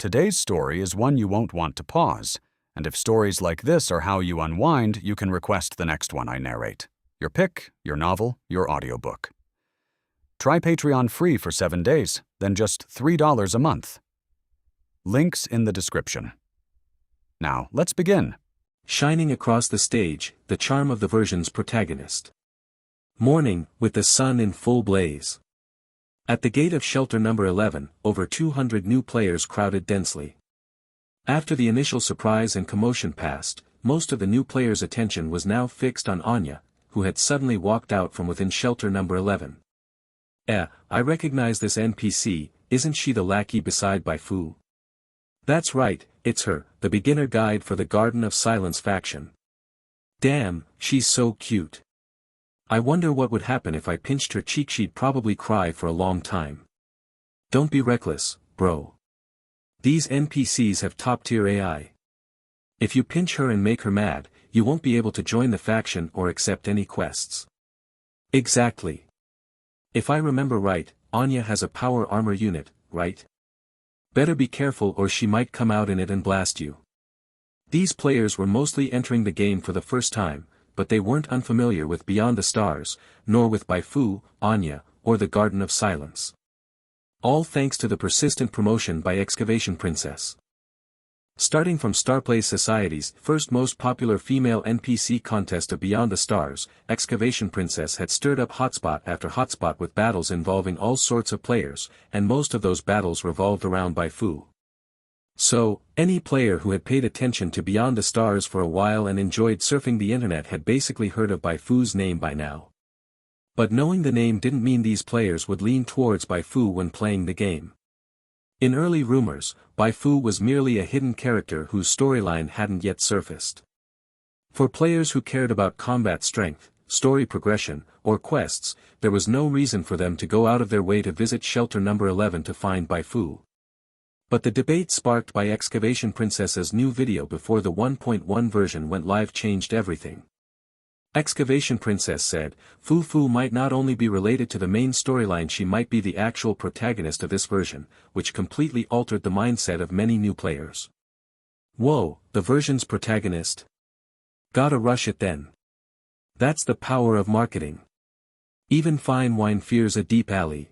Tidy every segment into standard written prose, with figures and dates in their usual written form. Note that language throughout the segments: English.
Today's story is one you won't want to pause, and if stories like this are how you unwind, you can request the next one I narrate. Your pick, your novel, your audiobook. Try Patreon free for 7 days, then just $3 a month. Links in the description. Now, let's begin. Shining across the stage, the charm of the version's protagonist. Morning, with the sun in full blaze. At the gate of shelter number 11, over 200 new players crowded densely. After the initial surprise and commotion passed, most of the new players' attention was now fixed on Anya, who had suddenly walked out from within shelter number 11. I recognize this NPC, isn't she the lackey beside Bai Fu? That's right, it's her, the beginner guide for the Garden of Silence faction. Damn, she's so cute. I wonder what would happen if I pinched her cheek. She'd probably cry for a long time. Don't be reckless, bro. These NPCs have top-tier AI. If you pinch her and make her mad, you won't be able to join the faction or accept any quests. Exactly. If I remember right, Anya has a power armor unit, right? Better be careful or she might come out in it and blast you. These players were mostly entering the game for the first time, but they weren't unfamiliar with Beyond the Stars, nor with Bai Fu, Anya, or the Garden of Silence. All thanks to the persistent promotion by Excavation Princess. Starting from Starplay Society's first most popular female NPC contest of Beyond the Stars, Excavation Princess had stirred up hotspot after hotspot with battles involving all sorts of players, and most of those battles revolved around Bai Fu. So, any player who had paid attention to Beyond the Stars for a while and enjoyed surfing the internet had basically heard of Bai Fu's name by now. But knowing the name didn't mean these players would lean towards Bai Fu when playing the game. In early rumors, Bai Fu was merely a hidden character whose storyline hadn't yet surfaced. For players who cared about combat strength, story progression, or quests, there was no reason for them to go out of their way to visit shelter number 11 to find Bai Fu. But the debate sparked by Excavation Princess's new video before the 1.1 version went live changed everything. Excavation Princess said, Fu might not only be related to the main storyline, she might be the actual protagonist of this version, which completely altered the mindset of many new players. Whoa, the version's protagonist? Gotta rush it then. That's the power of marketing. Even fine wine fears a deep alley.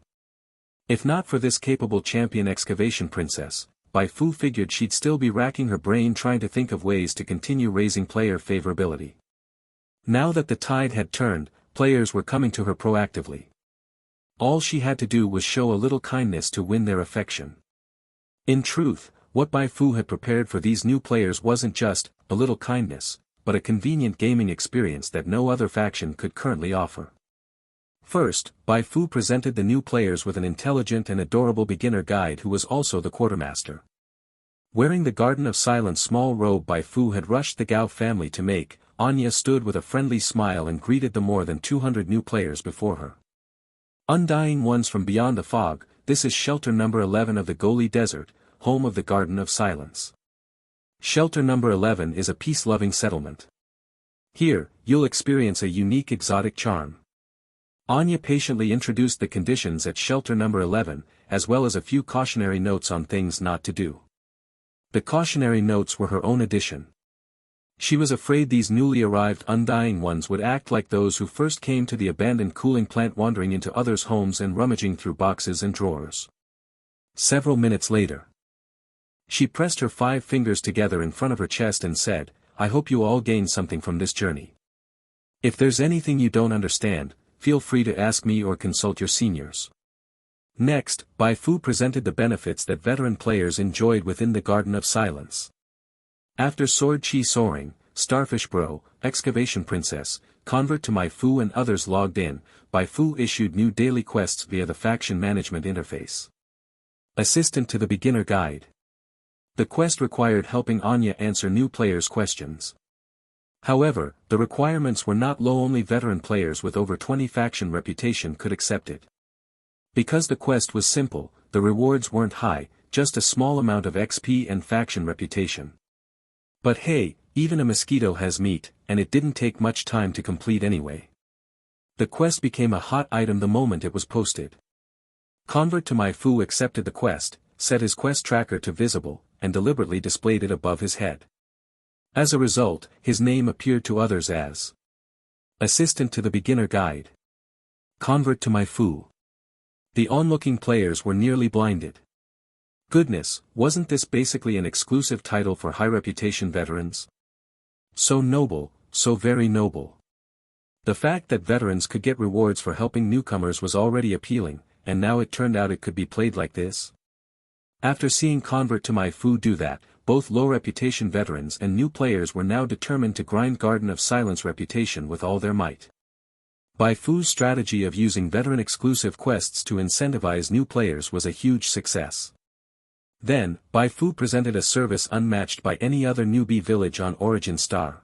If not for this capable champion Excavation Princess, Bai Fu figured she'd still be racking her brain trying to think of ways to continue raising player favorability. Now that the tide had turned, players were coming to her proactively. All she had to do was show a little kindness to win their affection. In truth, what Bai Fu had prepared for these new players wasn't just a little kindness, but a convenient gaming experience that no other faction could currently offer. First, Bai Fu presented the new players with an intelligent and adorable beginner guide who was also the quartermaster. Wearing the Garden of Silence small robe Bai Fu had rushed the Gao family to make, Anya stood with a friendly smile and greeted the more than 200 new players before her. Undying ones from beyond the fog, this is shelter number 11 of the Goli Desert, home of the Garden of Silence. Shelter number 11 is a peace-loving settlement. Here, you'll experience a unique exotic charm. Anya patiently introduced the conditions at shelter number 11, as well as a few cautionary notes on things not to do. The cautionary notes were her own addition. She was afraid these newly arrived undying ones would act like those who first came to the abandoned cooling plant, wandering into others' homes and rummaging through boxes and drawers. Several minutes later, she pressed her 5 fingers together in front of her chest and said, I hope you all gain something from this journey. If there's anything you don't understand, feel free to ask me or consult your seniors. Next, Bai Fu presented the benefits that veteran players enjoyed within the Garden of Silence. After Sword Chi Soaring, Starfish Bro, Excavation Princess, Convert to Bai Fu and others logged in, Bai Fu issued new daily quests via the faction management interface. Assistant to the Beginner Guide. The quest required helping Anya answer new players' questions. However, the requirements were not low, only veteran players with over 20 faction reputation could accept it. Because the quest was simple, the rewards weren't high, just a small amount of XP and faction reputation. But hey, even a mosquito has meat, and it didn't take much time to complete anyway. The quest became a hot item the moment it was posted. Convert to Bai Fu accepted the quest, set his quest tracker to visible, and deliberately displayed it above his head. As a result, his name appeared to others as Assistant to the Beginner Guide. Convert to Bai Fu. The onlooking players were nearly blinded. Goodness, wasn't this basically an exclusive title for high-reputation veterans? So noble, so very noble. The fact that veterans could get rewards for helping newcomers was already appealing, and now it turned out it could be played like this. After seeing Convert to Bai Fu do that, both low-reputation veterans and new players were now determined to grind Garden of Silence reputation with all their might. Bai Fu's strategy of using veteran-exclusive quests to incentivize new players was a huge success. Then, Bai Fu presented a service unmatched by any other newbie village on Origin Star.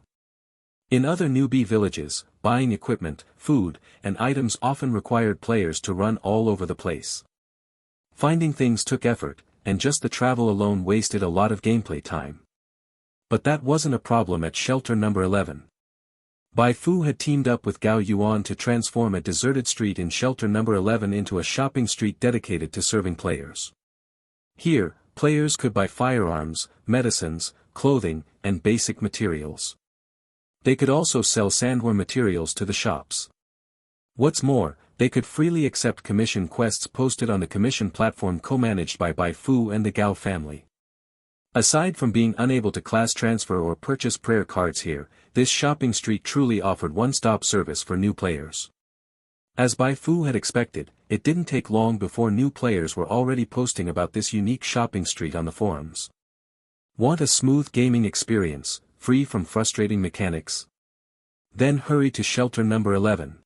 In other newbie villages, buying equipment, food, and items often required players to run all over the place. Finding things took effort, and just the travel alone wasted a lot of gameplay time. But that wasn't a problem at Shelter Number 11. Bai Fu had teamed up with Gao Yuan to transform a deserted street in Shelter Number 11 into a shopping street dedicated to serving players. Here, players could buy firearms, medicines, clothing, and basic materials. They could also sell sandworm materials to the shops. What's more, they could freely accept commission quests posted on the commission platform co-managed by Bai Fu and the Gao family. Aside from being unable to class transfer or purchase prayer cards here, this shopping street truly offered one-stop service for new players. As Bai Fu had expected, it didn't take long before new players were already posting about this unique shopping street on the forums. Want a smooth gaming experience, free from frustrating mechanics? Then hurry to Shelter Number 11.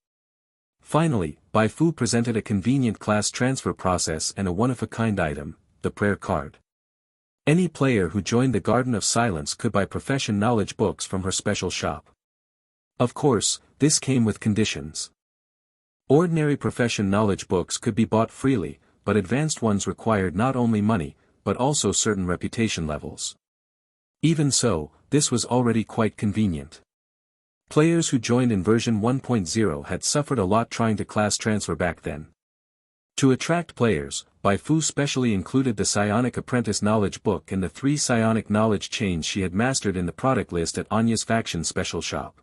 Finally, Bai Fu presented a convenient class transfer process and a one-of-a-kind item, the prayer card. Any player who joined the Garden of Silence could buy profession knowledge books from her special shop. Of course, this came with conditions. Ordinary profession knowledge books could be bought freely, but advanced ones required not only money, but also certain reputation levels. Even so, this was already quite convenient. Players who joined in version 1.0 had suffered a lot trying to class transfer back then. To attract players, Bai Fu specially included the Psionic Apprentice Knowledge Book and the 3 Psionic Knowledge Chains she had mastered in the product list at Anya's faction special shop.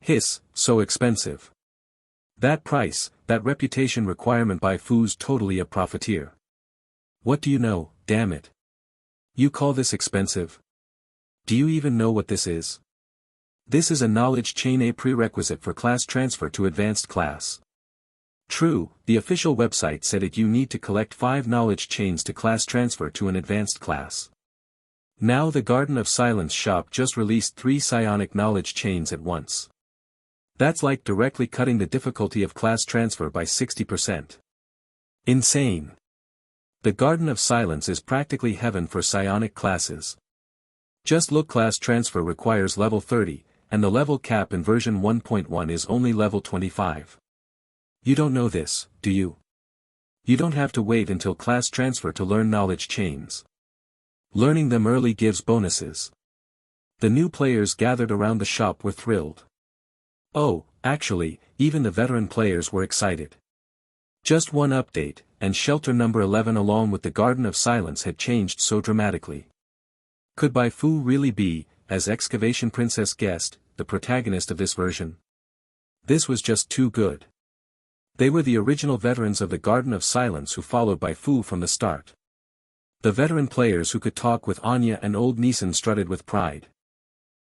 Hiss, so expensive. That price, that reputation requirement. Bai Fu's totally a profiteer. What do you know, damn it? You call this expensive? Do you even know what this is? This is a knowledge chain, a prerequisite for class transfer to advanced class. True, the official website said you need to collect 5 knowledge chains to class transfer to an advanced class. Now the Garden of Silence shop just released 3 psionic knowledge chains at once. That's like directly cutting the difficulty of class transfer by 60%. Insane. The Garden of Silence is practically heaven for psionic classes. Just look, class transfer requires level 30, and the level cap in version 1.1 is only level 25. You don't know this, do you? You don't have to wait until class transfer to learn knowledge chains. Learning them early gives bonuses. The new players gathered around the shop were thrilled. Oh, actually, even the veteran players were excited. Just one update, and Shelter Number 11 along with the Garden of Silence had changed so dramatically. Could Bai Fu really be, as Excavation Princess guessed, the protagonist of this version? This was just too good. They were the original veterans of the Garden of Silence who followed Bai Fu from the start. The veteran players who could talk with Anya and old Neeson strutted with pride.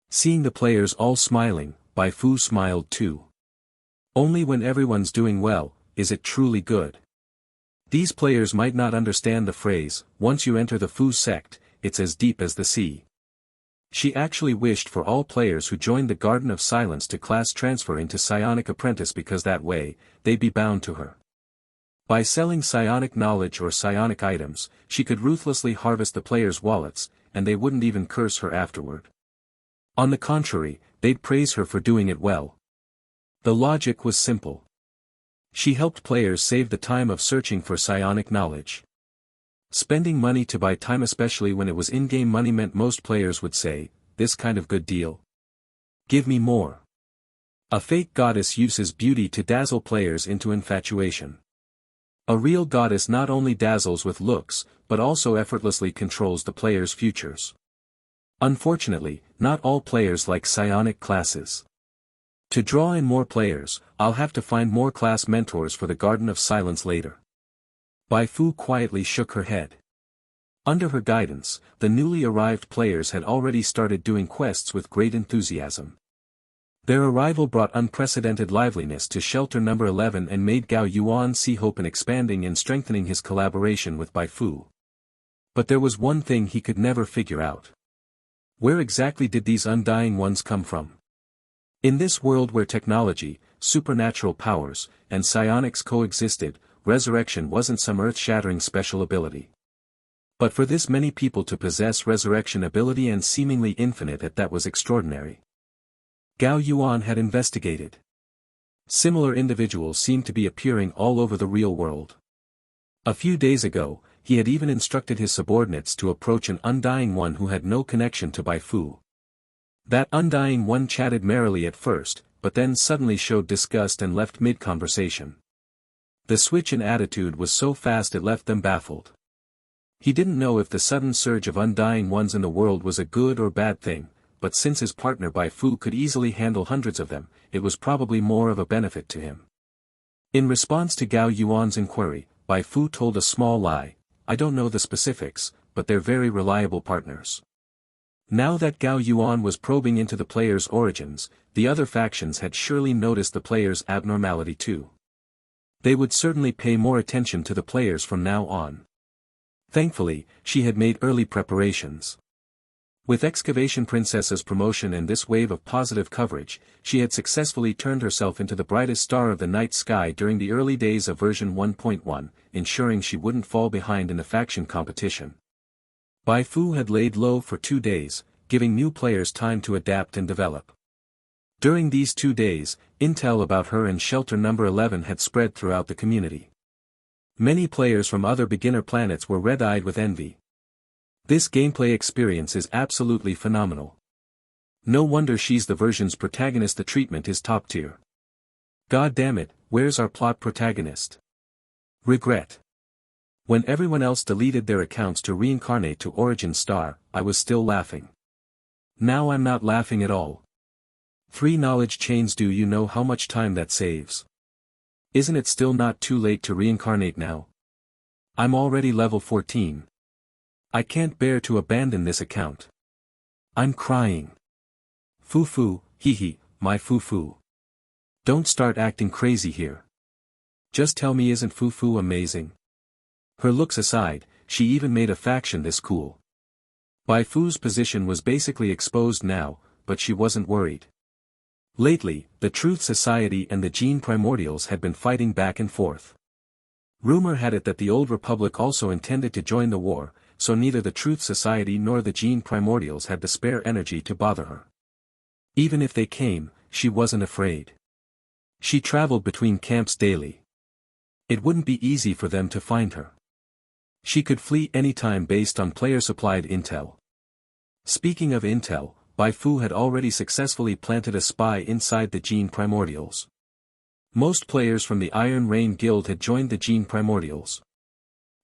Seeing the players all smiling, Bai Fu smiled too. Only when everyone's doing well, is it truly good. These players might not understand the phrase, once you enter the Fu sect, it's as deep as the sea. She actually wished for all players who joined the Garden of Silence to class transfer into Psionic Apprentice because that way, they'd be bound to her. By selling psionic knowledge or psionic items, she could ruthlessly harvest the players' wallets, and they wouldn't even curse her afterward. On the contrary, they'd praise her for doing it well. The logic was simple. She helped players save the time of searching for psionic knowledge. Spending money to buy time, especially when it was in-game money, meant most players would say, "This kind of good deal? Give me more." A fake goddess uses beauty to dazzle players into infatuation. A real goddess not only dazzles with looks, but also effortlessly controls the player's futures. Unfortunately, not all players like psionic classes. To draw in more players, I'll have to find more class mentors for the Garden of Silence later. Bai Fu quietly shook her head. Under her guidance, the newly arrived players had already started doing quests with great enthusiasm. Their arrival brought unprecedented liveliness to Shelter Number 11 and made Gao Yuan see hope in expanding and strengthening his collaboration with Bai Fu. But there was one thing he could never figure out. Where exactly did these undying ones come from? In this world where technology, supernatural powers, and psionics coexisted, resurrection wasn't some earth-shattering special ability. But for this many people to possess resurrection ability and seemingly infinite at that was extraordinary. Gao Yuan had investigated. Similar individuals seemed to be appearing all over the real world. A few days ago, he had even instructed his subordinates to approach an undying one who had no connection to Bai Fu. That undying one chatted merrily at first, but then suddenly showed disgust and left mid-conversation. The switch in attitude was so fast it left them baffled. He didn't know if the sudden surge of undying ones in the world was a good or bad thing, but since his partner Bai Fu could easily handle hundreds of them, it was probably more of a benefit to him. In response to Gao Yuan's inquiry, Bai Fu told a small lie. I don't know the specifics, but they're very reliable partners. Now that Gao Yuan was probing into the player's origins, the other factions had surely noticed the player's abnormality too. They would certainly pay more attention to the players from now on. Thankfully, she had made early preparations. With Excavation Princess's promotion and this wave of positive coverage, she had successfully turned herself into the brightest star of the night sky during the early days of version 1.1, ensuring she wouldn't fall behind in the faction competition. Bai Fu had laid low for 2 days, giving new players time to adapt and develop. During these 2 days, intel about her and Shelter Number 11 had spread throughout the community. Many players from other beginner planets were red-eyed with envy. This gameplay experience is absolutely phenomenal. No wonder she's the version's protagonist. The treatment is top tier. God damn it, where's our plot protagonist? Regret. When everyone else deleted their accounts to reincarnate to Origin Star, I was still laughing. Now I'm not laughing at all. 3 knowledge chains. Do you know how much time that saves? Isn't it still not too late to reincarnate now? I'm already level 14. I can't bear to abandon this account. I'm crying. Fu, hee, my Fu. Don't start acting crazy here. Just tell me, isn't Fu amazing? Her looks aside, she even made a faction this cool. Bai Fu's position was basically exposed now, but she wasn't worried. Lately, the Truth Society and the Gene Primordials had been fighting back and forth. Rumor had it that the Old Republic also intended to join the war, so neither the Truth Society nor the Gene Primordials had the spare energy to bother her. Even if they came, she wasn't afraid. She traveled between camps daily. It wouldn't be easy for them to find her. She could flee anytime based on player-supplied intel. Speaking of intel, Bai Fu had already successfully planted a spy inside the Gene Primordials. Most players from the Iron Rain Guild had joined the Gene Primordials.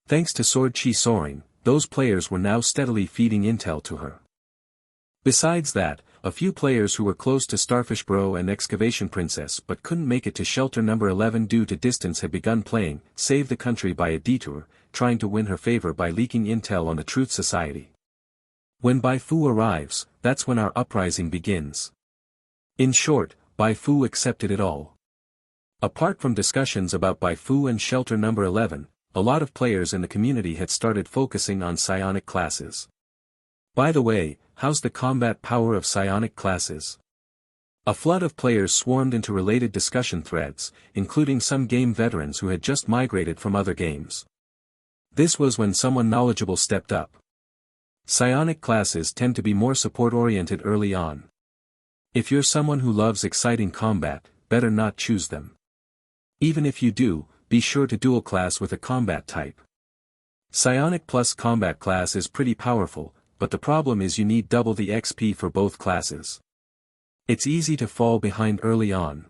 Thanks to Sword Chi soaring, those players were now steadily feeding intel to her. Besides that, a few players who were close to Starfish Bro and Excavation Princess but couldn't make it to Shelter Number 11 due to distance had begun playing Save the Country by a detour, trying to win her favor by leaking intel on the Truth Society. When Bai Fu arrives, that's when our uprising begins. In short, Bai Fu accepted it all. Apart from discussions about Bai Fu and Shelter Number 11, a lot of players in the community had started focusing on psionic classes. By the way, how's the combat power of psionic classes? A flood of players swarmed into related discussion threads, including some game veterans who had just migrated from other games. This was when someone knowledgeable stepped up. Psionic classes tend to be more support-oriented early on. If you're someone who loves exciting combat, better not choose them. Even if you do, be sure to dual class with a combat type. Psionic plus combat class is pretty powerful, but the problem is you need double the XP for both classes. It's easy to fall behind early on.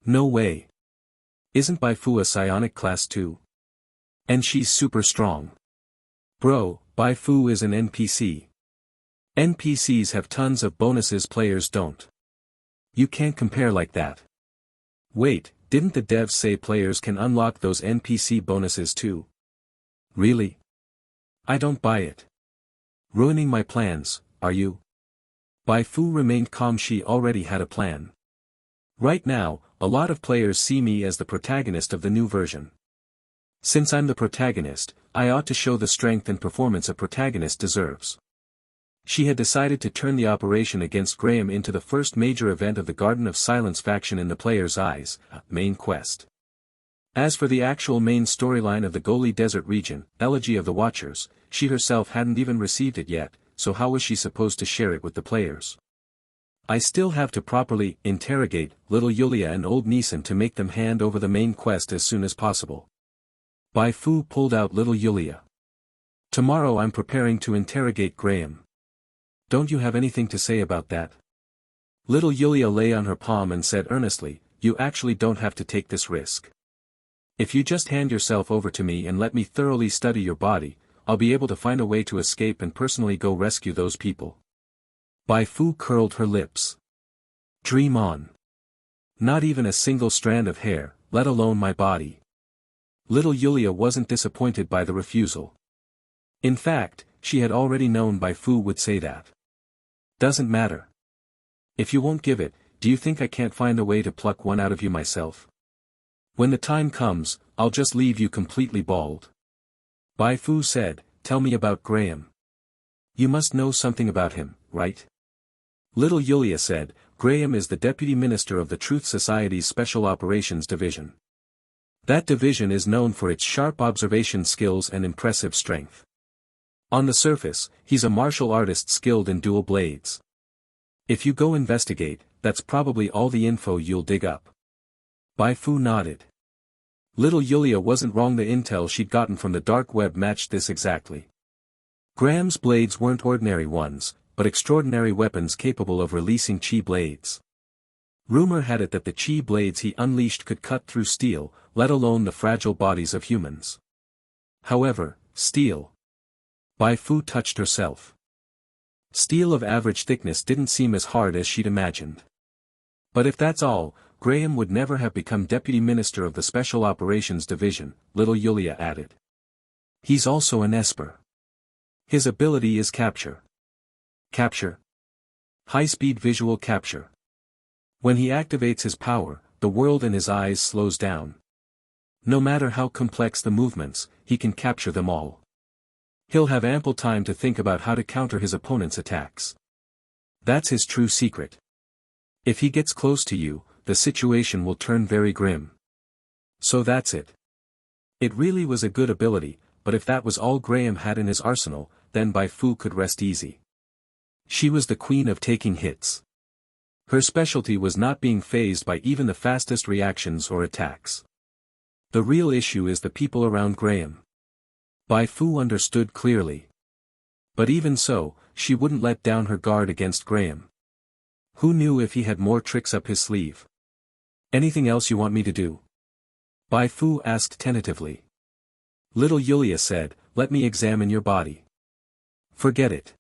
No way. Isn't Bai Fu a psionic class too? And she's super strong. Bro, Bai Fu is an NPC. NPCs have tons of bonuses players don't. You can't compare like that. Wait, didn't the devs say players can unlock those NPC bonuses too? Really? I don't buy it. Ruining my plans, are you? Bai Fu remained calm. She already had a plan. Right now, a lot of players see me as the protagonist of the new version. Since I'm the protagonist, I ought to show the strength and performance a protagonist deserves. She had decided to turn the operation against Graham into the first major event of the Garden of Silence faction in the player's eyes, main quest. As for the actual main storyline of the Goli Desert region, Elegy of the Watchers, she herself hadn't even received it yet, so how was she supposed to share it with the players? I still have to properly interrogate little Yulia and old Neeson to make them hand over the main quest as soon as possible. Bai Fu pulled out little Yulia. Tomorrow I'm preparing to interrogate Graham. Don't you have anything to say about that? Little Yulia lay on her palm and said earnestly, you actually don't have to take this risk. If you just hand yourself over to me and let me thoroughly study your body, I'll be able to find a way to escape and personally go rescue those people. Bai Fu curled her lips. Dream on. Not even a single strand of hair, let alone my body. Little Yulia wasn't disappointed by the refusal. In fact, she had already known Bai Fu would say that. Doesn't matter. If you won't give it, do you think I can't find a way to pluck one out of you myself? When the time comes, I'll just leave you completely bald. Bai Fu said, tell me about Graham. You must know something about him, right? Little Yulia said, Graham is the Deputy Minister of the Truth Society's Special Operations Division. That division is known for its sharp observation skills and impressive strength. On the surface, he's a martial artist skilled in dual blades. If you go investigate, that's probably all the info you'll dig up. Bai Fu nodded. Little Yulia wasn't wrong. The intel she'd gotten from the dark web matched this exactly. Graham's blades weren't ordinary ones, but extraordinary weapons capable of releasing chi blades. Rumor had it that the chi blades he unleashed could cut through steel, let alone the fragile bodies of humans. However, steel. Bai Fu touched herself. Steel of average thickness didn't seem as hard as she'd imagined. But if that's all, Graham would never have become Deputy Minister of the Special Operations Division, little Yulia added. He's also an Esper. His ability is capture. Capture. High-speed visual capture. When he activates his power, the world in his eyes slows down. No matter how complex the movements, he can capture them all. He'll have ample time to think about how to counter his opponent's attacks. That's his true secret. If he gets close to you, the situation will turn very grim. So that's it. It really was a good ability, but if that was all Graham had in his arsenal, then Bai Fu could rest easy. She was the queen of taking hits. Her specialty was not being fazed by even the fastest reactions or attacks. The real issue is the people around Graham. Bai Fu understood clearly. But even so, she wouldn't let down her guard against Graham. Who knew if he had more tricks up his sleeve? Anything else you want me to do? Bai Fu asked tentatively. Little Yulia said, let me examine your body. Forget it.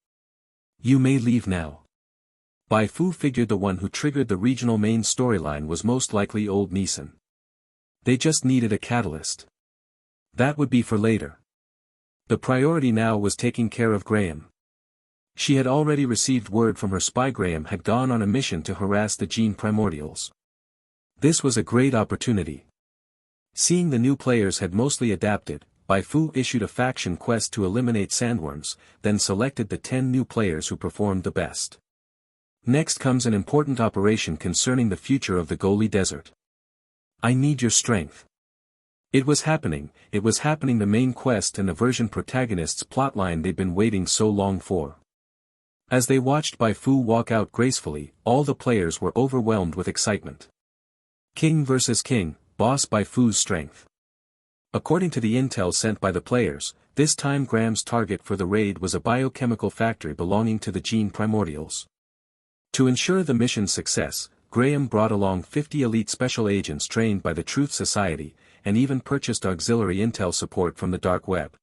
You may leave now. Bai Fu figured the one who triggered the regional main storyline was most likely old Neeson. They just needed a catalyst. That would be for later. The priority now was taking care of Graham. She had already received word from her spy. Graham had gone on a mission to harass the gene primordials. This was a great opportunity. Seeing the new players had mostly adapted, Bai Fu issued a faction quest to eliminate sandworms, then selected the 10 new players who performed the best. Next comes an important operation concerning the future of the Goli Desert. I need your strength. It was happening, the main quest and the version protagonist's plotline they'd been waiting so long for. As they watched Bai Fu walk out gracefully, all the players were overwhelmed with excitement. King versus King, boss Bai Fu's strength. According to the intel sent by the players, this time Graham's target for the raid was a biochemical factory belonging to the gene primordials. To ensure the mission's success, Graham brought along 50 elite special agents trained by the Truth Society, and even purchased auxiliary intel support from the dark web.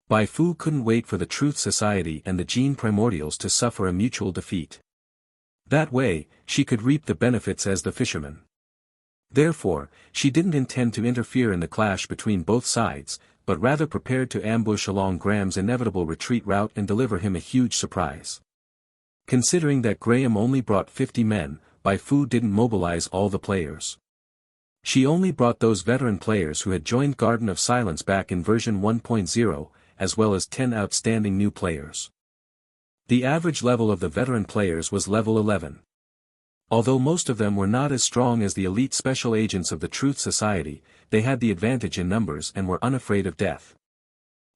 Bai Fu couldn't wait for the Truth Society and the Gene Primordials to suffer a mutual defeat. That way, she could reap the benefits as the fisherman. Therefore, she didn't intend to interfere in the clash between both sides, but rather prepared to ambush along Graham's inevitable retreat route and deliver him a huge surprise. Considering that Graham only brought 50 men, Bai Fu didn't mobilize all the players. She only brought those veteran players who had joined Garden of Silence back in version 1.0, as well as 10 outstanding new players. The average level of the veteran players was level 11. Although most of them were not as strong as the elite special agents of the Truth Society, they had the advantage in numbers and were unafraid of death.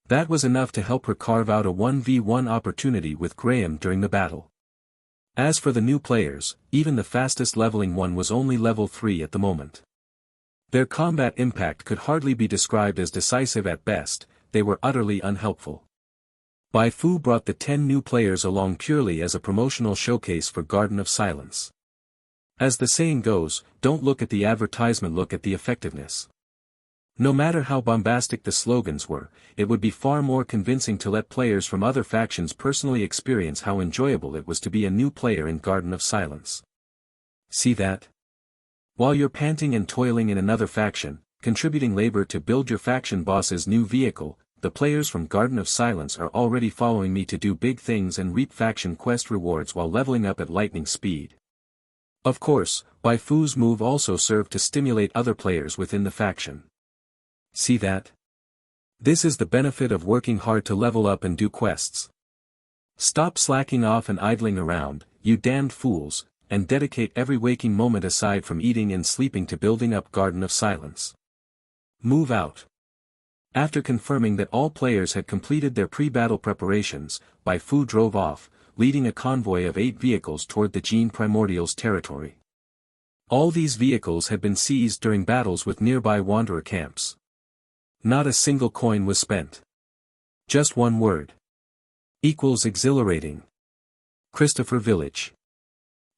That was enough to help her carve out a 1v1 opportunity with Graham during the battle. As for the new players, even the fastest leveling one was only level 3 at the moment. Their combat impact could hardly be described as decisive at best, they were utterly unhelpful. Bai Fu brought the 10 new players along purely as a promotional showcase for Garden of Silence. As the saying goes, don't look at the advertisement, look at the effectiveness. No matter how bombastic the slogans were, it would be far more convincing to let players from other factions personally experience how enjoyable it was to be a new player in Garden of Silence. See that? While you're panting and toiling in another faction, contributing labor to build your faction boss's new vehicle, the players from Garden of Silence are already following me to do big things and reap faction quest rewards while leveling up at lightning speed. Of course, Bai Fu's move also served to stimulate other players within the faction. See that? This is the benefit of working hard to level up and do quests. Stop slacking off and idling around, you damned fools, and dedicate every waking moment aside from eating and sleeping to building up Garden of Silence. Move out. After confirming that all players had completed their pre-battle preparations, Bai Fu drove off, leading a convoy of 8 vehicles toward the Gene Primordials territory. All these vehicles had been seized during battles with nearby wanderer camps. Not a single coin was spent. Just one word. Equals exhilarating. Christopher Village.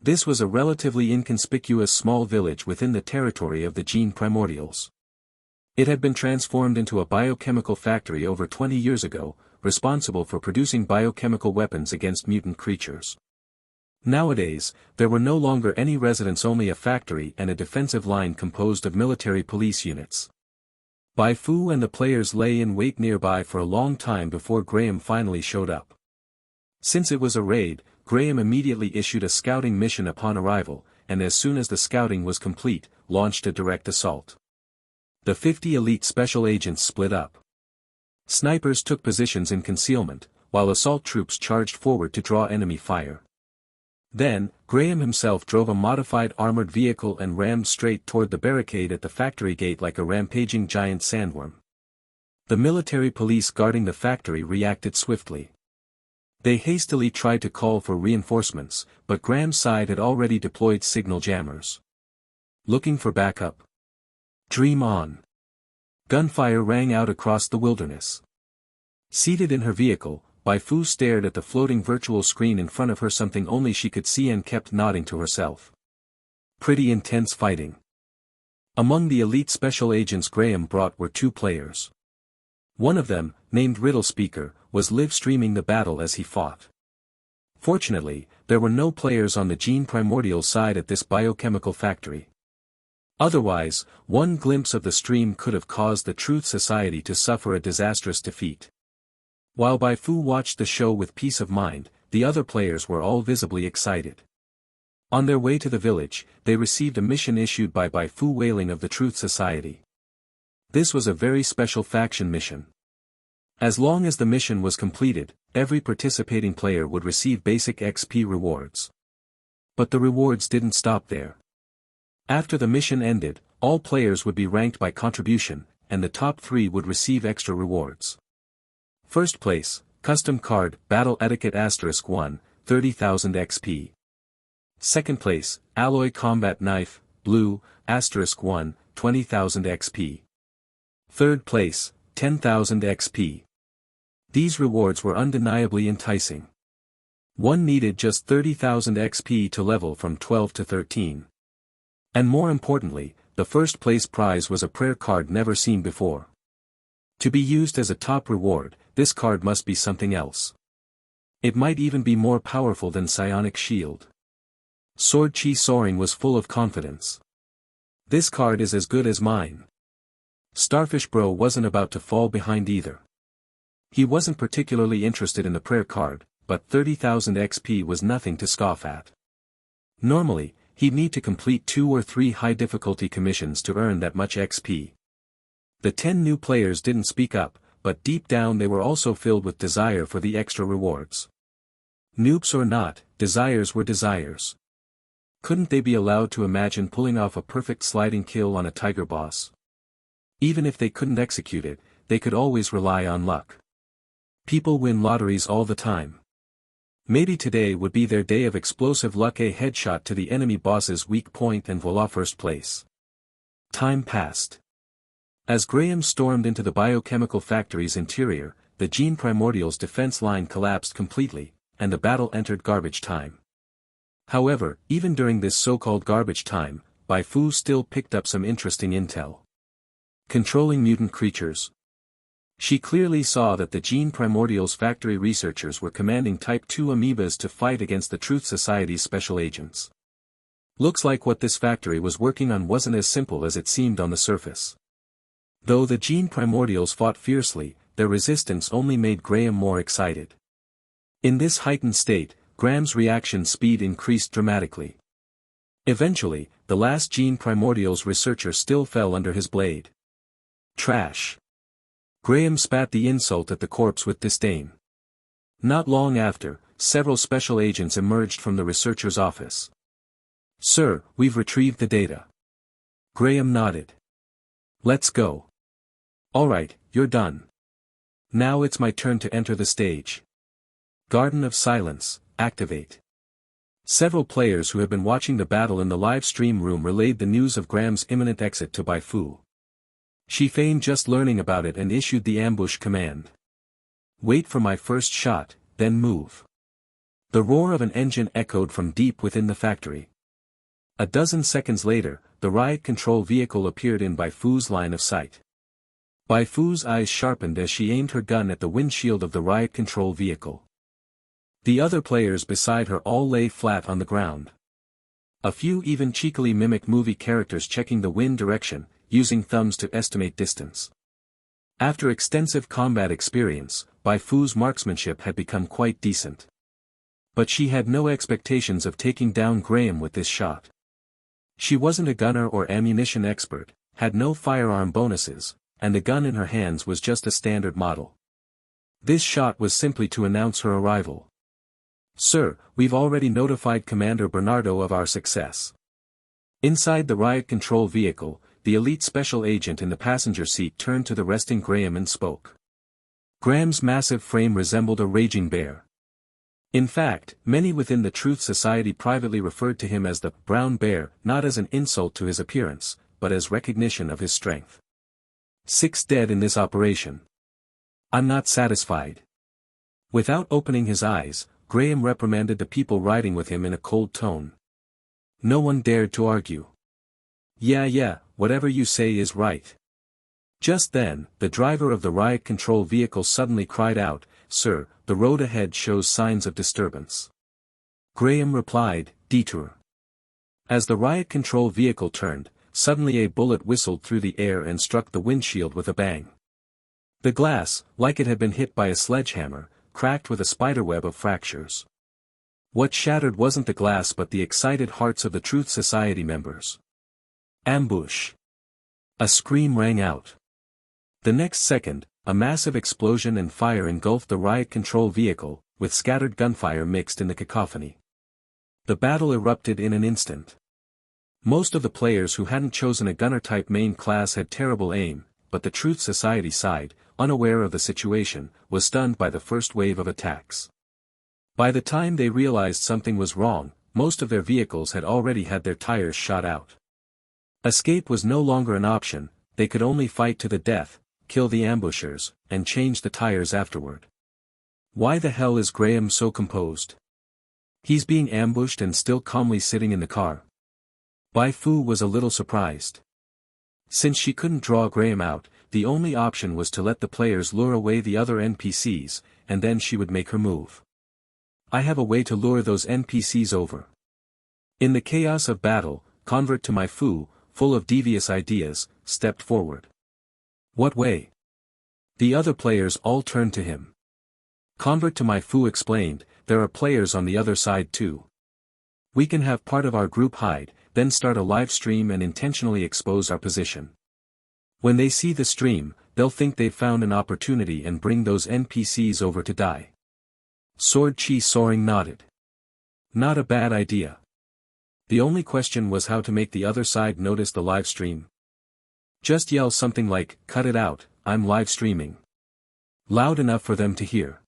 This was a relatively inconspicuous small village within the territory of the Gene Primordials. It had been transformed into a biochemical factory over 20 years ago, responsible for producing biochemical weapons against mutant creatures. Nowadays, there were no longer any residents, only a factory and a defensive line composed of military police units. Bai Fu and the players lay in wait nearby for a long time before Graham finally showed up. Since it was a raid, Graham immediately issued a scouting mission upon arrival, and as soon as the scouting was complete, launched a direct assault. The 50 elite special agents split up. Snipers took positions in concealment, while assault troops charged forward to draw enemy fire. Then, Graham himself drove a modified armored vehicle and rammed straight toward the barricade at the factory gate like a rampaging giant sandworm. The military police guarding the factory reacted swiftly. They hastily tried to call for reinforcements, but Graham's side had already deployed signal jammers. Looking for backup? Dream on. Gunfire rang out across the wilderness. Seated in her vehicle, Bai Fu stared at the floating virtual screen in front of her, something only she could see, and kept nodding to herself. Pretty intense fighting. Among the elite special agents Graham brought were 2 players. One of them, named Riddle Speaker, was live-streaming the battle as he fought. Fortunately, there were no players on the Gene Primordial side at this biochemical factory. Otherwise, one glimpse of the stream could have caused the Truth Society to suffer a disastrous defeat. While Bai Fu watched the show with peace of mind, the other players were all visibly excited. On their way to the village, they received a mission issued by Bai Fu Wailing of the Truth Society. This was a very special faction mission. As long as the mission was completed, every participating player would receive basic XP rewards. But the rewards didn't stop there. After the mission ended, all players would be ranked by contribution, and the top 3 would receive extra rewards. First place, Custom Card, Battle Etiquette *1, 30,000 XP. Second place, Alloy Combat Knife, Blue, *1, 20,000 XP. Third place, 10,000 XP. These rewards were undeniably enticing. One needed just 30,000 XP to level from 12 to 13. And more importantly, the first place prize was a prayer card never seen before. To be used as a top reward, this card must be something else. It might even be more powerful than Psionic Shield. Sword Chi Soaring was full of confidence. This card is as good as mine. Starfish Bro wasn't about to fall behind either. He wasn't particularly interested in the prayer card, but 30,000 XP was nothing to scoff at. Normally, he'd need to complete 2 or 3 high-difficulty commissions to earn that much XP. The 10 new players didn't speak up, but deep down they were also filled with desire for the extra rewards. Noobs or not, desires were desires. Couldn't they be allowed to imagine pulling off a perfect sliding kill on a tiger boss? Even if they couldn't execute it, they could always rely on luck. People win lotteries all the time. Maybe today would be their day of explosive luck, a headshot to the enemy boss's weak point and voila, first place. Time passed. As Graham stormed into the biochemical factory's interior, the Gene Primordial's defense line collapsed completely, and the battle entered garbage time. However, even during this so-called garbage time, Bai Fu still picked up some interesting intel. Controlling mutant creatures. She clearly saw that the Gene Primordial's factory researchers were commanding Type 2 amoebas to fight against the Truth Society's special agents. Looks like what this factory was working on wasn't as simple as it seemed on the surface. Though the Gene Primordials fought fiercely, their resistance only made Graham more excited. In this heightened state, Graham's reaction speed increased dramatically. Eventually, the last Gene Primordial's researcher still fell under his blade. Trash. Graham spat the insult at the corpse with disdain. Not long after, several special agents emerged from the researcher's office. "Sir, we've retrieved the data." Graham nodded. "Let's go." "Alright, you're done. Now it's my turn to enter the stage." Garden of Silence, activate. Several players who had been watching the battle in the live stream room relayed the news of Graham's imminent exit to Bai Fu. She feigned just learning about it and issued the ambush command. "Wait for my first shot, then move." The roar of an engine echoed from deep within the factory. A dozen seconds later, the riot control vehicle appeared in Bai Fu's line of sight. Bai Fu's eyes sharpened as she aimed her gun at the windshield of the riot control vehicle. The other players beside her all lay flat on the ground. A few even cheekily mimicked movie characters checking the wind direction, using thumbs to estimate distance. After extensive combat experience, Bai Fu's marksmanship had become quite decent. But she had no expectations of taking down Graham with this shot. She wasn't a gunner or ammunition expert, had no firearm bonuses, and the gun in her hands was just a standard model. This shot was simply to announce her arrival. "Sir, we've already notified Commander Bernardo of our success." Inside the riot control vehicle, the elite special agent in the passenger seat turned to the resting Graham and spoke. Graham's massive frame resembled a raging bear. In fact, many within the Truth Society privately referred to him as the Brown Bear, not as an insult to his appearance, but as recognition of his strength. 6 dead in this operation. I'm not satisfied. Without opening his eyes, Graham reprimanded the people riding with him in a cold tone. No one dared to argue. Yeah, whatever you say is right." Just then, the driver of the riot control vehicle suddenly cried out, "Sir, the road ahead shows signs of disturbance." Graham replied, "Detour." As the riot control vehicle turned, suddenly a bullet whistled through the air and struck the windshield with a bang. The glass, like it had been hit by a sledgehammer, cracked with a spiderweb of fractures. What shattered wasn't the glass but the excited hearts of the Truth Society members. Ambush. A scream rang out. The next second, a massive explosion and fire engulfed the riot control vehicle, with scattered gunfire mixed in the cacophony. The battle erupted in an instant. Most of the players who hadn't chosen a gunner-type main class had terrible aim, but the Truth Society side, unaware of the situation, was stunned by the first wave of attacks. By the time they realized something was wrong, most of their vehicles had already had their tires shot out. Escape was no longer an option, they could only fight to the death, kill the ambushers, and change the tires afterward. Why the hell is Graham so composed? He's being ambushed and still calmly sitting in the car. Bai Fu was a little surprised. Since she couldn't draw Graham out, the only option was to let the players lure away the other NPCs, and then she would make her move. I have a way to lure those NPCs over. In the chaos of battle, convert to my Fu, full of devious ideas, stepped forward. What way? The other players all turned to him. Convert to my Fu explained, there are players on the other side too. We can have part of our group hide, then start a live stream and intentionally expose our position. When they see the stream, they'll think they've found an opportunity and bring those NPCs over to die. Sword Chi Soaring nodded. Not a bad idea. The only question was how to make the other side notice the live stream. Just yell something like, "Cut it out, I'm live streaming." Loud enough for them to hear.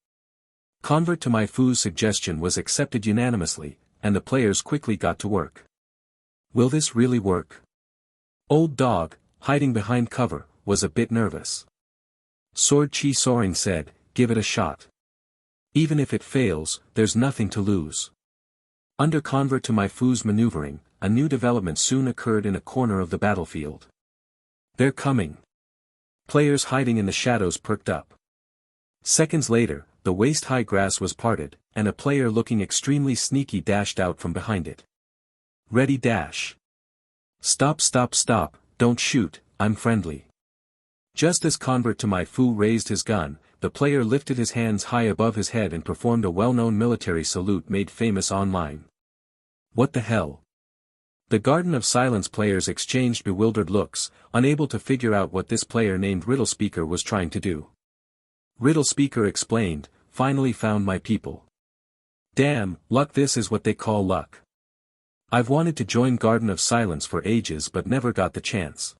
Convert to my Fu's suggestion was accepted unanimously, and the players quickly got to work. Will this really work? Old Dog, hiding behind cover, was a bit nervous. Sword Chi Soaring said, "Give it a shot. Even if it fails, there's nothing to lose." Under Convert to my Fu's maneuvering, a new development soon occurred in a corner of the battlefield. They're coming. Players hiding in the shadows perked up. Seconds later, the waist-high grass was parted, and a player looking extremely sneaky dashed out from behind it. Ready dash. Stop stop stop, don't shoot, I'm friendly. Just as Convert to my Fu raised his gun, the player lifted his hands high above his head and performed a well-known military salute made famous online. What the hell? The Garden of Silence players exchanged bewildered looks, unable to figure out what this player named Riddle Speaker was trying to do. Riddle Speaker explained, "Finally found my people. Damn, luck, this is what they call luck. I've wanted to join Garden of Silence for ages but never got the chance.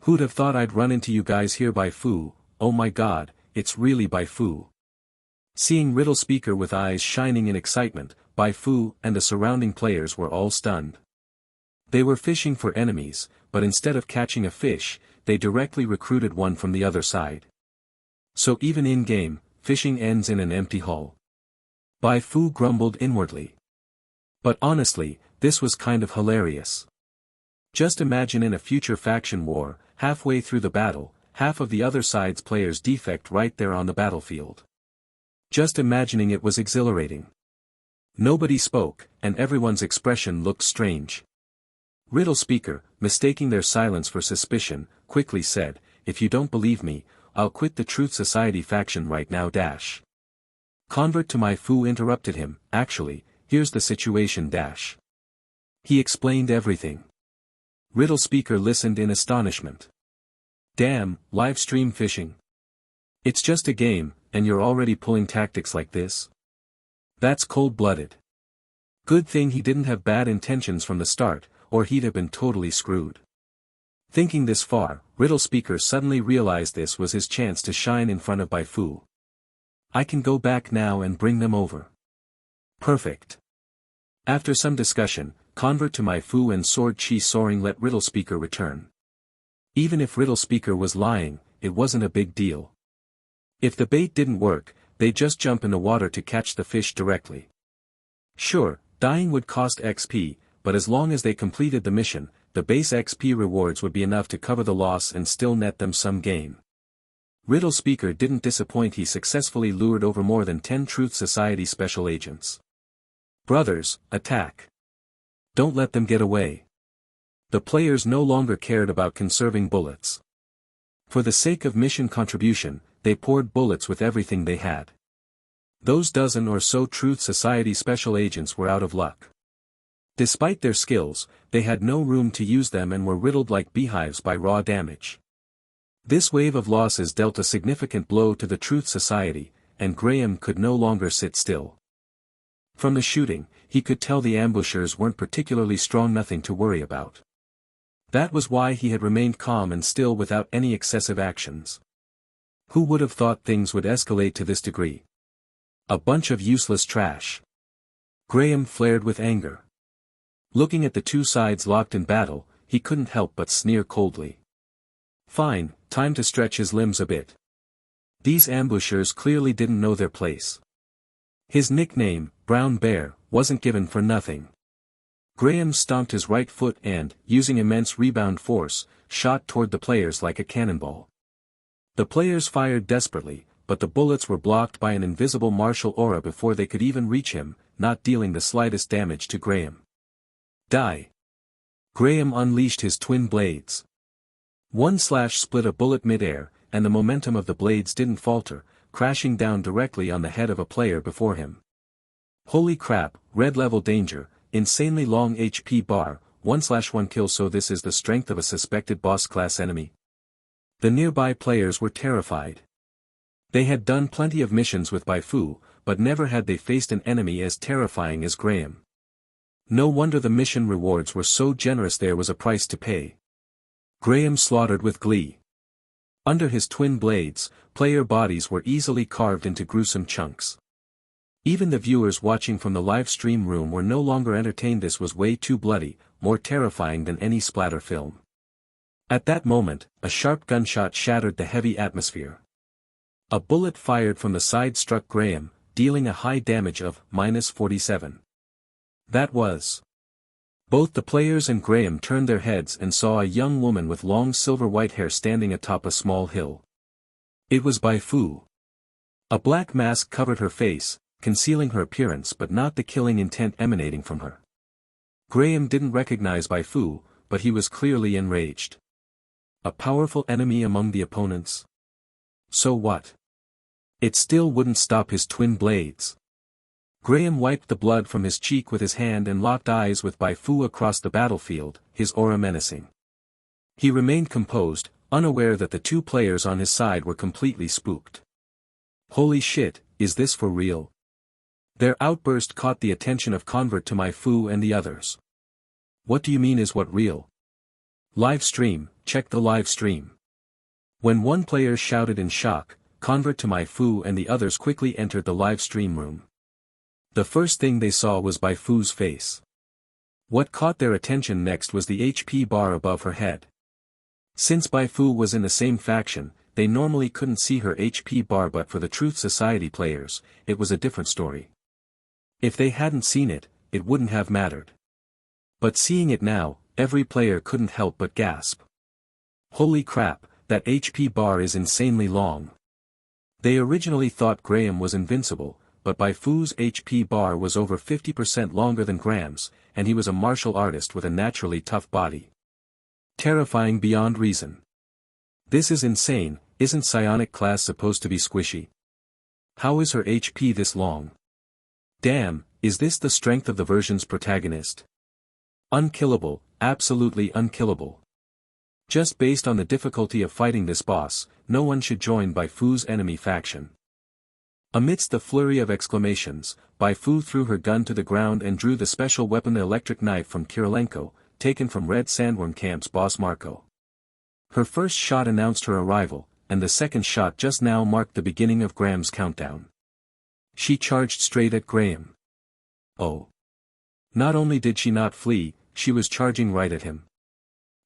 Who'd have thought I'd run into you guys here, Bai Fu? Oh my god, it's really Bai Fu." Seeing Riddle Speaker with eyes shining in excitement, Bai Fu and the surrounding players were all stunned. They were fishing for enemies, but instead of catching a fish, they directly recruited one from the other side. So even in-game, fishing ends in an empty hull. Bai Fu grumbled inwardly. But honestly, this was kind of hilarious. Just imagine in a future faction war, halfway through the battle, half of the other side's players defect right there on the battlefield. Just imagining it was exhilarating. Nobody spoke, and everyone's expression looked strange. Riddle Speaker, mistaking their silence for suspicion, quickly said, "If you don't believe me, I'll quit the Truth Society faction right now dash." Convert to my Fu interrupted him, "Actually, here's the situation dash." He explained everything. Riddle Speaker listened in astonishment. Damn, live stream fishing. It's just a game, and you're already pulling tactics like this? That's cold-blooded. Good thing he didn't have bad intentions from the start, or he'd have been totally screwed. Thinking this far, Riddle Speaker suddenly realized this was his chance to shine in front of Bai Fu. I can go back now and bring them over. Perfect. After some discussion, Convert to my Fu and Sword Chi Soaring let Riddle Speaker return. Even if Riddle Speaker was lying, it wasn't a big deal. If the bait didn't work, they'd just jump in the water to catch the fish directly. Sure, dying would cost XP, but as long as they completed the mission, the base XP rewards would be enough to cover the loss and still net them some gain. Riddle Speaker didn't disappoint. He successfully lured over more than 10 Truth Society special agents. Brothers, attack. Don't let them get away. The players no longer cared about conserving bullets. For the sake of mission contribution, they poured bullets with everything they had. Those dozen or so Truth Society special agents were out of luck. Despite their skills, they had no room to use them and were riddled like beehives by raw damage. This wave of losses dealt a significant blow to the Truth Society, and Graham could no longer sit still. From the shooting, he could tell the ambushers weren't particularly strong, nothing to worry about. That was why he had remained calm and still without any excessive actions. Who would have thought things would escalate to this degree? A bunch of useless trash. Graham flared with anger. Looking at the two sides locked in battle, he couldn't help but sneer coldly. Fine, time to stretch his limbs a bit. These ambushers clearly didn't know their place. His nickname, Brown Bear, wasn't given for nothing. Graham stomped his right foot and, using immense rebound force, shot toward the players like a cannonball. The players fired desperately, but the bullets were blocked by an invisible martial aura before they could even reach him, not dealing the slightest damage to Graham. Die! Graham unleashed his twin blades. One slash split a bullet mid-air, and the momentum of the blades didn't falter, crashing down directly on the head of a player before him. Holy crap, red level danger, insanely long HP bar, 1/1 kill. So this is the strength of a suspected boss class enemy. The nearby players were terrified. They had done plenty of missions with Bai Fu, but never had they faced an enemy as terrifying as Graham. No wonder the mission rewards were so generous. There was a price to pay. Graham slaughtered with glee. Under his twin blades, player bodies were easily carved into gruesome chunks. Even the viewers watching from the live stream room were no longer entertained. This was way too bloody, more terrifying than any splatter film. At that moment, a sharp gunshot shattered the heavy atmosphere. A bullet fired from the side struck Graham, dealing a high damage of -47. That was. Both the players and Graham turned their heads and saw a young woman with long silver-white hair standing atop a small hill. It was Bai Fu. A black mask covered her face, concealing her appearance but not the killing intent emanating from her. Graham didn't recognize Bai Fu, but he was clearly enraged. A powerful enemy among the opponents? So what? It still wouldn't stop his twin blades. Graham wiped the blood from his cheek with his hand and locked eyes with Bai Fu across the battlefield, his aura menacing. He remained composed, unaware that the two players on his side were completely spooked. Holy shit, is this for real? Their outburst caught the attention of Convert to Bai Fu and the others. What do you mean is what real? Live stream, check the live stream. When one player shouted in shock, Convert to Bai Fu and the others quickly entered the live stream room. The first thing they saw was Bai Fu's face. What caught their attention next was the HP bar above her head. Since Bai Fu was in the same faction, they normally couldn't see her HP bar, but for the Truth Society players, it was a different story. If they hadn't seen it, it wouldn't have mattered. But seeing it now, every player couldn't help but gasp. Holy crap, that HP bar is insanely long. They originally thought Graham was invincible, but Bai Fu's HP bar was over 50% longer than Graham's, and he was a martial artist with a naturally tough body. Terrifying beyond reason. This is insane. Isn't psionic class supposed to be squishy? How is her HP this long? Damn, is this the strength of the version's protagonist? Unkillable, absolutely unkillable. Just based on the difficulty of fighting this boss, no one should join Bai Fu's enemy faction. Amidst the flurry of exclamations, Bai Fu threw her gun to the ground and drew the special weapon, the electric knife from Kirilenko, taken from Red Sandworm Camp's boss Marco. Her first shot announced her arrival, and the second shot just now marked the beginning of Graham's countdown. She charged straight at Graham. Oh. Not only did she not flee, she was charging right at him.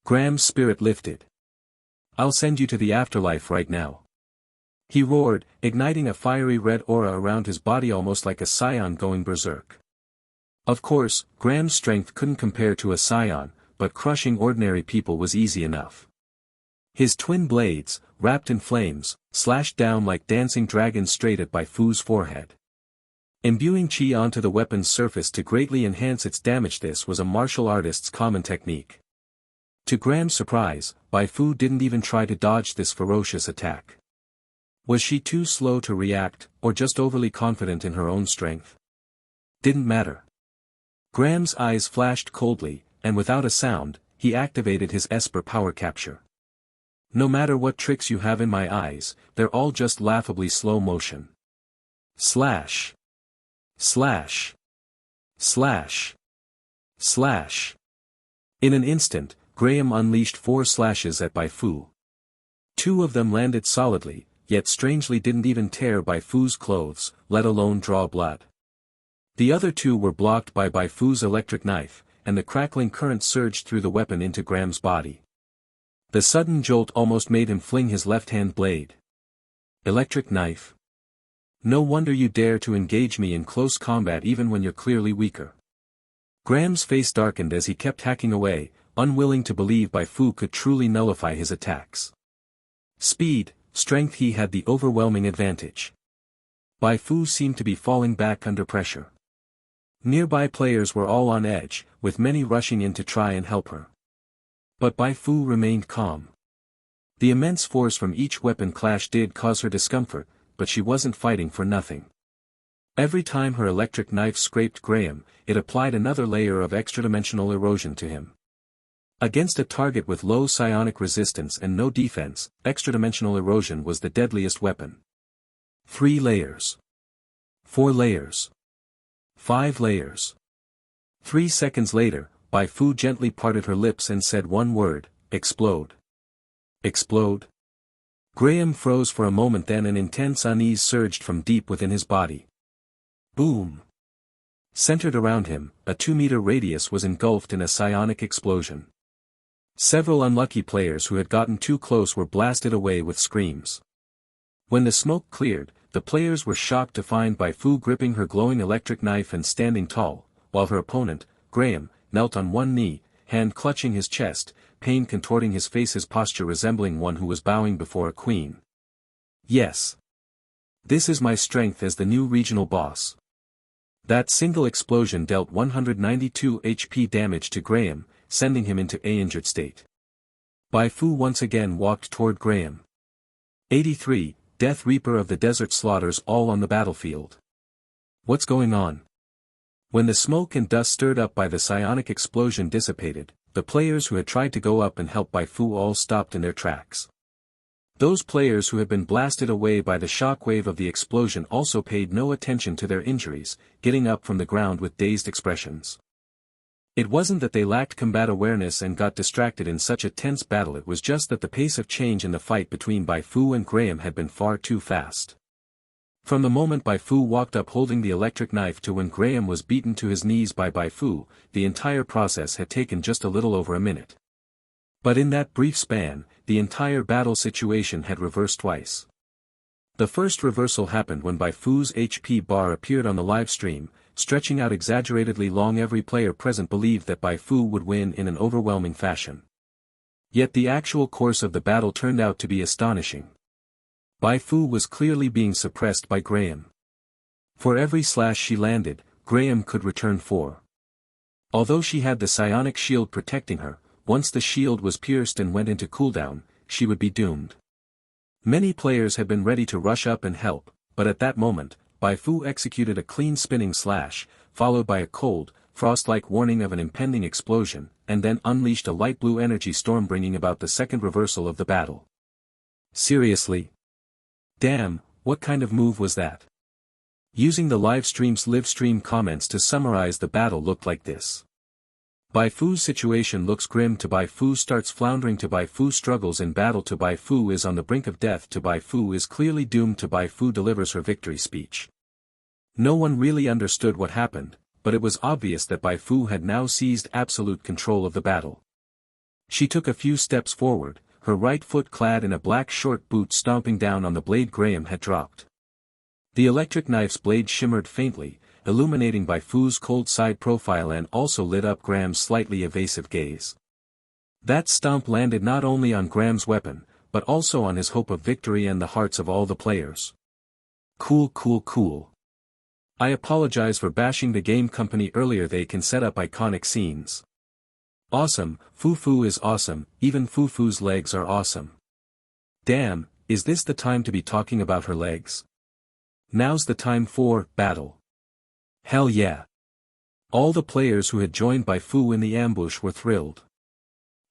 Graham's spirit lifted. I'll send you to the afterlife right now. He roared, igniting a fiery red aura around his body almost like a scion going berserk. Of course, Graham's strength couldn't compare to a scion, but crushing ordinary people was easy enough. His twin blades, wrapped in flames, slashed down like dancing dragons straight at Bai Fu's forehead. Imbuing chi onto the weapon's surface to greatly enhance its damage. This was a martial artist's common technique. To Graham's surprise, Bai Fu didn't even try to dodge this ferocious attack. Was she too slow to react, or just overly confident in her own strength? Didn't matter. Graham's eyes flashed coldly, and without a sound, he activated his Esper power capture. No matter what tricks you have in my eyes, they're all just laughably slow motion. Slash. Slash. Slash. Slash. In an instant, Graham unleashed 4 slashes at Bai Fu. 2 of them landed solidly, yet strangely didn't even tear Bai Fu's clothes, let alone draw blood. The other 2 were blocked by Bai Fu's electric knife, and the crackling current surged through the weapon into Graham's body. The sudden jolt almost made him fling his left-hand blade. Electric knife? No wonder you dare to engage me in close combat even when you're clearly weaker. Graham's face darkened as he kept hacking away, unwilling to believe Bai Fu could truly nullify his attacks. Speed, strength, he had the overwhelming advantage. Bai Fu seemed to be falling back under pressure. Nearby players were all on edge, with many rushing in to try and help her. But Bai Fu remained calm. The immense force from each weapon clash did cause her discomfort, but she wasn't fighting for nothing. Every time her electric knife scraped Graham, it applied another layer of extra-dimensional erosion to him. Against a target with low psionic resistance and no defense, extra-dimensional erosion was the deadliest weapon. 3 layers. 4 layers. 5 layers. 3 seconds later, Bai Fu gently parted her lips and said one word, explode. Explode? Graham froze for a moment, then an intense unease surged from deep within his body. Boom. Centered around him, a 2-meter radius was engulfed in a psionic explosion. Several unlucky players who had gotten too close were blasted away with screams. When the smoke cleared, the players were shocked to find Bai Fu gripping her glowing electric knife and standing tall, while her opponent, Graham, knelt on one knee, hand clutching his chest, pain contorting his face, his posture resembling one who was bowing before a queen. Yes. This is my strength as the new regional boss. That single explosion dealt 192 HP damage to Graham, sending him into an injured state. Bai Fu once again walked toward Graham. 83, Death Reaper of the Desert slaughters all on the battlefield. What's going on? When the smoke and dust stirred up by the psionic explosion dissipated, the players who had tried to go up and help Bai Fu all stopped in their tracks. Those players who had been blasted away by the shockwave of the explosion also paid no attention to their injuries, getting up from the ground with dazed expressions. It wasn't that they lacked combat awareness and got distracted in such a tense battle, it was just that the pace of change in the fight between Bai Fu and Graham had been far too fast. From the moment Bai Fu walked up holding the electric knife to when Graham was beaten to his knees by Bai Fu, the entire process had taken just a little over a minute. But in that brief span, the entire battle situation had reversed twice. The first reversal happened when Bai Fu's HP bar appeared on the live stream, stretching out exaggeratedly long. Every player present believed that Bai Fu would win in an overwhelming fashion. Yet the actual course of the battle turned out to be astonishing. Bai Fu was clearly being suppressed by Graham. For every slash she landed, Graham could return 4. Although she had the psionic shield protecting her, once the shield was pierced and went into cooldown, she would be doomed. Many players had been ready to rush up and help, but at that moment, Bai Fu executed a clean spinning slash, followed by a cold, frost-like warning of an impending explosion, and then unleashed a light blue energy storm, bringing about the second reversal of the battle. Seriously? Damn, what kind of move was that? Using the live stream comments to summarize the battle looked like this. Bai Fu's situation looks grim to Bai Fu starts floundering to Bai Fu struggles in battle to Bai Fu is on the brink of death to Bai Fu is clearly doomed to Bai Fu delivers her victory speech. No one really understood what happened, but it was obvious that Bai Fu had now seized absolute control of the battle. She took a few steps forward, her right foot clad in a black short boot stomping down on the blade Graham had dropped. The electric knife's blade shimmered faintly, illuminating Bai Fu's cold side profile and also lit up Graham's slightly evasive gaze. That stomp landed not only on Graham's weapon, but also on his hope of victory and the hearts of all the players. Cool. I apologize for bashing the game company earlier, they can set up iconic scenes. Awesome, Fu is awesome, even Fu's legs are awesome. Damn, is this the time to be talking about her legs? Now's the time for battle. Hell yeah. All the players who had joined Bai Fu in the ambush were thrilled.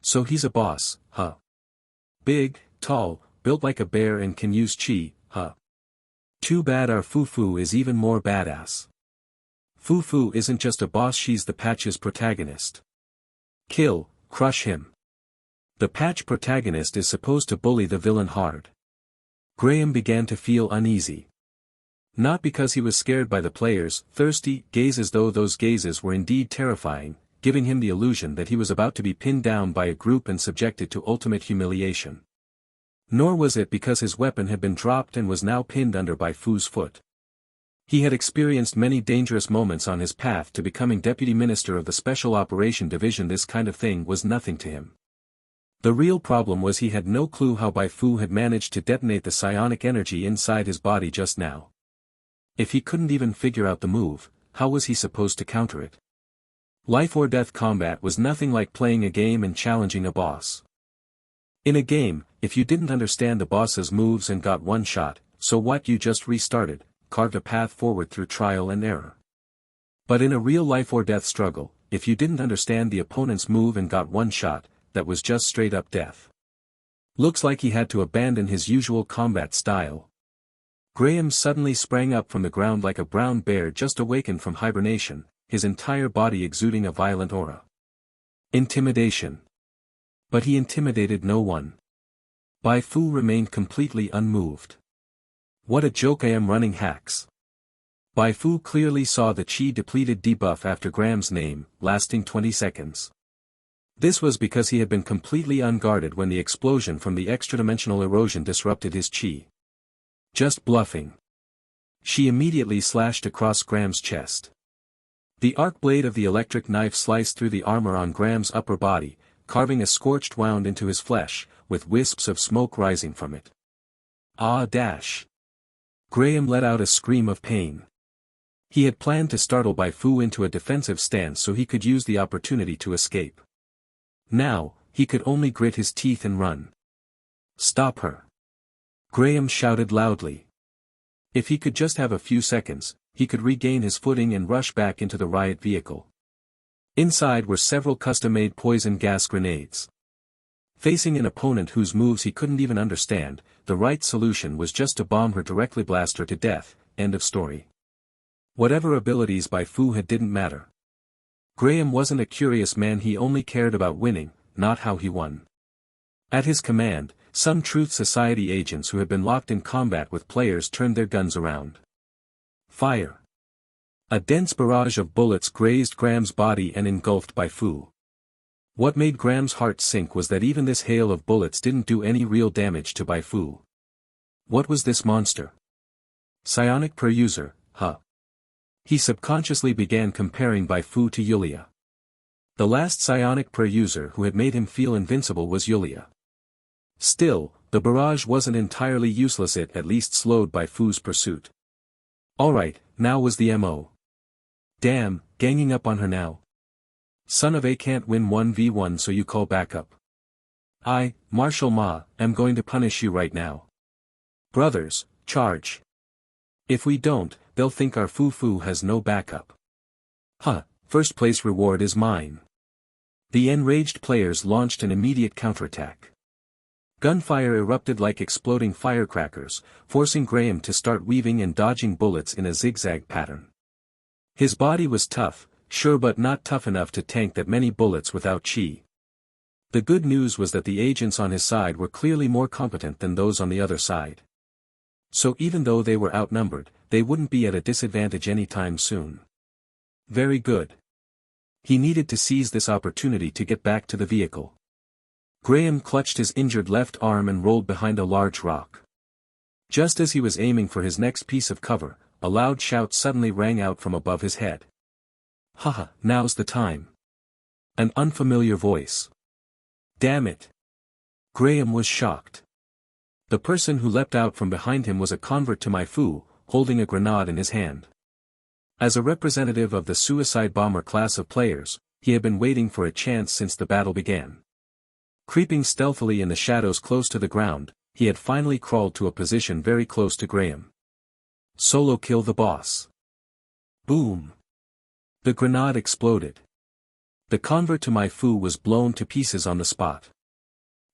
So he's a boss, huh? Big, tall, built like a bear and can use chi, huh? Too bad our Fu is even more badass. Fu isn't just a boss, she's the patch's protagonist. Kill, crush him. The patch protagonist is supposed to bully the villain hard. Graham began to feel uneasy. Not because he was scared by the players' thirsty gazes, though those gazes were indeed terrifying, giving him the illusion that he was about to be pinned down by a group and subjected to ultimate humiliation. Nor was it because his weapon had been dropped and was now pinned under Bai Fu's foot. He had experienced many dangerous moments on his path to becoming Deputy Minister of the Special Operation Division. This kind of thing was nothing to him. The real problem was he had no clue how Bai Fu had managed to detonate the psionic energy inside his body just now. If he couldn't even figure out the move, how was he supposed to counter it? Life or death combat was nothing like playing a game and challenging a boss. In a game, if you didn't understand the boss's moves and got one shot, so what, you just restarted, carved a path forward through trial and error. But in a real life or death struggle, if you didn't understand the opponent's move and got one shot, that was just straight up death. Looks like he had to abandon his usual combat style. Graham suddenly sprang up from the ground like a brown bear just awakened from hibernation, his entire body exuding a violent aura. Intimidation. But he intimidated no one. Bai Fu remained completely unmoved. What a joke I am running hacks. Bai Fu clearly saw the chi-depleted debuff after Graham's name, lasting 20 seconds. This was because he had been completely unguarded when the explosion from the extradimensional erosion disrupted his chi. Just bluffing. She immediately slashed across Graham's chest. The arc blade of the electric knife sliced through the armor on Graham's upper body, carving a scorched wound into his flesh, with wisps of smoke rising from it. Ah dash! Graham let out a scream of pain. He had planned to startle Bai Fu into a defensive stance so he could use the opportunity to escape. Now, he could only grit his teeth and run. Stop her! Graham shouted loudly. If he could just have a few seconds, he could regain his footing and rush back into the riot vehicle. Inside were several custom-made poison gas grenades. Facing an opponent whose moves he couldn't even understand, the right solution was just to bomb her, directly blast her to death. End of story. Whatever abilities Bai Fu had didn't matter. Graham wasn't a curious man, he only cared about winning, not how he won. At his command, some Truth Society agents who had been locked in combat with players turned their guns around. Fire! A dense barrage of bullets grazed Graham's body and engulfed Bai Fu. What made Graham's heart sink was that even this hail of bullets didn't do any real damage to Bai Fu. What was this monster? Psionic per user, huh? He subconsciously began comparing Bai Fu to Yulia. The last psionic per user who had made him feel invincible was Yulia. Still, the barrage wasn't entirely useless, it at least slowed Bai Fu's pursuit. Alright, now was the MO. Damn, ganging up on her now. Son of a can't win 1v1, so you call backup. I, Marshal Ma, am going to punish you right now. Brothers, charge. If we don't, they'll think our Fu has no backup. Huh, first place reward is mine. The enraged players launched an immediate counterattack. Gunfire erupted like exploding firecrackers, forcing Graham to start weaving and dodging bullets in a zigzag pattern. His body was tough, sure, but not tough enough to tank that many bullets without chi. The good news was that the agents on his side were clearly more competent than those on the other side. So even though they were outnumbered, they wouldn't be at a disadvantage anytime soon. Very good. He needed to seize this opportunity to get back to the vehicle. Graham clutched his injured left arm and rolled behind a large rock. Just as he was aiming for his next piece of cover, a loud shout suddenly rang out from above his head. Haha, now's the time. An unfamiliar voice. Damn it. Graham was shocked. The person who leapt out from behind him was a convert to Bai Fu, holding a grenade in his hand. As a representative of the suicide bomber class of players, he had been waiting for a chance since the battle began. Creeping stealthily in the shadows close to the ground, he had finally crawled to a position very close to Graham. Solo kill the boss. Boom. The grenade exploded. The convert to Bai Fu was blown to pieces on the spot.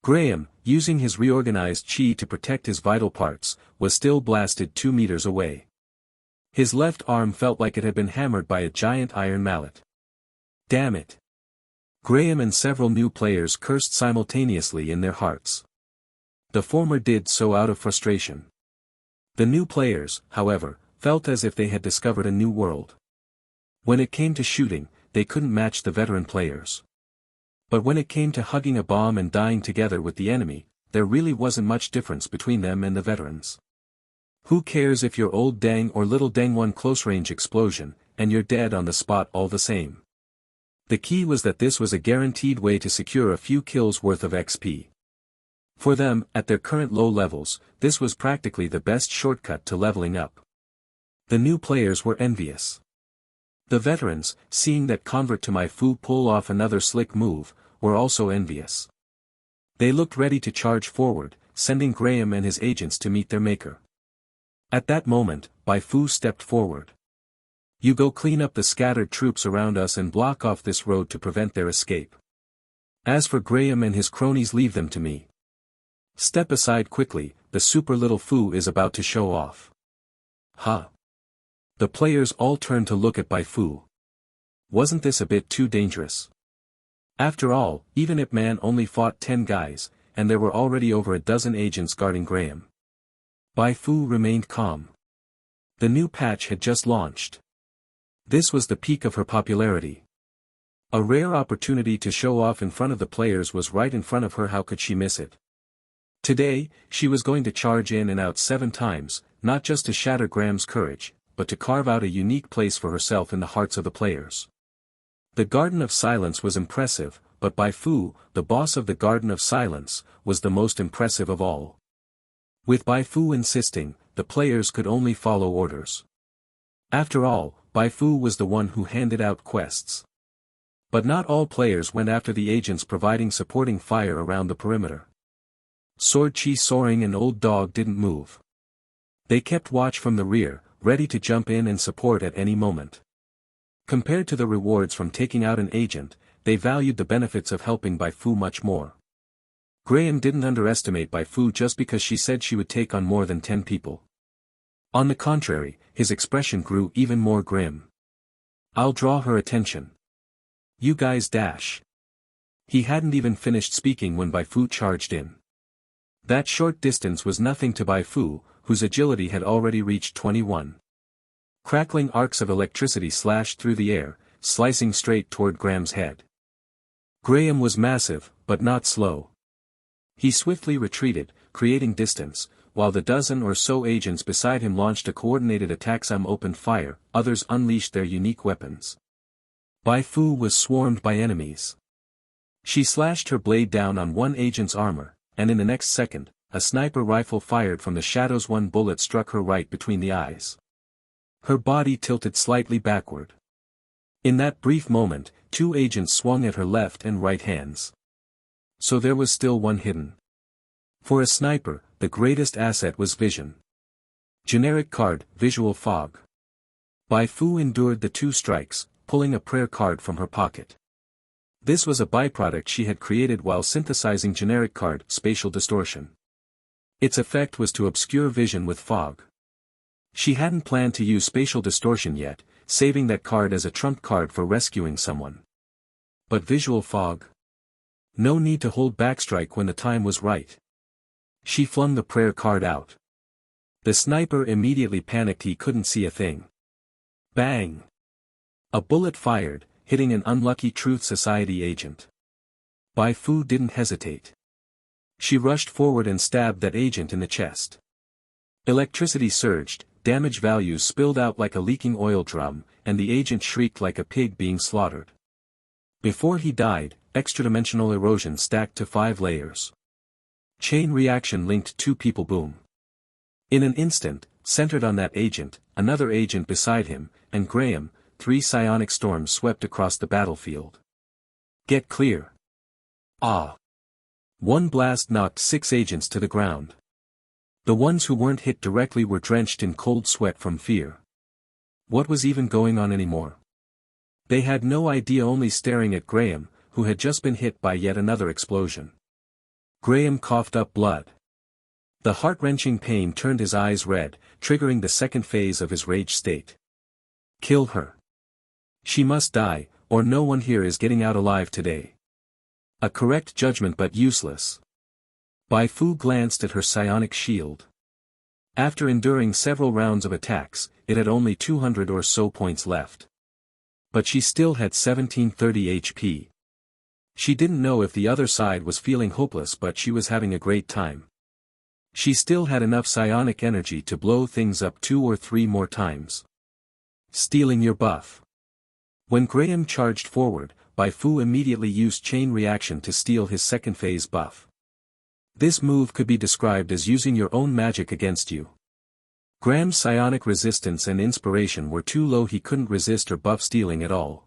Graham, using his reorganized chi to protect his vital parts, was still blasted 2 meters away. His left arm felt like it had been hammered by a giant iron mallet. Damn it. Graham and several new players cursed simultaneously in their hearts. The former did so out of frustration. The new players, however, felt as if they had discovered a new world. When it came to shooting, they couldn't match the veteran players. But when it came to hugging a bomb and dying together with the enemy, there really wasn't much difference between them and the veterans. Who cares if you're old dang or little dang, one close-range explosion, and you're dead on the spot all the same. The key was that this was a guaranteed way to secure a few kills worth of XP. For them, at their current low levels, this was practically the best shortcut to leveling up. The new players were envious. The veterans, seeing that convert to Bai Fu pull off another slick move, were also envious. They looked ready to charge forward, sending Graham and his agents to meet their maker. At that moment, Bai Fu stepped forward. You go clean up the scattered troops around us and block off this road to prevent their escape. As for Graham and his cronies, leave them to me. Step aside quickly, the super little Fu is about to show off. Huh. The players all turned to look at Bai Fu. Wasn't this a bit too dangerous? After all, even Ip Man only fought 10 guys, and there were already over a dozen agents guarding Graham. Bai Fu remained calm. The new patch had just launched. This was the peak of her popularity. A rare opportunity to show off in front of the players was right in front of her. How could she miss it? Today, she was going to charge in and out 7 times, not just to shatter Graham's courage, but to carve out a unique place for herself in the hearts of the players. The Garden of Silence was impressive, but Bai Fu, the boss of the Garden of Silence, was the most impressive of all. With Bai Fu insisting, the players could only follow orders. After all, Bai Fu was the one who handed out quests. But not all players went after the agents providing supporting fire around the perimeter. Sword Chi Soaring and Old Dog didn't move. They kept watch from the rear, ready to jump in and support at any moment. Compared to the rewards from taking out an agent, they valued the benefits of helping Bai Fu much more. Graham didn't underestimate Bai Fu just because she said she would take on more than 10 people. On the contrary, his expression grew even more grim. I'll draw her attention. You guys dash. He hadn't even finished speaking when Bai Fu charged in. That short distance was nothing to Bai Fu, whose agility had already reached 21. Crackling arcs of electricity slashed through the air, slicing straight toward Graham's head. Graham was massive, but not slow. He swiftly retreated, creating distance, while the dozen or so agents beside him launched a coordinated attack. Some opened fire, others unleashed their unique weapons. Bai Fu was swarmed by enemies. She slashed her blade down on one agent's armor, and in the next second, a sniper rifle fired from the shadows. One bullet struck her right between the eyes. Her body tilted slightly backward. In that brief moment, 2 agents swung at her left and right hands. So there was still one hidden. For a sniper, the greatest asset was vision. Generic card, visual fog. Bai Fu endured the 2 strikes, pulling a prayer card from her pocket. This was a byproduct she had created while synthesizing generic card, spatial distortion. Its effect was to obscure vision with fog. She hadn't planned to use spatial distortion yet, saving that card as a trump card for rescuing someone. But visual fog? No need to hold backstrike when the time was right. She flung the prayer card out. The sniper immediately panicked. He couldn't see a thing. Bang! A bullet fired, hitting an unlucky Truth Society agent. Bai Fu didn't hesitate. She rushed forward and stabbed that agent in the chest. Electricity surged, damage values spilled out like a leaking oil drum, and the agent shrieked like a pig being slaughtered. Before he died, extradimensional erosion stacked to 5 layers. Chain reaction linked 2 people. Boom. In an instant, centered on that agent, another agent beside him, and Graham, 3 psionic storms swept across the battlefield. Get clear. Ah! One blast knocked 6 agents to the ground. The ones who weren't hit directly were drenched in cold sweat from fear. What was even going on anymore? They had no idea, only staring at Graham, who had just been hit by yet another explosion. Graham coughed up blood. The heart-wrenching pain turned his eyes red, triggering the second phase of his rage state. Kill her. She must die, or no one here is getting out alive today. A correct judgment, but useless. Bai Fu glanced at her psionic shield. After enduring several rounds of attacks, it had only 200 or so points left. But she still had 1730 HP. She didn't know if the other side was feeling hopeless, but she was having a great time. She still had enough psionic energy to blow things up 2 or 3 more times. Stealing your buff. When Graham charged forward, Bai Fu immediately used chain reaction to steal his second phase buff. This move could be described as using your own magic against you. Graham's psionic resistance and inspiration were too low, he couldn't resist her buff stealing at all.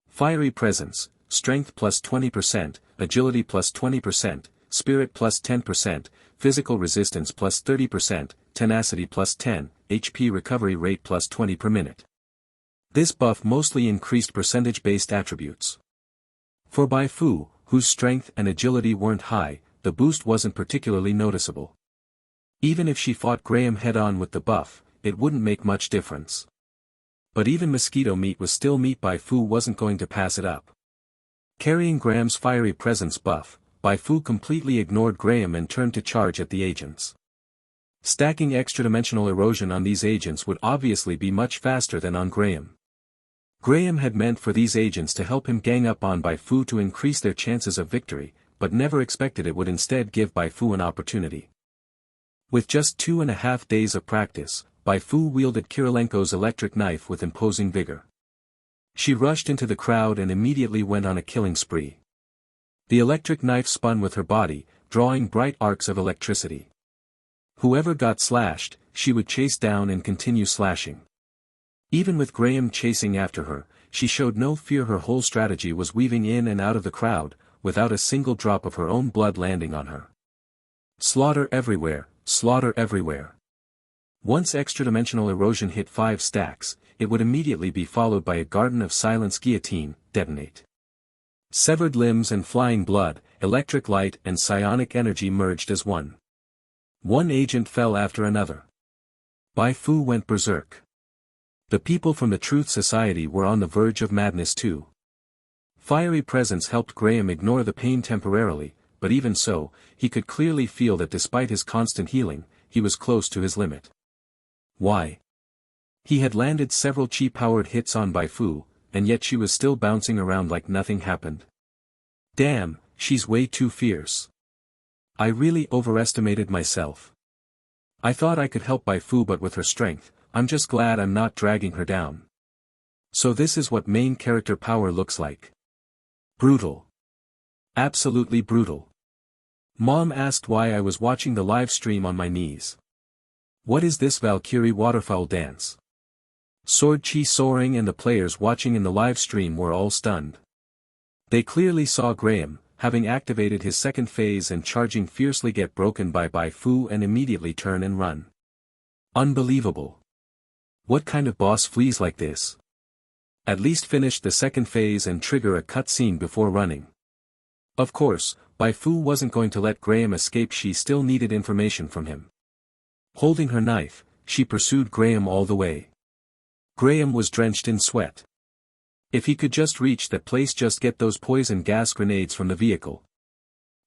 Fiery presence, strength plus 20%, agility plus 20%, spirit plus 10%, physical resistance plus 30%, tenacity plus 10, HP recovery rate plus 20 per minute. This buff mostly increased percentage-based attributes. For Bai Fu, whose strength and agility weren't high, the boost wasn't particularly noticeable. Even if she fought Graham head-on with the buff, it wouldn't make much difference. But even mosquito meat was still meat. Bai Fu wasn't going to pass it up. Carrying Graham's fiery presence buff, Bai Fu completely ignored Graham and turned to charge at the agents. Stacking extra-dimensional erosion on these agents would obviously be much faster than on Graham. Graham had meant for these agents to help him gang up on Bai Fu to increase their chances of victory, but never expected it would instead give Bai Fu an opportunity. With just 2.5 days of practice, Bai Fu wielded Kirilenko's electric knife with imposing vigor. She rushed into the crowd and immediately went on a killing spree. The electric knife spun with her body, drawing bright arcs of electricity. Whoever got slashed, she would chase down and continue slashing. Even with Graham chasing after her, she showed no fear. Her whole strategy was weaving in and out of the crowd, without a single drop of her own blood landing on her. Slaughter everywhere, slaughter everywhere. Once extra-dimensional erosion hit 5 stacks, it would immediately be followed by a garden of silence. Guillotine, detonate. Severed limbs and flying blood, electric light and psionic energy merged as one. One agent fell after another. Bai Fu went berserk. The people from the Truth Society were on the verge of madness too. Fiery presence helped Graham ignore the pain temporarily, but even so, he could clearly feel that despite his constant healing, he was close to his limit. Why? He had landed several chi-powered hits on Bai Fu, and yet she was still bouncing around like nothing happened. Damn, she's way too fierce. I really overestimated myself. I thought I could help Bai Fu, but with her strength, I'm just glad I'm not dragging her down. So this is what main character power looks like. Brutal. Absolutely brutal. Mom asked why I was watching the live stream on my knees. What is this Valkyrie waterfowl dance? Sword chi soaring, and the players watching in the live stream were all stunned. They clearly saw Graham, having activated his second phase and charging fiercely, get broken by Bai Fu and immediately turn and run. Unbelievable. What kind of boss flees like this? At least finish the second phase and trigger a cutscene before running. Of course, Bai Fu wasn't going to let Graham escape. She still needed information from him. Holding her knife, she pursued Graham all the way. Graham was drenched in sweat. If he could just reach that place, just get those poison gas grenades from the vehicle.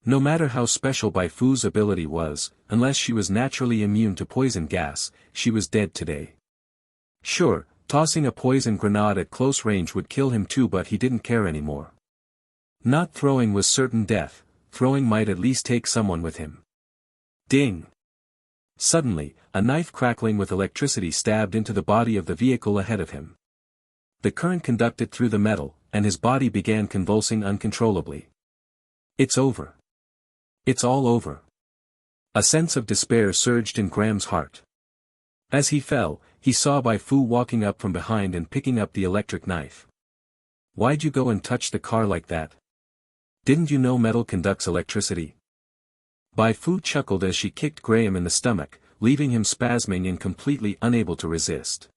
No matter how special Bai Fu's ability was, unless she was naturally immune to poison gas, she was dead today. Sure, tossing a poison grenade at close range would kill him too, but he didn't care anymore. Not throwing was certain death, throwing might at least take someone with him. Ding! Suddenly, a knife crackling with electricity stabbed into the body of the vehicle ahead of him. The current conducted through the metal, and his body began convulsing uncontrollably. It's over. It's all over. A sense of despair surged in Graham's heart. As he fell, he saw Bai Fu walking up from behind and picking up the electric knife. Why'd you go and touch the car like that? Didn't you know metal conducts electricity? Bai Fu chuckled as she kicked Graham in the stomach, leaving him spasming and completely unable to resist.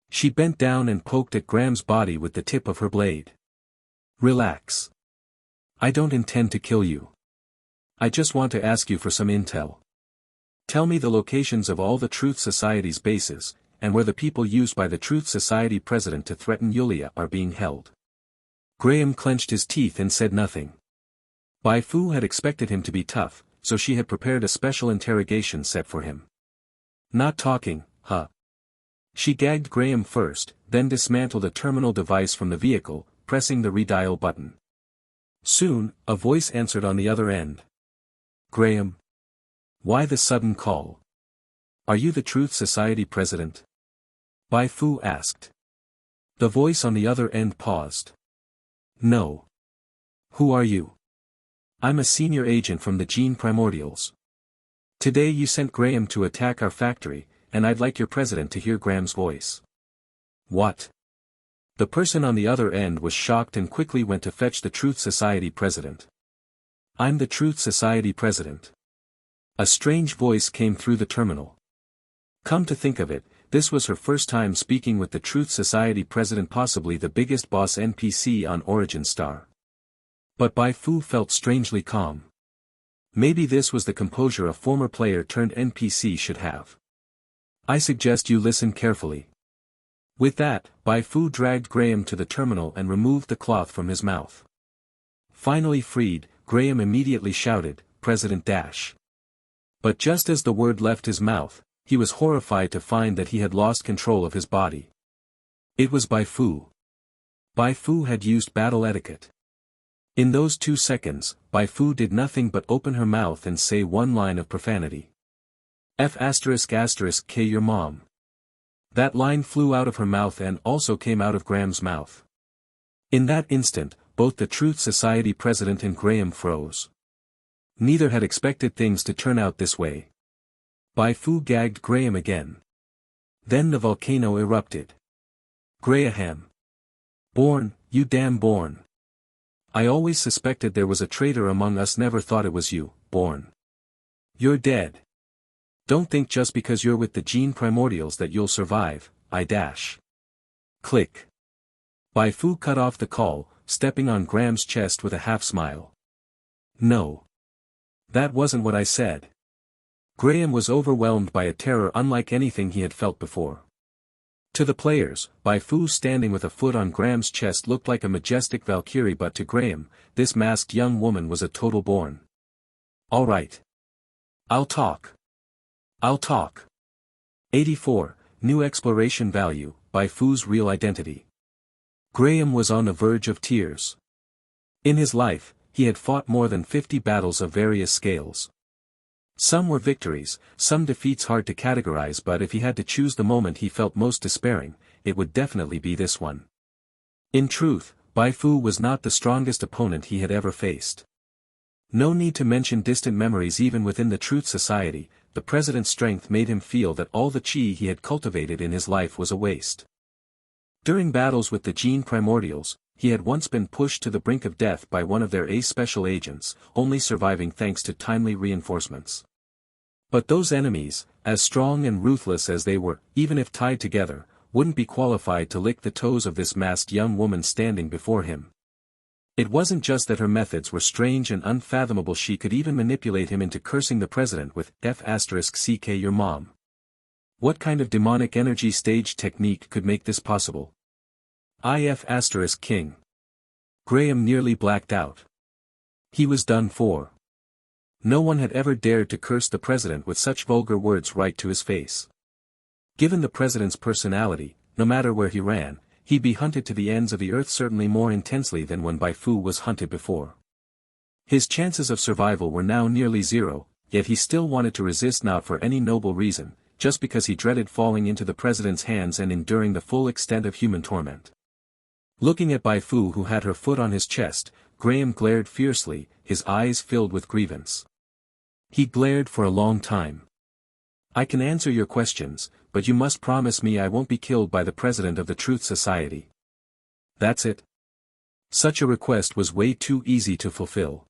She bent down and poked at Graham's body with the tip of her blade. Relax. I don't intend to kill you. I just want to ask you for some intel. Tell me the locations of all the Truth Society's bases, and where the people used by the Truth Society president to threaten Yulia are being held. Graham clenched his teeth and said nothing. Bai Fu had expected him to be tough, so she had prepared a special interrogation set for him. Not talking, huh? She gagged Graham first, then dismantled a terminal device from the vehicle, pressing the redial button. Soon, a voice answered on the other end. Graham. Why the sudden call? Are you the Truth Society president? Bai Fu asked. The voice on the other end paused. No. Who are you? I'm a senior agent from the Gene Primordials. Today you sent Graham to attack our factory, and I'd like your president to hear Graham's voice. What? The person on the other end was shocked and quickly went to fetch the Truth Society president. I'm the Truth Society president. A strange voice came through the terminal. Come to think of it, this was her first time speaking with the Truth Society president, possibly the biggest boss NPC on Origin Star. But Bai Fu felt strangely calm. Maybe this was the composure a former player turned NPC should have. I suggest you listen carefully. With that, Bai Fu dragged Graham to the terminal and removed the cloth from his mouth. Finally freed, Graham immediately shouted, President Dash. But just as the word left his mouth, he was horrified to find that he had lost control of his body. It was Bai Fu. Bai Fu had used battle etiquette. In those 2 seconds, Bai Fu did nothing but open her mouth and say one line of profanity. F***K your mom. That line flew out of her mouth and also came out of Graham's mouth. In that instant, both the Truth Society president and Graham froze. Neither had expected things to turn out this way. Bai Fu gagged Graham again. Then the volcano erupted. Graham. Born, you damn Born. I always suspected there was a traitor among us, never thought it was you, Born. You're dead. Don't think just because you're with the Gene Primordials that you'll survive, I dash. Click. Bai Fu cut off the call, stepping on Graham's chest with a half-smile. No. That wasn't what I said. Graham was overwhelmed by a terror unlike anything he had felt before. To the players, Bai Fu standing with a foot on Graham's chest looked like a majestic Valkyrie, but to Graham, this masked young woman was a total Born. All right. I'll talk. 84, New Exploration Value, Bai Fu's Real Identity. Graham was on the verge of tears. In his life, he had fought more than 50 battles of various scales. Some were victories, some defeats hard to categorize, but if he had to choose the moment he felt most despairing, it would definitely be this one. In truth, Bai Fu was not the strongest opponent he had ever faced. No need to mention distant memories. Even within the Truth Society, the president's strength made him feel that all the chi he had cultivated in his life was a waste. During battles with the Gene Primordials, he had once been pushed to the brink of death by one of their ace special agents, only surviving thanks to timely reinforcements. But those enemies, as strong and ruthless as they were, even if tied together, wouldn't be qualified to lick the toes of this masked young woman standing before him. It wasn't just that her methods were strange and unfathomable, she could even manipulate him into cursing the president with F***ck your mom. What kind of demonic energy stage technique could make this possible? King. Graham nearly blacked out. He was done for. No one had ever dared to curse the president with such vulgar words right to his face. Given the president's personality, no matter where he ran, he'd be hunted to the ends of the earth, certainly more intensely than when Bai Fu was hunted before. His chances of survival were now nearly zero, yet he still wanted to resist, not for any noble reason, just because he dreaded falling into the president's hands and enduring the full extent of human torment. Looking at Bai Fu, who had her foot on his chest, Graham glared fiercely, his eyes filled with grievance. He glared for a long time. I can answer your questions, but you must promise me I won't be killed by the president of the Truth Society. That's it. Such a request was way too easy to fulfill.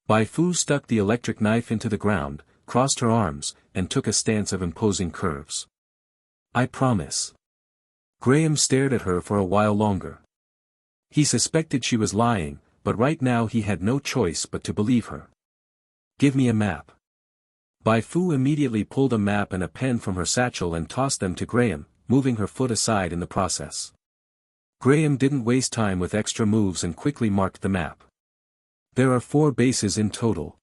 Bai Fu stuck the electric knife into the ground, crossed her arms, and took a stance of imposing curves. I promise. Graham stared at her for a while longer. He suspected she was lying, but right now he had no choice but to believe her. Give me a map. Bai Fu immediately pulled a map and a pen from her satchel and tossed them to Graham, moving her foot aside in the process. Graham didn't waste time with extra moves and quickly marked the map. There are 4 bases in total.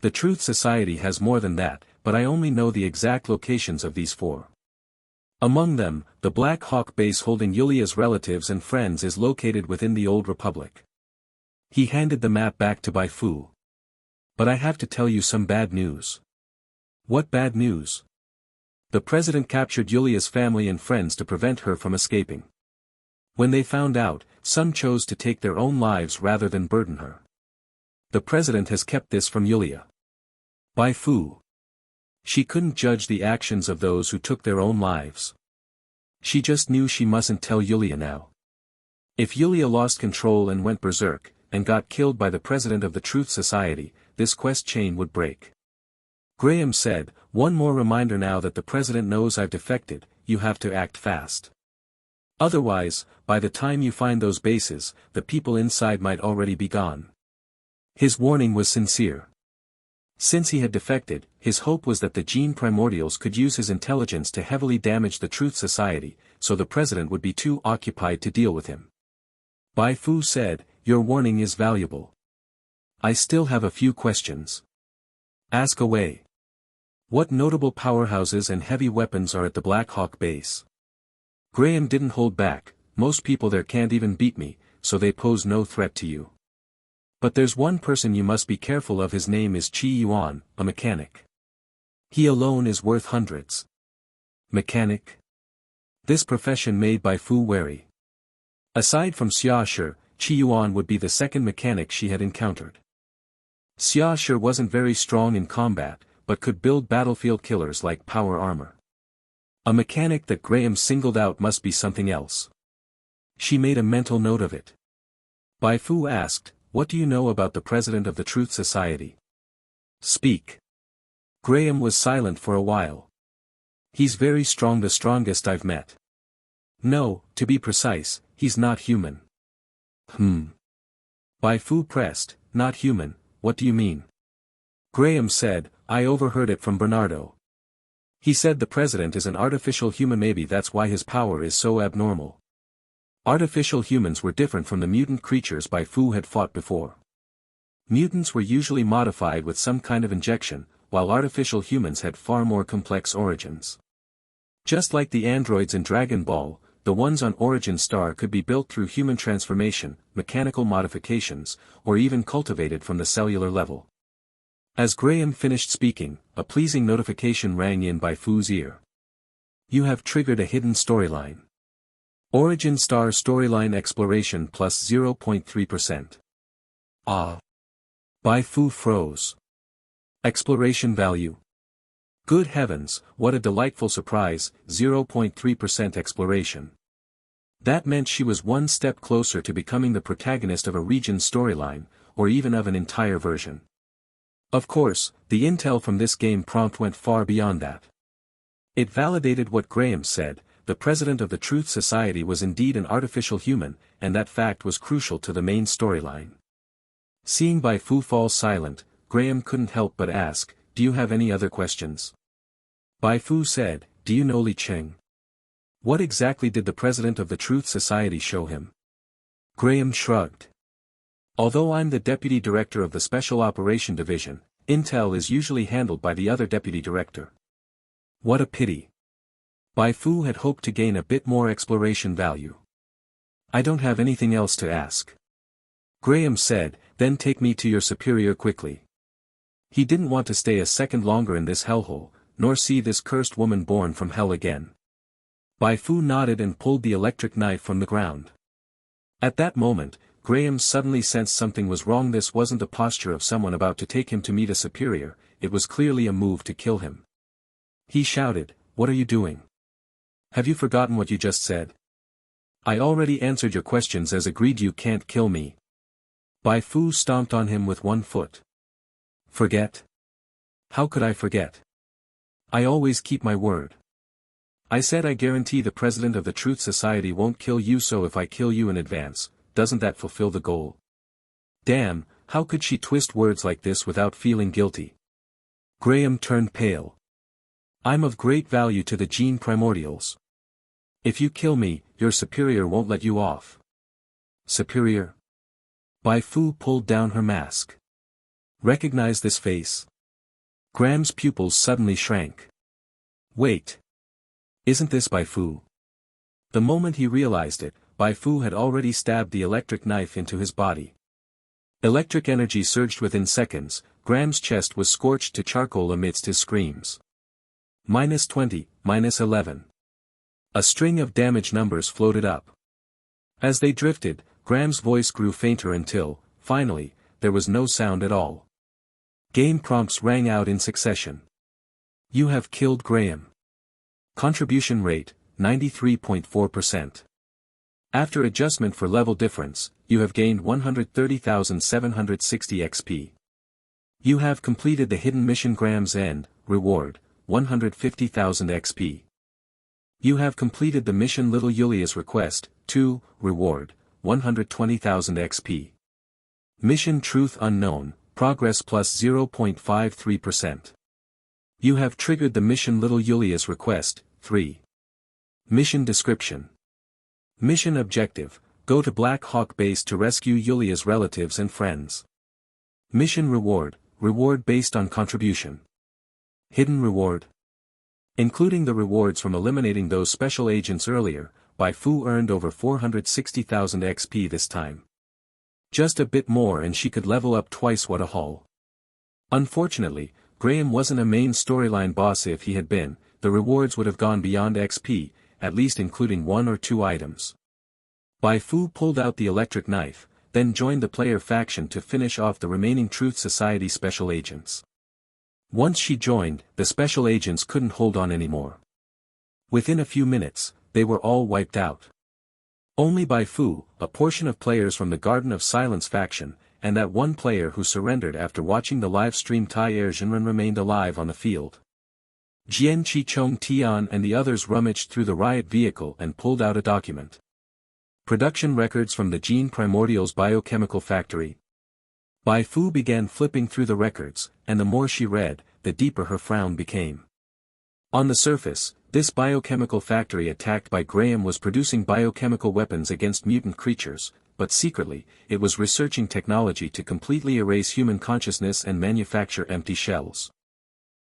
The Truth Society has more than that, but I only know the exact locations of these 4. Among them, the Black Hawk base holding Yulia's relatives and friends is located within the Old Republic. He handed the map back to Bai Fu. But I have to tell you some bad news. What bad news? The president captured Yulia's family and friends to prevent her from escaping. When they found out, some chose to take their own lives rather than burden her. The president has kept this from Yulia. Bai Fu. She couldn't judge the actions of those who took their own lives. She just knew she mustn't tell Yulia now. If Yulia lost control and went berserk, and got killed by the president of the Truth Society, this quest chain would break. Graham said, "One more reminder now that the president knows I've defected, you have to act fast. Otherwise, by the time you find those bases, the people inside might already be gone." His warning was sincere. Since he had defected, his hope was that the gene primordials could use his intelligence to heavily damage the Truth Society, so the president would be too occupied to deal with him. Bai Fu said, "Your warning is valuable. I still have a few questions." Ask away. What notable powerhouses and heavy weapons are at the Black Hawk base? Graham didn't hold back. Most people there can't even beat me, so they pose no threat to you. But there's one person you must be careful of. His name is Qi Yuan, a mechanic. He alone is worth hundreds. Mechanic? This profession made Bai Fu wary. Aside from Xia Shi, Qi Yuan would be the second mechanic she had encountered. Xia Shi wasn't very strong in combat, but could build battlefield killers like power armor. A mechanic that Graham singled out must be something else. She made a mental note of it. Bai Fu asked, "What do you know about the president of the Truth Society?" Speak. Graham was silent for a while. "He's very strong, the strongest I've met. No, to be precise, he's not human." Bai Fu pressed, "Not human, what do you mean?" Graham said, "I overheard it from Bernardo. He said the president is an artificial human. Maybe that's why his power is so abnormal." Artificial humans were different from the mutant creatures Bai Fu had fought before. Mutants were usually modified with some kind of injection, while artificial humans had far more complex origins. Just like the androids in Dragon Ball, the ones on Origin Star could be built through human transformation, mechanical modifications, or even cultivated from the cellular level. As Graham finished speaking, a pleasing notification rang in Bai Fu's ear. "You have triggered a hidden storyline. Origin Star storyline exploration plus 0.3%. Ah. Bai Fu froze. Exploration value. Good heavens, what a delightful surprise, 0.3% exploration. That meant she was one step closer to becoming the protagonist of a region storyline, or even of an entire version. Of course, the intel from this game prompt went far beyond that. It validated what Graham said. The president of the Truth Society was indeed an artificial human, and that fact was crucial to the main storyline. Seeing Bai Fu fall silent, Graham couldn't help but ask, "Do you have any other questions?" Bai Fu said, "Do you know Li Cheng? What exactly did the president of the Truth Society show him?" Graham shrugged. "Although I'm the deputy director of the Special Operation Division, intel is usually handled by the other deputy director." What a pity. Bai Fu had hoped to gain a bit more exploration value. "I don't have anything else to ask." Graham said, "Then take me to your superior quickly." He didn't want to stay a second longer in this hellhole, nor see this cursed woman born from hell again. Bai Fu nodded and pulled the electric knife from the ground. At that moment, Graham suddenly sensed something was wrong. This wasn't the posture of someone about to take him to meet a superior, it was clearly a move to kill him. He shouted, "What are you doing? Have you forgotten what you just said? I already answered your questions as agreed. You can't kill me." Bai Fu stomped on him with one foot. "Forget? How could I forget? I always keep my word. I said I guarantee the president of the Truth Society won't kill you, so if I kill you in advance, doesn't that fulfill the goal?" Damn, how could she twist words like this without feeling guilty? Graham turned pale. "I'm of great value to the gene primordials. If you kill me, your superior won't let you off." "Superior?" Bai Fu pulled down her mask. "Recognize this face?" Graham's pupils suddenly shrank. "Wait. Isn't this Bai Fu?" The moment he realized it, Bai Fu had already stabbed the electric knife into his body. Electric energy surged within seconds. Graham's chest was scorched to charcoal amidst his screams. -20, -11. A string of damage numbers floated up. As they drifted, Graham's voice grew fainter until, finally, there was no sound at all. Game prompts rang out in succession. You have killed Graham. Contribution rate, 93.4%. After adjustment for level difference, you have gained 130,760 XP. You have completed the hidden mission Graham's End, reward, 150,000 XP. You have completed the mission Little Yulia's Request, 2, reward, 120,000 XP. Mission Truth Unknown, progress plus 0.53%. You have triggered the mission Little Yulia's Request, 3. Mission Description. Mission Objective, go to Black Hawk Base to rescue Yulia's relatives and friends. Mission Reward, reward based on contribution. Hidden Reward. Including the rewards from eliminating those special agents earlier, Bai Fu earned over 460,000 XP this time. Just a bit more and she could level up twice what a haul. Unfortunately, Graham wasn't a main storyline boss. If he had been, the rewards would have gone beyond XP, at least including 1 or 2 items. Bai Fu pulled out the electric knife, then joined the player faction to finish off the remaining Truth Society special agents. Once she joined, the special agents couldn't hold on anymore. Within a few minutes, they were all wiped out. Only Bai Fu, a portion of players from the Garden of Silence faction, and that one player who surrendered after watching the live stream Tai Erjinren remained alive on the field. Jian Chichong Tian and the others rummaged through the riot vehicle and pulled out a document. Production records from the Gene Primordials biochemical factory. Bai Fu began flipping through the records, and the more she read, the deeper her frown became. On the surface, this biochemical factory attacked by Graham was producing biochemical weapons against mutant creatures, but secretly, it was researching technology to completely erase human consciousness and manufacture empty shells.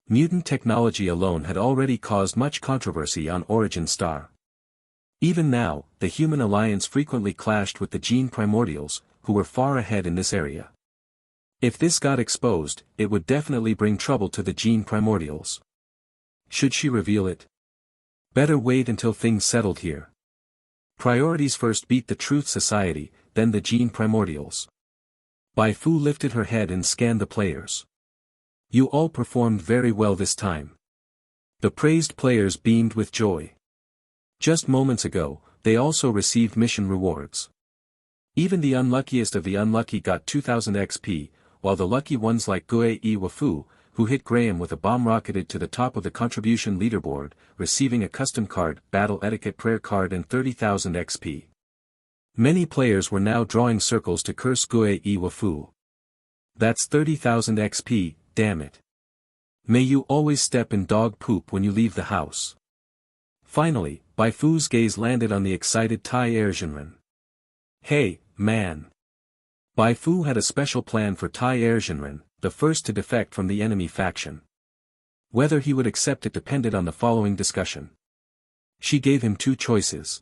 Mutant technology alone had already caused much controversy on Origin Star. Even now, the Human Alliance frequently clashed with the Gene Primordials, who were far ahead in this area. If this got exposed, it would definitely bring trouble to the Gene Primordials. Should she reveal it? Better wait until things settled here. Priorities first: beat the Truth Society, then the Gene Primordials. Bai Fu lifted her head and scanned the players. You all performed very well this time. The praised players beamed with joy. Just moments ago, they also received mission rewards. Even the unluckiest of the unlucky got 2000 XP, while the lucky ones like Bai Fu, who hit Graham with a bomb, rocketed to the top of the contribution leaderboard, receiving a custom card, battle etiquette prayer card and 30,000 XP. Many players were now drawing circles to curse Bai Fu. That's 30,000 XP, damn it. May you always step in dog poop when you leave the house. Finally, Bai Fu's gaze landed on the excited Tai Erjinren. Hey, man. Bai Fu had a special plan for Tai Erjinren, the first to defect from the enemy faction. Whether he would accept it depended on the following discussion. She gave him 2 choices.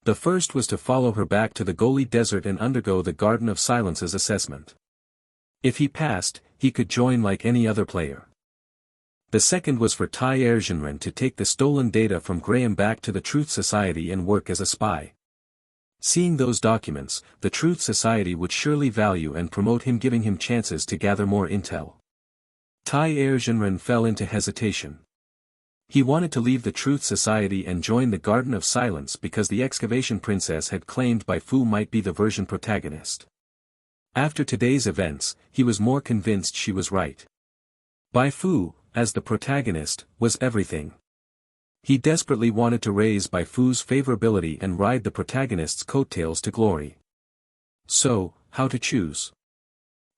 The first was to follow her back to the Goli Desert and undergo the Garden of Silence's assessment. If he passed, he could join like any other player. The second was for Tai Erjinren to take the stolen data from Graham back to the Truth Society and work as a spy. Seeing those documents, the Truth Society would surely value and promote him, giving him chances to gather more intel. Tai Erjinren fell into hesitation. He wanted to leave the Truth Society and join the Garden of Silence because the Excavation Princess had claimed Bai Fu might be the version protagonist. After today's events, he was more convinced she was right. Bai Fu, as the protagonist, was everything. He desperately wanted to raise Bai Fu's favorability and ride the protagonist's coattails to glory. So, how to choose?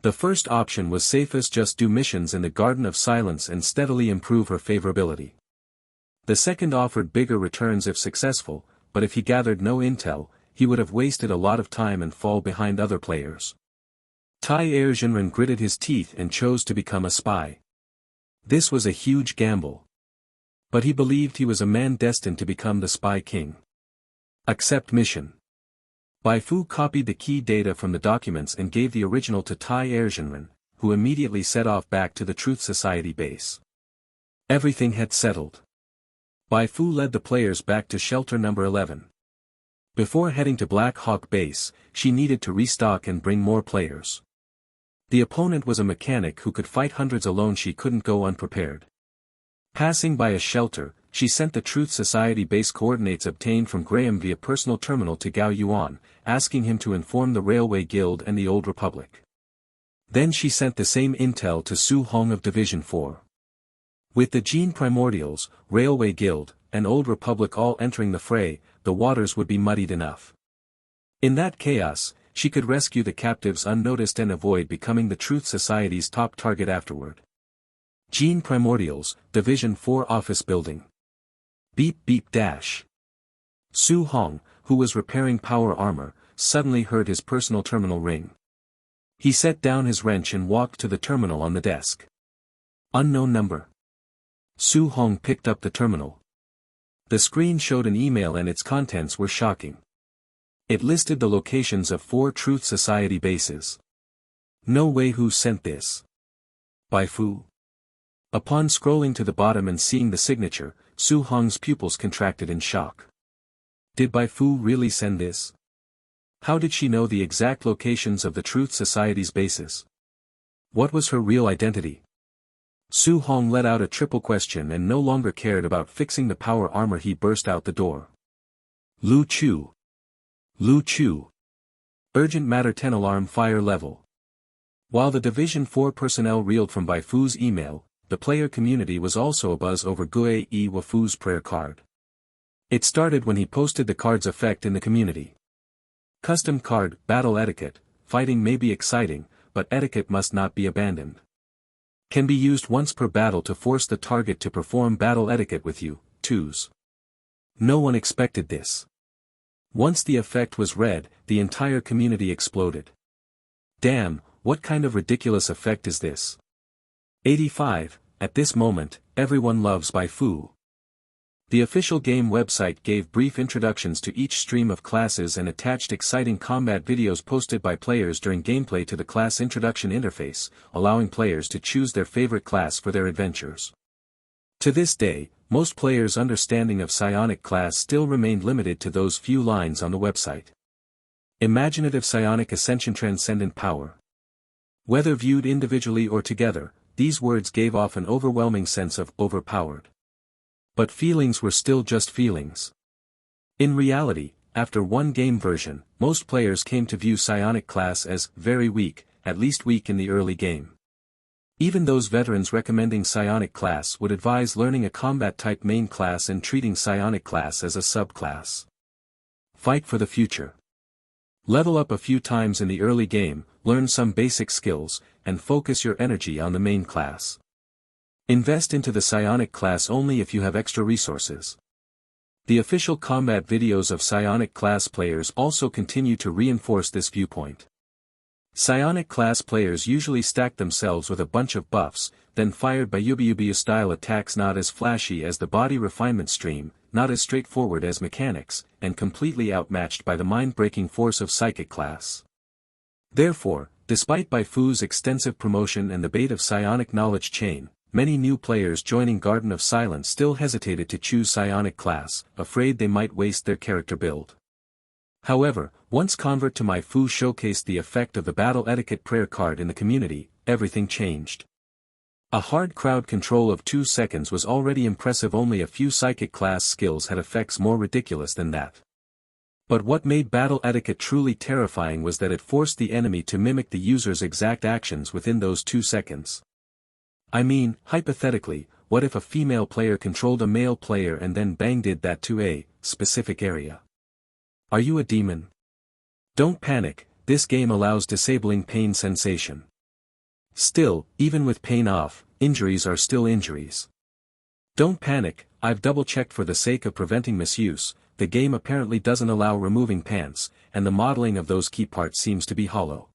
The first option was safest: just do missions in the Garden of Silence and steadily improve her favorability. The second offered bigger returns if successful, but if he gathered no intel, he would have wasted a lot of time and fall behind other players. Tai Erjinren gritted his teeth and chose to become a spy. This was a huge gamble. But he believed he was a man destined to become the Spy King. Accept mission. Bai Fu copied the key data from the documents and gave the original to Tai Erjinren, who immediately set off back to the Truth Society base. Everything had settled. Bai Fu led the players back to shelter number 11. Before heading to Black Hawk base, she needed to restock and bring more players. The opponent was a mechanic who could fight hundreds alone. She couldn't go unprepared. Passing by a shelter, she sent the Truth Society base coordinates obtained from Graham via personal terminal to Gao Yuan, asking him to inform the Railway Guild and the Old Republic. Then she sent the same intel to Su Hong of Division 4. With the Gene Primordials, Railway Guild, and Old Republic all entering the fray, the waters would be muddied enough. In that chaos, she could rescue the captives unnoticed and avoid becoming the Truth Society's top target afterward. Gene Primordials, Division 4 Office Building. Beep beep dash. Su Hong, who was repairing power armor, suddenly heard his personal terminal ring. He set down his wrench and walked to the terminal on the desk. Unknown number. Su Hong picked up the terminal. The screen showed an email and its contents were shocking. It listed the locations of 4 Truth Society bases. No way, who sent this? Bai Fu? Upon scrolling to the bottom and seeing the signature, Su Hong's pupils contracted in shock. Did Bai Fu really send this? How did she know the exact locations of the Truth Society's bases? What was her real identity? Su Hong let out a triple question and no longer cared about fixing the power armor. He burst out the door. Lu Chu. Lu Chu. Urgent matter 10 alarm fire level. While the Division 4 personnel reeled from Bai Fu's email, the player community was also abuzz over Gue Yi Wafu's prayer card. It started when he posted the card's effect in the community. Custom card, battle etiquette. Fighting may be exciting, but etiquette must not be abandoned. Can be used once per battle to force the target to perform battle etiquette with you, twos. No one expected this. Once the effect was read, the entire community exploded. Damn, what kind of ridiculous effect is this? 85, at this moment, everyone loves Bai Fu. The official game website gave brief introductions to each stream of classes and attached exciting combat videos posted by players during gameplay to the class introduction interface, allowing players to choose their favorite class for their adventures. To this day, most players' understanding of psionic class still remained limited to those few lines on the website. Imaginative psionic ascension, transcendent power. Whether viewed individually or together, these words gave off an overwhelming sense of overpowered. But feelings were still just feelings. In reality, after one game version, most players came to view psionic class as very weak, at least weak in the early game. Even those veterans recommending psionic class would advise learning a combat-type main class and treating psionic class as a subclass. Fight for the future. Level up a few times in the early game, learn some basic skills, and focus your energy on the main class. Invest into the psionic class only if you have extra resources. The official combat videos of psionic class players also continue to reinforce this viewpoint. Psionic class players usually stack themselves with a bunch of buffs, then fired by Yubi-Yubi-style attacks not as flashy as the body refinement stream, not as straightforward as mechanics, and completely outmatched by the mind-breaking force of psychic class. Therefore, despite Bai Fu's extensive promotion and the bait of psionic knowledge chain, many new players joining Garden of Silence still hesitated to choose psionic class, afraid they might waste their character build. However, once Convert to Bai Fu showcased the effect of the battle etiquette prayer card in the community, everything changed. A hard crowd control of 2 seconds was already impressive. Only a few psychic class skills had effects more ridiculous than that. But what made battle etiquette truly terrifying was that it forced the enemy to mimic the user's exact actions within those 2 seconds. I mean, hypothetically, what if a female player controlled a male player and then bang did that to a specific area? Are you a demon? Don't panic, this game allows disabling pain sensation. Still, even with pain off, injuries are still injuries. Don't panic, I've double-checked for the sake of preventing misuse, the game apparently doesn't allow removing pants, and the modeling of those key parts seems to be hollow.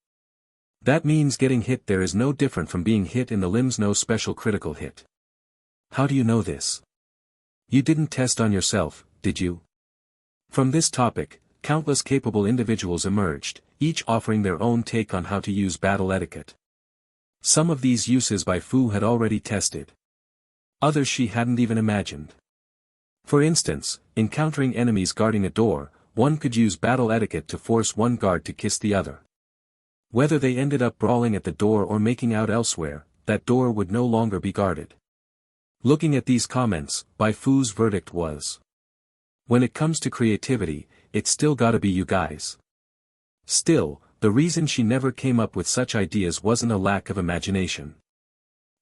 That means getting hit there is no different from being hit in the limbs, no special critical hit. How do you know this? You didn't test on yourself, did you? From this topic, countless capable individuals emerged, each offering their own take on how to use battle etiquette. Some of these uses Bai Fu had already tested. Others she hadn't even imagined. For instance, encountering enemies guarding a door, one could use battle etiquette to force one guard to kiss the other. Whether they ended up brawling at the door or making out elsewhere, that door would no longer be guarded. Looking at these comments, Bai Fu's verdict was: when it comes to creativity, it's still gotta be you guys. Still, the reason she never came up with such ideas wasn't a lack of imagination.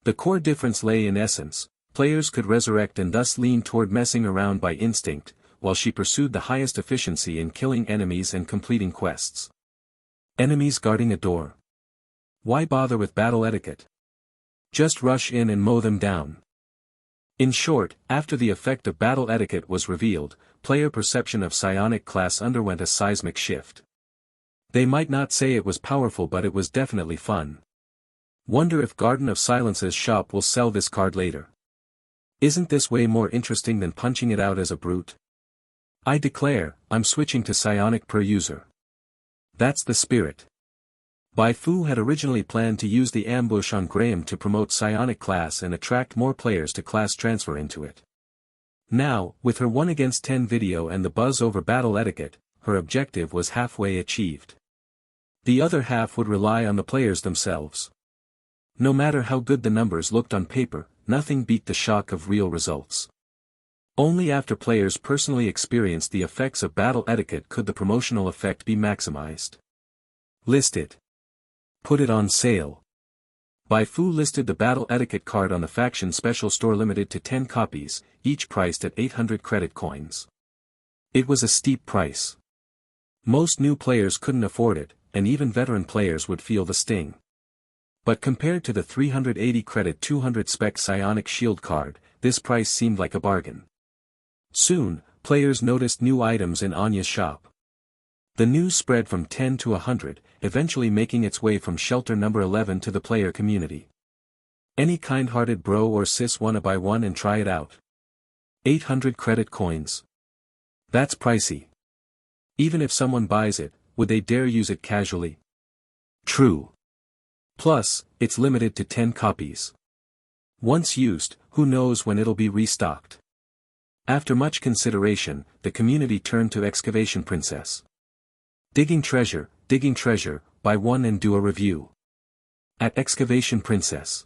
The core difference lay in essence: players could resurrect and thus lean toward messing around by instinct, while she pursued the highest efficiency in killing enemies and completing quests. Enemies guarding a door. Why bother with battle etiquette? Just rush in and mow them down. In short, after the effect of battle etiquette was revealed, player perception of psionic class underwent a seismic shift. They might not say it was powerful, but it was definitely fun. Wonder if Garden of Silence's shop will sell this card later. Isn't this way more interesting than punching it out as a brute? I declare, I'm switching to psionic per user. That's the spirit. Bai Fu had originally planned to use the ambush on Graham to promote psionic class and attract more players to class transfer into it. Now, with her 1 against 10 video and the buzz over battle etiquette, her objective was halfway achieved. The other half would rely on the players themselves. No matter how good the numbers looked on paper, nothing beat the shock of real results. Only after players personally experienced the effects of battle etiquette could the promotional effect be maximized. List it. Put it on sale. Bai Fu listed the battle etiquette card on the faction special store, limited to 10 copies, each priced at 800 credit coins. It was a steep price. Most new players couldn't afford it, and even veteran players would feel the sting. But compared to the 380 credit 200 spec psionic shield card, this price seemed like a bargain. Soon, players noticed new items in Anya's shop. The news spread from 10 to 100, eventually making its way from shelter number 11 to the player community. Any kind-hearted bro or sis wanna buy one and try it out? 800 credit coins. That's pricey. Even if someone buys it, would they dare use it casually? True. Plus, it's limited to 10 copies. Once used, who knows when it'll be restocked. After much consideration, the community turned to Excavation Princess. Digging treasure, buy one and do a review. At Excavation Princess.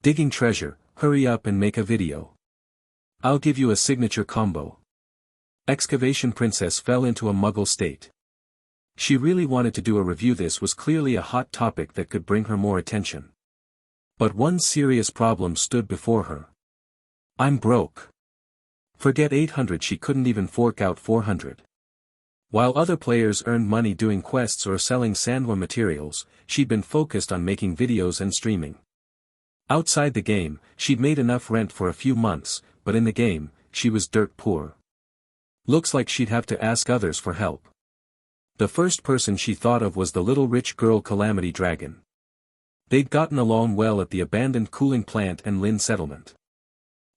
Digging treasure, hurry up and make a video. I'll give you a signature combo. Excavation Princess fell into a muggle state. She really wanted to do a review. This was clearly a hot topic that could bring her more attention. But one serious problem stood before her. I'm broke. Forget 800, she couldn't even fork out 400. While other players earned money doing quests or selling Sandwa materials, she'd been focused on making videos and streaming. Outside the game, she'd made enough rent for a few months, but in the game, she was dirt poor. Looks like she'd have to ask others for help. The first person she thought of was the little rich girl Calamity Dragon. They'd gotten along well at the abandoned cooling plant and Lin settlement.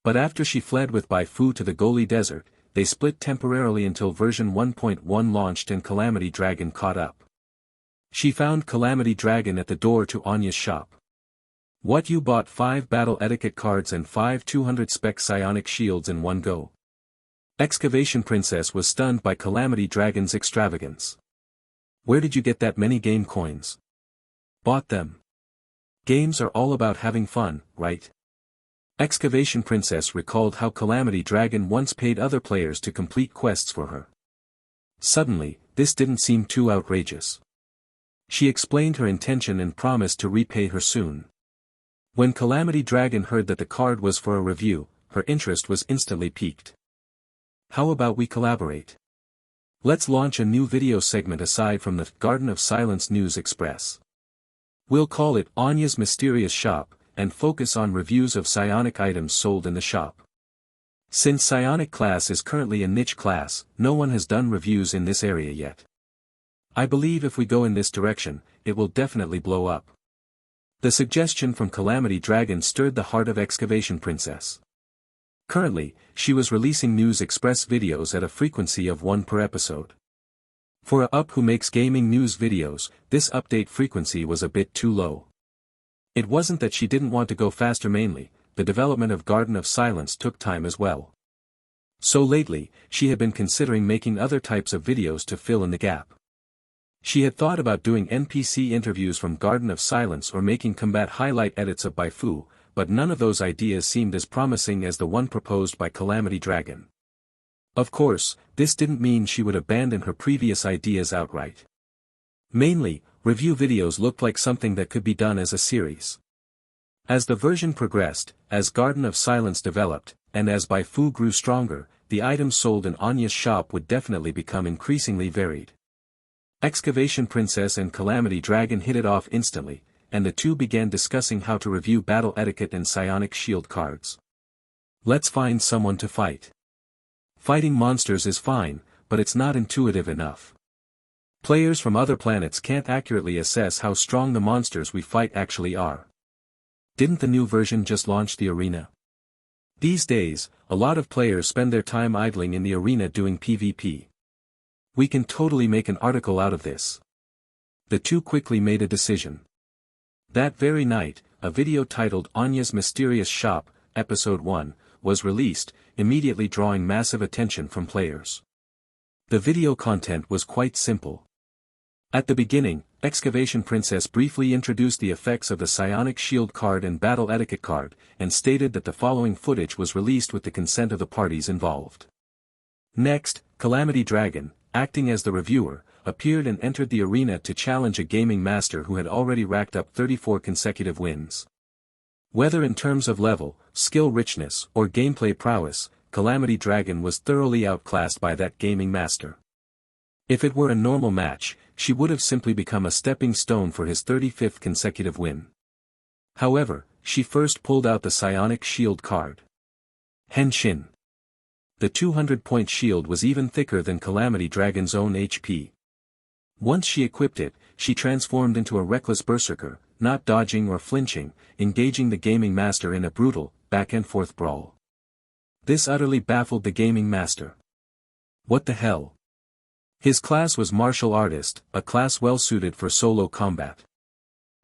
But after she fled with Bai Fu to the Goli Desert, they split temporarily until version 1.1 launched and Calamity Dragon caught up. She found Calamity Dragon at the door to Anya's shop. What, you bought 5 battle etiquette cards and 5 200 spec psionic shields in one go? Excavation Princess was stunned by Calamity Dragon's extravagance. Where did you get that many game coins? Bought them. Games are all about having fun, right? Excavation Princess recalled how Calamity Dragon once paid other players to complete quests for her. Suddenly, this didn't seem too outrageous. She explained her intention and promised to repay her soon. When Calamity Dragon heard that the card was for a review, her interest was instantly piqued. How about we collaborate? Let's launch a new video segment aside from the Garden of Silence News Express. We'll call it Anya's Mysterious Shop, and focus on reviews of psionic items sold in the shop. Since psionic class is currently a niche class, no one has done reviews in this area yet. I believe if we go in this direction, it will definitely blow up. The suggestion from Calamity Dragon stirred the heart of Excavation Princess. Currently, she was releasing News Express videos at a frequency of 1 per episode. For a up who makes gaming news videos, this update frequency was a bit too low. It wasn't that she didn't want to go faster mainly, the development of Garden of Silence took time as well. So lately, she had been considering making other types of videos to fill in the gap. She had thought about doing NPC interviews from Garden of Silence or making combat highlight edits of Bai Fu, but none of those ideas seemed as promising as the one proposed by Calamity Dragon. Of course, this didn't mean she would abandon her previous ideas outright. Mainly, review videos looked like something that could be done as a series. As the version progressed, as Garden of Silence developed, and as Bai Fu grew stronger, the items sold in Anya's shop would definitely become increasingly varied. Excavation Princess and Calamity Dragon hit it off instantly, and the two began discussing how to review battle etiquette and psionic shield cards. Let's find someone to fight. Fighting monsters is fine, but it's not intuitive enough. Players from other planets can't accurately assess how strong the monsters we fight actually are. Didn't the new version just launch the arena? These days, a lot of players spend their time idling in the arena doing PvP. We can totally make an article out of this. The two quickly made a decision. That very night, a video titled Anya's Mysterious Shop, Episode 1, was released, immediately drawing massive attention from players. The video content was quite simple. At the beginning, Excavation Princess briefly introduced the effects of the Psionic Shield card and Battle Etiquette card, and stated that the following footage was released with the consent of the parties involved. Next, Calamity Dragon, acting as the reviewer, appeared and entered the arena to challenge a gaming master who had already racked up 34 consecutive wins. Whether in terms of level, skill richness, or gameplay prowess, Calamity Dragon was thoroughly outclassed by that gaming master. If it were a normal match, she would have simply become a stepping stone for his 35th consecutive win. However, she first pulled out the Psionic Shield card. Henshin. The 200-point shield was even thicker than Calamity Dragon's own HP. Once she equipped it, she transformed into a reckless berserker, not dodging or flinching, engaging the gaming master in a brutal, back-and-forth brawl. This utterly baffled the gaming master. What the hell? His class was martial artist, a class well suited for solo combat.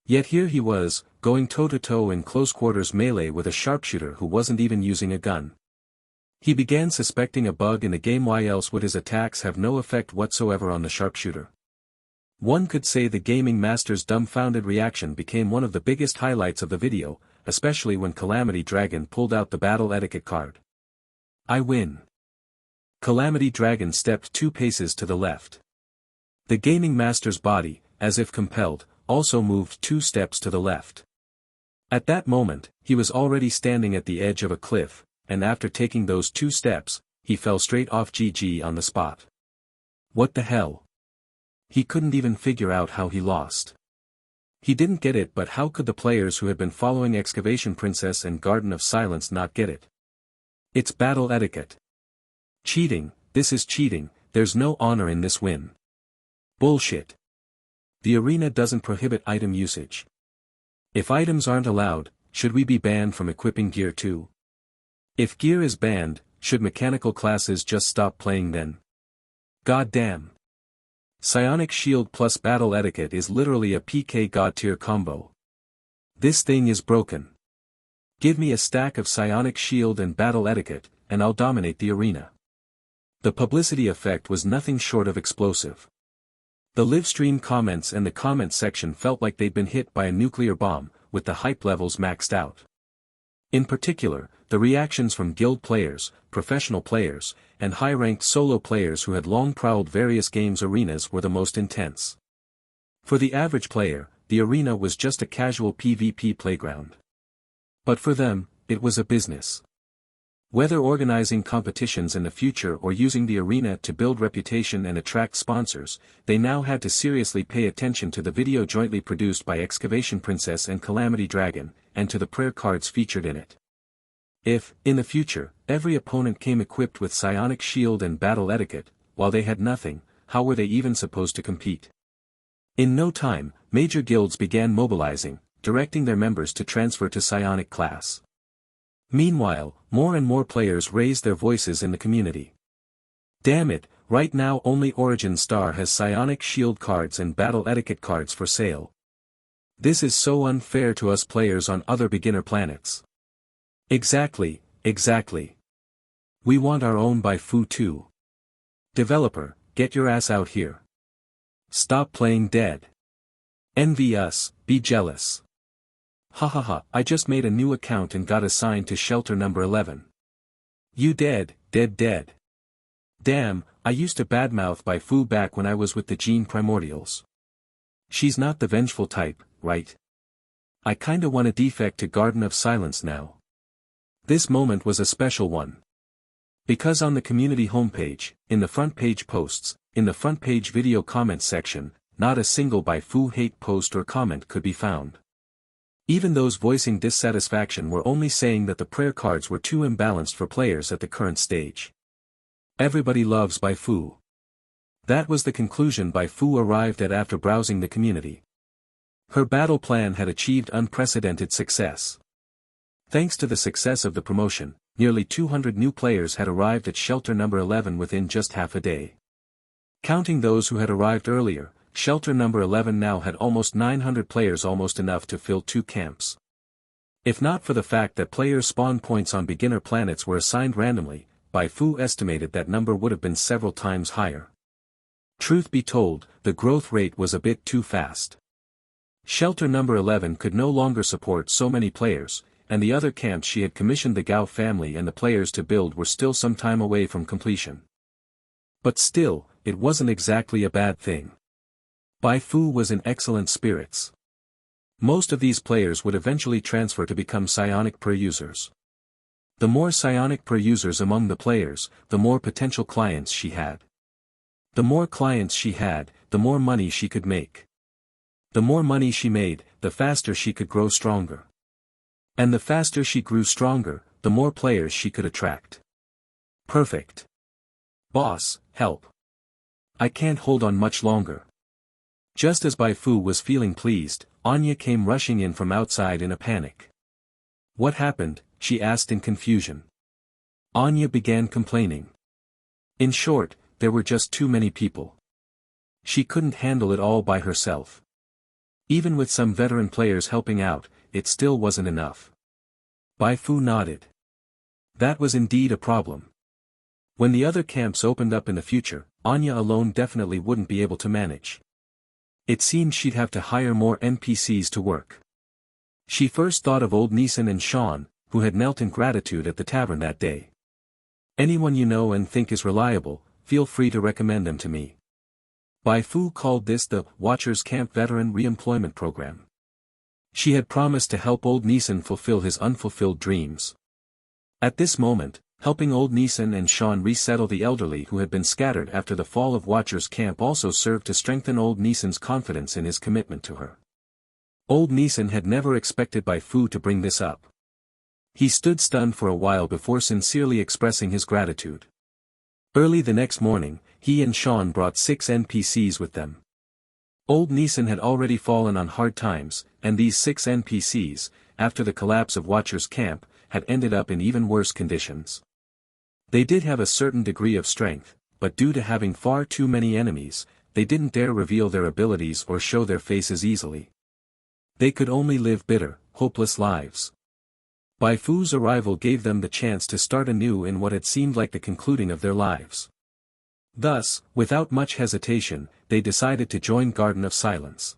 Yet here he was, going toe-to-toe in close-quarters melee with a sharpshooter who wasn't even using a gun. He began suspecting a bug in the game. Why else would his attacks have no effect whatsoever on the sharpshooter? One could say the gaming master's dumbfounded reaction became one of the biggest highlights of the video, especially when Calamity Dragon pulled out the Battle Etiquette card. I win. Calamity Dragon stepped 2 paces to the left. The gaming master's body, as if compelled, also moved 2 steps to the left. At that moment, he was already standing at the edge of a cliff, and after taking those 2 steps, he fell straight off GG on the spot. What the hell? He couldn't even figure out how he lost. He didn't get it, but how could the players who had been following Excavation Princess and Garden of Silence not get it? It's battle etiquette. Cheating, this is cheating, there's no honor in this win. Bullshit. The arena doesn't prohibit item usage. If items aren't allowed, should we be banned from equipping gear too? If gear is banned, should mechanical classes just stop playing then? God damn. Psionic Shield plus Battle Etiquette is literally a PK God tier combo. This thing is broken. Give me a stack of Psionic Shield and Battle Etiquette, and I'll dominate the arena. The publicity effect was nothing short of explosive. The livestream comments and the comment section felt like they'd been hit by a nuclear bomb, with the hype levels maxed out. In particular, the reactions from guild players, professional players, and high-ranked solo players who had long prowled various games arenas were the most intense. For the average player, the arena was just a casual PvP playground. But for them, it was a business. Whether organizing competitions in the future or using the arena to build reputation and attract sponsors, they now had to seriously pay attention to the video jointly produced by Excavation Princess and Calamity Dragon, and to the prayer cards featured in it. If, in the future, every opponent came equipped with Psionic Shield and Battle Etiquette, while they had nothing, how were they even supposed to compete? In no time, major guilds began mobilizing, directing their members to transfer to Psionic class. Meanwhile, more and more players raised their voices in the community. Damn it, right now only Origin Star has Psionic Shield cards and Battle Etiquette cards for sale. This is so unfair to us players on other beginner planets. Exactly, exactly. We want our own Bai Fu too. Developer, get your ass out here. Stop playing dead. Envy us, be jealous. Hahaha, I just made a new account and got assigned to shelter number 11. You dead. Damn, I used to badmouth Bai Fu back when I was with the Gene Primordials. She's not the vengeful type, right? I kinda want a defect to Garden of Silence now. This moment was a special one. Because on the community homepage, in the front page posts, in the front page video comments section, not a single Bai Fu hate post or comment could be found. Even those voicing dissatisfaction were only saying that the prayer cards were too imbalanced for players at the current stage. Everybody loves Bai Fu. That was the conclusion Bai Fu arrived at after browsing the community. Her battle plan had achieved unprecedented success. Thanks to the success of the promotion, nearly 200 new players had arrived at shelter number 11 within just half a day. Counting those who had arrived earlier, shelter number 11 now had almost 900 players, almost enough to fill 2 camps. If not for the fact that players' spawn points on beginner planets were assigned randomly, Bai Fu estimated that number would have been several times higher. Truth be told, the growth rate was a bit too fast. Shelter number 11 could no longer support so many players, and the other camps she had commissioned the Gao family and the players to build were still some time away from completion. But still, it wasn't exactly a bad thing. Bai Fu was in excellent spirits. Most of these players would eventually transfer to become psionic per users. The more psionic per users among the players, the more potential clients she had. The more clients she had, the more money she could make. The more money she made, the faster she could grow stronger. And the faster she grew stronger, the more players she could attract. Perfect. Boss, help. I can't hold on much longer. Just as Bai Fu was feeling pleased, Anya came rushing in from outside in a panic. What happened? She asked in confusion. Anya began complaining. In short, there were just too many people. She couldn't handle it all by herself. Even with some veteran players helping out, it still wasn't enough. Bai Fu nodded. That was indeed a problem. When the other camps opened up in the future, Anya alone definitely wouldn't be able to manage. It seemed she'd have to hire more NPCs to work. She first thought of old Neeson and Sean, who had knelt in gratitude at the tavern that day. Anyone you know and think is reliable, feel free to recommend them to me. Bai Fu called this the Watchers Camp Veteran Reemployment Program. She had promised to help old Neeson fulfill his unfulfilled dreams. At this moment, helping old Neeson and Sean resettle the elderly who had been scattered after the fall of Watchers Camp also served to strengthen old Neeson's confidence in his commitment to her. Old Neeson had never expected Bai Fu to bring this up. He stood stunned for a while before sincerely expressing his gratitude. Early the next morning, he and Sean brought 6 NPCs with them. Old Neeson had already fallen on hard times, and these 6 NPCs, after the collapse of Watchers Camp, had ended up in even worse conditions. They did have a certain degree of strength, but due to having far too many enemies, they didn't dare reveal their abilities or show their faces easily. They could only live bitter, hopeless lives. Bai Fu's arrival gave them the chance to start anew in what had seemed like the concluding of their lives. Thus, without much hesitation, they decided to join Garden of Silence.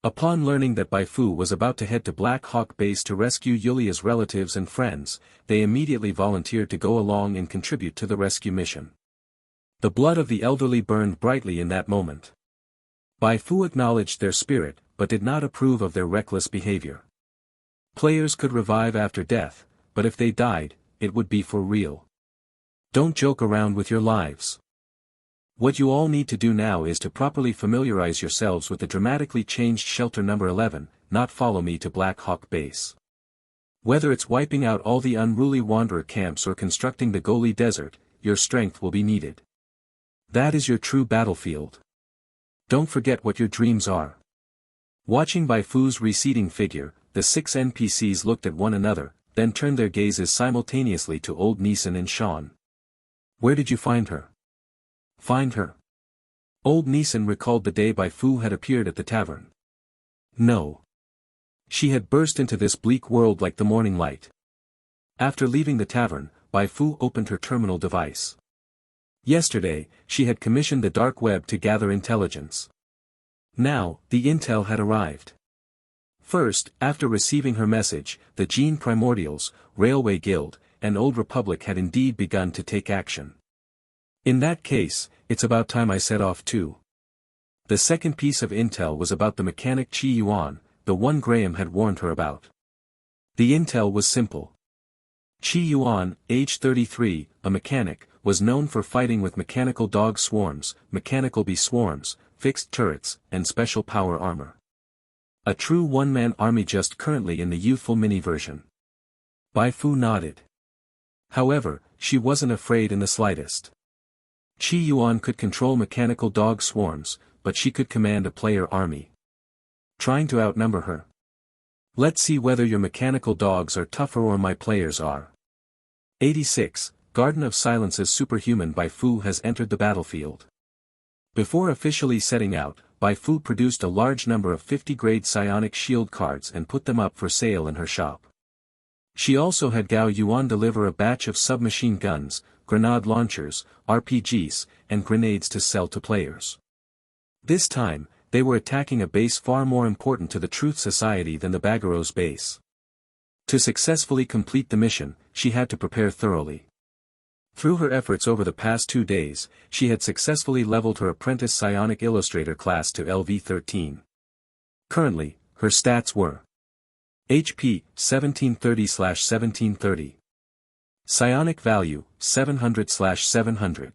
Upon learning that Bai Fu was about to head to Black Hawk Base to rescue Yulia's relatives and friends, they immediately volunteered to go along and contribute to the rescue mission. The blood of the elderly burned brightly in that moment. Bai Fu acknowledged their spirit, but did not approve of their reckless behavior. Players could revive after death, but if they died, it would be for real. Don't joke around with your lives. What you all need to do now is to properly familiarize yourselves with the dramatically changed shelter number 11, not follow me to Black Hawk Base. Whether it's wiping out all the unruly wanderer camps or constructing the Goli Desert, your strength will be needed. That is your true battlefield. Don't forget what your dreams are. Watching Bai Fu's receding figure, the 6 NPCs looked at one another, then turned their gazes simultaneously to old Neeson and Sean. Where did you find her? Find her? Old Neeson recalled the day Bai Fu had appeared at the tavern. No. She had burst into this bleak world like the morning light. After leaving the tavern, Bai Fu opened her terminal device. Yesterday, she had commissioned the dark web to gather intelligence. Now, the intel had arrived. First, after receiving her message, the Gene Primordials, Railway Guild, and Old Republic had indeed begun to take action. In that case, it's about time I set off too. The second piece of intel was about the mechanic Chi Yuan, the one Graham had warned her about. The intel was simple. Chi Yuan, age 33, a mechanic, was known for fighting with mechanical dog swarms, mechanical bee swarms, fixed turrets, and special power armor. A true one-man army just currently in the youthful mini version. Bai Fu nodded. However, she wasn't afraid in the slightest. Chi Yuan could control mechanical dog swarms, but she could command a player army. Trying to outnumber her. Let's see whether your mechanical dogs are tougher or my players are. 86, Garden of Silence's superhuman Bai Fu has entered the battlefield. Before officially setting out, Bai Fu produced a large number of 50-grade psionic shield cards and put them up for sale in her shop. She also had Gao Yuan deliver a batch of submachine guns, grenade launchers, RPGs, and grenades to sell to players. This time, they were attacking a base far more important to the Truth Society than the Bagaros base. To successfully complete the mission, she had to prepare thoroughly. Through her efforts over the past 2 days, she had successfully leveled her apprentice psionic illustrator class to LV13. Currently, her stats were HP 1730/1730. Psionic value 700/700.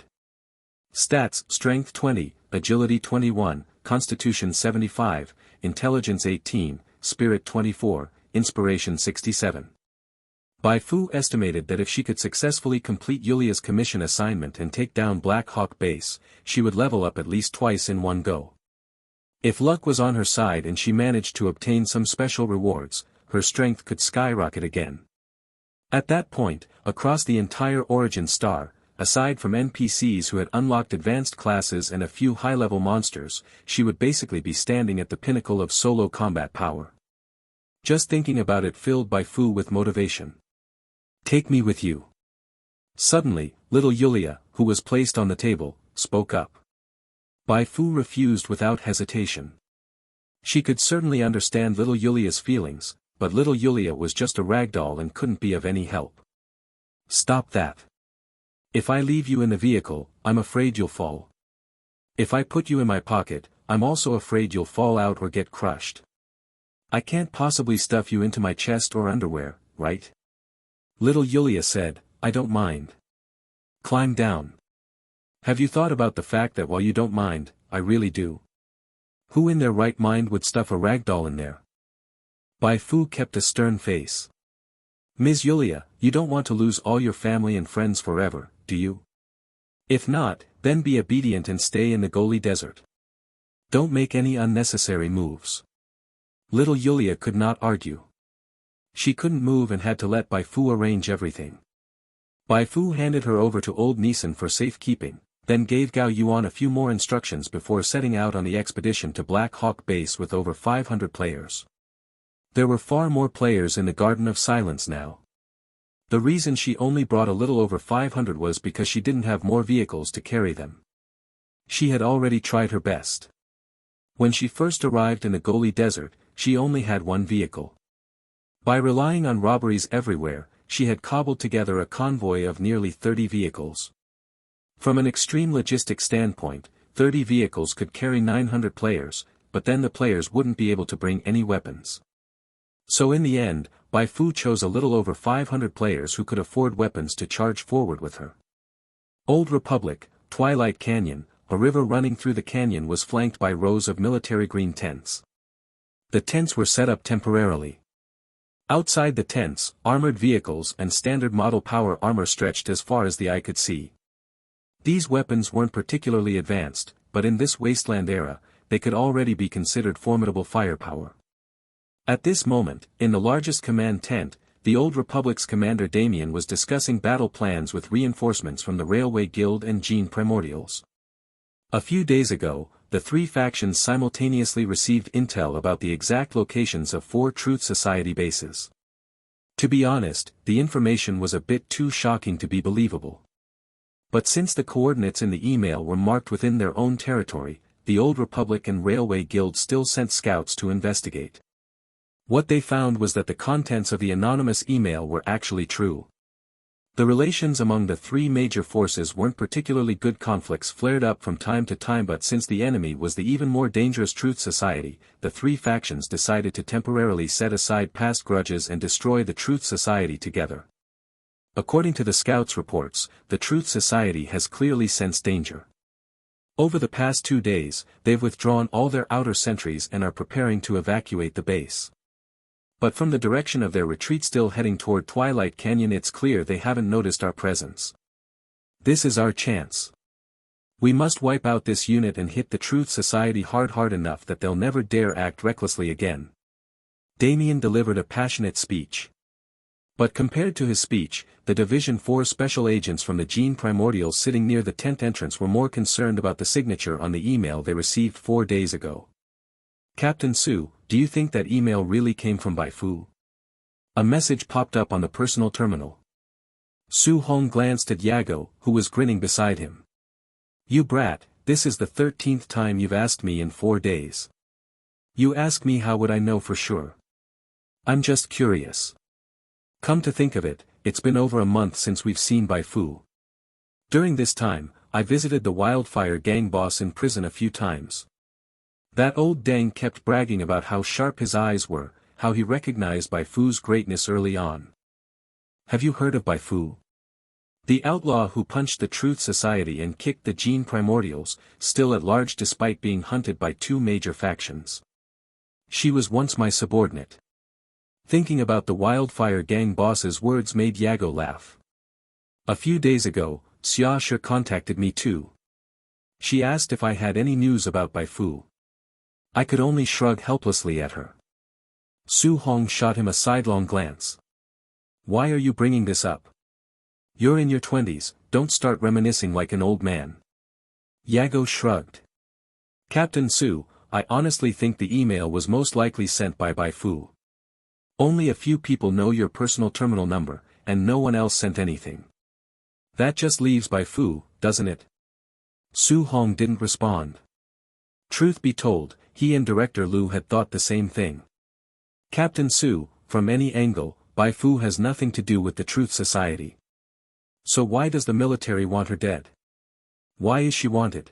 Stats: Strength 20, Agility 21, Constitution 75, Intelligence 18, Spirit 24, Inspiration 67. Bai Fu estimated that if she could successfully complete Yulia's commission assignment and take down Black Hawk Base, she would level up at least twice in one go. If luck was on her side and she managed to obtain some special rewards, her strength could skyrocket again. At that point, across the entire Origin Star, aside from NPCs who had unlocked advanced classes and a few high-level monsters, she would basically be standing at the pinnacle of solo combat power. Just thinking about it filled Bai Fu with motivation. Take me with you. Suddenly, little Yulia, who was placed on the table, spoke up. Bai Fu refused without hesitation. She could certainly understand little Yulia's feelings, but little Yulia was just a ragdoll and couldn't be of any help. Stop that. If I leave you in the vehicle, I'm afraid you'll fall. If I put you in my pocket, I'm also afraid you'll fall out or get crushed. I can't possibly stuff you into my chest or underwear, right? Little Yulia said, I don't mind. Climb down. Have you thought about the fact that while you don't mind, I really do? Who in their right mind would stuff a ragdoll in there? Bai Fu kept a stern face. Ms. Yulia, you don't want to lose all your family and friends forever, do you? If not, then be obedient and stay in the Goli Desert. Don't make any unnecessary moves. Little Yulia could not argue. She couldn't move and had to let Bai Fu arrange everything. Bai Fu handed her over to old Nisan for safekeeping, then gave Gao Yuan a few more instructions before setting out on the expedition to Black Hawk Base with over 500 players. There were far more players in the Garden of Silence now. The reason she only brought a little over 500 was because she didn't have more vehicles to carry them. She had already tried her best. When she first arrived in the Goli Desert, she only had one vehicle. By relying on robberies everywhere, she had cobbled together a convoy of nearly 30 vehicles. From an extreme logistic standpoint, 30 vehicles could carry 900 players, but then the players wouldn't be able to bring any weapons. So in the end, Bai Fu chose a little over 500 players who could afford weapons to charge forward with her. Old Republic, Twilight Canyon, a river running through the canyon was flanked by rows of military green tents. The tents were set up temporarily. Outside the tents, armored vehicles and standard model power armor stretched as far as the eye could see. These weapons weren't particularly advanced, but in this wasteland era, they could already be considered formidable firepower. At this moment, in the largest command tent, the Old Republic's commander Damien was discussing battle plans with reinforcements from the Railway Guild and Gene Primordials. A few days ago, the three factions simultaneously received intel about the exact locations of 4 Truth Society bases. To be honest, the information was a bit too shocking to be believable. But since the coordinates in the email were marked within their own territory, the Old Republic and Railway Guild still sent scouts to investigate. What they found was that the contents of the anonymous email were actually true. The relations among the 3 major forces weren't particularly good. Conflicts flared up from time to time, but since the enemy was the even more dangerous Truth Society, the 3 factions decided to temporarily set aside past grudges and destroy the Truth Society together. According to the scouts' reports, the Truth Society has clearly sensed danger. Over the past 2 days, they've withdrawn all their outer sentries and are preparing to evacuate the base. But from the direction of their retreat, still heading toward Twilight Canyon, it's clear they haven't noticed our presence. This is our chance. We must wipe out this unit and hit the Truth Society hard enough that they'll never dare act recklessly again. Damien delivered a passionate speech. But compared to his speech, the Division 4 special agents from the Gene Primordials sitting near the tent entrance were more concerned about the signature on the email they received 4 days ago. Captain Su, do you think that email really came from Bai Fu? A message popped up on the personal terminal. Su Hong glanced at Yago, who was grinning beside him. You brat, this is the 13th time you've asked me in 4 days. You ask me, how would I know for sure? I'm just curious. Come to think of it, it's been over a month since we've seen Bai Fu. During this time, I visited the Wildfire gang boss in prison a few times. That old dang kept bragging about how sharp his eyes were, how he recognized Bai Fu's greatness early on. Have you heard of Bai Fu? The outlaw who punched the Truth Society and kicked the Gene Primordials, still at large despite being hunted by 2 major factions. She was once my subordinate. Thinking about the Wildfire gang boss's words made Yago laugh. A few days ago, Xia Shi contacted me too. She asked if I had any news about Bai Fu. I could only shrug helplessly at her. Su Hong shot him a sidelong glance. Why are you bringing this up? You're in your 20s, don't start reminiscing like an old man. Yago shrugged. Captain Su, I honestly think the email was most likely sent by Bai Fu. Only a few people know your personal terminal number, and no one else sent anything. That just leaves Bai Fu, doesn't it? Su Hong didn't respond. Truth be told, he and Director Liu had thought the same thing. Captain Su, from any angle, Bai Fu has nothing to do with the Truth Society. So why does the military want her dead? Why is she wanted?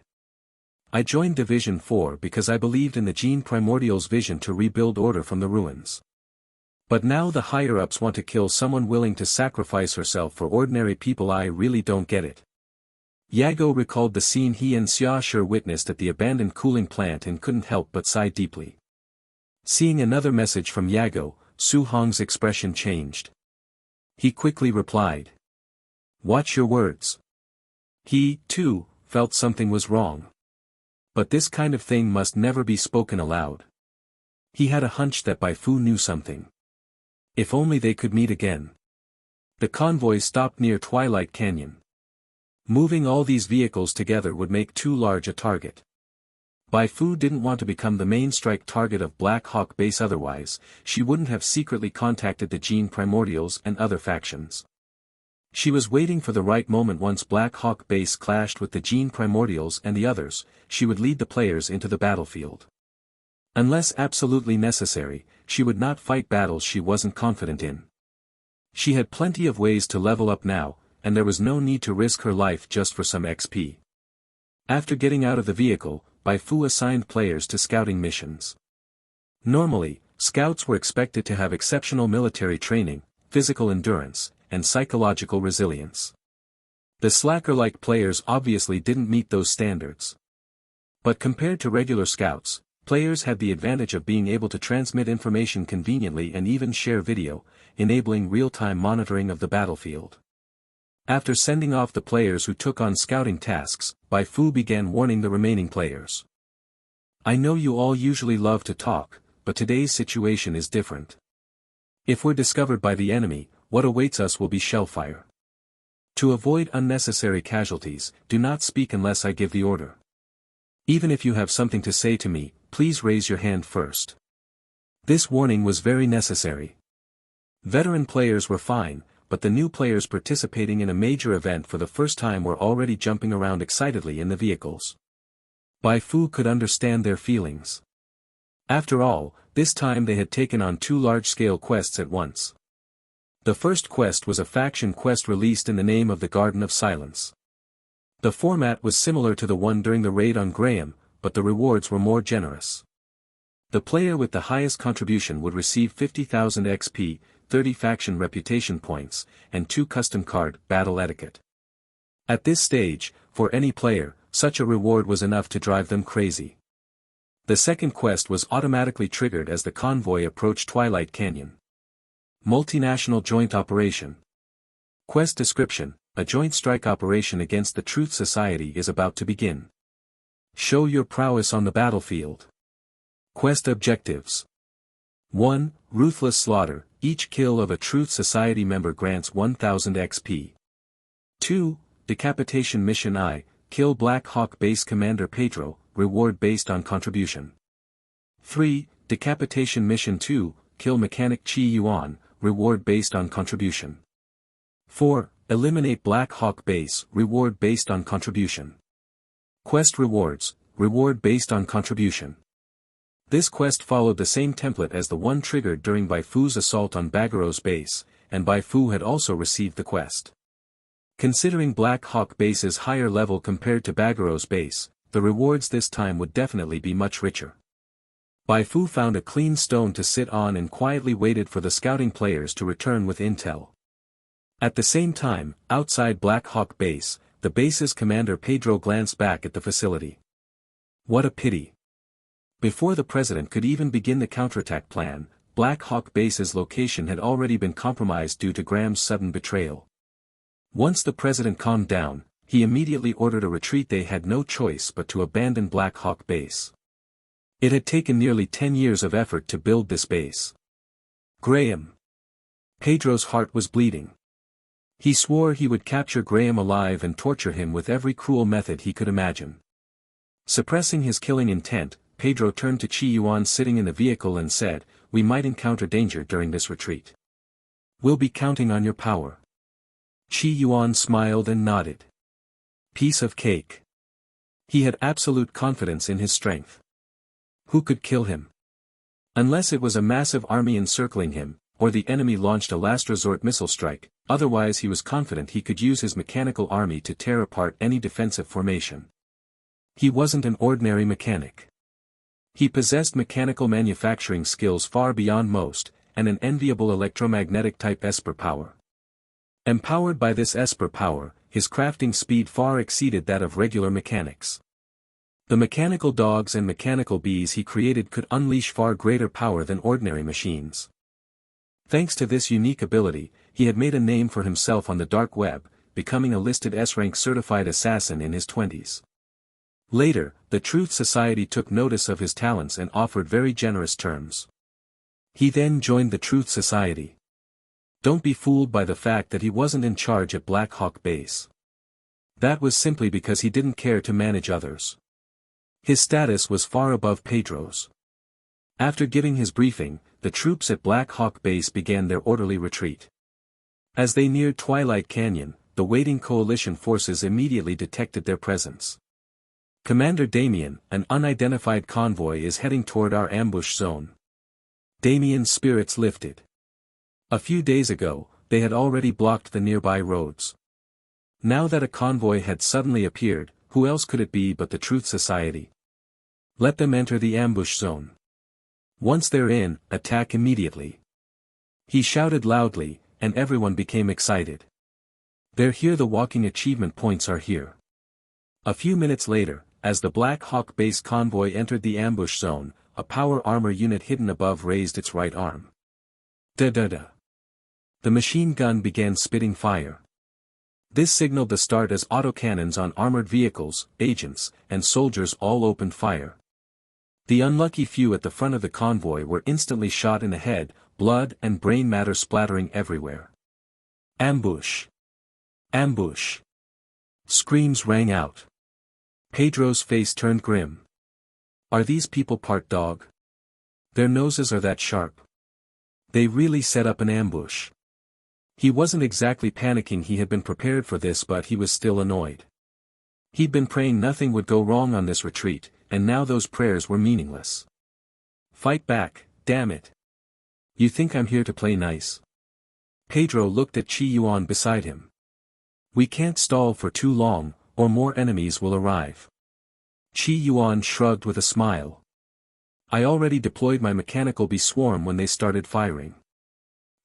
I joined Division 4 because I believed in the Gene Primordial's vision to rebuild order from the ruins. But now the higher-ups want to kill someone willing to sacrifice herself for ordinary people. I really don't get it. Yago recalled the scene he and Xia Shi witnessed at the abandoned cooling plant and couldn't help but sigh deeply. Seeing another message from Yago, Su Hong's expression changed. He quickly replied. Watch your words. He, too, felt something was wrong. But this kind of thing must never be spoken aloud. He had a hunch that Bai Fu knew something. If only they could meet again. The convoy stopped near Twilight Canyon. Moving all these vehicles together would make too large a target. Bai Fu didn't want to become the main strike target of Black Hawk Base, otherwise, she wouldn't have secretly contacted the Gene Primordials and other factions. She was waiting for the right moment. Once Black Hawk Base clashed with the Gene Primordials and the others, she would lead the players into the battlefield. Unless absolutely necessary, she would not fight battles she wasn't confident in. She had plenty of ways to level up now, and there was no need to risk her life just for some XP. After getting out of the vehicle, Bai Fu assigned players to scouting missions. Normally, scouts were expected to have exceptional military training, physical endurance, and psychological resilience. The slacker-like players obviously didn't meet those standards. But compared to regular scouts, players had the advantage of being able to transmit information conveniently and even share video, enabling real-time monitoring of the battlefield. After sending off the players who took on scouting tasks, Bai Fu began warning the remaining players. I know you all usually love to talk, but today's situation is different. If we're discovered by the enemy, what awaits us will be shellfire. To avoid unnecessary casualties, do not speak unless I give the order. Even if you have something to say to me, please raise your hand first. This warning was very necessary. Veteran players were fine, but the new players participating in a major event for the first time were already jumping around excitedly in the vehicles. Bai Fu could understand their feelings. After all, this time they had taken on two large-scale quests at once. The first quest was a faction quest released in the name of the Garden of Silence. The format was similar to the one during the raid on Graham, but the rewards were more generous. The player with the highest contribution would receive 50,000 XP, 30 faction reputation points, and 2 custom card battle etiquette. At this stage, for any player, such a reward was enough to drive them crazy. The second quest was automatically triggered as the convoy approached Twilight Canyon. Multinational Joint Operation. Quest description: a joint strike operation against the Truth Society is about to begin. Show your prowess on the battlefield. Quest objectives. 1. Ruthless slaughter: each kill of a Truth Society member grants 1000 XP. 2. Decapitation mission I: kill Black Hawk Base Commander Pedro, reward based on contribution. 3. Decapitation mission 2: kill Mechanic Chi Yuan, reward based on contribution. 4. Eliminate Black Hawk Base, reward based on contribution. Quest rewards: reward based on contribution. This quest followed the same template as the one triggered during Bai Fu's assault on Bagaro's base, and Bai Fu had also received the quest. Considering Black Hawk Base's higher level compared to Bagaro's base, the rewards this time would definitely be much richer. Bai Fu found a clean stone to sit on and quietly waited for the scouting players to return with intel. At the same time, outside Black Hawk Base, the base's commander Pedro glanced back at the facility. What a pity. Before the president could even begin the counterattack plan, Black Hawk Base's location had already been compromised due to Graham's sudden betrayal. Once the president calmed down, he immediately ordered a retreat. They had no choice but to abandon Black Hawk Base. It had taken nearly 10 years of effort to build this base. Graham. Pedro's heart was bleeding. He swore he would capture Graham alive and torture him with every cruel method he could imagine. Suppressing his killing intent, Pedro turned to Chi Yuan sitting in the vehicle and said, "We might encounter danger during this retreat. We'll be counting on your power." Chi Yuan smiled and nodded. Piece of cake. He had absolute confidence in his strength. Who could kill him? Unless it was a massive army encircling him, or the enemy launched a last-resort missile strike, otherwise he was confident he could use his mechanical army to tear apart any defensive formation. He wasn't an ordinary mechanic. He possessed mechanical manufacturing skills far beyond most, and an enviable electromagnetic-type Esper power. Empowered by this Esper power, his crafting speed far exceeded that of regular mechanics. The mechanical dogs and mechanical bees he created could unleash far greater power than ordinary machines. Thanks to this unique ability, he had made a name for himself on the dark web, becoming a listed S-rank certified assassin in his 20s. Later, the Truth Society took notice of his talents and offered very generous terms. He then joined the Truth Society. Don't be fooled by the fact that he wasn't in charge at Black Hawk Base. That was simply because he didn't care to manage others. His status was far above Pedro's. After giving his briefing, the troops at Black Hawk Base began their orderly retreat. As they neared Twilight Canyon, the waiting coalition forces immediately detected their presence. "Commander Damien, an unidentified convoy is heading toward our ambush zone." Damien's spirits lifted. A few days ago, they had already blocked the nearby roads. Now that a convoy had suddenly appeared, who else could it be but the Truth Society? Let them enter the ambush zone. Once they're in, attack immediately. He shouted loudly, and everyone became excited. They're here, the walking achievement points are here. A few minutes later, as the Black Hawk Base convoy entered the ambush zone, a power armor unit hidden above raised its right arm. Da-da-da. The machine gun began spitting fire. This signaled the start as autocannons on armored vehicles, agents, and soldiers all opened fire. The unlucky few at the front of the convoy were instantly shot in the head, blood and brain matter splattering everywhere. Ambush! Ambush! Screams rang out. Pedro's face turned grim. Are these people part dog? Their noses are that sharp. They really set up an ambush. He wasn't exactly panicking, he had been prepared for this, but he was still annoyed. He'd been praying nothing would go wrong on this retreat, and now those prayers were meaningless. Fight back, damn it. You think I'm here to play nice? Pedro looked at Chi Yuan beside him. We can't stall for too long, or more enemies will arrive. Chi Yuan shrugged with a smile. I already deployed my mechanical bee swarm when they started firing.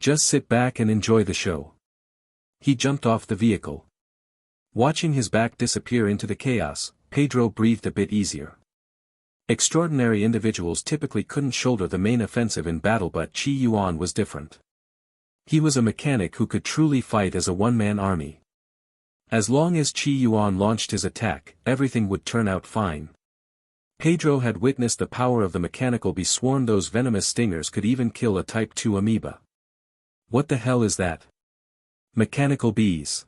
Just sit back and enjoy the show. He jumped off the vehicle. Watching his back disappear into the chaos, Pedro breathed a bit easier. Extraordinary individuals typically couldn't shoulder the main offensive in battle, but Chi Yuan was different. He was a mechanic who could truly fight as a one-man army. As long as Chi Yuan launched his attack, everything would turn out fine. Pedro had witnessed the power of the mechanical bee swarm. Those venomous stingers could even kill a Type 2 amoeba. What the hell is that? Mechanical bees.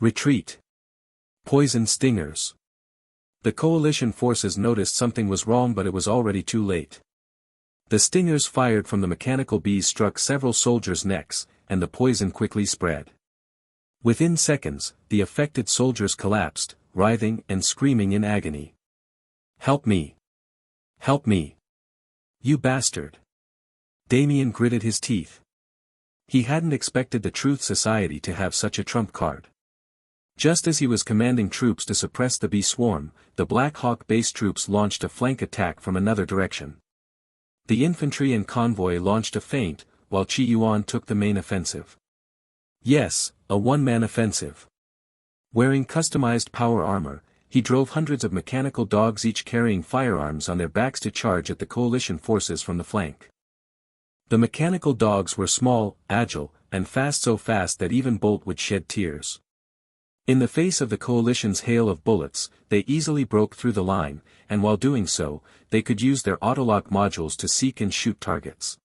Retreat. Poison stingers. The coalition forces noticed something was wrong, but it was already too late. The stingers fired from the mechanical bees struck several soldiers' necks, and the poison quickly spread. Within seconds, the affected soldiers collapsed, writhing and screaming in agony. Help me! Help me! You bastard! Damien gritted his teeth. He hadn't expected the Truth Society to have such a trump card. Just as he was commanding troops to suppress the bee swarm, the Black Hawk base troops launched a flank attack from another direction. The infantry and convoy launched a feint, while Chi Yuan took the main offensive. Yes, a one-man offensive. Wearing customized power armor, he drove hundreds of mechanical dogs, each carrying firearms on their backs, to charge at the coalition forces from the flank. The mechanical dogs were small, agile, and fast, so fast that even Bolt would shed tears. In the face of the coalition's hail of bullets, they easily broke through the line, and while doing so, they could use their autolock modules to seek and shoot targets.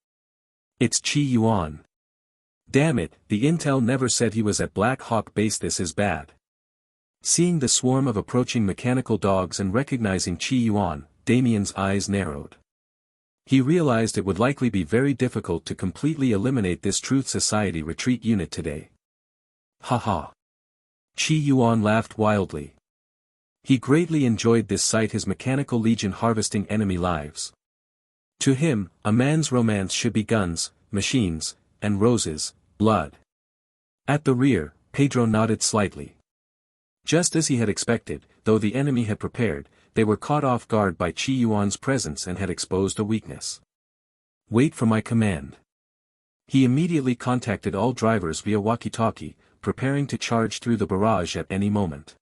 It's Chi Yuan. Damn it, the intel never said he was at Black Hawk base. This is bad. Seeing the swarm of approaching mechanical dogs and recognizing Chi Yuan, Damien's eyes narrowed. He realized it would likely be very difficult to completely eliminate this Truth Society retreat unit today. Haha. Chi Yuan laughed wildly. He greatly enjoyed this sight, his mechanical legion harvesting enemy lives. To him, a man's romance should be guns, machines, and roses, blood. At the rear, Pedro nodded slightly. Just as he had expected, though the enemy had prepared, they were caught off guard by Chi Yuan's presence and had exposed a weakness. Wait for my command. He immediately contacted all drivers via walkie-talkie, preparing to charge through the barrage at any moment.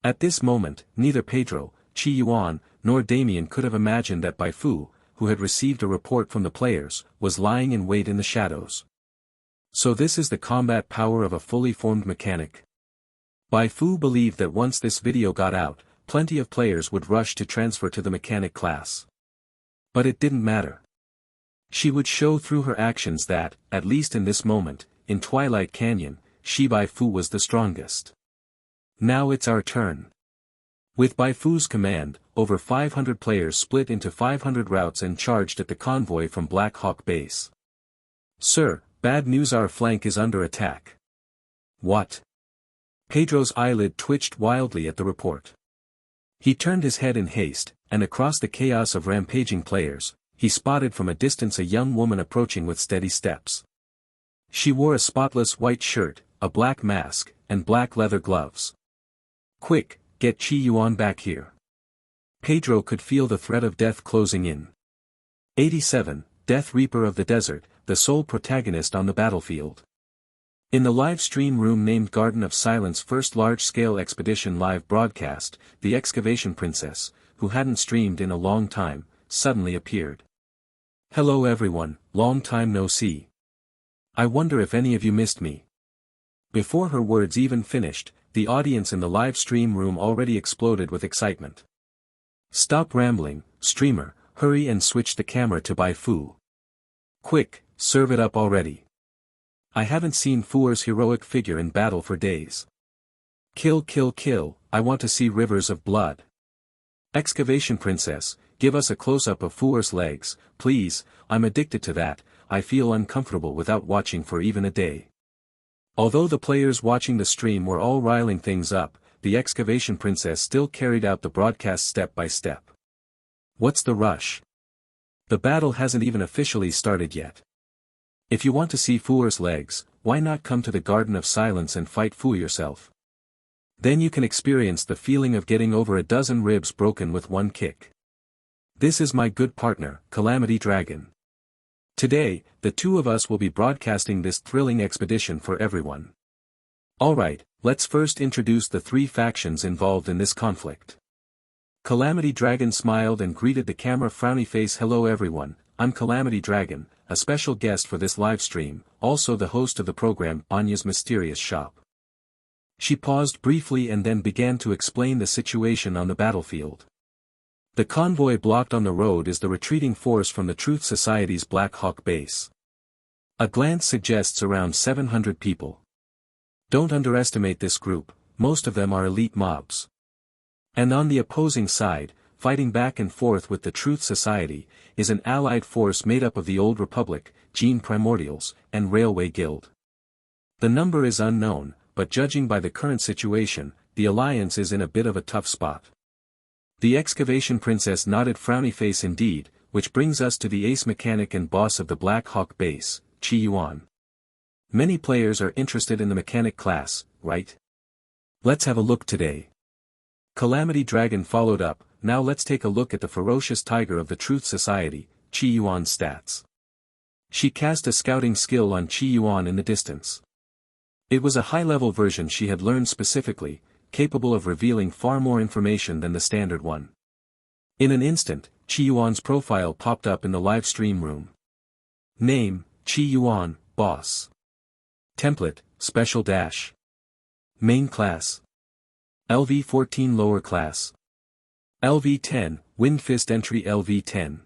At this moment, neither Pedro, Chi Yuan, nor Damien could have imagined that Bai Fu, who had received a report from the players, was lying in wait in the shadows. So this is the combat power of a fully formed mechanic. Bai Fu believed that once this video got out, plenty of players would rush to transfer to the mechanic class. But it didn't matter. She would show through her actions that, at least in this moment, in Twilight Canyon, Bai Fu was the strongest. Now it's our turn. With Bai Fu's command, over 500 players split into 500 routes and charged at the convoy from Black Hawk base. Sir, bad news, our flank is under attack. What? Pedro's eyelid twitched wildly at the report. He turned his head in haste, and across the chaos of rampaging players, he spotted from a distance a young woman approaching with steady steps. She wore a spotless white shirt, a black mask, and black leather gloves. Quick, get Chi Yuan back here. Pedro could feel the threat of death closing in. 87, Death Reaper of the Desert, the sole protagonist on the battlefield. In the live stream room named Garden of Silence first large-scale expedition live broadcast, the Excavation Princess, who hadn't streamed in a long time, suddenly appeared. Hello everyone, long time no see. I wonder if any of you missed me. Before her words even finished, the audience in the live stream room already exploded with excitement. Stop rambling, streamer, hurry and switch the camera to Bai Fu. Quick, serve it up already. I haven't seen Fuer's heroic figure in battle for days. Kill kill kill, I want to see rivers of blood. Excavation Princess, give us a close-up of Fuer's legs, please, I'm addicted to that, I feel uncomfortable without watching for even a day. Although the players watching the stream were all riling things up, the Excavation Princess still carried out the broadcast step by step. What's the rush? The battle hasn't even officially started yet. If you want to see Fuer's legs, why not come to the Garden of Silence and fight Fu yourself? Then you can experience the feeling of getting over a dozen ribs broken with one kick. This is my good partner, Calamity Dragon. Today, the two of us will be broadcasting this thrilling expedition for everyone. Alright, let's first introduce the three factions involved in this conflict. Calamity Dragon smiled and greeted the camera frowny face. Hello everyone, I'm Calamity Dragon, a special guest for this live stream, also the host of the program Anya's Mysterious Shop. She paused briefly and then began to explain the situation on the battlefield. The convoy blocked on the road is the retreating force from the Truth Society's Black Hawk base. A glance suggests around 700 people. Don't underestimate this group, most of them are elite mobs. And on the opposing side, fighting back and forth with the Truth Society, is an allied force made up of the Old Republic, Gene Primordials, and Railway Guild. The number is unknown, but judging by the current situation, the alliance is in a bit of a tough spot. The Excavation Princess nodded frowny face indeed, which brings us to the ace mechanic and boss of the Black Hawk base, Chi Yuan. Many players are interested in the mechanic class, right? Let's have a look today. Calamity Dragon followed up, now let's take a look at the ferocious tiger of the Truth Society, Chi Yuan's stats. She cast a scouting skill on Chi Yuan in the distance. It was a high-level version she had learned specifically, capable of revealing far more information than the standard one. In an instant, Chi Yuan's profile popped up in the live stream room. Name, Chi Yuan, Boss. Template, Special Dash. Main Class. LV-14 Lower Class. LV-10, Wind Fist Entry LV-10.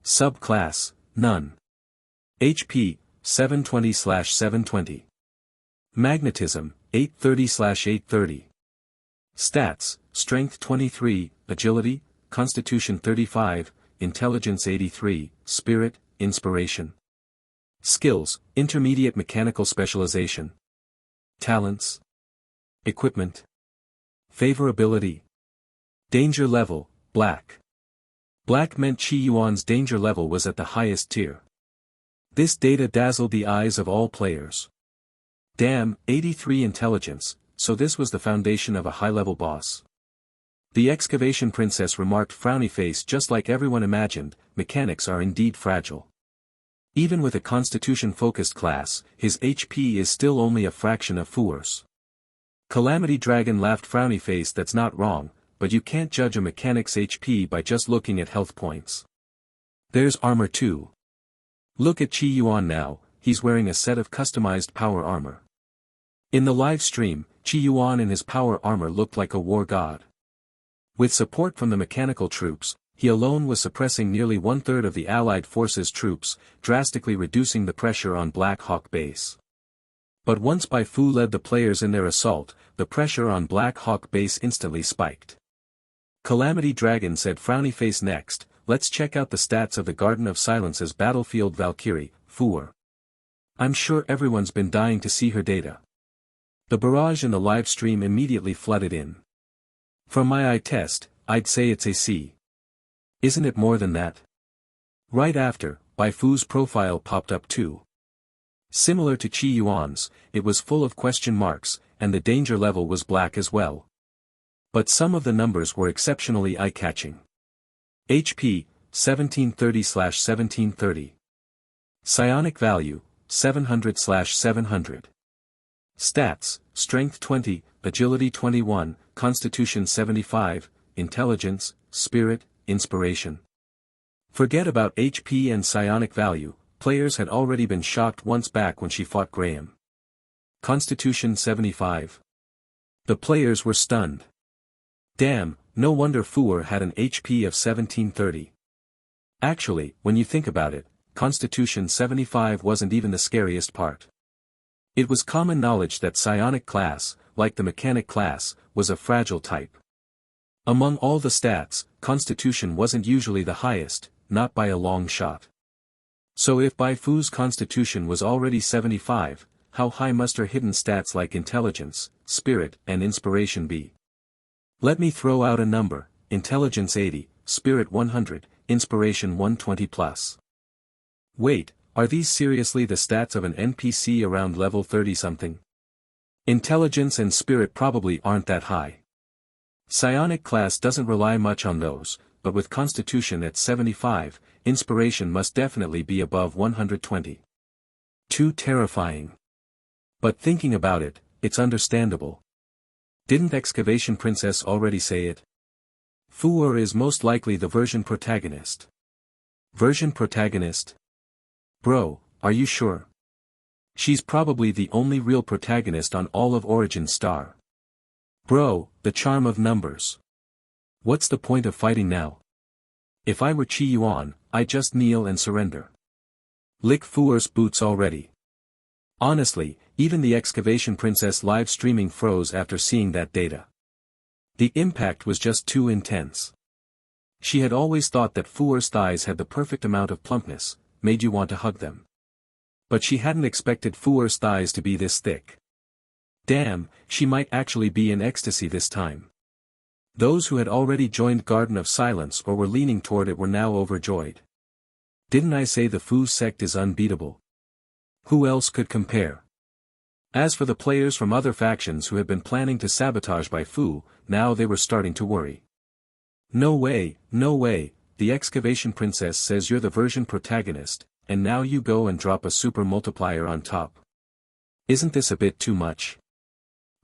Subclass, None. HP, 720/720. Magnetism, 830/830. Stats, Strength 23, Agility, Constitution 35, Intelligence 83, Spirit, Inspiration. Skills, Intermediate Mechanical Specialization. Talents. Equipment. Favorability. Danger Level, Black. Black meant Chi Yuan's danger level was at the highest tier. This data dazzled the eyes of all players. Damn, 83 intelligence, so this was the foundation of a high-level boss. The Excavation Princess remarked frowny face. Just like everyone imagined, mechanics are indeed fragile. Even with a constitution-focused class, his HP is still only a fraction of Fuer's. Calamity Dragon laughed frowny face. That's not wrong, but you can't judge a mechanic's HP by just looking at health points. There's armor too. Look at Chi Yuan now, he's wearing a set of customized power armor. In the live stream, Chi Yuan in his power armor looked like a war god. With support from the mechanical troops, he alone was suppressing nearly one-third of the Allied forces' troops, drastically reducing the pressure on Black Hawk base. But once Bai Fu led the players in their assault, the pressure on Black Hawk base instantly spiked. Calamity Dragon said frowny face. Next, let's check out the stats of the Garden of Silence's Battlefield Valkyrie, Fuer. I'm sure everyone's been dying to see her data. The barrage in the live stream immediately flooded in. From my eye test, I'd say it's a C. Isn't it more than that? Right after, Bai Fu's profile popped up too. Similar to Chi Yuan's, it was full of question marks, and the danger level was black as well. But some of the numbers were exceptionally eye-catching. HP, 1730/1730. Psionic value, 700/700. Stats, Strength 20, Agility 21, Constitution 75, Intelligence, Spirit, Inspiration. Forget about HP and psionic value, players had already been shocked once back when she fought Graham. Constitution 75. The players were stunned. Damn, no wonder Fuer had an HP of 1730. Actually, when you think about it, Constitution 75 wasn't even the scariest part. It was common knowledge that psionic class, like the mechanic class, was a fragile type. Among all the stats, Constitution wasn't usually the highest, not by a long shot. So if Bai Fu's Constitution was already 75, how high must her hidden stats like Intelligence, Spirit, and Inspiration be? Let me throw out a number: Intelligence 80, Spirit 100, Inspiration 120+. Wait, are these seriously the stats of an NPC around level 30-something? Intelligence and Spirit probably aren't that high. Psionic class doesn't rely much on those, but with Constitution at 75, Inspiration must definitely be above 120. Too terrifying. But thinking about it, it's understandable. Didn't Excavation Princess already say it? Fu is most likely the version protagonist. Version protagonist? Bro, are you sure? She's probably the only real protagonist on all of Origin Star. Bro, the charm of numbers. What's the point of fighting now? If I were Chi Yuan, I'd just kneel and surrender. Lick Fu's boots already. Honestly, even the Excavation Princess live streaming froze after seeing that data. The impact was just too intense. She had always thought that Fu's thighs had the perfect amount of plumpness, made you want to hug them. But she hadn't expected Fu's thighs to be this thick. Damn, she might actually be in ecstasy this time. Those who had already joined Garden of Silence or were leaning toward it were now overjoyed. Didn't I say the Fu sect is unbeatable? Who else could compare? As for the players from other factions who had been planning to sabotage Bai Fu, now they were starting to worry. No way, the Excavation Princess says you're the version protagonist, and now you go and drop a super multiplier on top. Isn't this a bit too much?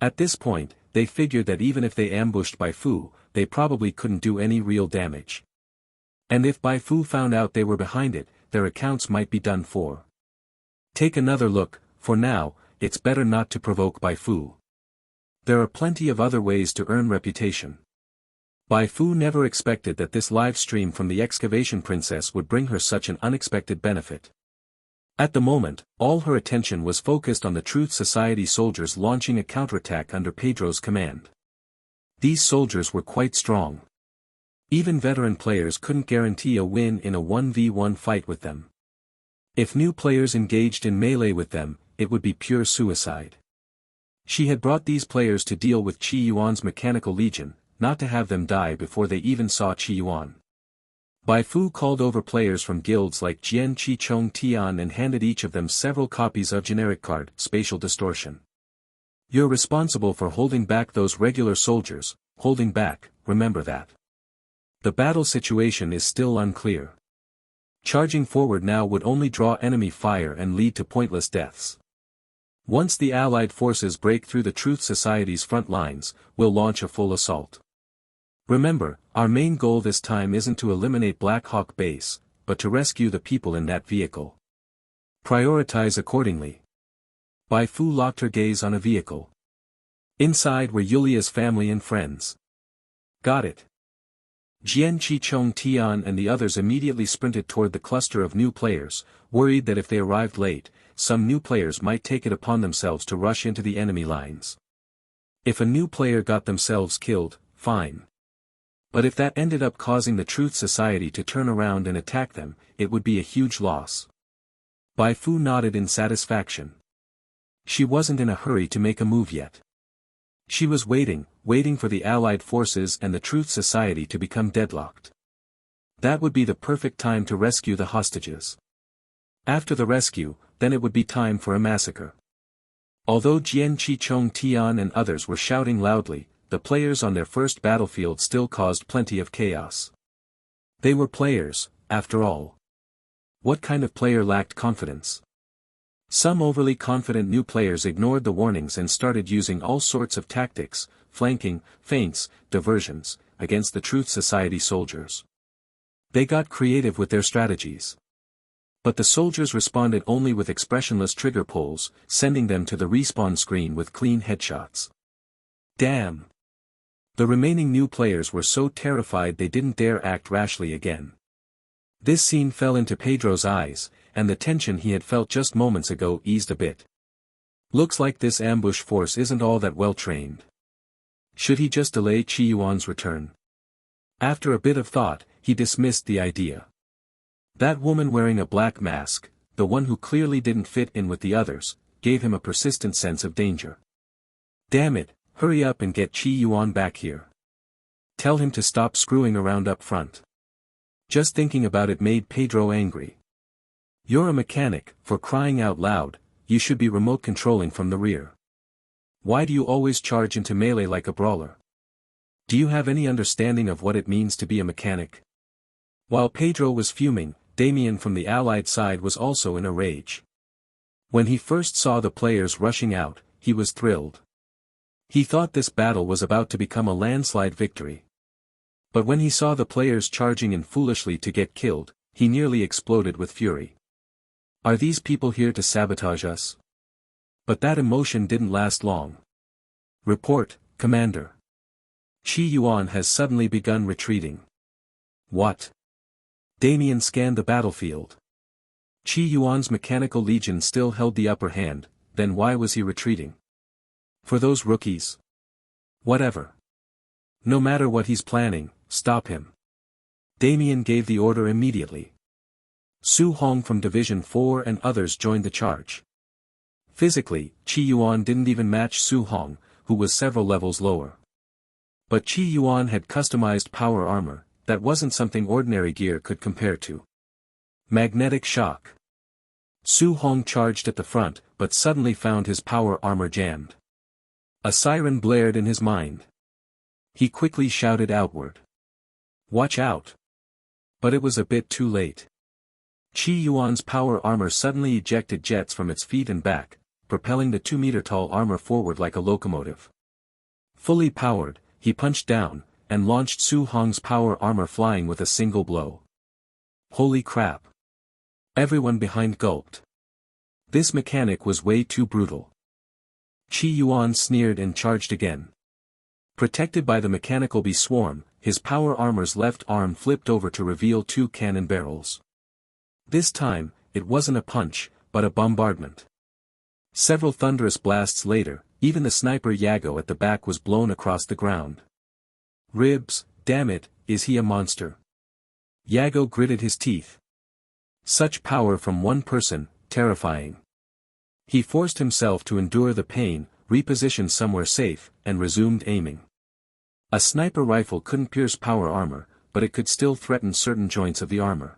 At this point, they figured that even if they ambushed Bai Fu, they probably couldn't do any real damage. And if Bai Fu found out they were behind it, their accounts might be done for. Take another look. For now, it's better not to provoke Bai Fu. There are plenty of other ways to earn reputation. Bai Fu never expected that this live stream from the Excavation Princess would bring her such an unexpected benefit. At the moment, all her attention was focused on the Truth Society soldiers launching a counterattack under Pedro's command. These soldiers were quite strong. Even veteran players couldn't guarantee a win in a 1v1 fight with them. If new players engaged in melee with them, it would be pure suicide. She had brought these players to deal with Chi Yuan's Mechanical Legion, not to have them die before they even saw Chi Yuan. Bai Fu called over players from guilds like Jian Chi Chong Tian and handed each of them several copies of generic card, Spatial Distortion. You're responsible for holding back those regular soldiers, holding back, remember that. The battle situation is still unclear. Charging forward now would only draw enemy fire and lead to pointless deaths. Once the Allied forces break through the Truth Society's front lines, we'll launch a full assault. Remember, our main goal this time isn't to eliminate Black Hawk Base, but to rescue the people in that vehicle. Prioritize accordingly. Bai Fu locked her gaze on a vehicle. Inside were Yulia's family and friends. Got it. Jian Chi Chong Tian and the others immediately sprinted toward the cluster of new players, worried that if they arrived late, some new players might take it upon themselves to rush into the enemy lines. If a new player got themselves killed, fine. But if that ended up causing the Truth Society to turn around and attack them, it would be a huge loss. Bai Fu nodded in satisfaction. She wasn't in a hurry to make a move yet. She was waiting for the Allied forces and the Truth Society to become deadlocked. That would be the perfect time to rescue the hostages. After the rescue, then it would be time for a massacre. Although Jian Chi Chong Tian and others were shouting loudly, the players on their first battlefield still caused plenty of chaos. They were players, after all. What kind of player lacked confidence? Some overly confident new players ignored the warnings and started using all sorts of tactics, flanking, feints, diversions, against the Truth Society soldiers. They got creative with their strategies. But the soldiers responded only with expressionless trigger pulls, sending them to the respawn screen with clean headshots. Damn! The remaining new players were so terrified they didn't dare act rashly again. This scene fell into Pedro's eyes, and the tension he had felt just moments ago eased a bit. Looks like this ambush force isn't all that well trained. Should he just delay Qi Yuan's return? After a bit of thought, he dismissed the idea. That woman wearing a black mask, the one who clearly didn't fit in with the others, gave him a persistent sense of danger. Damn it, hurry up and get Qi Yuan back here. Tell him to stop screwing around up front. Just thinking about it made Pedro angry. You're a mechanic, for crying out loud, you should be remote controlling from the rear. Why do you always charge into melee like a brawler? Do you have any understanding of what it means to be a mechanic? While Pedro was fuming, Damien from the allied side was also in a rage. When he first saw the players rushing out, he was thrilled. He thought this battle was about to become a landslide victory. But when he saw the players charging in foolishly to get killed, he nearly exploded with fury. Are these people here to sabotage us? But that emotion didn't last long. Report, Commander. Qi Yuan has suddenly begun retreating. What? Damien scanned the battlefield. Qi Yuan's mechanical legion still held the upper hand, then why was he retreating? For those rookies? Whatever. No matter what he's planning, stop him. Damien gave the order immediately. Su Hong from Division 4 and others joined the charge. Physically, Qi Yuan didn't even match Su Hong, who was several levels lower. But Qi Yuan had customized power armor, that wasn't something ordinary gear could compare to. Magnetic shock. Su Hong charged at the front, but suddenly found his power armor jammed. A siren blared in his mind. He quickly shouted outward. Watch out! But it was a bit too late. Qi Yuan's power armor suddenly ejected jets from its feet and back, propelling the 2-meter-tall armor forward like a locomotive. Fully powered, he punched down, and launched Su Hong's power armor flying with a single blow. Holy crap! Everyone behind gulped. This mechanic was way too brutal. Qi Yuan sneered and charged again. Protected by the mechanical bee swarm, his power armor's left arm flipped over to reveal 2 cannon barrels. This time, it wasn't a punch, but a bombardment. Several thunderous blasts later, even the sniper Yago at the back was blown across the ground. Ribs, damn it, is he a monster? Yago gritted his teeth. Such power from one person, terrifying. He forced himself to endure the pain, repositioned somewhere safe, and resumed aiming. A sniper rifle couldn't pierce power armor, but it could still threaten certain joints of the armor.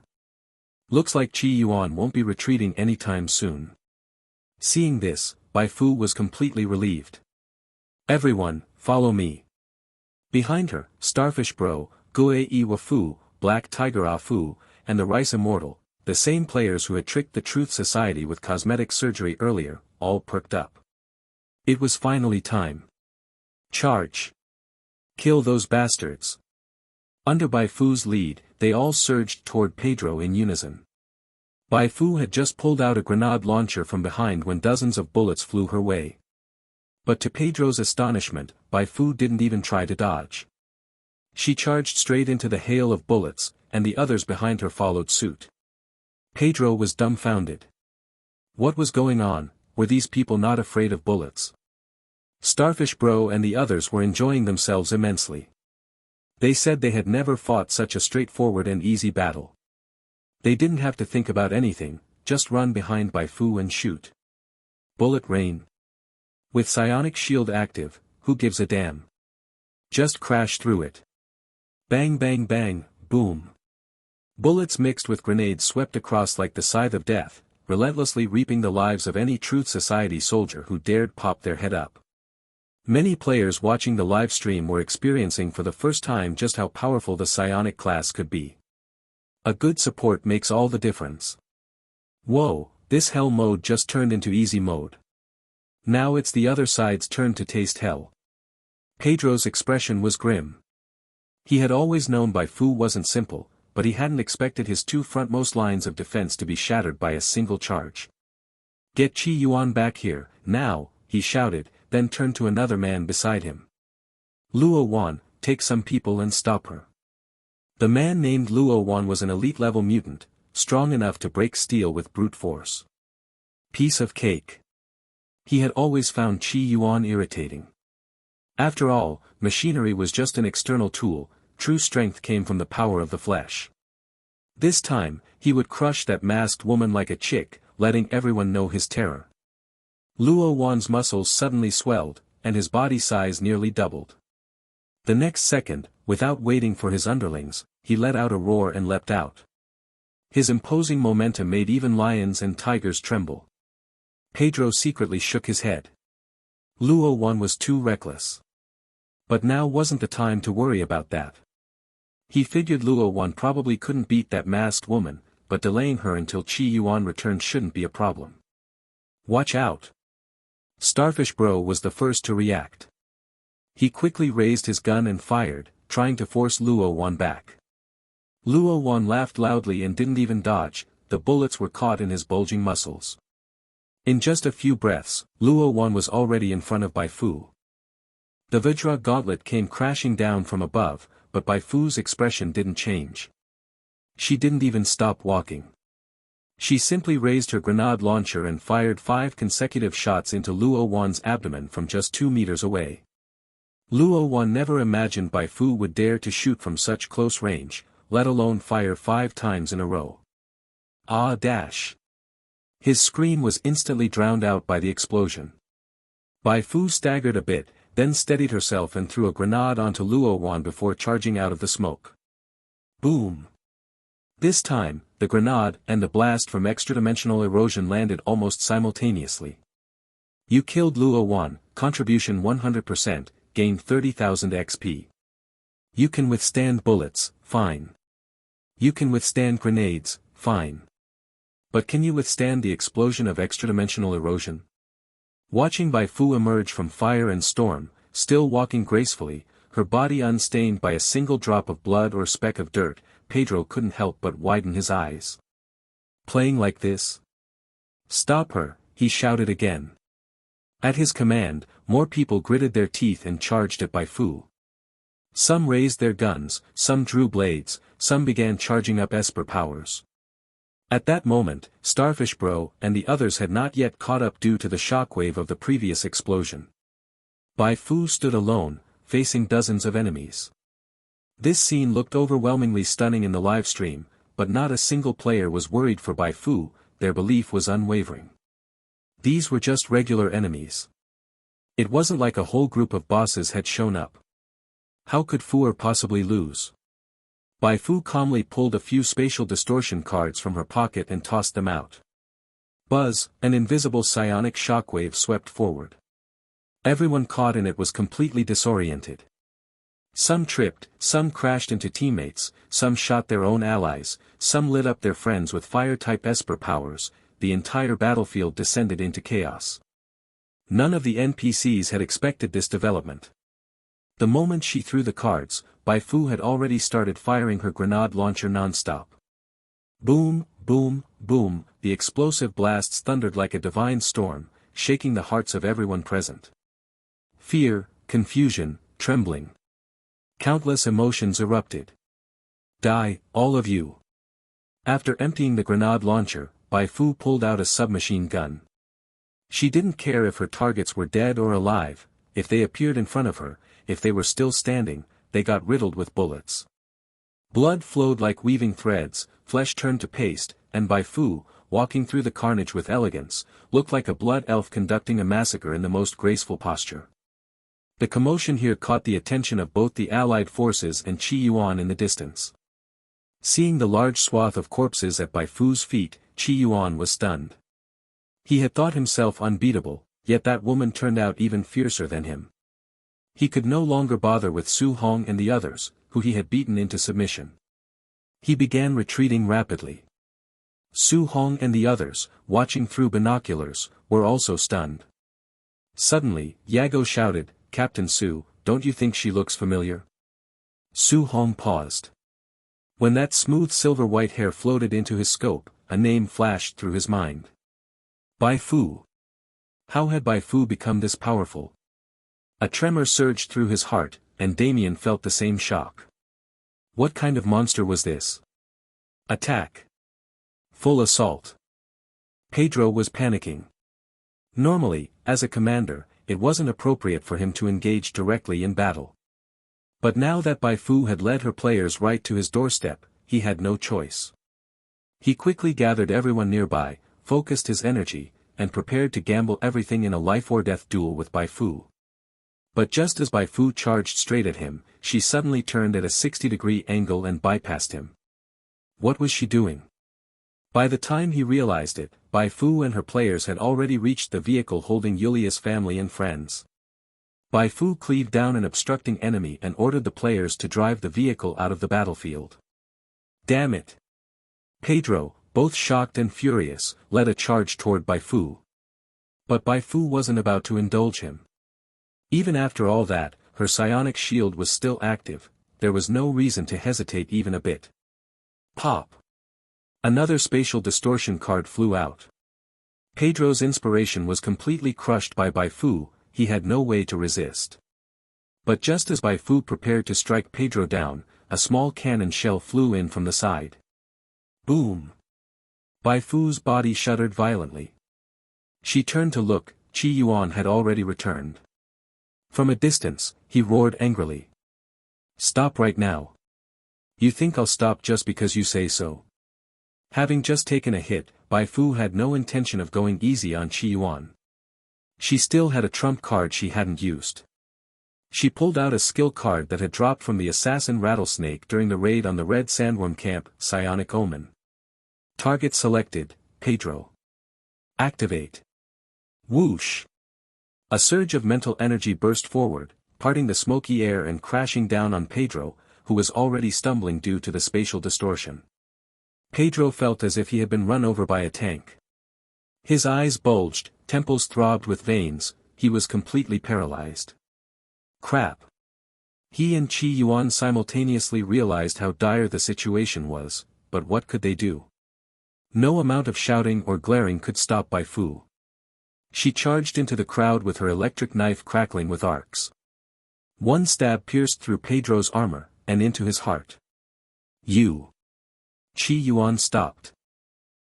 Looks like Qi Yuan won't be retreating anytime soon. Seeing this, Bai Fu was completely relieved. Everyone, follow me. Behind her, Starfish Bro, Gue Iwa Fu, Black Tiger Ah Fu, and the Rice Immortal, the same players who had tricked the Truth Society with cosmetic surgery earlier, all perked up. It was finally time. Charge. Kill those bastards. Under Bai Fu's lead, they all surged toward Pedro in unison. Bai Fu had just pulled out a grenade launcher from behind when dozens of bullets flew her way. But to Pedro's astonishment, Bai Fu didn't even try to dodge. She charged straight into the hail of bullets, and the others behind her followed suit. Pedro was dumbfounded. What was going on? Were these people not afraid of bullets? Starfish Bro and the others were enjoying themselves immensely. They said they had never fought such a straightforward and easy battle. They didn't have to think about anything, just run behind Bai Fu and shoot. Bullet rain. With psionic shield active, who gives a damn? Just crash through it. Bang bang bang, boom. Bullets mixed with grenades swept across like the scythe of death, relentlessly reaping the lives of any Truth Society soldier who dared pop their head up. Many players watching the live stream were experiencing for the first time just how powerful the psionic class could be. A good support makes all the difference. Whoa, this hell mode just turned into easy mode. Now it's the other side's turn to taste hell. Pedro's expression was grim. He had always known Bai Fu wasn't simple, but he hadn't expected his 2 frontmost lines of defense to be shattered by a single charge. Get Qi Yuan back here, now, he shouted, then turned to another man beside him. Luo Wan, take some people and stop her. The man named Luo Wan was an elite-level mutant, strong enough to break steel with brute force. Piece of cake. He had always found Qi Yuan irritating. After all, machinery was just an external tool, true strength came from the power of the flesh. This time, he would crush that masked woman like a chick, letting everyone know his terror. Luo Wan's muscles suddenly swelled, and his body size nearly doubled. The next second, without waiting for his underlings, he let out a roar and leapt out. His imposing momentum made even lions and tigers tremble. Pedro secretly shook his head. Luo Wan was too reckless. But now wasn't the time to worry about that. He figured Luo Wan probably couldn't beat that masked woman, but delaying her until Qi Yuan returned shouldn't be a problem. Watch out! Starfish Bro was the first to react. He quickly raised his gun and fired, trying to force Luo Wan back. Luo Wan laughed loudly and didn't even dodge, the bullets were caught in his bulging muscles. In just a few breaths, Luo Wan was already in front of Bai Fu. The Vajra gauntlet came crashing down from above, but Bai Fu's expression didn't change. She didn't even stop walking. She simply raised her grenade launcher and fired 5 consecutive shots into Luo Wan's abdomen from just 2 meters away. Luo Wan never imagined Bai Fu would dare to shoot from such close range, let alone fire 5 times in a row. Ah dash! His scream was instantly drowned out by the explosion. Bai Fu staggered a bit, then steadied herself and threw a grenade onto Luo Wan before charging out of the smoke. Boom! This time, the grenade and the blast from extra-dimensional erosion landed almost simultaneously. You killed Luo Wan, contribution 100%, gained 30,000 XP. You can withstand bullets, fine. You can withstand grenades, fine. But can you withstand the explosion of extra-dimensional erosion? Watching Bai Fu emerge from fire and storm, still walking gracefully, her body unstained by a single drop of blood or speck of dirt, Pedro couldn't help but widen his eyes. Playing like this? Stop her, he shouted again. At his command, more people gritted their teeth and charged at Bai Fu. Some raised their guns, some drew blades, some began charging up Esper powers. At that moment, Starfish Bro and the others had not yet caught up due to the shockwave of the previous explosion. Bai Fu stood alone, facing dozens of enemies. This scene looked overwhelmingly stunning in the live stream, but not a single player was worried for Bai Fu, their belief was unwavering. These were just regular enemies. It wasn't like a whole group of bosses had shown up. How could Fu possibly lose? Bai Fu calmly pulled a few spatial distortion cards from her pocket and tossed them out. Buzz, an invisible psionic shockwave swept forward. Everyone caught in it was completely disoriented. Some tripped, some crashed into teammates, some shot their own allies, some lit up their friends with fire-type Esper powers, the entire battlefield descended into chaos. None of the NPCs had expected this development. The moment she threw the cards, Bai Fu had already started firing her grenade launcher non-stop. Boom, boom, boom, the explosive blasts thundered like a divine storm, shaking the hearts of everyone present. Fear, confusion, trembling. Countless emotions erupted. Die, all of you. After emptying the grenade launcher, Bai Fu pulled out a submachine gun. She didn't care if her targets were dead or alive, if they appeared in front of her, if they were still standing, they got riddled with bullets. Blood flowed like weaving threads, flesh turned to paste, and Bai Fu, walking through the carnage with elegance, looked like a blood elf conducting a massacre in the most graceful posture. The commotion here caught the attention of both the allied forces and Qi Yuan in the distance. Seeing the large swath of corpses at Bai Fu's feet, Qi Yuan was stunned. He had thought himself unbeatable, yet that woman turned out even fiercer than him. He could no longer bother with Su Hong and the others, who he had beaten into submission. He began retreating rapidly. Su Hong and the others, watching through binoculars, were also stunned. Suddenly, Yago shouted, "Captain Su, don't you think she looks familiar?" Su Hong paused. When that smooth silver-white hair floated into his scope, a name flashed through his mind. Bai Fu. How had Bai Fu become this powerful? A tremor surged through his heart, and Damien felt the same shock. What kind of monster was this? Attack. Full assault. Pedro was panicking. Normally, as a commander, it wasn't appropriate for him to engage directly in battle. But now that Bai Fu had led her players right to his doorstep, he had no choice. He quickly gathered everyone nearby, focused his energy, and prepared to gamble everything in a life-or-death duel with Bai Fu. But just as Bai Fu charged straight at him, she suddenly turned at a 60-degree angle and bypassed him. What was she doing? By the time he realized it, Bai Fu and her players had already reached the vehicle holding Yulia's family and friends. Bai Fu cleaved down an obstructing enemy and ordered the players to drive the vehicle out of the battlefield. Damn it! Pedro, both shocked and furious, led a charge toward Bai Fu. But Bai Fu wasn't about to indulge him. Even after all that, her psionic shield was still active, there was no reason to hesitate even a bit. Pop! Another spatial distortion card flew out. Pedro's inspiration was completely crushed by Bai Fu, he had no way to resist. But just as Bai Fu prepared to strike Pedro down, a small cannon shell flew in from the side. Boom! Bai Fu's body shuddered violently. She turned to look, Qi Yuan had already returned. From a distance, he roared angrily. Stop right now. You think I'll stop just because you say so? Having just taken a hit, Bai Fu had no intention of going easy on Qi Yuan. She still had a trump card she hadn't used. She pulled out a skill card that had dropped from the assassin rattlesnake during the raid on the red sandworm camp, Psionic Omen. Target selected, Pedro. Activate. Whoosh! A surge of mental energy burst forward, parting the smoky air and crashing down on Pedro, who was already stumbling due to the spatial distortion. Pedro felt as if he had been run over by a tank. His eyes bulged, temples throbbed with veins, he was completely paralyzed. Crap! He and Qi Yuan simultaneously realized how dire the situation was, but what could they do? No amount of shouting or glaring could stop Bai Fu. She charged into the crowd with her electric knife crackling with arcs. One stab pierced through Pedro's armor, and into his heart. You! Qi Yuan stopped.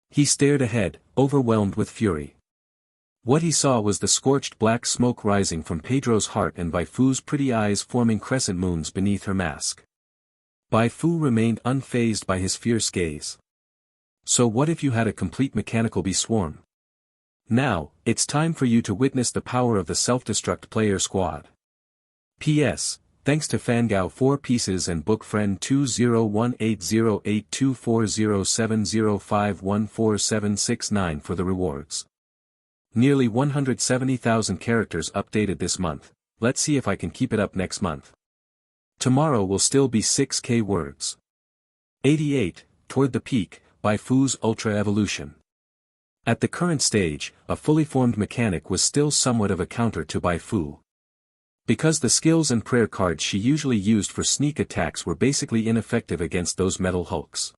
He stared ahead, overwhelmed with fury. What he saw was the scorched black smoke rising from Pedro's heart and Bai Fu's pretty eyes forming crescent moons beneath her mask. Bai Fu remained unfazed by his fierce gaze. So what if you had a complete mechanical bee swarm? Now, it's time for you to witness the power of the self-destruct player squad. P.S. Thanks to Fangao 4 Pieces and book friend 20180824070514769 for the rewards. Nearly 170,000 characters updated this month, let's see if I can keep it up next month. Tomorrow will still be 6k words. 88, toward the peak, Bai Fu's Ultra Evolution. At the current stage, a fully formed mechanic was still somewhat of a counter to Bai Fu. Because the skills and prayer cards she usually used for sneak attacks were basically ineffective against those metal hulks.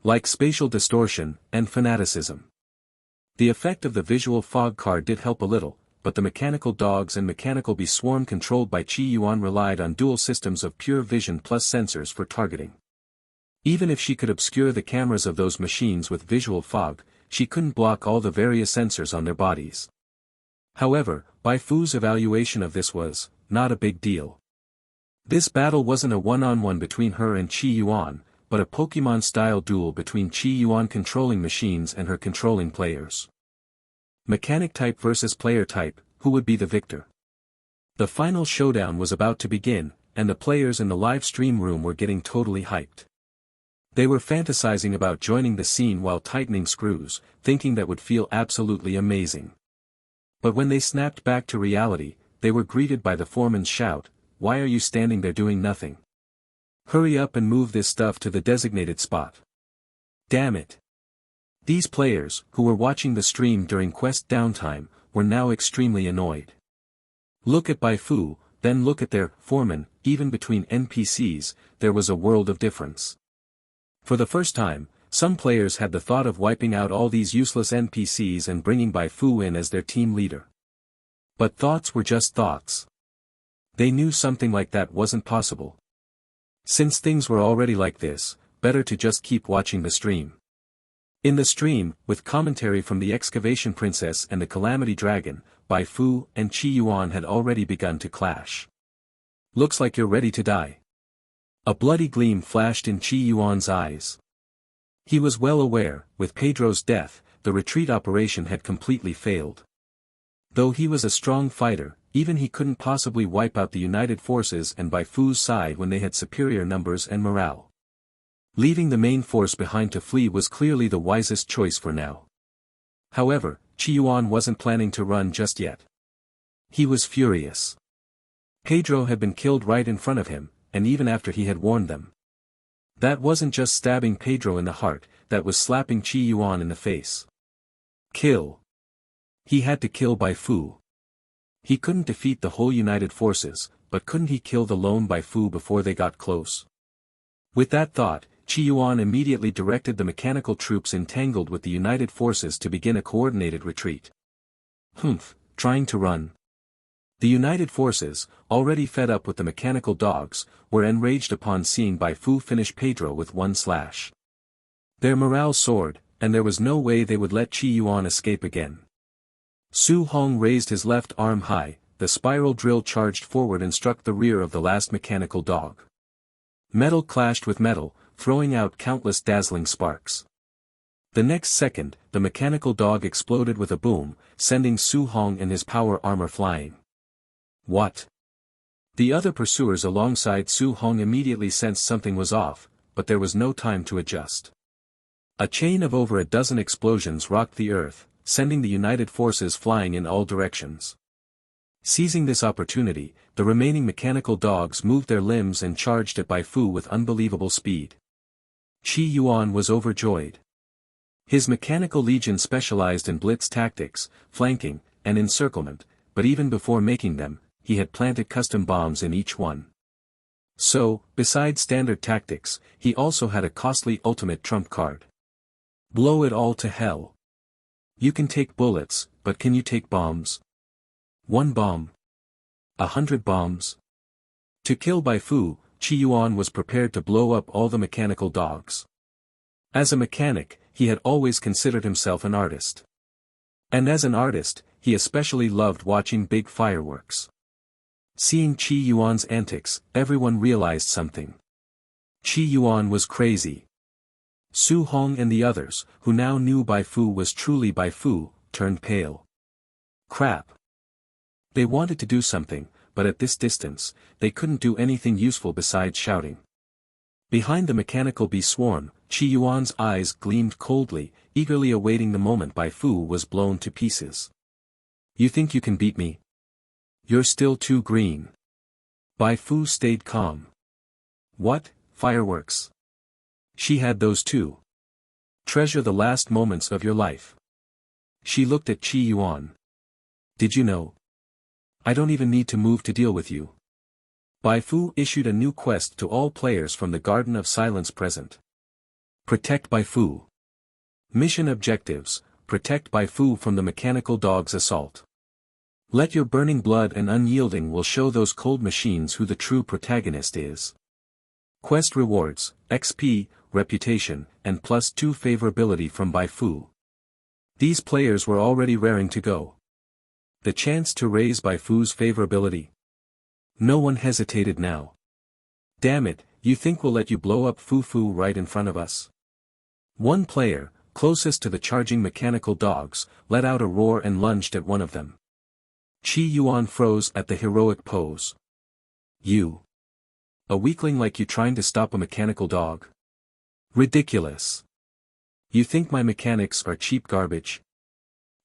Like spatial distortion, and fanaticism. The effect of the visual fog card did help a little, but the mechanical dogs and mechanical bee swarm controlled by Qi Yuan relied on dual systems of pure vision plus sensors for targeting. Even if she could obscure the cameras of those machines with visual fog, she couldn't block all the various sensors on their bodies. However, Bai Fu's evaluation of this was, not a big deal. This battle wasn't a one-on-one between her and Qi Yuan, but a Pokemon-style duel between Qi Yuan controlling machines and her controlling players. Mechanic type versus player type, who would be the victor? The final showdown was about to begin, and the players in the live stream room were getting totally hyped. They were fantasizing about joining the scene while tightening screws, thinking that would feel absolutely amazing. But when they snapped back to reality, they were greeted by the foreman's shout, "Why are you standing there doing nothing? Hurry up and move this stuff to the designated spot." Damn it! These players, who were watching the stream during quest downtime, were now extremely annoyed. Look at Bai Fu, then look at their foreman, even between NPCs, there was a world of difference. For the first time, some players had the thought of wiping out all these useless NPCs and bringing Bai Fu in as their team leader. But thoughts were just thoughts. They knew something like that wasn't possible. Since things were already like this, better to just keep watching the stream. In the stream, with commentary from the Excavation Princess and the Calamity Dragon, Bai Fu and Qi Yuan had already begun to clash. "Looks like you're ready to die." A bloody gleam flashed in Qi Yuan's eyes. He was well aware, with Pedro's death, the retreat operation had completely failed. Though he was a strong fighter, even he couldn't possibly wipe out the united forces and Bai Fu's side when they had superior numbers and morale. Leaving the main force behind to flee was clearly the wisest choice for now. However, Qi Yuan wasn't planning to run just yet. He was furious. Pedro had been killed right in front of him, and even after he had warned them. That wasn't just stabbing Pedro in the heart, that was slapping Qi Yuan in the face. Kill. He had to kill Bai Fu. He couldn't defeat the whole united forces, but couldn't he kill the lone Bai Fu before they got close? With that thought, Qi Yuan immediately directed the mechanical troops entangled with the united forces to begin a coordinated retreat. Trying to run. The united forces, already fed up with the mechanical dogs, were enraged upon seeing Bai Fu finish Pedro with one slash. Their morale soared, and there was no way they would let Qi Yuan escape again. Su Hong raised his left arm high, the spiral drill charged forward and struck the rear of the last mechanical dog. Metal clashed with metal, throwing out countless dazzling sparks. The next second, the mechanical dog exploded with a boom, sending Su Hong and his power armor flying. What? The other pursuers alongside Su Hong immediately sensed something was off, but there was no time to adjust. A chain of over a dozen explosions rocked the earth, sending the united forces flying in all directions. Seizing this opportunity, the remaining mechanical dogs moved their limbs and charged at Bai Fu with unbelievable speed. Qi Yuan was overjoyed. His mechanical legion specialized in blitz tactics, flanking, and encirclement, but even before making them, he had planted custom bombs in each one. So, besides standard tactics, he also had a costly ultimate trump card. Blow it all to hell. You can take bullets, but can you take bombs? 1 bomb. 100 bombs. To kill Bai Fu, Qi Yuan was prepared to blow up all the mechanical dogs. As a mechanic, he had always considered himself an artist. And as an artist, he especially loved watching big fireworks. Seeing Qi Yuan's antics, everyone realized something. Qi Yuan was crazy. Su Hong and the others, who now knew Bai Fu was truly Bai Fu, turned pale. Crap. They wanted to do something, but at this distance, they couldn't do anything useful besides shouting. Behind the mechanical bee swarm, Qi Yuan's eyes gleamed coldly, eagerly awaiting the moment Bai Fu was blown to pieces. You think you can beat me? You're still too green. Bai Fu stayed calm. What, fireworks? She had those too. Treasure the last moments of your life. She looked at Qi Yuan. Did you know? I don't even need to move to deal with you. Bai Fu issued a new quest to all players from the Garden of Silence present. Protect Bai Fu. Mission objectives: protect Bai Fu from the mechanical dog's assault. Let your burning blood and unyielding will show those cold machines who the true protagonist is. Quest rewards: XP, reputation, and +2 favorability from Bai Fu. These players were already raring to go. The chance to raise Bai Fu's favorability. No one hesitated now. Damn it, you think we'll let you blow up Fu right in front of us? One player, closest to the charging mechanical dogs, let out a roar and lunged at one of them. Qi Yuan froze at the heroic pose. You. A weakling like you trying to stop a mechanical dog? Ridiculous. You think my mechanics are cheap garbage?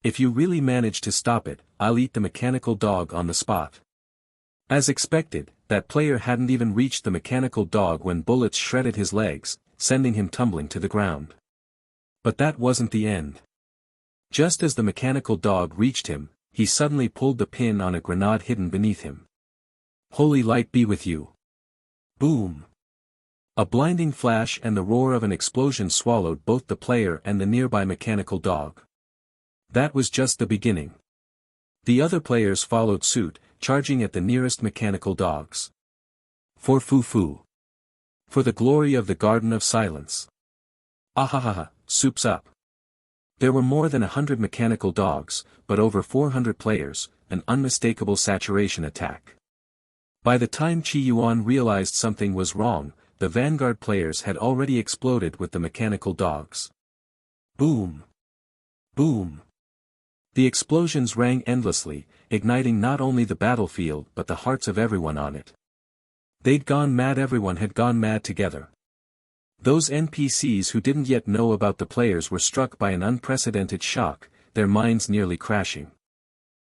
If you really manage to stop it, I'll eat the mechanical dog on the spot. As expected, that player hadn't even reached the mechanical dog when bullets shredded his legs, sending him tumbling to the ground. But that wasn't the end. Just as the mechanical dog reached him, he suddenly pulled the pin on a grenade hidden beneath him. Holy light be with you. Boom. A blinding flash and the roar of an explosion swallowed both the player and the nearby mechanical dog. That was just the beginning. The other players followed suit, charging at the nearest mechanical dogs. For Fu. For the glory of the Garden of Silence. Ahahaha, soup's up. There were more than 100 mechanical dogs, but over 400 players, an unmistakable saturation attack. By the time Qi Yuan realized something was wrong, the vanguard players had already exploded with the mechanical dogs. Boom! Boom! The explosions rang endlessly, igniting not only the battlefield but the hearts of everyone on it. They'd gone mad, everyone had gone mad together. Those NPCs who didn't yet know about the players were struck by an unprecedented shock, their minds nearly crashing.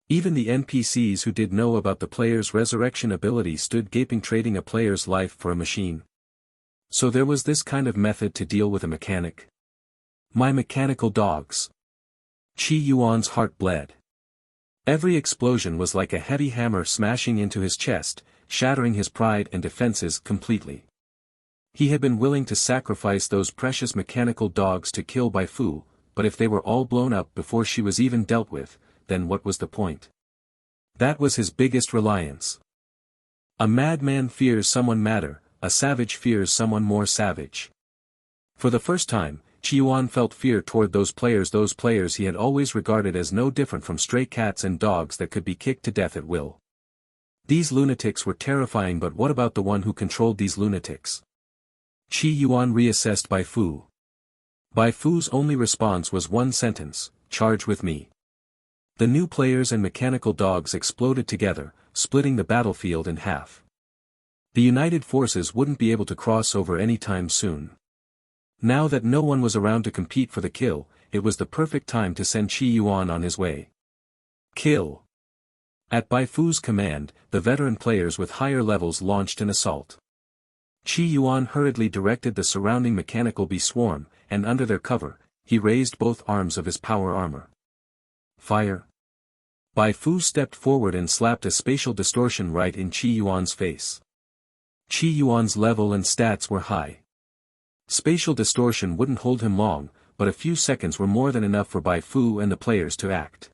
Even the NPCs who did know about the player's resurrection ability stood gaping, trading a player's life for a machine. So there was this kind of method to deal with a mechanic. My mechanical dogs. Qi Yuan's heart bled. Every explosion was like a heavy hammer smashing into his chest, shattering his pride and defenses completely. He had been willing to sacrifice those precious mechanical dogs to kill Bai Fu, but if they were all blown up before she was even dealt with, then what was the point? That was his biggest reliance. A madman fears someone madder, a savage fears someone more savage. For the first time, Qi Yuan felt fear toward those players he had always regarded as no different from stray cats and dogs that could be kicked to death at will. These lunatics were terrifying, but what about the one who controlled these lunatics? Qi Yuan reassessed Bai Fu. Bai Fu's only response was one sentence: charge with me. The new players and mechanical dogs exploded together, splitting the battlefield in half. The united forces wouldn't be able to cross over anytime soon. Now that no one was around to compete for the kill, it was the perfect time to send Qi Yuan on his way. Kill! At Bai Fu's command, the veteran players with higher levels launched an assault. Qi Yuan hurriedly directed the surrounding mechanical bee swarm, and under their cover, he raised both arms of his power armor. Fire! Bai Fu stepped forward and slapped a spatial distortion right in Qi Yuan's face. Qi Yuan's level and stats were high. Spatial distortion wouldn't hold him long, but a few seconds were more than enough for Bai Fu and the players to act.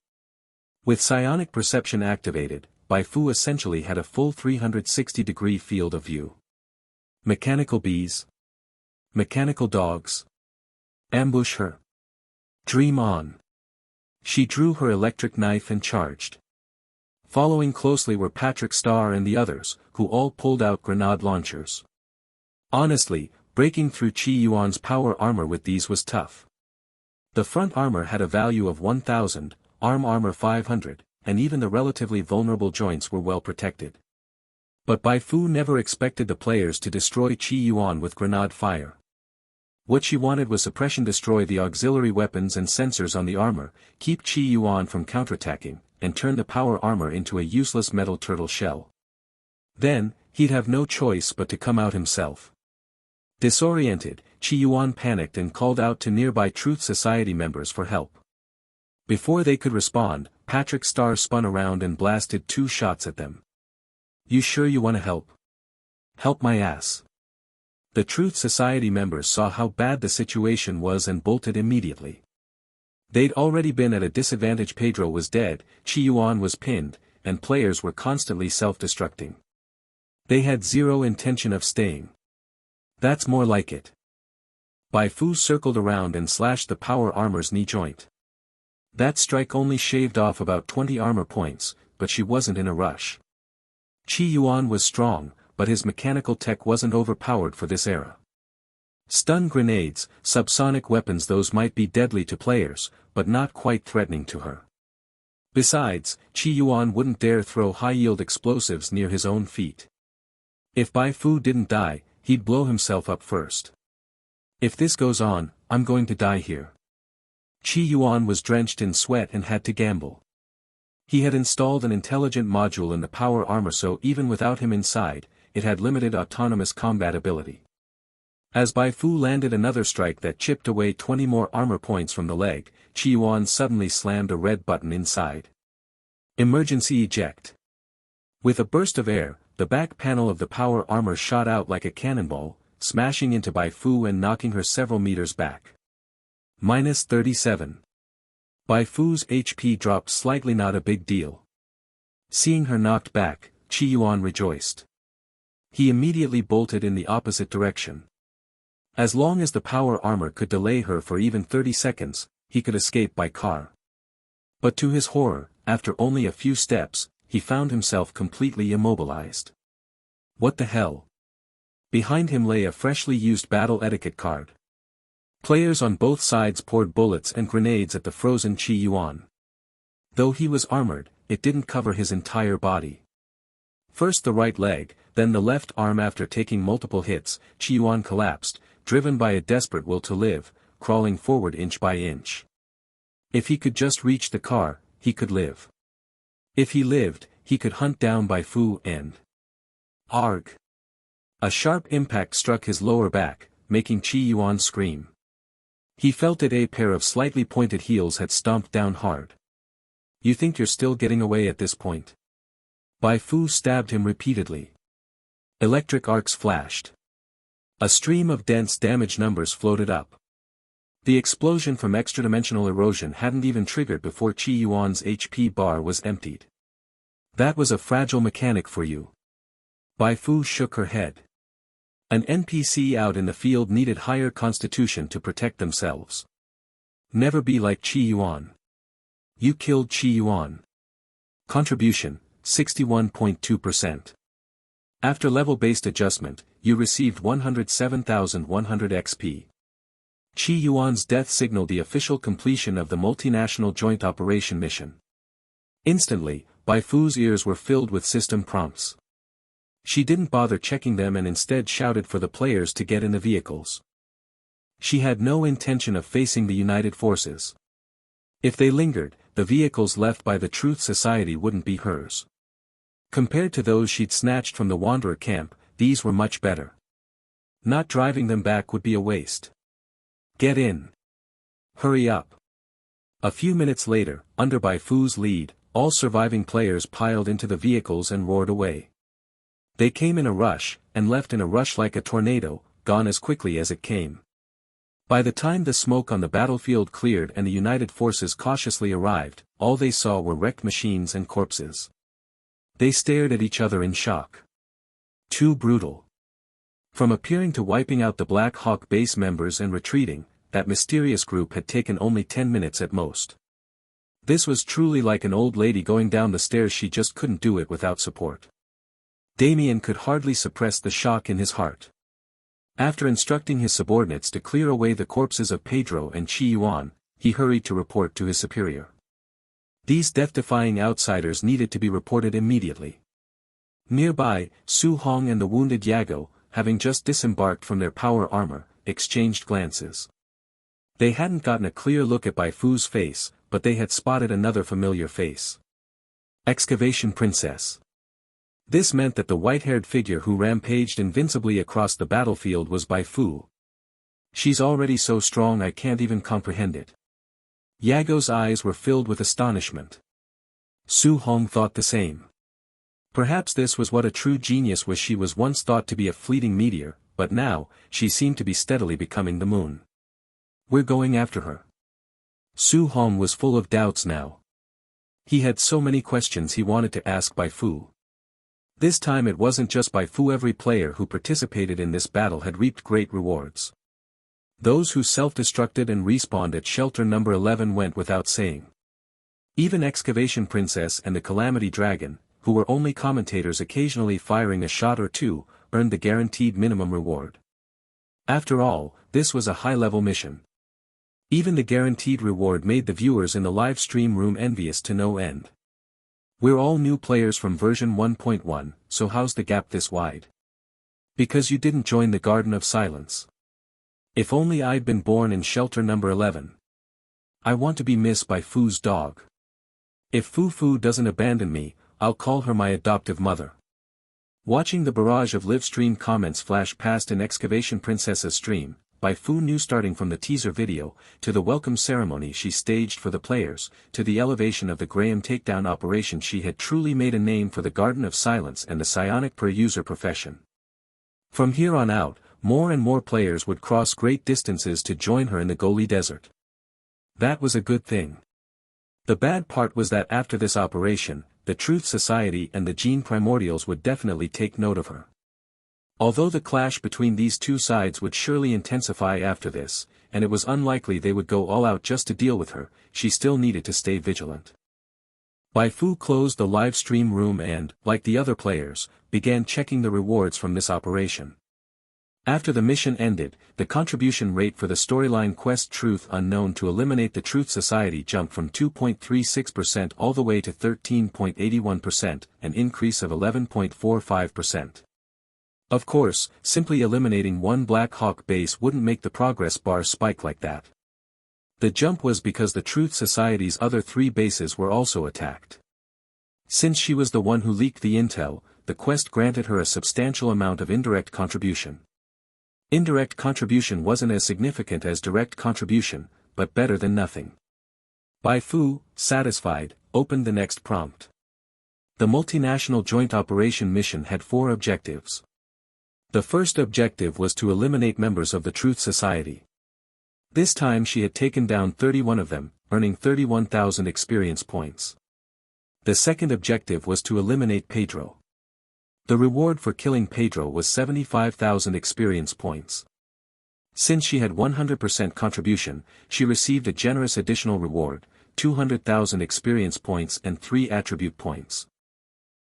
With psionic perception activated, Bai Fu essentially had a full 360-degree field of view. Mechanical bees. Mechanical dogs. Ambush her. Dream on. She drew her electric knife and charged. Following closely were Patrick Star and the others, who all pulled out grenade launchers. Honestly, breaking through Qi Yuan's power armor with these was tough. The front armor had a value of 1,000, arm armor 500, and even the relatively vulnerable joints were well protected. But Bai Fu never expected the players to destroy Qi Yuan with grenade fire. What she wanted was suppression, destroy the auxiliary weapons and sensors on the armor, keep Qi Yuan from counterattacking, and turn the power armor into a useless metal turtle shell. Then, he'd have no choice but to come out himself. Disoriented, Qi Yuan panicked and called out to nearby Truth Society members for help. Before they could respond, Patrick Star spun around and blasted 2 shots at them. You sure you want to help? Help my ass. The Truth Society members saw how bad the situation was and bolted immediately. They'd already been at a disadvantage. Pedro was dead, Qi Yuan was pinned, and players were constantly self-destructing. They had zero intention of staying. That's more like it. Bai Fu circled around and slashed the power armor's knee joint. That strike only shaved off about 20 armor points, but she wasn't in a rush. Qi Yuan was strong, but his mechanical tech wasn't overpowered for this era. Stun grenades, subsonic weapons, those might be deadly to players, but not quite threatening to her. Besides, Qi Yuan wouldn't dare throw high-yield explosives near his own feet. If Bai Fu didn't die, he'd blow himself up first. If this goes on, I'm going to die here. Qi Yuan was drenched in sweat and had to gamble. He had installed an intelligent module in the power armor, so even without him inside, it had limited autonomous combat ability. As Bai Fu landed another strike that chipped away 20 more armor points from the leg, Qi Yuan suddenly slammed a red button inside. Emergency eject. With a burst of air, the back panel of the power armor shot out like a cannonball, smashing into Bai Fu and knocking her several meters back. -37. Bai Fu's HP dropped slightly, not a big deal. Seeing her knocked back, Qi Yuan rejoiced. He immediately bolted in the opposite direction. As long as the power armor could delay her for even 30 seconds, he could escape by car. But to his horror, after only a few steps, he found himself completely immobilized. What the hell? Behind him lay a freshly used battle etiquette card. Players on both sides poured bullets and grenades at the frozen Qi Yuan. Though he was armored, it didn't cover his entire body. First the right leg, then the left arm. After taking multiple hits, Qi Yuan collapsed, driven by a desperate will to live, crawling forward inch by inch. If he could just reach the car, he could live. If he lived, he could hunt down Bai Fu and... Arg! A sharp impact struck his lower back, making Qi Yuan scream. He felt it. A pair of slightly pointed heels had stomped down hard. You think you're still getting away at this point? Bai Fu stabbed him repeatedly. Electric arcs flashed. A stream of dense damage numbers floated up. The explosion from extra-dimensional erosion hadn't even triggered before Qi Yuan's HP bar was emptied. That was a fragile mechanic for you. Bai Fu shook her head. An NPC out in the field needed higher constitution to protect themselves. Never be like Qi Yuan. You killed Qi Yuan. Contribution, 61.2%. After level-based adjustment, you received 107,100 XP. Qi Yuan's death signaled the official completion of the multinational joint operation mission. Instantly, Bai Fu's ears were filled with system prompts. She didn't bother checking them and instead shouted for the players to get in the vehicles. She had no intention of facing the United Forces. If they lingered, the vehicles left by the Truth Society wouldn't be hers. Compared to those she'd snatched from the Wanderer camp, these were much better. Not driving them back would be a waste. Get in. Hurry up. A few minutes later, under Bai Fu's lead, all surviving players piled into the vehicles and roared away. They came in a rush, and left in a rush like a tornado, gone as quickly as it came. By the time the smoke on the battlefield cleared and the United Forces cautiously arrived, all they saw were wrecked machines and corpses. They stared at each other in shock. Too brutal. From appearing to wiping out the Black Hawk base members and retreating, that mysterious group had taken only 10 minutes at most. This was truly like an old lady going down the stairs. She just couldn't do it without support. Damien could hardly suppress the shock in his heart. After instructing his subordinates to clear away the corpses of Pedro and Qi Yuan, he hurried to report to his superior. These death-defying outsiders needed to be reported immediately. Nearby, Su Hong and the wounded Yago, having just disembarked from their power armor, exchanged glances. They hadn't gotten a clear look at Bai Fu's face, but they had spotted another familiar face. Excavation Princess. This meant that the white-haired figure who rampaged invincibly across the battlefield was Bai Fu. She's already so strong I can't even comprehend it. Yago's eyes were filled with astonishment. Su Hong thought the same. Perhaps this was what a true genius was. She was once thought to be a fleeting meteor, but now, she seemed to be steadily becoming the moon. We're going after her. Su Hong was full of doubts now. He had so many questions he wanted to ask Bai Fu. This time it wasn't just Bai Fu. Every player who participated in this battle had reaped great rewards. Those who self-destructed and respawned at shelter number 11 went without saying. Even Excavation Princess and the Calamity Dragon, who were only commentators occasionally firing a shot or two, earned the guaranteed minimum reward. After all, this was a high-level mission. Even the guaranteed reward made the viewers in the live stream room envious to no end. We're all new players from version 1.1, so how's the gap this wide? Because you didn't join the Garden of Silence. If only I'd been born in shelter number 11. I want to be Miss Bai Fu's dog. If Fu doesn't abandon me, I'll call her my adoptive mother. Watching the barrage of live-stream comments flash past in Excavation Princess's stream, Bai Fu knew, starting from the teaser video, to the welcome ceremony she staged for the players, to the elevation of the Graham takedown operation, she had truly made a name for the Garden of Silence and the psionic per-user profession. From here on out, more and more players would cross great distances to join her in the Goli Desert. That was a good thing. The bad part was that after this operation, the Truth Society and the Gene Primordials would definitely take note of her. Although the clash between these two sides would surely intensify after this, and it was unlikely they would go all out just to deal with her. She still needed to stay vigilant. Bai Fu closed the live stream room and, like the other players, began checking the rewards from this operation. After the mission ended, the contribution rate for the storyline quest Truth Unknown to eliminate the Truth Society jumped from 2.36% all the way to 13.81%, an increase of 11.45%. Of course, simply eliminating one Black Hawk base wouldn't make the progress bar spike like that. The jump was because the Truth Society's other 3 bases were also attacked. Since she was the one who leaked the intel, the quest granted her a substantial amount of indirect contribution. Indirect contribution wasn't as significant as direct contribution, but better than nothing. Bai Fu, satisfied, opened the next prompt. The multinational joint operation mission had 4 objectives. The first objective was to eliminate members of the Truth Society. This time she had taken down 31 of them, earning 31,000 experience points. The second objective was to eliminate Pedro. The reward for killing Pedro was 75,000 experience points. Since she had 100% contribution, she received a generous additional reward, 200,000 experience points and 3 attribute points.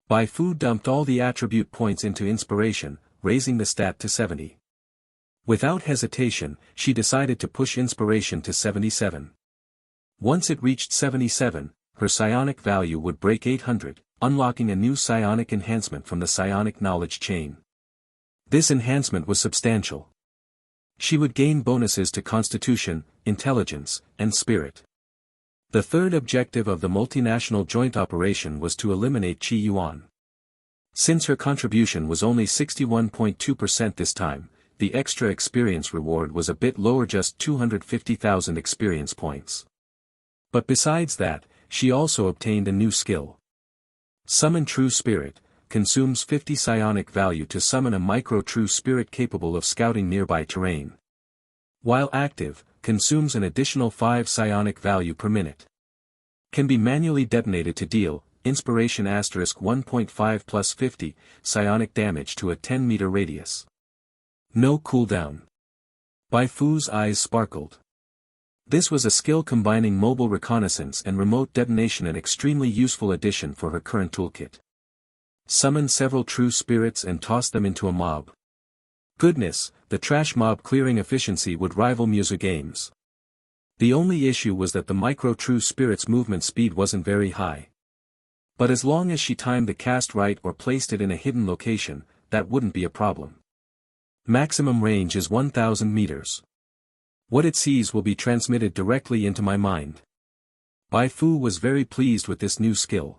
Bai Fu dumped all the attribute points into inspiration, raising the stat to 70. Without hesitation, she decided to push inspiration to 77. Once it reached 77, her psionic value would break 800, unlocking a new psionic enhancement from the psionic knowledge chain. This enhancement was substantial. She would gain bonuses to constitution, intelligence, and spirit. The third objective of the multinational joint operation was to eliminate Qi Yuan. Since her contribution was only 61.2% this time, the extra experience reward was a bit lower, just 250,000 experience points. But besides that, she also obtained a new skill. Summon True Spirit, consumes 50 psionic value to summon a micro-true spirit capable of scouting nearby terrain. While active, consumes an additional 5 psionic value per minute. Can be manually detonated to deal, inspiration * 1.5 plus 50, psionic damage to a 10-meter radius. No cooldown. Bai Fu's eyes sparkled. This was a skill combining mobile reconnaissance and remote detonation, an extremely useful addition for her current toolkit. Summon several true spirits and toss them into a mob. Goodness, the trash mob clearing efficiency would rival Musugame's. The only issue was that the micro-true spirit's movement speed wasn't very high. But as long as she timed the cast right or placed it in a hidden location, that wouldn't be a problem. Maximum range is 1,000 meters. What it sees will be transmitted directly into my mind. Bai Fu was very pleased with this new skill.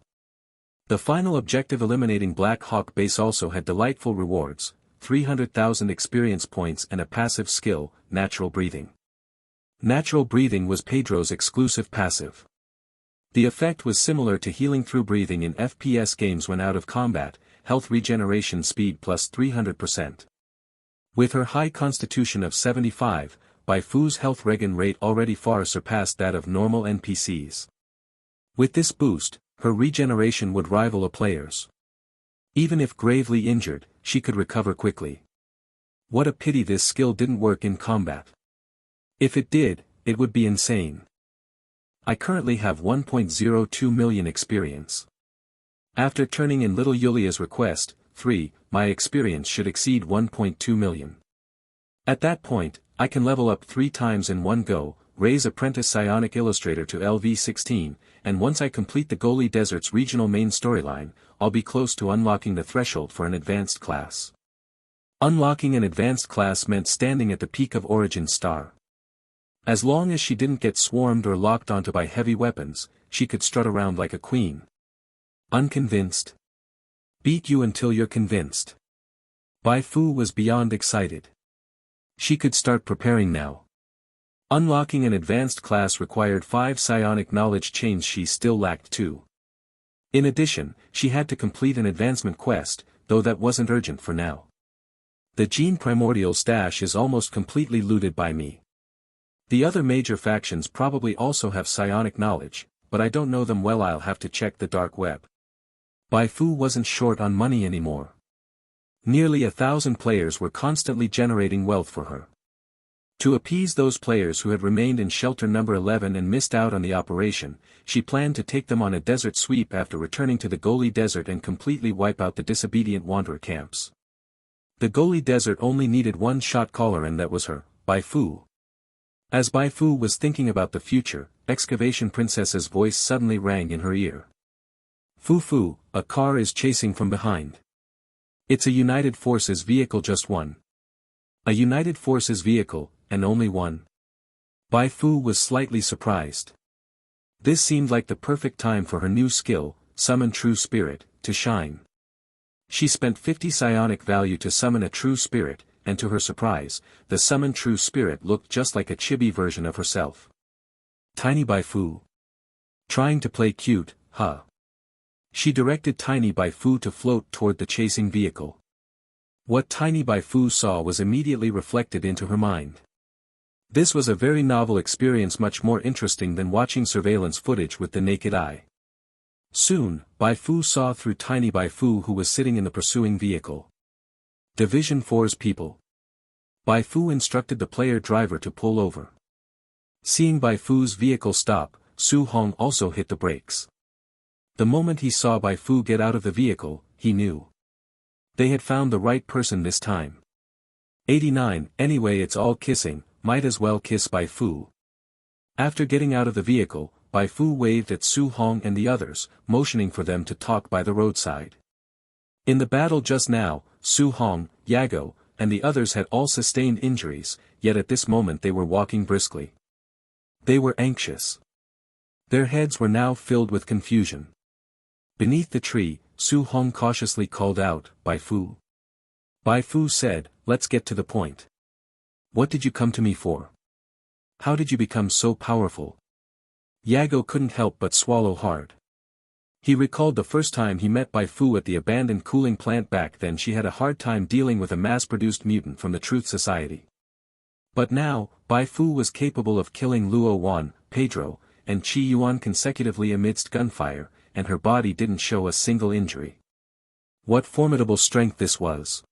The final objective, eliminating Black Hawk base, also had delightful rewards, 300,000 experience points and a passive skill, Natural Breathing. Natural Breathing was Pedro's exclusive passive. The effect was similar to healing through breathing in FPS games when out of combat, health regeneration speed plus 300%. With her high constitution of 75, Bai Fu's health regen rate already far surpassed that of normal NPCs. With this boost, her regeneration would rival a player's. Even if gravely injured, she could recover quickly. What a pity this skill didn't work in combat. If it did, it would be insane. I currently have 1.02 million experience. After turning in little Yulia's request, 3, my experience should exceed 1.2 million. At that point, I can level up 3 times in one go, raise Apprentice Psionic Illustrator to LV16, and once I complete the Goli Desert's regional main storyline, I'll be close to unlocking the threshold for an advanced class. Unlocking an advanced class meant standing at the peak of Origin Star. As long as she didn't get swarmed or locked onto by heavy weapons, she could strut around like a queen. Unconvinced? Beat you until you're convinced. Bai Fu was beyond excited. She could start preparing now. Unlocking an advanced class required 5 psionic knowledge chains, she still lacked 2. In addition, she had to complete an advancement quest, though that wasn't urgent for now. The Gene Primordial stash is almost completely looted by me. The other major factions probably also have psionic knowledge, but I don't know them well. I'll have to check the dark web. Bai Fu wasn't short on money anymore. Nearly 1,000 players were constantly generating wealth for her. To appease those players who had remained in shelter number 11 and missed out on the operation, she planned to take them on a desert sweep after returning to the Goli Desert and completely wipe out the disobedient wanderer camps. The Goli Desert only needed one shot caller, and that was her, Bai Fu. As Bai Fu was thinking about the future, Excavation Princess's voice suddenly rang in her ear. Fu, a car is chasing from behind. It's a United Forces vehicle, just one. A United Forces vehicle, and only one. Bai Fu was slightly surprised. This seemed like the perfect time for her new skill, Summon True Spirit, to shine. She spent 50 psionic value to summon a true spirit, and to her surprise, the summoned true spirit looked just like a chibi version of herself. Tiny Bai Fu. Trying to play cute, huh? She directed Tiny Bai Fu to float toward the chasing vehicle. What Tiny Bai Fu saw was immediately reflected into her mind. This was a very novel experience, much more interesting than watching surveillance footage with the naked eye. Soon, Bai Fu saw through Tiny Bai Fu, who was sitting in the pursuing vehicle. Division 4's people. Bai Fu instructed the player driver to pull over. Seeing Bai Fu's vehicle stop, Su Hong also hit the brakes. The moment he saw Bai Fu get out of the vehicle, he knew. They had found the right person this time. 89, anyway, it's all kissing, might as well kiss Bai Fu. After getting out of the vehicle, Bai Fu waved at Su Hong and the others, motioning for them to talk by the roadside. In the battle just now, Su Hong, Yago, and the others had all sustained injuries, yet at this moment they were walking briskly. They were anxious. Their heads were now filled with confusion. Beneath the tree, Su Hong cautiously called out, Bai Fu. Bai Fu said, let's get to the point. What did you come to me for? How did you become so powerful? Yago couldn't help but swallow hard. He recalled the first time he met Bai Fu at the abandoned cooling plant. Back then she had a hard time dealing with a mass-produced mutant from the Truth Society. But now, Bai Fu was capable of killing Luo Wan, Pedro, and Qi Yuan consecutively amidst gunfire, and her body didn't show a single injury. What formidable strength this was!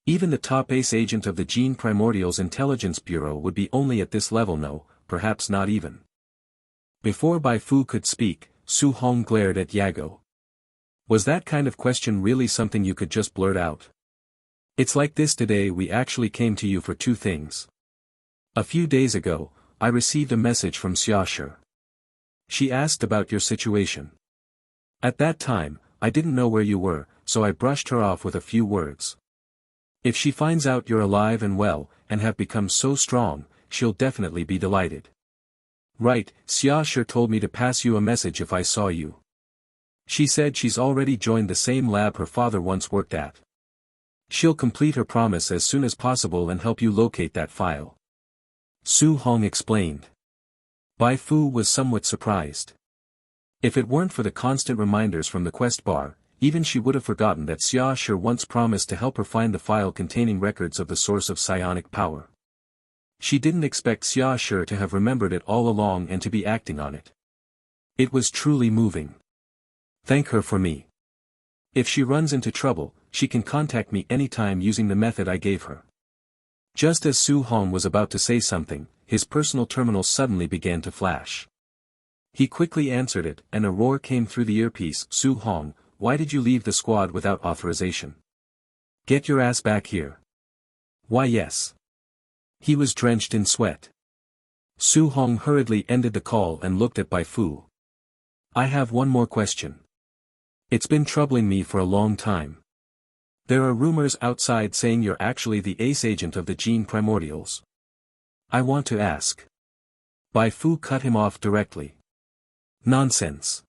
Even the top ace agent of the Gene Primordial's Intelligence Bureau would be only at this level. No, perhaps not even. Before Bai Fu could speak, Su Hong glared at Yago. Was that kind of question really something you could just blurt out? It's like this: today we actually came to you for two things. A few days ago, I received a message from Xia Shi. She asked about your situation. At that time, I didn't know where you were, so I brushed her off with a few words. If she finds out you're alive and well, and have become so strong, she'll definitely be delighted. Right, Xia Shi told me to pass you a message if I saw you. She said she's already joined the same lab her father once worked at. She'll complete her promise as soon as possible and help you locate that file. Su Hong explained. Bai Fu was somewhat surprised. If it weren't for the constant reminders from the quest bar, even she would have forgotten that Xia Shi once promised to help her find the file containing records of the source of psionic power. She didn't expect Xia Shi to have remembered it all along and to be acting on it. It was truly moving. Thank her for me. If she runs into trouble, she can contact me anytime using the method I gave her. Just as Su Hong was about to say something, his personal terminal suddenly began to flash. He quickly answered it, and a roar came through the earpiece. Su Hong, why did you leave the squad without authorization? Get your ass back here. Why yes. He was drenched in sweat. Su Hong hurriedly ended the call and looked at Bai Fu. I have one more question. It's been troubling me for a long time. There are rumors outside saying you're actually the ace agent of the Gene Primordials. I want to ask. Bai Fu cut him off directly. Nonsense.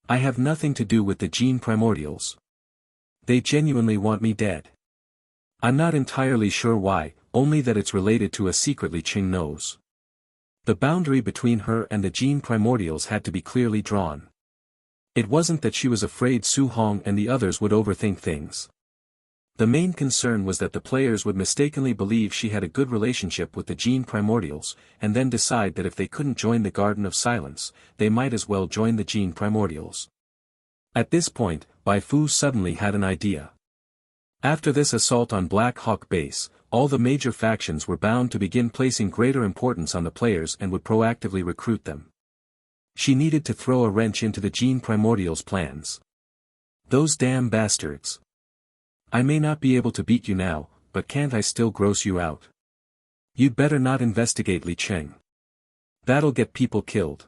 I have nothing to do with the Gene Primordials. They genuinely want me dead. I'm not entirely sure why, only that it's related to a secret Li Qing knows. The boundary between her and the Gene Primordials had to be clearly drawn. It wasn't that she was afraid Su Hong and the others would overthink things. The main concern was that the players would mistakenly believe she had a good relationship with the Gene Primordials, and then decide that if they couldn't join the Garden of Silence, they might as well join the Gene Primordials. At this point, Bai Fu suddenly had an idea. After this assault on Black Hawk Base, all the major factions were bound to begin placing greater importance on the players and would proactively recruit them. She needed to throw a wrench into the Gene Primordial's plans. Those damn bastards. I may not be able to beat you now, but can't I still gross you out? You'd better not investigate Li Cheng. That'll get people killed.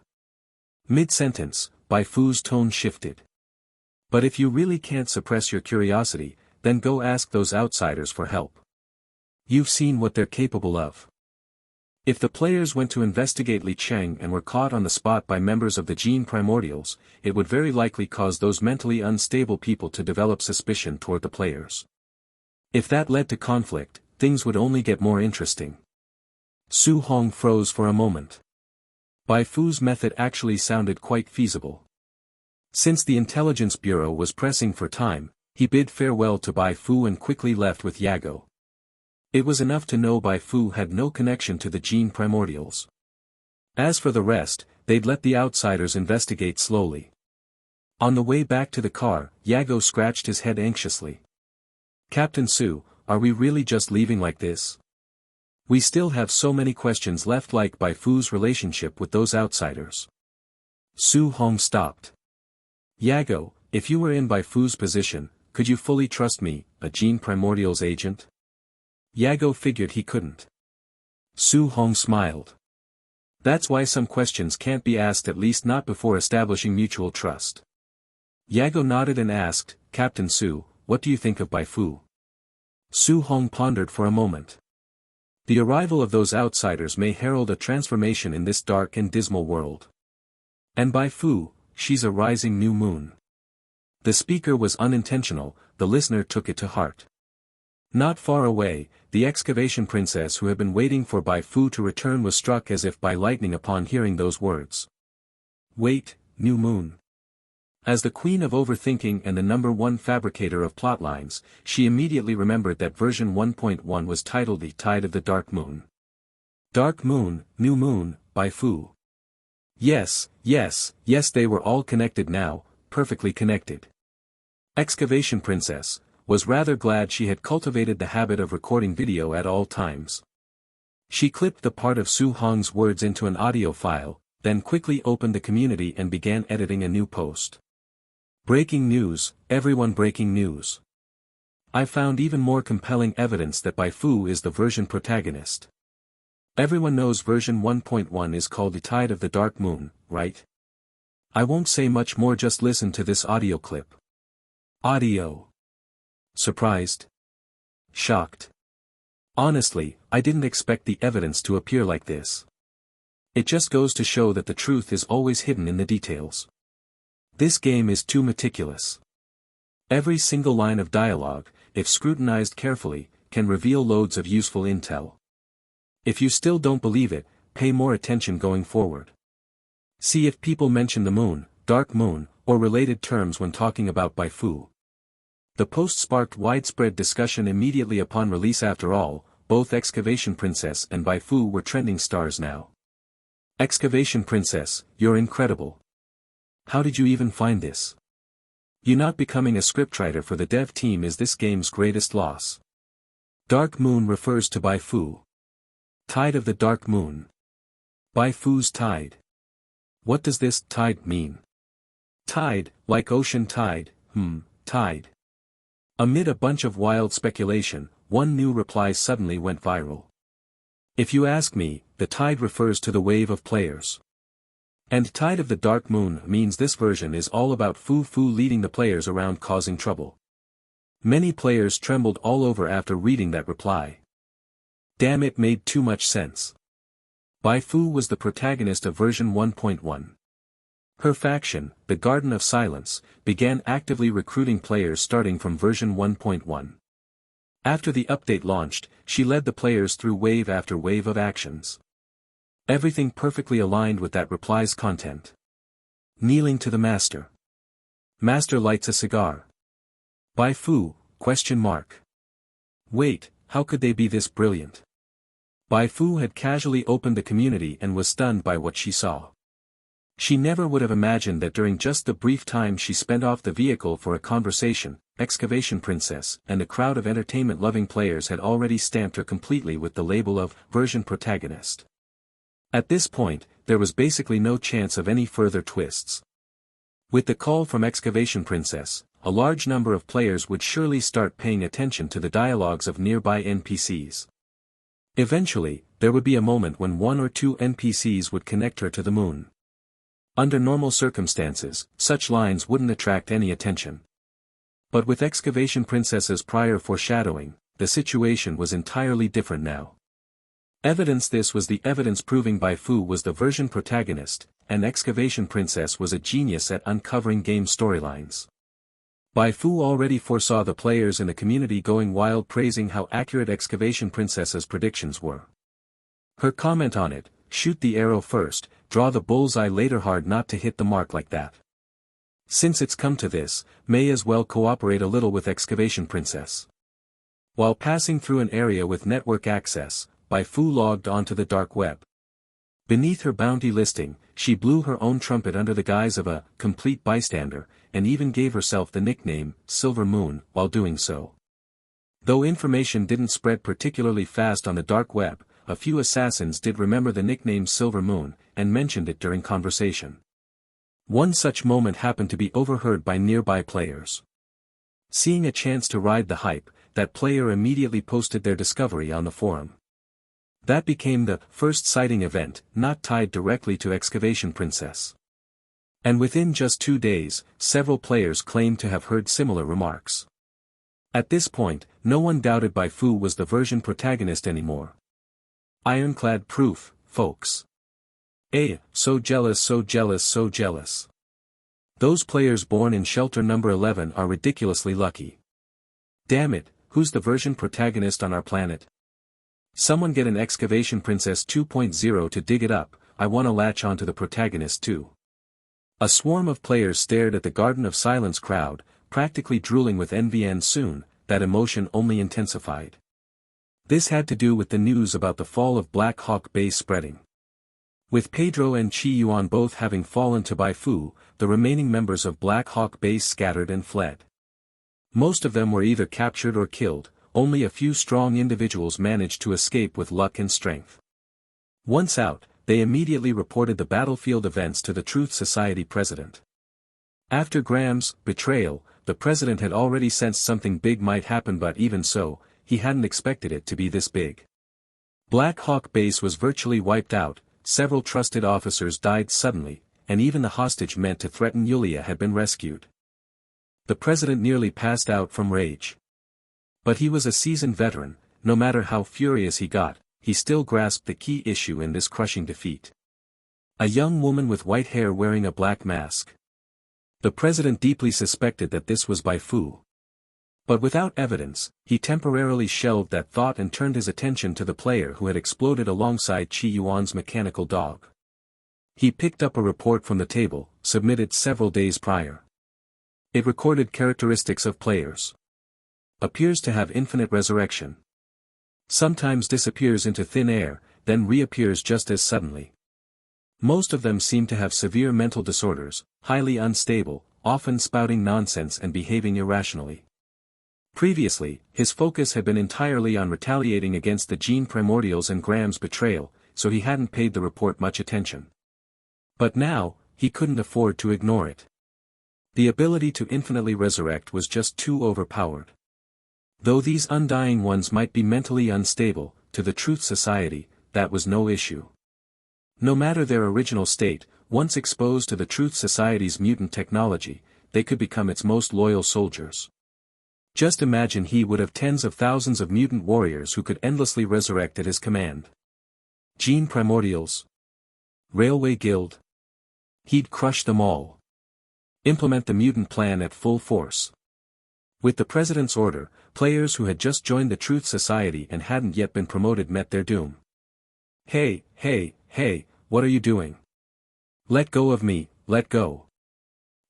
Mid-sentence, Bai Fu's tone shifted. But if you really can't suppress your curiosity, then go ask those outsiders for help. You've seen what they're capable of. If the players went to investigate Li Cheng and were caught on the spot by members of the Gene Primordials, it would very likely cause those mentally unstable people to develop suspicion toward the players. If that led to conflict, things would only get more interesting. Su Hong froze for a moment. Bai Fu's method actually sounded quite feasible. Since the Intelligence Bureau was pressing for time, he bid farewell to Bai Fu and quickly left with Yago. It was enough to know Bai Fu had no connection to the Gene Primordials. As for the rest, they'd let the outsiders investigate slowly. On the way back to the car, Yago scratched his head anxiously. Captain Su, are we really just leaving like this? We still have so many questions left, like Bai Fu's relationship with those outsiders. Su Hong stopped. Yago, if you were in Bai Fu's position, could you fully trust me, a Gene Primordial's agent? Yago figured he couldn't. Su Hong smiled. That's why some questions can't be asked, at least not before establishing mutual trust. Yago nodded and asked, Captain Su, what do you think of Bai Fu? Su Hong pondered for a moment. The arrival of those outsiders may herald a transformation in this dark and dismal world. And Bai Fu, she's a rising new moon. The speaker was unintentional, the listener took it to heart. Not far away, the excavation princess who had been waiting for Bai Fu to return was struck as if by lightning upon hearing those words. Wait, new moon. As the queen of overthinking and the #1 fabricator of plotlines, she immediately remembered that version 1.1 was titled The Tide of the Dark Moon. Dark Moon, New Moon, Bai Fu. Yes, they were all connected now, perfectly connected. Excavation Princess was rather glad she had cultivated the habit of recording video at all times. She clipped the part of Su Hong's words into an audio file, then quickly opened the community and began editing a new post. Breaking news, everyone breaking news. I found even more compelling evidence that Bai Fu is the version protagonist. Everyone knows version 1.1 is called The Tide of the Dark Moon, right? I won't say much more, just listen to this audio clip. Audio. Surprised? Shocked? Honestly, I didn't expect the evidence to appear like this. It just goes to show that the truth is always hidden in the details. This game is too meticulous. Every single line of dialogue, if scrutinized carefully, can reveal loads of useful intel. If you still don't believe it, pay more attention going forward. See if people mention the moon, dark moon, or related terms when talking about Bai Fu. The post sparked widespread discussion immediately upon release. After all, both Excavation Princess and Bai Fu were trending stars now. Excavation Princess, you're incredible. How did you even find this? You not becoming a scriptwriter for the dev team is this game's greatest loss. Dark Moon refers to Bai Fu. Tide of the Dark Moon. Bai Fu's tide. What does this tide mean? Tide, like ocean tide, tide. Amid a bunch of wild speculation, one new reply suddenly went viral. If you ask me, the tide refers to the wave of players. And Tide of the Dark Moon means this version is all about Fu leading the players around causing trouble. Many players trembled all over after reading that reply. Damn, it made too much sense. Bai Fu was the protagonist of version 1.1. Her faction, the Garden of Silence, began actively recruiting players starting from version 1.1. After the update launched, she led the players through wave after wave of actions. Everything perfectly aligned with that reply's content. Kneeling to the master. Master lights a cigar. Bai Fu, ? Wait, how could they be this brilliant? Bai Fu had casually opened the community and was stunned by what she saw. She never would have imagined that during just the brief time she spent off the vehicle for a conversation, Excavation Princess and a crowd of entertainment-loving players had already stamped her completely with the label of version protagonist. At this point, there was basically no chance of any further twists. With the call from Excavation Princess, a large number of players would surely start paying attention to the dialogues of nearby NPCs. Eventually, there would be a moment when one or two NPCs would connect her to the moon. Under normal circumstances, such lines wouldn't attract any attention. But with Excavation Princess's prior foreshadowing, the situation was entirely different now. This was the evidence proving Bai Fu was the version protagonist, and Excavation Princess was a genius at uncovering game storylines. Bai Fu already foresaw the players in the community going wild praising how accurate Excavation Princess's predictions were. Her comment on it, "Shoot the arrow first, draw the bullseye later, hard not to hit the mark like that. Since it's come to this, may as well cooperate a little with Excavation Princess." While passing through an area with network access, Bai Fu logged onto the dark web. Beneath her bounty listing, she blew her own trumpet under the guise of a complete bystander, and even gave herself the nickname Silver Moon while doing so. Though information didn't spread particularly fast on the dark web, a few assassins did remember the nickname Silver Moon, and mentioned it during conversation. One such moment happened to be overheard by nearby players. Seeing a chance to ride the hype, that player immediately posted their discovery on the forum. That became the first sighting event, not tied directly to Excavation Princess. And within just 2 days, several players claimed to have heard similar remarks. At this point, no one doubted Bai Fu was the version protagonist anymore. Ironclad proof, folks. So jealous, so jealous, so jealous. Those players born in shelter number 11 are ridiculously lucky. Damn it, who's the version protagonist on our planet? Someone get an Excavation Princess 2.0 to dig it up, I wanna latch onto the protagonist too. A swarm of players stared at the Garden of Silence crowd, practically drooling with envy, and soon, that emotion only intensified. This had to do with the news about the fall of Black Hawk Base spreading. With Pedro and Chi Yuan both having fallen to Bai Fu, the remaining members of Black Hawk Base scattered and fled. Most of them were either captured or killed, only a few strong individuals managed to escape with luck and strength. Once out, they immediately reported the battlefield events to the Truth Society president. After Graham's betrayal, the president had already sensed something big might happen, but even so, he hadn't expected it to be this big. Black Hawk Base was virtually wiped out, several trusted officers died suddenly, and even the hostage meant to threaten Yulia had been rescued. The president nearly passed out from rage. But he was a seasoned veteran, no matter how furious he got, he still grasped the key issue in this crushing defeat. A young woman with white hair wearing a black mask. The president deeply suspected that this was Bai Fu. But without evidence, he temporarily shelved that thought and turned his attention to the player who had exploded alongside Chi Yuan's mechanical dog. He picked up a report from the table, submitted several days prior. It recorded characteristics of players. Appears to have infinite resurrection. Sometimes disappears into thin air, then reappears just as suddenly. Most of them seem to have severe mental disorders, highly unstable, often spouting nonsense and behaving irrationally. Previously, his focus had been entirely on retaliating against the Gene Primordials and Graham's betrayal, so he hadn't paid the report much attention. But now, he couldn't afford to ignore it. The ability to infinitely resurrect was just too overpowered. Though these undying ones might be mentally unstable, to the Truth Society, that was no issue. No matter their original state, once exposed to the Truth Society's mutant technology, they could become its most loyal soldiers. Just imagine he would have tens of thousands of mutant warriors who could endlessly resurrect at his command. Gene Primordials. Railway Guild. He'd crush them all. Implement the mutant plan at full force. With the president's order, players who had just joined the Truth Society and hadn't yet been promoted met their doom. Hey, what are you doing? Let go of me, let go.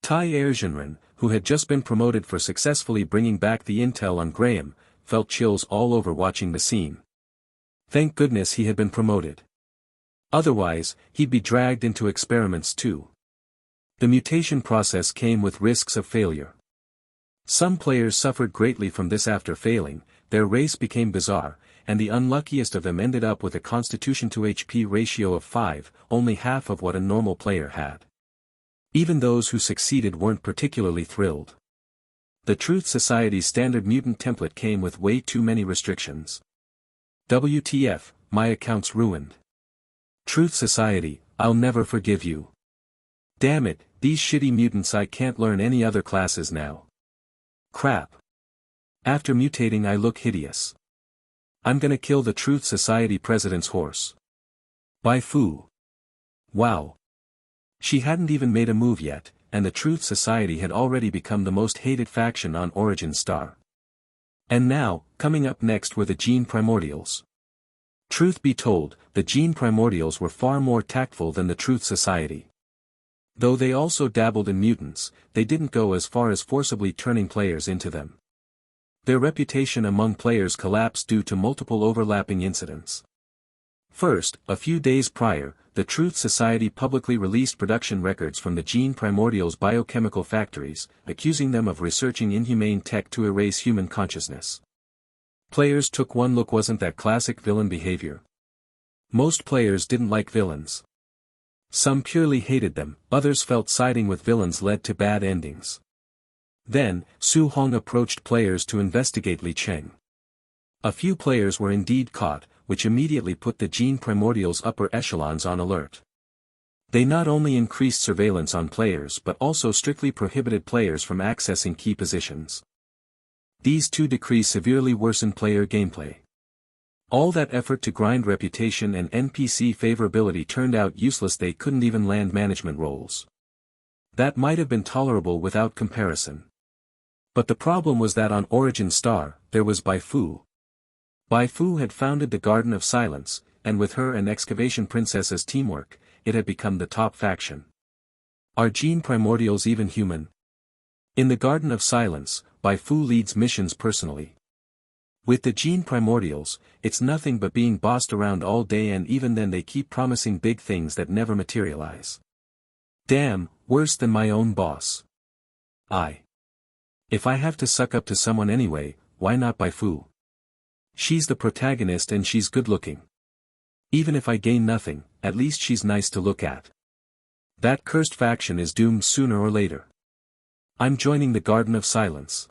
Tai Erjinren, who had just been promoted for successfully bringing back the intel on Graham, felt chills all over watching the scene. Thank goodness he had been promoted. Otherwise, he'd be dragged into experiments too. The mutation process came with risks of failure. Some players suffered greatly from this after failing, their race became bizarre, and the unluckiest of them ended up with a constitution to HP ratio of 5, only half of what a normal player had. Even those who succeeded weren't particularly thrilled. The Truth Society's standard mutant template came with way too many restrictions. WTF, my account's ruined. Truth Society, I'll never forgive you. Damn it, these shitty mutants, I can't learn any other classes now. Crap. After mutating I look hideous. I'm gonna kill the Truth Society president's horse. Bai Fu. Wow. She hadn't even made a move yet, and the Truth Society had already become the most hated faction on Origin Star. And now, coming up next were the Gene Primordials. Truth be told, the Gene Primordials were far more tactful than the Truth Society. Though they also dabbled in mutants, they didn't go as far as forcibly turning players into them. Their reputation among players collapsed due to multiple overlapping incidents. First, a few days prior, the Truth Society publicly released production records from the Gene Primordials' biochemical factories, accusing them of researching inhumane tech to erase human consciousness. Players took one look. Wasn't that classic villain behavior? Most players didn't like villains. Some purely hated them, others felt siding with villains led to bad endings. Then, Su Hong approached players to investigate Li Cheng. A few players were indeed caught, which immediately put the Gene Primordials' upper echelons on alert. They not only increased surveillance on players but also strictly prohibited players from accessing key positions. These two decrees severely worsened player gameplay. All that effort to grind reputation and NPC favorability turned out useless. They couldn't even land management roles. That might have been tolerable without comparison. But the problem was that on Origin Star, there was Bai Fu. Bai Fu had founded the Garden of Silence, and with her and Excavation Princess's teamwork, it had become the top faction. Are Gene Primordials even human? In the Garden of Silence, Bai Fu leads missions personally. With the Gene Primordials, it's nothing but being bossed around all day, and even then they keep promising big things that never materialize. Damn, worse than my own boss. If I have to suck up to someone anyway, why not Bai Fu? She's the protagonist and she's good looking. Even if I gain nothing, at least she's nice to look at. That cursed faction is doomed sooner or later. I'm joining the Garden of Silence.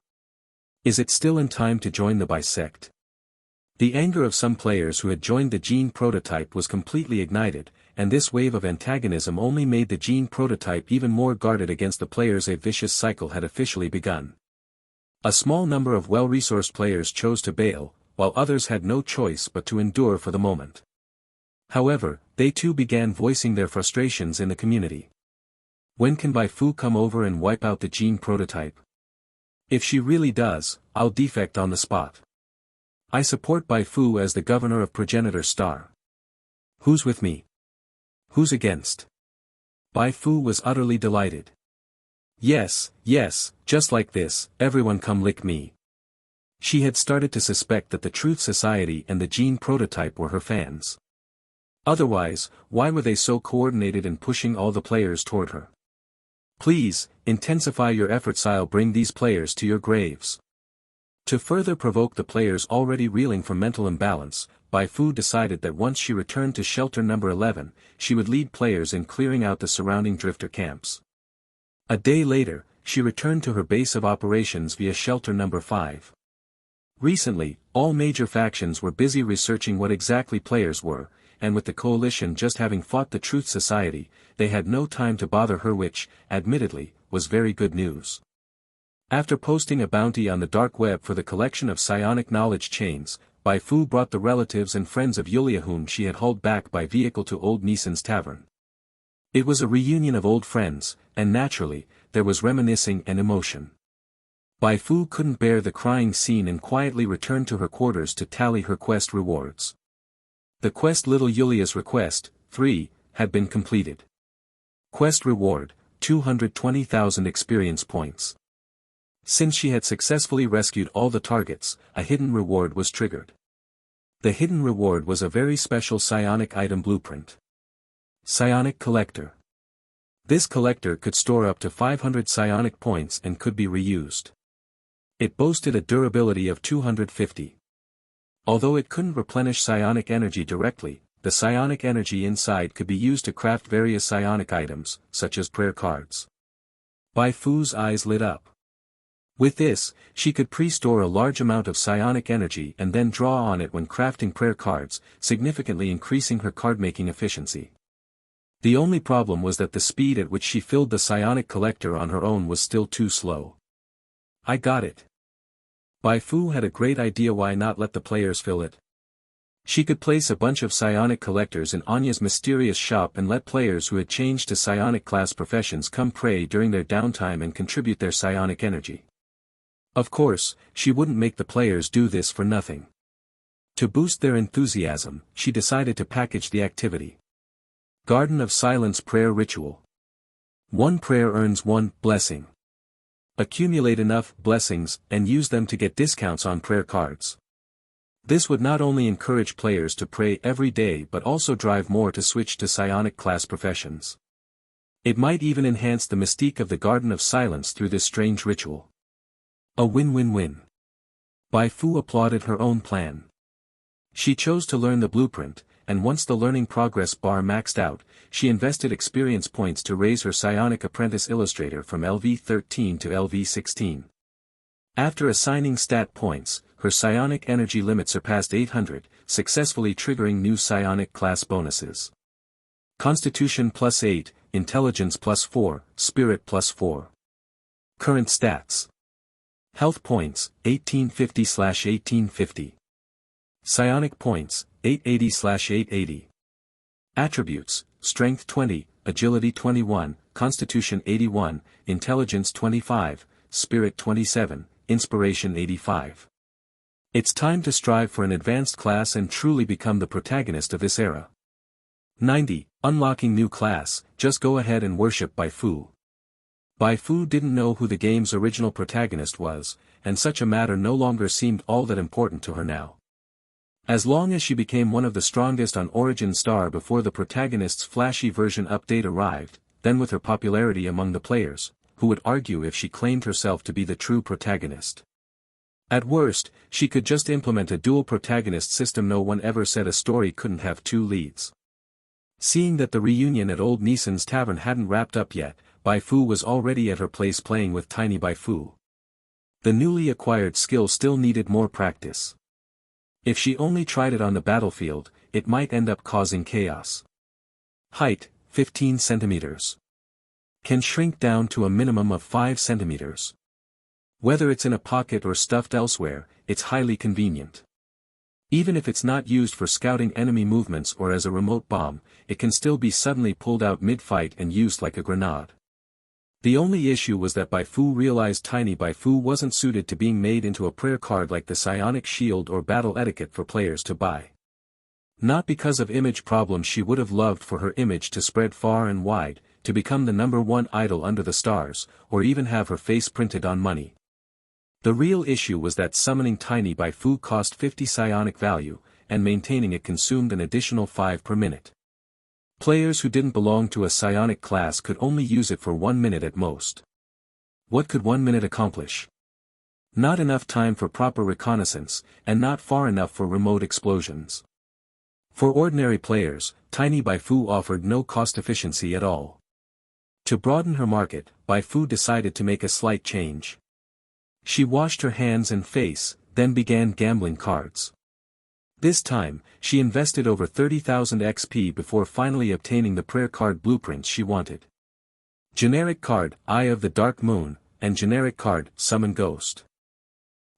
Is it still in time to join the bisect? The anger of some players who had joined the Gene prototype was completely ignited, and this wave of antagonism only made the Gene prototype even more guarded against the players. A vicious cycle had officially begun. A small number of well-resourced players chose to bail, while others had no choice but to endure for the moment. However, they too began voicing their frustrations in the community. When can Bai Fu come over and wipe out the Gene prototype? If she really does, I'll defect on the spot. I support Bai Fu as the governor of Progenitor Star. Who's with me? Who's against? Bai Fu was utterly delighted. Yes, just like this, everyone come lick me. She had started to suspect that the Truth Society and the Gene prototype were her fans. Otherwise, why were they so coordinated in pushing all the players toward her? Please, intensify your efforts. I'll bring these players to your graves. To further provoke the players already reeling from mental imbalance, Bai Fu decided that once she returned to Shelter Number 11, she would lead players in clearing out the surrounding drifter camps. A day later, she returned to her base of operations via Shelter Number 5. Recently, all major factions were busy researching what exactly players were, and with the coalition just having fought the Truth Society, they had no time to bother her, which, admittedly, was very good news. After posting a bounty on the dark web for the collection of psionic knowledge chains, Bai Fu brought the relatives and friends of Yulia whom she had hauled back by vehicle to Old Nissan's tavern. It was a reunion of old friends, and naturally, there was reminiscing and emotion. Bai Fu couldn't bear the crying scene and quietly returned to her quarters to tally her quest rewards. The quest Little Yulia's Request, 3, had been completed. Quest reward, 220,000 experience points. Since she had successfully rescued all the targets, a hidden reward was triggered. The hidden reward was a very special psionic item blueprint. Psionic Collector. This collector could store up to 500 psionic points and could be reused. It boasted a durability of 250. Although it couldn't replenish psionic energy directly, the psionic energy inside could be used to craft various psionic items, such as prayer cards. Bai Fu's eyes lit up. With this, she could pre-store a large amount of psionic energy and then draw on it when crafting prayer cards, significantly increasing her card-making efficiency. The only problem was that the speed at which she filled the psionic collector on her own was still too slow. I got it. Bai Fu had a great idea. Why not let the players fill it? She could place a bunch of psionic collectors in Anya's mysterious shop and let players who had changed to psionic class professions come pray during their downtime and contribute their psionic energy. Of course, she wouldn't make the players do this for nothing. To boost their enthusiasm, she decided to package the activity. Garden of Silence Prayer Ritual. 1 prayer earns 1 blessing. Accumulate enough blessings and use them to get discounts on prayer cards. This would not only encourage players to pray every day but also drive more to switch to psionic class professions. It might even enhance the mystique of the Garden of Silence through this strange ritual. A win-win-win. Bai Fu applauded her own plan. She chose to learn the blueprint, and once the learning progress bar maxed out, she invested experience points to raise her psionic apprentice illustrator from LV13 to LV16. After assigning stat points, her psionic energy limit surpassed 800, successfully triggering new psionic class bonuses. Constitution +8, Intelligence +4, Spirit +4. Current stats. Health points, 1850/1850. Psionic points, 880/880. Attributes, Strength 20, Agility 21, Constitution 81, Intelligence 25, Spirit 27, Inspiration 85. It's time to strive for an advanced class and truly become the protagonist of this era. 90. Unlocking new class. Just go ahead and worship Bai Fu. Bai Fu didn't know who the game's original protagonist was, and such a matter no longer seemed all that important to her now. As long as she became one of the strongest on Origin Star before the protagonist's flashy version update arrived, then with her popularity among the players, who would argue if she claimed herself to be the true protagonist? At worst, she could just implement a dual protagonist system. No one ever said a story couldn't have 2 leads. Seeing that the reunion at Old Nissan's tavern hadn't wrapped up yet, Bai Fu was already at her place playing with Tiny Bai Fu. The newly acquired skill still needed more practice. If she only tried it on the battlefield, it might end up causing chaos. Height, 15 centimeters. Can shrink down to a minimum of 5 centimeters. Whether it's in a pocket or stuffed elsewhere, it's highly convenient. Even if it's not used for scouting enemy movements or as a remote bomb, it can still be suddenly pulled out mid-fight and used like a grenade. The only issue was that Bai Fu realized Tiny Bai Fu wasn't suited to being made into a prayer card like the psionic shield or battle etiquette for players to buy. Not because of image problems. She would have loved for her image to spread far and wide, to become the #1 idol under the stars, or even have her face printed on money. The real issue was that summoning Tiny Bai Fu cost 50 psionic value, and maintaining it consumed an additional 5 per minute. Players who didn't belong to a psionic class could only use it for 1 minute at most. What could 1 minute accomplish? Not enough time for proper reconnaissance, and not far enough for remote explosions. For ordinary players, Tiny Bai Fu offered no cost efficiency at all. To broaden her market, Bai Fu decided to make a slight change. She washed her hands and face, then began gambling cards. This time, she invested over 30,000 XP before finally obtaining the prayer card blueprints she wanted. Generic card, Eye of the Dark Moon, and generic card, Summon Ghost.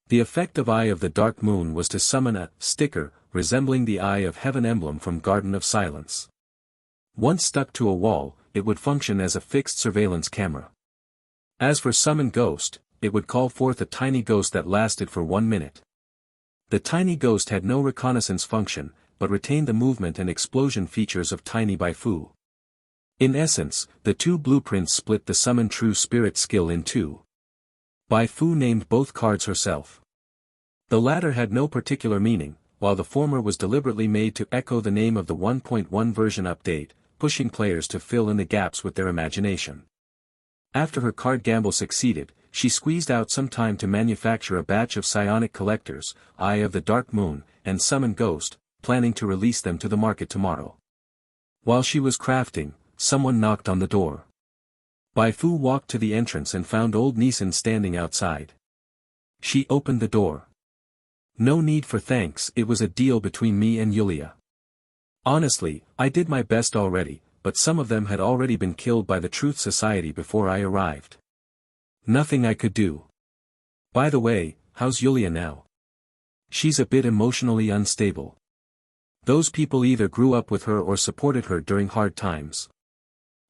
The effect of Eye of the Dark Moon was to summon a sticker, resembling the Eye of Heaven emblem from Garden of Silence. Once stuck to a wall, it would function as a fixed surveillance camera. As for Summon Ghost, it would call forth a tiny ghost that lasted for 1 minute. The tiny ghost had no reconnaissance function, but retained the movement and explosion features of Tiny Bai Fu. In essence, the 2 blueprints split the Summon True Spirit skill in 2. Bai Fu named both cards herself. The latter had no particular meaning, while the former was deliberately made to echo the name of the 1.1 version update, pushing players to fill in the gaps with their imagination. After her card gamble succeeded, she squeezed out some time to manufacture a batch of psionic collectors, Eye of the Dark Moon, and Summon Ghost, planning to release them to the market tomorrow. While she was crafting, someone knocked on the door. Bai Fu walked to the entrance and found old Nisan standing outside. She opened the door. No need for thanks, it was a deal between me and Yulia. Honestly, I did my best already, but some of them had already been killed by the Truth Society before I arrived. Nothing I could do. By the way, how's Yulia now? She's a bit emotionally unstable. Those people either grew up with her or supported her during hard times.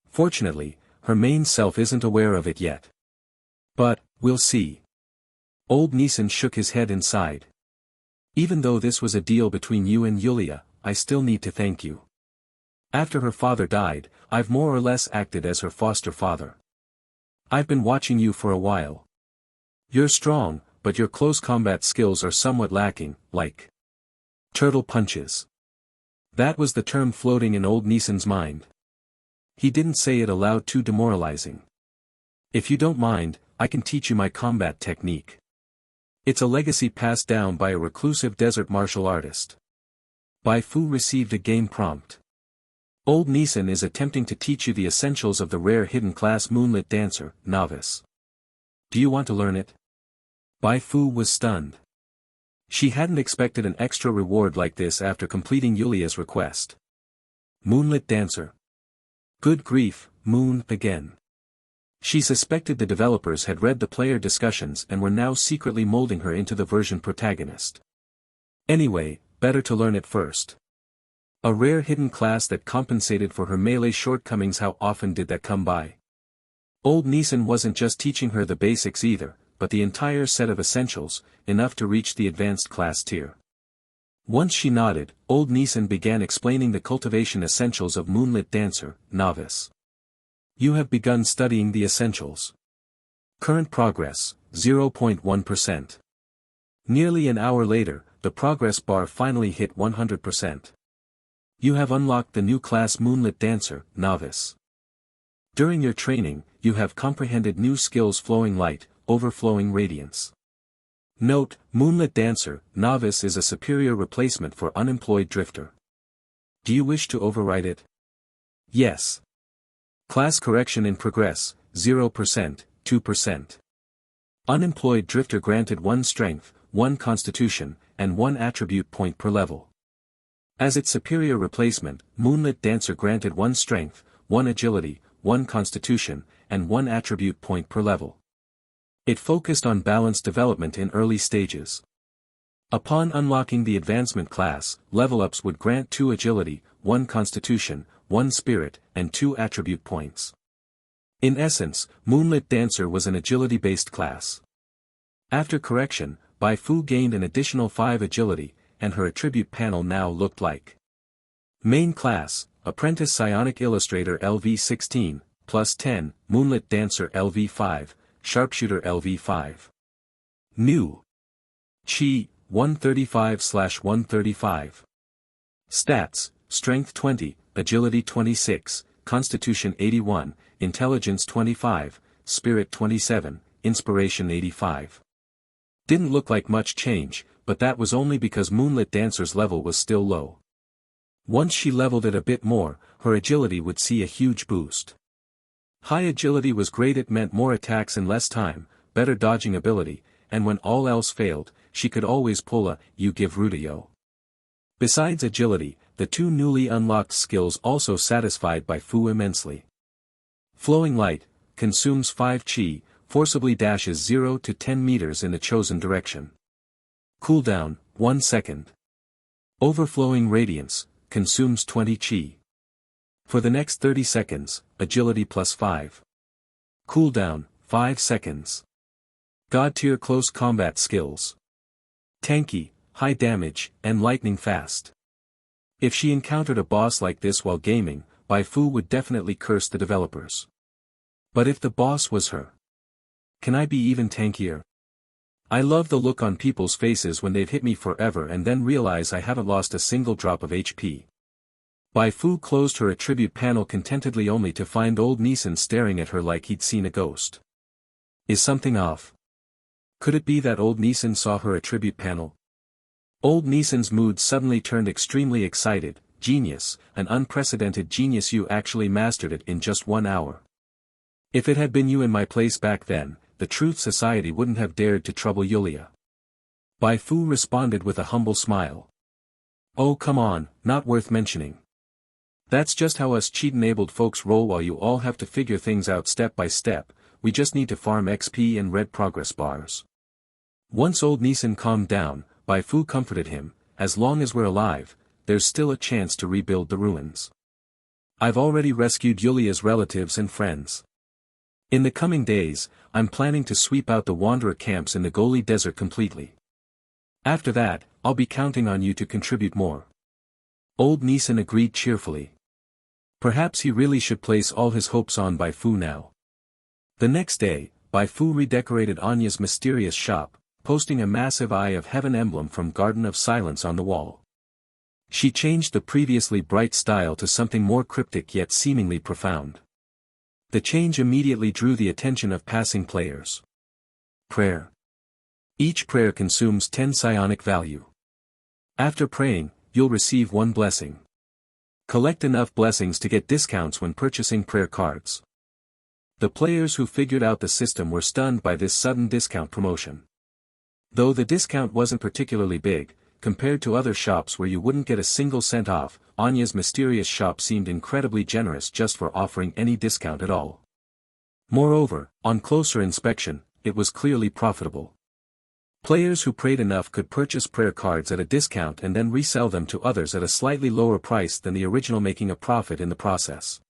Fortunately, her main self isn't aware of it yet. But, we'll see. Old Nisan shook his head and sighed. Even though this was a deal between you and Yulia, I still need to thank you. After her father died, I've more or less acted as her foster father. I've been watching you for a while. You're strong, but your close combat skills are somewhat lacking, like turtle punches. That was the term floating in old Nisan's mind. He didn't say it aloud, too demoralizing. If you don't mind, I can teach you my combat technique. It's a legacy passed down by a reclusive desert martial artist. Bai Fu received a game prompt. Old Nisan is attempting to teach you the essentials of the rare hidden class Moonlit Dancer, Novice. Do you want to learn it? Bai Fu was stunned. She hadn't expected an extra reward like this after completing Yulia's request. Moonlit Dancer. Good grief, Moon again. She suspected the developers had read the player discussions and were now secretly molding her into the version protagonist. Anyway, better to learn it first. A rare hidden class that compensated for her melee shortcomings. How often did that come by? Old Nisan wasn't just teaching her the basics either, but the entire set of essentials, enough to reach the advanced class tier. Once she nodded, old Nisan began explaining the cultivation essentials of Moonlit Dancer, Novice. You have begun studying the essentials. Current progress, 0.1%. Nearly an hour later, the progress bar finally hit 100%. You have unlocked the new class Moonlit Dancer, Novice. During your training, you have comprehended new skills: Flowing Light, Overflowing Radiance. Note, Moonlit Dancer, Novice is a superior replacement for Unemployed Drifter. Do you wish to override it? Yes. Class correction in progress, 0%, 2%. Unemployed Drifter granted 1 strength, 1 constitution, and 1 attribute point per level. As its superior replacement, Moonlit Dancer granted 1 strength, 1 agility, 1 constitution, and 1 attribute point per level. It focused on balanced development in early stages. Upon unlocking the advancement class, level-ups would grant 2 agility, 1 constitution, 1 spirit, and 2 attribute points. In essence, Moonlit Dancer was an agility-based class. After correction, Bai Fu gained an additional 5 agility, and her attribute panel now looked like: Main Class, Apprentice Psionic Illustrator LV16, plus 10, Moonlit Dancer LV5, Sharpshooter LV5. New. Chi, 135/135. Stats, Strength 20, Agility 26, Constitution 81, Intelligence 25, Spirit 27, Inspiration 85. Didn't look like much change, but that was only because Moonlit Dancer's level was still low. Once she leveled it a bit more, her agility would see a huge boost. High agility was great, it meant more attacks in less time, better dodging ability, and when all else failed, she could always pull a "you give Rudio." Besides agility, the 2 newly unlocked skills also satisfied Bai Fu immensely. Flowing Light, consumes 5 chi, forcibly dashes 0 to 10 meters in the chosen direction. Cooldown, 1 second. Overflowing Radiance, consumes 20 chi. For the next 30 seconds, agility plus 5. Cooldown, 5 seconds. God tier close combat skills. Tanky, high damage, and lightning fast. If she encountered a boss like this while gaming, Bai Fu would definitely curse the developers. But if the boss was her, can I be even tankier? I love the look on people's faces when they've hit me forever and then realize I haven't lost a single drop of HP. Bai Fu closed her attribute panel contentedly only to find old Neeson staring at her like he'd seen a ghost. Is something off? Could it be that old Neeson saw her attribute panel? Old Neeson's mood suddenly turned extremely excited. Genius, an unprecedented genius, you actually mastered it in just 1 hour. If it had been you in my place back then, the Truth Society wouldn't have dared to trouble Yulia. Bai Fu responded with a humble smile. Oh come on, not worth mentioning. That's just how us cheat-enabled folks roll while you all have to figure things out step by step. We just need to farm XP and red progress bars. Once old Neeson calmed down, Bai Fu comforted him, as long as we're alive, there's still a chance to rebuild the ruins. I've already rescued Yulia's relatives and friends. In the coming days, I'm planning to sweep out the wanderer camps in the Goli Desert completely. After that, I'll be counting on you to contribute more. Old Neeson agreed cheerfully. Perhaps he really should place all his hopes on Bai Fu now. The next day, Bai Fu redecorated Anya's mysterious shop, posting a massive Eye of Heaven emblem from Garden of Silence on the wall. She changed the previously bright style to something more cryptic yet seemingly profound. The change immediately drew the attention of passing players. Prayer. Each prayer consumes 10 psionic value. After praying, you'll receive 1 blessing. Collect enough blessings to get discounts when purchasing prayer cards. The players who figured out the system were stunned by this sudden discount promotion. Though the discount wasn't particularly big, compared to other shops where you wouldn't get a single cent off, Anya's mysterious shop seemed incredibly generous just for offering any discount at all. Moreover, on closer inspection, it was clearly profitable. Players who prayed enough could purchase prayer cards at a discount and then resell them to others at a slightly lower price than the original, making a profit in the process.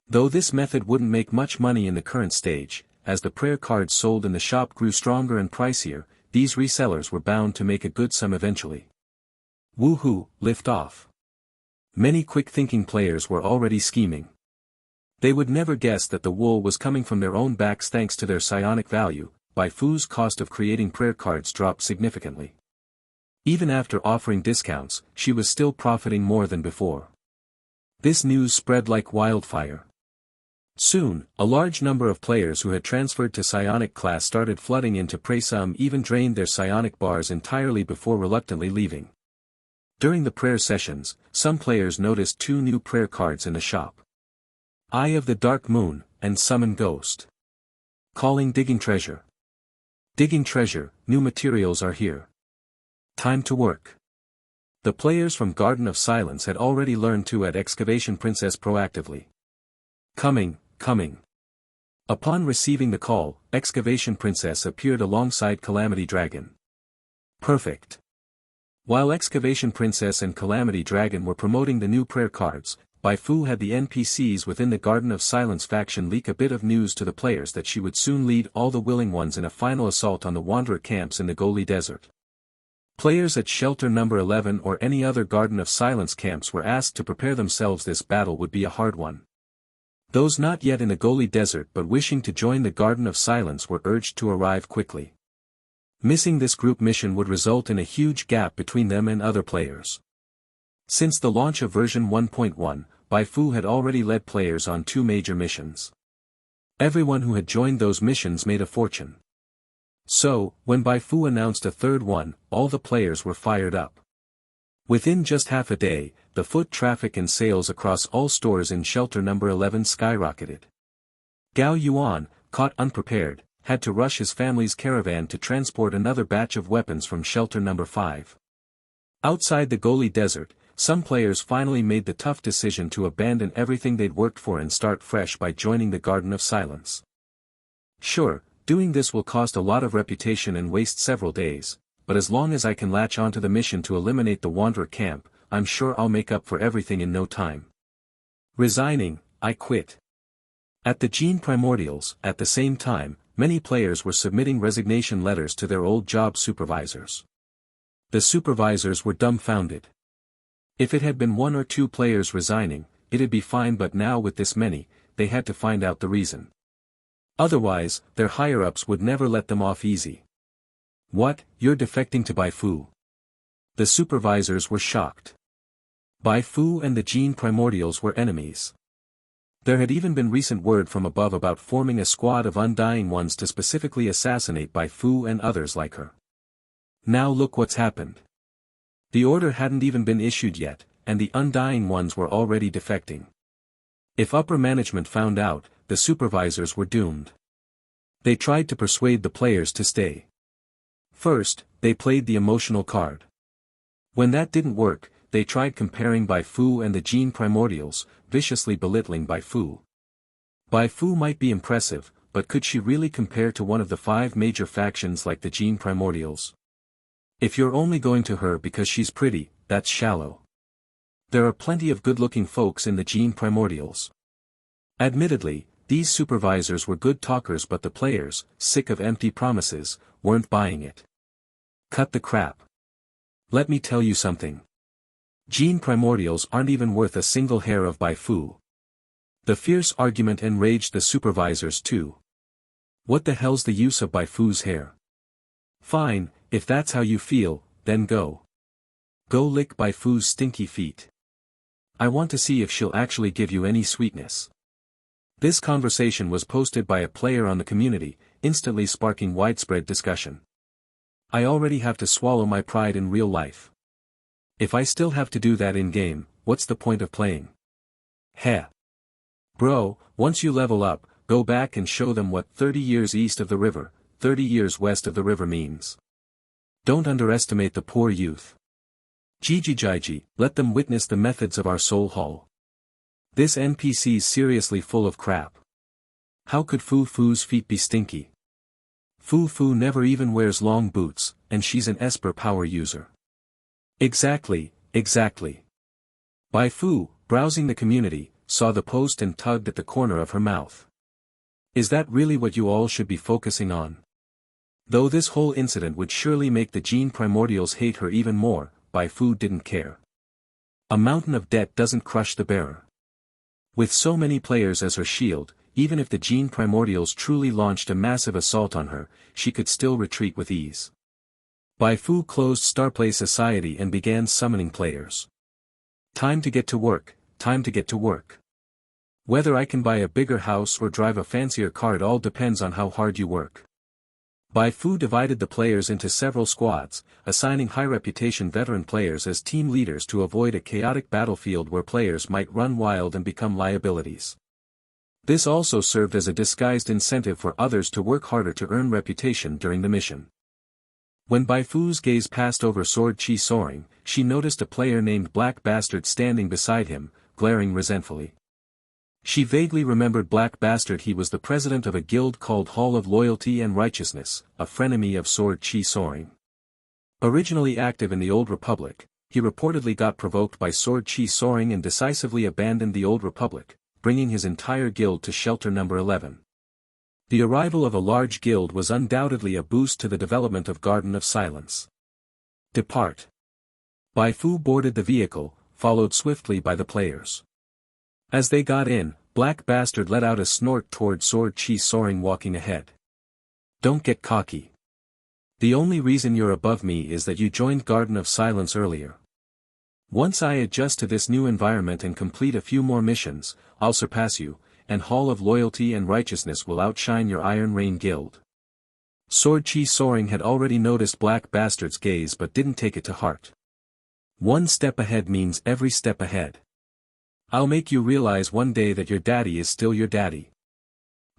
Though this method wouldn't make much money in the current stage, as the prayer cards sold in the shop grew stronger and pricier, these resellers were bound to make a good sum eventually. Woohoo, lift off. Many quick-thinking players were already scheming. They would never guess that the wool was coming from their own backs thanks to their psionic value. Bai Fu's cost of creating prayer cards dropped significantly. Even after offering discounts, she was still profiting more than before. This news spread like wildfire. Soon, a large number of players who had transferred to psionic class started flooding into pray. Some even drained their psionic bars entirely before reluctantly leaving. During the prayer sessions, some players noticed 2 new prayer cards in the shop. Eye of the Dark Moon, and Summon Ghost. Calling Digging Treasure. Digging treasure, new materials are here. Time to work. The players from Garden of Silence had already learned to add Excavation Princess proactively. Coming. Upon receiving the call, Excavation Princess appeared alongside Calamity Dragon. Perfect. While Excavation Princess and Calamity Dragon were promoting the new prayer cards, Bai Fu had the NPCs within the Garden of Silence faction leak a bit of news to the players that she would soon lead all the willing ones in a final assault on the Wanderer camps in the Goli Desert. Players at Shelter Number 11 or any other Garden of Silence camps were asked to prepare themselves. This battle would be a hard one. Those not yet in the Goli Desert but wishing to join the Garden of Silence were urged to arrive quickly. Missing this group mission would result in a huge gap between them and other players. Since the launch of version 1.1, Bai Fu had already led players on 2 major missions. Everyone who had joined those missions made a fortune. So, when Bai Fu announced a 3rd one, all the players were fired up. Within just half a day, the foot traffic and sales across all stores in Shelter Number 11 skyrocketed. Gao Yuan, caught unprepared, had to rush his family's caravan to transport another batch of weapons from Shelter Number 5. Outside the Goli Desert, some players finally made the tough decision to abandon everything they'd worked for and start fresh by joining the Garden of Silence. Sure, doing this will cost a lot of reputation and waste several days, but as long as I can latch onto the mission to eliminate the Wanderer camp, I'm sure I'll make up for everything in no time. Resigning, I quit. At the Gene Primordials, at the same time, many players were submitting resignation letters to their old job supervisors. The supervisors were dumbfounded. If it had been 1 or 2 players resigning, it'd be fine, but now with this many, they had to find out the reason. Otherwise, their higher-ups would never let them off easy. What, you're defecting to Bai Fu? The supervisors were shocked. Bai Fu and the Gene Primordials were enemies. There had even been recent word from above about forming a squad of Undying Ones to specifically assassinate Bai Fu and others like her. Now look what's happened. The order hadn't even been issued yet, and the Undying Ones were already defecting. If upper management found out, the supervisors were doomed. They tried to persuade the players to stay. First, they played the emotional card. When that didn't work, they tried comparing Bai Fu and the Gene Primordials, viciously belittling Bai Fu. Bai Fu might be impressive, but could she really compare to one of the 5 major factions like the Gene Primordials? If you're only going to her because she's pretty, that's shallow. There are plenty of good-looking folks in the Gene Primordials. Admittedly, these supervisors were good talkers, but the players, sick of empty promises, weren't buying it. Cut the crap. Let me tell you something. Gene Primordials aren't even worth a single hair of Bai Fu. The fierce argument enraged the supervisors too. What the hell's the use of Bai Fu's hair? Fine, if that's how you feel, then go. Go lick Bai Fu's stinky feet. I want to see if she'll actually give you any sweetness. This conversation was posted by a player on the community, instantly sparking widespread discussion. I already have to swallow my pride in real life. If I still have to do that in-game, what's the point of playing? Heh. Bro, once you level up, go back and show them what 30 years east of the river, 30 years west of the river means. Don't underestimate the poor youth. Jiji, let them witness the methods of our soul hall. This NPC's seriously full of crap. How could Fu Fu's feet be stinky? Fu Fu never even wears long boots, and she's an Esper power user. Exactly. Bai Fu, browsing the community, saw the post and tugged at the corner of her mouth. Is that really what you all should be focusing on? Though this whole incident would surely make the Gene Primordials hate her even more, Bai Fu didn't care. A mountain of debt doesn't crush the bearer. With so many players as her shield, even if the Gene Primordials truly launched a massive assault on her, she could still retreat with ease. Bai Fu closed Starplay Society and began summoning players. Time to get to work. Whether I can buy a bigger house or drive a fancier car, it all depends on how hard you work. Bai Fu divided the players into several squads, assigning high-reputation veteran players as team leaders to avoid a chaotic battlefield where players might run wild and become liabilities. This also served as a disguised incentive for others to work harder to earn reputation during the mission. When Bai Fu's gaze passed over Sword Chi Soaring, she noticed a player named Black Bastard standing beside him, glaring resentfully. She vaguely remembered Black Bastard. He was the president of a guild called Hall of Loyalty and Righteousness, a frenemy of Sword Chi Soaring. Originally active in the Old Republic, he reportedly got provoked by Sword Chi Soaring and decisively abandoned the Old Republic, bringing his entire guild to Shelter Number 11. The arrival of a large guild was undoubtedly a boost to the development of Garden of Silence. Depart. Bai Fu boarded the vehicle, followed swiftly by the players. As they got in, Black Bastard let out a snort toward Sword Chi Soaring walking ahead. Don't get cocky. The only reason you're above me is that you joined Garden of Silence earlier. Once I adjust to this new environment and complete a few more missions, I'll surpass you, and Hall of Loyalty and Righteousness will outshine your Iron Rain Guild. Sword Chi Soaring had already noticed Black Bastard's gaze but didn't take it to heart. One step ahead means every step ahead. I'll make you realize one day that your daddy is still your daddy.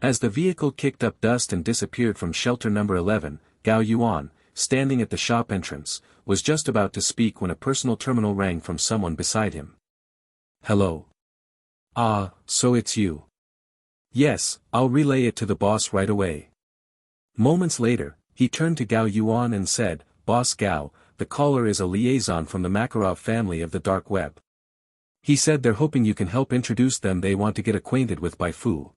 As the vehicle kicked up dust and disappeared from Shelter Number 11, Gao Yuan, standing at the shop entrance, was just about to speak when a personal terminal rang from someone beside him. Hello. Ah, so it's you. Yes, I'll relay it to the boss right away. Moments later, he turned to Gao Yuan and said, Boss Gao, the caller is a liaison from the Makarov family of the dark web. He said they're hoping you can help introduce them. They want to get acquainted with Bai Fu.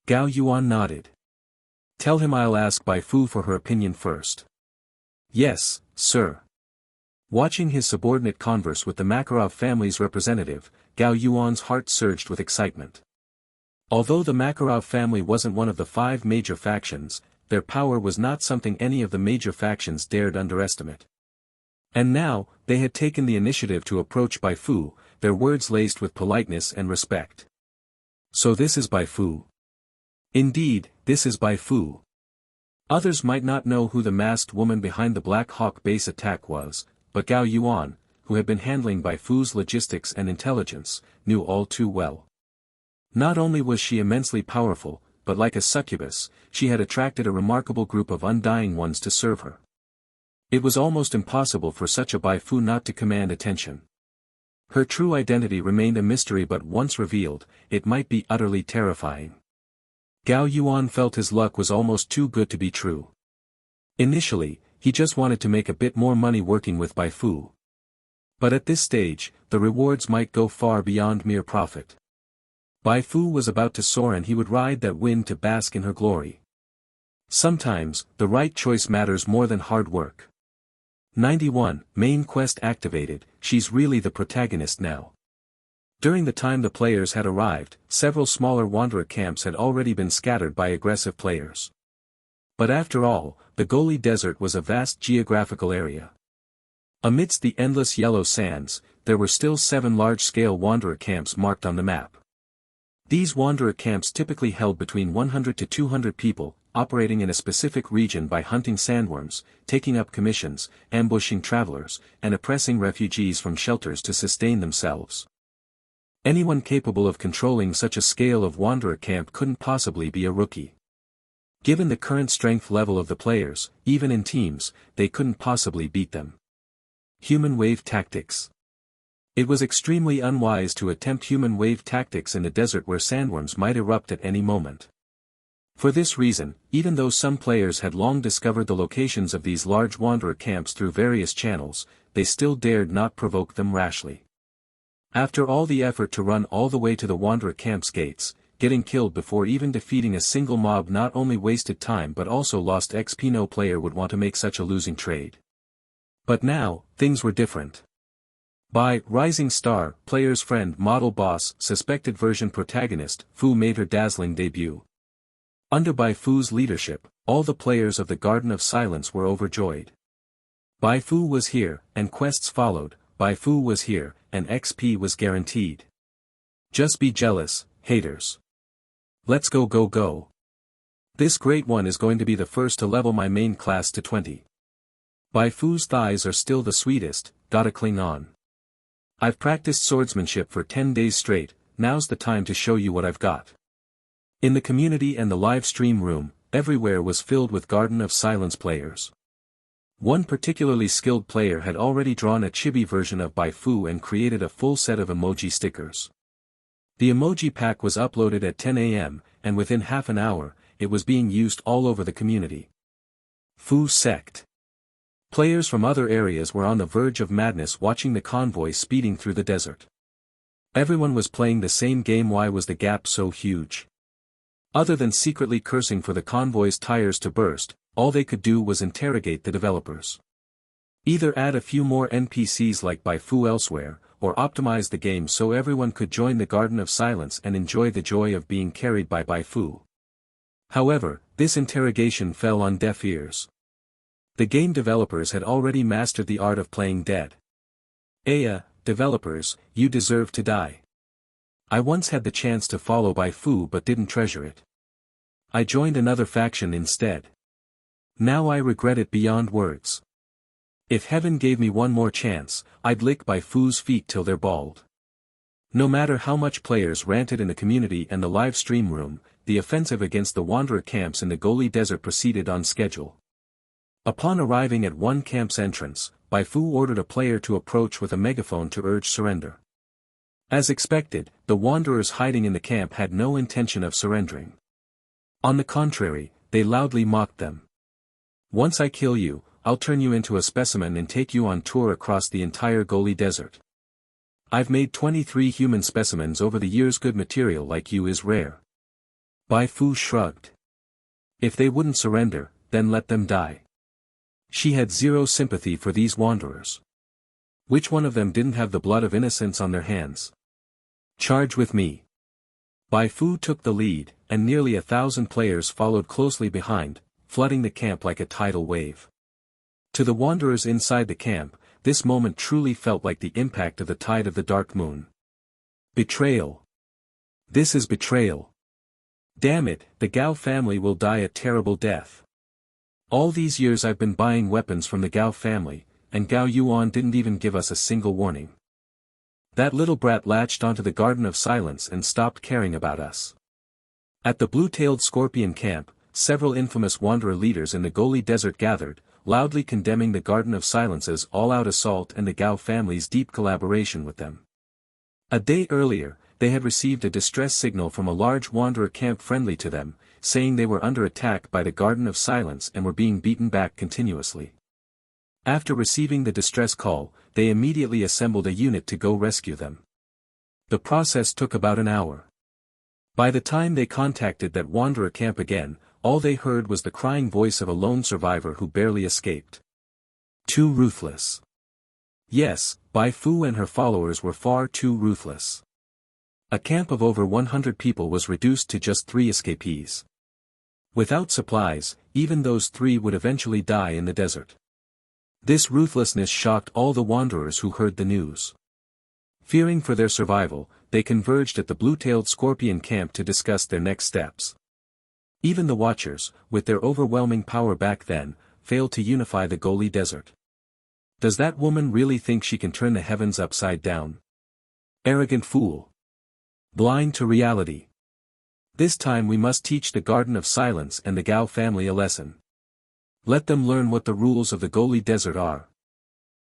Gao Yuan nodded. Tell him I'll ask Bai Fu for her opinion first. Yes, sir. Watching his subordinate converse with the Makarov family's representative, Gao Yuan's heart surged with excitement. Although the Makarov family wasn't one of the 5 major factions, their power was not something any of the major factions dared underestimate. And now, they had taken the initiative to approach Bai Fu, their words laced with politeness and respect. So this is Bai Fu. Indeed, this is Bai Fu. Others might not know who the masked woman behind the Black Hawk base attack was, but Gao Yuan, who had been handling Bai Fu's logistics and intelligence, knew all too well. Not only was she immensely powerful, but like a succubus, she had attracted a remarkable group of undying ones to serve her. It was almost impossible for such a Bai Fu not to command attention. Her true identity remained a mystery, but once revealed, it might be utterly terrifying. Gao Yuan felt his luck was almost too good to be true. Initially, he just wanted to make a bit more money working with Bai Fu. But at this stage, the rewards might go far beyond mere profit. Bai Fu was about to soar, and he would ride that wind to bask in her glory. Sometimes, the right choice matters more than hard work. 91, Main quest activated. She's really the protagonist now. During the time the players had arrived, several smaller wanderer camps had already been scattered by aggressive players. But after all, the Goli Desert was a vast geographical area. Amidst the endless yellow sands, there were still 7 large-scale wanderer camps marked on the map. These wanderer camps typically held between 100 to 200 people, operating in a specific region by hunting sandworms, taking up commissions, ambushing travelers, and oppressing refugees from shelters to sustain themselves. Anyone capable of controlling such a scale of wanderer camp couldn't possibly be a rookie. Given the current strength level of the players, even in teams, they couldn't possibly beat them. Human wave tactics. It was extremely unwise to attempt human wave tactics in the desert where sandworms might erupt at any moment. For this reason, even though some players had long discovered the locations of these large wanderer camps through various channels, they still dared not provoke them rashly. After all the effort to run all the way to the wanderer camp's gates, getting killed before even defeating a single mob not only wasted time but also lost XP. No player would want to make such a losing trade. But now, things were different. Bai, rising star, player's friend, model boss, suspected version protagonist, Fu made her dazzling debut. Under Bai Fu's leadership, all the players of the Garden of Silence were overjoyed. Bai Fu was here, and quests followed. Bai Fu was here, and XP was guaranteed. Just be jealous, haters. Let's go go go. This great one is going to be the first to level my main class to 20. Bai Fu's thighs are still the sweetest, gotta cling on. I've practiced swordsmanship for 10 days straight, now's the time to show you what I've got. In the community and the live stream room, everywhere was filled with Garden of Silence players. One particularly skilled player had already drawn a chibi version of Bai Fu and created a full set of emoji stickers. The emoji pack was uploaded at 10 AM, and within half an hour, it was being used all over the community. Fu sect. Players from other areas were on the verge of madness watching the convoy speeding through the desert. Everyone was playing the same game. Why was the gap so huge? Other than secretly cursing for the convoy's tires to burst, all they could do was interrogate the developers. Either add a few more NPCs like Bai Fu elsewhere, or optimize the game so everyone could join the Garden of Silence and enjoy the joy of being carried by Bai Fu. However, this interrogation fell on deaf ears. The game developers had already mastered the art of playing dead. Developers, you deserve to die. I once had the chance to follow Bai Fu but didn't treasure it. I joined another faction instead. Now I regret it beyond words. If heaven gave me one more chance, I'd lick Bai Fu's feet till they're bald. No matter how much players ranted in the community and the live stream room, the offensive against the wanderer camps in the Goli Desert proceeded on schedule. Upon arriving at one camp's entrance, Bai Fu ordered a player to approach with a megaphone to urge surrender. As expected, the wanderers hiding in the camp had no intention of surrendering. On the contrary, they loudly mocked them. Once I kill you, I'll turn you into a specimen and take you on tour across the entire Goli Desert. I've made 23 human specimens over the years. Good material like you is rare. Bai Fu shrugged. If they wouldn't surrender, then let them die. She had zero sympathy for these wanderers. Which one of them didn't have the blood of innocence on their hands? Charge with me. Bai Fu took the lead, and nearly 1,000 players followed closely behind, flooding the camp like a tidal wave. To the wanderers inside the camp, this moment truly felt like the impact of the tide of the dark moon. Betrayal. This is betrayal. Damn it, the Gao family will die a terrible death. All these years I've been buying weapons from the Gao family, and Gao Yuan didn't even give us a single warning. That little brat latched onto the Garden of Silence and stopped caring about us. At the blue-tailed scorpion camp, several infamous wanderer leaders in the Goli Desert gathered, loudly condemning the Garden of Silence's all-out assault and the Gao family's deep collaboration with them. A day earlier, they had received a distress signal from a large wanderer camp friendly to them, saying they were under attack by the Garden of Silence and were being beaten back continuously. After receiving the distress call, they immediately assembled a unit to go rescue them. The process took about an hour. By the time they contacted that wanderer camp again, all they heard was the crying voice of a lone survivor who barely escaped. Too ruthless. Yes, Bai Fu and her followers were far too ruthless. A camp of over 100 people was reduced to just 3 escapees. Without supplies, even those 3 would eventually die in the desert. This ruthlessness shocked all the wanderers who heard the news. Fearing for their survival, they converged at the blue-tailed scorpion camp to discuss their next steps. Even the Watchers, with their overwhelming power back then, failed to unify the Goli Desert. Does that woman really think she can turn the heavens upside down? Arrogant fool. Blind to reality. This time we must teach the Garden of Silence and the Gao family a lesson. Let them learn what the rules of the Goli Desert are.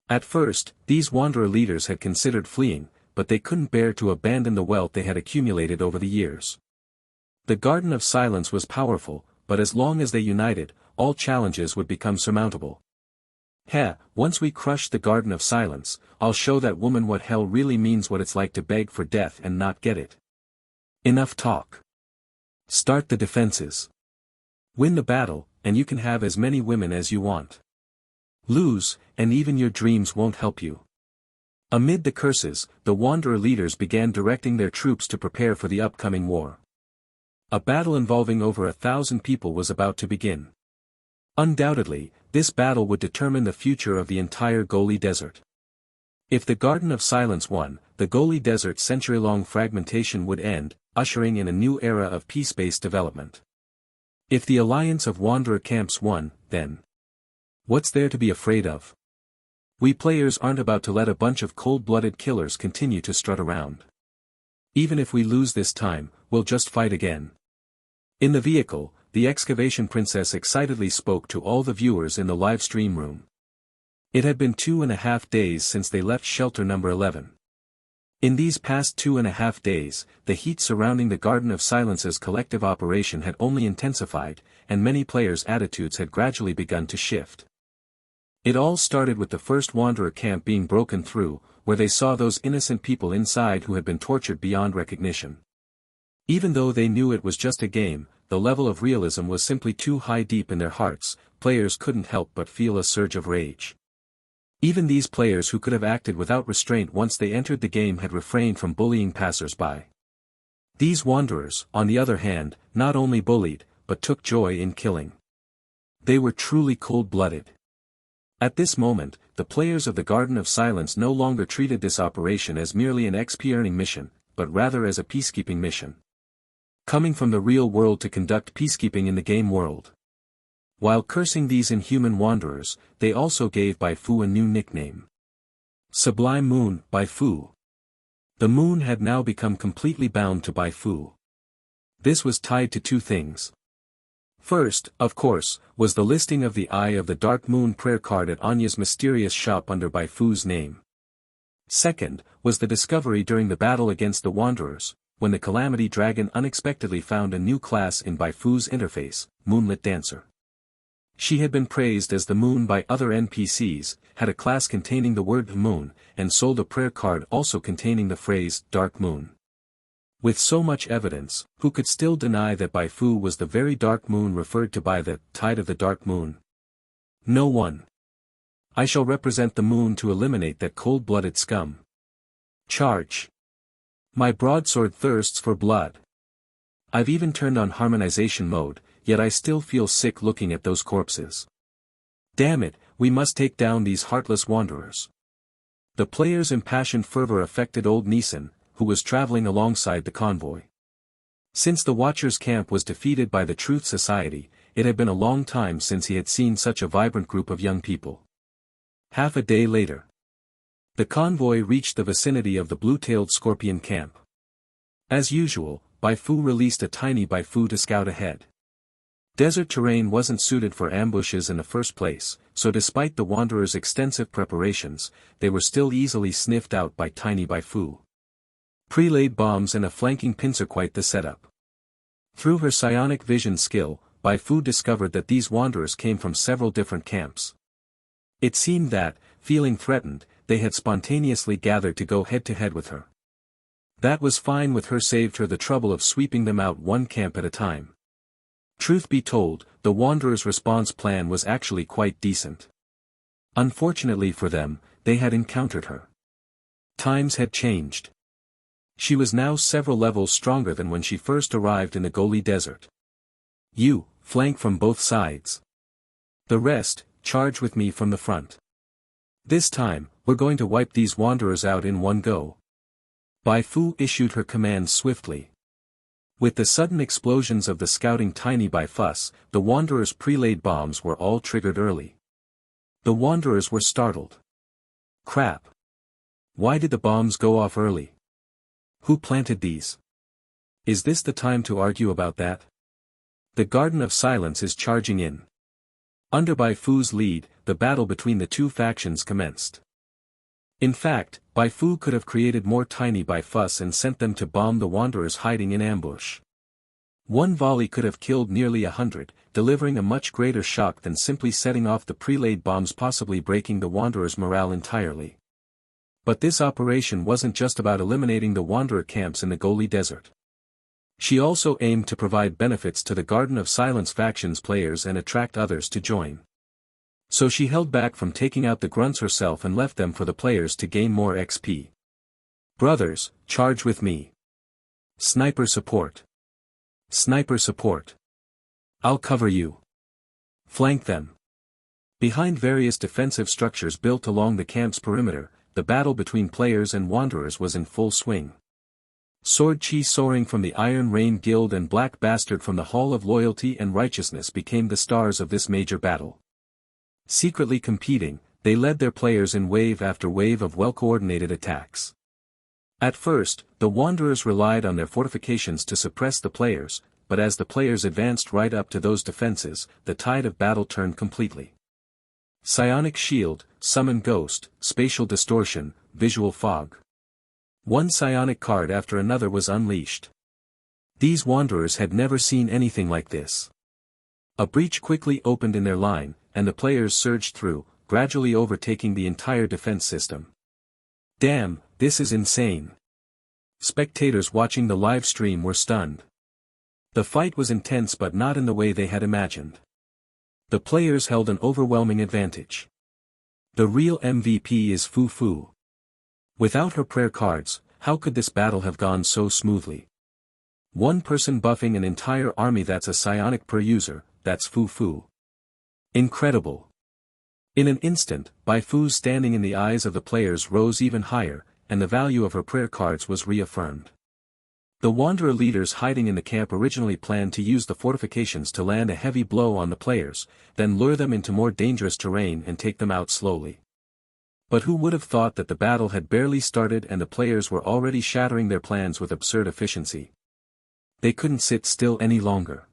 At first, these wanderer leaders had considered fleeing, but they couldn't bear to abandon the wealth they had accumulated over the years. The Garden of Silence was powerful, but as long as they united, all challenges would become surmountable. Once we crush the Garden of Silence, I'll show that woman what hell really means, what it's like to beg for death and not get it. Enough talk. Start the defenses. Win the battle, and you can have as many women as you want. Lose, and even your dreams won't help you. Amid the curses, the wanderer leaders began directing their troops to prepare for the upcoming war. A battle involving over 1,000 people was about to begin. Undoubtedly, this battle would determine the future of the entire Goli Desert. If the Garden of Silence won, the Goli Desert's century-long fragmentation would end, ushering in a new era of peace-based development. If the alliance of wanderer camps won, then what's there to be afraid of? We players aren't about to let a bunch of cold-blooded killers continue to strut around. Even if we lose this time, we'll just fight again. In the vehicle, the excavation princess excitedly spoke to all the viewers in the live stream room. It had been 2.5 days since they left shelter number 11. In these past 2.5 days, the heat surrounding the Garden of Silence's collective operation had only intensified, and many players' attitudes had gradually begun to shift. It all started with the first wanderer camp being broken through, where they saw those innocent people inside who had been tortured beyond recognition. Even though they knew it was just a game, the level of realism was simply too high. Deep in their hearts, players couldn't help but feel a surge of rage. Even these players who could have acted without restraint once they entered the game had refrained from bullying passers-by. These wanderers, on the other hand, not only bullied, but took joy in killing. They were truly cold-blooded. At this moment, the players of the Garden of Silence no longer treated this operation as merely an XP-earning mission, but rather as a peacekeeping mission. Coming from the real world to conduct peacekeeping in the game world. While cursing these inhuman wanderers, they also gave Bai Fu a new nickname. Sublime Moon, Bai Fu. The moon had now become completely bound to Bai Fu. This was tied to 2 things. First, of course, was the listing of the Eye of the Dark Moon prayer card at Anya's mysterious shop under Bai Fu's name. Second, was the discovery during the battle against the Wanderers, when the Calamity Dragon unexpectedly found a new class in Bai Fu's interface, Moonlit Dancer. She had been praised as the moon by other NPCs, had a class containing the word moon, and sold a prayer card also containing the phrase Dark Moon. With so much evidence, who could still deny that Bai Fu was the very dark moon referred to by the Tide of the Dark Moon? No one. I shall represent the moon to eliminate that cold-blooded scum. Charge. My broadsword thirsts for blood. I've even turned on harmonization mode, yet I still feel sick looking at those corpses. Damn it, we must take down these heartless wanderers. The players' impassioned fervor affected old Neeson, who was traveling alongside the convoy. Since the Watcher's camp was defeated by the Truth Society, it had been a long time since he had seen such a vibrant group of young people. Half a day later, the convoy reached the vicinity of the blue-tailed scorpion camp. As usual, Bai Fu released a tiny Bai Fu to scout ahead. Desert terrain wasn't suited for ambushes in the first place, so despite the Wanderers' extensive preparations, they were still easily sniffed out by tiny Bai Fu. Pre-laid bombs and a flanking pincer quite the setup. Through her psionic vision skill, Bai Fu discovered that these Wanderers came from several different camps. It seemed that, feeling threatened, they had spontaneously gathered to go head-to-head with her. That was fine with her, saved her the trouble of sweeping them out one camp at a time. Truth be told, the Wanderers' response plan was actually quite decent. Unfortunately for them, they had encountered her. Times had changed. She was now several levels stronger than when she first arrived in the Goli Desert. You, flank from both sides. The rest, charge with me from the front. This time, we're going to wipe these Wanderers out in one go. Bai Fu issued her commands swiftly. With the sudden explosions of the scouting tiny Bai Fuss, the Wanderers' pre-laid bombs were all triggered early. The Wanderers were startled. Crap. Why did the bombs go off early? Who planted these? Is this the time to argue about that? The Garden of Silence is charging in. Under Bai Fu's lead, the battle between the two factions commenced. In fact, Bai Fu could have created more tiny Bai Fuss and sent them to bomb the Wanderers hiding in ambush. One volley could have killed nearly 100, delivering a much greater shock than simply setting off the pre-laid bombs, possibly breaking the Wanderers' morale entirely. But this operation wasn't just about eliminating the Wanderer camps in the Goli Desert. She also aimed to provide benefits to the Garden of Silence faction's players and attract others to join. So she held back from taking out the grunts herself and left them for the players to gain more XP. Brothers, charge with me. Sniper support. Sniper support. I'll cover you. Flank them. Behind various defensive structures built along the camp's perimeter, the battle between players and Wanderers was in full swing. Sword Chi soaring from the Iron Rain Guild and Black Bastard from the Hall of Loyalty and Righteousness became the stars of this major battle. Secretly competing, they led their players in wave after wave of well-coordinated attacks. At first, the Wanderers relied on their fortifications to suppress the players, but as the players advanced right up to those defenses, the tide of battle turned completely. Psionic Shield, Summon Ghost, Spatial Distortion, Visual Fog. One psionic card after another was unleashed. These Wanderers had never seen anything like this. A breach quickly opened in their line, and the players surged through, gradually overtaking the entire defense system. Damn, this is insane. Spectators watching the live stream were stunned. The fight was intense, but not in the way they had imagined. The players held an overwhelming advantage. The real MVP is Fu Fu. Without her prayer cards, how could this battle have gone so smoothly? One person buffing an entire army, that's a psionic per user, that's Fu Fu. Incredible. In an instant, Bai Fu's standing in the eyes of the players rose even higher, and the value of her prayer cards was reaffirmed. The Wanderer leaders hiding in the camp originally planned to use the fortifications to land a heavy blow on the players, then lure them into more dangerous terrain and take them out slowly. But who would have thought that the battle had barely started and the players were already shattering their plans with absurd efficiency? They couldn't sit still any longer.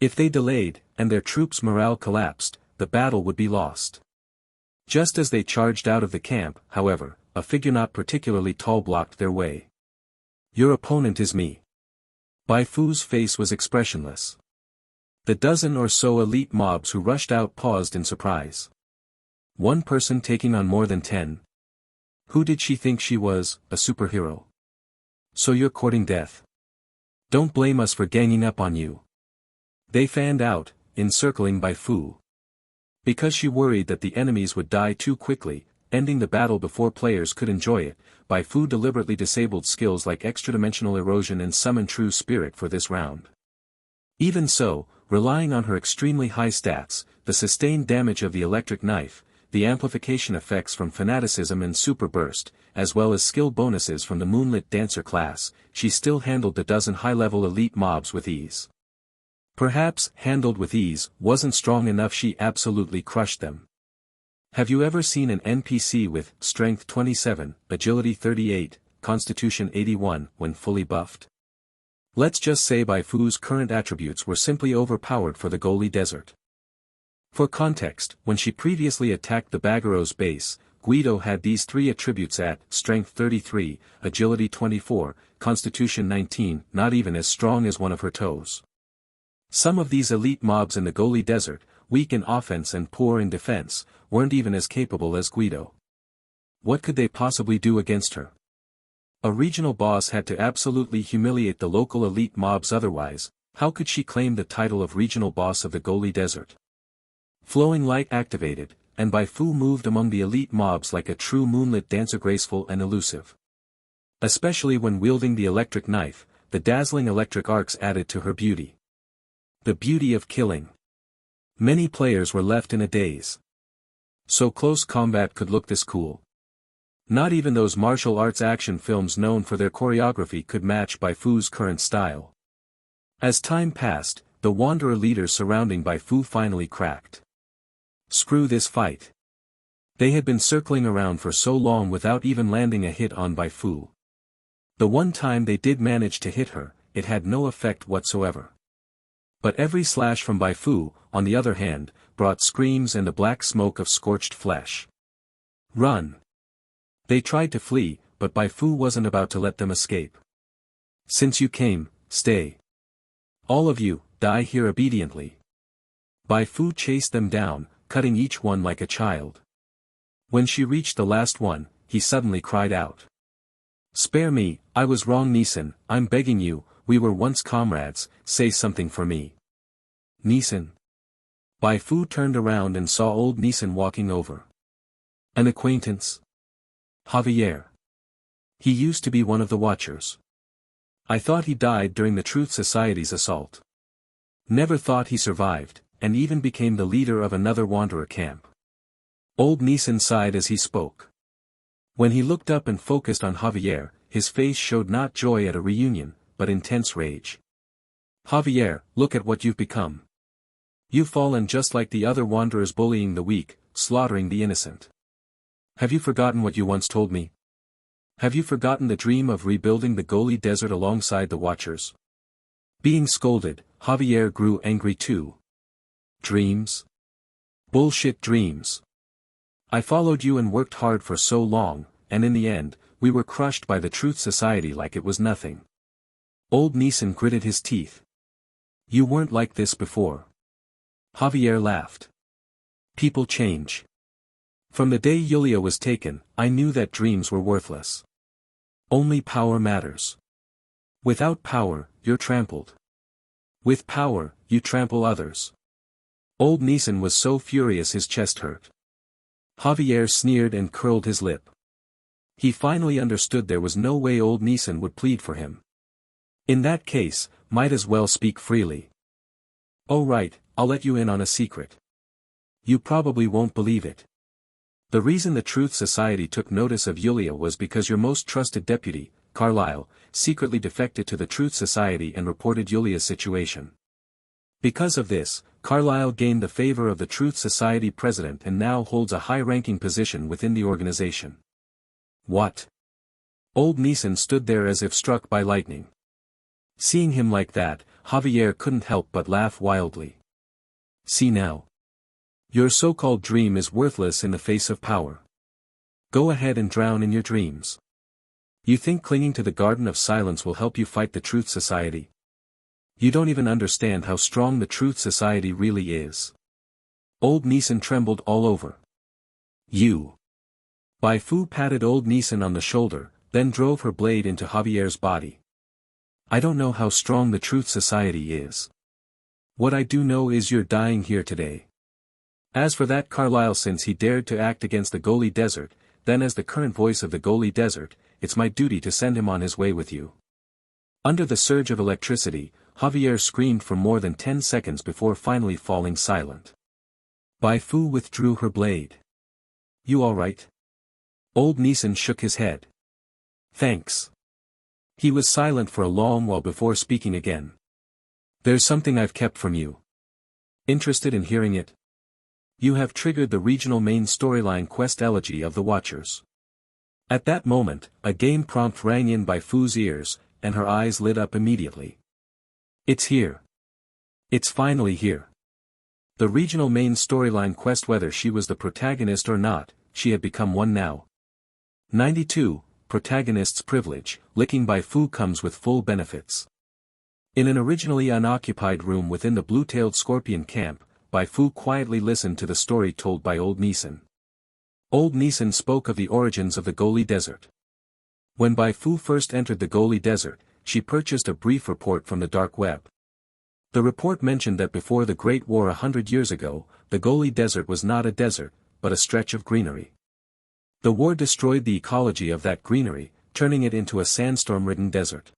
If they delayed, and their troops' morale collapsed, the battle would be lost. Just as they charged out of the camp, however, a figure not particularly tall blocked their way. Your opponent is me. Bai Fu's face was expressionless. The dozen or so elite mobs who rushed out paused in surprise. One person taking on more than 10. Who did she think she was, a superhero? So you're courting death. Don't blame us for ganging up on you. They fanned out, encircling Bai Fu. Because she worried that the enemies would die too quickly, ending the battle before players could enjoy it, Bai Fu deliberately disabled skills like extra-dimensional erosion and summon true spirit for this round. Even so, relying on her extremely high stats, the sustained damage of the electric knife, the amplification effects from fanaticism and super burst, as well as skill bonuses from the Moonlit Dancer class, she still handled a dozen high-level elite mobs with ease. Perhaps handled with ease wasn't strong enough, she absolutely crushed them. Have you ever seen an NPC with Strength 27, Agility 38, Constitution 81 when fully buffed? Let's just say Bai Fu's current attributes were simply overpowered for the Goli Desert. For context, when she previously attacked the Baghero's base, Guido had these three attributes at Strength 33, Agility 24, Constitution 19, not even as strong as one of her toes. Some of these elite mobs in the Goli Desert, weak in offense and poor in defense, weren't even as capable as Guido. What could they possibly do against her? A regional boss had to absolutely humiliate the local elite mobs, otherwise, how could she claim the title of regional boss of the Goli Desert? Flowing light activated, and Bai Fu moved among the elite mobs like a true moonlit dancer, graceful and elusive. Especially when wielding the electric knife, the dazzling electric arcs added to her beauty. The beauty of killing. Many players were left in a daze. So close combat could look this cool. Not even those martial arts action films known for their choreography could match Bai Fu's current style. As time passed, the wanderer leaders surrounding Bai Fu finally cracked. Screw this fight. They had been circling around for so long without even landing a hit on Bai Fu. The one time they did manage to hit her, it had no effect whatsoever. But every slash from Bai Fu, on the other hand, brought screams and the black smoke of scorched flesh. Run! They tried to flee, but Bai Fu wasn't about to let them escape. Since you came, stay. All of you, die here obediently. Bai Fu chased them down, cutting each one like a child. When she reached the last one, he suddenly cried out. Spare me, I was wrong, Nisan, I'm begging you, we were once comrades, say something for me. Nisan. Bai Fu turned around and saw old Nisan walking over. An acquaintance? Javier. He used to be one of the Watchers. I thought he died during the Truth Society's assault. Never thought he survived, and even became the leader of another wanderer camp. Old Nisan sighed as he spoke. When he looked up and focused on Javier, his face showed not joy at a reunion, but intense rage. Javier, look at what you've become. You've fallen just like the other wanderers, bullying the weak, slaughtering the innocent. Have you forgotten what you once told me? Have you forgotten the dream of rebuilding the Goli Desert alongside the Watchers? Being scolded, Javier grew angry too. Dreams? Bullshit dreams. I followed you and worked hard for so long, and in the end, we were crushed by the Truth Society like it was nothing. Old Nisan gritted his teeth. You weren't like this before. Javier laughed. People change. From the day Yulia was taken, I knew that dreams were worthless. Only power matters. Without power, you're trampled. With power, you trample others. Old Nisan was so furious his chest hurt. Javier sneered and curled his lip. He finally understood there was no way old Nisan would plead for him. In that case, might as well speak freely. Oh right, I'll let you in on a secret. You probably won't believe it. The reason the Truth Society took notice of Yulia was because your most trusted deputy, Carlyle, secretly defected to the Truth Society and reported Yulia's situation. Because of this, Carlyle gained the favor of the Truth Society president and now holds a high-ranking position within the organization. What? Old Nisan stood there as if struck by lightning. Seeing him like that, Javier couldn't help but laugh wildly. See now. Your so-called dream is worthless in the face of power. Go ahead and drown in your dreams. You think clinging to the Garden of Silence will help you fight the Truth Society? You don't even understand how strong the Truth Society really is. Old Nisan trembled all over. You. Bai Fu patted old Nisan on the shoulder, then drove her blade into Javier's body. I don't know how strong the Truth Society is. What I do know is you're dying here today. As for that Carlyle, since he dared to act against the Goli Desert, then as the current voice of the Goli Desert, it's my duty to send him on his way with you. Under the surge of electricity, Javier screamed for more than 10 seconds before finally falling silent. Bai Fu withdrew her blade. You alright? Old Neeson shook his head. Thanks. He was silent for a long while before speaking again. There's something I've kept from you. Interested in hearing it? You have triggered the regional main storyline quest Elegy of the Watchers. At that moment, a game prompt rang in Bai Fu's ears, and her eyes lit up immediately. It's here. It's finally here. The regional main storyline quest, whether she was the protagonist or not, she had become one now. 92. Protagonist's privilege. Licking Bai Fu comes with full benefits. In an originally unoccupied room within the blue-tailed scorpion camp, Bai Fu quietly listened to the story told by Old Neeson. Old Neeson spoke of the origins of the Goli Desert. When Bai Fu first entered the Goli Desert, she purchased a brief report from the dark web. The report mentioned that before the Great War 100 years ago, the Goli Desert was not a desert, but a stretch of greenery. The war destroyed the ecology of that greenery, turning it into a sandstorm-ridden desert.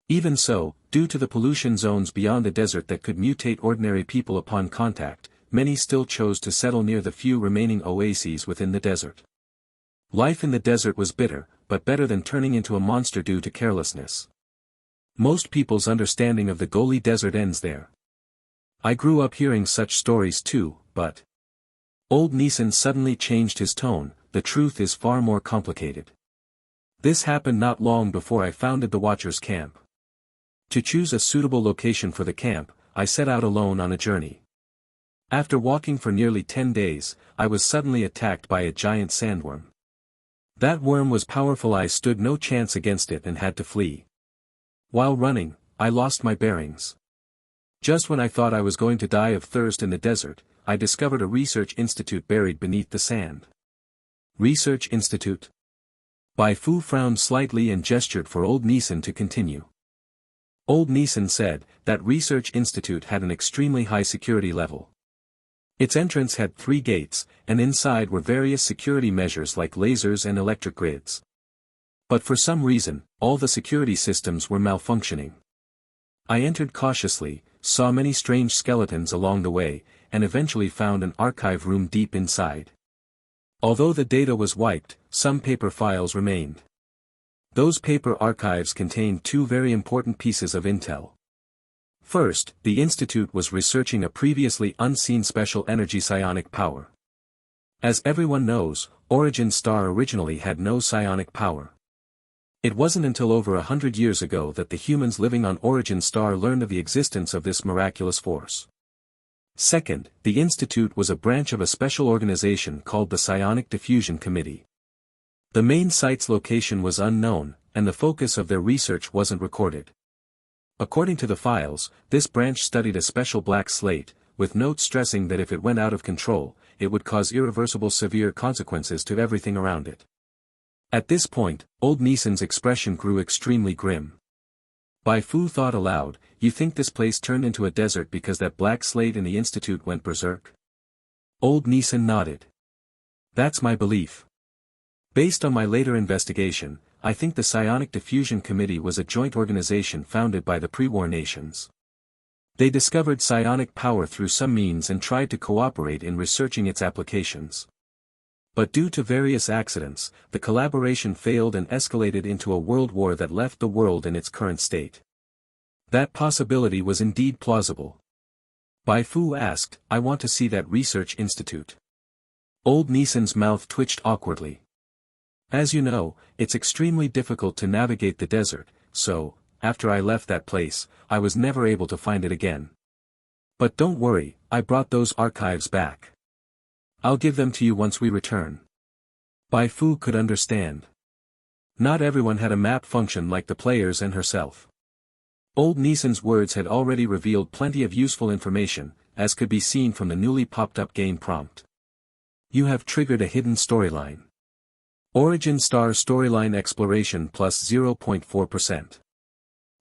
Even so, due to the pollution zones beyond the desert that could mutate ordinary people upon contact, many still chose to settle near the few remaining oases within the desert. Life in the desert was bitter, but better than turning into a monster due to carelessness. Most people's understanding of the Goli Desert ends there. I grew up hearing such stories too, but... Old Neeson suddenly changed his tone. The truth is far more complicated. This happened not long before I founded the Watchers camp. To choose a suitable location for the camp, I set out alone on a journey. After walking for nearly 10 days, I was suddenly attacked by a giant sandworm. That worm was powerful. I stood no chance against it and had to flee. While running, I lost my bearings. Just when I thought I was going to die of thirst in the desert, I discovered a research institute buried beneath the sand. Research Institute? Bai Fu frowned slightly and gestured for Old Neeson to continue. Old Neeson said, that research institute had an extremely high security level. Its entrance had 3 gates, and inside were various security measures like lasers and electric grids. But for some reason, all the security systems were malfunctioning. I entered cautiously, saw many strange skeletons along the way, and eventually found an archive room deep inside. Although the data was wiped, some paper files remained. Those paper archives contained 2 very important pieces of intel. First, the Institute was researching a previously unseen special energy psionic power. As everyone knows, Origin Star originally had no psionic power. It wasn't until over 100 years ago that the humans living on Origin Star learned of the existence of this miraculous force. Second, the Institute was a branch of a special organization called the Psionic Diffusion Committee. The main site's location was unknown, and the focus of their research wasn't recorded. According to the files, this branch studied a special black slate, with notes stressing that if it went out of control, it would cause irreversible severe consequences to everything around it. At this point, Old Neeson's expression grew extremely grim. Bai Fu thought aloud, you think this place turned into a desert because that black slate in the Institute went berserk? Old Neeson nodded. That's my belief. Based on my later investigation, I think the Psionic Diffusion Committee was a joint organization founded by the pre-war nations. They discovered psionic power through some means and tried to cooperate in researching its applications. But due to various accidents, the collaboration failed and escalated into a world war that left the world in its current state. That possibility was indeed plausible. Bai Fu asked, I want to see that research institute. Old Neeson's mouth twitched awkwardly. As you know, it's extremely difficult to navigate the desert, so, after I left that place, I was never able to find it again. But don't worry, I brought those archives back. I'll give them to you once we return. Bai Fu could understand. Not everyone had a map function like the players and herself. Old Neeson's words had already revealed plenty of useful information, as could be seen from the newly popped-up game prompt. You have triggered a hidden storyline. Origin Star Storyline Exploration plus 0.4%.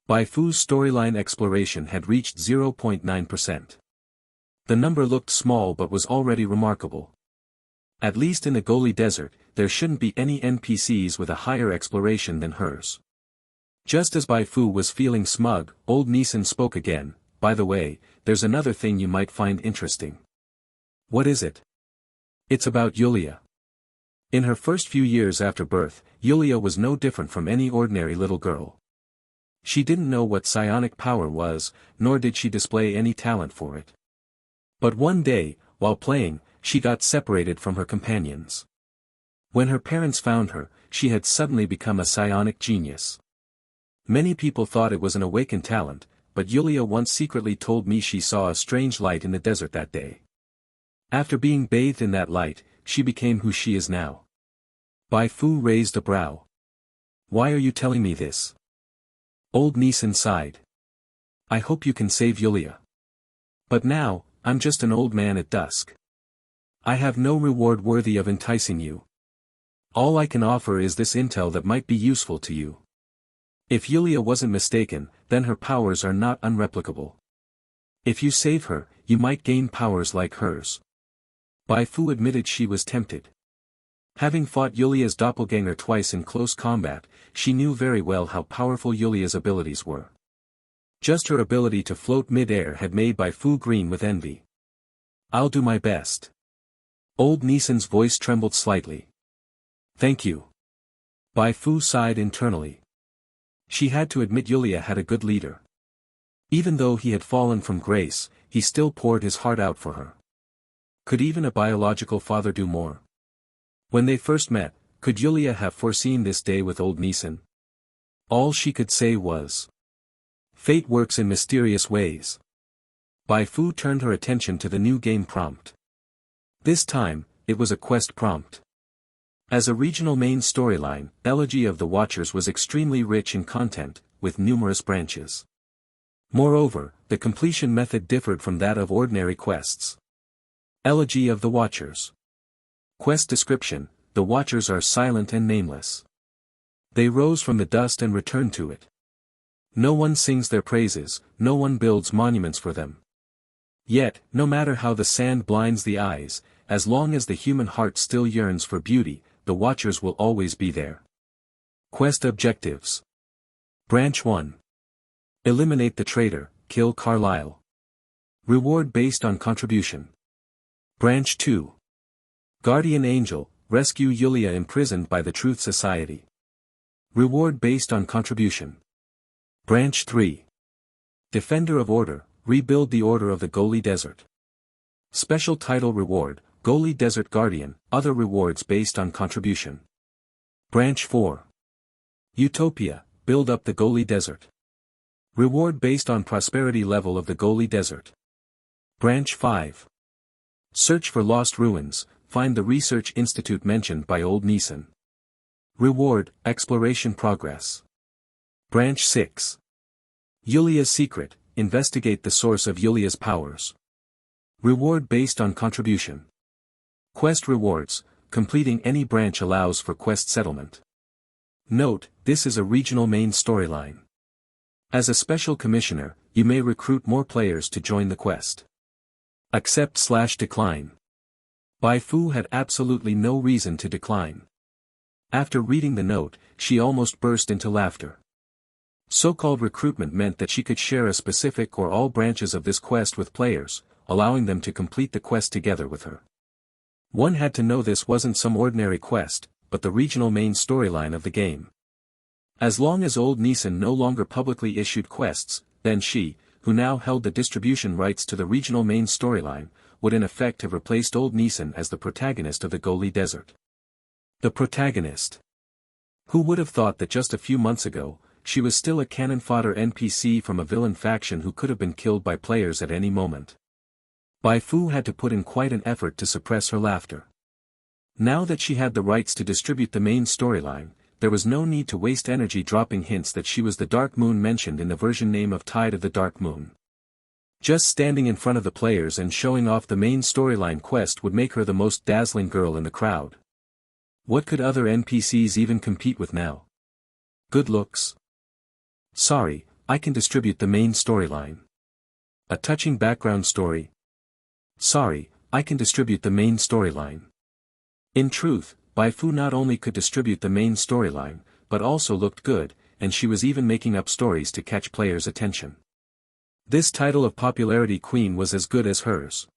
Bai Fu's storyline exploration had reached 0.9%. The number looked small but was already remarkable. At least in the Goli Desert, there shouldn't be any NPCs with a higher exploration than hers. Just as Bai Fu was feeling smug, Old Neeson spoke again, by the way, there's another thing you might find interesting. What is it? It's about Yulia. In her first few years after birth, Yulia was no different from any ordinary little girl. She didn't know what psionic power was, nor did she display any talent for it. But one day, while playing, she got separated from her companions. When her parents found her, she had suddenly become a psionic genius. Many people thought it was an awakened talent, but Yulia once secretly told me she saw a strange light in the desert that day. After being bathed in that light, she became who she is now. Bai Fu raised a brow. Why are you telling me this? Old Nisan sighed. I hope you can save Yulia. But now, I'm just an old man at dusk. I have no reward worthy of enticing you. All I can offer is this intel that might be useful to you. If Yulia wasn't mistaken, then her powers are not unreplicable. If you save her, you might gain powers like hers. Bai Fu admitted she was tempted. Having fought Yulia's doppelganger twice in close combat, she knew very well how powerful Yulia's abilities were. Just her ability to float mid-air had made Bai Fu green with envy. I'll do my best. Old Nisan's voice trembled slightly. Thank you. Bai Fu sighed internally. She had to admit Yulia had a good leader. Even though he had fallen from grace, he still poured his heart out for her. Could even a biological father do more? When they first met, could Yulia have foreseen this day with old Nisan? All she could say was, fate works in mysterious ways. Bai Fu turned her attention to the new game prompt. This time, it was a quest prompt. As a regional main storyline, Elegy of the Watchers was extremely rich in content, with numerous branches. Moreover, the completion method differed from that of ordinary quests. Elegy of the Watchers. Quest description: the Watchers are silent and nameless. They rose from the dust and returned to it. No one sings their praises, no one builds monuments for them. Yet, no matter how the sand blinds the eyes, as long as the human heart still yearns for beauty, the Watchers will always be there. Quest objectives. Branch 1. Eliminate the traitor, kill Carlyle. Reward based on contribution. Branch 2. Guardian Angel, rescue Yulia imprisoned by the Truth Society. Reward based on contribution. Branch 3. Defender of Order, rebuild the Order of the Goli Desert. Special title reward, Goli Desert Guardian, other rewards based on contribution. Branch 4. Utopia, build up the Goli Desert. Reward based on prosperity level of the Goli Desert. Branch 5. Search for lost ruins, find the research institute mentioned by old Nisan. Reward, exploration progress. Branch 6. Yulia's secret, investigate the source of Yulia's powers. Reward based on contribution. Quest rewards, completing any branch allows for quest settlement. Note, this is a regional main storyline. As a special commissioner, you may recruit more players to join the quest. Accept/decline. Bai Fu had absolutely no reason to decline. After reading the note, she almost burst into laughter. So-called recruitment meant that she could share a specific or all branches of this quest with players, allowing them to complete the quest together with her. One had to know this wasn't some ordinary quest, but the regional main storyline of the game. As long as old Nisan no longer publicly issued quests, then she, who now held the distribution rights to the regional main storyline, would in effect have replaced old Nisan as the protagonist of the Goli Desert. The protagonist. Who would have thought that just a few months ago, she was still a cannon fodder NPC from a villain faction who could have been killed by players at any moment. Bai Fu had to put in quite an effort to suppress her laughter. Now that she had the rights to distribute the main storyline, there was no need to waste energy dropping hints that she was the Dark Moon mentioned in the version name of Tide of the Dark Moon. Just standing in front of the players and showing off the main storyline quest would make her the most dazzling girl in the crowd. What could other NPCs even compete with now? Good looks? Sorry, I can distribute the main storyline. A touching background story? Sorry, I can distribute the main storyline. In truth, Bai Fu not only could distribute the main storyline, but also looked good, and she was even making up stories to catch players' attention. This title of popularity queen was as good as hers.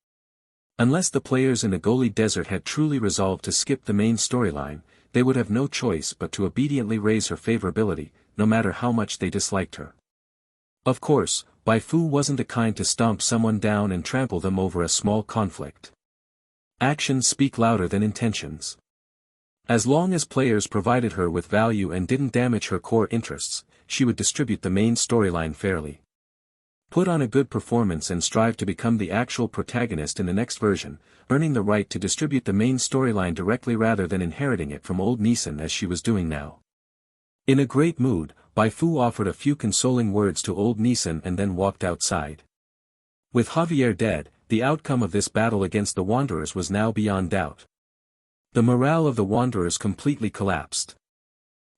Unless the players in the Goli Desert had truly resolved to skip the main storyline, they would have no choice but to obediently raise her favorability, no matter how much they disliked her. Of course, Bai Fu wasn't the kind to stomp someone down and trample them over a small conflict. Actions speak louder than intentions. As long as players provided her with value and didn't damage her core interests, she would distribute the main storyline fairly. Put on a good performance and strive to become the actual protagonist in the next version, earning the right to distribute the main storyline directly rather than inheriting it from old Neeson as she was doing now. In a great mood, Bai Fu offered a few consoling words to old Neeson and then walked outside. With Javier dead, the outcome of this battle against the Wanderers was now beyond doubt. The morale of the Wanderers completely collapsed.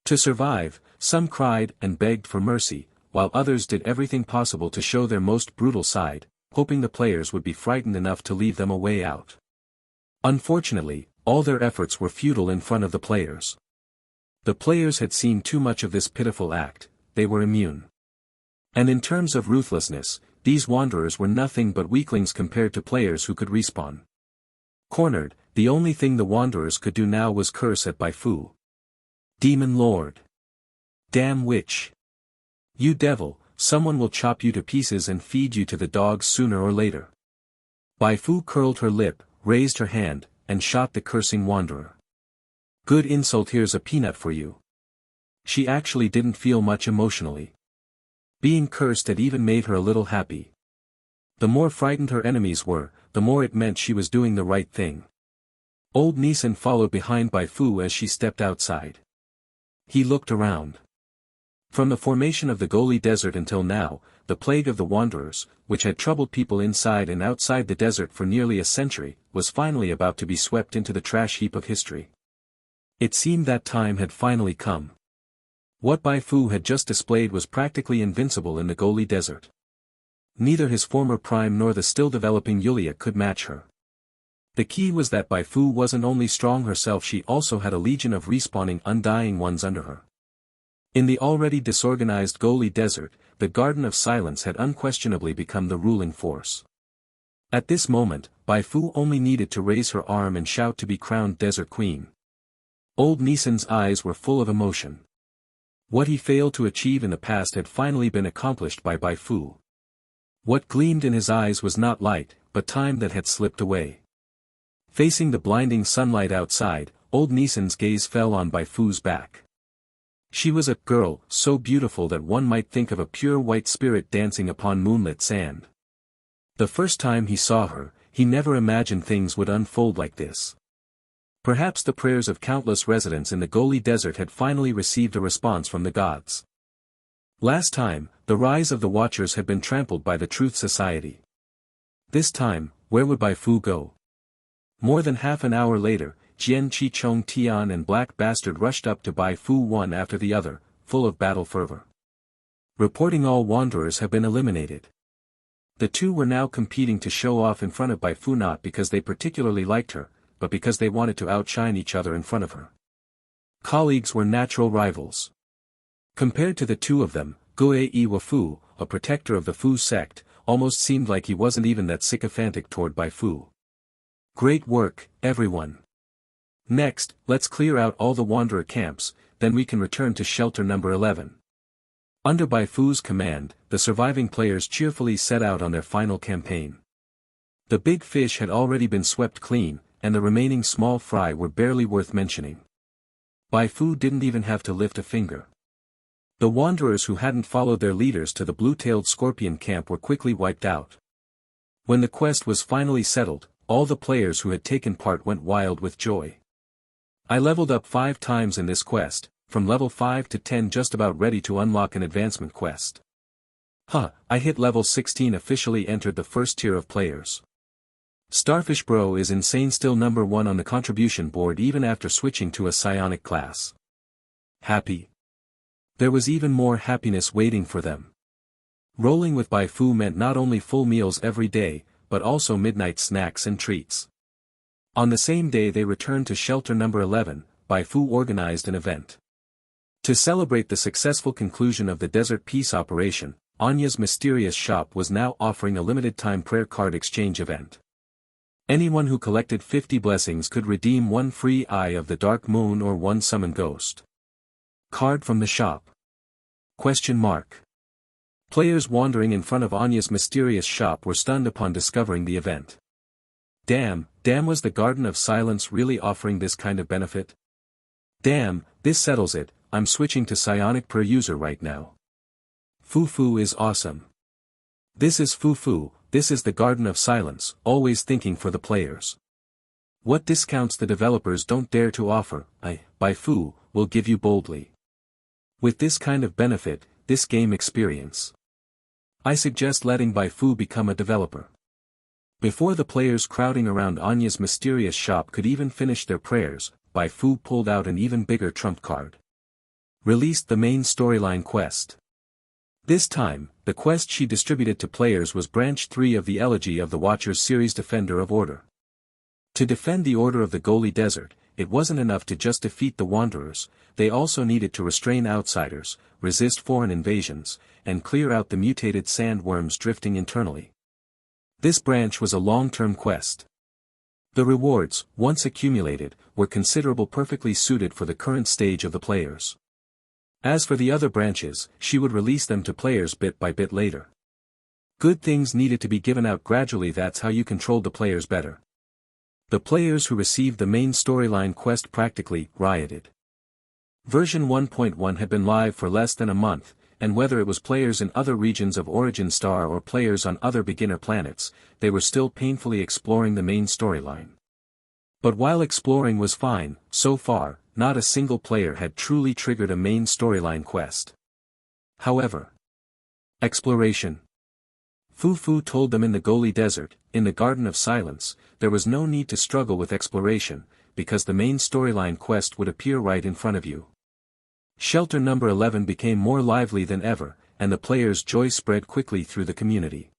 To survive, some cried and begged for mercy, while others did everything possible to show their most brutal side, hoping the players would be frightened enough to leave them a way out. Unfortunately, all their efforts were futile in front of the players. The players had seen too much of this pitiful act, they were immune. And in terms of ruthlessness, these Wanderers were nothing but weaklings compared to players who could respawn. Cornered, the only thing the Wanderers could do now was curse at Bai Fu. Demon Lord! Damn witch! You devil, someone will chop you to pieces and feed you to the dogs sooner or later. Bai Fu curled her lip, raised her hand, and shot the cursing Wanderer. Good insult, here's a peanut for you. She actually didn't feel much emotionally. Being cursed had even made her a little happy. The more frightened her enemies were, the more it meant she was doing the right thing. Old Neeson followed behind Bai Fu as she stepped outside. He looked around. From the formation of the Goli Desert until now, the plague of the Wanderers, which had troubled people inside and outside the desert for nearly a century, was finally about to be swept into the trash heap of history. It seemed that time had finally come. What Bai Fu had just displayed was practically invincible in the Goli Desert. Neither his former prime nor the still-developing Yulia could match her. The key was that Bai Fu wasn't only strong herself, she also had a legion of respawning undying ones under her. In the already disorganized Goli Desert, the Garden of Silence had unquestionably become the ruling force. At this moment, Bai Fu only needed to raise her arm and shout to be crowned Desert Queen. Old Neeson's eyes were full of emotion. What he failed to achieve in the past had finally been accomplished by Bai Fu. What gleamed in his eyes was not light, but time that had slipped away. Facing the blinding sunlight outside, old Neeson's gaze fell on Bai Fu's back. She was a girl, so beautiful that one might think of a pure white spirit dancing upon moonlit sand. The first time he saw her, he never imagined things would unfold like this. Perhaps the prayers of countless residents in the Goli Desert had finally received a response from the gods. Last time, the rise of the Watchers had been trampled by the Truth Society. This time, where would Bai Fu go? More than half an hour later, Jian Chi-Chong Tian and Black Bastard rushed up to Bai Fu one after the other, full of battle fervor. Reporting all Wanderers have been eliminated. The two were now competing to show off in front of Bai Fu, not because they particularly liked her, but because they wanted to outshine each other in front of her. Colleagues were natural rivals. Compared to the two of them, Guei Fu, a protector of the Fu sect, almost seemed like he wasn't even that sycophantic toward Bai Fu. Great work, everyone. Next, let's clear out all the Wanderer camps, then we can return to shelter number 11. Under Bai Fu's command, the surviving players cheerfully set out on their final campaign. The big fish had already been swept clean, and the remaining small fry were barely worth mentioning. Bai Fu didn't even have to lift a finger. The Wanderers who hadn't followed their leaders to the blue-tailed scorpion camp were quickly wiped out. When the quest was finally settled, all the players who had taken part went wild with joy. I leveled up 5 times in this quest, from level 5 to 10, just about ready to unlock an advancement quest. I hit level 16, officially entered the first tier of players. Starfish Bro is insane, still number 1 on the contribution board even after switching to a psionic class. Happy? There was even more happiness waiting for them. Rolling with Bai Fu meant not only full meals every day, but also midnight snacks and treats. On the same day they returned to shelter number 11, Bai Fu organized an event. To celebrate the successful conclusion of the Desert Peace operation, Anya's mysterious shop was now offering a limited-time prayer card exchange event. Anyone who collected 50 blessings could redeem 1 free Eye of the Dark Moon or 1 Summon Ghost. Card from the shop. Question mark. Players wandering in front of Anya's mysterious shop were stunned upon discovering the event. Damn, was the Garden of Silence really offering this kind of benefit? Damn, this settles it, I'm switching to Psionic per user right now. Fu is awesome. This is Fu, this is the Garden of Silence, always thinking for the players. What discounts the developers don't dare to offer, Bai Fu, will give you boldly. With this kind of benefit, this game experience. I suggest letting Bai Fu become a developer. Before the players crowding around Anya's mysterious shop could even finish their prayers, Bai Fu pulled out an even bigger trump card. Released the main storyline quest. This time, the quest she distributed to players was Branch 3 of the Elegy of the Watchers series Defender of Order. To defend the Order of the Goli Desert, it wasn't enough to just defeat the Wanderers, they also needed to restrain outsiders, resist foreign invasions, and clear out the mutated sandworms drifting internally. This branch was a long-term quest. The rewards, once accumulated, were considerable, perfectly suited for the current stage of the players. As for the other branches, she would release them to players bit by bit later. Good things needed to be given out gradually, that's how you controlled the players better. The players who received the main storyline quest practically rioted. Version 1.1 had been live for less than a month, and whether it was players in other regions of Origin Star or players on other beginner planets, they were still painfully exploring the main storyline. But while exploring was fine, so far, not a single player had truly triggered a main storyline quest. However, exploration. Fu told them in the Goli Desert, in the Garden of Silence, there was no need to struggle with exploration, because the main storyline quest would appear right in front of you. Shelter number 11 became more lively than ever, and the players' joy spread quickly through the community.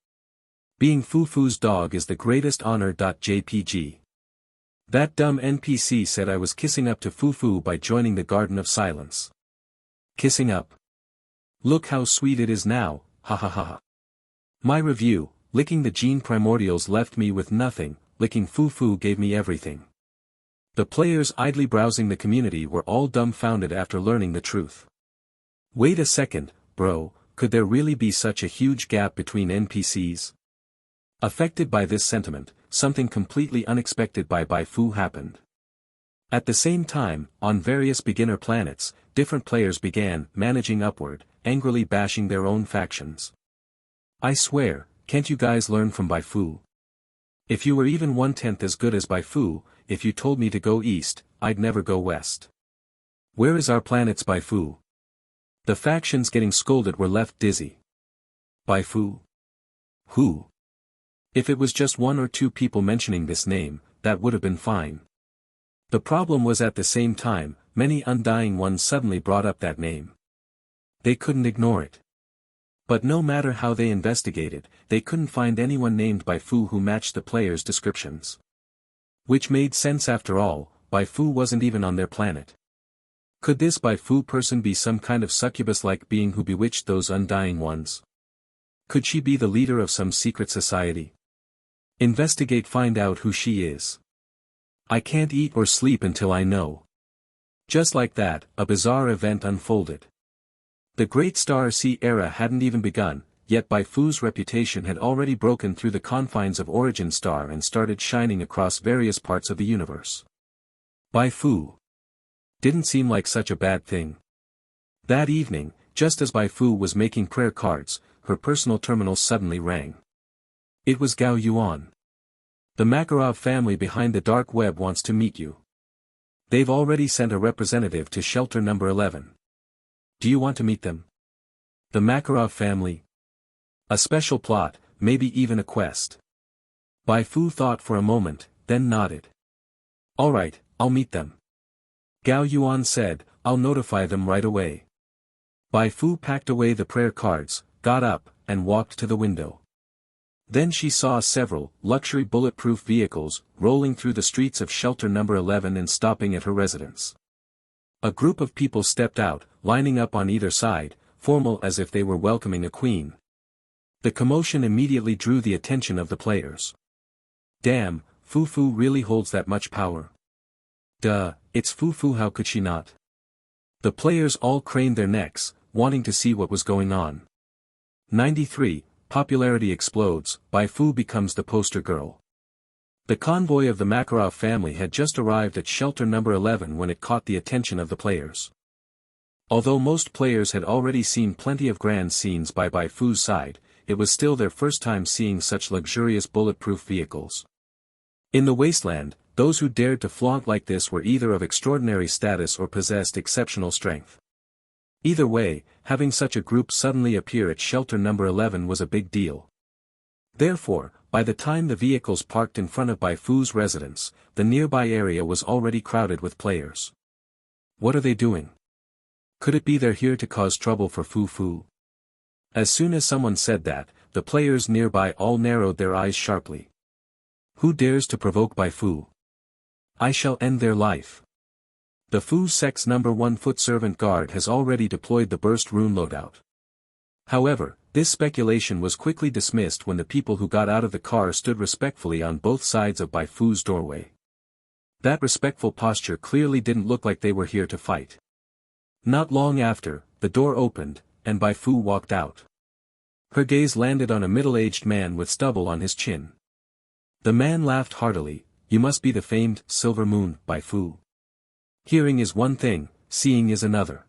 Being Fu's dog is the greatest honor. JPG. That dumb NPC said I was kissing up to Fu by joining the Garden of Silence. Kissing up. Look how sweet it is now, ha ha ha ha. My review, licking the gene primordials left me with nothing, licking Fu gave me everything. The players idly browsing the community were all dumbfounded after learning the truth. Wait a second, bro, could there really be such a huge gap between NPCs? Affected by this sentiment, something completely unexpected by Bai Fu happened. At the same time, on various beginner planets, different players began managing upward, angrily bashing their own factions. I swear, can't you guys learn from Bai Fu? If you were even 1/10 as good as Bai Fu, if you told me to go east, I'd never go west. Where is our planet's Bai Fu? The factions getting scolded were left dizzy. Bai Fu? Who? If it was just 1 or 2 people mentioning this name, that would have been fine. The problem was at the same time, many undying ones suddenly brought up that name. They couldn't ignore it. But no matter how they investigated, they couldn't find anyone named Bai Fu who matched the players' descriptions. Which made sense after all, Bai Fu wasn't even on their planet. Could this Bai Fu person be some kind of succubus-like being who bewitched those undying ones? Could she be the leader of some secret society? Investigate, find out who she is. I can't eat or sleep until I know. Just like that, a bizarre event unfolded. The Great Star Sea era hadn't even begun, yet Bai Fu's reputation had already broken through the confines of Origin Star and started shining across various parts of the universe. Bai Fu. Didn't seem like such a bad thing. That evening, just as Bai Fu was making prayer cards, her personal terminal suddenly rang. It was Gao Yuan. The Makarov family behind the dark web wants to meet you. They've already sent a representative to shelter number 11. Do you want to meet them? The Makarov family? A special plot, maybe even a quest. Bai Fu thought for a moment, then nodded. Alright, I'll meet them. Gao Yuan said, I'll notify them right away. Bai Fu packed away the prayer cards, got up, and walked to the window. Then she saw several, luxury bulletproof vehicles, rolling through the streets of shelter number 11 and stopping at her residence. A group of people stepped out, lining up on either side, formal as if they were welcoming a queen. The commotion immediately drew the attention of the players. Damn, Fu Fu really holds that much power. Duh, it's Fu Fu, how could she not? The players all craned their necks, wanting to see what was going on. 93, popularity explodes, Bai Fu becomes the poster girl. The convoy of the Makarov family had just arrived at shelter number 11 when it caught the attention of the players. Although most players had already seen plenty of grand scenes by Bai Fu's side, it was still their first time seeing such luxurious bulletproof vehicles. In the wasteland, those who dared to flaunt like this were either of extraordinary status or possessed exceptional strength. Either way, having such a group suddenly appear at shelter number 11 was a big deal. Therefore, by the time the vehicles parked in front of Bai Fu's residence, the nearby area was already crowded with players. What are they doing? Could it be they're here to cause trouble for Fu Fu? As soon as someone said that, the players nearby all narrowed their eyes sharply. Who dares to provoke Bai Fu? I shall end their life. The Fu Sect's number 1 foot servant guard has already deployed the burst rune loadout. However, this speculation was quickly dismissed when the people who got out of the car stood respectfully on both sides of Bai Fu's doorway. That respectful posture clearly didn't look like they were here to fight. Not long after, the door opened, and Bai Fu walked out. Her gaze landed on a middle-aged man with stubble on his chin. The man laughed heartily. You must be the famed Silver Moon, Bai Fu. Hearing is one thing, seeing is another.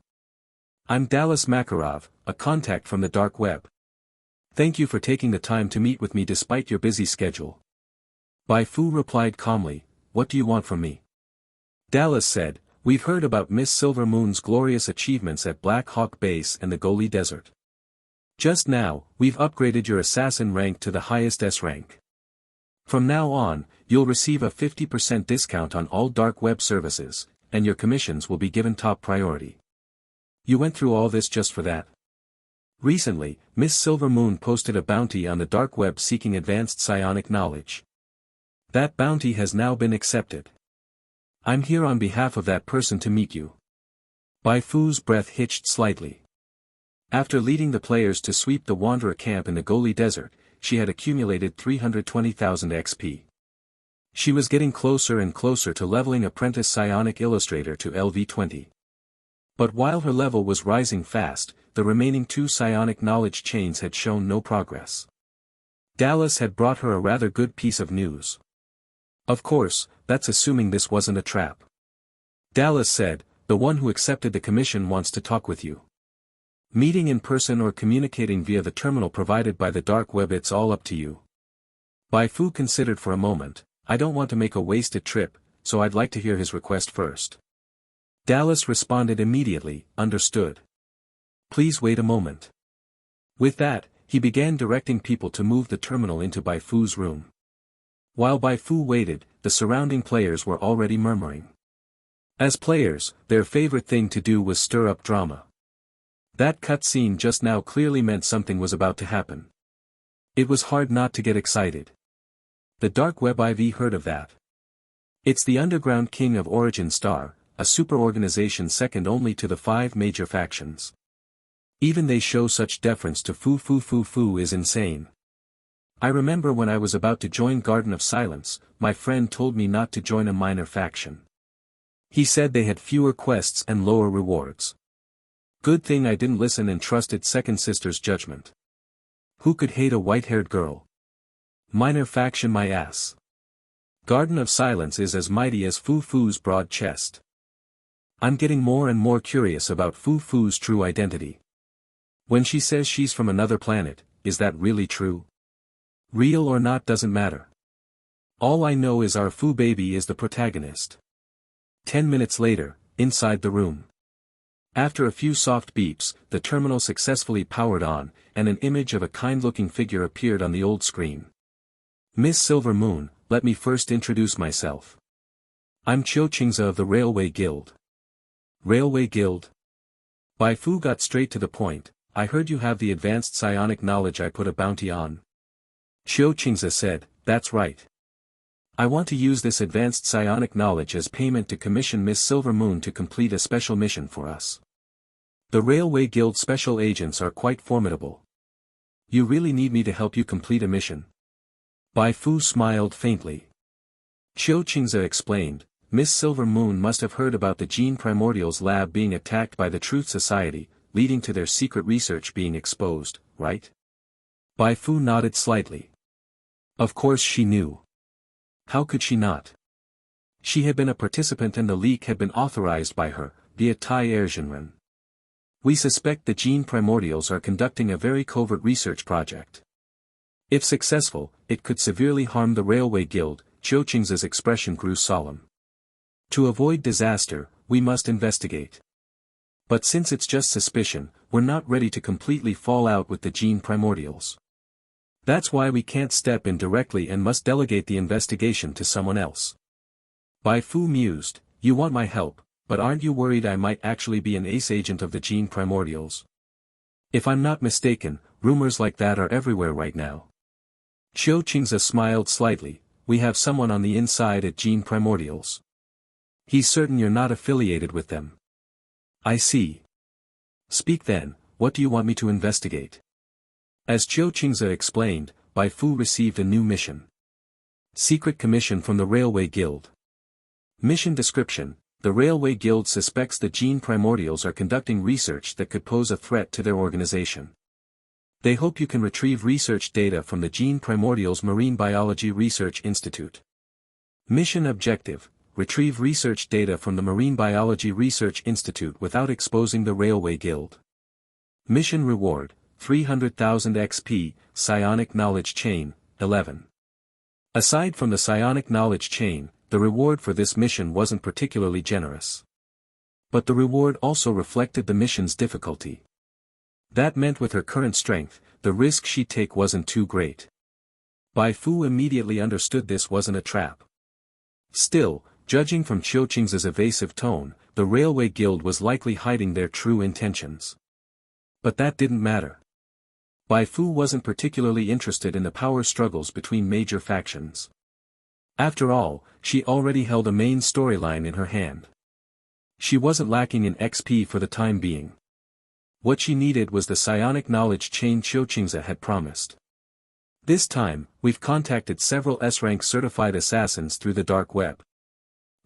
I'm Dallas Makarov, a contact from the dark web. Thank you for taking the time to meet with me despite your busy schedule. Bai Fu replied calmly, what do you want from me? Dallas said, we've heard about Miss Silver Moon's glorious achievements at Black Hawk Base and the Goli Desert. Just now, we've upgraded your assassin rank to the highest S rank. From now on, you'll receive a 50% discount on all dark web services, and your commissions will be given top priority. You went through all this just for that? Recently, Miss Silver Moon posted a bounty on the dark web seeking advanced psionic knowledge. That bounty has now been accepted. I'm here on behalf of that person to meet you. Bai Fu's breath hitched slightly. After leading the players to sweep the Wanderer camp in the Goli Desert, she had accumulated 320,000 XP. She was getting closer and closer to leveling Apprentice Psionic Illustrator to LV20. But while her level was rising fast, the remaining 2 psionic knowledge chains had shown no progress. Dallas had brought her a rather good piece of news. Of course, that's assuming this wasn't a trap. Dallas said, the one who accepted the commission wants to talk with you. Meeting in person or communicating via the terminal provided by the dark web, it's all up to you. Bai Fu considered for a moment. I don't want to make a wasted trip, so I'd like to hear his request first. Dallas responded immediately, understood. Please wait a moment. With that, he began directing people to move the terminal into Bai Fu's room. While Bai Fu waited, the surrounding players were already murmuring. As players, their favorite thing to do was stir up drama. That cutscene just now clearly meant something was about to happen. It was hard not to get excited. The dark web IV heard of that. It's the underground king of Origin Star, a superorganization second only to the 5 major factions. Even they show such deference to Fu Fu is insane. I remember when I was about to join Garden of Silence, my friend told me not to join a minor faction. He said they had fewer quests and lower rewards. Good thing I didn't listen and trusted Second Sister's judgment. Who could hate a white-haired girl? Minor faction my ass. Garden of Silence is as mighty as Fu Fu's broad chest. I'm getting more and more curious about Fu Fu's true identity. When she says she's from another planet, is that really true? Real or not doesn't matter. All I know is our Fu baby is the protagonist. 10 minutes later, inside the room. After a few soft beeps, the terminal successfully powered on, and an image of a kind-looking figure appeared on the old screen. Miss Silver Moon, let me first introduce myself. I'm Qiu Qingze of the Railway Guild. Railway Guild? Bai Fu got straight to the point. I heard you have the advanced psionic knowledge I put a bounty on. Qiu Qingze said, that's right. I want to use this advanced psionic knowledge as payment to commission Miss Silver Moon to complete a special mission for us. The Railway Guild special agents are quite formidable. You really need me to help you complete a mission? Bai Fu smiled faintly. Qiu Qingze explained, Miss Silver Moon must have heard about the Gene Primordials lab being attacked by the Truth Society, leading to their secret research being exposed, right? Bai Fu nodded slightly. Of course she knew. How could she not? She had been a participant and the leak had been authorized by her, via Tai Erjinren. We suspect the Gene Primordials are conducting a very covert research project. If successful, it could severely harm the Railway Guild. Qiu Qingze's expression grew solemn. To avoid disaster, we must investigate. But since it's just suspicion, we're not ready to completely fall out with the Gene Primordials. That's why we can't step in directly and must delegate the investigation to someone else. Bai Fu mused, you want my help, but aren't you worried I might actually be an ace agent of the Gene Primordials? If I'm not mistaken, rumors like that are everywhere right now. Qiu Qingze smiled slightly, we have someone on the inside at Gene Primordials. He's certain you're not affiliated with them. I see. Speak then, what do you want me to investigate? As Qiu Qingze explained, Bai Fu received a new mission. Secret commission from the Railway Guild. Mission description, the Railway Guild suspects the Gene Primordials are conducting research that could pose a threat to their organization. They hope you can retrieve research data from the Gene Primordials Marine Biology Research Institute. Mission objective, retrieve research data from the Marine Biology Research Institute without exposing the Railway Guild. Mission reward, 300,000 XP, Psionic Knowledge Chain, 11. Aside from the Psionic Knowledge Chain, the reward for this mission wasn't particularly generous. But the reward also reflected the mission's difficulty. That meant with her current strength, the risk she'd take wasn't too great. Bai Fu immediately understood this wasn't a trap. Still, judging from Qiu Qingze's evasive tone, the Railway Guild was likely hiding their true intentions. But that didn't matter. Bai Fu wasn't particularly interested in the power struggles between major factions. After all, she already held a main storyline in her hand. She wasn't lacking in XP for the time being. What she needed was the psionic knowledge chain Qiu Qingze had promised. This time, we've contacted several S-rank certified assassins through the dark web.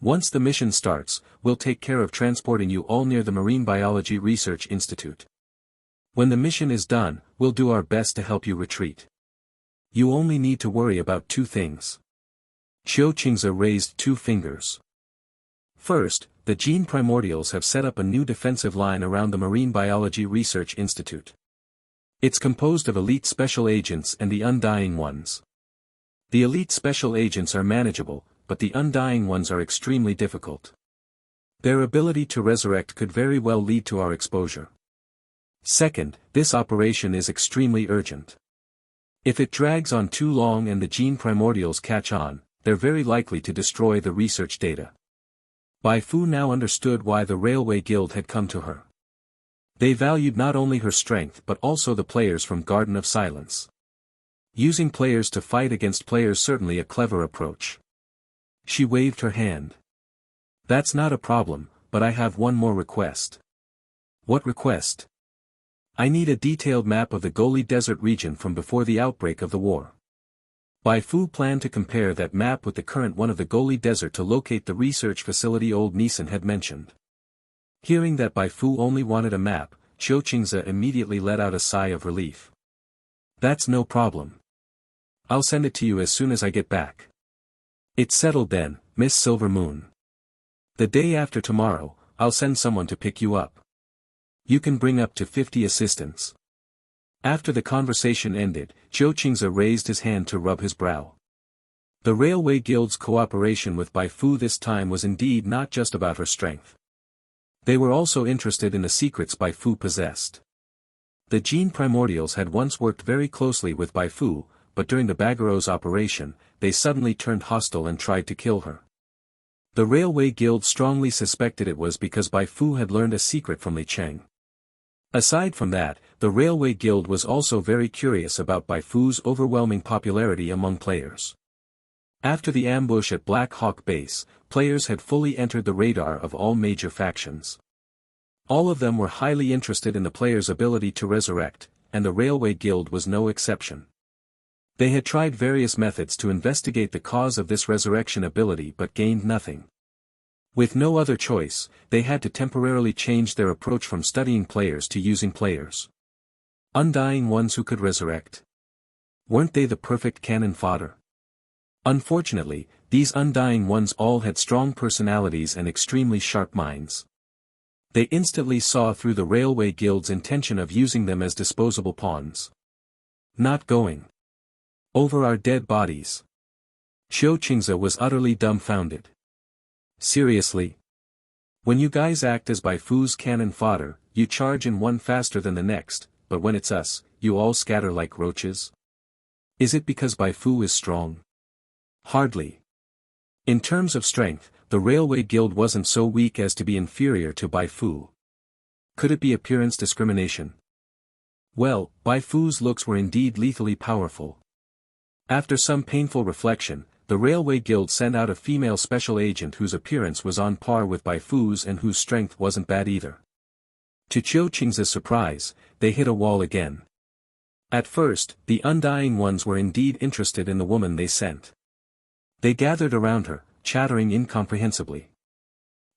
Once the mission starts, we'll take care of transporting you all near the Marine Biology Research Institute. When the mission is done, we'll do our best to help you retreat. You only need to worry about two things. Qiu Qingze raised two fingers. First, the Gene Primordials have set up a new defensive line around the Marine Biology Research Institute. It's composed of elite special agents and the undying ones. The elite special agents are manageable, but the undying ones are extremely difficult. Their ability to resurrect could very well lead to our exposure. Second, this operation is extremely urgent. If it drags on too long and the Gene Primordials catch on, they're very likely to destroy the research data. Bai Fu now understood why the Railway Guild had come to her. They valued not only her strength but also the players from Garden of Silence. Using players to fight against players certainly a clever approach. She waved her hand. That's not a problem, but I have one more request. What request? I need a detailed map of the Goli Desert region from before the outbreak of the war. Bai Fu planned to compare that map with the current one of the Goli Desert to locate the research facility old Neeson had mentioned. Hearing that Bai Fu only wanted a map, Qiu Qingze immediately let out a sigh of relief. That's no problem. I'll send it to you as soon as I get back. It's settled then, Miss Silver Moon. The day after tomorrow, I'll send someone to pick you up. You can bring up to 50 assistants. After the conversation ended, Qiu Qingze raised his hand to rub his brow. The Railway Guild's cooperation with Bai Fu this time was indeed not just about her strength. They were also interested in the secrets Bai Fu possessed. The Gene Primordials had once worked very closely with Bai Fu, but during the Bagaros operation, they suddenly turned hostile and tried to kill her. The Railway Guild strongly suspected it was because Bai Fu had learned a secret from Li Cheng. Aside from that, the Railway Guild was also very curious about Bai Fu's overwhelming popularity among players. After the ambush at Black Hawk Base, players had fully entered the radar of all major factions. All of them were highly interested in the player's ability to resurrect, and the Railway Guild was no exception. They had tried various methods to investigate the cause of this resurrection ability but gained nothing. With no other choice, they had to temporarily change their approach from studying players to using players. Undying ones who could resurrect. Weren't they the perfect cannon fodder? Unfortunately, these undying ones all had strong personalities and extremely sharp minds. They instantly saw through the Railway Guild's intention of using them as disposable pawns. Not going over our dead bodies. Qiu Qingze was utterly dumbfounded. Seriously? When you guys act as Bai Fu's cannon fodder, you charge in one faster than the next, but when it's us, you all scatter like roaches? Is it because Bai Fu is strong? Hardly. In terms of strength, the Railway Guild wasn't so weak as to be inferior to Bai Fu. Could it be appearance discrimination? Well, Bai Fu's looks were indeed lethally powerful. After some painful reflection, the Railway Guild sent out a female special agent whose appearance was on par with Bai Fu's and whose strength wasn't bad either. To Qiu Qingze's surprise, they hit a wall again. At first, the undying ones were indeed interested in the woman they sent. They gathered around her, chattering incomprehensibly.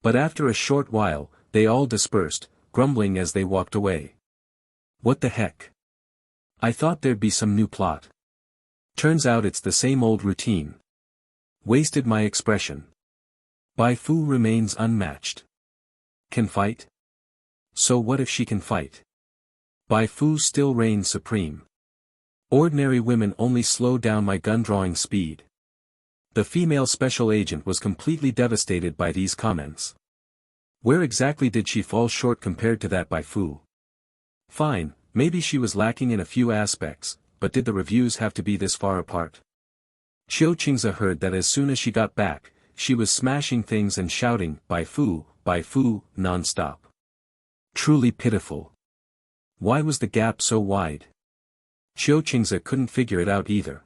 But after a short while, they all dispersed, grumbling as they walked away. What the heck? I thought there'd be some new plot. Turns out it's the same old routine. Wasted my expression. Bai Fu remains unmatched. Can fight? So what if she can fight? Bai Fu still reigns supreme. Ordinary women only slow down my gun-drawing speed. The female special agent was completely devastated by these comments. Where exactly did she fall short compared to that Bai Fu? Fine, maybe she was lacking in a few aspects, but did the reviews have to be this far apart? Qiu Qingze heard that as soon as she got back, she was smashing things and shouting, Bai Fu, non-stop. Truly pitiful. Why was the gap so wide? Qiu Qingze couldn't figure it out either.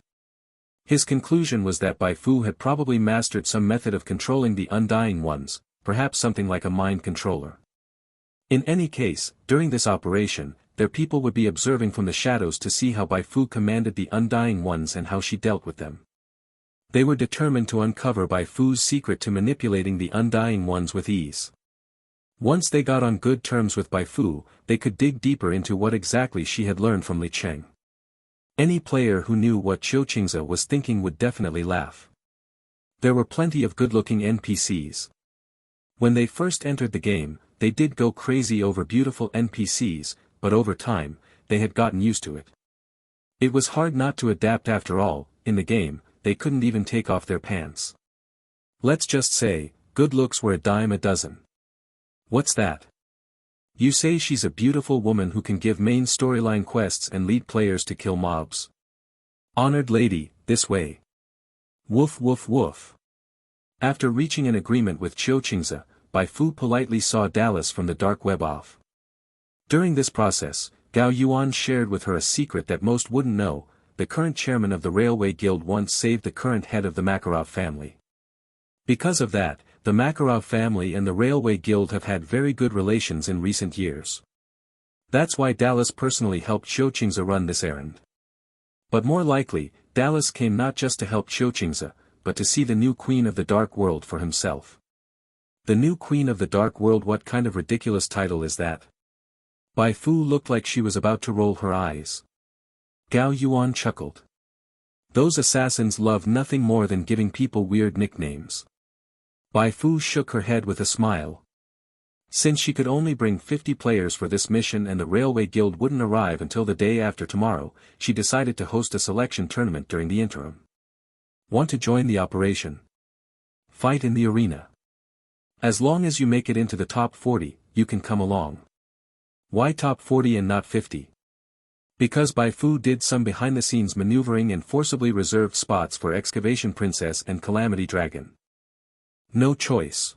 His conclusion was that Bai Fu had probably mastered some method of controlling the undying ones, perhaps something like a mind controller. In any case, during this operation, their people would be observing from the shadows to see how Bai Fu commanded the undying ones and how she dealt with them. They were determined to uncover Bai Fu's secret to manipulating the undying ones with ease. Once they got on good terms with Bai Fu, they could dig deeper into what exactly she had learned from Li Cheng. Any player who knew what Qiu Qingze was thinking would definitely laugh. There were plenty of good-looking NPCs. When they first entered the game, they did go crazy over beautiful NPCs, but over time, they had gotten used to it. It was hard not to adapt after all. In the game, they couldn't even take off their pants. Let's just say, good looks were a dime a dozen. What's that? You say she's a beautiful woman who can give main storyline quests and lead players to kill mobs. Honored lady, this way. Woof woof woof. After reaching an agreement with Qiu Qingze, Bai Fu politely saw Dallas from the dark web off. During this process, Gao Yuan shared with her a secret that most wouldn't know. The current chairman of the Railway Guild once saved the current head of the Makarov family. Because of that, the Makarov family and the Railway Guild have had very good relations in recent years. That's why Dallas personally helped Qiu Qingze run this errand. But more likely, Dallas came not just to help Qiu Qingze, but to see the new Queen of the Dark World for himself. The new Queen of the Dark World, what kind of ridiculous title is that? Bai Fu looked like she was about to roll her eyes. Gao Yuan chuckled. Those assassins love nothing more than giving people weird nicknames. Bai Fu shook her head with a smile. Since she could only bring 50 players for this mission and the Railway Guild wouldn't arrive until the day after tomorrow, she decided to host a selection tournament during the interim. Want to join the operation? Fight in the arena. As long as you make it into the top 40, you can come along. Why top 40 and not 50? Because Bai Fu did some behind-the-scenes maneuvering and forcibly reserved spots for Excavation Princess and Calamity Dragon. No choice.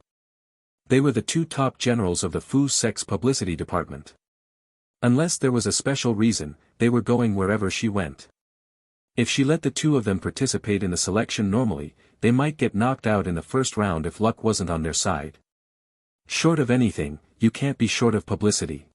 They were the two top generals of the Fu Sex publicity department. Unless there was a special reason, they were going wherever she went. If she let the two of them participate in the selection normally, they might get knocked out in the first round if luck wasn't on their side. Short of anything, you can't be short of publicity.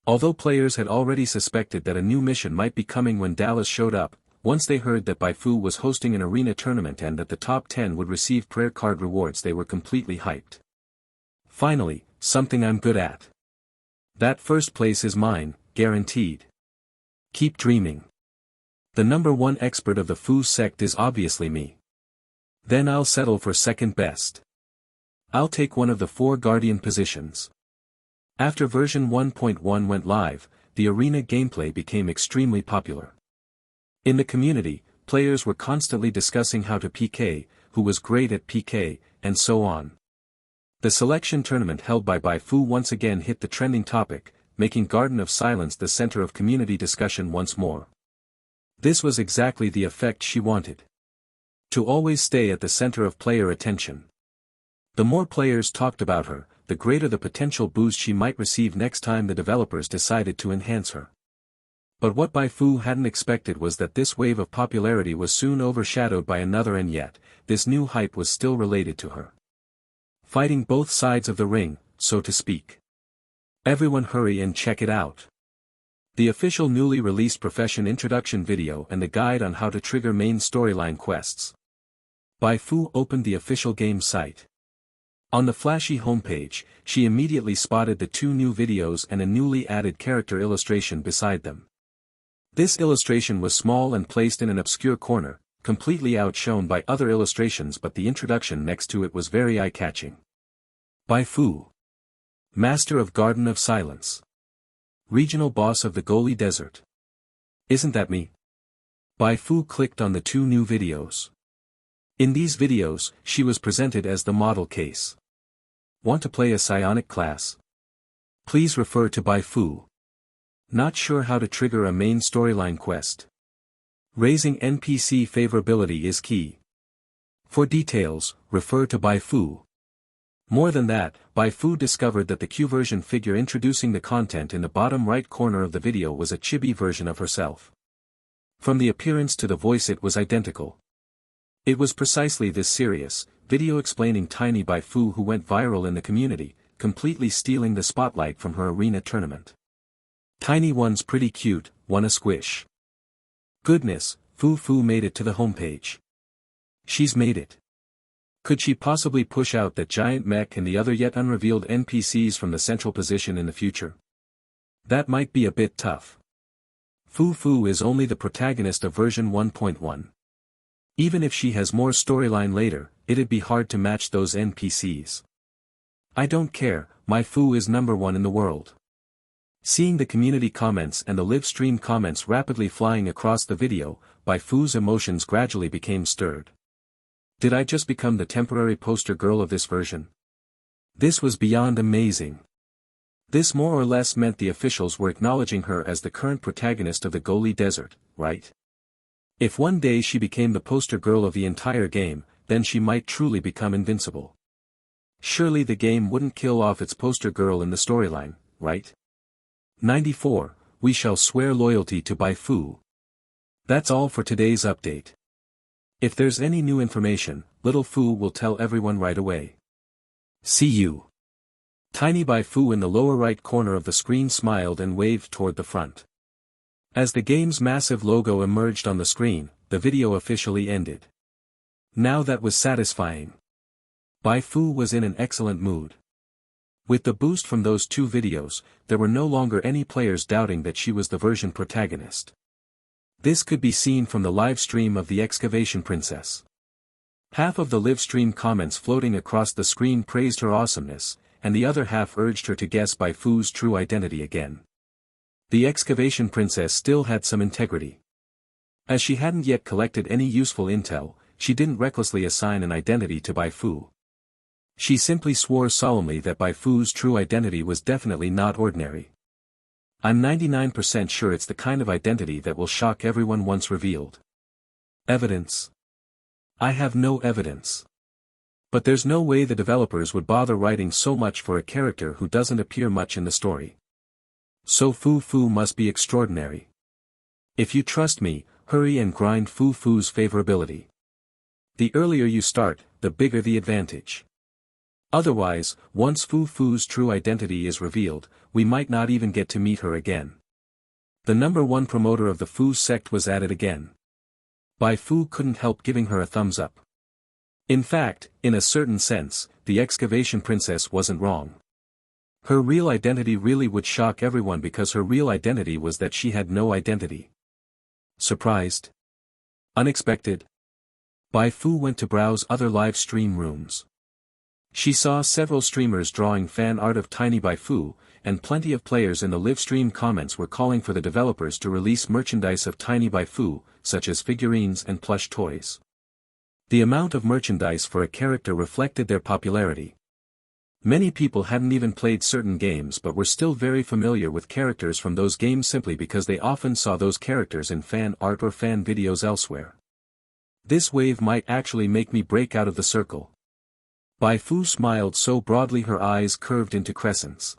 Although players had already suspected that a new mission might be coming when Dallas showed up, Once they heard that Bai Fu was hosting an arena tournament and that the top 10 would receive prayer card rewards, they were completely hyped. Finally, something I'm good at. That first place is mine, guaranteed. Keep dreaming. The number one expert of the Fu sect is obviously me. Then I'll settle for second best. I'll take one of the 4 guardian positions. After version 1.1 went live, the arena gameplay became extremely popular. In the community, players were constantly discussing how to PK, who was great at PK, and so on. The selection tournament held by Bai Fu once again hit the trending topic, making Garden of Silence the center of community discussion once more. This was exactly the effect she wanted. To always stay at the center of player attention. The more players talked about her, the greater the potential boost she might receive next time the developers decided to enhance her. But what Bai Fu hadn't expected was that this wave of popularity was soon overshadowed by another, and yet, this new hype was still related to her. Fighting both sides of the ring, so to speak. Everyone hurry and check it out. The official newly released profession introduction video and the guide on how to trigger main storyline quests. Bai Fu opened the official game site. On the flashy homepage, she immediately spotted the 2 new videos and a newly added character illustration beside them. This illustration was small and placed in an obscure corner, completely outshone by other illustrations, but the introduction next to it was very eye-catching. Bai Fu. Master of Garden of Silence. Regional boss of the Goli Desert. Isn't that me? Bai Fu clicked on the 2 new videos. In these videos, she was presented as the model case. Want to play a psionic class? Please refer to Bai Fu. Not sure how to trigger a main storyline quest? Raising NPC favorability is key. For details, refer to Bai Fu. More than that, Bai Fu discovered that the Q version figure introducing the content in the bottom right corner of the video was a chibi version of herself. From the appearance to the voice it was identical. It was precisely this serious video explaining tiny Bai Fu who went viral in the community, completely stealing the spotlight from her arena tournament. Tiny one's pretty cute, wanna squish. Goodness, Fu made it to the homepage. She's made it. Could she possibly push out that giant mech and the other yet unrevealed NPCs from the central position in the future? That might be a bit tough. Fu is only the protagonist of version 1.1. Even if she has more storyline later, it'd be hard to match those NPCs. I don't care, my Fu is number 1 in the world. Seeing the community comments and the live stream comments rapidly flying across the video, Bai Fu's emotions gradually became stirred. Did I just become the temporary poster girl of this version? This was beyond amazing. This more or less meant the officials were acknowledging her as the current protagonist of the Goli Desert, right? If one day she became the poster girl of the entire game, then she might truly become invincible. Surely the game wouldn't kill off its poster girl in the storyline, right? 94, we shall swear loyalty to Bai Fu. That's all for today's update. If there's any new information, little Fu will tell everyone right away. See you. Tiny Bai Fu in the lower right corner of the screen smiled and waved toward the front. As the game's massive logo emerged on the screen, the video officially ended. Now that was satisfying. Bai Fu was in an excellent mood. With the boost from those 2 videos, there were no longer any players doubting that she was the version protagonist. This could be seen from the live stream of the Excavation Princess. Half of the live stream comments floating across the screen praised her awesomeness, and the other half urged her to guess Bai Fu's true identity again. The Excavation Princess still had some integrity. As she hadn't yet collected any useful intel, she didn't recklessly assign an identity to Bai Fu. She simply swore solemnly that Bai Fu's true identity was definitely not ordinary. I'm 99% sure it's the kind of identity that will shock everyone once revealed. Evidence? I have no evidence. But there's no way the developers would bother writing so much for a character who doesn't appear much in the story. So Fu must be extraordinary. If you trust me, hurry and grind Fu's favorability. The earlier you start, the bigger the advantage. Otherwise, once Fu's true identity is revealed, we might not even get to meet her again. The number 1 promoter of the Fu sect was at it again. Bai Fu couldn't help giving her a thumbs up. In fact, in a certain sense, the excavation princess wasn't wrong. Her real identity really would shock everyone because her real identity was that she had no identity. Surprised? Unexpected? Bai Fu went to browse other live stream rooms. She saw several streamers drawing fan art of Tiny Bai Fu, and plenty of players in the live stream comments were calling for the developers to release merchandise of Tiny Bai Fu, such as figurines and plush toys. The amount of merchandise for a character reflected their popularity. Many people hadn't even played certain games but were still very familiar with characters from those games simply because they often saw those characters in fan art or fan videos elsewhere. This wave might actually make me break out of the circle. Bai Fu smiled so broadly her eyes curved into crescents.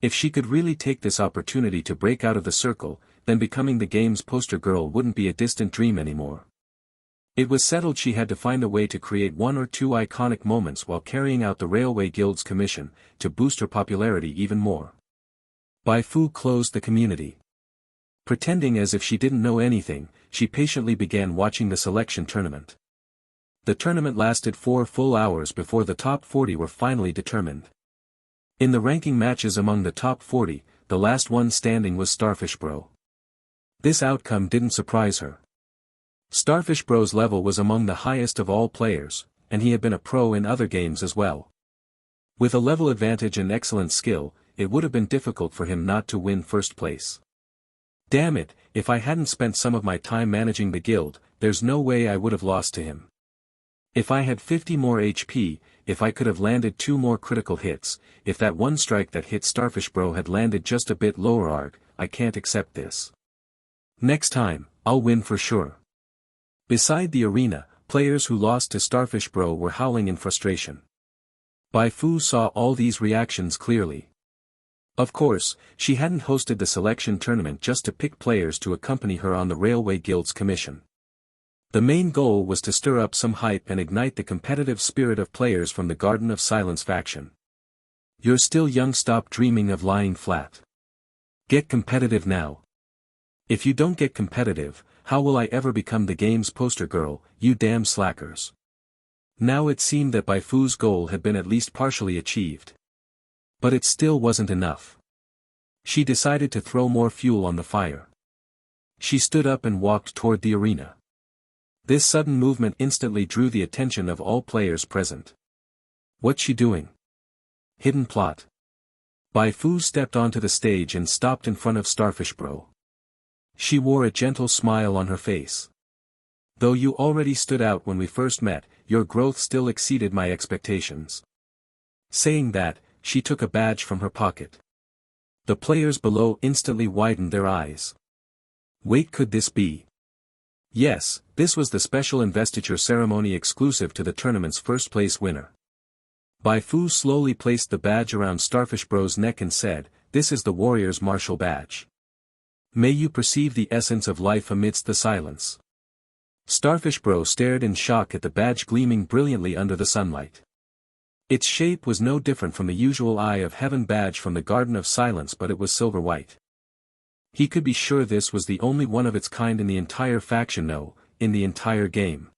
If she could really take this opportunity to break out of the circle, then becoming the game's poster girl wouldn't be a distant dream anymore. It was settled she had to find a way to create one or two iconic moments while carrying out the Railway Guild's commission, to boost her popularity even more. Bai Fu closed the community. Pretending as if she didn't know anything, she patiently began watching the selection tournament. The tournament lasted 4 full hours before the top 40 were finally determined. In the ranking matches among the top 40, the last one standing was Starfish Bro. This outcome didn't surprise her. Starfish Bro's level was among the highest of all players, and he had been a pro in other games as well. With a level advantage and excellent skill, it would have been difficult for him not to win first place. Damn it, if I hadn't spent some of my time managing the guild, there's no way I would have lost to him. If I had 50 more HP, if I could have landed 2 more critical hits, if that one strike that hit Starfish Bro had landed just a bit lower arc, I can't accept this. Next time, I'll win for sure. Beside the arena, players who lost to Starfish Bro were howling in frustration. Bai Fu saw all these reactions clearly. Of course, she hadn't hosted the selection tournament just to pick players to accompany her on the Railway Guild's commission. The main goal was to stir up some hype and ignite the competitive spirit of players from the Garden of Silence faction. You're still young, stop dreaming of lying flat. Get competitive now. If you don't get competitive, how will I ever become the game's poster girl, you damn slackers? Now it seemed that Bai Fu's goal had been at least partially achieved. But it still wasn't enough. She decided to throw more fuel on the fire. She stood up and walked toward the arena. This sudden movement instantly drew the attention of all players present. What's she doing? Hidden plot. Bai Fu stepped onto the stage and stopped in front of Starfish Bro. She wore a gentle smile on her face. Though you already stood out when we first met, your growth still exceeded my expectations. Saying that, she took a badge from her pocket. The players below instantly widened their eyes. Wait, could this be? Yes, this was the special investiture ceremony exclusive to the tournament's first-place winner. Bai Fu slowly placed the badge around Starfish Bro's neck and said, "This is the warrior's martial badge. May you perceive the essence of life amidst the silence." Starfish Bro stared in shock at the badge gleaming brilliantly under the sunlight. Its shape was no different from the usual Eye of Heaven badge from the Garden of Silence, but it was silver white. He could be sure this was the only one of its kind in the entire faction, no, in the entire game.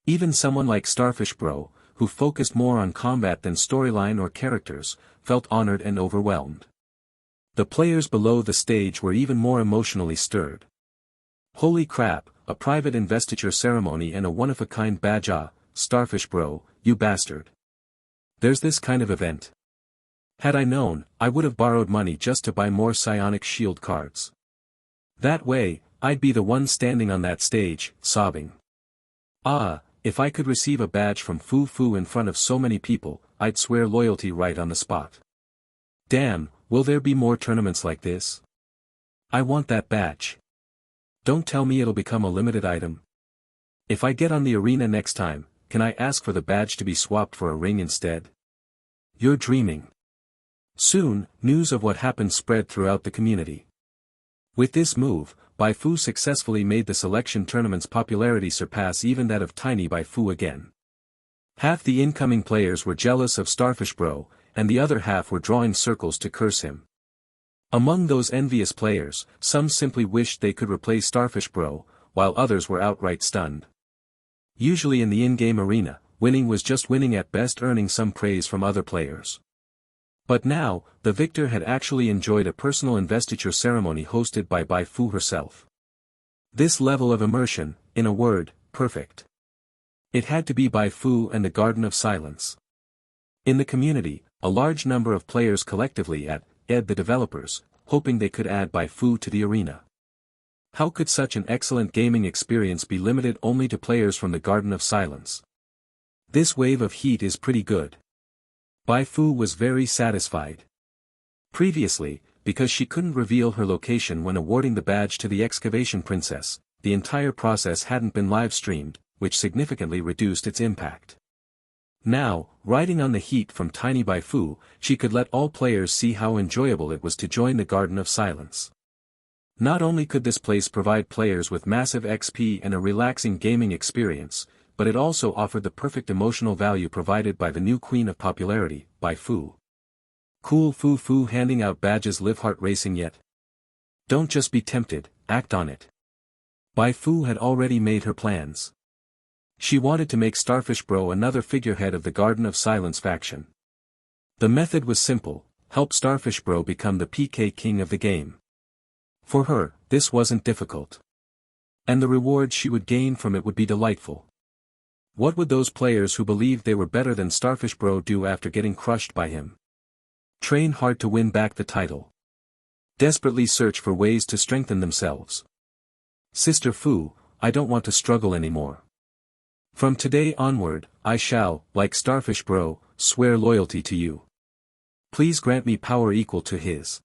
Even someone like Starfish Bro, who focused more on combat than storyline or characters, felt honored and overwhelmed. The players below the stage were even more emotionally stirred. Holy crap, a private investiture ceremony and a one-of-a-kind badge, ah, Starfish Bro, you bastard. There's this kind of event. Had I known, I would have borrowed money just to buy more psionic shield cards. That way, I'd be the one standing on that stage, sobbing. Ah, if I could receive a badge from Fu Fu in front of so many people, I'd swear loyalty right on the spot. Damn, will there be more tournaments like this? I want that badge. Don't tell me it'll become a limited item. If I get on the arena next time, can I ask for the badge to be swapped for a ring instead? You're dreaming. Soon, news of what happened spread throughout the community. With this move, Bai Fu successfully made the selection tournament's popularity surpass even that of Tiny Bai Fu again. Half the incoming players were jealous of Starfish Bro, and the other half were drawing circles to curse him. Among those envious players, some simply wished they could replace Starfish Bro, while others were outright stunned. Usually in the in-game arena, winning was just winning at best, earning some praise from other players. But now, the victor had actually enjoyed a personal investiture ceremony hosted by Bai Fu herself. This level of immersion, in a word, perfect. It had to be Bai Fu and the Garden of Silence. In the community, a large number of players collectively the developers, hoping they could add Bai Fu to the arena. How could such an excellent gaming experience be limited only to players from the Garden of Silence? This wave of heat is pretty good. Bai Fu was very satisfied. Previously, because she couldn't reveal her location when awarding the badge to the Excavation Princess, the entire process hadn't been live-streamed, which significantly reduced its impact. Now, riding on the heat from tiny Bai Fu, she could let all players see how enjoyable it was to join the Garden of Silence. Not only could this place provide players with massive XP and a relaxing gaming experience, but it also offered the perfect emotional value provided by the new queen of popularity, Bai Fu. Cool Fu handing out badges. Live heart racing yet? Don't just be tempted, act on it. Bai Fu had already made her plans. She wanted to make Starfish Bro another figurehead of the Garden of Silence faction. The method was simple: help Starfish Bro become the PK king of the game. For her, this wasn't difficult. And the reward she would gain from it would be delightful. What would those players who believed they were better than Starfish Bro do after getting crushed by him? Train hard to win back the title. Desperately search for ways to strengthen themselves. Sister Fu, I don't want to struggle anymore. From today onward, I shall, like Starfish Bro, swear loyalty to you. Please grant me power equal to his.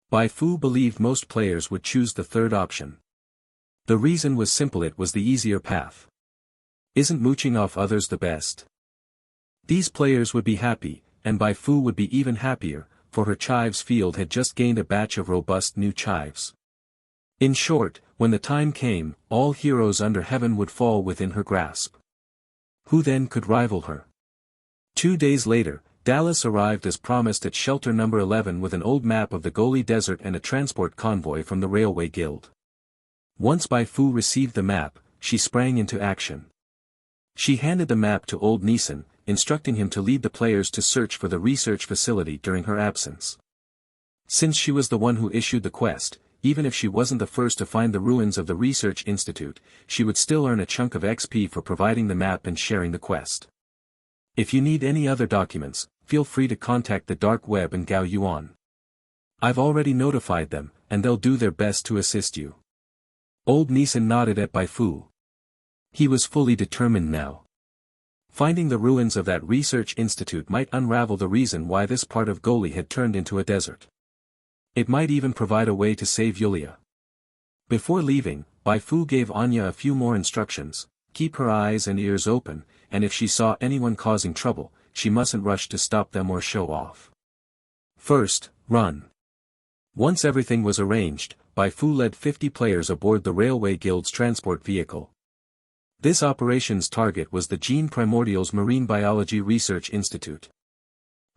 Bai Fu believed most players would choose the third option. The reason was simple: it was the easier path. Isn't mooching off others the best? These players would be happy, and Bai Fu would be even happier, for her chives field had just gained a batch of robust new chives. In short, when the time came, all heroes under heaven would fall within her grasp. Who then could rival her? 2 days later, Dallas arrived as promised at shelter number 11 with an old map of the Goli Desert and a transport convoy from the Railway Guild. Once Bai Fu received the map, she sprang into action. She handed the map to old Neeson, instructing him to lead the players to search for the research facility during her absence. Since she was the one who issued the quest, even if she wasn't the first to find the ruins of the Research Institute, she would still earn a chunk of XP for providing the map and sharing the quest. If you need any other documents, feel free to contact the Dark Web and Gao Yuan. I've already notified them, and they'll do their best to assist you. Old Neeson nodded at Bai Fu. He was fully determined now. Finding the ruins of that Research Institute might unravel the reason why this part of Goli had turned into a desert. It might even provide a way to save Yulia. Before leaving, Bai Fu gave Anya a few more instructions: keep her eyes and ears open, and if she saw anyone causing trouble, she mustn't rush to stop them or show off. First, run. Once everything was arranged, Bai Fu led 50 players aboard the Railway Guild's transport vehicle. This operation's target was the Gene Primordial's Marine Biology Research Institute.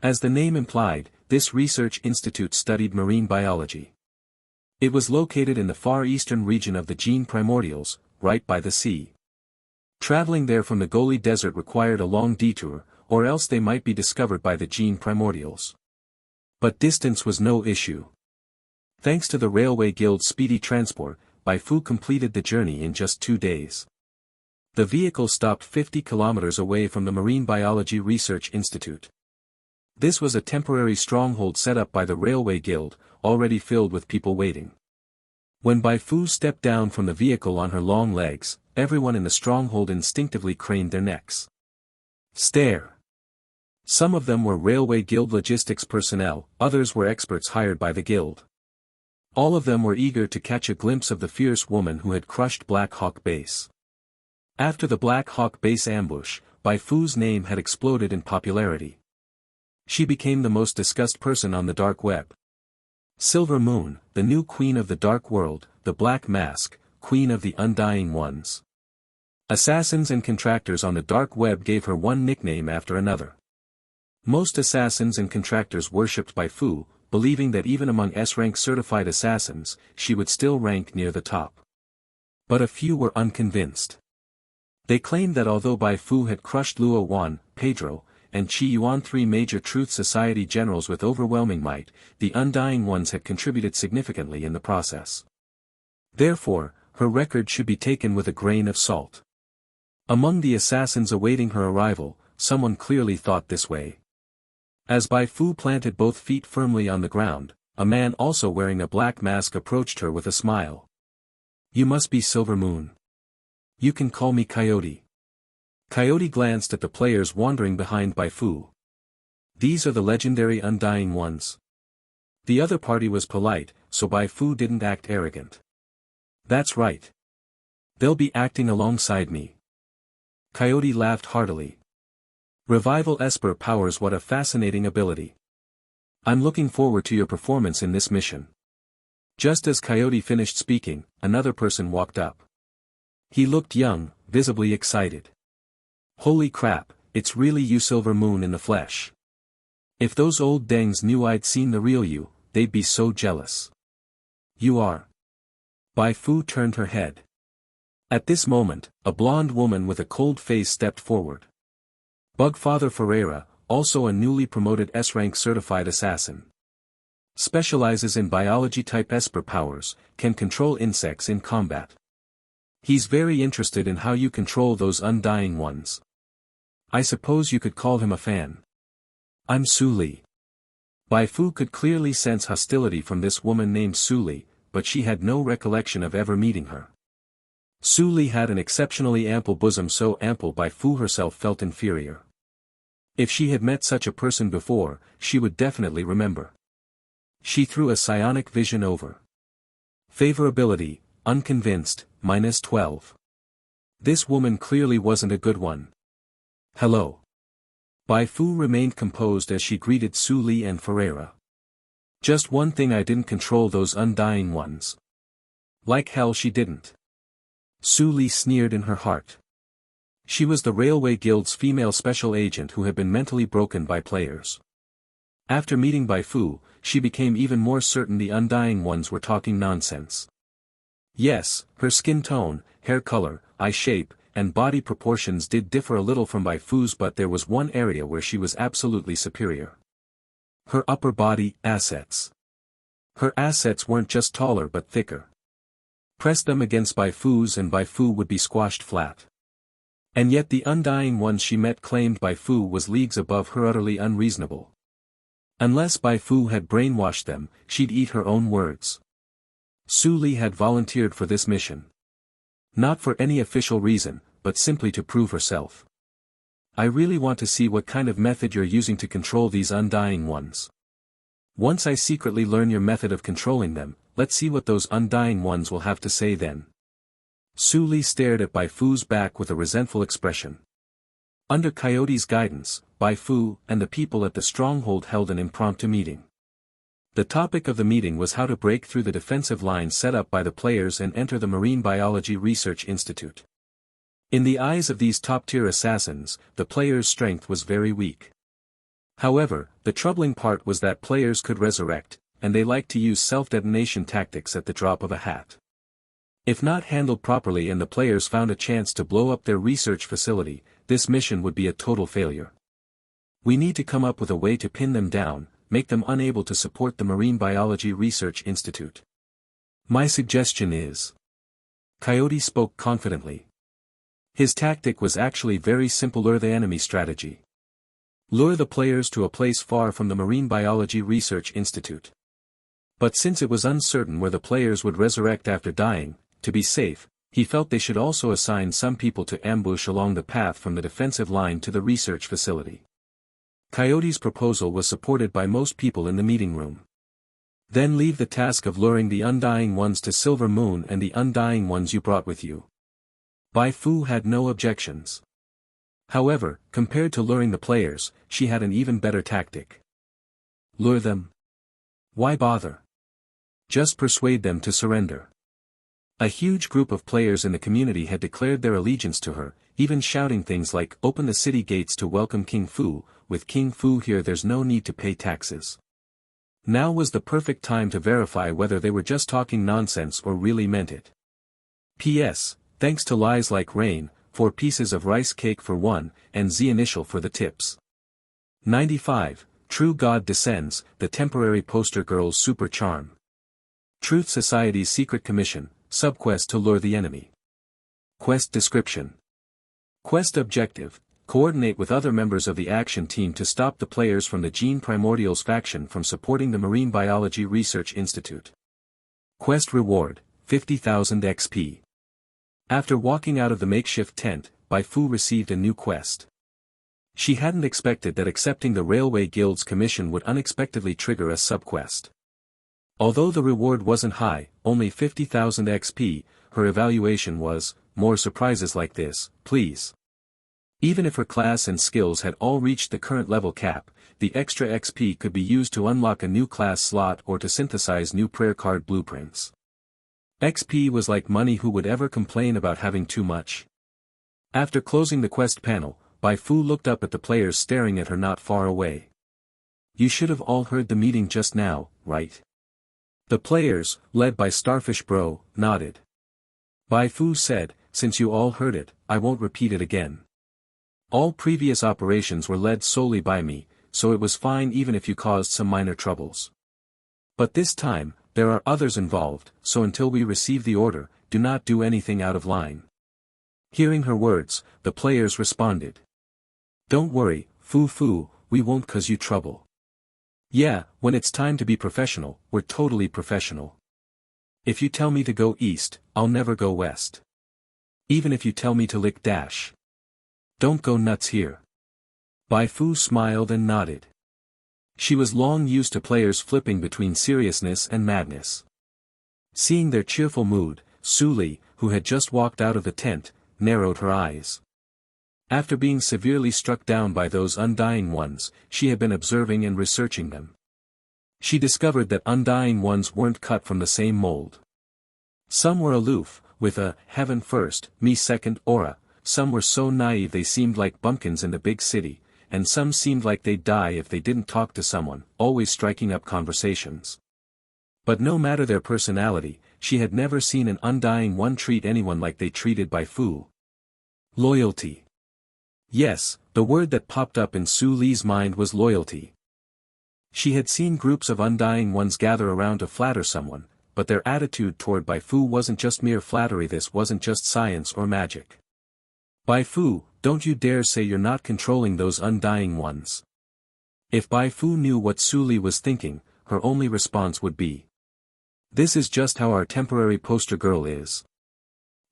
As the name implied, this research institute studied marine biology. It was located in the far eastern region of the Gene Primordials, right by the sea. Traveling there from the Goli Desert required a long detour, or else they might be discovered by the Gene Primordials. But distance was no issue. Thanks to the Railway Guild's speedy transport, Bai Fu completed the journey in just 2 days. The vehicle stopped 50 kilometers away from the Marine Biology Research Institute. This was a temporary stronghold set up by the Railway Guild, already filled with people waiting. When Bai Fu stepped down from the vehicle on her long legs, everyone in the stronghold instinctively craned their necks. Stare. Some of them were Railway Guild logistics personnel, others were experts hired by the guild. All of them were eager to catch a glimpse of the fierce woman who had crushed Black Hawk Base. After the Black Hawk Base ambush, Bai Fu's name had exploded in popularity. She became the most discussed person on the dark web. Silver Moon, the new queen of the dark world, the Black Mask, queen of the Undying Ones. Assassins and contractors on the dark web gave her one nickname after another. Most assassins and contractors worshipped Bai Fu, believing that even among S-rank certified assassins, she would still rank near the top. But a few were unconvinced. They claimed that although Bai Fu had crushed Luo Wan, Pedro, and Qi Yuan, three major Truth Society generals with overwhelming might, the Undying Ones had contributed significantly in the process. Therefore, her record should be taken with a grain of salt. Among the assassins awaiting her arrival, someone clearly thought this way. As Bai Fu planted both feet firmly on the ground, a man also wearing a black mask approached her with a smile. "You must be Silver Moon. You can call me Coyote." Coyote glanced at the players wandering behind Bai Fu. "These are the legendary Undying Ones." The other party was polite, so Bai Fu didn't act arrogant. "That's right. They'll be acting alongside me." Coyote laughed heartily. "Revival Esper powers, what a fascinating ability. I'm looking forward to your performance in this mission." Just as Coyote finished speaking, another person walked up. He looked young, visibly excited. "Holy crap, it's really you, Silver Moon, in the flesh. If those old dengs knew I'd seen the real you, they'd be so jealous." "You are." Bai Fu turned her head. At this moment, a blonde woman with a cold face stepped forward. Bugfather Ferreira, also a newly promoted S-rank certified assassin. Specializes in biology-type Esper powers, can control insects in combat. He's very interested in how you control those Undying Ones. I suppose you could call him a fan. I'm Su Li. Bai Fu could clearly sense hostility from this woman named Su Li, but she had no recollection of ever meeting her. Su Li had an exceptionally ample bosom, so ample Bai Fu herself felt inferior. If she had met such a person before, she would definitely remember. She threw a psionic vision over. Favorability, unconvinced, -12. This woman clearly wasn't a good one. "Hello." Bai Fu remained composed as she greeted Su Li and Ferreira. "Just one thing, I didn't control those Undying Ones." "Like hell she didn't." Su Li sneered in her heart. She was the Railway Guild's female special agent who had been mentally broken by players. After meeting Bai Fu, she became even more certain the Undying Ones were talking nonsense. Yes, her skin tone, hair color, eye shape, and body proportions did differ a little from Bai Fu's, but there was one area where she was absolutely superior. Her upper body assets. Her assets weren't just taller but thicker. Press them against Bai Fu's and Bai Fu would be squashed flat. And yet the Undying Ones she met claimed Bai Fu was leagues above her, utterly unreasonable. Unless Bai Fu had brainwashed them, she'd eat her own words. Su Li had volunteered for this mission. Not for any official reason, but simply to prove herself. "I really want to see what kind of method you're using to control these Undying Ones. Once I secretly learn your method of controlling them, let's see what those Undying Ones will have to say then." Su Li stared at Bai Fu's back with a resentful expression. Under Coyote's guidance, Bai Fu and the people at the stronghold held an impromptu meeting. The topic of the meeting was how to break through the defensive lines set up by the players and enter the Marine Biology Research Institute. In the eyes of these top-tier assassins, the players' strength was very weak. However, the troubling part was that players could resurrect, and they liked to use self-detonation tactics at the drop of a hat. If not handled properly and the players found a chance to blow up their research facility, this mission would be a total failure. "We need to come up with a way to pin them down, make them unable to support the Marine Biology Research Institute. My suggestion is..." Coyote spoke confidently. His tactic was actually very simple: lure the enemy strategy. Lure the players to a place far from the Marine Biology Research Institute. But since it was uncertain where the players would resurrect after dying, to be safe, he felt they should also assign some people to ambush along the path from the defensive line to the research facility. Coyote's proposal was supported by most people in the meeting room. "Then leave the task of luring the Undying Ones to Silver Moon and the Undying Ones you brought with you." Bai Fu had no objections. However, compared to luring the players, she had an even better tactic. Lure them? Why bother? Just persuade them to surrender. A huge group of players in the community had declared their allegiance to her, even shouting things like, "Open the city gates to welcome King Fu, with King Fu here there's no need to pay taxes." Now was the perfect time to verify whether they were just talking nonsense or really meant it. P.S. Thanks to lies like rain, 4 pieces of rice cake for 1, and Z initial for the tips. 95. True God Descends, the temporary poster girl's super charm. Truth Society's secret commission, subquest to lure the enemy. Quest description. Quest objective, coordinate with other members of the action team to stop the players from the Gene Primordials faction from supporting the Marine Biology Research Institute. Quest reward, 50,000 XP. After walking out of the makeshift tent, Bai Fu received a new quest. She hadn't expected that accepting the Railway Guild's commission would unexpectedly trigger a subquest. Although the reward wasn't high, only 50,000 XP, her evaluation was, more surprises like this, please. Even if her class and skills had all reached the current level cap, the extra XP could be used to unlock a new class slot or to synthesize new prayer card blueprints. XP was like money. Who would ever complain about having too much? After closing the quest panel, Bai Fu looked up at the players staring at her not far away. You should have all heard the meeting just now, right? The players, led by Starfish Bro, nodded. Bai Fu said, since you all heard it, I won't repeat it again. All previous operations were led solely by me, so it was fine even if you caused some minor troubles. But this time, there are others involved, so until we receive the order, do not do anything out of line. Hearing her words, the players responded. Don't worry, Fu, we won't cause you trouble. Yeah, when it's time to be professional, we're totally professional. If you tell me to go east, I'll never go west. Even if you tell me to lick dash. Don't go nuts here. Bai Fu smiled and nodded. She was long used to players flipping between seriousness and madness. Seeing their cheerful mood, Su Li, who had just walked out of the tent, narrowed her eyes. After being severely struck down by those Undying Ones, she had been observing and researching them. She discovered that Undying Ones weren't cut from the same mold. Some were aloof, with a heaven first, me second aura, some were so naive they seemed like bumpkins in the big city, and some seemed like they'd die if they didn't talk to someone, always striking up conversations. But no matter their personality, she had never seen an Undying One treat anyone like they treated Bai Fu. Loyalty. Yes, the word that popped up in Su Li's mind was loyalty. She had seen groups of Undying Ones gather around to flatter someone, but their attitude toward Bai Fu wasn't just mere flattery. This wasn't just science or magic. Bai Fu, don't you dare say you're not controlling those Undying Ones. If Bai Fu knew what Su Li was thinking, her only response would be, this is just how our temporary poster girl is.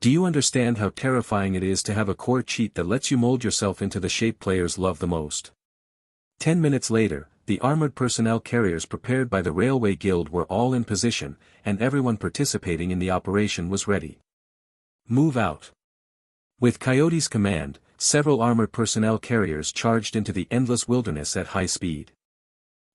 Do you understand how terrifying it is to have a core cheat that lets you mold yourself into the shape players love the most? 10 minutes later, the armored personnel carriers prepared by the Railway Guild were all in position, and everyone participating in the operation was ready. Move out. With Coyote's command, several armored personnel carriers charged into the endless wilderness at high speed.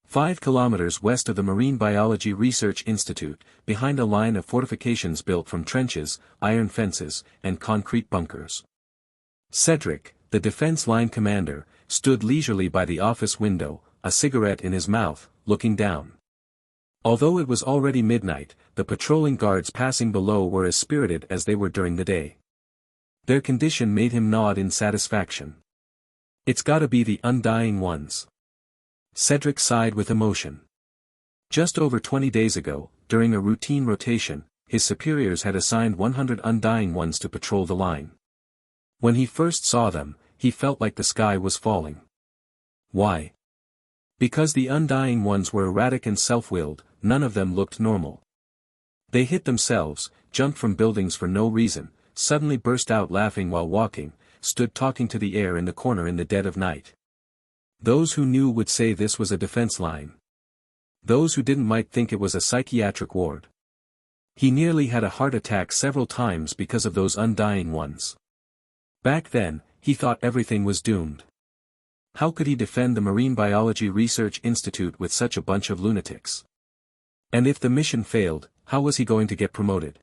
5 kilometers west of the Marine Biology Research Institute, behind a line of fortifications built from trenches, iron fences, and concrete bunkers. Cedric, the defense line commander, stood leisurely by the office window, a cigarette in his mouth, looking down. Although it was already midnight, the patrolling guards passing below were as spirited as they were during the day. Their condition made him nod in satisfaction. It's gotta be the Undying Ones. Cedric sighed with emotion. Just over 20 days ago, during a routine rotation, his superiors had assigned 100 Undying Ones to patrol the line. When he first saw them, he felt like the sky was falling. Why? Because the Undying Ones were erratic and self-willed, none of them looked normal. They hit themselves, jumped from buildings for no reason, suddenly burst out laughing while walking, stood talking to the air in the corner in the dead of night. Those who knew would say this was a defense line. Those who didn't might think it was a psychiatric ward. He nearly had a heart attack several times because of those Undying Ones. Back then, he thought everything was doomed. How could he defend the Marine Biology Research Institute with such a bunch of lunatics? And if the mission failed, how was he going to get promoted?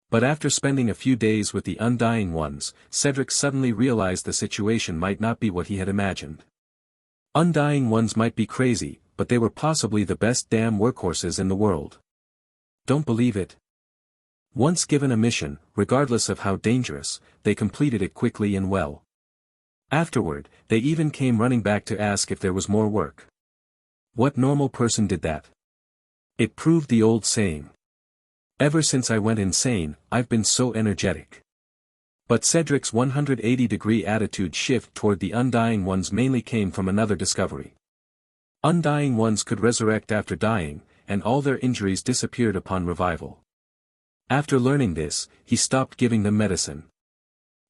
But after spending a few days with the Undying Ones, Cedric suddenly realized the situation might not be what he had imagined. Undying Ones might be crazy, but they were possibly the best damn workhorses in the world. Don't believe it? Once given a mission, regardless of how dangerous, they completed it quickly and well. Afterward, they even came running back to ask if there was more work. What normal person did that? It proved the old saying. Ever since I went insane, I've been so energetic. But Cedric's 180-degree attitude shift toward the Undying Ones mainly came from another discovery. Undying Ones could resurrect after dying, and all their injuries disappeared upon revival. After learning this, he stopped giving them medicine.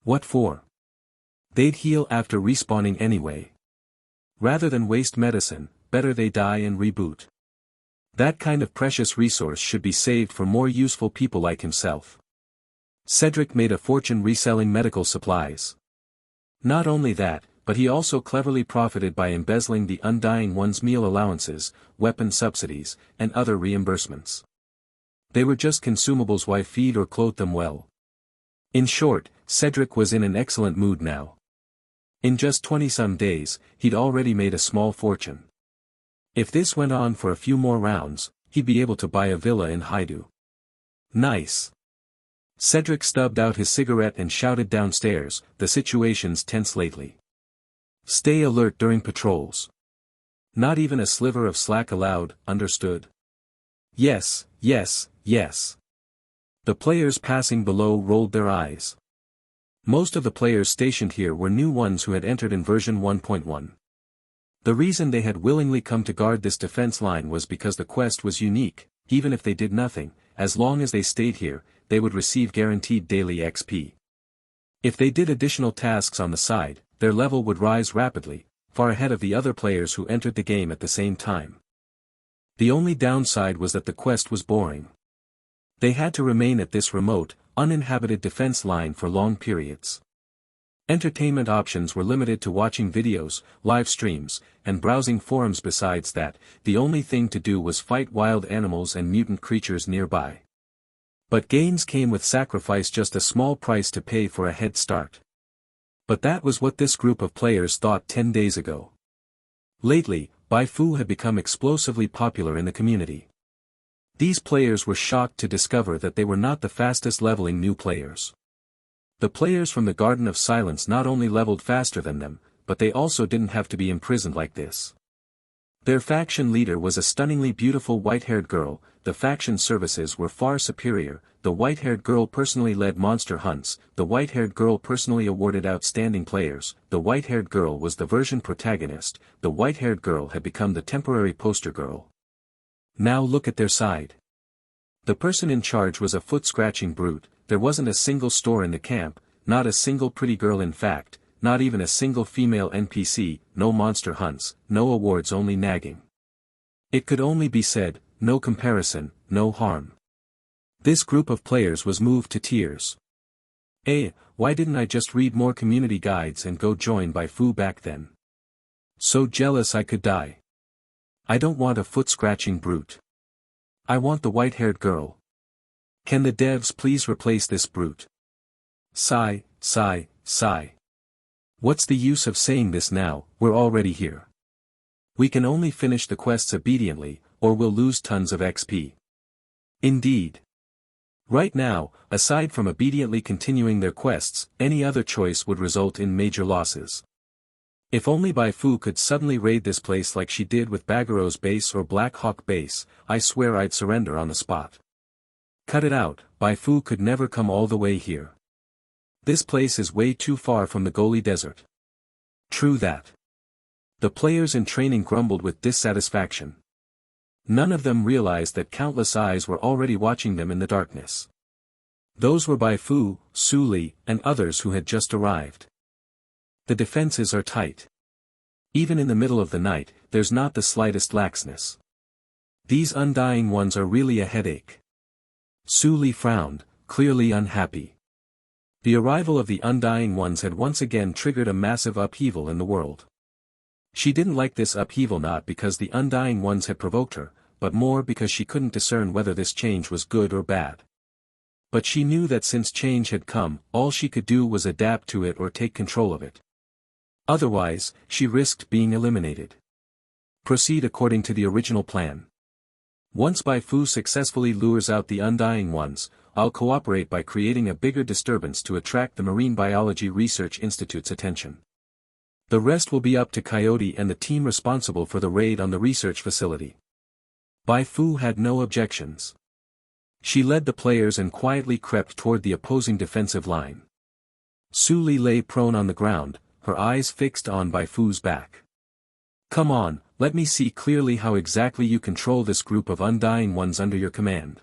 What for? They'd heal after respawning anyway. Rather than waste medicine, better they die and reboot. That kind of precious resource should be saved for more useful people like himself. Cedric made a fortune reselling medical supplies. Not only that, but he also cleverly profited by embezzling the Undying Ones' meal allowances, weapon subsidies, and other reimbursements. They were just consumables why feed or clothe them well. In short, Cedric was in an excellent mood now. In just 20-some days, he'd already made a small fortune. If this went on for a few more rounds, he'd be able to buy a villa in Haidu. Nice. Cedric stubbed out his cigarette and shouted downstairs, "The situation's tense lately. Stay alert during patrols. Not even a sliver of slack allowed, understood?" Yes, yes, yes. The players passing below rolled their eyes. Most of the players stationed here were new ones who had entered in version 1.1. The reason they had willingly come to guard this defense line was because the quest was unique. Even if they did nothing, as long as they stayed here, they would receive guaranteed daily XP. If they did additional tasks on the side, their level would rise rapidly, far ahead of the other players who entered the game at the same time. The only downside was that the quest was boring. They had to remain at this remote, uninhabited defense line for long periods. Entertainment options were limited to watching videos, live streams, and browsing forums. Besides that, the only thing to do was fight wild animals and mutant creatures nearby. But gains came with sacrifice, just a small price to pay for a head start. But that was what this group of players thought 10 days ago. Lately, Bai Fu had become explosively popular in the community. These players were shocked to discover that they were not the fastest leveling new players. The players from the Garden of Silence not only leveled faster than them, but they also didn't have to be imprisoned like this. Their faction leader was a stunningly beautiful white-haired girl. The faction services were far superior. The white-haired girl personally led monster hunts. The white-haired girl personally awarded outstanding players. The white-haired girl was the version protagonist. The white-haired girl had become the temporary poster girl. Now look at their side. The person in charge was a foot-scratching brute. There wasn't a single store in the camp, not a single pretty girl, in fact, not even a single female NPC, no monster hunts, no awards, only nagging. It could only be said, no comparison, no harm. This group of players was moved to tears. Why didn't I just read more community guides and go join Bai Fu back then? So jealous I could die. I don't want a foot-scratching brute. I want the white-haired girl. Can the devs please replace this brute? Sigh, sigh, sigh. What's the use of saying this now? We're already here. We can only finish the quests obediently, or we'll lose tons of XP. Indeed. Right now, aside from obediently continuing their quests, any other choice would result in major losses. If only Bai Fu could suddenly raid this place like she did with Baghero's base or Black Hawk base, I swear I'd surrender on the spot. Cut it out, Bai Fu could never come all the way here. This place is way too far from the Goli Desert. True that. The players in training grumbled with dissatisfaction. None of them realized that countless eyes were already watching them in the darkness. Those were Bai Fu, Su Li, and others who had just arrived. The defenses are tight. Even in the middle of the night, there's not the slightest laxness. These Undying Ones are really a headache. Su Li frowned, clearly unhappy. The arrival of the Undying Ones had once again triggered a massive upheaval in the world. She didn't like this upheaval, not because the Undying Ones had provoked her, but more because she couldn't discern whether this change was good or bad. But she knew that since change had come, all she could do was adapt to it or take control of it. Otherwise, she risked being eliminated. Proceed according to the original plan. Once Bai Fu successfully lures out the Undying Ones, I'll cooperate by creating a bigger disturbance to attract the Marine Biology Research Institute's attention. The rest will be up to Coyote and the team responsible for the raid on the research facility. Bai Fu had no objections. She led the players and quietly crept toward the opposing defensive line. Su Li lay prone on the ground, her eyes fixed on Bai Fu's back. Come on, let me see clearly how exactly you control this group of Undying Ones under your command.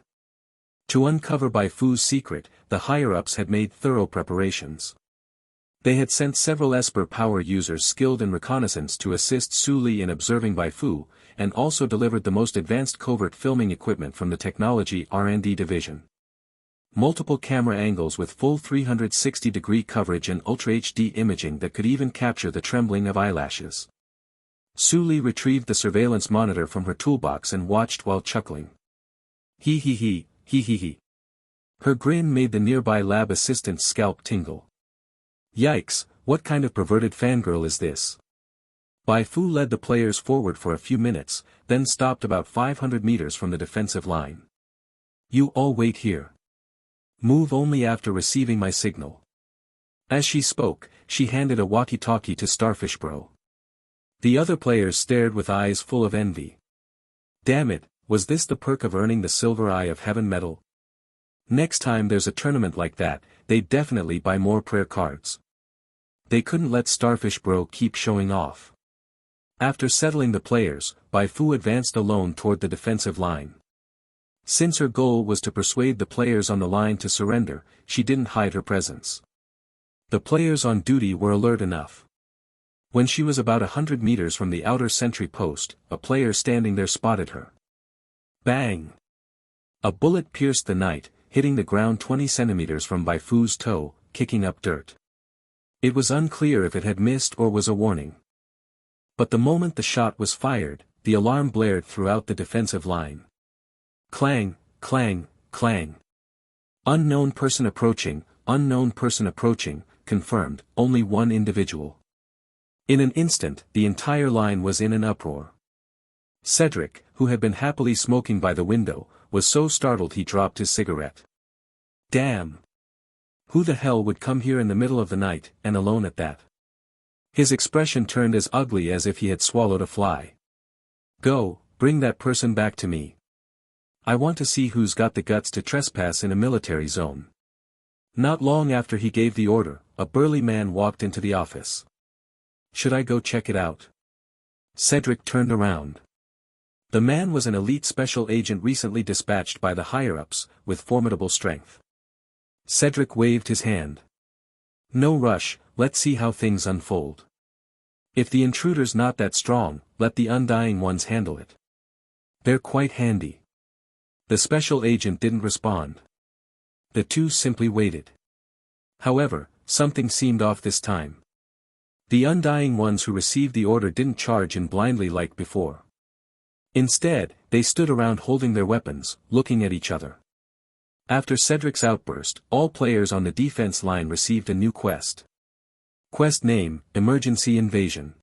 To uncover Bai Fu's secret, the higher-ups had made thorough preparations. They had sent several Esper power users skilled in reconnaissance to assist Su Li in observing Bai Fu, and also delivered the most advanced covert filming equipment from the Technology R&D division. Multiple camera angles with full 360-degree coverage and Ultra HD imaging that could even capture the trembling of eyelashes. Su Li retrieved the surveillance monitor from her toolbox and watched while chuckling. Hee hee hee, hee hee hee. Her grin made the nearby lab assistant's scalp tingle. Yikes, what kind of perverted fangirl is this? Bai Fu led the players forward for a few minutes, then stopped about 500 meters from the defensive line. You all wait here. Move only after receiving my signal. As she spoke, she handed a walkie-talkie to Starfish Bro. The other players stared with eyes full of envy. Damn it, was this the perk of earning the Silver Eye of Heaven medal? Next time there's a tournament like that, they'd definitely buy more prayer cards. They couldn't let Starfish Bro keep showing off. After settling the players, Bai Fu advanced alone toward the defensive line. Since her goal was to persuade the players on the line to surrender, she didn't hide her presence. The players on duty were alert enough. When she was about 100 meters from the outer sentry post, a player standing there spotted her. Bang! A bullet pierced the night, hitting the ground 20 centimeters from Bai Fu's toe, kicking up dirt. It was unclear if it had missed or was a warning. But the moment the shot was fired, the alarm blared throughout the defensive line. Clang, clang, clang. Unknown person approaching, confirmed, only one individual. In an instant, the entire line was in an uproar. Cedric, who had been happily smoking by the window, was so startled he dropped his cigarette. Damn! Who the hell would come here in the middle of the night, and alone at that? His expression turned as ugly as if he had swallowed a fly. Go, bring that person back to me. I want to see who's got the guts to trespass in a military zone. Not long after he gave the order, a burly man walked into the office. Should I go check it out? Cedric turned around. The man was an elite special agent recently dispatched by the higher-ups, with formidable strength. Cedric waved his hand. No rush, let's see how things unfold. If the intruder's not that strong, let the Undying Ones handle it. They're quite handy. The special agent didn't respond. The two simply waited. However, something seemed off this time. The Undying Ones who received the order didn't charge in blindly like before. Instead, they stood around holding their weapons, looking at each other. After Cedric's outburst, all players on the defense line received a new quest. Quest name, Emergency Invasion.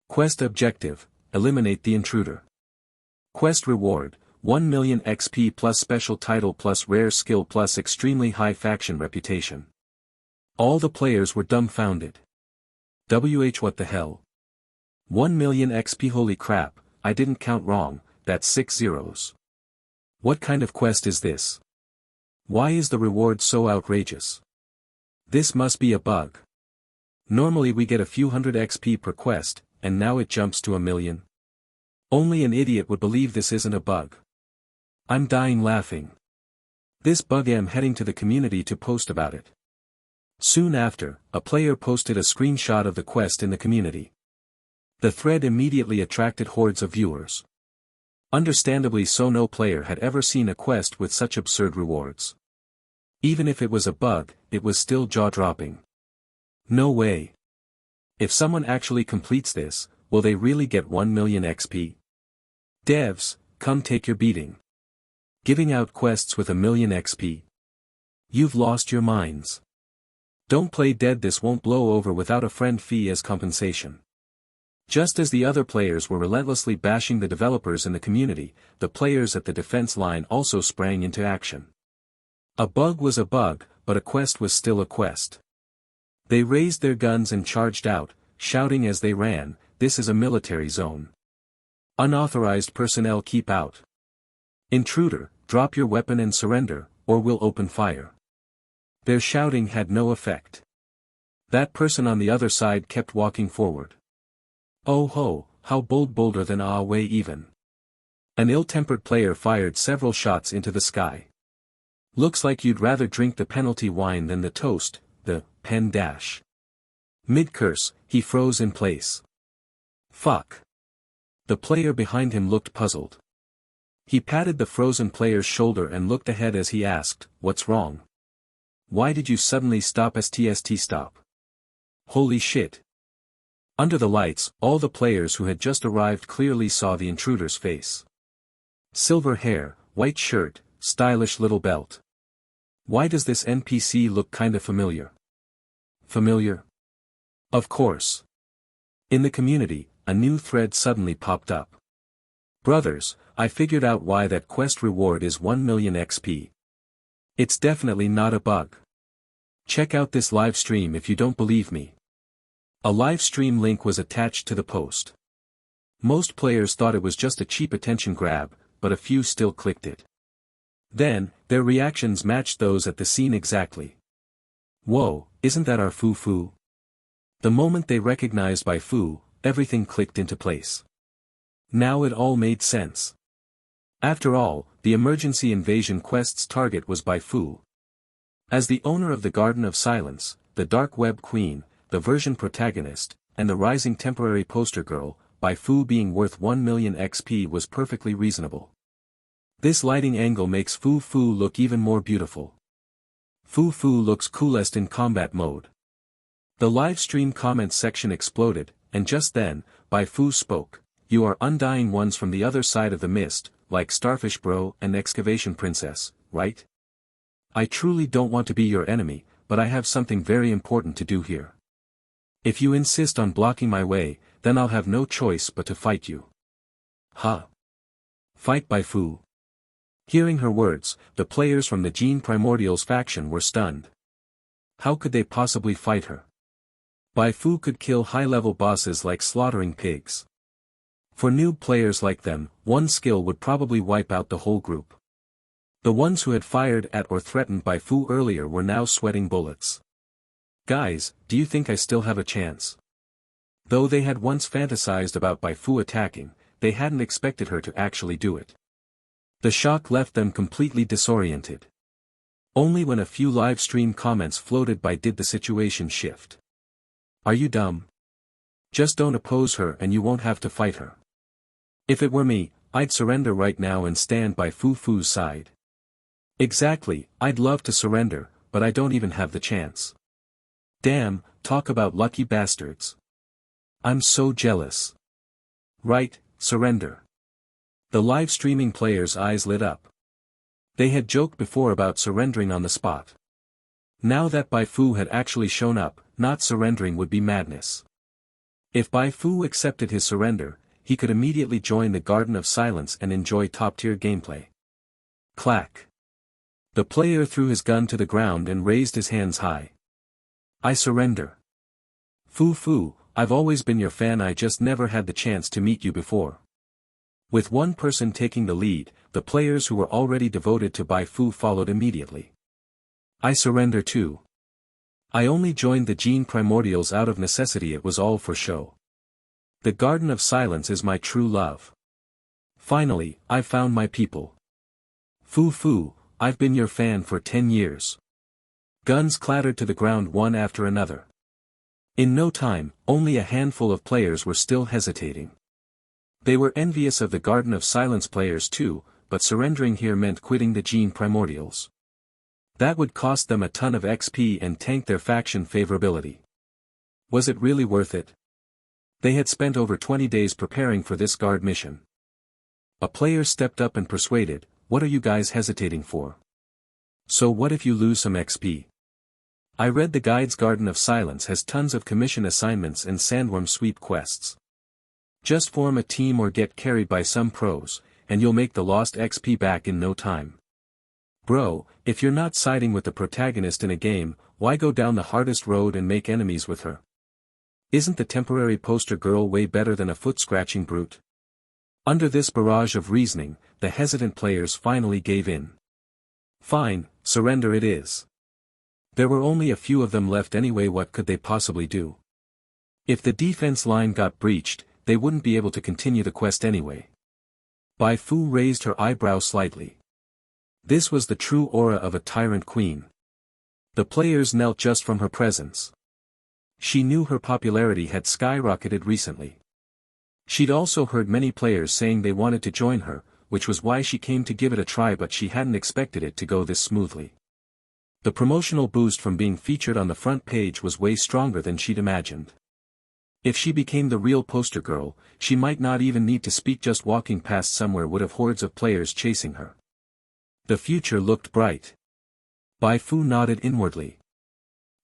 Quest objective, Eliminate the Intruder. Quest reward, 1 million XP plus special title plus rare skill plus extremely high faction reputation. All the players were dumbfounded. What the hell? 1 million XP, holy crap, I didn't count wrong, that's 6 zeros. What kind of quest is this? Why is the reward so outrageous? This must be a bug. Normally we get a few hundred XP per quest, and now it jumps to 1 million. Only an idiot would believe this isn't a bug. I'm dying laughing. This bug. I'm heading to the community to post about it. Soon after, a player posted a screenshot of the quest in the community. The thread immediately attracted hordes of viewers. Understandably so, no player had ever seen a quest with such absurd rewards. Even if it was a bug, it was still jaw-dropping. No way. If someone actually completes this, will they really get 1 million XP? Devs, come take your beating. Giving out quests with 1 million XP. You've lost your minds. Don't play dead, this won't blow over without a friend fee as compensation. Just as the other players were relentlessly bashing the developers in the community, the players at the defense line also sprang into action. A bug was a bug, but a quest was still a quest. They raised their guns and charged out, shouting as they ran, "This is a military zone. Unauthorized personnel keep out. Intruder, drop your weapon and surrender, or we'll open fire." Their shouting had no effect. That person on the other side kept walking forward. "Oh ho, how bold, bolder than ah way even." An ill-tempered player fired several shots into the sky. "Looks like you'd rather drink the penalty wine than the toast, the pen dash." Mid-curse, he froze in place. "Fuck." The player behind him looked puzzled. He patted the frozen player's shoulder and looked ahead as he asked, "What's wrong? Why did you suddenly stop? Stop. Holy shit." Under the lights, all the players who had just arrived clearly saw the intruder's face. Silver hair, white shirt, stylish little belt. Why does this NPC look kinda familiar? Familiar? Of course. In the community, a new thread suddenly popped up. "Brothers, I figured out why that quest reward is 1 million XP. It's definitely not a bug. Check out this live stream if you don't believe me." A live stream link was attached to the post. Most players thought it was just a cheap attention grab, but a few still clicked it. Then, their reactions matched those at the scene exactly. "Whoa, isn't that our Fu? The moment they recognized Bai Fu, everything clicked into place. Now it all made sense. After all, the emergency invasion quest's target was Bai Fu. As the owner of the Garden of Silence, the Dark Web Queen, the version protagonist, and the rising temporary poster girl, Bai Fu being worth 1 million XP was perfectly reasonable. This lighting angle makes Fu look even more beautiful. Fu looks coolest in combat mode. The live stream comments section exploded, and just then, Bai Fu spoke. "You are undying ones from the other side of the mist, like Starfish Bro and Excavation Princess, right? I truly don't want to be your enemy, but I have something very important to do here. If you insist on blocking my way, then I'll have no choice but to fight you." "Huh? Fight Bai Fu?" Hearing her words, the players from the Gene Primordials faction were stunned. How could they possibly fight her? Bai Fu could kill high-level bosses like slaughtering pigs. For noob players like them, one skill would probably wipe out the whole group. The ones who had fired at or threatened Bai Fu earlier were now sweating bullets. "Guys, do you think I still have a chance?" Though they had once fantasized about Bai Fu attacking, they hadn't expected her to actually do it. The shock left them completely disoriented. Only when a few live stream comments floated by did the situation shift. "Are you dumb? Just don't oppose her and you won't have to fight her. If it were me, I'd surrender right now and stand by Fu's side." "Exactly, I'd love to surrender, but I don't even have the chance. Damn, talk about lucky bastards. I'm so jealous." "Right, surrender." The live streaming players' eyes lit up. They had joked before about surrendering on the spot. Now that Bai Fu had actually shown up, not surrendering would be madness. If Bai Fu accepted his surrender, he could immediately join the Garden of Silence and enjoy top-tier gameplay. Clack. The player threw his gun to the ground and raised his hands high. "I surrender. Fu, I've always been your fan, I just never had the chance to meet you before." With one person taking the lead, the players who were already devoted to Bai Fu followed immediately. "I surrender too. I only joined the Gene Primordials out of necessity, it was all for show. The Garden of Silence is my true love. Finally, I've found my people. Fu, I've been your fan for 10 years. Guns clattered to the ground one after another. In no time, only a handful of players were still hesitating. They were envious of the Garden of Silence players too, but surrendering here meant quitting the Gene Primordials. That would cost them a ton of XP and tank their faction favorability. Was it really worth it? They had spent over 20 days preparing for this guard mission. A player stepped up and persuaded, "What are you guys hesitating for? So what if you lose some XP? I read the guide's Garden of Silence has tons of commission assignments and sandworm sweep quests. Just form a team or get carried by some pros, and you'll make the lost XP back in no time. Bro, if you're not siding with the protagonist in a game, why go down the hardest road and make enemies with her? Isn't the temporary poster girl way better than a foot-scratching brute? Under this barrage of reasoning, the hesitant players finally gave in. Fine, surrender it is. There were only a few of them left anyway. What could they possibly do? If the defense line got breached, they wouldn't be able to continue the quest anyway. Bai Fu raised her eyebrow slightly. This was the true aura of a tyrant queen. The players knelt just from her presence. She knew her popularity had skyrocketed recently. She'd also heard many players saying they wanted to join her, which was why she came to give it a try, but she hadn't expected it to go this smoothly. The promotional boost from being featured on the front page was way stronger than she'd imagined. If she became the real poster girl, she might not even need to speak. Just walking past somewhere would have hordes of players chasing her. The future looked bright. Bai Fu nodded inwardly.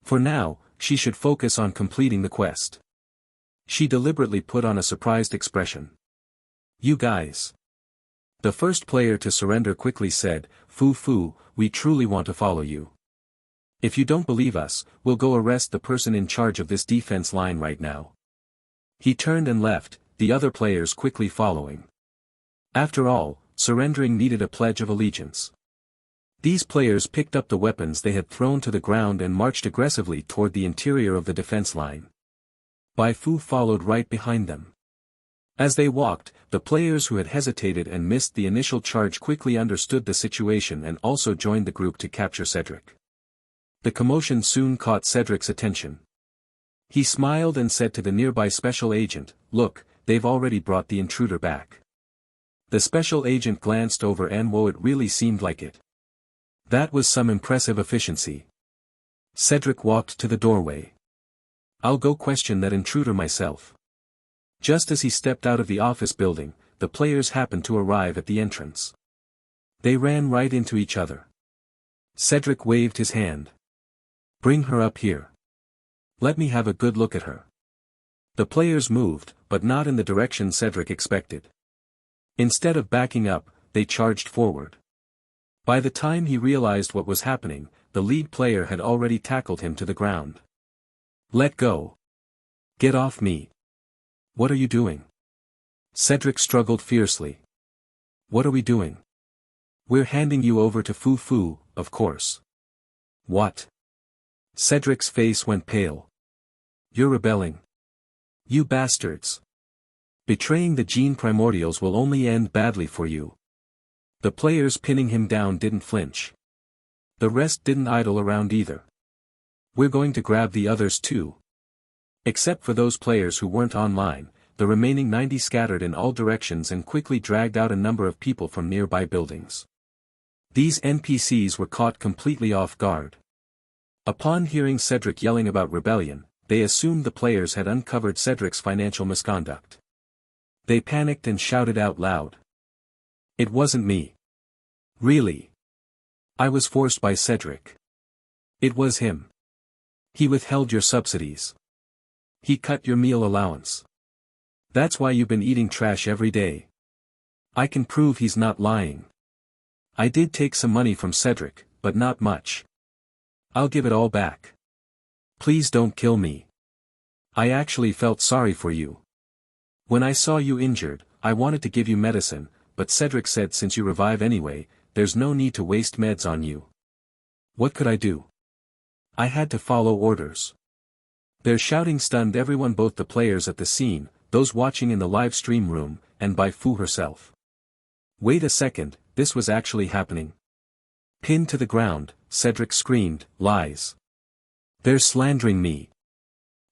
For now, she should focus on completing the quest. She deliberately put on a surprised expression. You guys. The first player to surrender quickly said, Fu, we truly want to follow you. If you don't believe us, we'll go arrest the person in charge of this defense line right now. He turned and left, the other players quickly following. After all, surrendering needed a pledge of allegiance. These players picked up the weapons they had thrown to the ground and marched aggressively toward the interior of the defense line. Bai Fu followed right behind them. As they walked, the players who had hesitated and missed the initial charge quickly understood the situation and also joined the group to capture Cedric. The commotion soon caught Cedric's attention. He smiled and said to the nearby special agent, Look, they've already brought the intruder back. The special agent glanced over and whoa, it really seemed like it. That was some impressive efficiency. Cedric walked to the doorway. I'll go question that intruder myself. Just as he stepped out of the office building, the players happened to arrive at the entrance. They ran right into each other. Cedric waved his hand. Bring her up here. Let me have a good look at her. The players moved, but not in the direction Cedric expected. Instead of backing up, they charged forward. By the time he realized what was happening, the lead player had already tackled him to the ground. Let go. Get off me. What are you doing? Cedric struggled fiercely. What are we doing? We're handing you over to Fu, of course. What? Cedric's face went pale. You're rebelling. You bastards. Betraying the gene primordials will only end badly for you. The players pinning him down didn't flinch. The rest didn't idle around either. We're going to grab the others too. Except for those players who weren't online, the remaining 90 scattered in all directions and quickly dragged out a number of people from nearby buildings. These NPCs were caught completely off guard. Upon hearing Cedric yelling about rebellion, they assumed the players had uncovered Cedric's financial misconduct. They panicked and shouted out loud. It wasn't me. Really? I was forced by Cedric. It was him. He withheld your subsidies. He cut your meal allowance. That's why you've been eating trash every day. I can prove he's not lying. I did take some money from Cedric, but not much. I'll give it all back. Please don't kill me. I actually felt sorry for you. When I saw you injured, I wanted to give you medicine, but Cedric said since you revive anyway, there's no need to waste meds on you. What could I do? I had to follow orders. Their shouting stunned everyone, both the players at the scene, those watching in the live stream room, and Bai Fu herself. Wait a second, this was actually happening. Pinned to the ground, Cedric screamed, Lies. They're slandering me.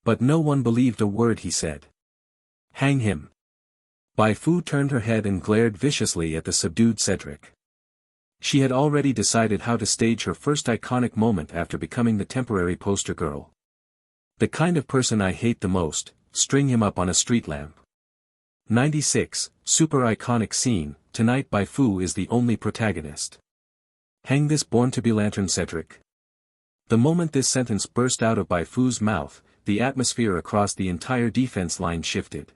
But no one believed a word he said. Hang him. Bai Fu turned her head and glared viciously at the subdued Cedric. She had already decided how to stage her first iconic moment after becoming the temporary poster girl. The kind of person I hate the most, string him up on a street lamp. 96, super iconic scene, tonight Bai Fu is the only protagonist. Hang this born-to-be lantern Cedric. The moment this sentence burst out of Bai Fu's mouth, the atmosphere across the entire defense line shifted.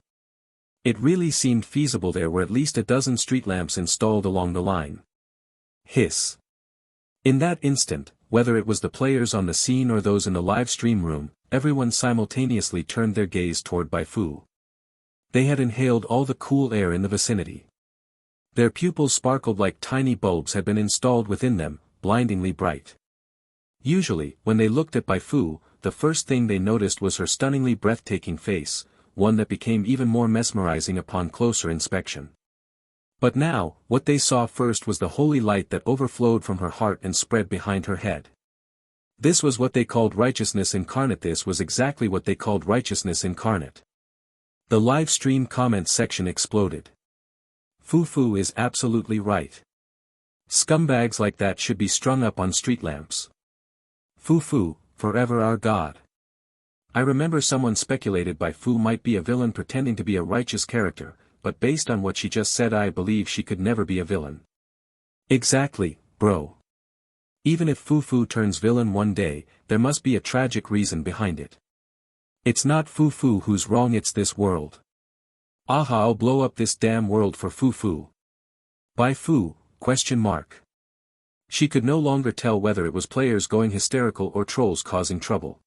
It really seemed feasible. There were at least a dozen street lamps installed along the line. Hiss. In that instant, whether it was the players on the scene or those in the live stream room, everyone simultaneously turned their gaze toward Bai Fu. They had inhaled all the cool air in the vicinity. Their pupils sparkled like tiny bulbs had been installed within them, blindingly bright. Usually, when they looked at Bai Fu, the first thing they noticed was her stunningly breathtaking face, one that became even more mesmerizing upon closer inspection. But now, what they saw first was the holy light that overflowed from her heart and spread behind her head. This was what they called righteousness incarnate. This was exactly what they called righteousness incarnate. The live stream comment section exploded. Fu is absolutely right. Scumbags like that should be strung up on street lamps. Fu, forever our god. I remember someone speculated Bai Fu might be a villain pretending to be a righteous character, but based on what she just said I believe she could never be a villain. Exactly, bro. Even if Fu turns villain one day, there must be a tragic reason behind it. It's not Fu who's wrong, it's this world. Aha, I'll blow up this damn world for Fu. Bai Fu? She could no longer tell whether it was players going hysterical or trolls causing trouble.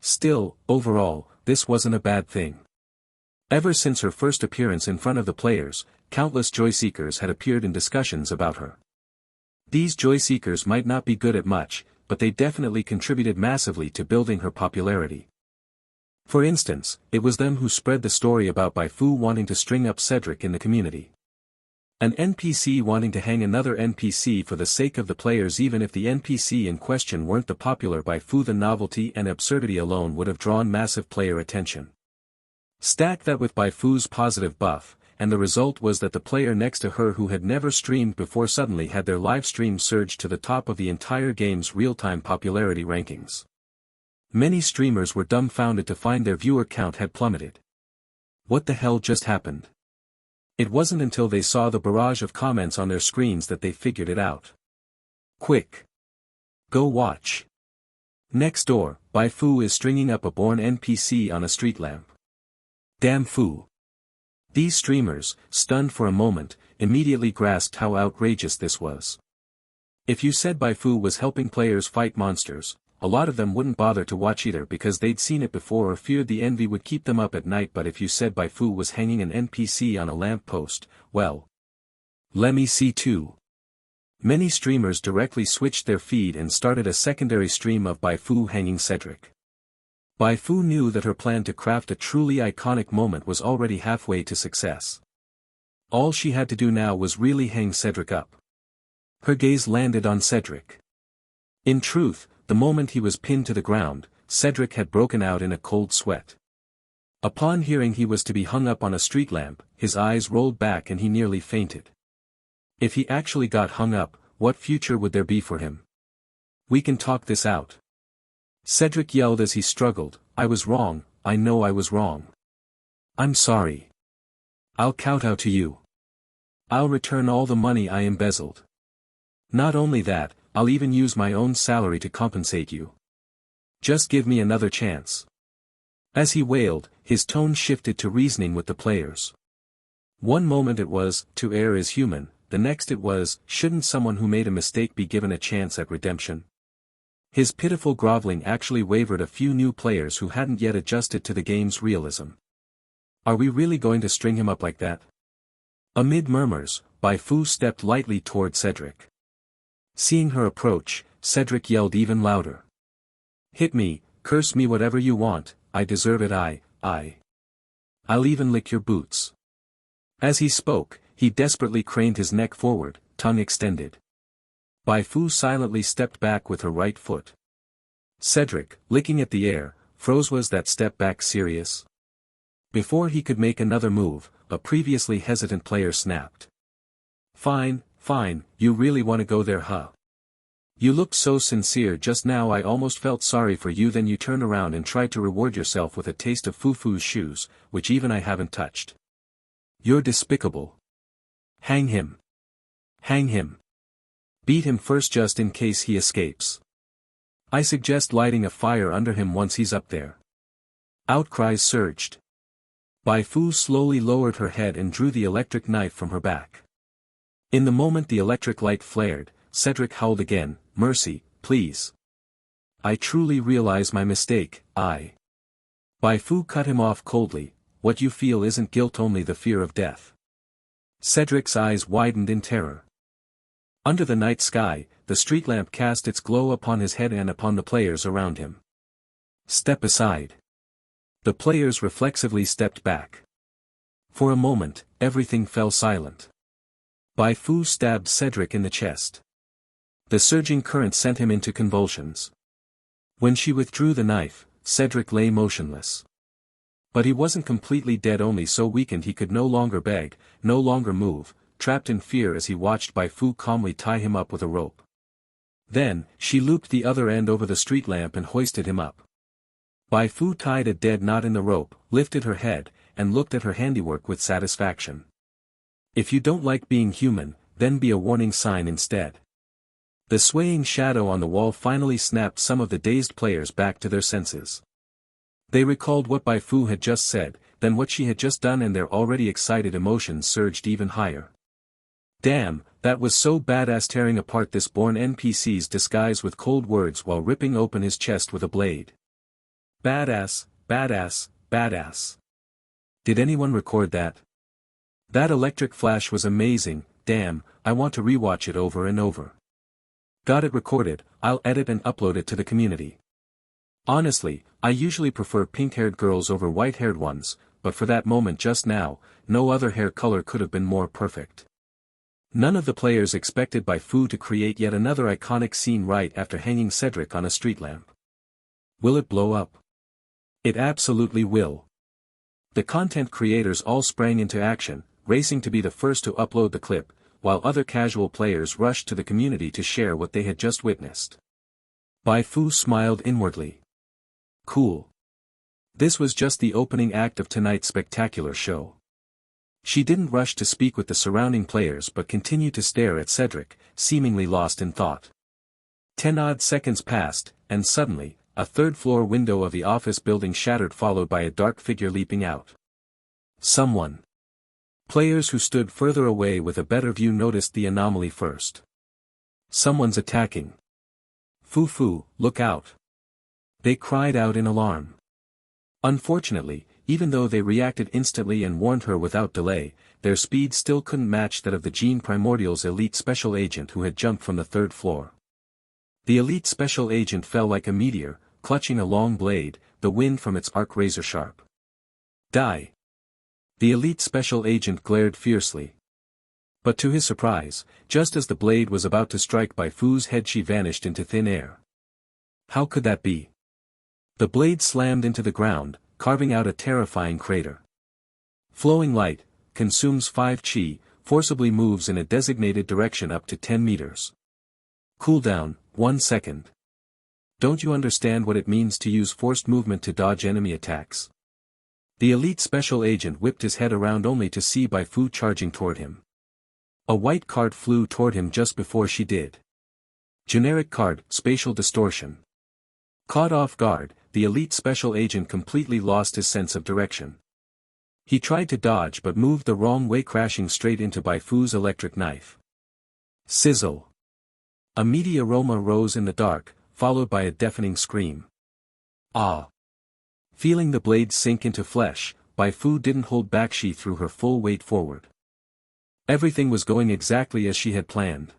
Still, overall, this wasn't a bad thing. Ever since her first appearance in front of the players, countless joy-seekers had appeared in discussions about her. These joy-seekers might not be good at much, but they definitely contributed massively to building her popularity. For instance, it was them who spread the story about Bai Fu wanting to string up Cedric in the community. An NPC wanting to hang another NPC for the sake of the players, even if the NPC in question weren't the popular Bai Fu. The novelty and absurdity alone would have drawn massive player attention. Stack that with Bai Fu's positive buff, and the result was that the player next to her who had never streamed before suddenly had their live stream surge to the top of the entire game's real-time popularity rankings. Many streamers were dumbfounded to find their viewer count had plummeted. What the hell just happened? It wasn't until they saw the barrage of comments on their screens that they figured it out. Quick! Go watch. Next door, Bai Fu is stringing up a born NPC on a street lamp. Damn Fu! These streamers, stunned for a moment, immediately grasped how outrageous this was. If you said Bai Fu was helping players fight monsters, a lot of them wouldn't bother to watch either because they'd seen it before or feared the envy would keep them up at night. But if you said Bai Fu was hanging an NPC on a lamp post, well, let me see too. Many streamers directly switched their feed and started a secondary stream of Bai Fu hanging Cedric. Bai Fu knew that her plan to craft a truly iconic moment was already halfway to success. All she had to do now was really hang Cedric up. Her gaze landed on Cedric. In truth, the moment he was pinned to the ground, Cedric had broken out in a cold sweat. Upon hearing he was to be hung up on a street lamp, his eyes rolled back and he nearly fainted. If he actually got hung up, what future would there be for him? We can talk this out. Cedric yelled as he struggled, I was wrong, I know I was wrong. I'm sorry. I'll kowtow to you. I'll return all the money I embezzled. Not only that, I'll even use my own salary to compensate you. Just give me another chance. As he wailed, his tone shifted to reasoning with the players. One moment it was, to err is human, the next it was, shouldn't someone who made a mistake be given a chance at redemption? His pitiful groveling actually wavered a few new players who hadn't yet adjusted to the game's realism. Are we really going to string him up like that? Amid murmurs, Bai Fu stepped lightly toward Cedric. Seeing her approach, Cedric yelled even louder. Hit me, curse me whatever you want, I deserve it. I'll even lick your boots. As he spoke, he desperately craned his neck forward, tongue extended. Bai Fu silently stepped back with her right foot. Cedric, licking at the air, froze. Was that step back serious? Before he could make another move, a previously hesitant player snapped. Fine, you really want to go there, huh? You looked so sincere just now I almost felt sorry for you. Then you turned around and tried to reward yourself with a taste of Fufu's shoes, which even I haven't touched. You're despicable. Hang him. Hang him. Beat him first just in case he escapes. I suggest lighting a fire under him once he's up there. Outcries surged. Bai Fu slowly lowered her head and drew the electric knife from her back. In the moment the electric light flared, Cedric howled again, "Mercy, please. I truly realize my mistake, Bai Fu cut him off coldly, "What you feel isn't guilt, only the fear of death." Cedric's eyes widened in terror. Under the night sky, the street lamp cast its glow upon his head and upon the players around him. "Step aside." The players reflexively stepped back. For a moment, everything fell silent. Bai Fu stabbed Cedric in the chest. The surging current sent him into convulsions. When she withdrew the knife, Cedric lay motionless. But he wasn't completely dead, only so weakened he could no longer beg, no longer move, trapped in fear as he watched Bai Fu calmly tie him up with a rope. Then, she looped the other end over the street lamp and hoisted him up. Bai Fu tied a dead knot in the rope, lifted her head, and looked at her handiwork with satisfaction. "If you don't like being human, then be a warning sign instead." The swaying shadow on the wall finally snapped some of the dazed players back to their senses. They recalled what Bai Fu had just said, then what she had just done, and their already excited emotions surged even higher. Damn, that was so badass, tearing apart this born NPC's disguise with cold words while ripping open his chest with a blade. Badass, badass, badass. Did anyone record that? That electric flash was amazing. Damn, I want to rewatch it over and over. Got it recorded, I'll edit and upload it to the community. Honestly, I usually prefer pink-haired girls over white-haired ones, but for that moment just now, no other hair color could have been more perfect. None of the players expected Bai Fu to create yet another iconic scene right after hanging Cedric on a street lamp. Will it blow up? It absolutely will. The content creators all sprang into action, racing to be the first to upload the clip, while other casual players rushed to the community to share what they had just witnessed. Bai Fu smiled inwardly. Cool. This was just the opening act of tonight's spectacular show. She didn't rush to speak with the surrounding players but continued to stare at Cedric, seemingly lost in thought. 10-odd seconds passed, and suddenly, a third-floor window of the office building shattered, followed by a dark figure leaping out. Someone. Players who stood further away with a better view noticed the anomaly first. Someone's attacking. Fu, look out. They cried out in alarm. Unfortunately, even though they reacted instantly and warned her without delay, their speed still couldn't match that of the Gene Primordial's elite special agent who had jumped from the third floor. The elite special agent fell like a meteor, clutching a long blade, the wind from its arc razor sharp. Die! The elite special agent glared fiercely. But to his surprise, just as the blade was about to strike Bai Fu's head, she vanished into thin air. How could that be? The blade slammed into the ground, carving out a terrifying crater. Flowing light, consumes 5 chi, forcibly moves in a designated direction up to 10 meters. Cooldown, 1 second. Don't you understand what it means to use forced movement to dodge enemy attacks? The elite special agent whipped his head around only to see Bai Fu charging toward him. A white card flew toward him just before she did. Generic card, spatial distortion. Caught off guard, the elite special agent completely lost his sense of direction. He tried to dodge but moved the wrong way, crashing straight into Bai Fu's electric knife. Sizzle. A meaty aroma rose in the dark, followed by a deafening scream. Ah! Feeling the blade sink into flesh, Bai Fu didn't hold back. She threw her full weight forward. Everything was going exactly as she had planned.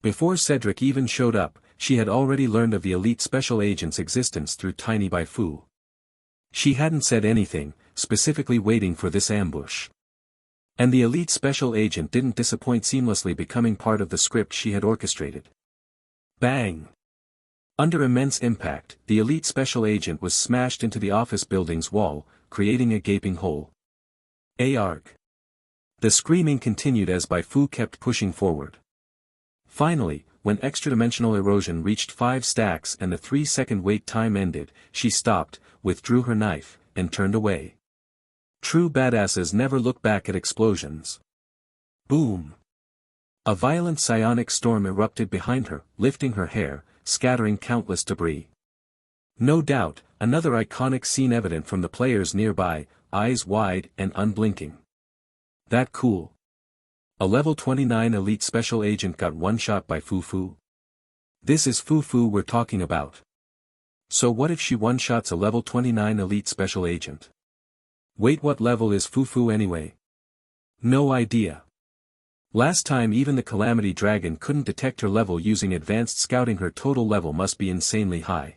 Before Cedric even showed up, she had already learned of the elite special agent's existence through tiny Bai Fu. She hadn't said anything, specifically waiting for this ambush. And the elite special agent didn't disappoint, seamlessly becoming part of the script she had orchestrated. Bang! Under immense impact, the elite special agent was smashed into the office building's wall, creating a gaping hole. Arg! The screaming continued as Bai Fu kept pushing forward. Finally, when extra-dimensional erosion reached 5 stacks and the 3-second wait time ended, she stopped, withdrew her knife, and turned away. True badasses never look back at explosions. Boom! A violent psionic storm erupted behind her, lifting her hair, scattering countless debris. No doubt, another iconic scene evident from the players nearby, eyes wide and unblinking. That cool. A level 29 elite special agent got one-shot by Fu. This is Fu we're talking about. So what if she one-shots a level 29 elite special agent? Wait, what level is Fu anyway? No idea. Last time even the Calamity Dragon couldn't detect her level using advanced scouting. Her total level must be insanely high.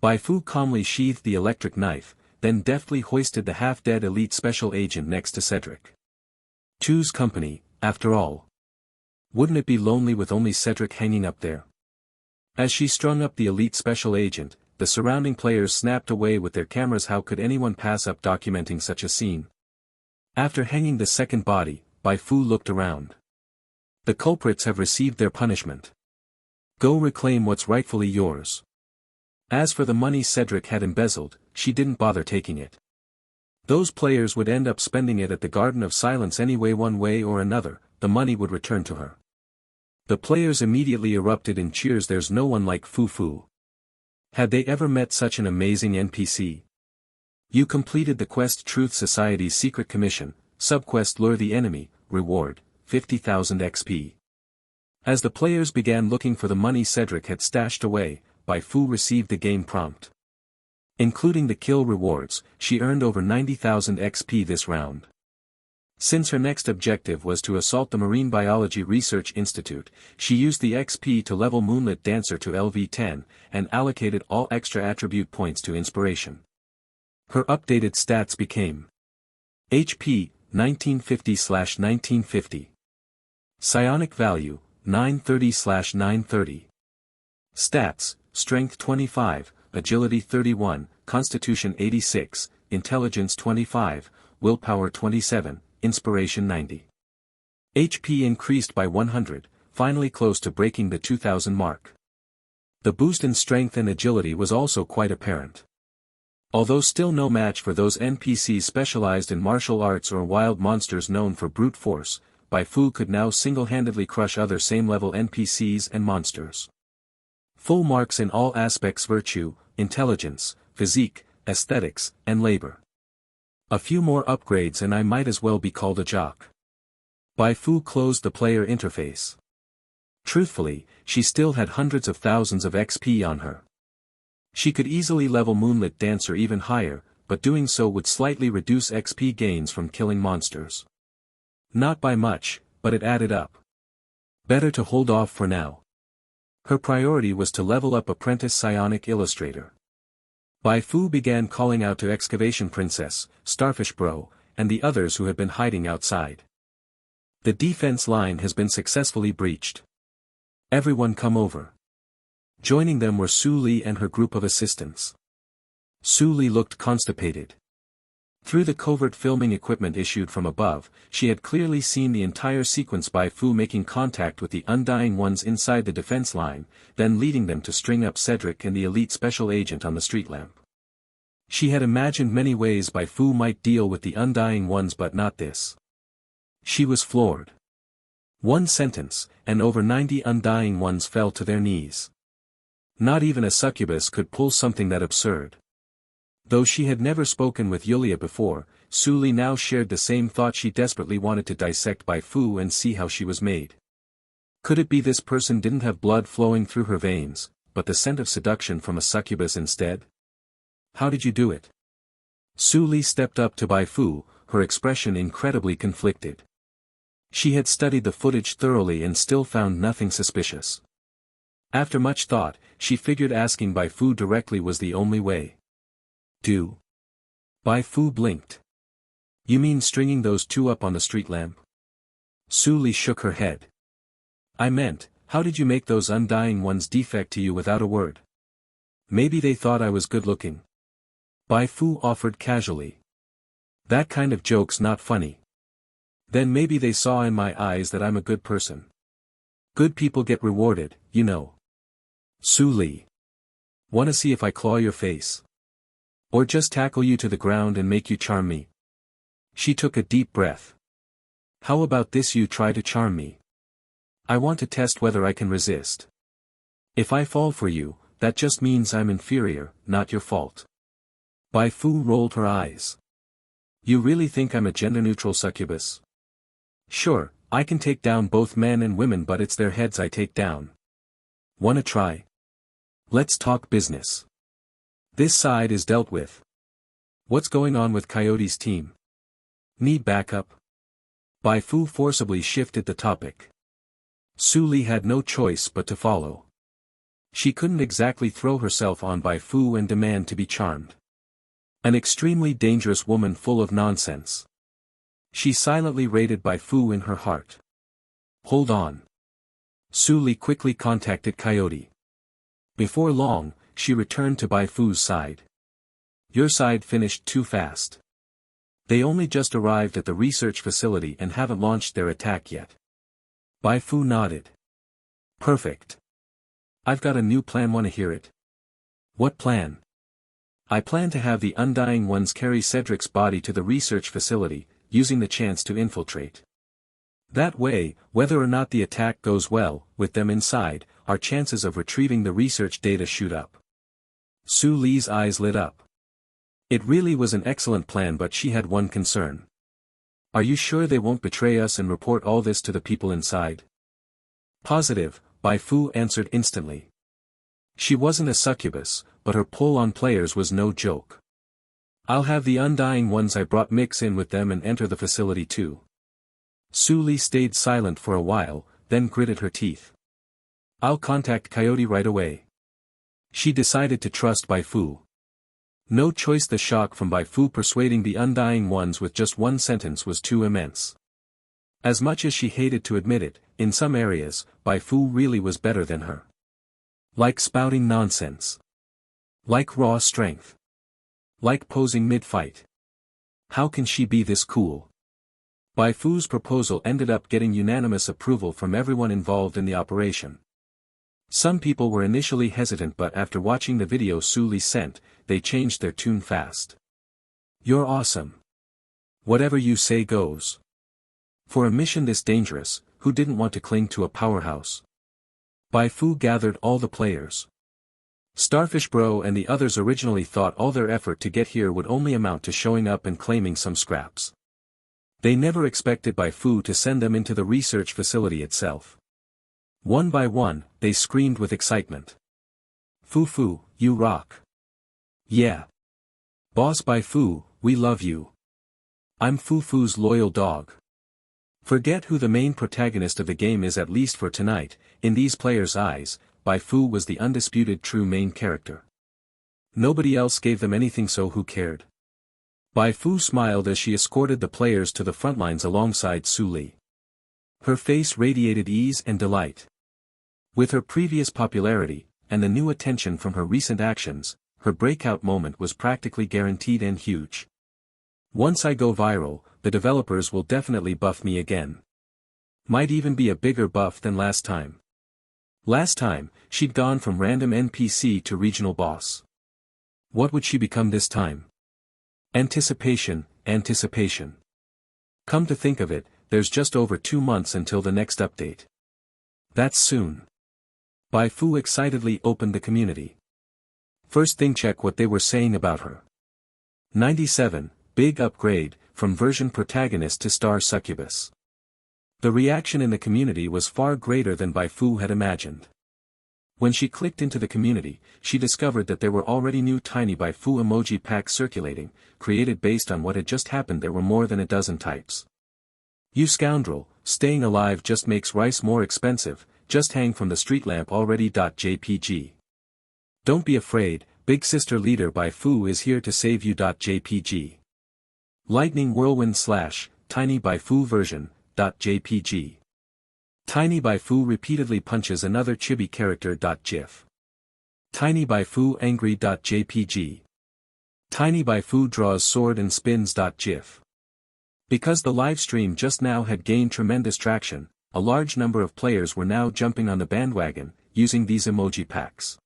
Bai Fu calmly sheathed the electric knife, then deftly hoisted the half-dead elite special agent next to Cedric. Choose company, after all. Wouldn't it be lonely with only Cedric hanging up there? As she strung up the elite special agent, the surrounding players snapped away with their cameras. How could anyone pass up documenting such a scene? After hanging the second body, Bai Fu looked around. The culprits have received their punishment. Go reclaim what's rightfully yours. As for the money Cedric had embezzled, she didn't bother taking it. Those players would end up spending it at the Garden of Silence anyway. One way or another, the money would return to her. The players immediately erupted in cheers. There's no one like Fu. Had they ever met such an amazing NPC? You completed the quest Truth Society's secret commission, subquest Lure the Enemy, reward, 50,000 XP. As the players began looking for the money Cedric had stashed away, Bai Fu received the game prompt. Including the kill rewards, she earned over 90,000 XP this round. Since her next objective was to assault the Marine Biology Research Institute, she used the XP to level Moonlit Dancer to LV10, and allocated all extra attribute points to Inspiration. Her updated stats became HP, 1950/1950. Psionic value, 930/930. Stats, Strength 25, Agility 31, Constitution 86, Intelligence 25, Willpower 27, Inspiration 90. HP increased by 100, finally close to breaking the 2000 mark. The boost in strength and agility was also quite apparent. Although still no match for those NPCs specialized in martial arts or wild monsters known for brute force, Bai Fu could now single-handedly crush other same-level NPCs and monsters. Full marks in all aspects: virtue, intelligence, physique, aesthetics, and labor. A few more upgrades and I might as well be called a jock. Bai Fu closed the player interface. Truthfully, she still had hundreds of thousands of XP on her. She could easily level Moonlit Dancer even higher, but doing so would slightly reduce XP gains from killing monsters. Not by much, but it added up. Better to hold off for now. Her priority was to level up Apprentice Psionic Illustrator. Bai Fu began calling out to Excavation Princess, Starfish Bro, and the others who had been hiding outside. The defense line has been successfully breached. Everyone come over. Joining them were Su Li and her group of assistants. Su Li looked constipated. Through the covert filming equipment issued from above, she had clearly seen the entire sequence: Bai Fu making contact with the Undying Ones inside the defense line, then leading them to string up Cedric and the elite special agent on the street lamp. She had imagined many ways Bai Fu might deal with the Undying Ones, but not this. She was floored. One sentence, and over 90 Undying Ones fell to their knees. Not even a succubus could pull something that absurd. Though she had never spoken with Yulia before, Su Li now shared the same thought. She desperately wanted to dissect Bai Fu and see how she was made. Could it be this person didn't have blood flowing through her veins, but the scent of seduction from a succubus instead? How did you do it? Su Li stepped up to Bai Fu, her expression incredibly conflicted. She had studied the footage thoroughly and still found nothing suspicious. After much thought, she figured asking Bai Fu directly was the only way. Bai Fu blinked. You mean stringing those two up on the street lamp? Su Li shook her head. I meant, how did you make those Undying Ones defect to you without a word? Maybe they thought I was good looking. Bai Fu offered casually. That kind of joke's not funny. Then maybe they saw in my eyes that I'm a good person. Good people get rewarded, you know. Su Li. Wanna see if I claw your face? Or just tackle you to the ground and make you charm me? She took a deep breath. How about this: you try to charm me? I want to test whether I can resist. If I fall for you, that just means I'm inferior, not your fault. Bai Fu rolled her eyes. You really think I'm a gender-neutral succubus? Sure, I can take down both men and women, but it's their heads I take down. Wanna try? Let's talk business. This side is dealt with. What's going on with Coyote's team? Need backup? Bai Fu forcibly shifted the topic. Su Li had no choice but to follow. She couldn't exactly throw herself on Bai Fu and demand to be charmed. An extremely dangerous woman full of nonsense. She silently rated Bai Fu in her heart. Hold on. Su Li quickly contacted Coyote. Before long, she returned to Bai Fu's side. Your side finished too fast. They only just arrived at the research facility and haven't launched their attack yet. Bai Fu nodded. Perfect. I've got a new plan, wanna hear it? What plan? I plan to have the Undying Ones carry Cedric's body to the research facility, using the chance to infiltrate. That way, whether or not the attack goes well, with them inside, our chances of retrieving the research data shoot up. Su Li's eyes lit up. It really was an excellent plan, but she had one concern. Are you sure they won't betray us and report all this to the people inside? Positive, Bai Fu answered instantly. She wasn't a succubus, but her pull on players was no joke. I'll have the Undying Ones I brought mix in with them and enter the facility too. Su Li stayed silent for a while, then gritted her teeth. I'll contact Coyote right away. She decided to trust Bai Fu. No choice. The shock from Bai Fu persuading the Undying Ones with just one sentence was too immense. As much as she hated to admit it, in some areas, Bai Fu really was better than her. Like spouting nonsense. Like raw strength. Like posing mid-fight. How can she be this cool? Bai Fu's proposal ended up getting unanimous approval from everyone involved in the operation. Some people were initially hesitant, but after watching the video Su Li sent, they changed their tune fast. You're awesome. Whatever you say goes. For a mission this dangerous, who didn't want to cling to a powerhouse? Bai Fu gathered all the players. Starfish Bro and the others originally thought all their effort to get here would only amount to showing up and claiming some scraps. They never expected Bai Fu to send them into the research facility itself. One by one, they screamed with excitement. Fu, you rock. Yeah. Boss Bai Fu, we love you. I'm Fu's loyal dog. Forget who the main protagonist of the game is, at least for tonight. In these players' eyes, Bai Fu was the undisputed true main character. Nobody else gave them anything, so who cared? Bai Fu smiled as she escorted the players to the front lines alongside Su Li. Her face radiated ease and delight. With her previous popularity, and the new attention from her recent actions, her breakout moment was practically guaranteed and huge. Once I go viral, the developers will definitely buff me again. Might even be a bigger buff than last time. Last time, she'd gone from random NPC to regional boss. What would she become this time? Anticipation. Come to think of it, there's just over 2 months until the next update. That's soon. Bai Fu excitedly opened the community. First thing, check what they were saying about her. 97, big upgrade, from version protagonist to star succubus. The reaction in the community was far greater than Bai Fu had imagined. When she clicked into the community, she discovered that there were already new tiny Bai Fu emoji packs circulating, created based on what had just happened. There were more than a dozen types. You scoundrel, staying alive just makes rice more expensive, just hang from the street lamp already. JPG. Don't be afraid, big sister leader Bai Fu is here to save you. JPG. Lightning whirlwind / tiny Bai Fu version. JPG. Tiny Bai Fu repeatedly punches another chibi character. GIF. Tiny Bai Fu angry. JPG. Tiny Bai Fu draws sword and spins. GIF. Because the live stream just now had gained tremendous traction, a large number of players were now jumping on the bandwagon, using these emoji packs.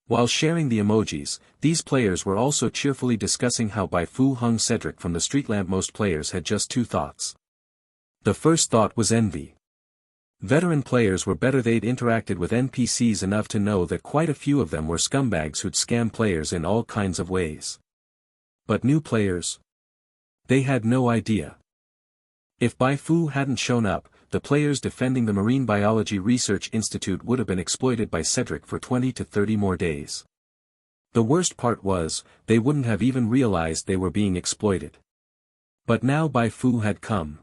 While sharing the emojis, these players were also cheerfully discussing how Bai Fu hung Cedric from the street lamp. Most players had just 2 thoughts. The first thought was envy. Veteran players were better. They'd interacted with NPCs enough to know that quite a few of them were scumbags who'd scam players in all kinds of ways. But new players? They had no idea. If Bai Fu hadn't shown up, the players defending the Marine Biology Research Institute would have been exploited by Cedric for 20 to 30 more days. The worst part was, they wouldn't have even realized they were being exploited. But now Bai Fu had come.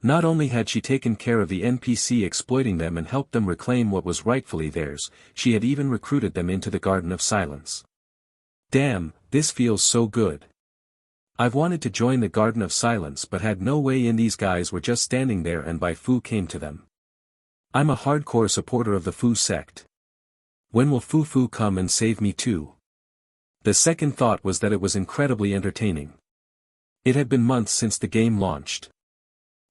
Not only had she taken care of the NPC exploiting them and helped them reclaim what was rightfully theirs, she had even recruited them into the Garden of Silence. Damn, this feels so good. I've wanted to join the Garden of Silence but had no way in. These guys were just standing there and Bai Fu came to them. I'm a hardcore supporter of the Fu sect. When will Fu come and save me too? The second thought was that it was incredibly entertaining. It had been months since the game launched.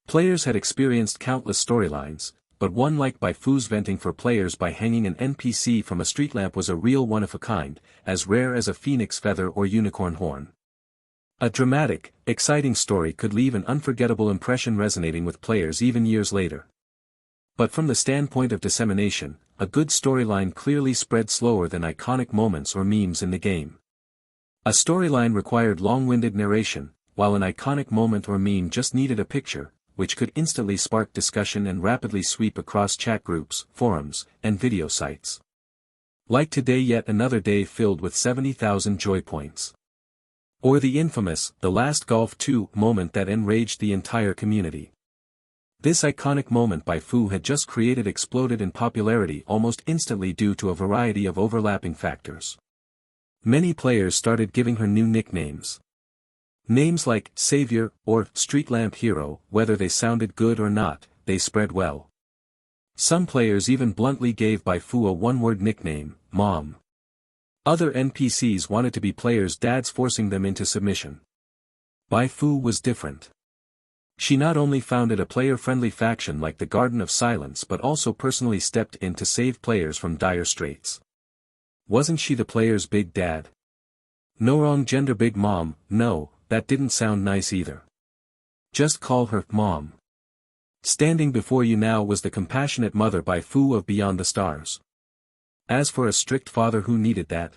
Players had experienced countless storylines, but one like Bai Fu's venting for players by hanging an NPC from a street lamp was a real one-of-a-kind, as rare as a phoenix feather or unicorn horn. A dramatic, exciting story could leave an unforgettable impression resonating with players even years later. But from the standpoint of dissemination, a good storyline clearly spread slower than iconic moments or memes in the game. A storyline required long-winded narration, while an iconic moment or meme just needed a picture, which could instantly spark discussion and rapidly sweep across chat groups, forums, and video sites. Like today, yet another day filled with 70,000 joy points. Or the infamous, "The Last Golf 2" moment that enraged the entire community. This iconic moment Bai Fu had just created exploded in popularity almost instantly due to a variety of overlapping factors. Many players started giving her new nicknames. Names like Savior or Street Lamp Hero, whether they sounded good or not, they spread well. Some players even bluntly gave Bai Fu a one-word nickname, Mom. Other NPCs wanted to be players' dads, forcing them into submission. Bai Fu was different. She not only founded a player-friendly faction like the Garden of Silence but also personally stepped in to save players from dire straits. Wasn't she the players' big dad? No wrong gender big mom, no. That didn't sound nice either. Just call her Mom. Standing before you now was the compassionate mother Bai Fu of Beyond the Stars. As for a strict father, who needed that?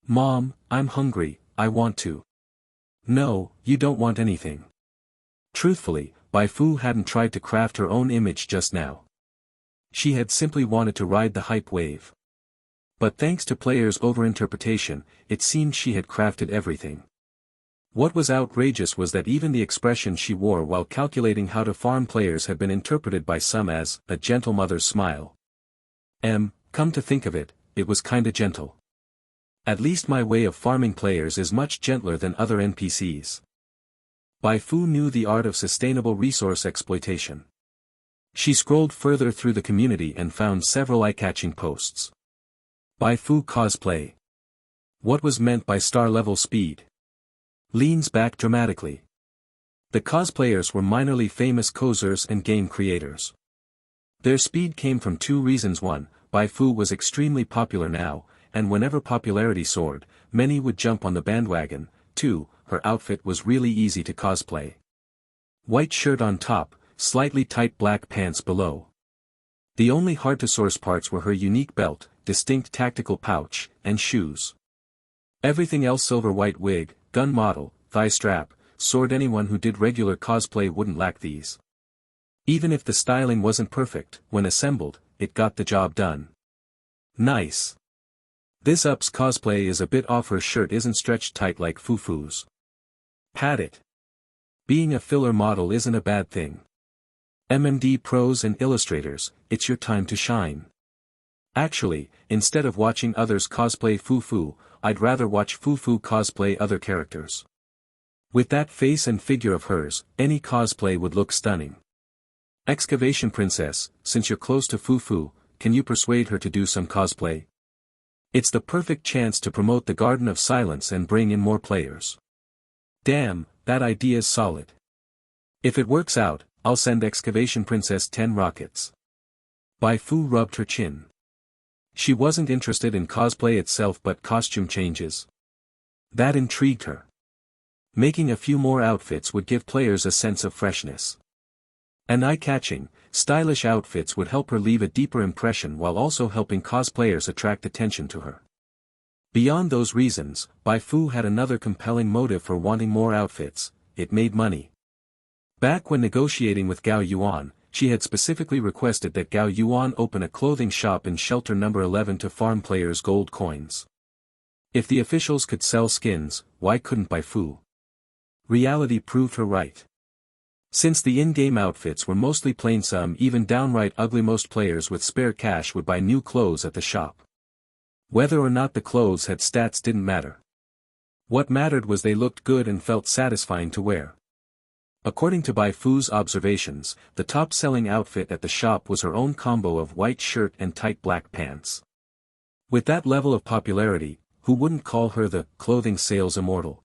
Mom, I'm hungry, I want to. No, you don't want anything. Truthfully, Bai Fu hadn't tried to craft her own image just now. She had simply wanted to ride the hype wave. But thanks to players' overinterpretation, it seemed she had crafted everything. What was outrageous was that even the expression she wore while calculating how to farm players had been interpreted by some as a gentle mother's smile. Come to think of it, it was kinda gentle. At least my way of farming players is much gentler than other NPCs. Bai Fu knew the art of sustainable resource exploitation. She scrolled further through the community and found several eye-catching posts. Bai Fu cosplay. What was meant by star-level speed? Leans back dramatically. The cosplayers were minorly famous cosers and game creators. Their speed came from two reasons. One, Bai Fu was extremely popular now, and whenever popularity soared, many would jump on the bandwagon. Two, her outfit was really easy to cosplay. White shirt on top, slightly tight black pants below. The only hard-to-source parts were her unique belt, distinct tactical pouch, and shoes. Everything else: silver white wig, gun model, thigh strap, sword. Anyone who did regular cosplay wouldn't lack these. Even if the styling wasn't perfect, when assembled, it got the job done. Nice. This Up's cosplay is a bit off. Her shirt isn't stretched tight like Fufu's. Pat it. Being a filler model isn't a bad thing. MMD pros and illustrators, it's your time to shine. Actually, instead of watching others cosplay Fufu, I'd rather watch Fufu cosplay other characters. With that face and figure of hers, any cosplay would look stunning. Excavation Princess, since you're close to Fufu, can you persuade her to do some cosplay? It's the perfect chance to promote the Garden of Silence and bring in more players. Damn, that idea's solid. If it works out, I'll send Excavation Princess 10 rockets. Bai Fu rubbed her chin. She wasn't interested in cosplay itself but costume changes. That intrigued her. Making a few more outfits would give players a sense of freshness. And eye-catching, stylish outfits would help her leave a deeper impression while also helping cosplayers attract attention to her. Beyond those reasons, Bai Fu had another compelling motive for wanting more outfits. it made money. Back when negotiating with Gao Yuan, she had specifically requested that Gao Yuan open a clothing shop in shelter number 11 to farm players' gold coins. If the officials could sell skins, why couldn't Bai Fu? Reality proved her right. Since the in-game outfits were mostly plain, some even downright ugly, most players with spare cash would buy new clothes at the shop. Whether or not the clothes had stats didn't matter. What mattered was they looked good and felt satisfying to wear. According to Bai Fu's observations, the top-selling outfit at the shop was her own combo of white shirt and tight black pants. With that level of popularity, who wouldn't call her the clothing sales immortal?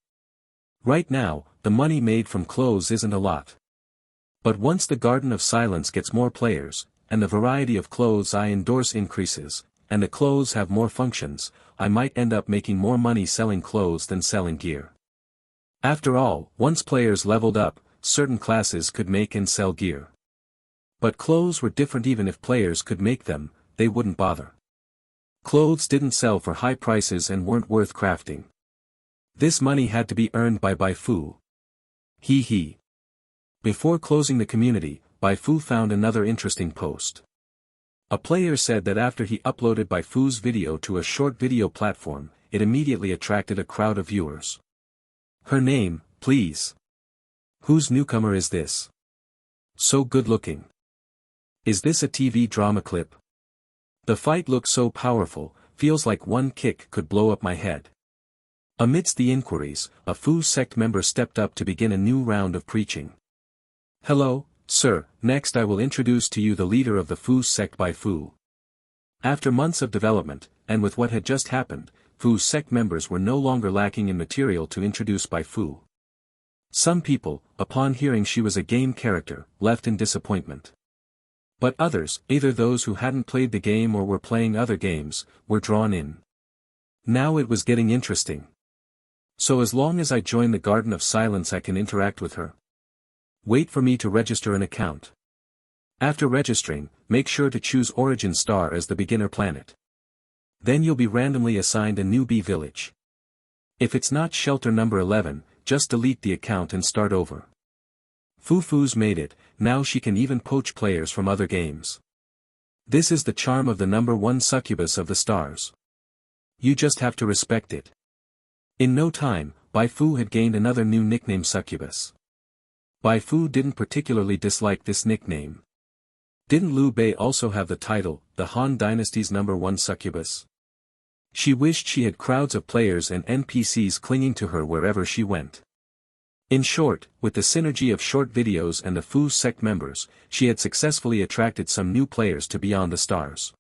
Right now, the money made from clothes isn't a lot. But once the Garden of Silence gets more players, and the variety of clothes I endorse increases, and the clothes have more functions, I might end up making more money selling clothes than selling gear. After all, once players leveled up, certain classes could make and sell gear. But clothes were different. Even if players could make them, they wouldn't bother. Clothes didn't sell for high prices and weren't worth crafting. This money had to be earned by Bai Fu. He. Before closing the community, Bai Fu found another interesting post. A player said that after he uploaded Bai Fu's video to a short video platform, it immediately attracted a crowd of viewers. Her name, please. Whose newcomer is this? So good looking. Is this a TV drama clip? The fight looks so powerful, feels like one kick could blow up my head. Amidst the inquiries, a Fu sect member stepped up to begin a new round of preaching. Hello, sir, next I will introduce to you the leader of the Fu sect, Bai Fu. After months of development, and with what had just happened, Fu sect members were no longer lacking in material to introduce Bai Fu. Some people, upon hearing she was a game character, left in disappointment. But others, either those who hadn't played the game or were playing other games, were drawn in. Now it was getting interesting. So as long as I join the Garden of Silence I can interact with her. Wait for me to register an account. After registering, make sure to choose Origin Star as the beginner planet. Then you'll be randomly assigned a newbie village. If it's not shelter number 11, just delete the account and start over. Fufu's made it, now she can even poach players from other games. This is the charm of the number 1 succubus of the stars. You just have to respect it. In no time, Bai Fu had gained another new nickname, Succubus. Bai Fu didn't particularly dislike this nickname. Didn't Liu Bei also have the title, the Han Dynasty's number 1 succubus? She wished she had crowds of players and NPCs clinging to her wherever she went. In short, with the synergy of short videos and the Fu sect members, she had successfully attracted some new players to Beyond the Stars.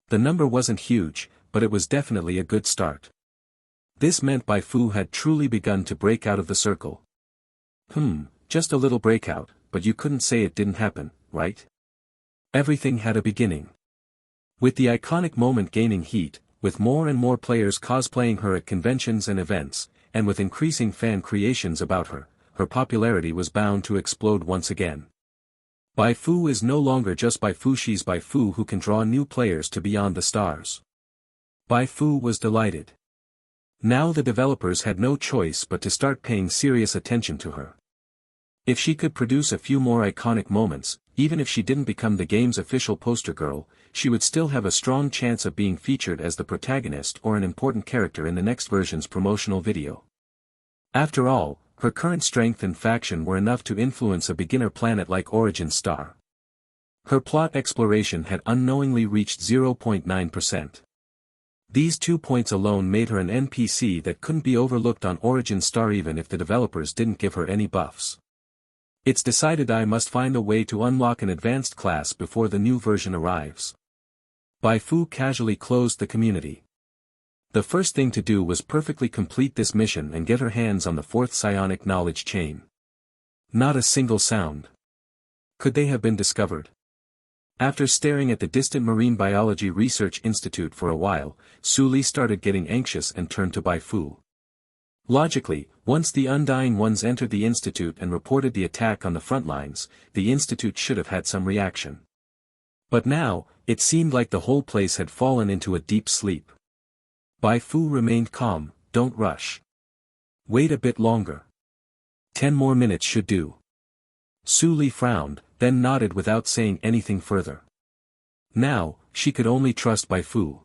The number wasn't huge, but it was definitely a good start. This meant Bai Fu had truly begun to break out of the circle. Just a little breakout, but you couldn't say it didn't happen, right? Everything had a beginning. With the iconic moment gaining heat, with more and more players cosplaying her at conventions and events, and with increasing fan creations about her, her popularity was bound to explode once again. Bai Fu is no longer just Bai Fu, she's Bai Fu who can draw new players to Beyond the Stars. Bai Fu was delighted. Now the developers had no choice but to start paying serious attention to her. If she could produce a few more iconic moments, even if she didn't become the game's official poster girl, she would still have a strong chance of being featured as the protagonist or an important character in the next version's promotional video. After all, her current strength and faction were enough to influence a beginner planet like Origin Star. Her plot exploration had unknowingly reached 0.9%. These 2 points alone made her an NPC that couldn't be overlooked on Origin Star even if the developers didn't give her any buffs. It's decided I must find a way to unlock an advanced class before the new version arrives. Bai Fu casually closed the community. The first thing to do was perfectly complete this mission and get her hands on the 4th psionic knowledge chain. Not a single sound. Could they have been discovered? After staring at the distant Marine Biology Research Institute for a while, Su Li started getting anxious and turned to Bai Fu. Logically, once the Undying Ones entered the Institute and reported the attack on the front lines, the Institute should have had some reaction. But now, it seemed like the whole place had fallen into a deep sleep. Bai Fu remained calm, don't rush. Wait a bit longer. 10 more minutes should do. Su Li frowned, then nodded without saying anything further. Now, she could only trust Bai Fu.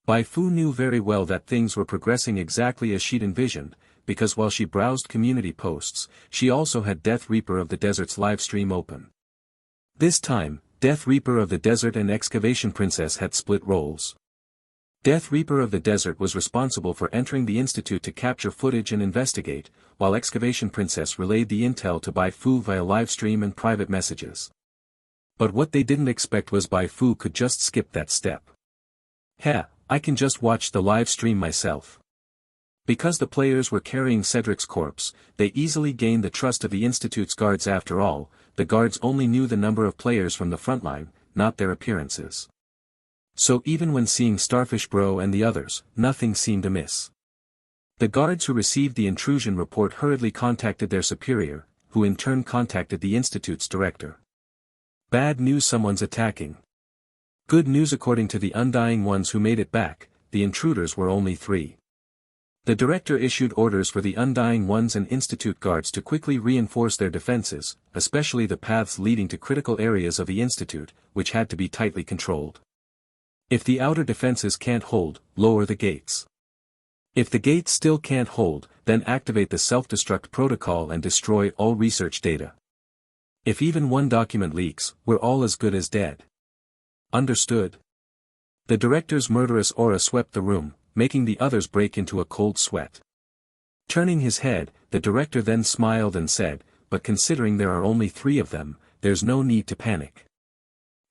Bai Fu knew very well that things were progressing exactly as she'd envisioned, because while she browsed community posts, she also had Death Reaper of the Desert's livestream open. This time, Death Reaper of the Desert and Excavation Princess had split roles. Death Reaper of the Desert was responsible for entering the Institute to capture footage and investigate, while Excavation Princess relayed the intel to Bai Fu via livestream and private messages. But what they didn't expect was Bai Fu could just skip that step. Heh, I can just watch the live stream myself. Because the players were carrying Cedric's corpse, they easily gained the trust of the Institute's guards. After all, the guards only knew the number of players from the frontline, not their appearances. So even when seeing Starfish Bro and the others, nothing seemed amiss. The guards who received the intrusion report hurriedly contacted their superior, who in turn contacted the Institute's director. Bad news, someone's attacking. Good news, according to the Undying Ones who made it back, the intruders were only 3. The director issued orders for the Undying Ones and Institute guards to quickly reinforce their defenses, especially the paths leading to critical areas of the Institute, which had to be tightly controlled. If the outer defenses can't hold, lower the gates. If the gates still can't hold, then activate the self-destruct protocol and destroy all research data. If even one document leaks, we're all as good as dead. Understood? The director's murderous aura swept the room, making the others break into a cold sweat. Turning his head, the director then smiled and said, "But considering there are only 3 of them, there's no need to panic.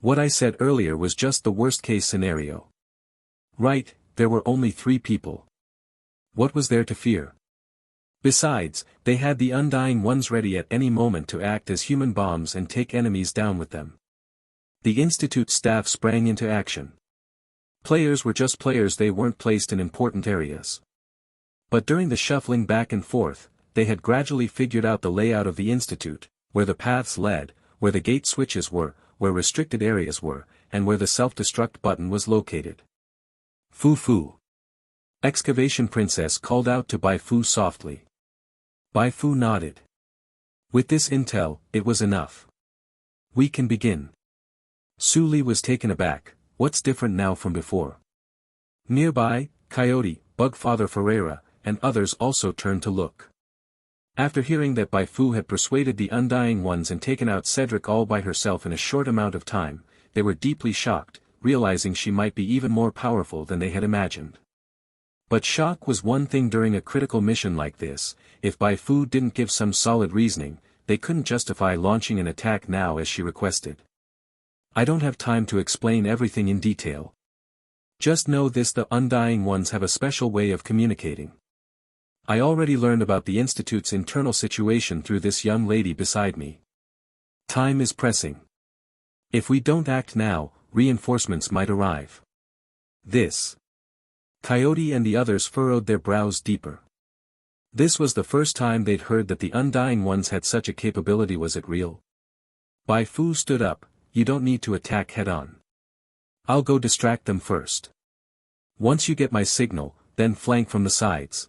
What I said earlier was just the worst-case scenario. Right, there were only 3 people. What was there to fear? Besides, they had the Undying Ones ready at any moment to act as human bombs and take enemies down with them." The Institute staff sprang into action. Players were just players, they weren't placed in important areas. But during the shuffling back and forth, they had gradually figured out the layout of the Institute, where the paths led, where the gate switches were, where restricted areas were, and where the self-destruct button was located. "Fu Fu." Excavation Princess called out to Bai Fu softly. Bai Fu nodded. With this intel, it was enough. "We can begin." Su Li was taken aback. What's different now from before? Nearby, Coyote, Bugfather Ferreira, and others also turned to look. After hearing that Bai Fu had persuaded the Undying Ones and taken out Cedric all by herself in a short amount of time, they were deeply shocked, realizing she might be even more powerful than they had imagined. But shock was one thing during a critical mission like this. If Bai Fu didn't give some solid reasoning, they couldn't justify launching an attack now as she requested. "I don't have time to explain everything in detail. Just know this: the Undying Ones have a special way of communicating. I already learned about the Institute's internal situation through this young lady beside me. Time is pressing. If we don't act now, reinforcements might arrive." This. Coyote and the others furrowed their brows deeper. This was the first time they'd heard that the Undying Ones had such a capability. Was it real? Bai Fu stood up. "You don't need to attack head-on. I'll go distract them first. Once you get my signal, then flank from the sides."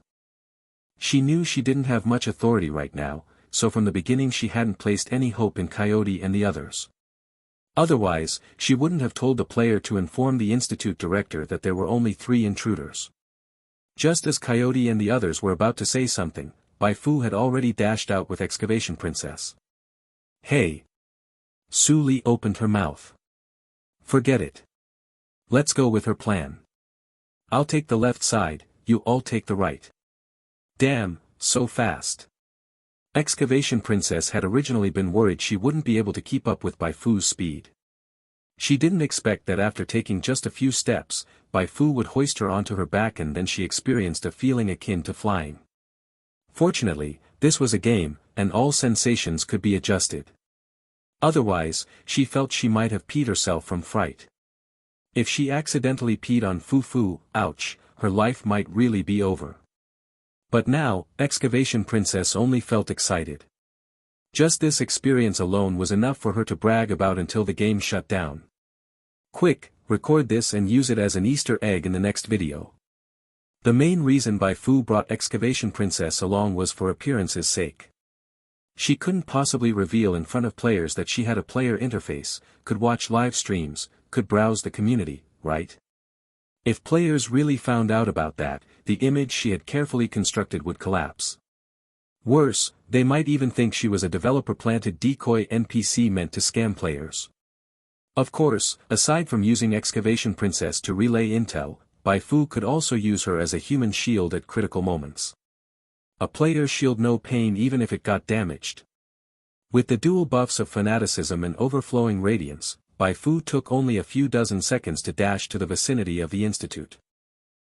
She knew she didn't have much authority right now, so from the beginning she hadn't placed any hope in Coyote and the others. Otherwise, she wouldn't have told the player to inform the Institute director that there were only 3 intruders. Just as Coyote and the others were about to say something, Bai Fu had already dashed out with Excavation Princess. "Hey!" Su Li opened her mouth. "Forget it. Let's go with her plan. I'll take the left side, you all take the right." "Damn, so fast." Excavation Princess had originally been worried she wouldn't be able to keep up with Bai Fu's speed. She didn't expect that after taking just a few steps, Bai Fu would hoist her onto her back, and then she experienced a feeling akin to flying. Fortunately, this was a game, and all sensations could be adjusted. Otherwise, she felt she might have peed herself from fright. If she accidentally peed on Fu Fu, ouch, her life might really be over. But now, Excavation Princess only felt excited. Just this experience alone was enough for her to brag about until the game shut down. Quick, record this and use it as an Easter egg in the next video. The main reason Bai Fu brought Excavation Princess along was for appearance's sake. She couldn't possibly reveal in front of players that she had a player interface, could watch live streams, could browse the community, right? If players really found out about that, the image she had carefully constructed would collapse. Worse, they might even think she was a developer-planted decoy NPC meant to scam players. Of course, aside from using Excavation Princess to relay intel, Bai Fu could also use her as a human shield at critical moments. A player's shield no pain even if it got damaged. With the dual buffs of fanaticism and overflowing radiance, Bai Fu took only a few dozen seconds to dash to the vicinity of the Institute.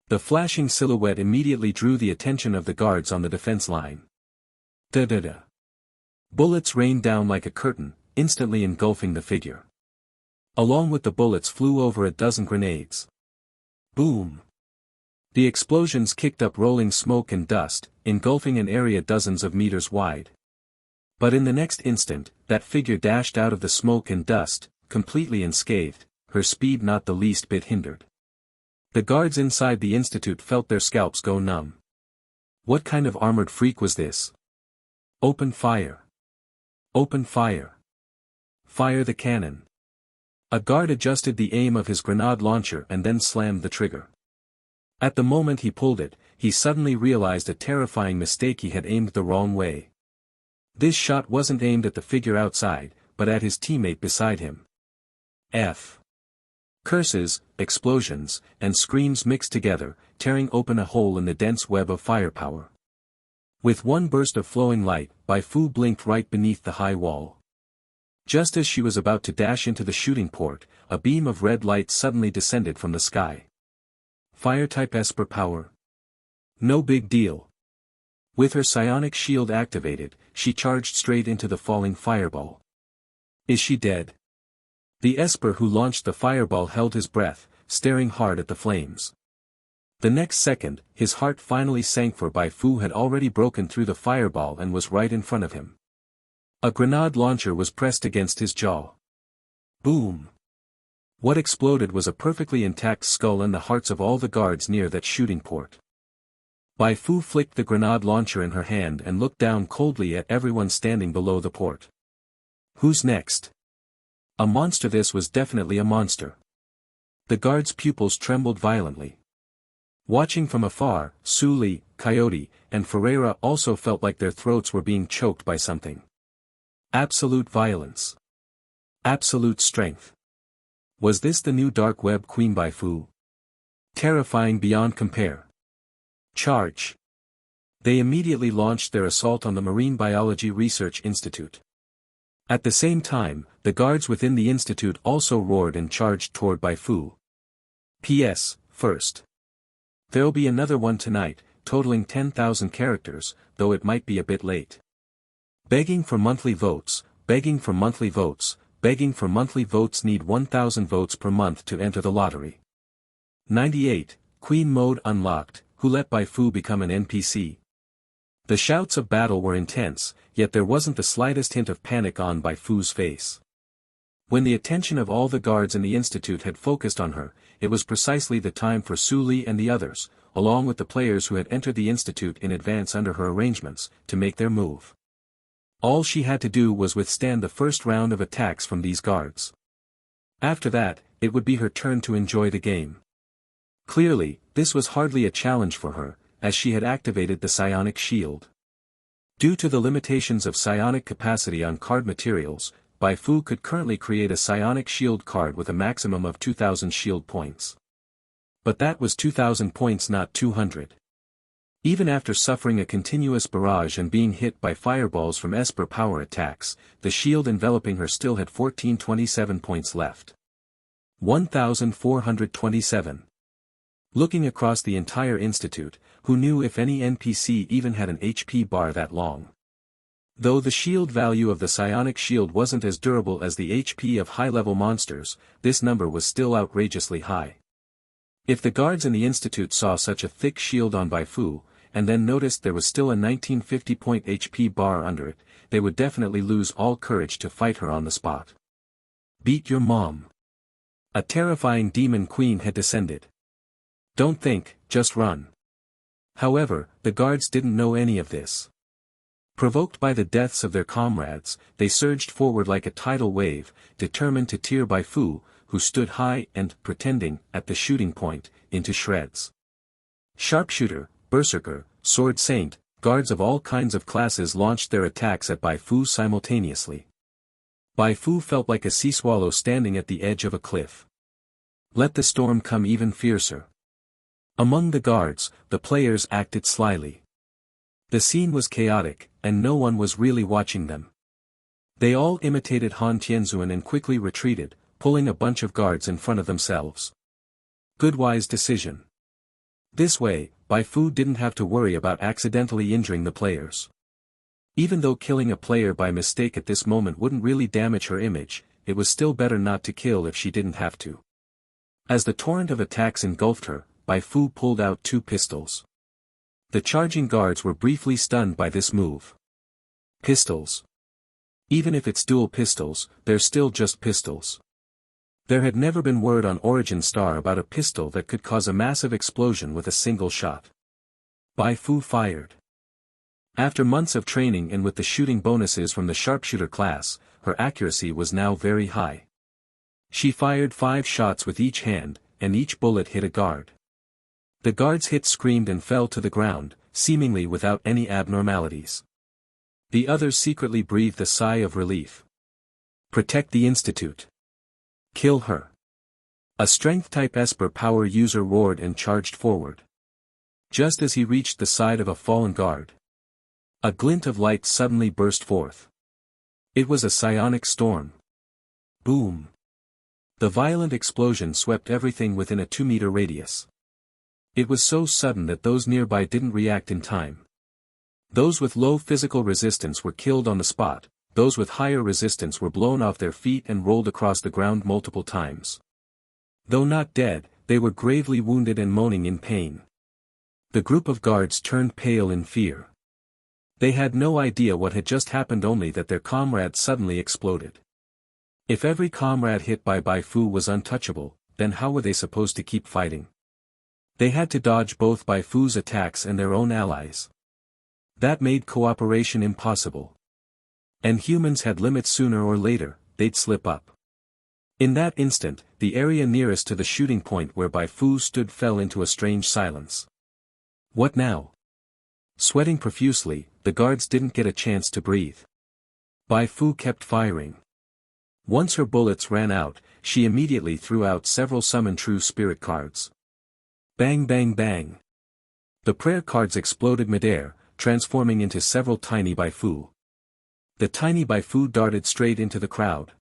The flashing silhouette immediately drew the attention of the guards on the defense line. Da-da-da. Bullets rained down like a curtain, instantly engulfing the figure. Along with the bullets flew over a dozen grenades. Boom! The explosions kicked up rolling smoke and dust, engulfing an area dozens of meters wide. But in the next instant, that figure dashed out of the smoke and dust, completely unscathed, her speed not the least bit hindered. The guards inside the Institute felt their scalps go numb. What kind of armored freak was this? Open fire! Open fire! Fire the cannon! A guard adjusted the aim of his grenade launcher and then slammed the trigger. At the moment he pulled it, he suddenly realized a terrifying mistake. He had aimed the wrong way. This shot wasn't aimed at the figure outside, but at his teammate beside him. Curses, explosions, and screams mixed together, tearing open a hole in the dense web of firepower. With one burst of flowing light, Bai Fu blinked right beneath the high wall. Just as she was about to dash into the shooting port, a beam of red light suddenly descended from the sky. Fire-type Esper power. No big deal. With her psionic shield activated, she charged straight into the falling fireball. Is she dead? The Esper who launched the fireball held his breath, staring hard at the flames. The next second, his heart finally sank, for Bai Fu had already broken through the fireball and was right in front of him. A grenade launcher was pressed against his jaw. Boom! What exploded was a perfectly intact skull and the hearts of all the guards near that shooting port. Bai Fu flicked the grenade launcher in her hand and looked down coldly at everyone standing below the port. Who's next? A monster. This was definitely a monster. The guards' pupils trembled violently. Watching from afar, Suli, Coyote, and Ferreira also felt like their throats were being choked by something. Absolute violence. Absolute strength. Was this the new dark web queen Bai Fu? Terrifying beyond compare. Charge! They immediately launched their assault on the Marine Biology Research Institute. At the same time, the guards within the institute also roared and charged toward Bai Fu. P.S. First. There'll be another one tonight, totaling 10,000 characters, though it might be a bit late. Begging for monthly votes, begging for monthly votes, begging for monthly votes. Need 1,000 votes per month to enter the lottery. 98, Queen Mode unlocked. Who let Bai Fu become an NPC? The shouts of battle were intense, yet there wasn't the slightest hint of panic on Bai Fu's face. When the attention of all the guards in the institute had focused on her, it was precisely the time for Suli and the others, along with the players who had entered the institute in advance under her arrangements, to make their move. All she had to do was withstand the first round of attacks from these guards. After that, it would be her turn to enjoy the game. Clearly, this was hardly a challenge for her, as she had activated the psionic shield. Due to the limitations of psionic capacity on card materials, Bai Fu could currently create a psionic shield card with a maximum of 2,000 shield points. But that was 2,000 points, not 200. Even after suffering a continuous barrage and being hit by fireballs from Esper power attacks, the shield enveloping her still had 1,427 points left. 1,427. Looking across the entire institute, who knew if any NPC even had an HP bar that long? Though the shield value of the psionic shield wasn't as durable as the HP of high-level monsters, this number was still outrageously high. If the guards in the institute saw such a thick shield on Bai Fu, and then noticed there was still a 1950-point HP bar under it, they would definitely lose all courage to fight her on the spot. Beat your mom. A terrifying demon queen had descended. Don't think, just run. However, the guards didn't know any of this. Provoked by the deaths of their comrades, they surged forward like a tidal wave, determined to tear Bai Fu, who stood high and, pretending, at the shooting point, into shreds. Sharpshooter, berserker, sword saint, guards of all kinds of classes launched their attacks at Bai Fu simultaneously. Bai Fu felt like a sea swallow standing at the edge of a cliff. Let the storm come even fiercer. Among the guards, the players acted slyly. The scene was chaotic, and no one was really watching them. They all imitated Han Tianzuan and quickly retreated, pulling a bunch of guards in front of themselves. Good wise decision. This way, Bai Fu didn't have to worry about accidentally injuring the players. Even though killing a player by mistake at this moment wouldn't really damage her image, it was still better not to kill if she didn't have to. As the torrent of attacks engulfed her, Bai Fu pulled out 2 pistols. The charging guards were briefly stunned by this move. Pistols. Even if it's dual pistols, they're still just pistols. There had never been word on Origin Star about a pistol that could cause a massive explosion with a single shot. Bai Fu fired. After months of training and with the shooting bonuses from the sharpshooter class, her accuracy was now very high. She fired 5 shots with each hand, and each bullet hit a guard. The guards hit, screamed and fell to the ground, seemingly without any abnormalities. The others secretly breathed a sigh of relief. Protect the Institute. Kill her. A strength-type Esper power user roared and charged forward. Just as he reached the side of a fallen guard, a glint of light suddenly burst forth. It was a psionic storm. Boom. The violent explosion swept everything within a 2-meter radius. It was so sudden that those nearby didn't react in time. Those with low physical resistance were killed on the spot, those with higher resistance were blown off their feet and rolled across the ground multiple times. Though not dead, they were gravely wounded and moaning in pain. The group of guards turned pale in fear. They had no idea what had just happened, only that their comrade suddenly exploded. If every comrade hit by Bai Fu was untouchable, then how were they supposed to keep fighting? They had to dodge both Bai Fu's attacks and their own allies. That made cooperation impossible. And humans had limits, sooner or later, they'd slip up. In that instant, the area nearest to the shooting point where Bai Fu stood fell into a strange silence. What now? Sweating profusely, the guards didn't get a chance to breathe. Bai Fu kept firing. Once her bullets ran out, she immediately threw out several Summon True Spirit cards. Bang bang bang. The prayer cards exploded midair, transforming into several tiny Bai Fu. The tiny Bai Fu darted straight into the crowd.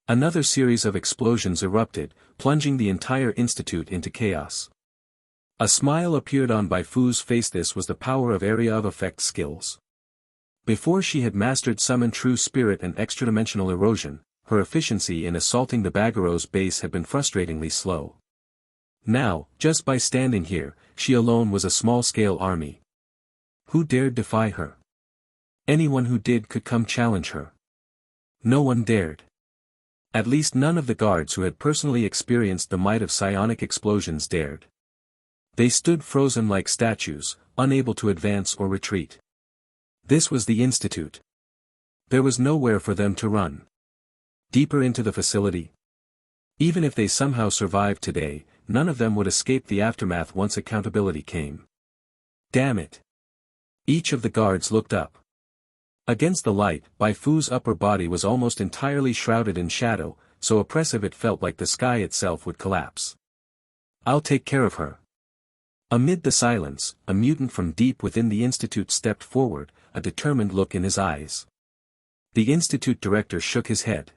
Another series of explosions erupted, plunging the entire institute into chaos. A smile appeared on Bai Fu's face. This was the power of area of effect skills. Before she had mastered Summon True Spirit and Extradimensional Erosion, her efficiency in assaulting the Baghero's base had been frustratingly slow. Now, just by standing here, she alone was a small-scale army. Who dared defy her? Anyone who did could come challenge her. No one dared. At least none of the guards who had personally experienced the might of psionic explosions dared. They stood frozen like statues, unable to advance or retreat. This was the Institute. There was nowhere for them to run. Deeper into the facility? Even if they somehow survived today, none of them would escape the aftermath once accountability came. Damn it. Each of the guards looked up. Against the light, Bai Fu's upper body was almost entirely shrouded in shadow, so oppressive it felt like the sky itself would collapse. I'll take care of her. Amid the silence, a mutant from deep within the Institute stepped forward, a determined look in his eyes. The Institute director shook his head.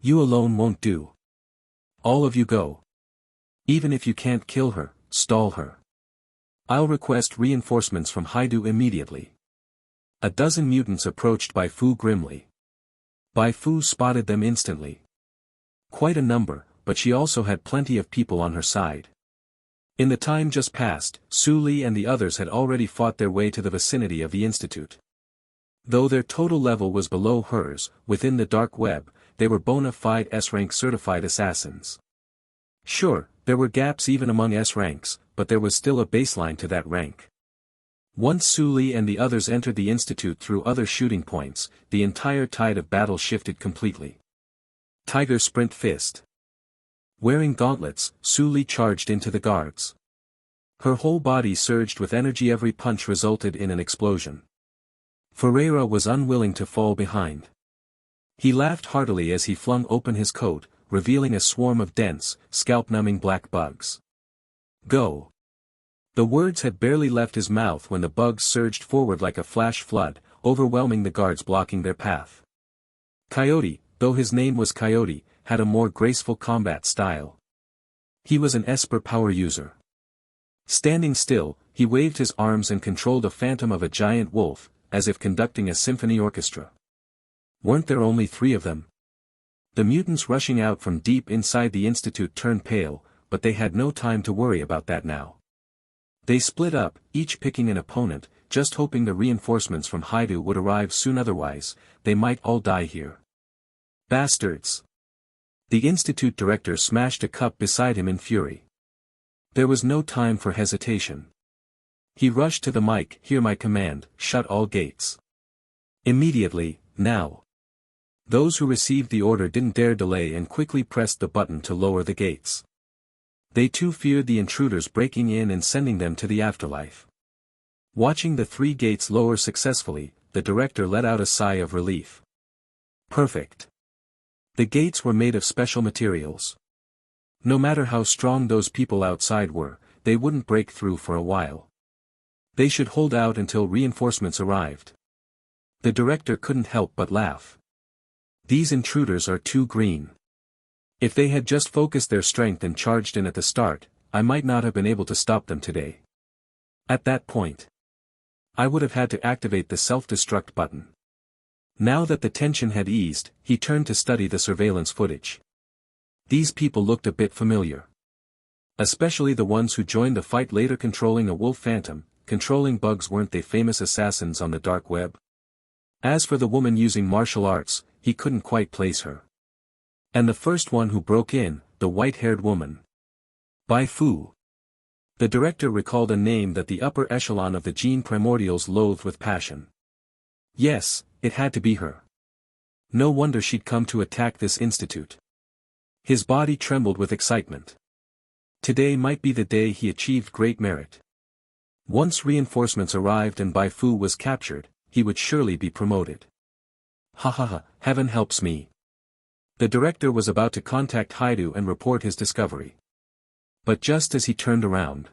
You alone won't do. All of you go. Even if you can't kill her, stall her. I'll request reinforcements from Haidu immediately. A dozen mutants approached Bai Fu grimly. Bai Fu spotted them instantly. Quite a number, but she also had plenty of people on her side. In the time just past, Su Li and the others had already fought their way to the vicinity of the Institute. Though their total level was below hers, within the dark web, they were bona fide S-rank certified assassins. Sure, there were gaps even among S ranks, but there was still a baseline to that rank. Once Su Li and the others entered the institute through other shooting points, the entire tide of battle shifted completely. Tiger Sprint Fist. Wearing gauntlets, Su Li charged into the guards. Her whole body surged with energy. Every punch resulted in an explosion. Ferreira was unwilling to fall behind. He laughed heartily as he flung open his coat, revealing a swarm of dense, scalp-numbing black bugs. Go! The words had barely left his mouth when the bugs surged forward like a flash flood, overwhelming the guards blocking their path. Coyote, though his name was Coyote, had a more graceful combat style. He was an Esper power user. Standing still, he waved his arms and controlled a phantom of a giant wolf, as if conducting a symphony orchestra. Weren't there only 3 of them? The mutants rushing out from deep inside the institute turned pale, but they had no time to worry about that now. They split up, each picking an opponent, just hoping the reinforcements from Haidu would arrive soon, otherwise, they might all die here. Bastards! The institute director smashed a cup beside him in fury. There was no time for hesitation. He rushed to the mic. Hear my command, shut all gates. Immediately, now. Those who received the order didn't dare delay and quickly pressed the button to lower the gates. They too feared the intruders breaking in and sending them to the afterlife. Watching the 3 gates lower successfully, the director let out a sigh of relief. Perfect. The gates were made of special materials. No matter how strong those people outside were, they wouldn't break through for a while. They should hold out until reinforcements arrived. The director couldn't help but laugh. These intruders are too green. If they had just focused their strength and charged in at the start, I might not have been able to stop them today. At that point, I would have had to activate the self-destruct button. Now that the tension had eased, he turned to study the surveillance footage. These people looked a bit familiar. Especially the ones who joined the fight later controlling a wolf phantom. Controlling bugs, weren't they famous assassins on the dark web? As for the woman using martial arts, he couldn't quite place her. And the first one who broke in, the white-haired woman. Bai Fu. The director recalled a name that the upper echelon of the gene primordials loathed with passion. Yes, it had to be her. No wonder she'd come to attack this institute. His body trembled with excitement. Today might be the day he achieved great merit. Once reinforcements arrived and Bai Fu was captured, he would surely be promoted. Ha ha ha, heaven helps me. The director was about to contact Haidu and report his discovery. But just as he turned around,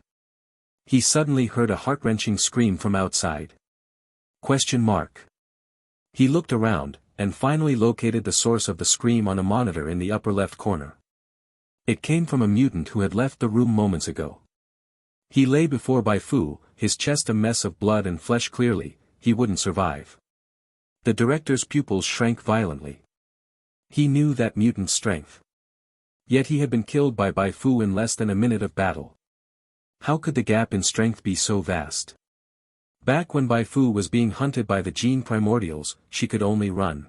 he suddenly heard a heart-wrenching scream from outside. Question mark. He looked around, and finally located the source of the scream on a monitor in the upper left corner. It came from a mutant who had left the room moments ago. He lay before Bai Fu, his chest a mess of blood and flesh. Clearly, he wouldn't survive. The director's pupils shrank violently. He knew that mutant's strength. Yet he had been killed by Bai Fu in less than a minute of battle. How could the gap in strength be so vast? Back when Bai Fu was being hunted by the gene primordials, she could only run.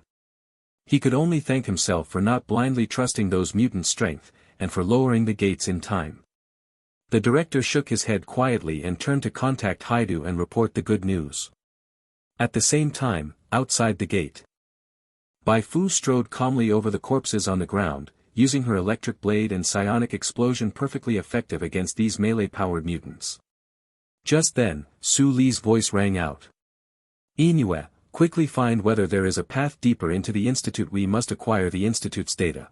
He could only thank himself for not blindly trusting those mutants' strength, and for lowering the gates in time. The director shook his head quietly and turned to contact Haidu and report the good news. At the same time, outside the gate, Bai Fu strode calmly over the corpses on the ground, using her electric blade and psionic explosion perfectly effective against these melee-powered mutants. Just then, Su Li's voice rang out. Inue, quickly find whether there is a path deeper into the Institute. We must acquire the Institute's data.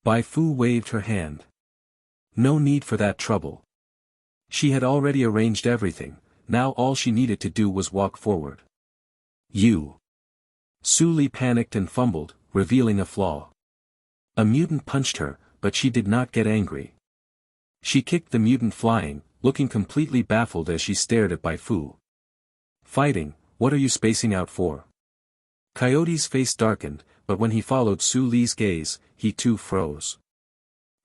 Bai Fu waved her hand. No need for that trouble. She had already arranged everything, now all she needed to do was walk forward. You. Su Li panicked and fumbled, revealing a flaw. A mutant punched her, but she did not get angry. She kicked the mutant flying, looking completely baffled as she stared at Bai Fu. Fighting, what are you spacing out for? Coyote's face darkened, but when he followed Su Li's gaze, he too froze.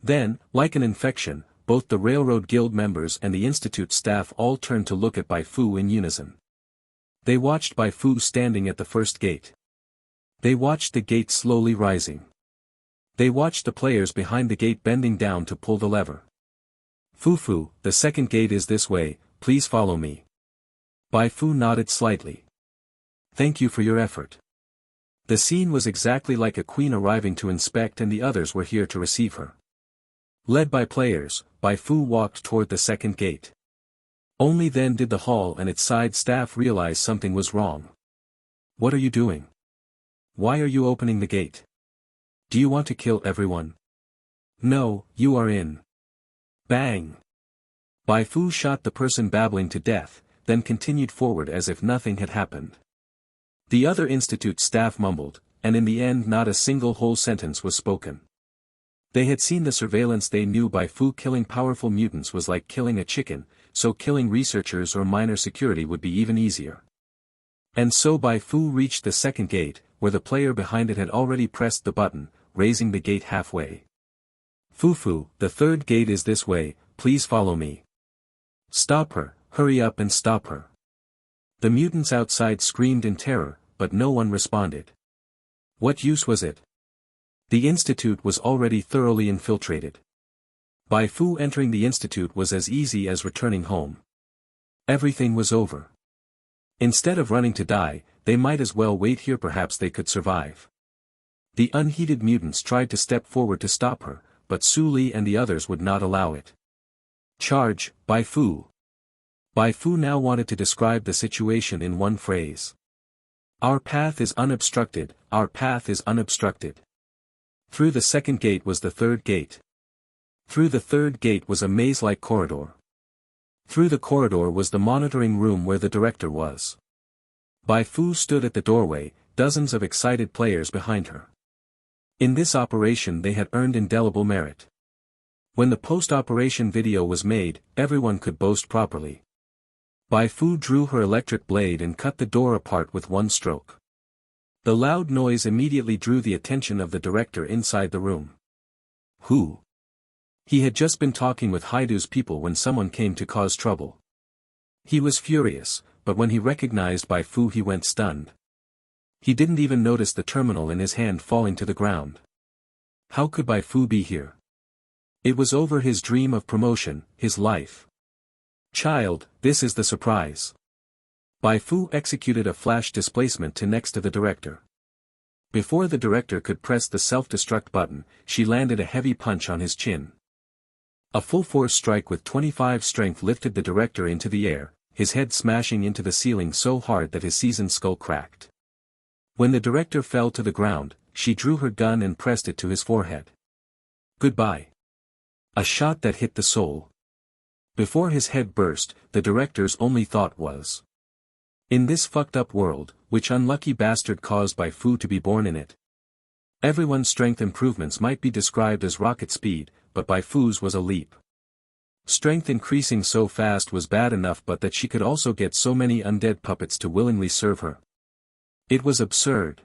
Then, like an infection, both the Railroad Guild members and the Institute staff all turned to look at Bai Fu in unison. They watched Bai Fu standing at the first gate. They watched the gate slowly rising. They watched the players behind the gate bending down to pull the lever. Fufu, the second gate is this way, please follow me. Bai Fu nodded slightly. Thank you for your effort. The scene was exactly like a queen arriving to inspect, and the others were here to receive her. Led by players, Bai Fu walked toward the second gate. Only then did the hall and its side staff realize something was wrong. What are you doing? Why are you opening the gate? Do you want to kill everyone? No, you are in. Bang! Bai Fu shot the person babbling to death, then continued forward as if nothing had happened. The other institute staff mumbled, and in the end not a single whole sentence was spoken. They had seen the surveillance. They knew Bai Fu killing powerful mutants was like killing a chicken, so killing researchers or minor security would be even easier. And so Bai Fu reached the second gate, where the player behind it had already pressed the button, raising the gate halfway. Fufu, the third gate is this way, please follow me. Stop her, hurry up and stop her. The mutants outside screamed in terror, but no one responded. What use was it? The institute was already thoroughly infiltrated. Bai Fu entering the institute was as easy as returning home. Everything was over. Instead of running to die, they might as well wait here. Perhaps they could survive. The unheeded mutants tried to step forward to stop her, but Su Li and the others would not allow it. Charge, Bai Fu. Bai Fu now wanted to describe the situation in one phrase. Our path is unobstructed, our path is unobstructed. Through the second gate was the third gate. Through the third gate was a maze-like corridor. Through the corridor was the monitoring room where the director was. Bai Fu stood at the doorway, dozens of excited players behind her. In this operation they had earned indelible merit. When the post-operation video was made, everyone could boast properly. Bai Fu drew her electric blade and cut the door apart with one stroke. The loud noise immediately drew the attention of the director inside the room. Who? He had just been talking with Haidu's people when someone came to cause trouble. He was furious, but when he recognized Bai Fu he went stunned. He didn't even notice the terminal in his hand falling to the ground. How could Bai Fu be here? It was over his dream of promotion, his life. Child, this is the surprise. Bai Fu executed a flash displacement to next to the director. Before the director could press the self-destruct button, she landed a heavy punch on his chin. A full-force strike with 25 strength lifted the director into the air, his head smashing into the ceiling so hard that his seasoned skull cracked. When the director fell to the ground, she drew her gun and pressed it to his forehead. Goodbye. A shot that hit the soul. Before his head burst, the director's only thought was, in this fucked up world, which unlucky bastard caused Bai Fu to be born in it? Everyone's strength improvements might be described as rocket speed, but Bai Fu's was a leap. Strength increasing so fast was bad enough, but that she could also get so many undead puppets to willingly serve her. It was absurd.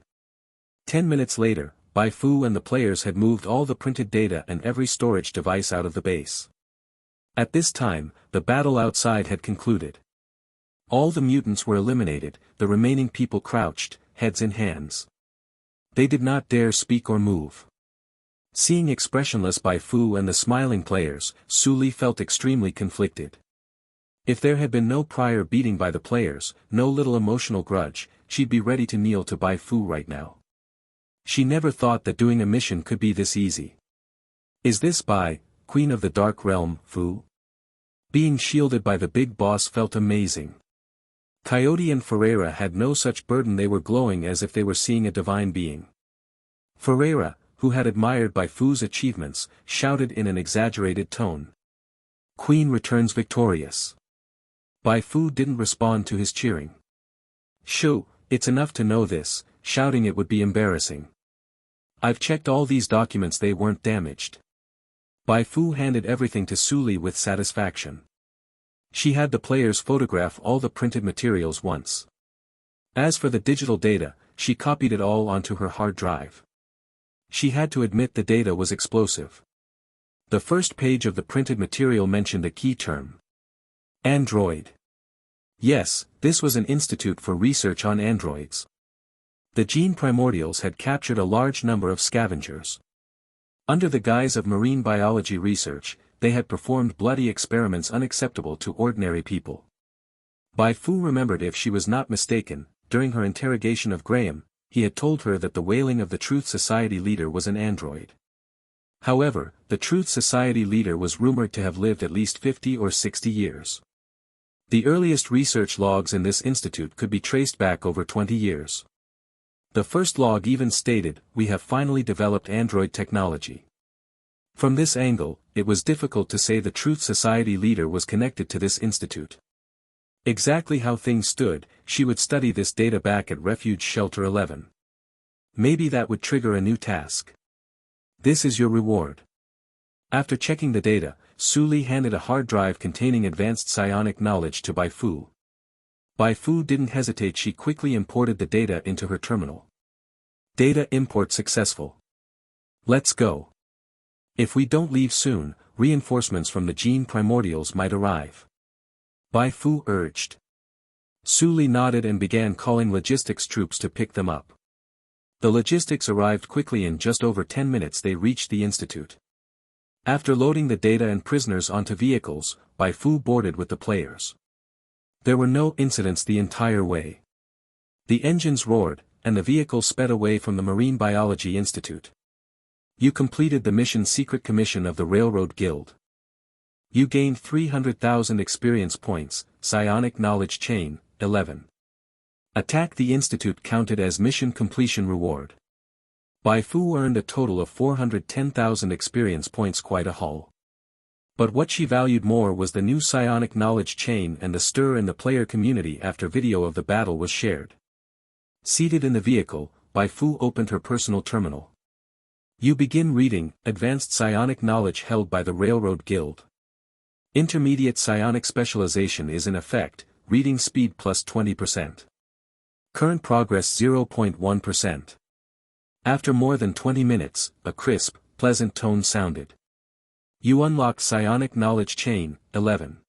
10 minutes later, Bai Fu and the players had moved all the printed data and every storage device out of the base. At this time, the battle outside had concluded. All the mutants were eliminated, the remaining people crouched, heads in hands. They did not dare speak or move. Seeing expressionless Bai Fu and the smiling players, Su Li felt extremely conflicted. If there had been no prior beating by the players, no little emotional grudge, she'd be ready to kneel to Bai Fu right now. She never thought that doing a mission could be this easy. Is this Bai, Queen of the Dark Realm, Fu? Being shielded by the big boss felt amazing. Coyote and Ferreira had no such burden. They were glowing as if they were seeing a divine being. Ferreira, who had admired Bai Fu's achievements, shouted in an exaggerated tone. Queen returns victorious. Bai Fu didn't respond to his cheering. Shoo, it's enough to know this, shouting it would be embarrassing. I've checked all these documents, they weren't damaged. Bai Fu handed everything to Su Li with satisfaction. She had the players photograph all the printed materials once. As for the digital data, she copied it all onto her hard drive. She had to admit the data was explosive. The first page of the printed material mentioned a key term. Android. Yes, this was an institute for research on androids. The gene primordials had captured a large number of scavengers. Under the guise of marine biology research, they had performed bloody experiments unacceptable to ordinary people. Bai Fu remembered, if she was not mistaken, during her interrogation of Graham, he had told her that the wailing of the Truth Society leader was an android. However, the Truth Society leader was rumored to have lived at least 50 or 60 years. The earliest research logs in this institute could be traced back over 20 years. The first log even stated, "We have finally developed android technology." From this angle, it was difficult to say the Truth Society leader was connected to this institute. Exactly how things stood, she would study this data back at Refuge Shelter 11. Maybe that would trigger a new task. This is your reward. After checking the data, Su Li handed a hard drive containing advanced psionic knowledge to Bai Fu. Bai Fu didn't hesitate, she quickly imported the data into her terminal. Data import successful. Let's go. If we don't leave soon, reinforcements from the gene primordials might arrive. Bai Fu urged. Su Li nodded and began calling logistics troops to pick them up. The logistics arrived quickly. In just over 10 minutes they reached the institute. After loading the data and prisoners onto vehicles, Bai Fu boarded with the players. There were no incidents the entire way. The engines roared, and the vehicle sped away from the Marine Biology Institute. You completed the mission secret commission of the Railroad Guild. You gained 300,000 experience points, psionic knowledge chain, 11. Attack the institute counted as mission completion reward. Bai Fu earned a total of 410,000 experience points, quite a haul. But what she valued more was the new psionic knowledge chain and the stir in the player community after video of the battle was shared. Seated in the vehicle, Bai Fu opened her personal terminal. You begin reading, Advanced Psionic Knowledge held by the Railroad Guild. Intermediate Psionic Specialization is in effect, reading speed plus 20%. Current progress 0.1%. After more than 20 minutes, a crisp, pleasant tone sounded. You unlocked Psionic Knowledge Chain, 11.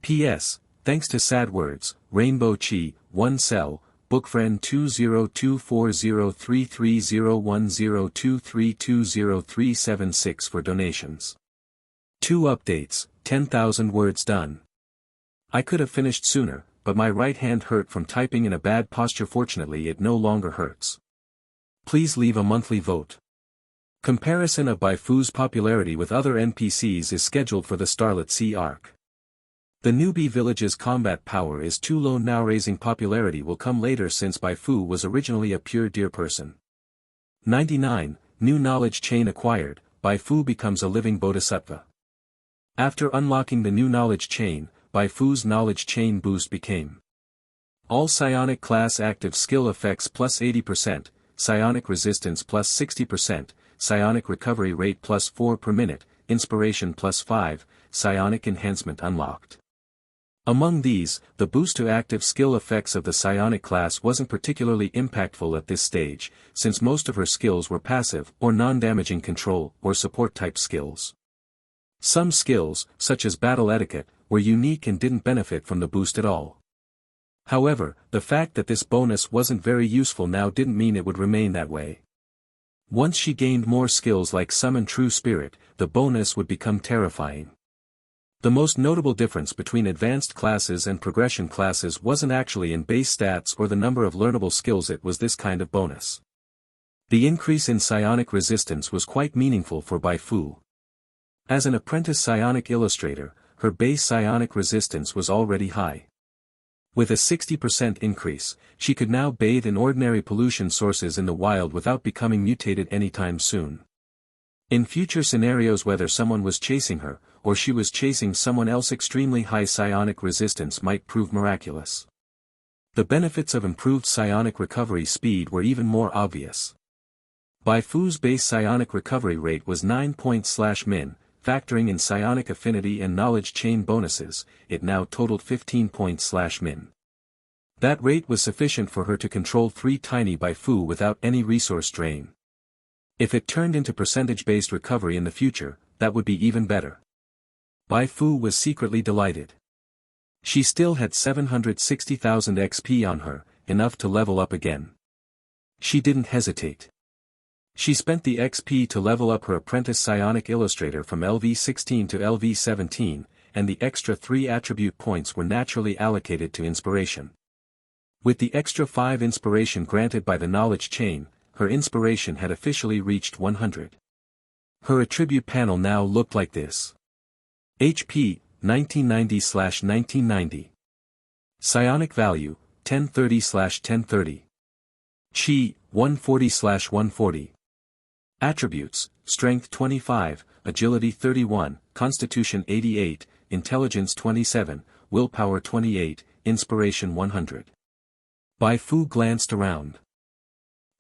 P.S. Thanks to sad words, Rainbow Chi, 1 cell, Bookfriend 20240330102320376 for donations. 2 updates, 10,000 words done. I could have finished sooner, but my right hand hurt from typing in a bad posture. Fortunately it no longer hurts. Please leave a monthly vote. Comparison of Bai Fu's popularity with other NPCs is scheduled for the Starlit Sea arc. The newbie village's combat power is too low now. Raising popularity will come later since Bai Fu was originally a pure deer person. 99. New knowledge chain acquired, Bai Fu becomes a living bodhisattva. After unlocking the new knowledge chain, Bai Fu's knowledge chain boost became all psionic class active skill effects plus 80%, psionic resistance plus 60%, psionic recovery rate plus 4 per minute, inspiration plus 5, psionic enhancement unlocked. Among these, the boost to active skill effects of the psionic class wasn't particularly impactful at this stage, since most of her skills were passive or non-damaging control or support type skills. Some skills, such as battle etiquette, were unique and didn't benefit from the boost at all. However, the fact that this bonus wasn't very useful now didn't mean it would remain that way. Once she gained more skills like Summon True Spirit, the bonus would become terrifying. The most notable difference between advanced classes and progression classes wasn't actually in base stats or the number of learnable skills, it was this kind of bonus. The increase in psionic resistance was quite meaningful for Bai Fu. As an apprentice psionic illustrator, her base psionic resistance was already high. With a 60% increase, she could now bathe in ordinary pollution sources in the wild without becoming mutated anytime soon. In future scenarios, whether someone was chasing her, or she was chasing someone else, extremely high psionic resistance might prove miraculous. The benefits of improved psionic recovery speed were even more obvious. Bai Fu's base psionic recovery rate was 9 points/min, factoring in psionic affinity and knowledge chain bonuses, it now totaled 15 points/min. That rate was sufficient for her to control 3 tiny Bai Fu without any resource drain. If it turned into percentage-based recovery in the future, that would be even better. Bai Fu was secretly delighted. She still had 760,000 XP on her, enough to level up again. She didn't hesitate. She spent the XP to level up her apprentice psionic illustrator from LV16 to LV17, and the extra 3 attribute points were naturally allocated to inspiration. With the extra 5 inspiration granted by the knowledge chain, her inspiration had officially reached 100. Her attribute panel now looked like this. HP, 1990/1990. Psionic value, 1030/1030. Chi, 140/140. Attributes, Strength 25, Agility 31, Constitution 88, Intelligence 27, Willpower 28, Inspiration 100. Bai Fu glanced around.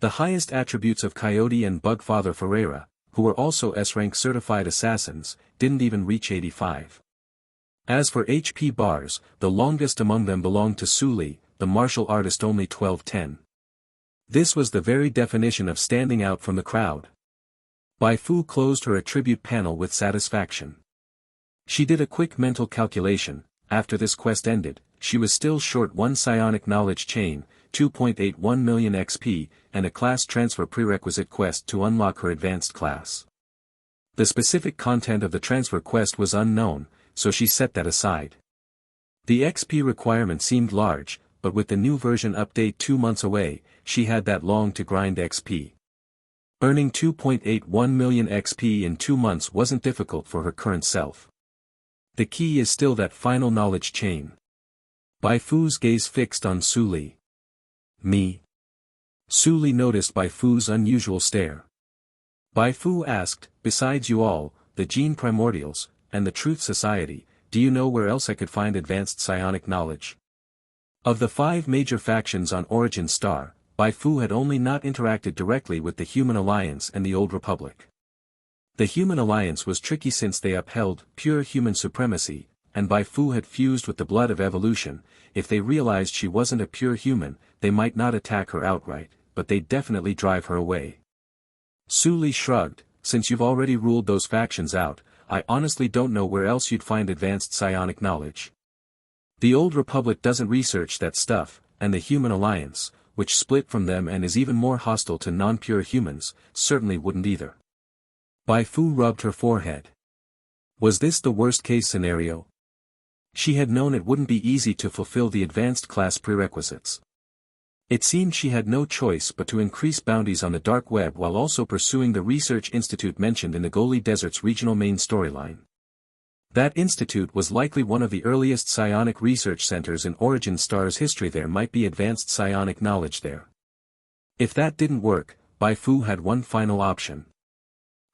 The highest attributes of Coyote and Bugfather Ferreira, who were also S-rank certified assassins, didn't even reach 85. As for HP bars, the longest among them belonged to Suli, the martial artist, only 1210. This was the very definition of standing out from the crowd. Bai Fu closed her attribute panel with satisfaction. She did a quick mental calculation. After this quest ended, she was still short 1 psionic knowledge chain, 2.81 million XP, and a class transfer prerequisite quest to unlock her advanced class. The specific content of the transfer quest was unknown, so she set that aside. The XP requirement seemed large, but with the new version update 2 months away, she had that long to grind XP. Earning 2.81 million XP in 2 months wasn't difficult for her current self. The key is still that final knowledge chain. Bai Fu's gaze fixed on Suli. Me? Suli noticed Bai Fu's unusual stare. Bai Fu asked, besides you all, the Gene Primordials, and the Truth Society, do you know where else I could find advanced psionic knowledge? Of the 5 major factions on Origin Star, Bai Fu had only not interacted directly with the Human Alliance and the Old Republic. The Human Alliance was tricky since they upheld pure human supremacy, and Bai Fu had fused with the blood of evolution. If they realized she wasn't a pure human, they might not attack her outright, but they'd definitely drive her away. Suli shrugged, since you've already ruled those factions out, I honestly don't know where else you'd find advanced psionic knowledge. The Old Republic doesn't research that stuff, and the Human Alliance, which split from them and is even more hostile to non-pure humans, certainly wouldn't either. Bai Fu rubbed her forehead. Was this the worst-case scenario? She had known it wouldn't be easy to fulfill the advanced class prerequisites. It seemed she had no choice but to increase bounties on the dark web while also pursuing the research institute mentioned in the Goli Desert's regional main storyline. That institute was likely one of the earliest psionic research centers in Origin Star's history. There might be advanced psionic knowledge there. If that didn't work, Bai Fu had one final option.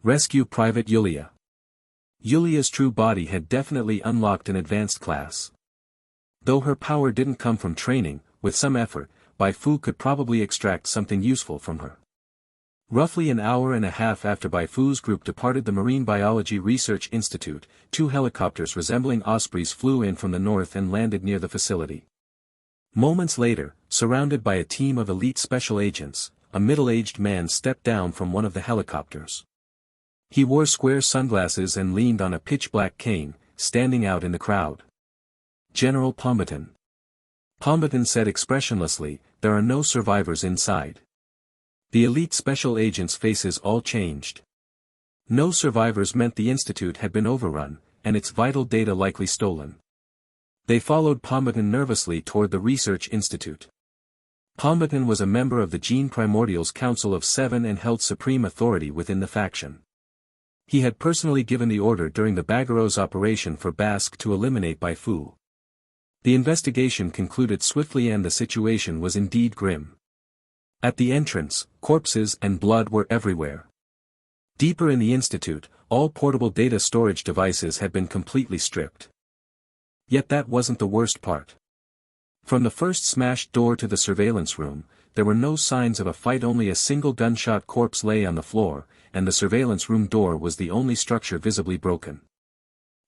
Rescue Private Yulia. Yulia's true body had definitely unlocked an advanced class. Though her power didn't come from training, with some effort, Bai Fu could probably extract something useful from her. Roughly an hour and a half after Bai Fu's group departed the Marine Biology Research Institute, 2 helicopters resembling ospreys flew in from the north and landed near the facility. Moments later, surrounded by a team of elite special agents, a middle-aged man stepped down from one of the helicopters. He wore square sunglasses and leaned on a pitch-black cane, standing out in the crowd. General Pombatin. Pombatin said expressionlessly, there are no survivors inside. The elite special agents' faces all changed. No survivors meant the institute had been overrun, and its vital data likely stolen. They followed Pombatin nervously toward the research institute. Pombatin was a member of the Gene Primordials Council of 7 and held supreme authority within the faction. He had personally given the order during the Bagaros operation for Basque to eliminate Bai Fu. The investigation concluded swiftly and the situation was indeed grim. At the entrance, corpses and blood were everywhere. Deeper in the institute, all portable data storage devices had been completely stripped. Yet that wasn't the worst part. From the first smashed door to the surveillance room, there were no signs of a fight. Only a single gunshot corpse lay on the floor, and the surveillance room door was the only structure visibly broken.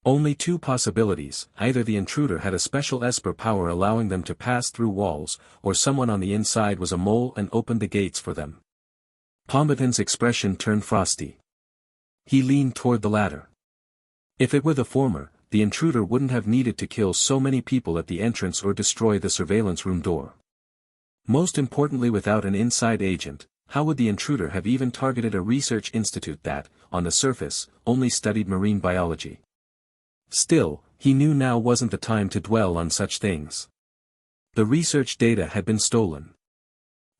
Only 2 possibilities: either the intruder had a special Esper power allowing them to pass through walls, or someone on the inside was a mole and opened the gates for them. Pombatin's expression turned frosty. He leaned toward the latter. If it were the former, the intruder wouldn't have needed to kill so many people at the entrance or destroy the surveillance room door. Most importantly, without an inside agent, how would the intruder have even targeted a research institute that, on the surface, only studied marine biology? Still, he knew now wasn't the time to dwell on such things. The research data had been stolen.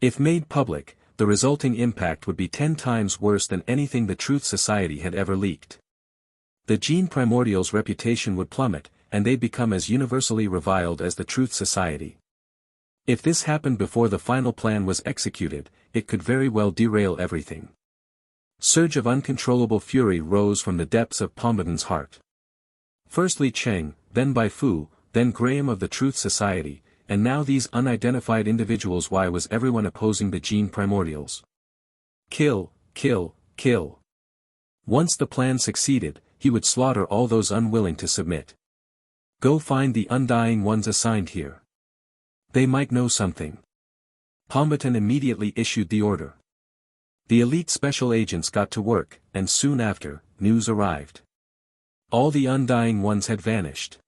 If made public, the resulting impact would be 10 times worse than anything the Truth Society had ever leaked. The Gene Primordial's reputation would plummet, and they'd become as universally reviled as the Truth Society. If this happened before the final plan was executed, it could very well derail everything. Surge of uncontrollable fury rose from the depths of Pombatan's heart. First Li Cheng, then Bai Fu, then Graham of the Truth Society, and now these unidentified individuals. Why was everyone opposing the Gene Primordials? Kill, kill, kill. Once the plan succeeded, he would slaughter all those unwilling to submit. Go find the undying ones assigned here. They might know something. Pombatan immediately issued the order. The elite special agents got to work, and soon after, news arrived. All the undying ones had vanished.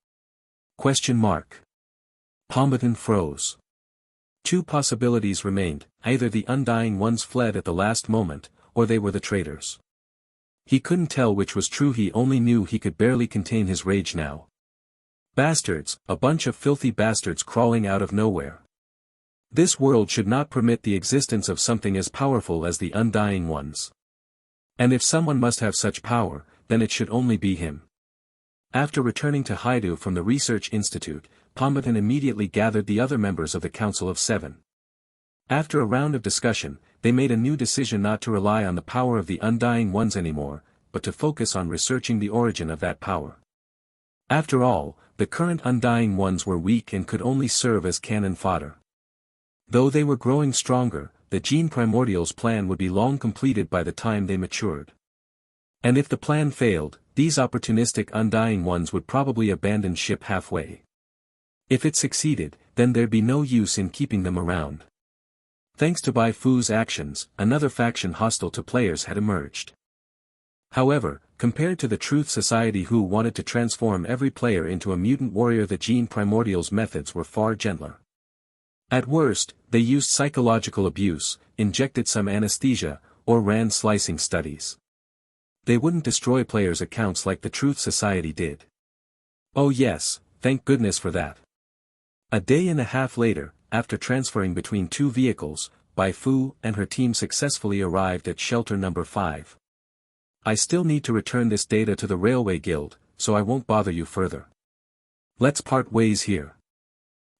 Pombatan froze. Two possibilities remained: either the undying ones fled at the last moment, or they were the traitors. He couldn't tell which was true. He only knew he could barely contain his rage now. Bastards, a bunch of filthy bastards crawling out of nowhere. This world should not permit the existence of something as powerful as the undying ones. And if someone must have such power, then it should only be him. After returning to Haidu from the Research Institute, Pombatan immediately gathered the other members of the Council of Seven. After a round of discussion, they made a new decision not to rely on the power of the undying ones anymore, but to focus on researching the origin of that power. After all, the current undying ones were weak and could only serve as cannon fodder. Though they were growing stronger, the Gene Primordial's plan would be long completed by the time they matured. And if the plan failed, these opportunistic undying ones would probably abandon ship halfway. If it succeeded, then there'd be no use in keeping them around. Thanks to Bai Fu's actions, another faction hostile to players had emerged. However, compared to the Truth Society, who wanted to transform every player into a mutant warrior, the Gene Primordial's methods were far gentler. At worst, they used psychological abuse, injected some anesthesia, or ran slicing studies. They wouldn't destroy players' accounts like the Truth Society did. Oh yes, thank goodness for that. A day and a half later, after transferring between two vehicles, Bai Fu and her team successfully arrived at shelter number 5. I still need to return this data to the Railway Guild, so I won't bother you further. Let's part ways here.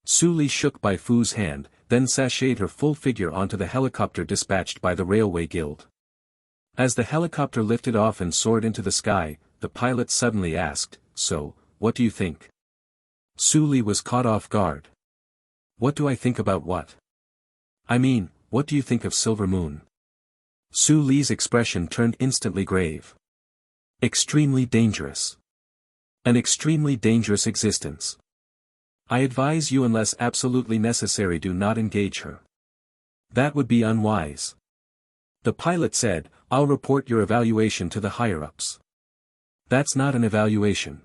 Su Li shook Bai Fu's hand, then sashayed her full figure onto the helicopter dispatched by the Railway Guild. As the helicopter lifted off and soared into the sky, the pilot suddenly asked, "So, what do you think?" Su Li was caught off guard. "What do I think about what? I mean, what do you think of Silver Moon?" Su Li's expression turned instantly grave. Extremely dangerous. An extremely dangerous existence. I advise you, unless absolutely necessary, do not engage her. That would be unwise. The pilot said, "I'll report your evaluation to the higher-ups." That's not an evaluation.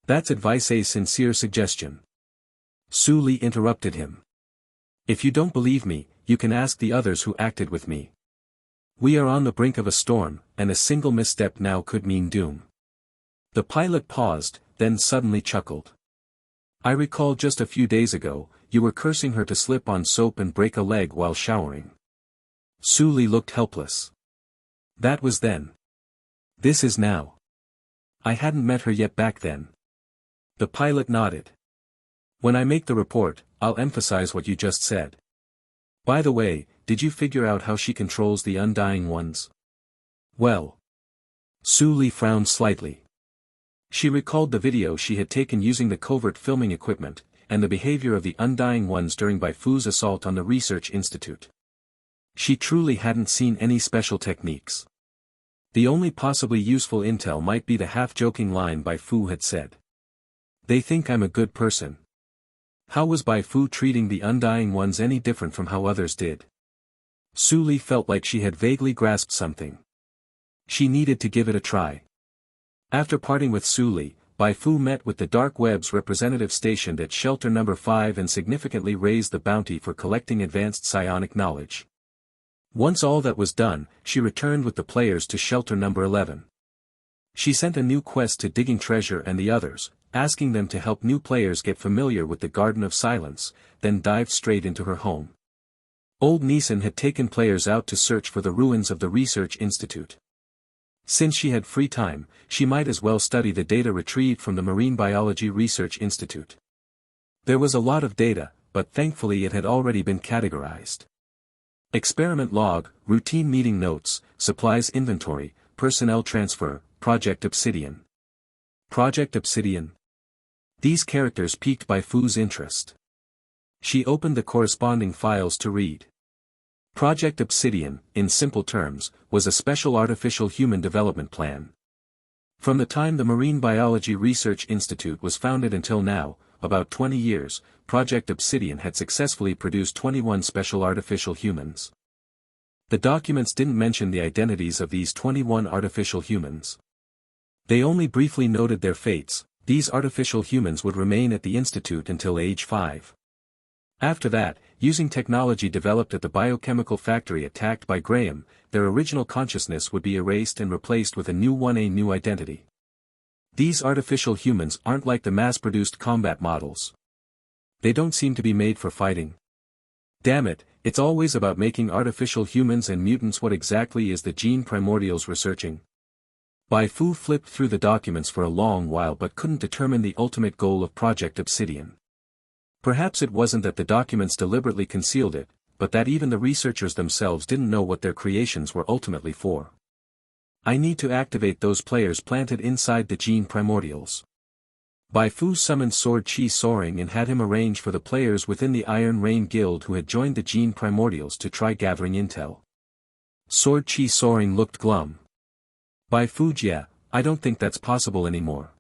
That's advice, a sincere suggestion. Su Li interrupted him. If you don't believe me, you can ask the others who acted with me. We are on the brink of a storm, and a single misstep now could mean doom. The pilot paused, then suddenly chuckled. I recall just a few days ago, you were cursing her to slip on soap and break a leg while showering. Su Li looked helpless. That was then. This is now. I hadn't met her yet back then. The pilot nodded. When I make the report, I'll emphasize what you just said. By the way, did you figure out how she controls the undying ones? Well. Su Li frowned slightly. She recalled the video she had taken using the covert filming equipment, and the behavior of the undying ones during Bai Fu's assault on the Research Institute. She truly hadn't seen any special techniques. The only possibly useful intel might be the half-joking line Bai Fu had said. They think I'm a good person. How was Bai Fu treating the undying ones any different from how others did? Su Li felt like she had vaguely grasped something. She needed to give it a try. After parting with Su Li, Bai Fu met with the Dark Web's representative stationed at shelter number 5 and significantly raised the bounty for collecting advanced psionic knowledge. Once all that was done, she returned with the players to shelter number 11. She sent a new quest to Digging Treasure and the others, asking them to help new players get familiar with the Garden of Silence, then dived straight into her home. Old Neeson had taken players out to search for the ruins of the research institute. Since she had free time, she might as well study the data retrieved from the Marine Biology Research Institute. There was a lot of data, but thankfully it had already been categorized. Experiment log, routine meeting notes, supplies inventory, personnel transfer, Project Obsidian. Project Obsidian. These characters piqued Bai Fu's interest. She opened the corresponding files to read. Project Obsidian, in simple terms, was a special artificial human development plan. From the time the Marine Biology Research Institute was founded until now, about 20 years, Project Obsidian had successfully produced 21 special artificial humans. The documents didn't mention the identities of these 21 artificial humans. They only briefly noted their fates. These artificial humans would remain at the Institute until age 5. After that, using technology developed at the biochemical factory attacked by Graham, their original consciousness would be erased and replaced with a new identity. These artificial humans aren't like the mass-produced combat models. They don't seem to be made for fighting. Damn it, it's always about making artificial humans and mutants. What exactly is the gene primordials researching? Bai Fu flipped through the documents for a long while but couldn't determine the ultimate goal of Project Obsidian. Perhaps it wasn't that the documents deliberately concealed it, but that even the researchers themselves didn't know what their creations were ultimately for. I need to activate those players planted inside the gene primordials. Bai Fu summoned Sword Chi Soaring and had him arrange for the players within the Iron Rain Guild who had joined the gene primordials to try gathering intel. Sword Chi Soaring looked glum. Bai Fu, yeah, I don't think that's possible anymore.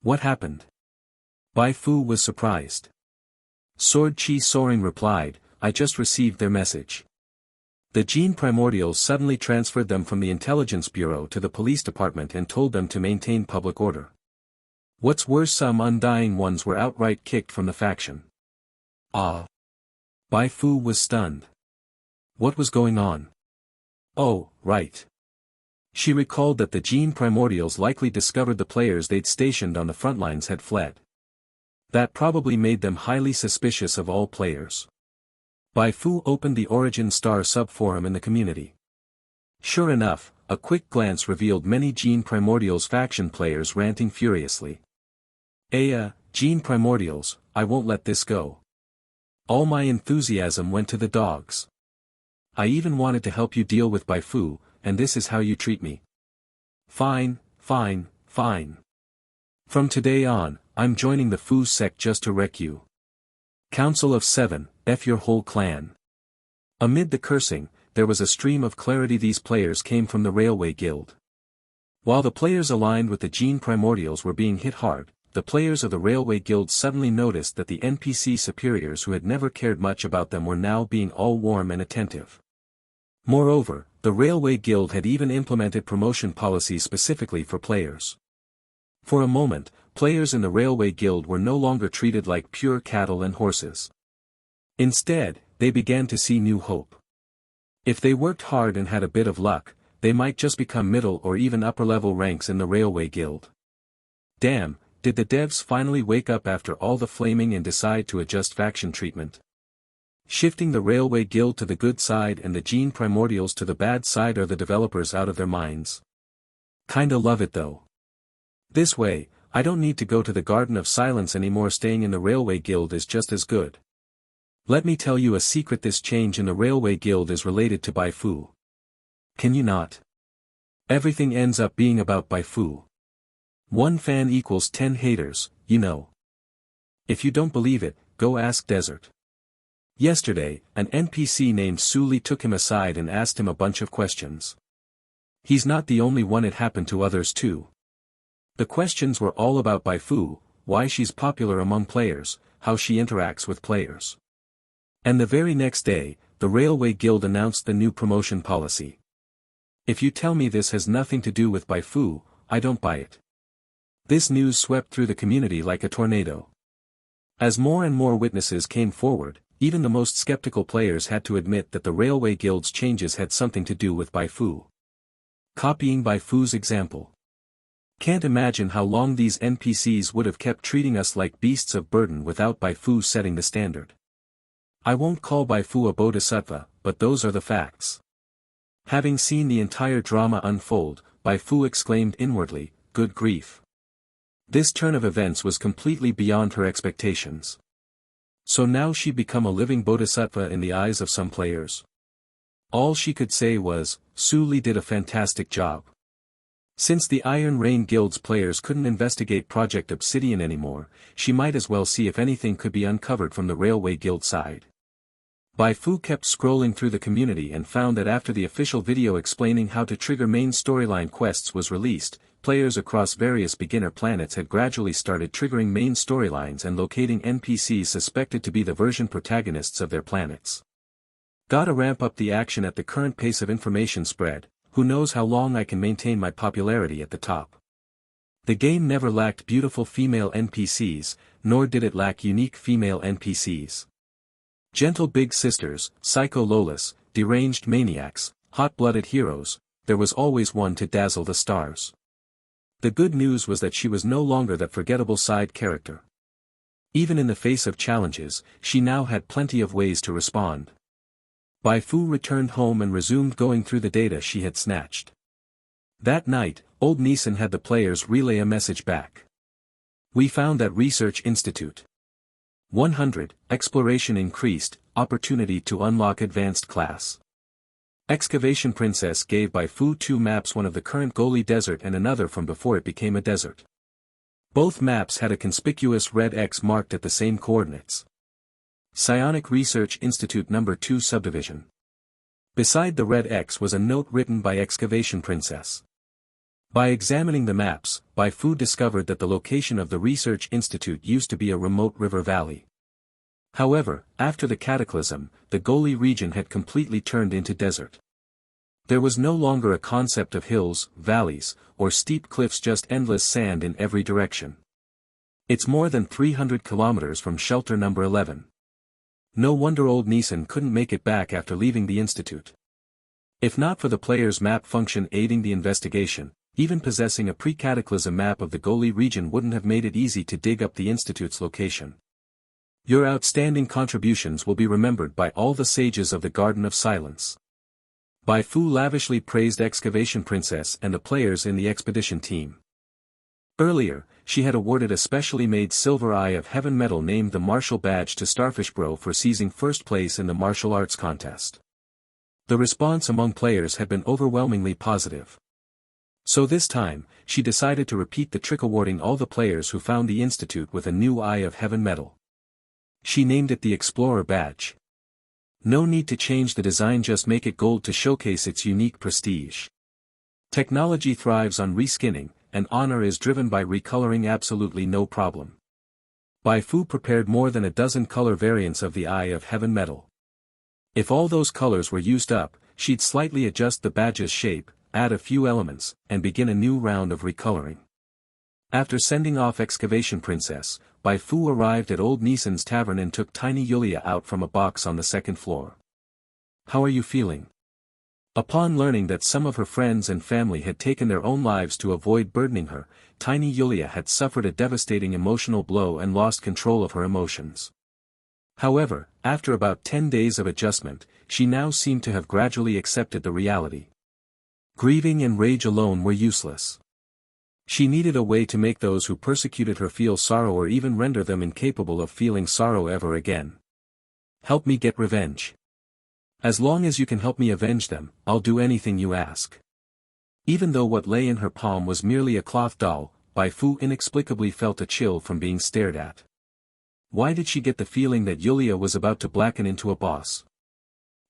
What happened? Bai Fu was surprised. Sword Chi Soaring replied, I just received their message. The gene primordials suddenly transferred them from the Intelligence Bureau to the police department and told them to maintain public order. What's worse, some undying ones were outright kicked from the faction. Ah. Bai Fu was stunned. What was going on? Oh, right. She recalled that the gene primordials likely discovered the players they'd stationed on the front lines had fled. That probably made them highly suspicious of all players. Bai Fu opened the Origin Star subforum in the community. Sure enough, a quick glance revealed many Gene Primordials faction players ranting furiously. Gene Primordials, I won't let this go. All my enthusiasm went to the dogs. I even wanted to help you deal with Bai Fu, and this is how you treat me. Fine, fine, fine. From today on, I'm joining the Fu sect just to wreck you. Council of 7, F your whole clan. Amid the cursing, there was a stream of clarity. These players came from the Railway Guild. While the players aligned with the Gene Primordials were being hit hard, the players of the Railway Guild suddenly noticed that the NPC superiors who had never cared much about them were now being all warm and attentive. Moreover, the Railway Guild had even implemented promotion policies specifically for players. For a moment, players in the Railway Guild were no longer treated like pure cattle and horses. Instead, they began to see new hope. If they worked hard and had a bit of luck, they might just become middle or even upper-level ranks in the Railway Guild. Damn, did the devs finally wake up after all the flaming and decide to adjust faction treatment? Shifting the Railway Guild to the good side and the Gene Primordials to the bad side. Are the developers out of their minds? Kinda love it though. This way, I don't need to go to the Garden of Silence anymore. Staying in the Railway Guild is just as good. Let me tell you a secret. This change in the Railway Guild is related to Bai Fu. Can you not? Everything ends up being about Bai Fu. 1 fan equals 10 haters, you know. If you don't believe it, go ask Desert. Yesterday, an NPC named Suli took him aside and asked him a bunch of questions. He's not the only one, it happened to others too. The questions were all about Bai Fu, why she's popular among players, how she interacts with players. And the very next day, the Railway Guild announced the new promotion policy. If you tell me this has nothing to do with Bai Fu, I don't buy it. This news swept through the community like a tornado. As more and more witnesses came forward, even the most skeptical players had to admit that the Railway Guild's changes had something to do with Bai Fu. Copying Bai Fu's example. Can't imagine how long these NPCs would have kept treating us like beasts of burden without Bai Fu setting the standard. I won't call Bai Fu a bodhisattva, but those are the facts. Having seen the entire drama unfold, Bai Fu exclaimed inwardly, "Good grief." This turn of events was completely beyond her expectations. So now she'd become a living bodhisattva in the eyes of some players. All she could say was, "Su Li did a fantastic job." Since the Iron Rain Guild's players couldn't investigate Project Obsidian anymore, she might as well see if anything could be uncovered from the Railway Guild side. Bai Fu kept scrolling through the community and found that after the official video explaining how to trigger main storyline quests was released, players across various beginner planets had gradually started triggering main storylines and locating NPCs suspected to be the version protagonists of their planets. Gotta ramp up the action at the current pace of information spread. Who knows how long I can maintain my popularity at the top. The game never lacked beautiful female NPCs, nor did it lack unique female NPCs. Gentle big sisters, psycho Lolas, deranged maniacs, hot-blooded heroes, there was always one to dazzle the stars. The good news was that she was no longer that forgettable side character. Even in the face of challenges, she now had plenty of ways to respond. Bai Fu returned home and resumed going through the data she had snatched. That night, old Neeson had the players relay a message back. We found that Research Institute. 100, exploration increased, opportunity to unlock advanced class. Excavation Princess gave Bai Fu 2 maps, one of the current Goli Desert and another from before it became a desert. Both maps had a conspicuous red X marked at the same coordinates. Psionic Research Institute No. 2 Subdivision. Beside the red X was a note written by Excavation Princess. By examining the maps, Bai Fu discovered that the location of the Research Institute used to be a remote river valley. However, after the cataclysm, the Goli region had completely turned into desert. There was no longer a concept of hills, valleys, or steep cliffs, just endless sand in every direction. It's more than 300 kilometers from shelter number 11. No wonder old Neeson couldn't make it back after leaving the institute. If not for the player's map function aiding the investigation, even possessing a pre-cataclysm map of the Goli region wouldn't have made it easy to dig up the institute's location. Your outstanding contributions will be remembered by all the sages of the Garden of Silence. Bai Fu lavishly praised Excavation Princess and the players in the expedition team. Earlier, she had awarded a specially made Silver Eye of Heaven medal named the Martial Badge to Starfish Bro for seizing first place in the martial arts contest. The response among players had been overwhelmingly positive. So this time, she decided to repeat the trick, awarding all the players who found the institute with a new Eye of Heaven medal. She named it the Explorer Badge. No need to change the design, just make it gold to showcase its unique prestige. Technology thrives on reskinning, and honor is driven by recoloring, absolutely no problem. Bai Fu prepared more than a dozen color variants of the Eye of Heaven medal. If all those colors were used up, she'd slightly adjust the badge's shape, add a few elements, and begin a new round of recoloring. After sending off Excavation Princess, Bai Fu arrived at old Neeson's tavern and took tiny Yulia out from a box on the second floor. "How are you feeling?" Upon learning that some of her friends and family had taken their own lives to avoid burdening her, tiny Yulia had suffered a devastating emotional blow and lost control of her emotions. However, after about 10 days of adjustment, she now seemed to have gradually accepted the reality. Grieving and rage alone were useless. She needed a way to make those who persecuted her feel sorrow, or even render them incapable of feeling sorrow ever again. "Help me get revenge. As long as you can help me avenge them, I'll do anything you ask." Even though what lay in her palm was merely a cloth doll, Bai Fu inexplicably felt a chill from being stared at. Why did she get the feeling that Yulia was about to blacken into a boss?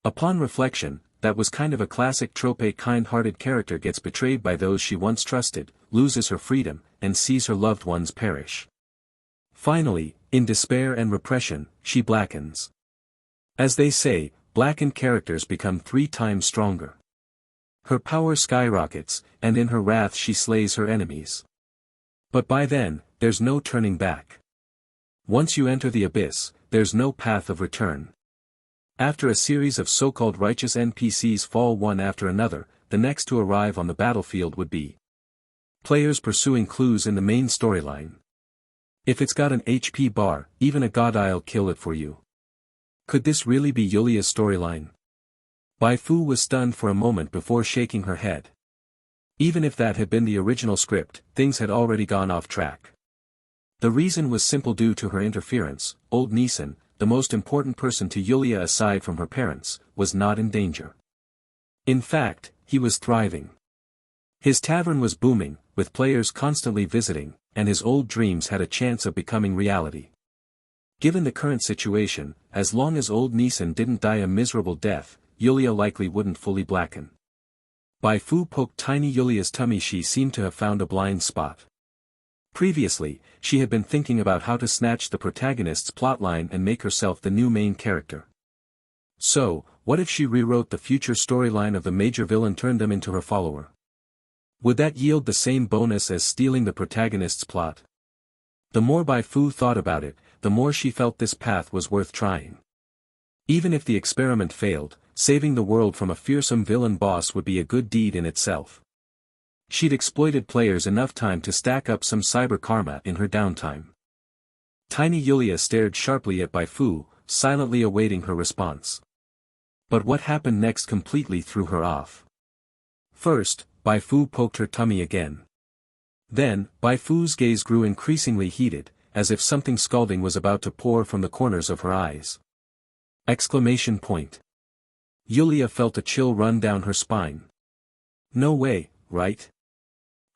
Upon reflection, that was kind of a classic trope: a kind-hearted character gets betrayed by those she once trusted, loses her freedom, and sees her loved ones perish. Finally, in despair and repression, she blackens. As they say, blackened characters become 3 times stronger. Her power skyrockets, and in her wrath she slays her enemies. But by then, there's no turning back. Once you enter the abyss, there's no path of return. After a series of so-called righteous NPCs fall one after another, the next to arrive on the battlefield would be Players pursuing clues in the main storyline. If it's got an HP bar, even a god'll kill it for you. Could this really be Yulia's storyline? Bai Fu was stunned for a moment before shaking her head. Even if that had been the original script, things had already gone off track. The reason was simple: due to her interference, old Neeson, the most important person to Yulia aside from her parents, was not in danger. In fact, he was thriving. His tavern was booming, with players constantly visiting, and his old dreams had a chance of becoming reality. Given the current situation, as long as old Neeson didn't die a miserable death, Yulia likely wouldn't fully blacken. Bai Fu poked tiny Yulia's tummy. She seemed to have found a blind spot. Previously, she had been thinking about how to snatch the protagonist's plotline and make herself the new main character. So, what if she rewrote the future storyline of the major villain, turned them into her follower? Would that yield the same bonus as stealing the protagonist's plot? The more Bai Fu thought about it, the more she felt this path was worth trying. Even if the experiment failed, saving the world from a fearsome villain boss would be a good deed in itself. She'd exploited players enough time to stack up some cyber karma in her downtime. Tiny Yulia stared sharply at Bai Fu, silently awaiting her response. But what happened next completely threw her off. First, Bai Fu poked her tummy again. Then, Bai Fu's gaze grew increasingly heated, as if something scalding was about to pour from the corners of her eyes. Exclamation point. Yulia felt a chill run down her spine. No way, right?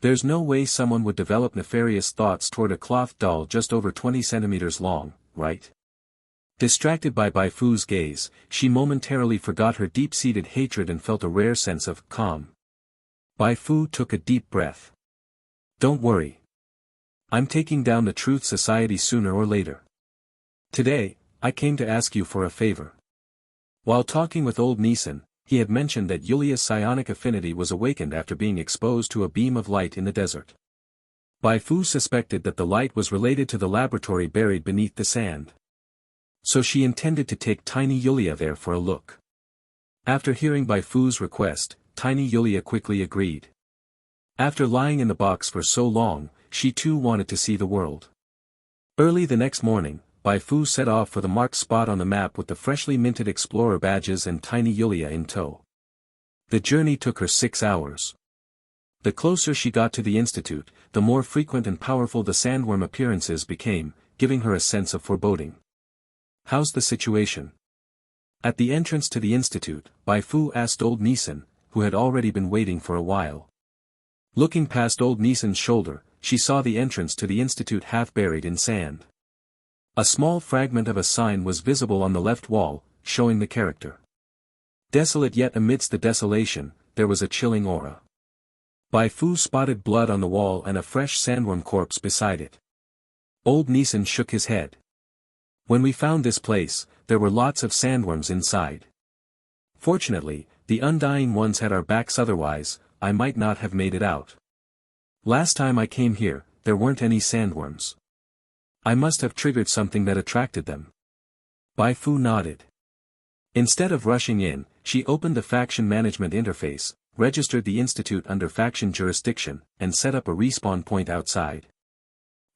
There's no way someone would develop nefarious thoughts toward a cloth doll just over 20 centimeters long, right? Distracted by Bai Fu's gaze, she momentarily forgot her deep-seated hatred and felt a rare sense of calm. Bai Fu took a deep breath. Don't worry. I'm taking down the Truth Society sooner or later. Today, I came to ask you for a favor. While talking with old Neeson, he had mentioned that Yulia's psionic affinity was awakened after being exposed to a beam of light in the desert. Bai Fu suspected that the light was related to the laboratory buried beneath the sand. So she intended to take tiny Yulia there for a look. After hearing Bai Fu's request, tiny Yulia quickly agreed. After lying in the box for so long, she too wanted to see the world. Early the next morning, Bai Fu set off for the marked spot on the map with the freshly minted explorer badges and tiny Yulia in tow. The journey took her 6 hours. The closer she got to the institute, the more frequent and powerful the sandworm appearances became, giving her a sense of foreboding. How's the situation? At the entrance to the institute, Bai Fu asked old Neeson, who had already been waiting for a while. Looking past old Neeson's shoulder, she saw the entrance to the institute half buried in sand. A small fragment of a sign was visible on the left wall, showing the character. Desolate, yet amidst the desolation, there was a chilling aura. Bai Fu spotted blood on the wall and a fresh sandworm corpse beside it. Old Neeson shook his head. When we found this place, there were lots of sandworms inside. Fortunately, the undying ones had our backs, otherwise, I might not have made it out. Last time I came here, there weren't any sandworms. I must have triggered something that attracted them. Bai Fu nodded. Instead of rushing in, she opened the faction management interface, registered the institute under faction jurisdiction, and set up a respawn point outside.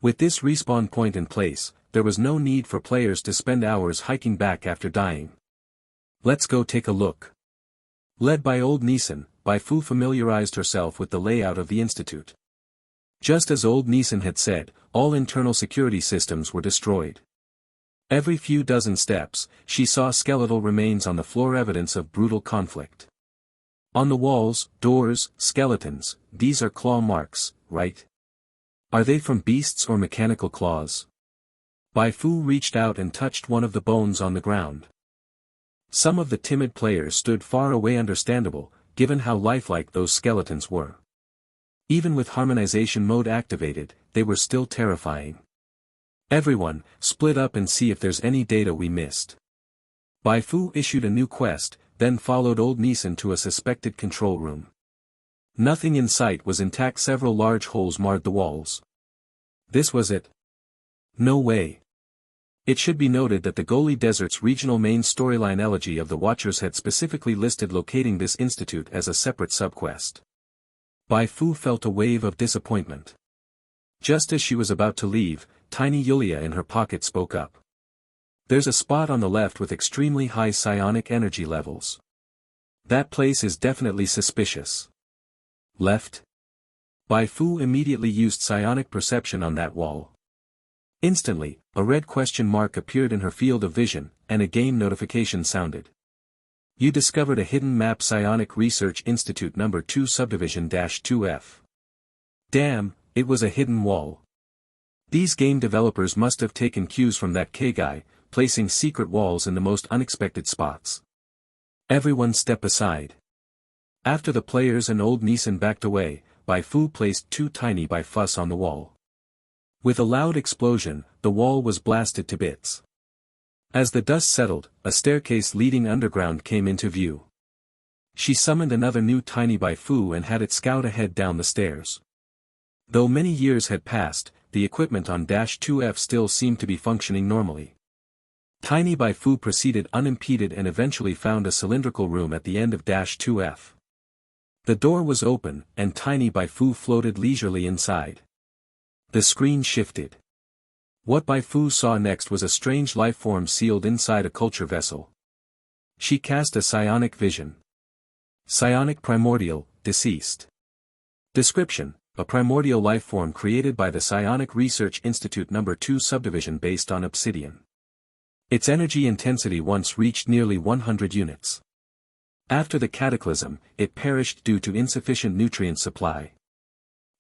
With this respawn point in place, there was no need for players to spend hours hiking back after dying. Let's go take a look. Led by old Neeson, Bai Fu familiarized herself with the layout of the institute. Just as old Neeson had said, all internal security systems were destroyed. Every few dozen steps, she saw skeletal remains on the floor, evidence of brutal conflict. On the walls, doors, skeletons, these are claw marks, right? Are they from beasts or mechanical claws? Bai Fu reached out and touched one of the bones on the ground. Some of the timid players stood far away, understandable, given how lifelike those skeletons were. Even with harmonization mode activated, they were still terrifying. Everyone, split up and see if there's any data we missed. Bai Fu issued a new quest, then followed old Neeson to a suspected control room. Nothing in sight was intact, several large holes marred the walls. This was it? No way. It should be noted that the Goli Desert's regional main storyline Elegy of the Watchers had specifically listed locating this institute as a separate subquest. Bai Fu felt a wave of disappointment. Just as she was about to leave, tiny Yulia in her pocket spoke up. There's a spot on the left with extremely high psionic energy levels. That place is definitely suspicious. Left? Bai Fu immediately used psionic perception on that wall. Instantly, a red question mark appeared in her field of vision, and a game notification sounded. You discovered a hidden map, Psionic Research Institute No. 2 Subdivision -2F. Damn, it was a hidden wall. These game developers must have taken cues from that K-guy, placing secret walls in the most unexpected spots. Everyone step aside. After the players and old Neeson backed away, Bai Fu placed two tiny Bai Fus on the wall. With a loud explosion, the wall was blasted to bits. As the dust settled, a staircase leading underground came into view. She summoned another new tiny Bai Fu and had it scout ahead down the stairs. Though many years had passed, the equipment on -2F still seemed to be functioning normally. Tiny Bai Fu proceeded unimpeded and eventually found a cylindrical room at the end of -2F. The door was open, and Tiny Bai Fu floated leisurely inside. The screen shifted. What Bai Fu saw next was a strange lifeform sealed inside a culture vessel. She cast a psionic vision. Psionic primordial, deceased. Description: a primordial lifeform created by the Psionic Research Institute No. 2 subdivision based on obsidian. Its energy intensity once reached nearly 100 units. After the cataclysm, it perished due to insufficient nutrient supply.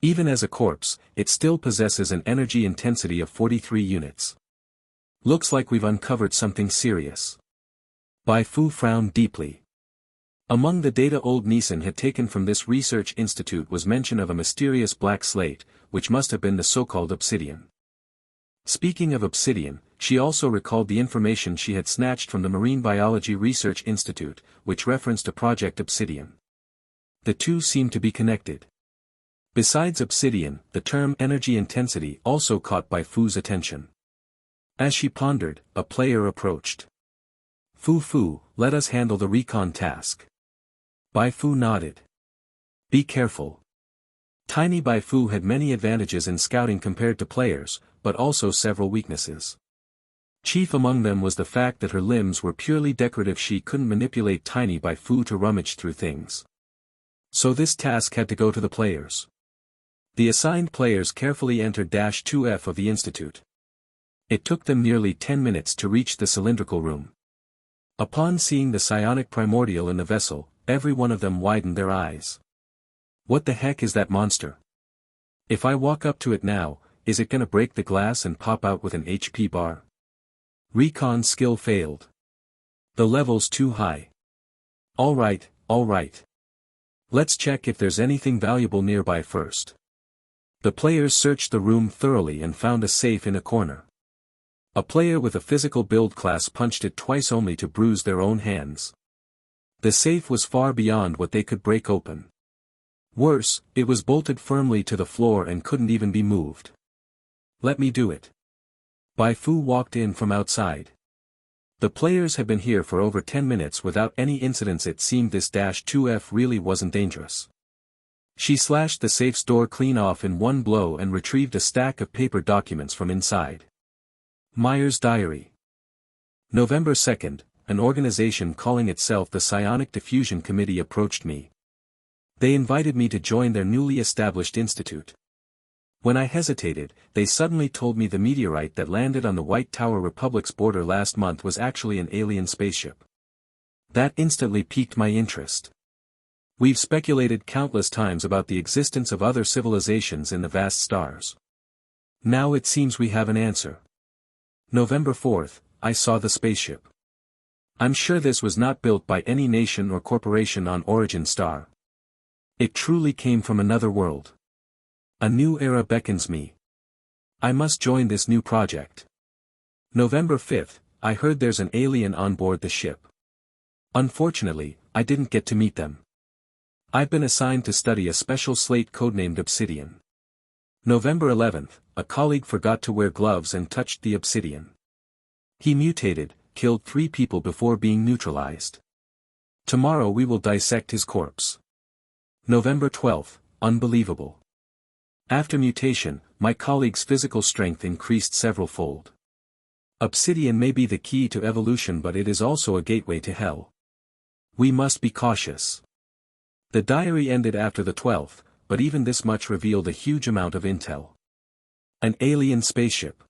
Even as a corpse, it still possesses an energy intensity of 43 units. Looks like we've uncovered something serious. Bai Fu frowned deeply. Among the data old Neeson had taken from this research institute was mention of a mysterious black slate, which must have been the so-called obsidian. Speaking of obsidian, she also recalled the information she had snatched from the Marine Biology Research Institute, which referenced a Project Obsidian. The two seemed to be connected. Besides obsidian, the term energy intensity also caught Bai Fu's attention. As she pondered, a player approached. Fu, let us handle the recon task. Bai Fu nodded. Be careful. Tiny Bai Fu had many advantages in scouting compared to players, but also several weaknesses. Chief among them was the fact that her limbs were purely decorative. She couldn't manipulate Tiny Bai Fu to rummage through things. So this task had to go to the players. The assigned players carefully entered -2F of the institute. It took them nearly 10 minutes to reach the cylindrical room. Upon seeing the psionic primordial in the vessel, every one of them widened their eyes. What the heck is that monster? If I walk up to it now, is it gonna break the glass and pop out with an HP bar? Recon skill failed. The level's too high. Alright. Let's check if there's anything valuable nearby first. The players searched the room thoroughly and found a safe in a corner. A player with a physical build class punched it twice only to bruise their own hands. The safe was far beyond what they could break open. Worse, it was bolted firmly to the floor and couldn't even be moved. Let me do it. Bai Fu walked in from outside. The players had been here for over 10 minutes without any incidents. It seemed this -2F really wasn't dangerous. She slashed the safe's door clean off in one blow and retrieved a stack of paper documents from inside. Meyer's diary. November 2nd, an organization calling itself the Psionic Diffusion Committee approached me. They invited me to join their newly established institute. When I hesitated, they suddenly told me the meteorite that landed on the White Tower Republic's border last month was actually an alien spaceship. That instantly piqued my interest. We've speculated countless times about the existence of other civilizations in the vast stars. Now it seems we have an answer. November 4th, I saw the spaceship. I'm sure this was not built by any nation or corporation on Origin Star. It truly came from another world. A new era beckons me. I must join this new project. November 5th, I heard there's an alien on board the ship. Unfortunately, I didn't get to meet them. I've been assigned to study a special slate codenamed Obsidian. November 11th, a colleague forgot to wear gloves and touched the obsidian. He mutated, killed 3 people before being neutralized. Tomorrow we will dissect his corpse. November 12th, unbelievable. After mutation, my colleague's physical strength increased several-fold. Obsidian may be the key to evolution, but it is also a gateway to hell. We must be cautious. The diary ended after the 12th, but even this much revealed a huge amount of intel. An alien spaceship.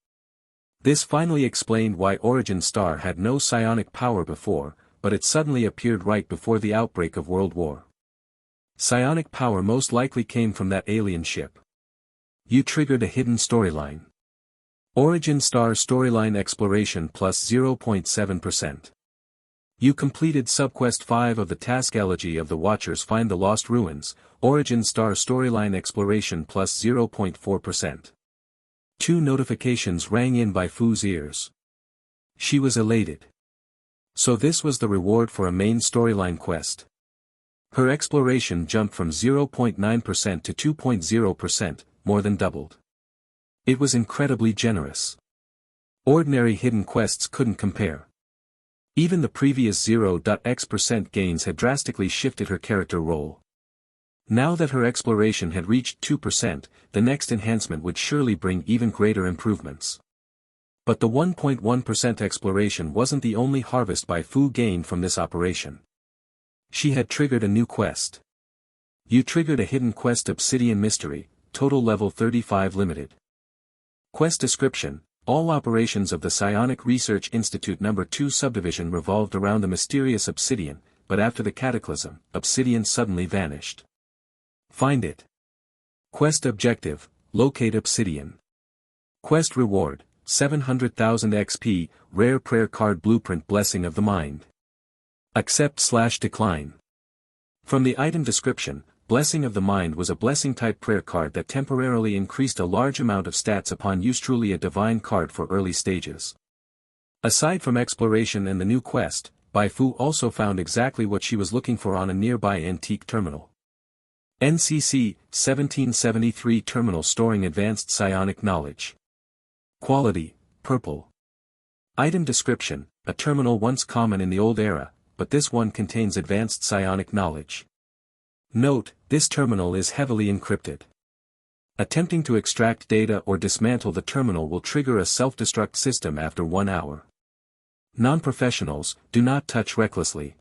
This finally explained why Origin Star had no psionic power before, but it suddenly appeared right before the outbreak of World War. Psionic power most likely came from that alien ship. You triggered a hidden storyline. Origin Star storyline exploration plus 0.7%. You completed subquest 5 of the task Elegy of the Watchers, find the lost ruins, Origin Star storyline exploration plus 0.4%. 2 notifications rang in Bai Fu's ears. She was elated. So this was the reward for a main storyline quest. Her exploration jumped from 0.9% to 2.0%, more than doubled. It was incredibly generous. Ordinary hidden quests couldn't compare. Even the previous 0.x% gains had drastically shifted her character role. Now that her exploration had reached 2%, the next enhancement would surely bring even greater improvements. But the 1.1% exploration wasn't the only harvest Bai Fu gained from this operation. She had triggered a new quest. You triggered a hidden quest, Obsidian Mystery, total level 35 limited. Quest description: all operations of the Psionic Research Institute No. 2 subdivision revolved around the mysterious Obsidian, but after the cataclysm, Obsidian suddenly vanished. Find it. Quest objective: locate Obsidian. Quest reward: 700,000 XP, rare prayer card blueprint, Blessing of the Mind. Accept/decline. From the item description, Blessing of the Mind was a blessing-type prayer card that temporarily increased a large amount of stats upon use, truly a divine card for early stages. Aside from exploration and the new quest, Bai Fu also found exactly what she was looking for on a nearby antique terminal. NCC 1773 terminal storing advanced psionic knowledge. Quality: purple. Item description: a terminal once common in the old era, but this one contains advanced psionic knowledge. Note: this terminal is heavily encrypted. Attempting to extract data or dismantle the terminal will trigger a self-destruct system after 1 hour. Non-professionals, do not touch recklessly.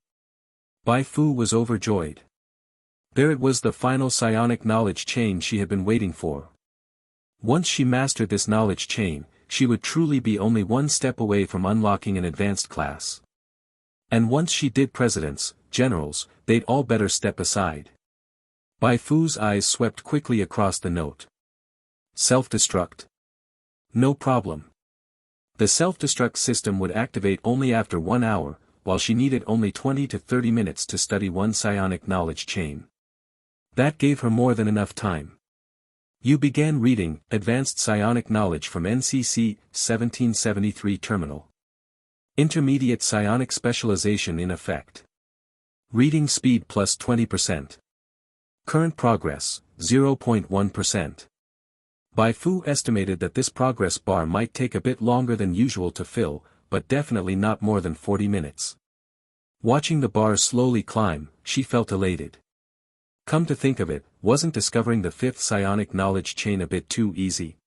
Bai Fu was overjoyed. There it was, the final psionic knowledge chain she had been waiting for. Once she mastered this knowledge chain, she would truly be only one step away from unlocking an advanced class. And once she did, presidents, generals, they'd all better step aside. Bai Fu's eyes swept quickly across the note. Self-destruct? No problem. The self-destruct system would activate only after 1 hour, while she needed only 20 to 30 minutes to study one psionic knowledge chain. That gave her more than enough time. You began reading Advanced Psionic Knowledge from NCC 1773 Terminal. Intermediate Psionic Specialization in effect. Reading speed plus 20%. Current progress, 0.1%. Bai Fu estimated that this progress bar might take a bit longer than usual to fill, but definitely not more than 40 minutes. Watching the bar slowly climb, she felt elated. Come to think of it, wasn't discovering the 5th psionic knowledge chain a bit too easy?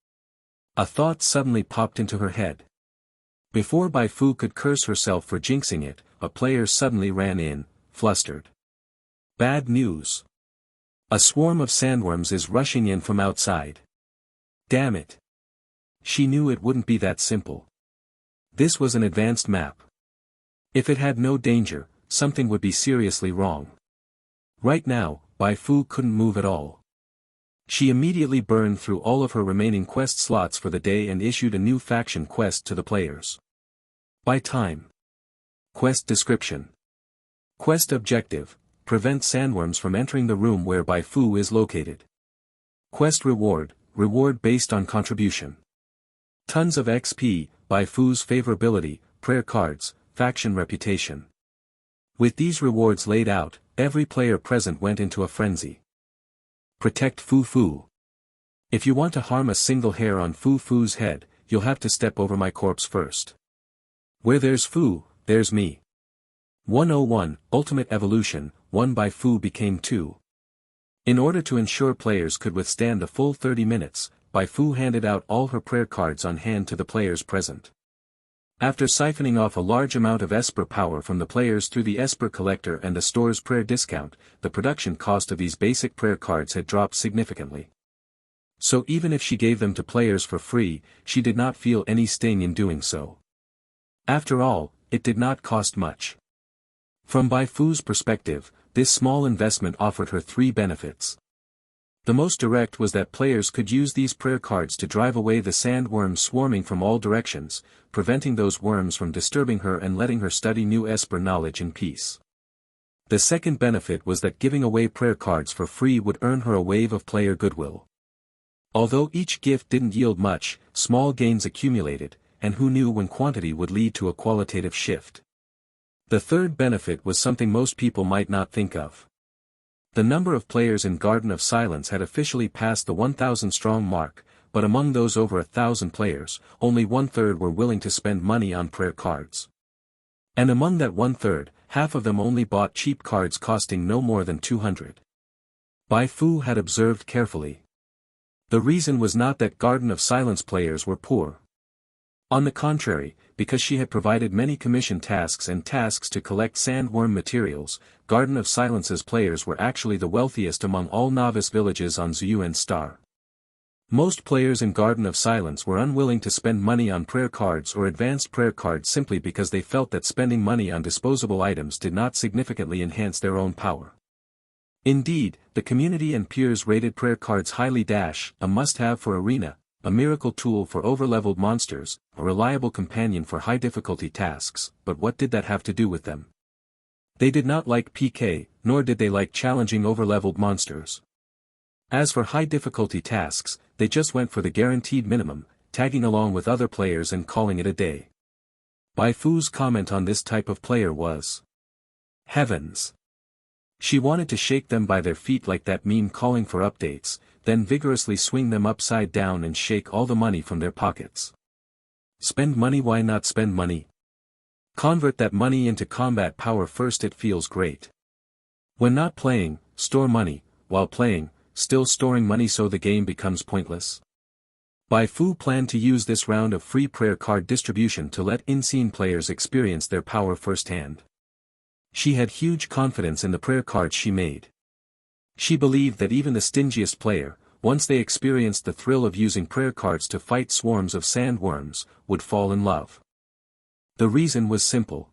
A thought suddenly popped into her head. Before Bai Fu could curse herself for jinxing it, a player suddenly ran in, flustered. Bad news. A swarm of sandworms is rushing in from outside. Damn it. She knew it wouldn't be that simple. This was an advanced map. If it had no danger, something would be seriously wrong. Right now, Bai Fu couldn't move at all. She immediately burned through all of her remaining quest slots for the day and issued a new faction quest to the players. By time. Quest description. Quest objective: prevent sandworms from entering the room where Bai Fu is located. Quest reward: reward based on contribution. Tons of XP, Bai Fu's favorability, prayer cards, faction reputation. With these rewards laid out, every player present went into a frenzy. Protect Fu Fu. If you want to harm a single hair on Fu Fu's head, you'll have to step over my corpse first. Where there's Fu, there's me. 101, Ultimate Evolution, 1 Bai Fu became 2. In order to ensure players could withstand the full 30 minutes, Bai Fu handed out all her prayer cards on hand to the players present. After siphoning off a large amount of Esper power from the players through the Esper collector and the store's prayer discount, the production cost of these basic prayer cards had dropped significantly. So even if she gave them to players for free, she did not feel any sting in doing so. After all, it did not cost much. From Bai Fu's perspective, this small investment offered her 3 benefits. The most direct was that players could use these prayer cards to drive away the sandworms swarming from all directions, preventing those worms from disturbing her and letting her study new Esper knowledge in peace. The second benefit was that giving away prayer cards for free would earn her a wave of player goodwill. Although each gift didn't yield much, small gains accumulated, and who knew when quantity would lead to a qualitative shift. The third benefit was something most people might not think of. The number of players in Garden of Silence had officially passed the 1,000-strong mark, but among those over 1,000 players, only 1/3 were willing to spend money on prayer cards. And among that 1/3, half of them only bought cheap cards costing no more than 200. Bai Fu had observed carefully. The reason was not that Garden of Silence players were poor. On the contrary, because she had provided many commission tasks and tasks to collect sandworm materials, Garden of Silence's players were actually the wealthiest among all novice villages on Zuyuan Star. Most players in Garden of Silence were unwilling to spend money on prayer cards or advanced prayer cards simply because they felt that spending money on disposable items did not significantly enhance their own power. Indeed, the community and peers rated prayer cards highly, a must-have for arena, a miracle tool for overleveled monsters, a reliable companion for high-difficulty tasks, but what did that have to do with them? They did not like PK, nor did they like challenging overleveled monsters. As for high-difficulty tasks, they just went for the guaranteed minimum, tagging along with other players and calling it a day. Bai Fu's comment on this type of player was, "Heavens!" She wanted to shake them by their feet like that meme calling for updates, then vigorously swing them upside down and shake all the money from their pockets. Spend money, why not spend money? Convert that money into combat power first, it feels great. When not playing, store money, while playing, still storing money so the game becomes pointless. Bai Fu planned to use this round of free prayer card distribution to let insane players experience their power firsthand. She had huge confidence in the prayer cards she made. She believed that even the stingiest player, once they experienced the thrill of using prayer cards to fight swarms of sandworms, would fall in love. The reason was simple.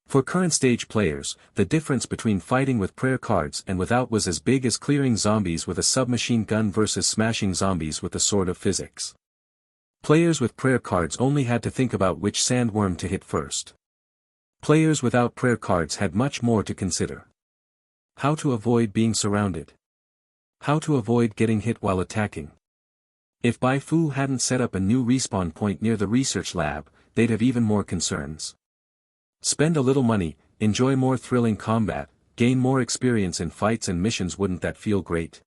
For current stage players, the difference between fighting with prayer cards and without was as big as clearing zombies with a submachine gun versus smashing zombies with the sword of physics. Players with prayer cards only had to think about which sandworm to hit first. Players without prayer cards had much more to consider. How to avoid being surrounded. How to avoid getting hit while attacking. If Bai Fu hadn't set up a new respawn point near the research lab, they'd have even more concerns. Spend a little money, enjoy more thrilling combat, gain more experience in fights and missions, wouldn't that feel great?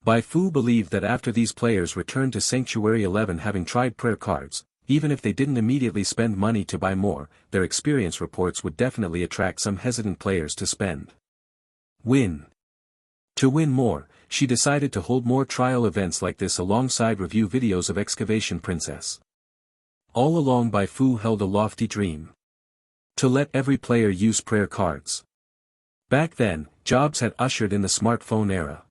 Bai Fu believed that after these players returned to Sanctuary 11 having tried prayer cards, even if they didn't immediately spend money to buy more, their experience reports would definitely attract some hesitant players to spend. Win. To win more, she decided to hold more trial events like this alongside review videos of Excavation Princess. All along Bai Fu held a lofty dream. To let every player use prayer cards. Back then, jobs had ushered in the smartphone era.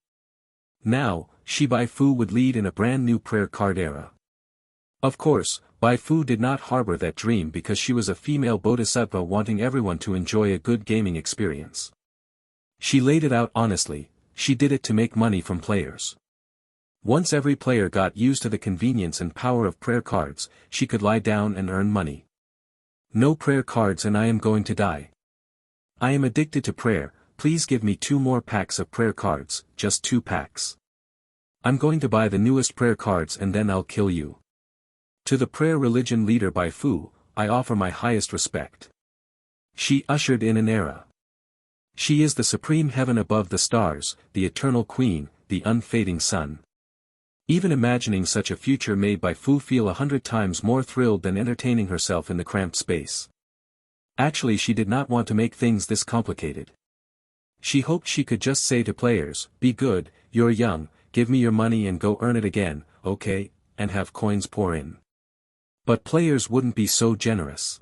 Now, Bai Fu would lead in a brand new prayer card era. Of course, Bai Fu did not harbor that dream because she was a female bodhisattva wanting everyone to enjoy a good gaming experience. She laid it out honestly, she did it to make money from players. Once every player got used to the convenience and power of prayer cards, she could lie down and earn money. No prayer cards and I am going to die. I am addicted to prayer, please give me 2 more packs of prayer cards, just 2 packs. I'm going to buy the newest prayer cards and then I'll kill you. To the prayer religion leader Bai Fu, I offer my highest respect. She ushered in an era. She is the supreme heaven above the stars, the eternal queen, the unfading sun. Even imagining such a future made Bai Fu feel 100 times more thrilled than entertaining herself in the cramped space. Actually, she did not want to make things this complicated. She hoped she could just say to players, "Be good, you're young, give me your money and go earn it again, okay," and have coins pour in. But players wouldn't be so generous.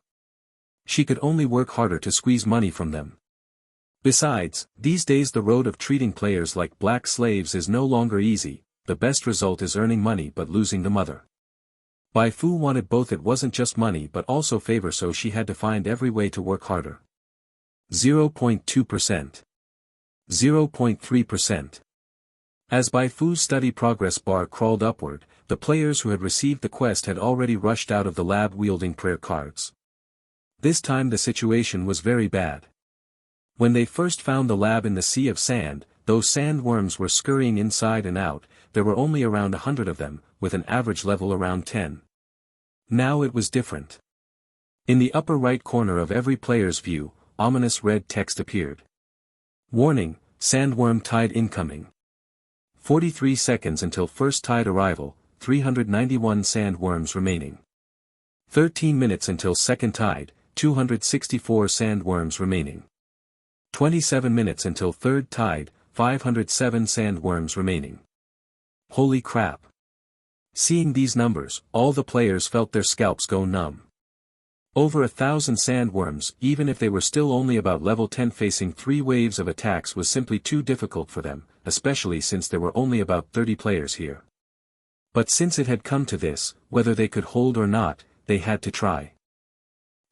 She could only work harder to squeeze money from them. Besides, these days the road of treating players like black slaves is no longer easy. The best result is earning money but losing the mother. Bai Fu wanted both. It wasn't just money but also favor, so she had to find every way to work harder. 0.2%. 0.3%. As Bai Fu's study progress bar crawled upward, the players who had received the quest had already rushed out of the lab wielding prayer cards. This time the situation was very bad. When they first found the lab in the sea of sand, those sandworms were scurrying inside and out. There were only around 100 of them, with an average level around 10. Now it was different. In the upper right corner of every player's view, ominous red text appeared. Warning, sandworm tide incoming. 43 seconds until first tide arrival, 391 sandworms remaining. 13 minutes until second tide, 264 sandworms remaining. 27 minutes until third tide, 507 sandworms remaining. Holy crap. Seeing these numbers, all the players felt their scalps go numb. Over 1,000 sandworms, even if they were still only about level 10, facing 3 waves of attacks was simply too difficult for them, especially since there were only about 30 players here. But since it had come to this, whether they could hold or not, they had to try.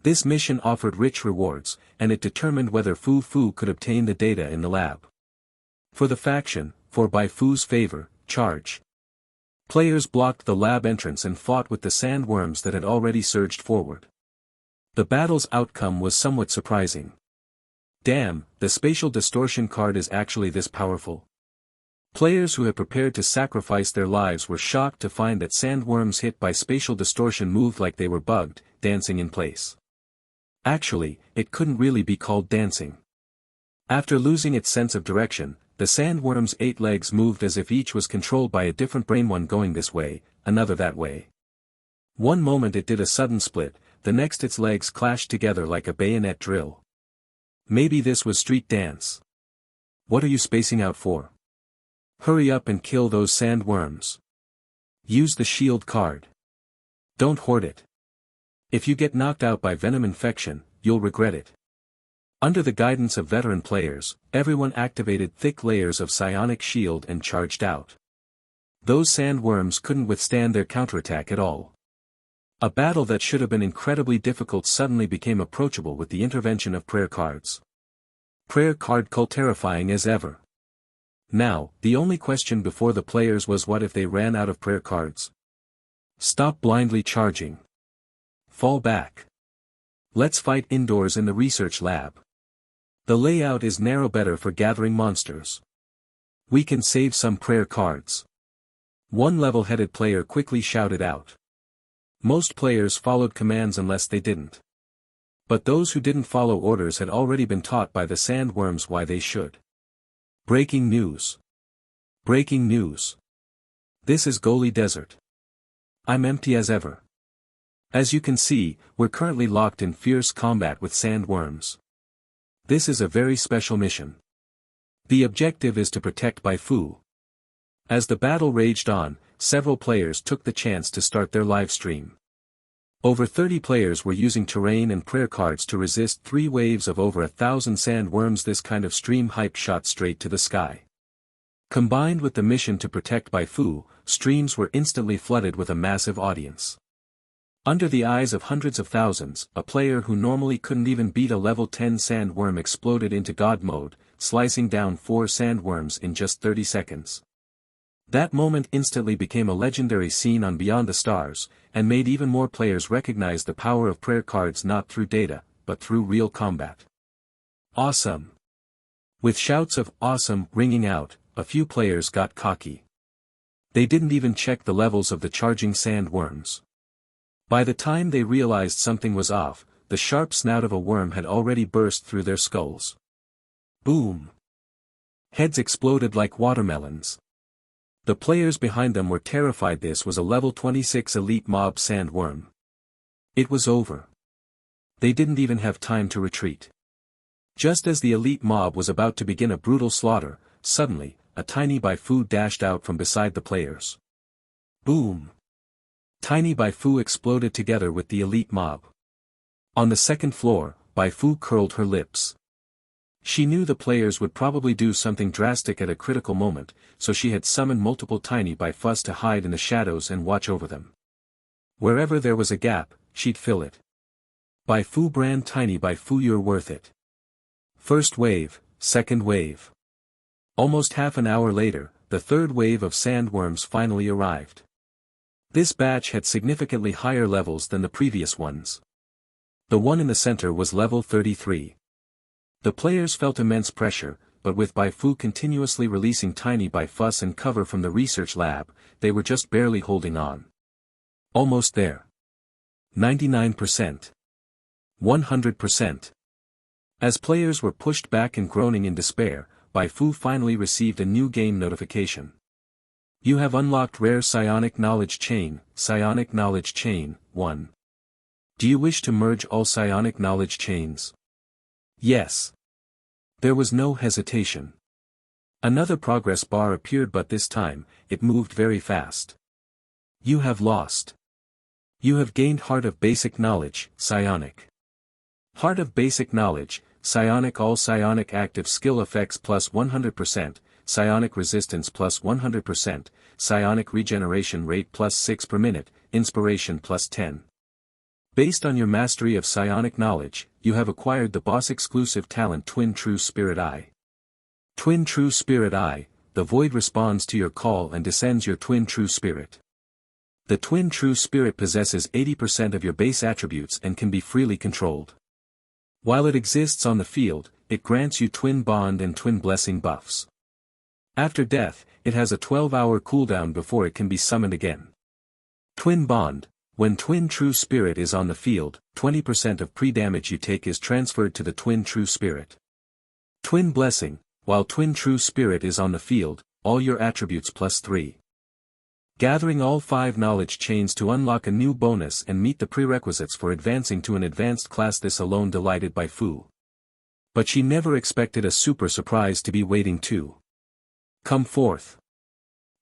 This mission offered rich rewards, and it determined whether Fu Fu could obtain the data in the lab. For the faction, for Bai Fu's favor, charge. Players blocked the lab entrance and fought with the sandworms that had already surged forward. The battle's outcome was somewhat surprising. Damn, the spatial distortion card is actually this powerful. Players who had prepared to sacrifice their lives were shocked to find that sandworms hit by spatial distortion moved like they were bugged, dancing in place. Actually, it couldn't really be called dancing. After losing its sense of direction, the sandworm's 8 legs moved as if each was controlled by a different brain, one going this way, another that way. One moment it did a sudden split, the next its legs clashed together like a bayonet drill. Maybe this was street dance. What are you spacing out for? Hurry up and kill those sandworms. Use the shield card. Don't hoard it. If you get knocked out by venom infection, you'll regret it. Under the guidance of veteran players, everyone activated thick layers of psionic shield and charged out. Those sandworms couldn't withstand their counterattack at all. A battle that should have been incredibly difficult suddenly became approachable with the intervention of prayer cards. Prayer card cult terrifying as ever. Now, the only question before the players was, what if they ran out of prayer cards? Stop blindly charging. Fall back. Let's fight indoors in the research lab. The layout is narrow, better for gathering monsters. We can save some prayer cards. One level-headed player quickly shouted out. Most players followed commands unless they didn't. But those who didn't follow orders had already been taught by the sandworms why they should. Breaking news. Breaking news. This is Goli Desert. I'm empty as ever. As you can see, we're currently locked in fierce combat with sandworms. This is a very special mission. The objective is to protect Bai Fu. As the battle raged on, several players took the chance to start their live stream. Over 30 players were using terrain and prayer cards to resist 3 waves of over 1,000 sandworms. This kind of stream hype shot straight to the sky. Combined with the mission to protect Bai Fu, streams were instantly flooded with a massive audience. Under the eyes of hundreds of thousands, a player who normally couldn't even beat a level 10 sandworm exploded into God mode, slicing down 4 sandworms in just 30 seconds. That moment instantly became a legendary scene on Beyond the Stars, and made even more players recognize the power of prayer cards not through data, but through real combat. Awesome! With shouts of "awesome" ringing out, a few players got cocky. They didn't even check the levels of the charging sandworms. By the time they realized something was off, the sharp snout of a worm had already burst through their skulls. Boom! Heads exploded like watermelons. The players behind them were terrified. This was a level 26 elite mob sandworm. It was over. They didn't even have time to retreat. Just as the elite mob was about to begin a brutal slaughter, suddenly, a tiny Bai Fu dashed out from beside the players. Boom! Tiny Bai Fu exploded together with the elite mob. On the second floor, Bai Fu curled her lips. She knew the players would probably do something drastic at a critical moment, so she had summoned multiple tiny Bai Fus to hide in the shadows and watch over them. Wherever there was a gap, she'd fill it. Bai Fu brand tiny Bai Fu, you're worth it. First wave, second wave. Almost half an hour later, the third wave of sandworms finally arrived. This batch had significantly higher levels than the previous ones. The one in the center was level 33. The players felt immense pressure, but with Bai Fu continuously releasing tiny Bai Fus and cover from the research lab, they were just barely holding on. Almost there. 99%. 100%. As players were pushed back and groaning in despair, Bai Fu finally received a new game notification. You have unlocked Rare Psionic Knowledge Chain, Psionic Knowledge Chain, 1. Do you wish to merge all psionic knowledge chains? Yes. There was no hesitation. Another progress bar appeared, but this time, it moved very fast. You have lost. You have gained Heart of Basic Knowledge, Psionic. Heart of Basic Knowledge, Psionic. All psionic active skill effects plus 100%, psionic resistance plus 100%, psionic regeneration rate plus 6 per minute, inspiration plus 10. Based on your mastery of psionic knowledge, you have acquired the boss-exclusive talent Twin True Spirit Eye. Twin True Spirit Eye, the void responds to your call and descends your Twin True Spirit. The Twin True Spirit possesses 80% of your base attributes and can be freely controlled. While it exists on the field, it grants you Twin Bond and Twin Blessing buffs. After death, it has a 12-hour cooldown before it can be summoned again. Twin Bond. When Twin True Spirit is on the field, 20% of pre-damage you take is transferred to the Twin True Spirit. Twin Blessing, while Twin True Spirit is on the field, all your attributes plus 3. Gathering all 5 knowledge chains to unlock a new bonus and meet the prerequisites for advancing to an advanced class. This alone delighted Bai Fu. But she never expected a super surprise to be waiting too. Come forth.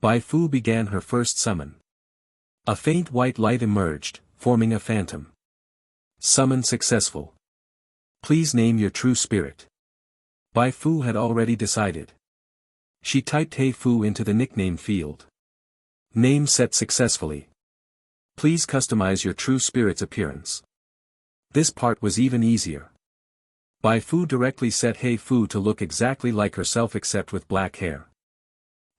Bai Fu began her first summon. A faint white light emerged, forming a phantom. Summon successful. Please name your true spirit. Bai Fu had already decided. She typed Hey Fu into the nickname field. Name set successfully. Please customize your true spirit's appearance. This part was even easier. Bai Fu directly set Hey Fu to look exactly like herself except with black hair.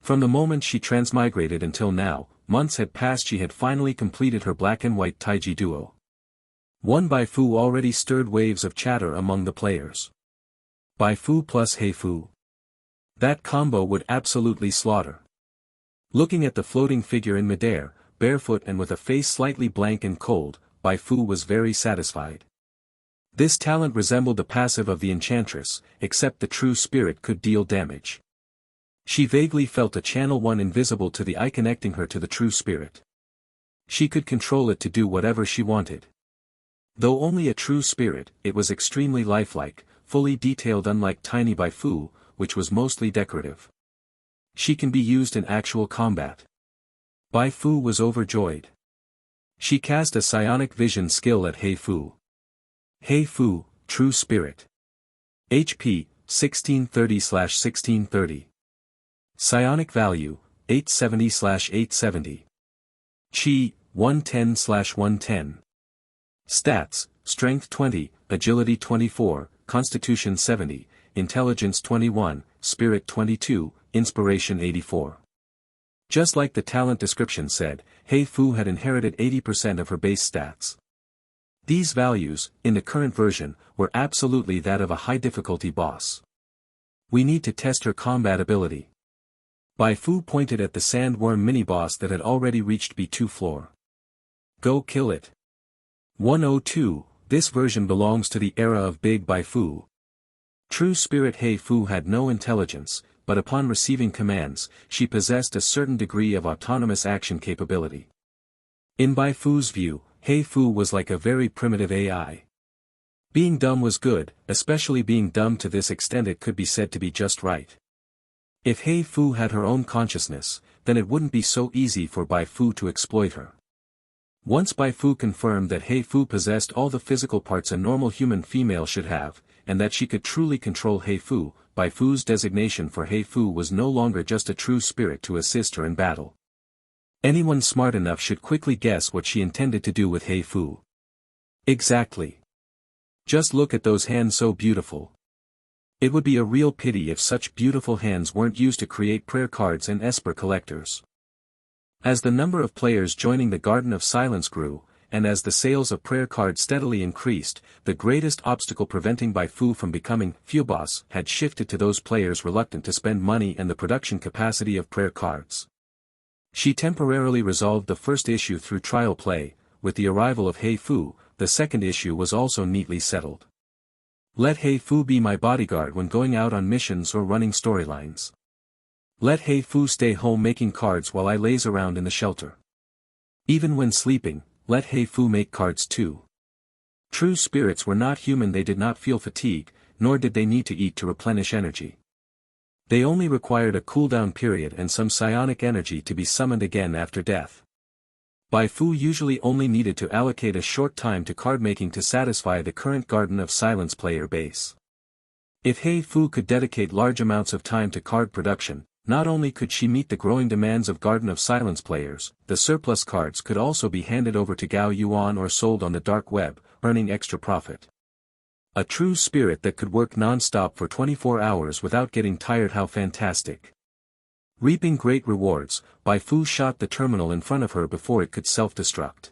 From the moment she transmigrated until now, months had passed. She had finally completed her black and white Taiji duo. One Bai Fu already stirred waves of chatter among the players. Bai Fu plus Hey Fu. That combo would absolutely slaughter. Looking at the floating figure in midair, barefoot and with a face slightly blank and cold, Bai Fu was very satisfied. This talent resembled the passive of the Enchantress, except the true spirit could deal damage. She vaguely felt a channel 1 invisible to the eye connecting her to the true spirit. She could control it to do whatever she wanted. Though only a true spirit, it was extremely lifelike, fully detailed, unlike tiny Bai Fu, which was mostly decorative. She can be used in actual combat. Bai Fu was overjoyed. She cast a psionic vision skill at Hey Fu. Hey Fu, True Spirit. HP, 1630/1630. Psionic value, 870/870. Chi, 110/110. Stats, Strength 20, Agility 24, Constitution 70, Intelligence 21, Spirit 22, Inspiration 84. Just like the talent description said, Hey Fu had inherited 80% of her base stats. These values, in the current version, were absolutely that of a high-difficulty boss. We need to test her combat ability. Bai Fu pointed at the sandworm mini-boss that had already reached B2 floor. Go kill it. 102, this version belongs to the era of Big Bai Fu. True Spirit Hey Fu had no intelligence, but upon receiving commands, she possessed a certain degree of autonomous action capability. In Bai Fu's view, Hey Fu was like a very primitive AI. Being dumb was good, especially being dumb to this extent it could be said to be just right. If Bai Fu had her own consciousness, then it wouldn't be so easy for Bai Fu to exploit her. Once Bai Fu confirmed that Bai Fu possessed all the physical parts a normal human female should have, and that she could truly control Bai Fu's designation for Bai Fu was no longer just a true spirit to assist her in battle. Anyone smart enough should quickly guess what she intended to do with Bai Fu. Exactly. Just look at those hands, so beautiful. It would be a real pity if such beautiful hands weren't used to create prayer cards and esper collectors. As the number of players joining the Garden of Silence grew, and as the sales of prayer cards steadily increased, the greatest obstacle preventing Bai Fu from becoming boss had shifted to those players reluctant to spend money and the production capacity of prayer cards. She temporarily resolved the first issue through trial play. With the arrival of Bai Fu, the second issue was also neatly settled. Let Bai Fu be my bodyguard when going out on missions or running storylines. Let Bai Fu stay home making cards while I laze around in the shelter. Even when sleeping, let Bai Fu make cards too. True spirits were not human, they did not feel fatigue, nor did they need to eat to replenish energy. They only required a cooldown period and some psionic energy to be summoned again after death. Bai Fu usually only needed to allocate a short time to card making to satisfy the current Garden of Silence player base. If Bai Fu could dedicate large amounts of time to card production, not only could she meet the growing demands of Garden of Silence players, the surplus cards could also be handed over to Gao Yuan or sold on the dark web, earning extra profit. A true spirit that could work non-stop for 24 hours without getting tired, how fantastic. Reaping great rewards, Bai Fu shot the terminal in front of her before it could self-destruct.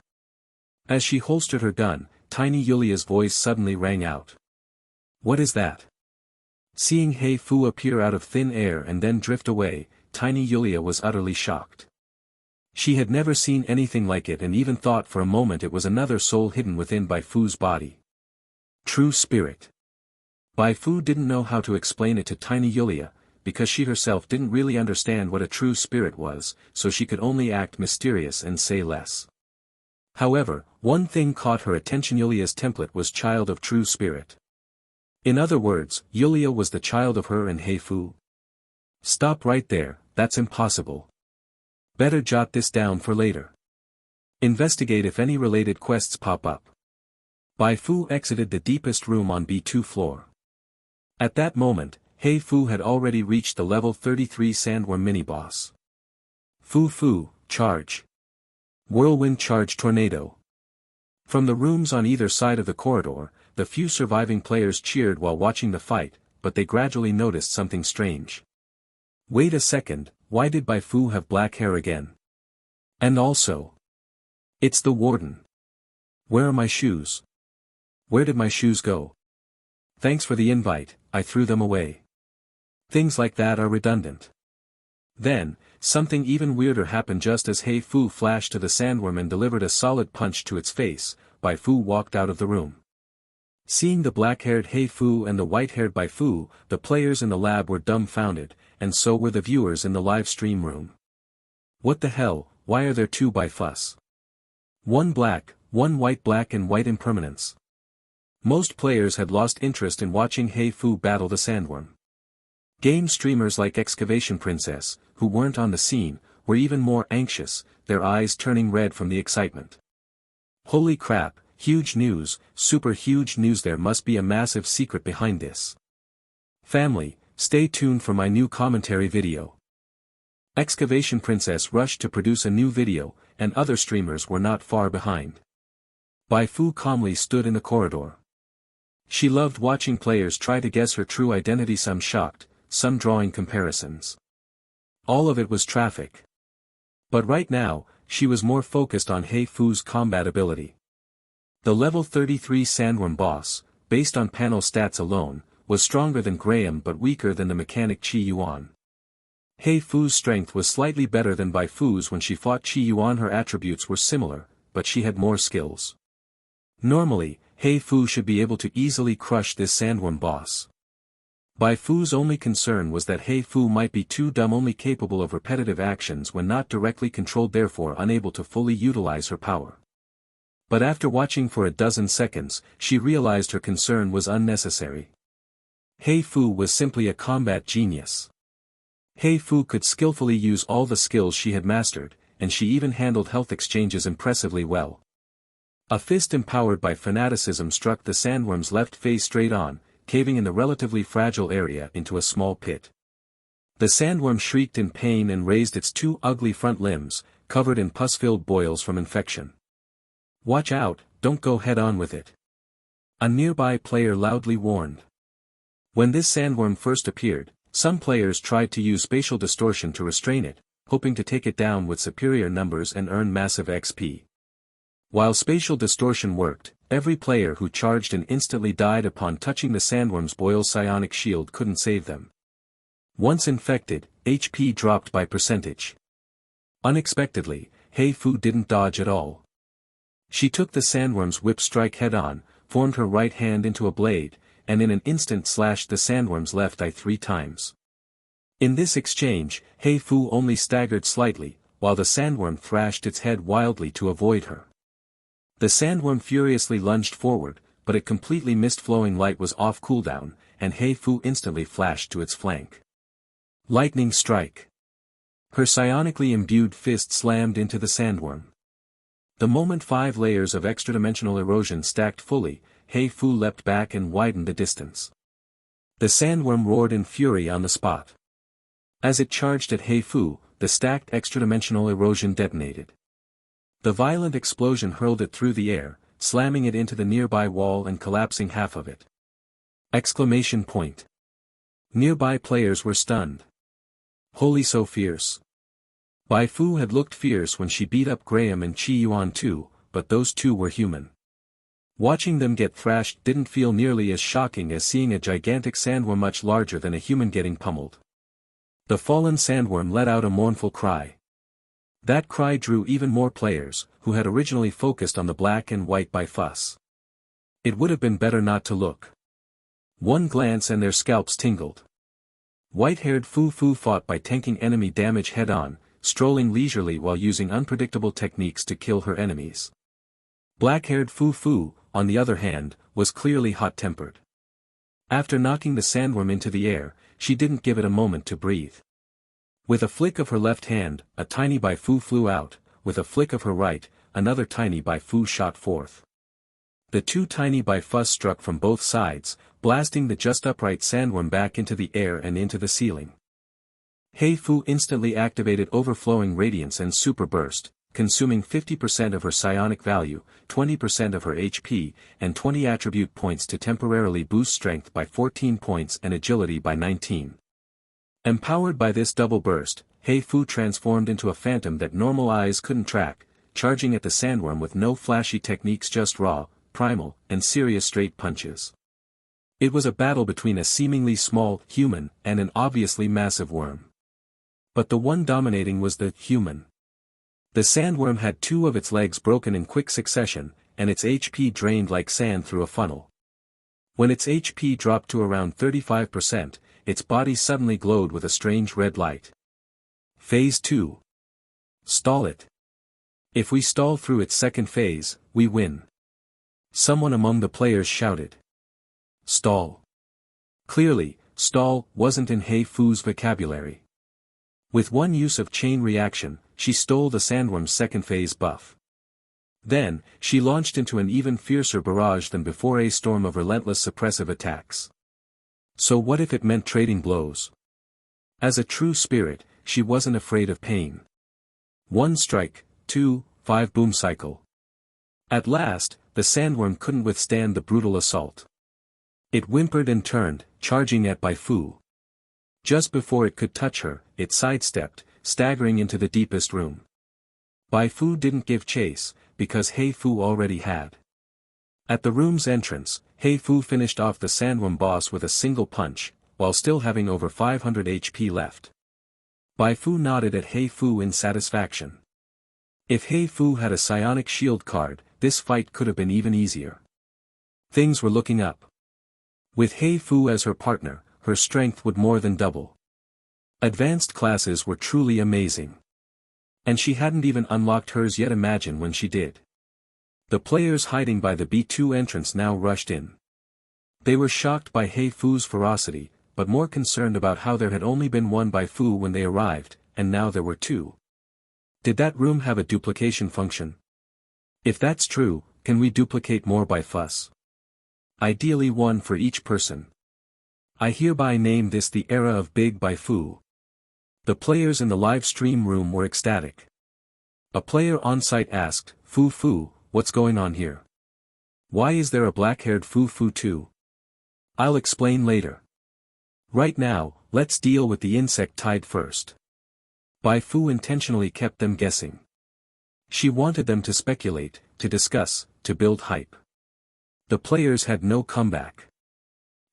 As she holstered her gun, Tiny Yulia's voice suddenly rang out. What is that? Seeing Bai Fu appear out of thin air and then drift away, Tiny Yulia was utterly shocked. She had never seen anything like it and even thought for a moment it was another soul hidden within Bai Fu's body. True spirit. Bai Fu didn't know how to explain it to Tiny Yulia, because she herself didn't really understand what a true spirit was, so she could only act mysterious and say less. However, one thing caught her attention: Yulia's template was child of true spirit. In other words, Yulia was the child of her and Bai Fu. Stop right there, that's impossible. Better jot this down for later. Investigate if any related quests pop up. Bai Fu exited the deepest room on B2 floor. At that moment, Bai Fu had already reached the level 33 Sandworm mini-boss. Fu, charge. Whirlwind charge tornado. From the rooms on either side of the corridor, the few surviving players cheered while watching the fight, but they gradually noticed something strange. Wait a second, why did Bai Fu have black hair again? And also, it's the warden. Where are my shoes? Where did my shoes go? Thanks for the invite, I threw them away. Things like that are redundant. Then, something even weirder happened just as Bai Fu flashed to the sandworm and delivered a solid punch to its face. Bai Fu walked out of the room. Seeing the black-haired Bai Fu and the white-haired Bai Fu, the players in the lab were dumbfounded, and so were the viewers in the live stream room. What the hell, why are there two Bai Fus? One black, one white, black and white impermanence. Most players had lost interest in watching Bai Fu battle the sandworm. Game streamers like Excavation Princess, who weren't on the scene, were even more anxious, their eyes turning red from the excitement. Holy crap, huge news, super huge news, there must be a massive secret behind this. Family, stay tuned for my new commentary video. Excavation Princess rushed to produce a new video, and other streamers were not far behind. Bai Fu calmly stood in the corridor. She loved watching players try to guess her true identity, some shocked, some drawing comparisons. All of it was traffic. But right now, she was more focused on Bai Fu's combat ability. The level 33 Sandworm boss, based on panel stats alone, was stronger than Graham but weaker than the mechanic Qi Yuan. Bai Fu's strength was slightly better than Bai Fu's when she fought Qi Yuan. Her attributes were similar, but she had more skills. Normally, Bai Fu should be able to easily crush this Sandworm boss. Bai Fu's only concern was that Bai Fu might be too dumb, only capable of repetitive actions when not directly controlled, therefore unable to fully utilize her power. But after watching for a dozen seconds, she realized her concern was unnecessary. Bai Fu was simply a combat genius. Bai Fu could skillfully use all the skills she had mastered, and she even handled health exchanges impressively well. A fist empowered by fanaticism struck the sandworm's left face straight on, caving in the relatively fragile area into a small pit. The sandworm shrieked in pain and raised its two ugly front limbs, covered in pus-filled boils from infection. "Watch out, don't go head-on with it," a nearby player loudly warned. When this sandworm first appeared, some players tried to use spatial distortion to restrain it, hoping to take it down with superior numbers and earn massive XP. While spatial distortion worked, every player who charged and instantly died upon touching the sandworm's boil psionic shield couldn't save them. Once infected, HP dropped by percentage. Unexpectedly, Bai Fu didn't dodge at all. She took the sandworm's whip strike head-on, formed her right hand into a blade, and in an instant slashed the sandworm's left eye 3 times. In this exchange, Bai Fu only staggered slightly, while the sandworm thrashed its head wildly to avoid her. The sandworm furiously lunged forward, but it completely missed. Flowing light was off cooldown, and Bai Fu instantly flashed to its flank. Lightning strike. Her psionically imbued fist slammed into the sandworm. The moment 5 layers of extra-dimensional erosion stacked fully, Bai Fu leapt back and widened the distance. The sandworm roared in fury on the spot. As it charged at Bai Fu, the stacked extra-dimensional erosion detonated. The violent explosion hurled it through the air, slamming it into the nearby wall and collapsing half of it. Exclamation point. Nearby players were stunned. Holy, so fierce. Bai Fu had looked fierce when she beat up Graham and Chi Yuan too, but those two were human. Watching them get thrashed didn't feel nearly as shocking as seeing a gigantic sandworm much larger than a human getting pummeled. The fallen sandworm let out a mournful cry. That cry drew even more players, who had originally focused on the black and white Bai Fu's. It would have been better not to look. One glance and their scalps tingled. White-haired Fu Fu fought by tanking enemy damage head-on, strolling leisurely while using unpredictable techniques to kill her enemies. Black-haired Fu Fu, on the other hand, was clearly hot-tempered. After knocking the sandworm into the air, she didn't give it a moment to breathe. With a flick of her left hand, a tiny Bai Fu flew out, with a flick of her right, another tiny Bai Fu shot forth. The two tiny Bai Fus struck from both sides, blasting the just upright sandworm back into the air and into the ceiling. Bai Fu instantly activated overflowing radiance and super burst, consuming 50% of her psionic value, 20% of her HP, and 20 attribute points to temporarily boost strength by 14 points and agility by 19. Empowered by this double burst, Bai Fu transformed into a phantom that normal eyes couldn't track, charging at the sandworm with no flashy techniques, just raw, primal, and serious straight punches. It was a battle between a seemingly small human and an obviously massive worm. But the one dominating was the human. The sandworm had 2 of its legs broken in quick succession, and its HP drained like sand through a funnel. When its HP dropped to around 35%, its body suddenly glowed with a strange red light. Phase 2. Stall it. If we stall through its second phase, we win. Someone among the players shouted. Stall. Clearly, stall wasn't in Bai Fu's vocabulary. With one use of chain reaction, she stole the sandworm's second phase buff. Then, she launched into an even fiercer barrage than before, a storm of relentless suppressive attacks. So what if it meant trading blows? As a true spirit, she wasn't afraid of pain. 1 strike, 2, 5 boom cycle. At last, the sandworm couldn't withstand the brutal assault. It whimpered and turned, charging at Bai Fu. Just before it could touch her, it sidestepped, staggering into the deepest room. Bai Fu didn't give chase, because Bai Fu already had. At the room's entrance, Bai Fu finished off the sandworm boss with a single punch, while still having over 500 HP left. Bai Fu nodded at Bai Fu in satisfaction. If Bai Fu had a psionic shield card, this fight could have been even easier. Things were looking up. With Bai Fu as her partner, her strength would more than double. Advanced classes were truly amazing. And she hadn't even unlocked hers yet. Imagine when she did. The players hiding by the B2 entrance now rushed in. They were shocked by Bai Fu's ferocity, but more concerned about how there had only been one Bai Fu when they arrived, and now there were two. Did that room have a duplication function? If that's true, can we duplicate more Bai Fus? Ideally one for each person. I hereby name this the era of Big Bai Fu. The players in the live stream room were ecstatic. A player on site asked, Fu, what's going on here? Why is there a black-haired Fu too? I'll explain later. Right now, let's deal with the insect tide first. Bai Fu intentionally kept them guessing. She wanted them to speculate, to discuss, to build hype. The players had no comeback.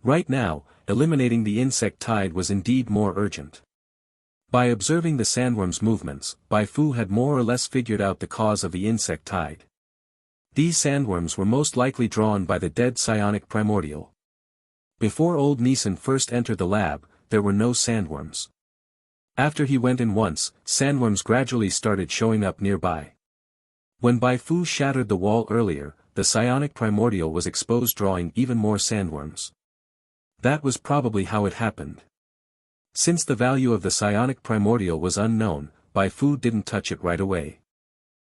Right now, eliminating the insect tide was indeed more urgent. By observing the sandworm's movements, Bai Fu had more or less figured out the cause of the insect tide. These sandworms were most likely drawn by the dead psionic primordial. Before old Neeson first entered the lab, there were no sandworms. After he went in once, sandworms gradually started showing up nearby. When Bai Fu shattered the wall earlier, the psionic primordial was exposed, drawing even more sandworms. That was probably how it happened. Since the value of the psionic primordial was unknown, Bai Fu didn't touch it right away.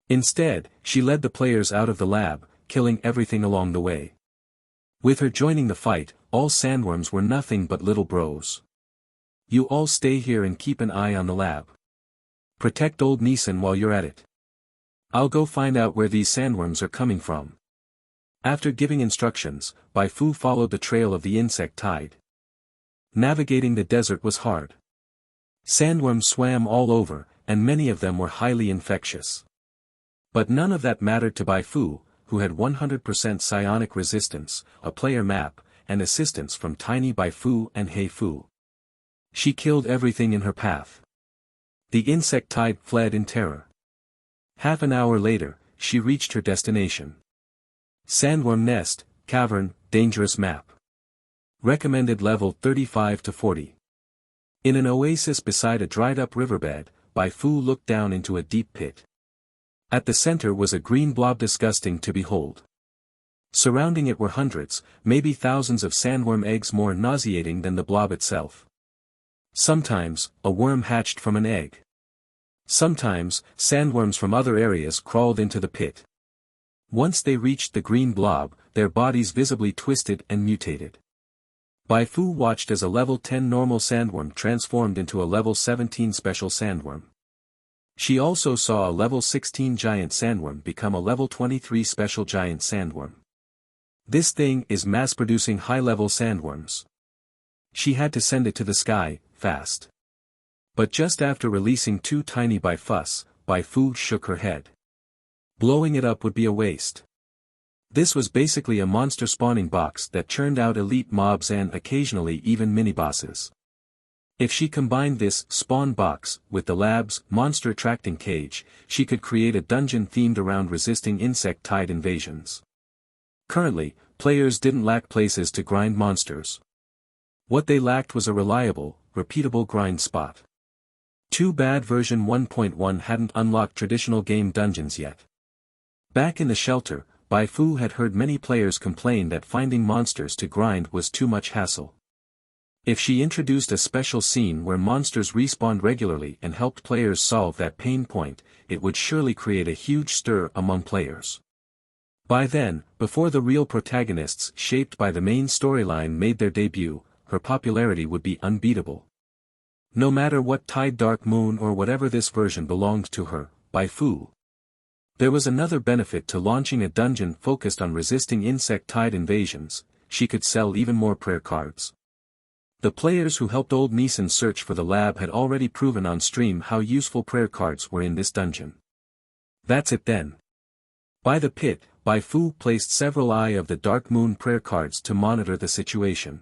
Instead, she led the players out of the lab, killing everything along the way. With her joining the fight, all sandworms were nothing but little bros. You all stay here and keep an eye on the lab. Protect old Neeson while you're at it. I'll go find out where these sandworms are coming from. After giving instructions, Bai Fu followed the trail of the insect tide. Navigating the desert was hard. Sandworms swam all over, and many of them were highly infectious. But none of that mattered to Bai Fu, who had 100% psionic resistance, a player map, and assistance from Tiny Bai Fu and Bai Fu. She killed everything in her path. The insect tide fled in terror. Half an hour later, she reached her destination. Sandworm Nest, Cavern, Dangerous Map. Recommended level 35 to 40. In an oasis beside a dried-up riverbed, Bai Fu looked down into a deep pit. At the center was a green blob disgusting to behold. Surrounding it were hundreds, maybe thousands of sandworm eggs, more nauseating than the blob itself. Sometimes, a worm hatched from an egg. Sometimes, sandworms from other areas crawled into the pit. Once they reached the green blob, their bodies visibly twisted and mutated. Bai Fu watched as a level 10 normal sandworm transformed into a level 17 special sandworm. She also saw a level 16 giant sandworm become a level 23 special giant sandworm. This thing is mass-producing high-level sandworms. She had to send it to the sky, fast. But just after releasing two tiny Bai Fus, Bai Fu shook her head. Blowing it up would be a waste. This was basically a monster spawning box that churned out elite mobs and occasionally even mini-bosses. If she combined this spawn box with the lab's monster attracting cage, she could create a dungeon themed around resisting insect tide invasions. Currently, players didn't lack places to grind monsters. What they lacked was a reliable, repeatable grind spot. Too bad version 1.1 hadn't unlocked traditional game dungeons yet. Back in the shelter, Bai Fu had heard many players complain that finding monsters to grind was too much hassle. If she introduced a special scene where monsters respawned regularly and helped players solve that pain point, it would surely create a huge stir among players. By then, before the real protagonists shaped by the main storyline made their debut, her popularity would be unbeatable. No matter what tide, dark moon, or whatever this version belonged to her, Bai Fu. There was another benefit to launching a dungeon focused on resisting insect tide invasions: she could sell even more prayer cards. The players who helped old Neeson search for the lab had already proven on stream how useful prayer cards were in this dungeon. That's it then. By the pit, Bai Fu placed several Eye of the Dark Moon prayer cards to monitor the situation.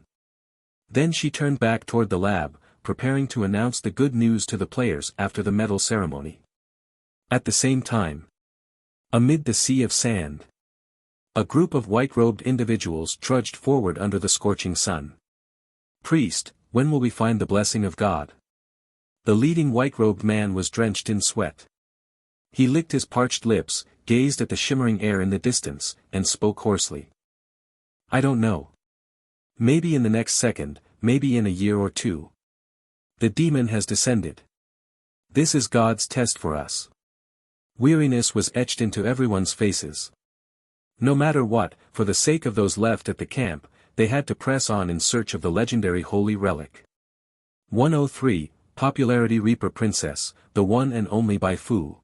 Then she turned back toward the lab, preparing to announce the good news to the players after the medal ceremony. At the same time, amid the sea of sand, a group of white-robed individuals trudged forward under the scorching sun. "Priest, when will we find the blessing of God?" The leading white-robed man was drenched in sweat. He licked his parched lips, gazed at the shimmering air in the distance, and spoke hoarsely. I don't know. Maybe in the next second, maybe in a year or two. The demon has descended. This is God's test for us. Weariness was etched into everyone's faces. No matter what, for the sake of those left at the camp, they had to press on in search of the legendary holy relic. 103, Popularity Reaper Princess, the one and only Bai Fu.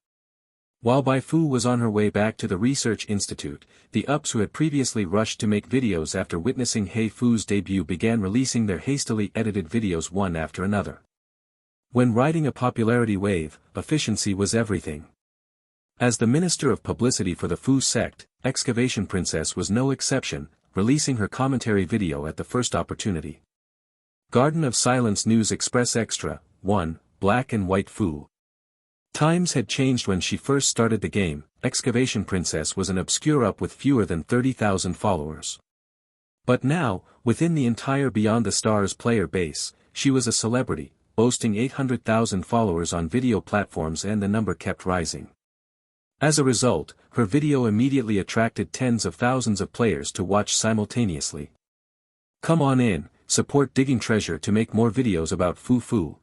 While Bai Fu was on her way back to the research institute, the Ups who had previously rushed to make videos after witnessing Hei Fu's debut began releasing their hastily edited videos one after another. When riding a popularity wave, efficiency was everything. As the Minister of Publicity for the Fu sect, Excavation Princess was no exception, releasing her commentary video at the first opportunity. Garden of Silence News Express Extra, 1, Black and White Fu. Times had changed when she first started the game. Excavation Princess was an obscure Up with fewer than 30,000 followers. But now, within the entire Beyond the Stars player base, she was a celebrity, boasting 800,000 followers on video platforms, and the number kept rising. As a result, her video immediately attracted tens of thousands of players to watch simultaneously. Come on in, support Digging Treasure to make more videos about Fu Fu.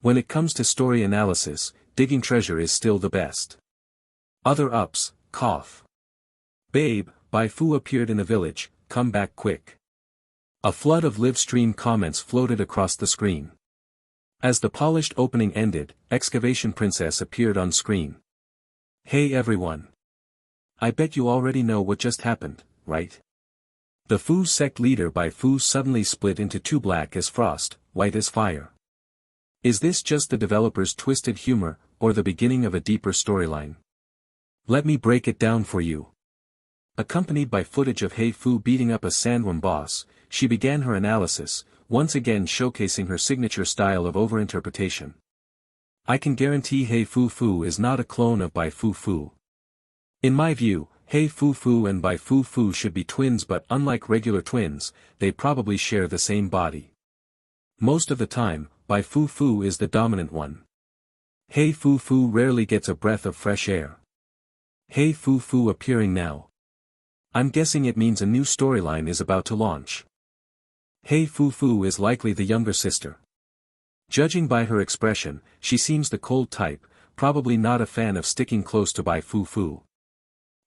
When it comes to story analysis, Digging Treasure is still the best. Other Ups, cough. Babe, Bai Fu appeared in the village, come back quick. A flood of live stream comments floated across the screen. As the polished opening ended, Excavation Princess appeared on screen. Hey everyone. I bet you already know what just happened, right? The Fu sect leader Bai Fu suddenly split into two, black as frost, white as fire. Is this just the developer's twisted humor, or the beginning of a deeper storyline? Let me break it down for you. Accompanied by footage of Hei Fu beating up a sandworm boss, she began her analysis, once again showcasing her signature style of overinterpretation. I can guarantee Hei Fu is not a clone of Bai Fu. In my view, Hei Fu and Bai Fu should be twins, but unlike regular twins, they probably share the same body. Most of the time, Bai Fu is the dominant one. Hei Fu rarely gets a breath of fresh air. Hei Fu appearing now. I'm guessing it means a new storyline is about to launch. Hei Fu is likely the younger sister. Judging by her expression, she seems the cold type, probably not a fan of sticking close to Bai Fu.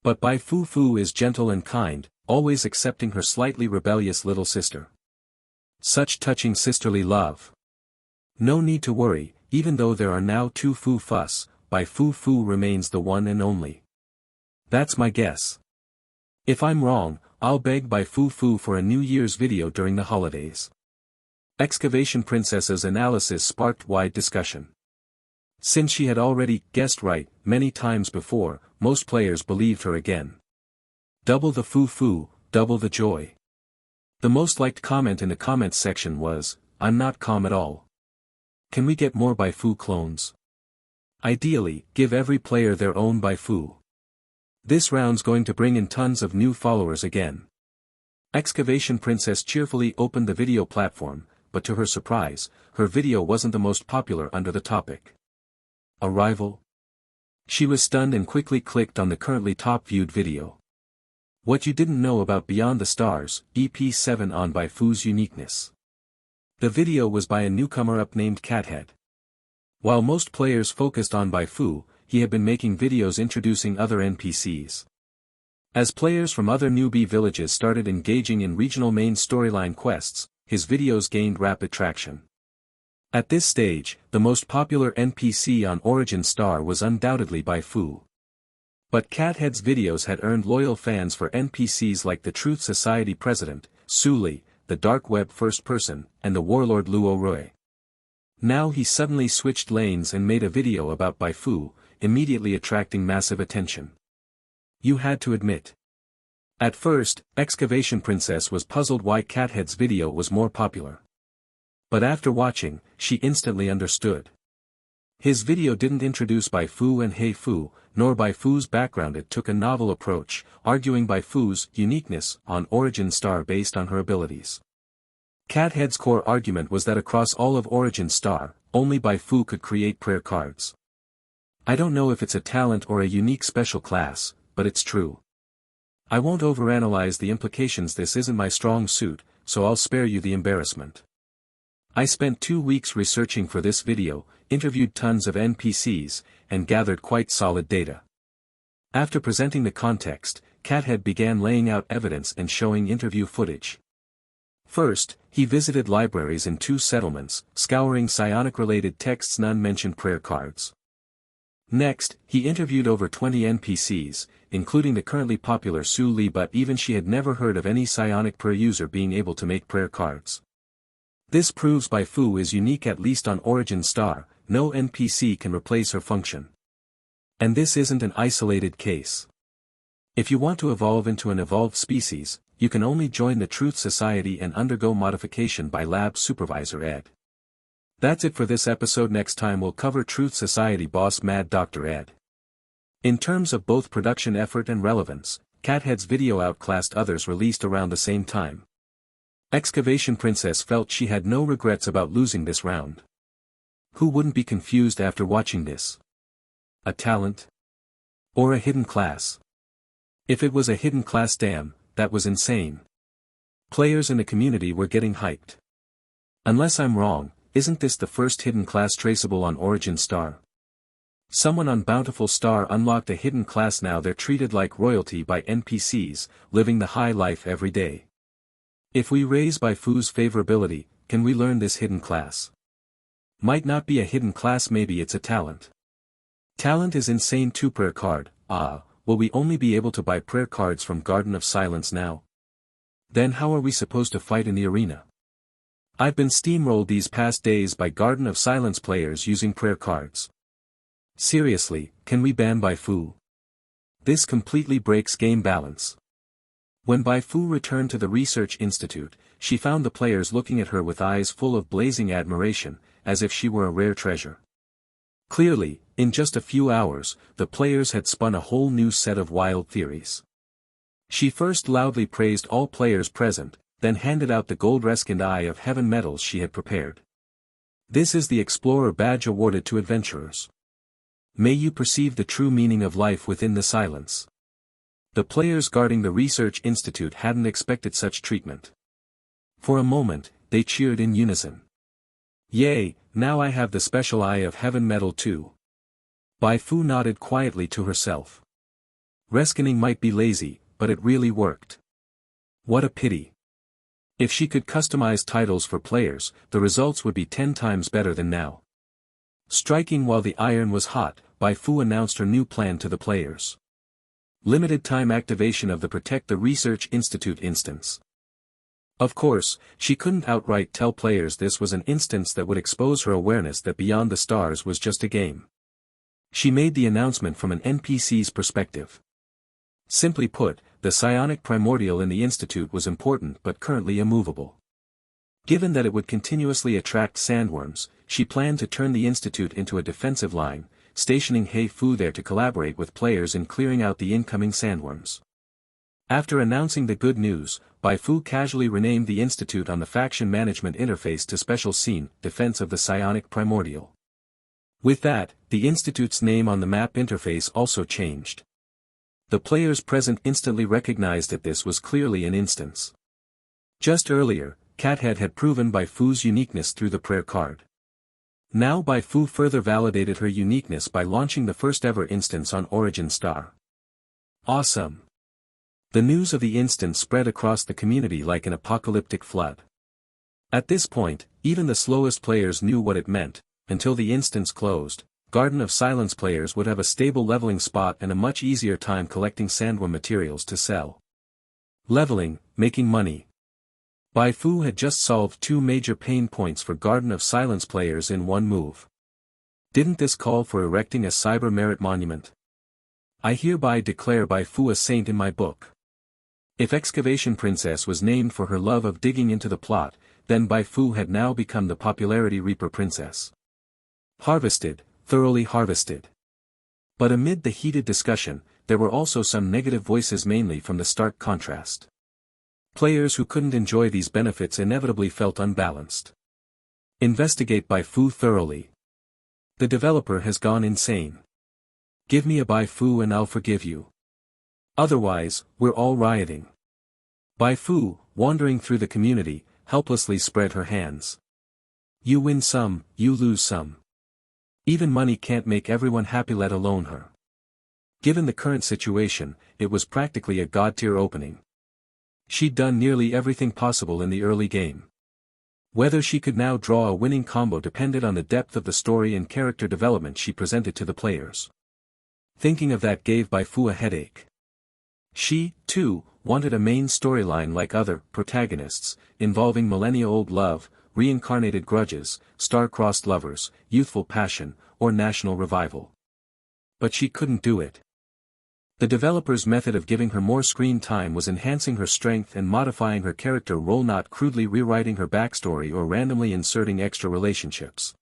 But Bai Fu is gentle and kind, always accepting her slightly rebellious little sister. Such touching sisterly love. No need to worry, even though there are now two Fu Fuss, Bai Fu remains the one and only. That's my guess. If I'm wrong, I'll beg Bai Fu for a New Year's video during the holidays. Excavation Princess's analysis sparked wide discussion. Since she had already guessed right many times before, most players believed her again. Double the Fu, double the joy. The most liked comment in the comments section was, I'm not calm at all. Can we get more Bai Fu clones? Ideally, give every player their own Bai Fu. This round's going to bring in tons of new followers again. Excavation Princess cheerfully opened the video platform, but to her surprise, her video wasn't the most popular under the topic. Arrival? She was stunned and quickly clicked on the currently top-viewed video. What you didn't know about Beyond the Stars, EP 7 on Bai Fu's uniqueness. The video was by a newcomer Up named Cathead. While most players focused on Bai Fu, he had been making videos introducing other NPCs. As players from other newbie villages started engaging in regional main storyline quests, his videos gained rapid traction. At this stage, the most popular NPC on Origin Star was undoubtedly Bai Fu. But Cathead's videos had earned loyal fans for NPCs like the Truth Society President, Su Li, the Dark Web First Person, and the Warlord Luo Rui. Now he suddenly switched lanes and made a video about Bai Fu, immediately attracting massive attention. You had to admit. At first, Excavation Princess was puzzled why Cathead's video was more popular. But after watching, she instantly understood. His video didn't introduce Bai Fu and Hei Fu, nor Bai Fu's background. It took a novel approach, arguing Bai Fu's uniqueness on Origin Star based on her abilities. Cathead's core argument was that across all of Origin Star, only Bai Fu could create prayer cards. I don't know if it's a talent or a unique special class, but it's true. I won't overanalyze the implications. This isn't my strong suit, so I'll spare you the embarrassment. I spent 2 weeks researching for this video, interviewed tons of NPCs, and gathered quite solid data. After presenting the context, Cathead began laying out evidence and showing interview footage. First, he visited libraries in 2 settlements, scouring psionic-related texts. None mentioned prayer cards. Next, he interviewed over 20 NPCs, including the currently popular Su Li, but even she had never heard of any psionic prayer user being able to make prayer cards. This proves Bai Fu is unique, at least on Origin Star. No NPC can replace her function. And this isn't an isolated case. If you want to evolve into an evolved species, you can only join the Truth Society and undergo modification by Lab Supervisor Ed. That's it for this episode. Next time we'll cover Truth Society boss Mad Dr. Ed. In terms of both production effort and relevance, Cathead's video outclassed others released around the same time. Excavation Princess felt she had no regrets about losing this round. Who wouldn't be confused after watching this? A talent? Or a hidden class? If it was a hidden class, damn, that was insane. Players in the community were getting hyped. Unless I'm wrong, isn't this the first hidden class traceable on Origin Star? Someone on Bountiful Star unlocked a hidden class. Now they're treated like royalty by NPCs, living the high life every day. If we raise Bai Fu's favorability, can we learn this hidden class? Might not be a hidden class, maybe it's a talent. Talent is insane. 2 prayer card. Will we only be able to buy prayer cards from Garden of Silence now? Then how are we supposed to fight in the arena? I've been steamrolled these past days by Garden of Silence players using prayer cards. Seriously, can we ban Bai Fu? This completely breaks game balance. When Bai Fu returned to the Research Institute, she found the players looking at her with eyes full of blazing admiration, as if she were a rare treasure. Clearly, in just a few hours, the players had spun a whole new set of wild theories. She first loudly praised all players present, then handed out the gold Rescand Eye of Heaven medals she had prepared. This is the Explorer badge awarded to adventurers. May you perceive the true meaning of life within the silence. The players guarding the Research Institute hadn't expected such treatment. For a moment, they cheered in unison. Yay, now I have the Special Eye of Heaven medal too. Bai Fu nodded quietly to herself. Rescanning might be lazy, but it really worked. What a pity. If she could customize titles for players, the results would be 10 times better than now. Striking while the iron was hot, Bai Fu announced her new plan to the players. Limited time activation of the Protect the Research Institute instance. Of course, she couldn't outright tell players this was an instance that would expose her awareness that Beyond the Stars was just a game. She made the announcement from an NPC's perspective. Simply put, the psionic primordial in the Institute was important but currently immovable. Given that it would continuously attract sandworms, she planned to turn the Institute into a defensive line, stationing Bai Fu there to collaborate with players in clearing out the incoming sandworms. After announcing the good news, Bai Fu casually renamed the Institute on the faction management interface to Special Scene, Defense of the Psionic Primordial. With that, the Institute's name on the map interface also changed. The players present instantly recognized that this was clearly an instance. Just earlier, Cathead had proven Bai Fu's uniqueness through the prayer card. Now Bai Fu further validated her uniqueness by launching the first ever instance on Origin Star. Awesome! The news of the instance spread across the community like an apocalyptic flood. At this point, even the slowest players knew what it meant. Until the instance closed, Garden of Silence players would have a stable leveling spot and a much easier time collecting sandworm materials to sell. Leveling, making money. Bai Fu had just solved 2 major pain points for Garden of Silence players in one move. Didn't this call for erecting a cyber merit monument? I hereby declare Bai Fu a saint in my book. If Excavation Princess was named for her love of digging into the plot, then Bai Fu had now become the Popularity Reaper Princess. Harvested, thoroughly harvested. But amid the heated discussion, there were also some negative voices, mainly from the stark contrast. Players who couldn't enjoy these benefits inevitably felt unbalanced. Investigate Bai Fu thoroughly. The developer has gone insane. Give me a Bai Fu and I'll forgive you. Otherwise, we're all rioting. Bai Fu, wandering through the community, helplessly spread her hands. You win some, you lose some. Even money can't make everyone happy, let alone her. Given the current situation, it was practically a god-tier opening. She'd done nearly everything possible in the early game. Whether she could now draw a winning combo depended on the depth of the story and character development she presented to the players. Thinking of that gave Bai Fu a headache. She, too, wanted a main storyline like other protagonists, involving millennia-old love, reincarnated grudges, star-crossed lovers, youthful passion, or national revival. But she couldn't do it. The developer's method of giving her more screen time was enhancing her strength and modifying her character role, not crudely rewriting her backstory or randomly inserting extra relationships.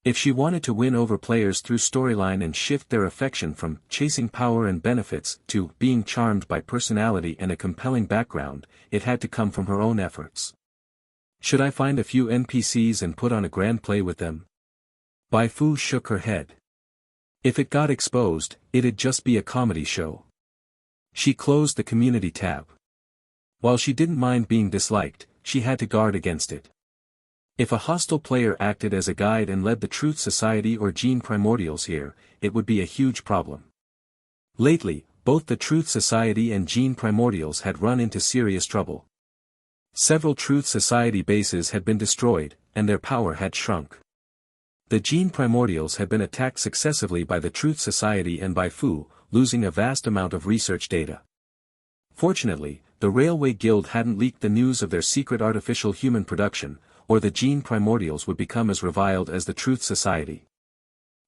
If she wanted to win over players through storyline and shift their affection from chasing power and benefits to being charmed by personality and a compelling background, it had to come from her own efforts. Should I find a few NPCs and put on a grand play with them? Bai Fu shook her head. If it got exposed, it'd just be a comedy show. She closed the community tab. While she didn't mind being disliked, she had to guard against it. If a hostile player acted as a guide and led the Truth Society or Gene Primordials here, it would be a huge problem. Lately, both the Truth Society and Gene Primordials had run into serious trouble. Several Truth Society bases had been destroyed, and their power had shrunk. The Gene Primordials had been attacked successively by the Truth Society and Bai Fu, losing a vast amount of research data. Fortunately, the Railway Guild hadn't leaked the news of their secret artificial human production, or the Gene Primordials would become as reviled as the Truth Society.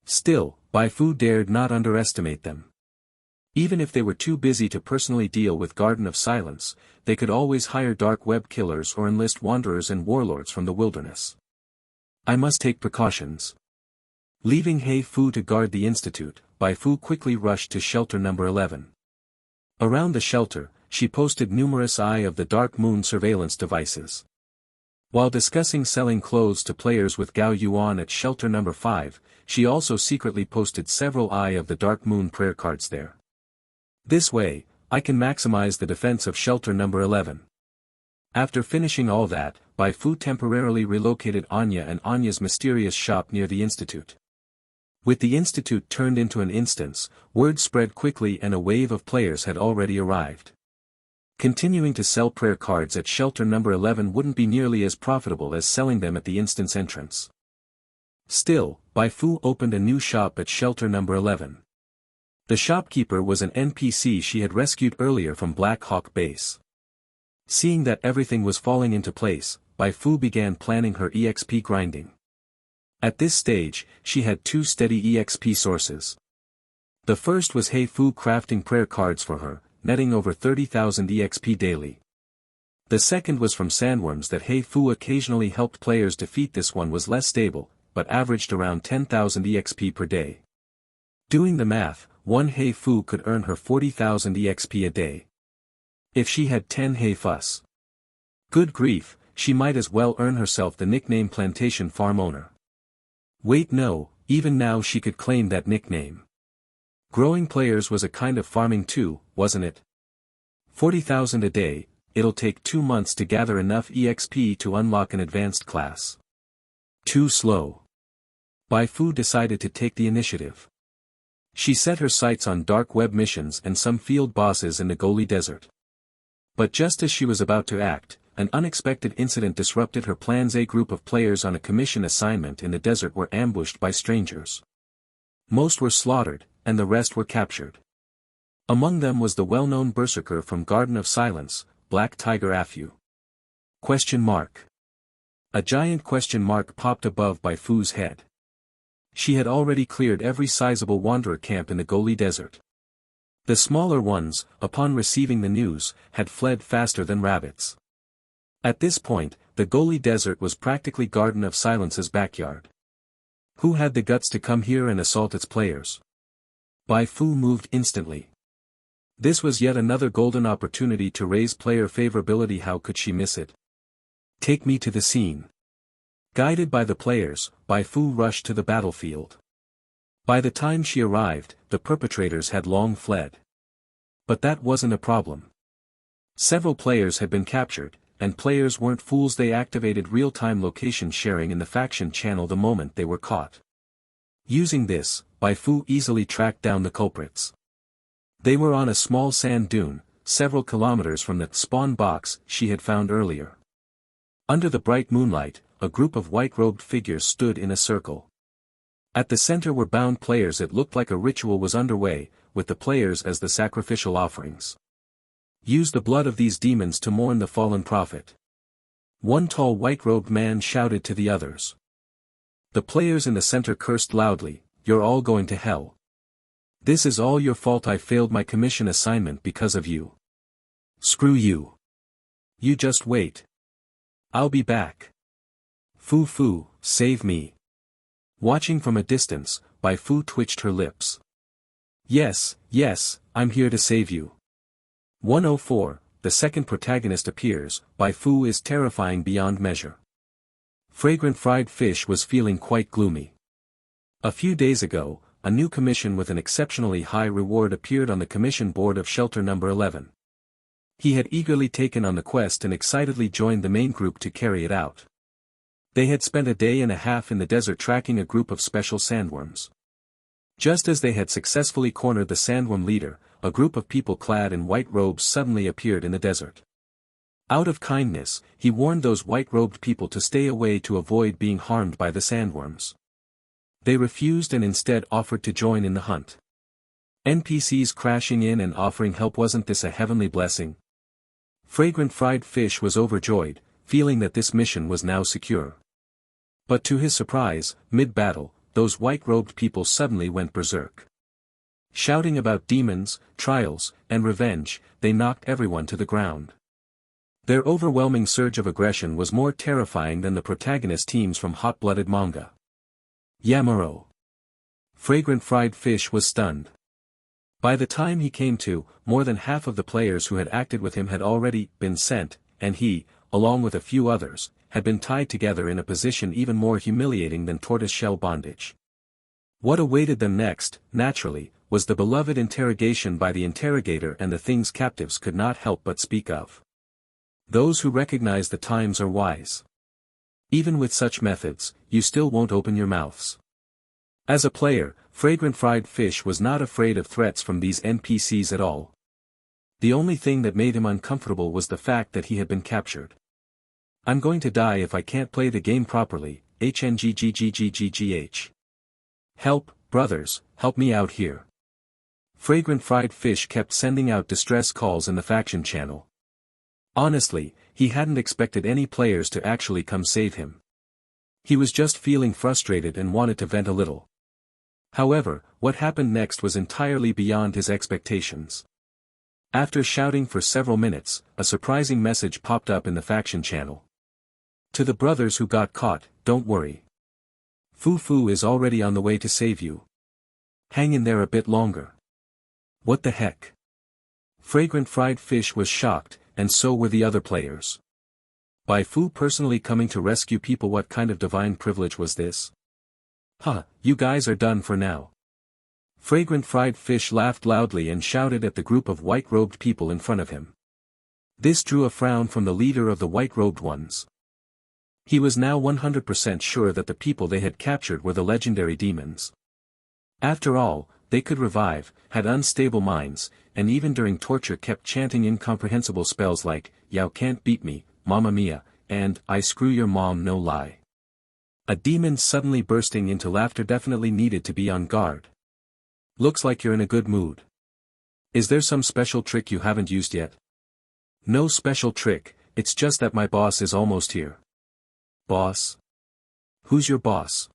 Still, Bai Fu dared not underestimate them. Even if they were too busy to personally deal with Garden of Silence, they could always hire dark web killers or enlist wanderers and warlords from the wilderness. I must take precautions. Leaving Bai Fu to guard the Institute, Bai Fu quickly rushed to shelter number 11. Around the shelter, she posted numerous Eye of the Dark Moon surveillance devices. While discussing selling clothes to players with Gao Yuan at shelter number 5, she also secretly posted several Eye of the Dark Moon prayer cards there. This way, I can maximize the defense of shelter number 11. After finishing all that, Bai Fu temporarily relocated Anya and Anya's mysterious shop near the Institute. With the Institute turned into an instance, word spread quickly and a wave of players had already arrived. Continuing to sell prayer cards at shelter number 11 wouldn't be nearly as profitable as selling them at the instance entrance. Still, Bai Fu opened a new shop at shelter number 11. The shopkeeper was an NPC she had rescued earlier from Black Hawk Base. Seeing that everything was falling into place, Bai Fu began planning her EXP grinding. At this stage, she had 2 steady EXP sources. The first was Bai Fu crafting prayer cards for her, netting over 30,000 EXP daily. The second was from sandworms that Bai Fu occasionally helped players defeat. This one was less stable, but averaged around 10,000 EXP per day. Doing the math, one Bai Fu could earn her 40,000 EXP a day. If she had 10 Bai Fus. Good grief, she might as well earn herself the nickname Plantation Farm Owner. Wait, no, even now she could claim that nickname. Growing players was a kind of farming too, wasn't it? 40,000 a day, it'll take 2 months to gather enough EXP to unlock an advanced class. Too slow. Bai Fu decided to take the initiative. She set her sights on dark web missions and some field bosses in the Goli Desert. But just as she was about to act, an unexpected incident disrupted her plans. A group of players on a commission assignment in the desert were ambushed by strangers. Most were slaughtered, and the rest were captured. Among them was the well-known berserker from Garden of Silence, Black Tiger Afu. A giant question mark popped above Bai Fu's head. She had already cleared every sizable wanderer camp in the Goli Desert. The smaller ones, upon receiving the news, had fled faster than rabbits. At this point, the Goli Desert was practically Garden of Silence's backyard. Who had the guts to come here and assault its players? Bai Fu moved instantly. This was yet another golden opportunity to raise player favorability. How could she miss it? Take me to the scene. Guided by the players, Bai Fu rushed to the battlefield. By the time she arrived, the perpetrators had long fled. But that wasn't a problem. Several players had been captured, and players weren't fools. They activated real-time location sharing in the faction channel the moment they were caught. Using this, Bai Fu easily tracked down the culprits. They were on a small sand dune, several kilometers from the spawn box she had found earlier. Under the bright moonlight, a group of white-robed figures stood in a circle. At the center were bound players. It looked like a ritual was underway, with the players as the sacrificial offerings. Use the blood of these demons to mourn the fallen prophet. One tall white-robed man shouted to the others. The players in the center cursed loudly, "You're all going to hell. This is all your fault. I failed my commission assignment because of you. Screw you. You just wait. I'll be back. Fu, save me." Watching from a distance, Bai Fu twitched her lips. Yes, I'm here to save you." 104, the second protagonist appears. Bai Fu is terrifying beyond measure. Fragrant fried fish was feeling quite gloomy. A few days ago, a new commission with an exceptionally high reward appeared on the commission board of shelter number 11. He had eagerly taken on the quest and excitedly joined the main group to carry it out. They had spent a day and a half in the desert tracking a group of special sandworms. Just as they had successfully cornered the sandworm leader, a group of people clad in white robes suddenly appeared in the desert. Out of kindness, he warned those white-robed people to stay away to avoid being harmed by the sandworms. They refused and instead offered to join in the hunt. NPCs crashing in and offering help. Wasn't this a heavenly blessing? Fragrant fried fish was overjoyed, feeling that this mission was now secure. But to his surprise, mid-battle, those white-robed people suddenly went berserk. Shouting about demons, trials, and revenge, they knocked everyone to the ground. Their overwhelming surge of aggression was more terrifying than the protagonist teams from hot-blooded manga. Yamaro. Fragrant fried fish was stunned. By the time he came to, more than half of the players who had acted with him had already been sent, and he, along with a few others, had been tied together in a position even more humiliating than tortoise-shell bondage. What awaited them next, naturally, was the beloved interrogation by the interrogator and the things captives could not help but speak of. Those who recognize the times are wise. Even with such methods, you still won't open your mouths. As a player, Fragrant Fried Fish was not afraid of threats from these NPCs at all. The only thing that made him uncomfortable was the fact that he had been captured. "I'm going to die if I can't play the game properly, HNGGGGGGH. Help, brothers, help me out here." Fragrant Fried Fish kept sending out distress calls in the faction channel. Honestly, he hadn't expected any players to actually come save him. He was just feeling frustrated and wanted to vent a little. However, what happened next was entirely beyond his expectations. After shouting for several minutes, a surprising message popped up in the faction channel. "To the brothers who got caught, don't worry. Fu is already on the way to save you. Hang in there a bit longer." What the heck? Fragrant Fried Fish was shocked, and so were the other players. Bai Fu personally coming to rescue people? What kind of divine privilege was this? You guys are done for now. Fragrant Fried Fish laughed loudly and shouted at the group of white-robed people in front of him. This drew a frown from the leader of the white-robed ones. He was now 100% sure that the people they had captured were the legendary demons. After all, they could revive, had unstable minds, and even during torture kept chanting incomprehensible spells like, "Yao can't beat me, Mamma Mia," and "I screw your mom, no lie." A demon suddenly bursting into laughter definitely needed to be on guard. "Looks like you're in a good mood. Is there some special trick you haven't used yet?" "No special trick, it's just that my boss is almost here." "Boss? Who's your boss?"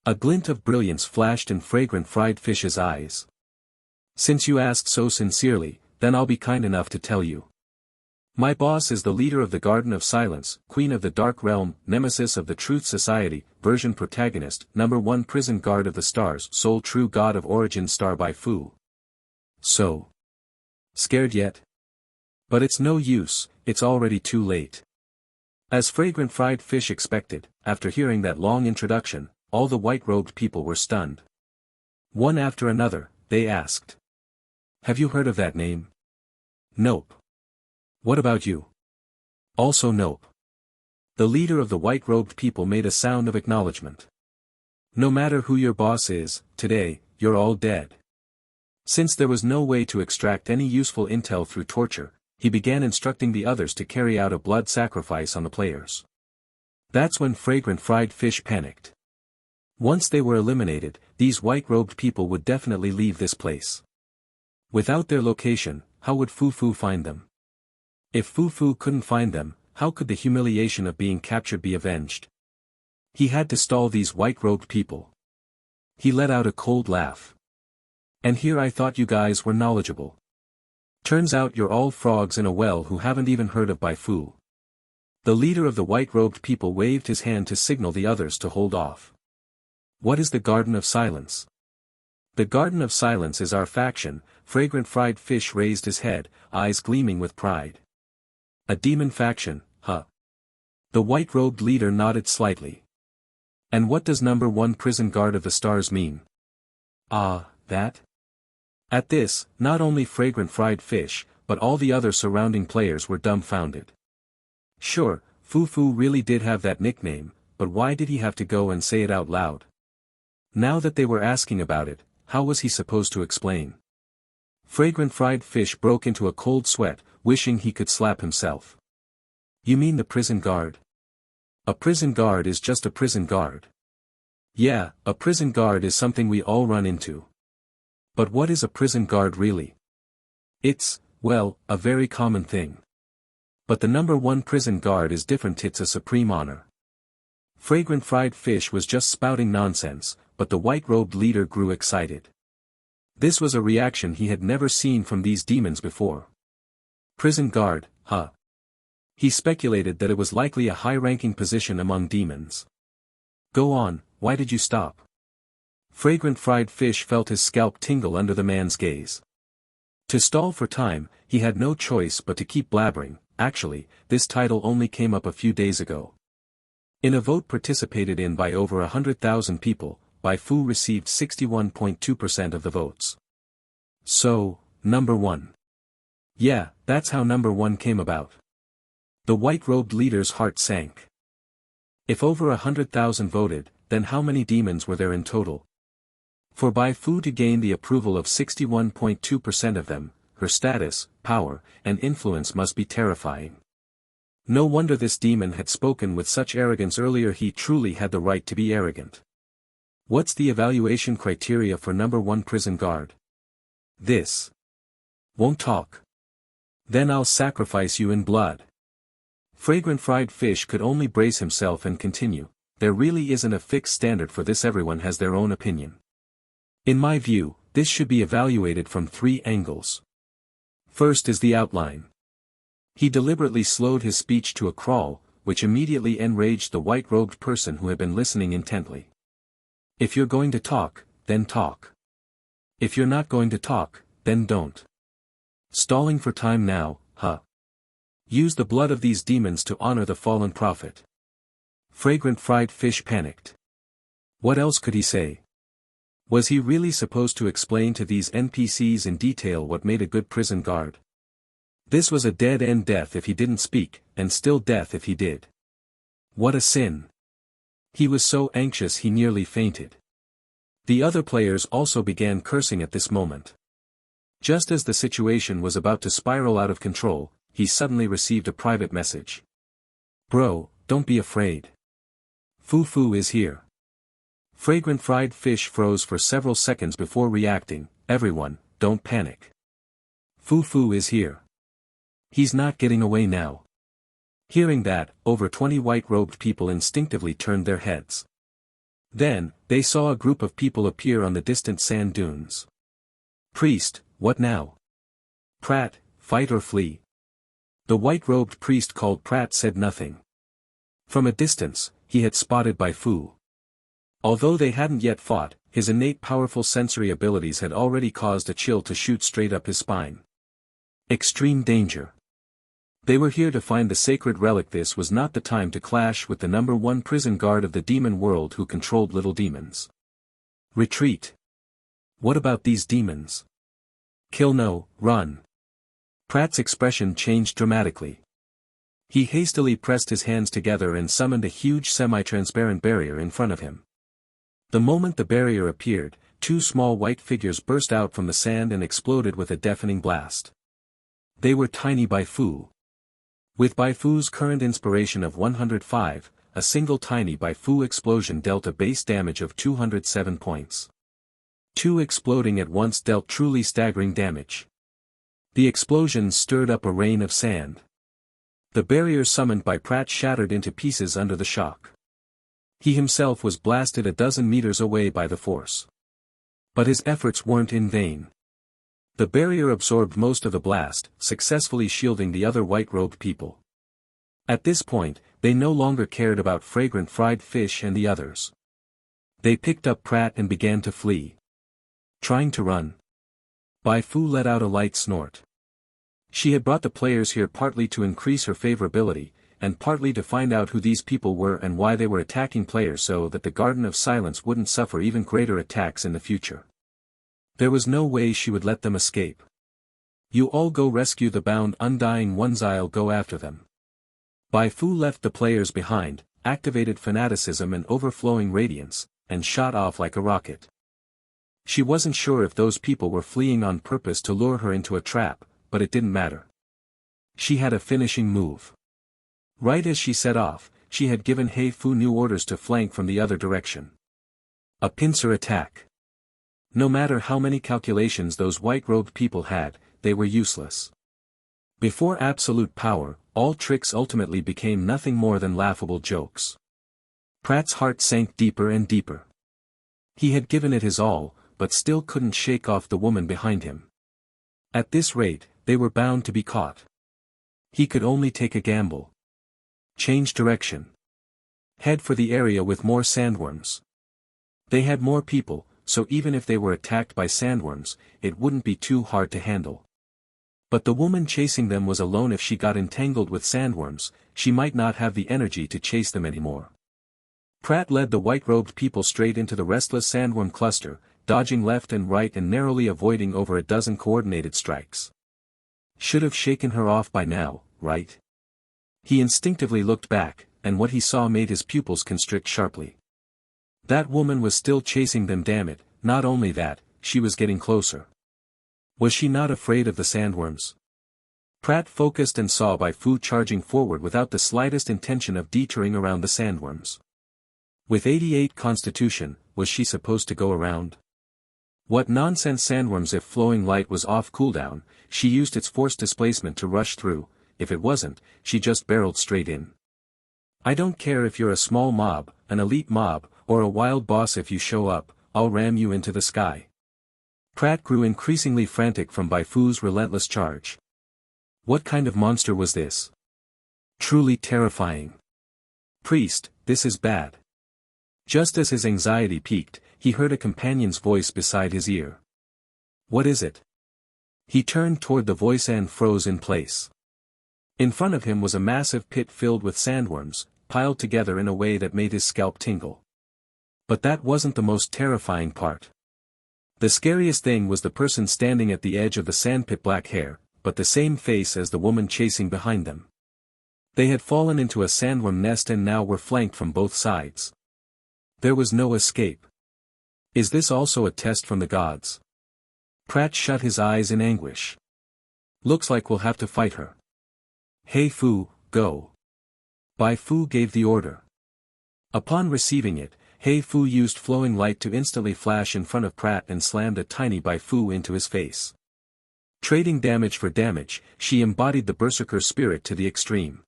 A glint of brilliance flashed in Fragrant Fried Fish's eyes. "Since you asked so sincerely, then I'll be kind enough to tell you. My boss is the leader of the Garden of Silence, Queen of the Dark Realm, Nemesis of the Truth Society, version protagonist, #1 prison guard of the stars, sole true god of origin star Bai Fu." "So? Scared yet? But it's no use, it's already too late." As Fragrant Fried Fish expected, after hearing that long introduction, all the white-robed people were stunned. One after another, they asked. Have you heard of that name? Nope. What about you? Also nope. The leader of the white-robed people made a sound of acknowledgement. No matter who your boss is, today, you're all dead. Since there was no way to extract any useful intel through torture, he began instructing the others to carry out a blood sacrifice on the players. That's when Fragrant Fried Fish panicked. Once they were eliminated, these white-robed people would definitely leave this place. Without their location, how would Fu Fu find them? If Fu Fu couldn't find them, how could the humiliation of being captured be avenged? He had to stall these white-robed people. He let out a cold laugh. And here I thought you guys were knowledgeable. Turns out you're all frogs in a well who haven't even heard of Bai Fu. The leader of the white-robed people waved his hand to signal the others to hold off. What is the Garden of Silence? The Garden of Silence is our faction. Fragrant Fried Fish raised his head, eyes gleaming with pride. A demon faction, huh? The white-robed leader nodded slightly. And what does number 1 prison guard of the stars mean? That? At this, not only Fragrant Fried Fish, but all the other surrounding players were dumbfounded. Sure, Fu Fu really did have that nickname, but why did he have to go and say it out loud? Now that they were asking about it, how was he supposed to explain? Fragrant Fried Fish broke into a cold sweat, wishing he could slap himself. You mean the prison guard? A prison guard is just a prison guard. Yeah, a prison guard is something we all run into. But what is a prison guard really? It's, well, a very common thing. But the number 1 prison guard is different. It's a supreme honor. Fragrant Fried Fish was just spouting nonsense, but the white-robed leader grew excited. This was a reaction he had never seen from these demons before. Prison guard, huh? He speculated that it was likely a high-ranking position among demons. Go on, why did you stop? Fragrant Fried Fish felt his scalp tingle under the man's gaze. To stall for time, he had no choice but to keep blabbering. Actually, this title only came up a few days ago. In a vote participated in by over 100,000 people, Bai Fu received 61.2% of the votes. So, number 1. Yeah, that's how number 1 came about. The white-robed leader's heart sank. If over 100,000 voted, then how many demons were there in total? For Bai Fu to gain the approval of 61.2% of them, her status, power, and influence must be terrifying. No wonder this demon had spoken with such arrogance earlier. He truly had the right to be arrogant. What's the evaluation criteria for number 1 prison guard? This. Won't talk. Then I'll sacrifice you in blood. Fragrant Fried Fish could only brace himself and continue. There really isn't a fixed standard for this. Everyone has their own opinion. In my view, this should be evaluated from 3 angles. First is the outline. He deliberately slowed his speech to a crawl, which immediately enraged the white-robed person who had been listening intently. If you're going to talk, then talk. If you're not going to talk, then don't. Stalling for time now, huh? Use the blood of these demons to honor the fallen prophet. Fragrant Fried Fish panicked. What else could he say? Was he really supposed to explain to these NPCs in detail what made a good prison guard? This was a dead-end death if he didn't speak, and still death if he did. What a sin. He was so anxious he nearly fainted. The other players also began cursing at this moment. Just as the situation was about to spiral out of control, he suddenly received a private message. Bro, don't be afraid. Fu Fu is here. Fragrant Fried Fish froze for several seconds before reacting. Everyone, don't panic. Fu Fu is here. He's not getting away now. Hearing that, over 20 white-robed people instinctively turned their heads. Then, they saw a group of people appear on the distant sand dunes. Priest, what now? Pratt, fight or flee? The white-robed priest called Pratt said nothing. From a distance, he had spotted Bai Fu. Although they hadn't yet fought, his innate powerful sensory abilities had already caused a chill to shoot straight up his spine. Extreme danger. They were here to find the sacred relic. This was not the time to clash with the number 1 prison guard of the demon world who controlled little demons. Retreat. What about these demons? Kill no, run. Pratt's expression changed dramatically. He hastily pressed his hands together and summoned a huge semi-transparent barrier in front of him. The moment the barrier appeared, two small white figures burst out from the sand and exploded with a deafening blast. They were tiny Bai Fu. With Bai Fu's current inspiration of 105, a single tiny Bai Fu explosion dealt a base damage of 207 points. Two exploding at once dealt truly staggering damage. The explosions stirred up a rain of sand. The barrier summoned by Pratt shattered into pieces under the shock. He himself was blasted a dozen meters away by the force. But his efforts weren't in vain. The barrier absorbed most of the blast, successfully shielding the other white-robed people. At this point, they no longer cared about fragrant fried fish and the others. They picked up Pratt and began to flee. Trying to run. Bai Fu let out a light snort. She had brought the players here partly to increase her favorability, and partly to find out who these people were and why they were attacking players so that the Garden of Silence wouldn't suffer even greater attacks in the future. There was no way she would let them escape. You all go rescue the bound undying ones, I'll go after them. Bai Fu left the players behind, activated fanaticism and overflowing radiance, and shot off like a rocket. She wasn't sure if those people were fleeing on purpose to lure her into a trap, but it didn't matter. She had a finishing move. Right as she set off, she had given Bai Fu new orders to flank from the other direction. A pincer attack. No matter how many calculations those white-robed people had, they were useless. Before absolute power, all tricks ultimately became nothing more than laughable jokes. Pratt's heart sank deeper and deeper. He had given it his all, but still couldn't shake off the woman behind him. At this rate, they were bound to be caught. He could only take a gamble. Change direction. Head for the area with more sandworms. They had more people, so even if they were attacked by sandworms, it wouldn't be too hard to handle. But the woman chasing them was alone. If she got entangled with sandworms, she might not have the energy to chase them anymore. Pratt led the white-robed people straight into the restless sandworm cluster, dodging left and right and narrowly avoiding over a dozen coordinated strikes. Should have shaken her off by now, right? He instinctively looked back, and what he saw made his pupils constrict sharply. That woman was still chasing them, damn it. Not only that, she was getting closer. Was she not afraid of the sandworms? Pratt focused and saw Bai Fu charging forward without the slightest intention of detouring around the sandworms. With 88 constitution, was she supposed to go around? What nonsense sandworms! If flowing light was off cooldown, she used its force displacement to rush through. If it wasn't, she just barreled straight in. I don't care if you're a small mob, an elite mob, or a wild boss. If you show up, I'll ram you into the sky. Pratt grew increasingly frantic from Bai Fu's relentless charge. What kind of monster was this? Truly terrifying. Priest, this is bad. Just as his anxiety peaked, he heard a companion's voice beside his ear. What is it? He turned toward the voice and froze in place. In front of him was a massive pit filled with sandworms, piled together in a way that made his scalp tingle. But that wasn't the most terrifying part. The scariest thing was the person standing at the edge of the sandpit, black hair, but the same face as the woman chasing behind them. They had fallen into a sandworm nest and now were flanked from both sides. There was no escape. Is this also a test from the gods? Pratt shut his eyes in anguish. Looks like we'll have to fight her. Bai Fu, go. Bai Fu gave the order. Upon receiving it, Bai Fu used flowing light to instantly flash in front of Pratt and slammed a tiny Bai Fu into his face. Trading damage for damage, she embodied the berserker spirit to the extreme.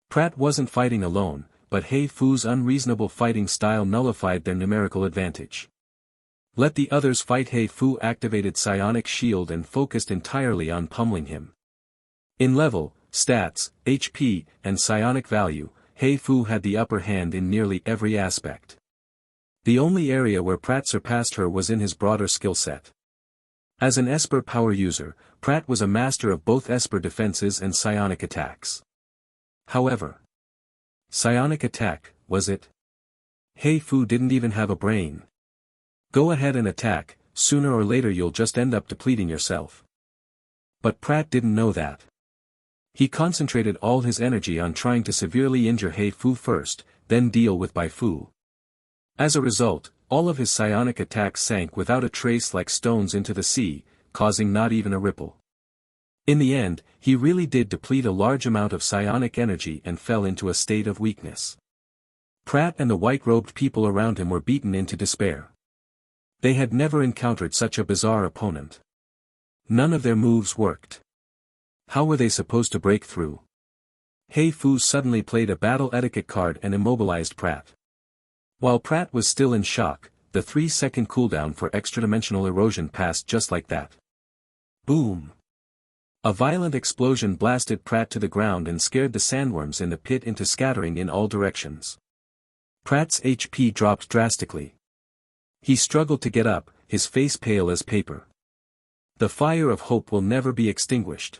Pratt wasn't fighting alone, but Bai Fu's unreasonable fighting style nullified their numerical advantage. Let the others fight. Bai Fu activated psionic shield and focused entirely on pummeling him. In level, stats, HP, and psionic value, Bai Fu had the upper hand in nearly every aspect. The only area where Pratt surpassed her was in his broader skill set. As an Esper power user, Pratt was a master of both Esper defenses and psionic attacks. However, psionic attack, was it? Bai Fu didn't even have a brain. Go ahead and attack, sooner or later you'll just end up depleting yourself. But Pratt didn't know that. He concentrated all his energy on trying to severely injure Bai Fu first, then deal with Bai Fu. As a result, all of his psionic attacks sank without a trace like stones into the sea, causing not even a ripple. In the end, he really did deplete a large amount of psionic energy and fell into a state of weakness. Pratt and the white-robed people around him were beaten into despair. They had never encountered such a bizarre opponent. None of their moves worked. How were they supposed to break through? Bai Fu suddenly played a battle etiquette card and immobilized Pratt. While Pratt was still in shock, the 3-second cooldown for extra-dimensional erosion passed just like that. Boom! A violent explosion blasted Pratt to the ground and scared the sandworms in the pit into scattering in all directions. Pratt's HP dropped drastically. He struggled to get up, his face pale as paper. The fire of hope will never be extinguished.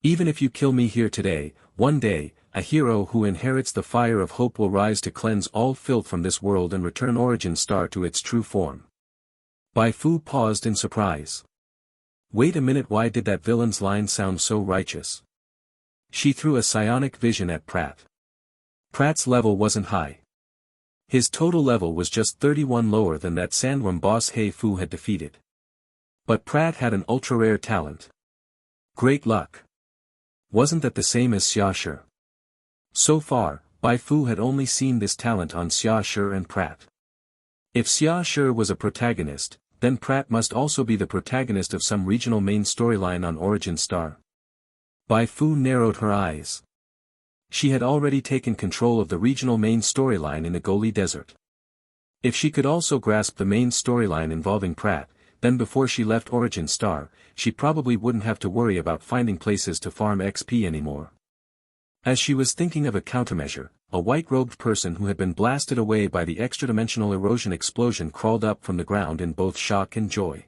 Even if you kill me here today, one day, a hero who inherits the fire of hope will rise to cleanse all filth from this world and return Origin Star to its true form. Bai Fu paused in surprise. Wait a minute, why did that villain's line sound so righteous? She threw a psionic vision at Pratt. Pratt's level wasn't high. His total level was just 31 lower than that sandworm boss Bai Fu had defeated. But Pratt had an ultra-rare talent. Great luck. Wasn't that the same as Xia Shi? So far, Bai Fu had only seen this talent on Xia Shi and Pratt. If Xia Shi was a protagonist, then Pratt must also be the protagonist of some regional main storyline on Origin Star. Bai Fu narrowed her eyes. She had already taken control of the regional main storyline in the Goli Desert. If she could also grasp the main storyline involving Pratt, then before she left Origin Star, she probably wouldn't have to worry about finding places to farm XP anymore. As she was thinking of a countermeasure, a white-robed person who had been blasted away by the extra-dimensional erosion explosion crawled up from the ground in both shock and joy.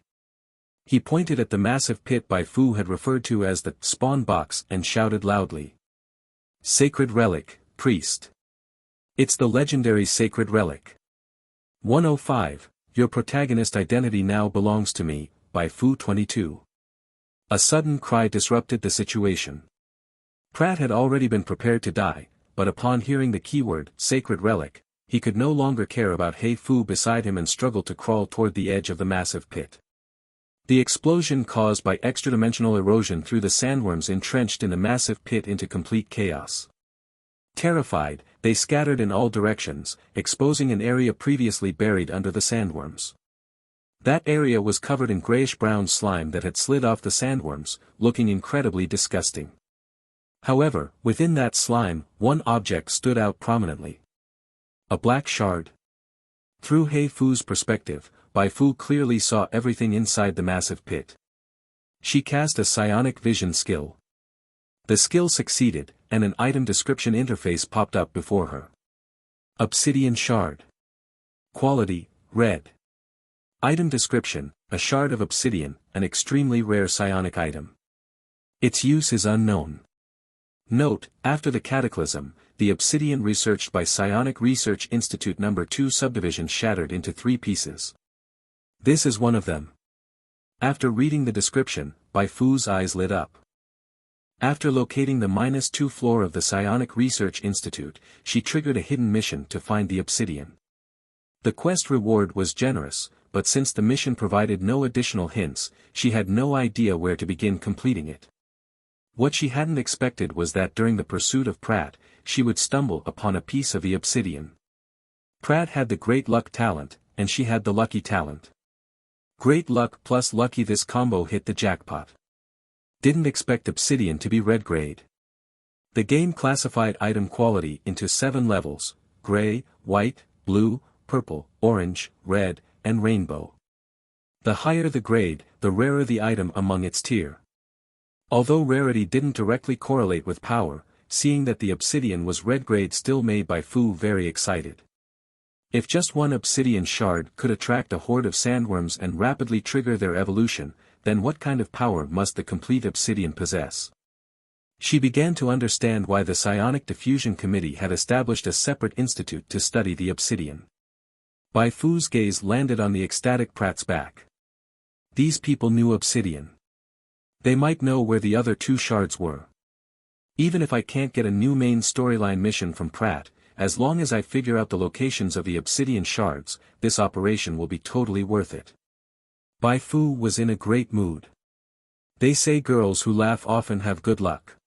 He pointed at the massive pit Bai Fu had referred to as the spawn box and shouted loudly. Sacred relic, priest. It's the legendary sacred relic. 105, your protagonist identity now belongs to me, Bai Fu 22. A sudden cry disrupted the situation. Pratt had already been prepared to die, but upon hearing the keyword, sacred relic, he could no longer care about Bai Fu beside him and struggled to crawl toward the edge of the massive pit. The explosion caused by extra-dimensional erosion threw the sandworms entrenched in the massive pit into complete chaos. Terrified, they scattered in all directions, exposing an area previously buried under the sandworms. That area was covered in grayish-brown slime that had slid off the sandworms, looking incredibly disgusting. However, within that slime, one object stood out prominently. A black shard. Through Bai Fu's perspective, Bai Fu clearly saw everything inside the massive pit. She cast a psionic vision skill. The skill succeeded, and an item description interface popped up before her. Obsidian shard. Quality, red. Item description, a shard of obsidian, an extremely rare psionic item. Its use is unknown. Note, after the cataclysm, the obsidian researched by Psionic Research Institute No. 2 subdivision shattered into 3 pieces. This is one of them. After reading the description, Bai Fu's eyes lit up. After locating the -2 floor of the Psionic Research Institute, she triggered a hidden mission to find the obsidian. The quest reward was generous, but since the mission provided no additional hints, she had no idea where to begin completing it. What she hadn't expected was that during the pursuit of Pratt, she would stumble upon a piece of the obsidian. Pratt had the great luck talent, and she had the lucky talent. Great luck plus lucky, this combo hit the jackpot. Didn't expect obsidian to be red grade. The game classified item quality into 7 levels: gray, white, blue, purple, orange, red, and rainbow. The higher the grade, the rarer the item among its tier. Although rarity didn't directly correlate with power, seeing that the obsidian was red grade still made Bai Fu very excited. If just one obsidian shard could attract a horde of sandworms and rapidly trigger their evolution, then what kind of power must the complete obsidian possess? She began to understand why the Psionic Diffusion Committee had established a separate institute to study the obsidian. Bai Fu's gaze landed on the ecstatic Pratt's back. These people knew obsidian. They might know where the other 2 shards were. Even if I can't get a new main storyline mission from Pratt, as long as I figure out the locations of the obsidian shards, this operation will be totally worth it. Bai Fu was in a great mood. They say girls who laugh often have good luck.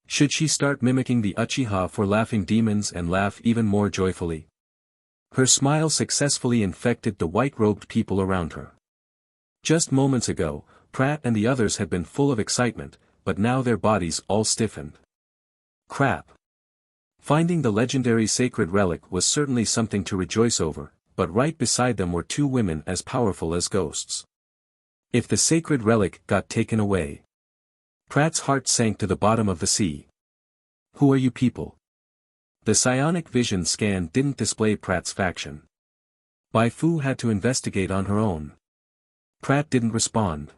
Should she start mimicking the Uchiha for laughing demons and laugh even more joyfully? Her smile successfully infected the white-robed people around her. Just moments ago, Pratt and the others had been full of excitement, but now their bodies all stiffened. Crap. Finding the legendary sacred relic was certainly something to rejoice over, but right beside them were 2 women as powerful as ghosts. If the sacred relic got taken away. Pratt's heart sank to the bottom of the sea. Who are you people? The psionic vision scan didn't display Pratt's faction. Bai Fu had to investigate on her own. Pratt didn't respond.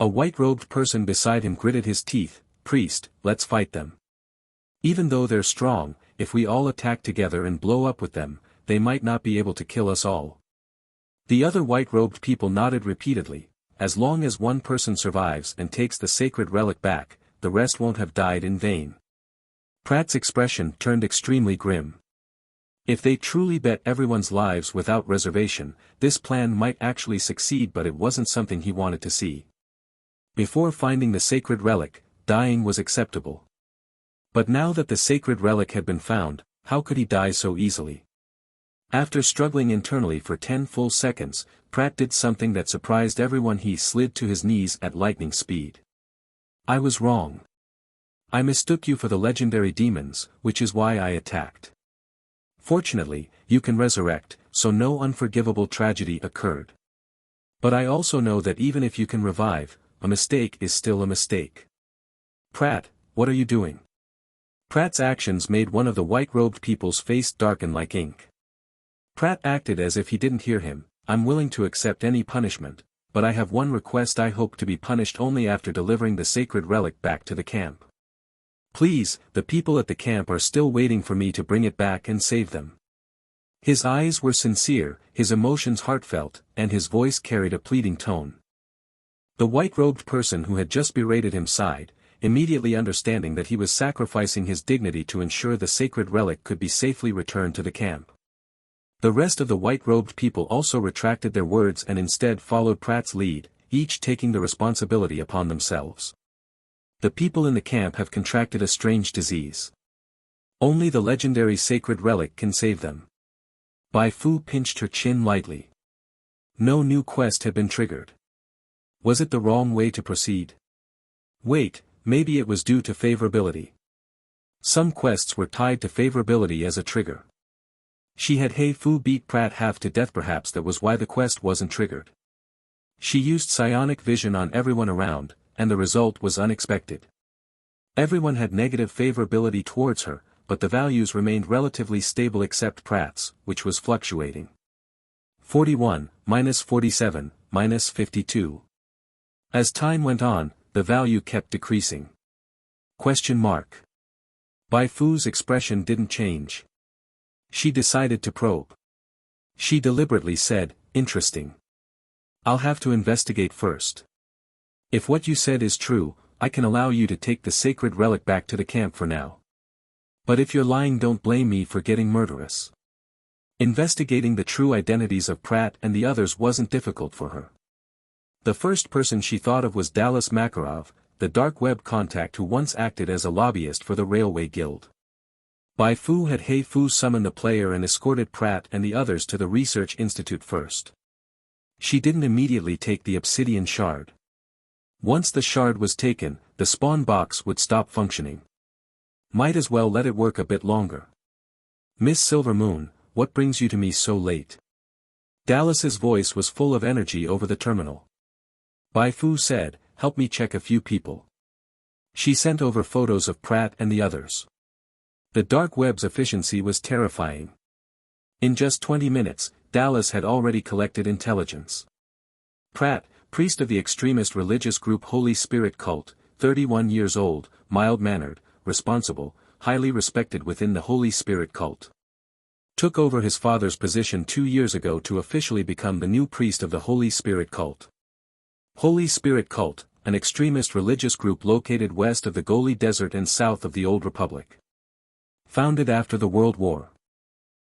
A white-robed person beside him gritted his teeth. Priest, let's fight them. Even though they're strong, if we all attack together and blow up with them, they might not be able to kill us all. The other white-robed people nodded repeatedly. As long as one person survives and takes the sacred relic back, the rest won't have died in vain. Pratt's expression turned extremely grim. If they truly bet everyone's lives without reservation, this plan might actually succeed, but it wasn't something he wanted to see. Before finding the sacred relic, dying was acceptable. But now that the sacred relic had been found, how could he die so easily? After struggling internally for 10 full seconds, Pratt did something that surprised everyone. He slid to his knees at lightning speed. I was wrong. I mistook you for the legendary demons, which is why I attacked. Fortunately, you can resurrect, so no unforgivable tragedy occurred. But I also know that even if you can revive, a mistake is still a mistake. Pratt, what are you doing? Pratt's actions made one of the white-robed people's face darken like ink. Pratt acted as if he didn't hear him. I'm willing to accept any punishment, but I have one request. I hope to be punished only after delivering the sacred relic back to the camp. Please, the people at the camp are still waiting for me to bring it back and save them. His eyes were sincere, his emotions heartfelt, and his voice carried a pleading tone. The white-robed person who had just berated him sighed, immediately understanding that he was sacrificing his dignity to ensure the sacred relic could be safely returned to the camp. The rest of the white-robed people also retracted their words and instead followed Pratt's lead, each taking the responsibility upon themselves. The people in the camp have contracted a strange disease. Only the legendary sacred relic can save them. Bai Fu pinched her chin lightly. No new quest had been triggered. Was it the wrong way to proceed? Wait, maybe it was due to favorability. Some quests were tied to favorability as a trigger. She had Bai Fu beat Pratt half to death, perhaps that was why the quest wasn't triggered. She used psionic vision on everyone around, and the result was unexpected. Everyone had negative favorability towards her, but the values remained relatively stable except Pratt's, which was fluctuating. 41, -47, -52. As time went on, the value kept decreasing. Question mark. Bai Fu's expression didn't change. She decided to probe. She deliberately said, interesting. I'll have to investigate first. If what you said is true, I can allow you to take the sacred relic back to the camp for now. But if you're lying, don't blame me for getting murderous. Investigating the true identities of Pratt and the others wasn't difficult for her. The first person she thought of was Dallas Makarov, the dark web contact who once acted as a lobbyist for the Railway Guild. Bai Fu had Bai Fu summon the player and escorted Pratt and the others to the research institute first. She didn't immediately take the obsidian shard. Once the shard was taken, the spawn box would stop functioning. Might as well let it work a bit longer. Miss Silvermoon, what brings you to me so late? Dallas's voice was full of energy over the terminal. Bai Fu said, help me check a few people. She sent over photos of Pratt and the others. The dark web's efficiency was terrifying. In just 20 minutes, Dallas had already collected intelligence. Pratt, priest of the extremist religious group Holy Spirit Cult, 31 years old, mild-mannered, responsible, highly respected within the Holy Spirit Cult. Took over his father's position 2 years ago to officially become the new priest of the Holy Spirit Cult. Holy Spirit Cult, an extremist religious group located west of the Goli Desert and south of the Old Republic. Founded after the World War.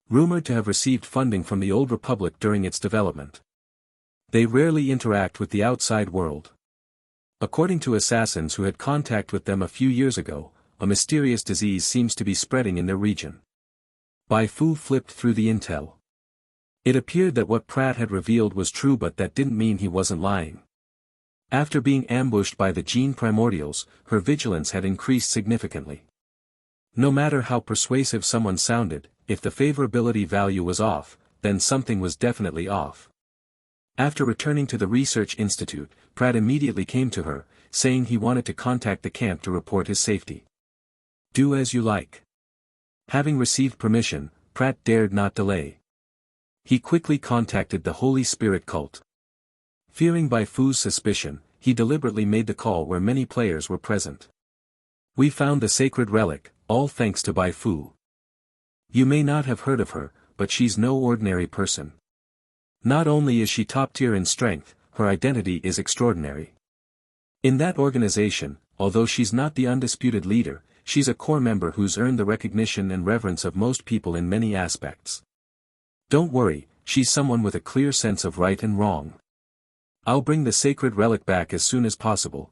Rumored to have received funding from the Old Republic during its development. They rarely interact with the outside world. According to assassins who had contact with them a few years ago, a mysterious disease seems to be spreading in their region. Bai Fu flipped through the intel. It appeared that what Pratt had revealed was true, but that didn't mean he wasn't lying. After being ambushed by the gene primordials, her vigilance had increased significantly. No matter how persuasive someone sounded, if the favorability value was off, then something was definitely off. After returning to the research institute, Pratt immediately came to her, saying he wanted to contact the camp to report his safety. Do as you like. Having received permission, Pratt dared not delay. He quickly contacted the Holy Spirit Cult. Fearing Bai Fu's suspicion, he deliberately made the call where many players were present. We found the sacred relic, all thanks to Bai Fu. You may not have heard of her, but she's no ordinary person. Not only is she top tier in strength, her identity is extraordinary. In that organization, although she's not the undisputed leader, she's a core member who's earned the recognition and reverence of most people in many aspects. Don't worry, she's someone with a clear sense of right and wrong. I'll bring the sacred relic back as soon as possible.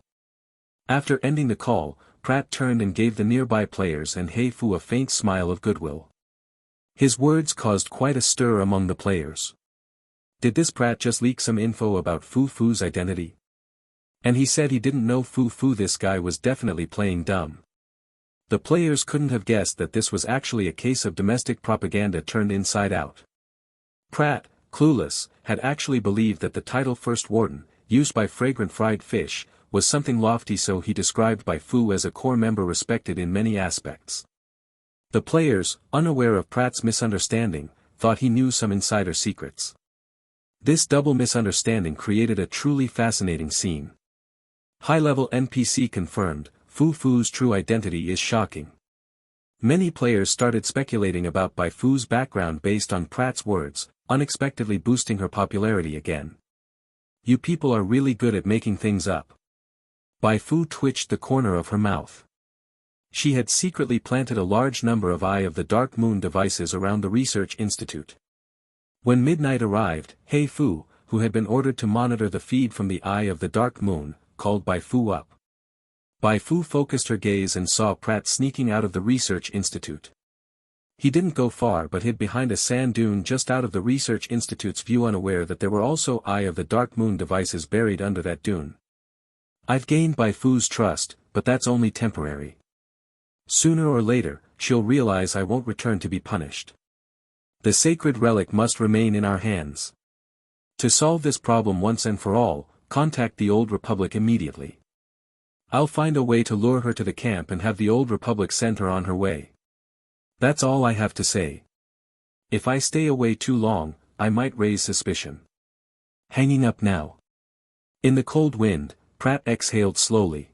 After ending the call, Pratt turned and gave the nearby players and Bai Fu a faint smile of goodwill. His words caused quite a stir among the players. Did this Pratt just leak some info about Fu's identity? And he said he didn't know Fu. This guy was definitely playing dumb. The players couldn't have guessed that this was actually a case of domestic propaganda turned inside out. Pratt, clueless, had actually believed that the title First Warden, used by Fragrant Fried Fish, was something lofty, so he described Bai Fu as a core member respected in many aspects. The players, unaware of Pratt's misunderstanding, thought he knew some insider secrets. This double misunderstanding created a truly fascinating scene. High-level NPC confirmed, Fu's true identity is shocking. Many players started speculating about Bai Fu's background based on Pratt's words, unexpectedly boosting her popularity again. You people are really good at making things up. Bai Fu twitched the corner of her mouth. She had secretly planted a large number of Eye of the Dark Moon devices around the research institute. When midnight arrived, Bai Fu, who had been ordered to monitor the feed from the Eye of the Dark Moon, called Bai Fu up. Bai Fu focused her gaze and saw Pratt sneaking out of the research institute. He didn't go far but hid behind a sand dune just out of the research institute's view, unaware that there were also Eye of the Dark Moon devices buried under that dune. I've gained Bai Fu's trust, but that's only temporary. Sooner or later, she'll realize I won't return to be punished. The sacred relic must remain in our hands. To solve this problem once and for all, contact the Old Republic immediately. I'll find a way to lure her to the camp and have the Old Republic send her on her way. That's all I have to say. If I stay away too long, I might raise suspicion. Hanging up now. In the cold wind, Pratt exhaled slowly.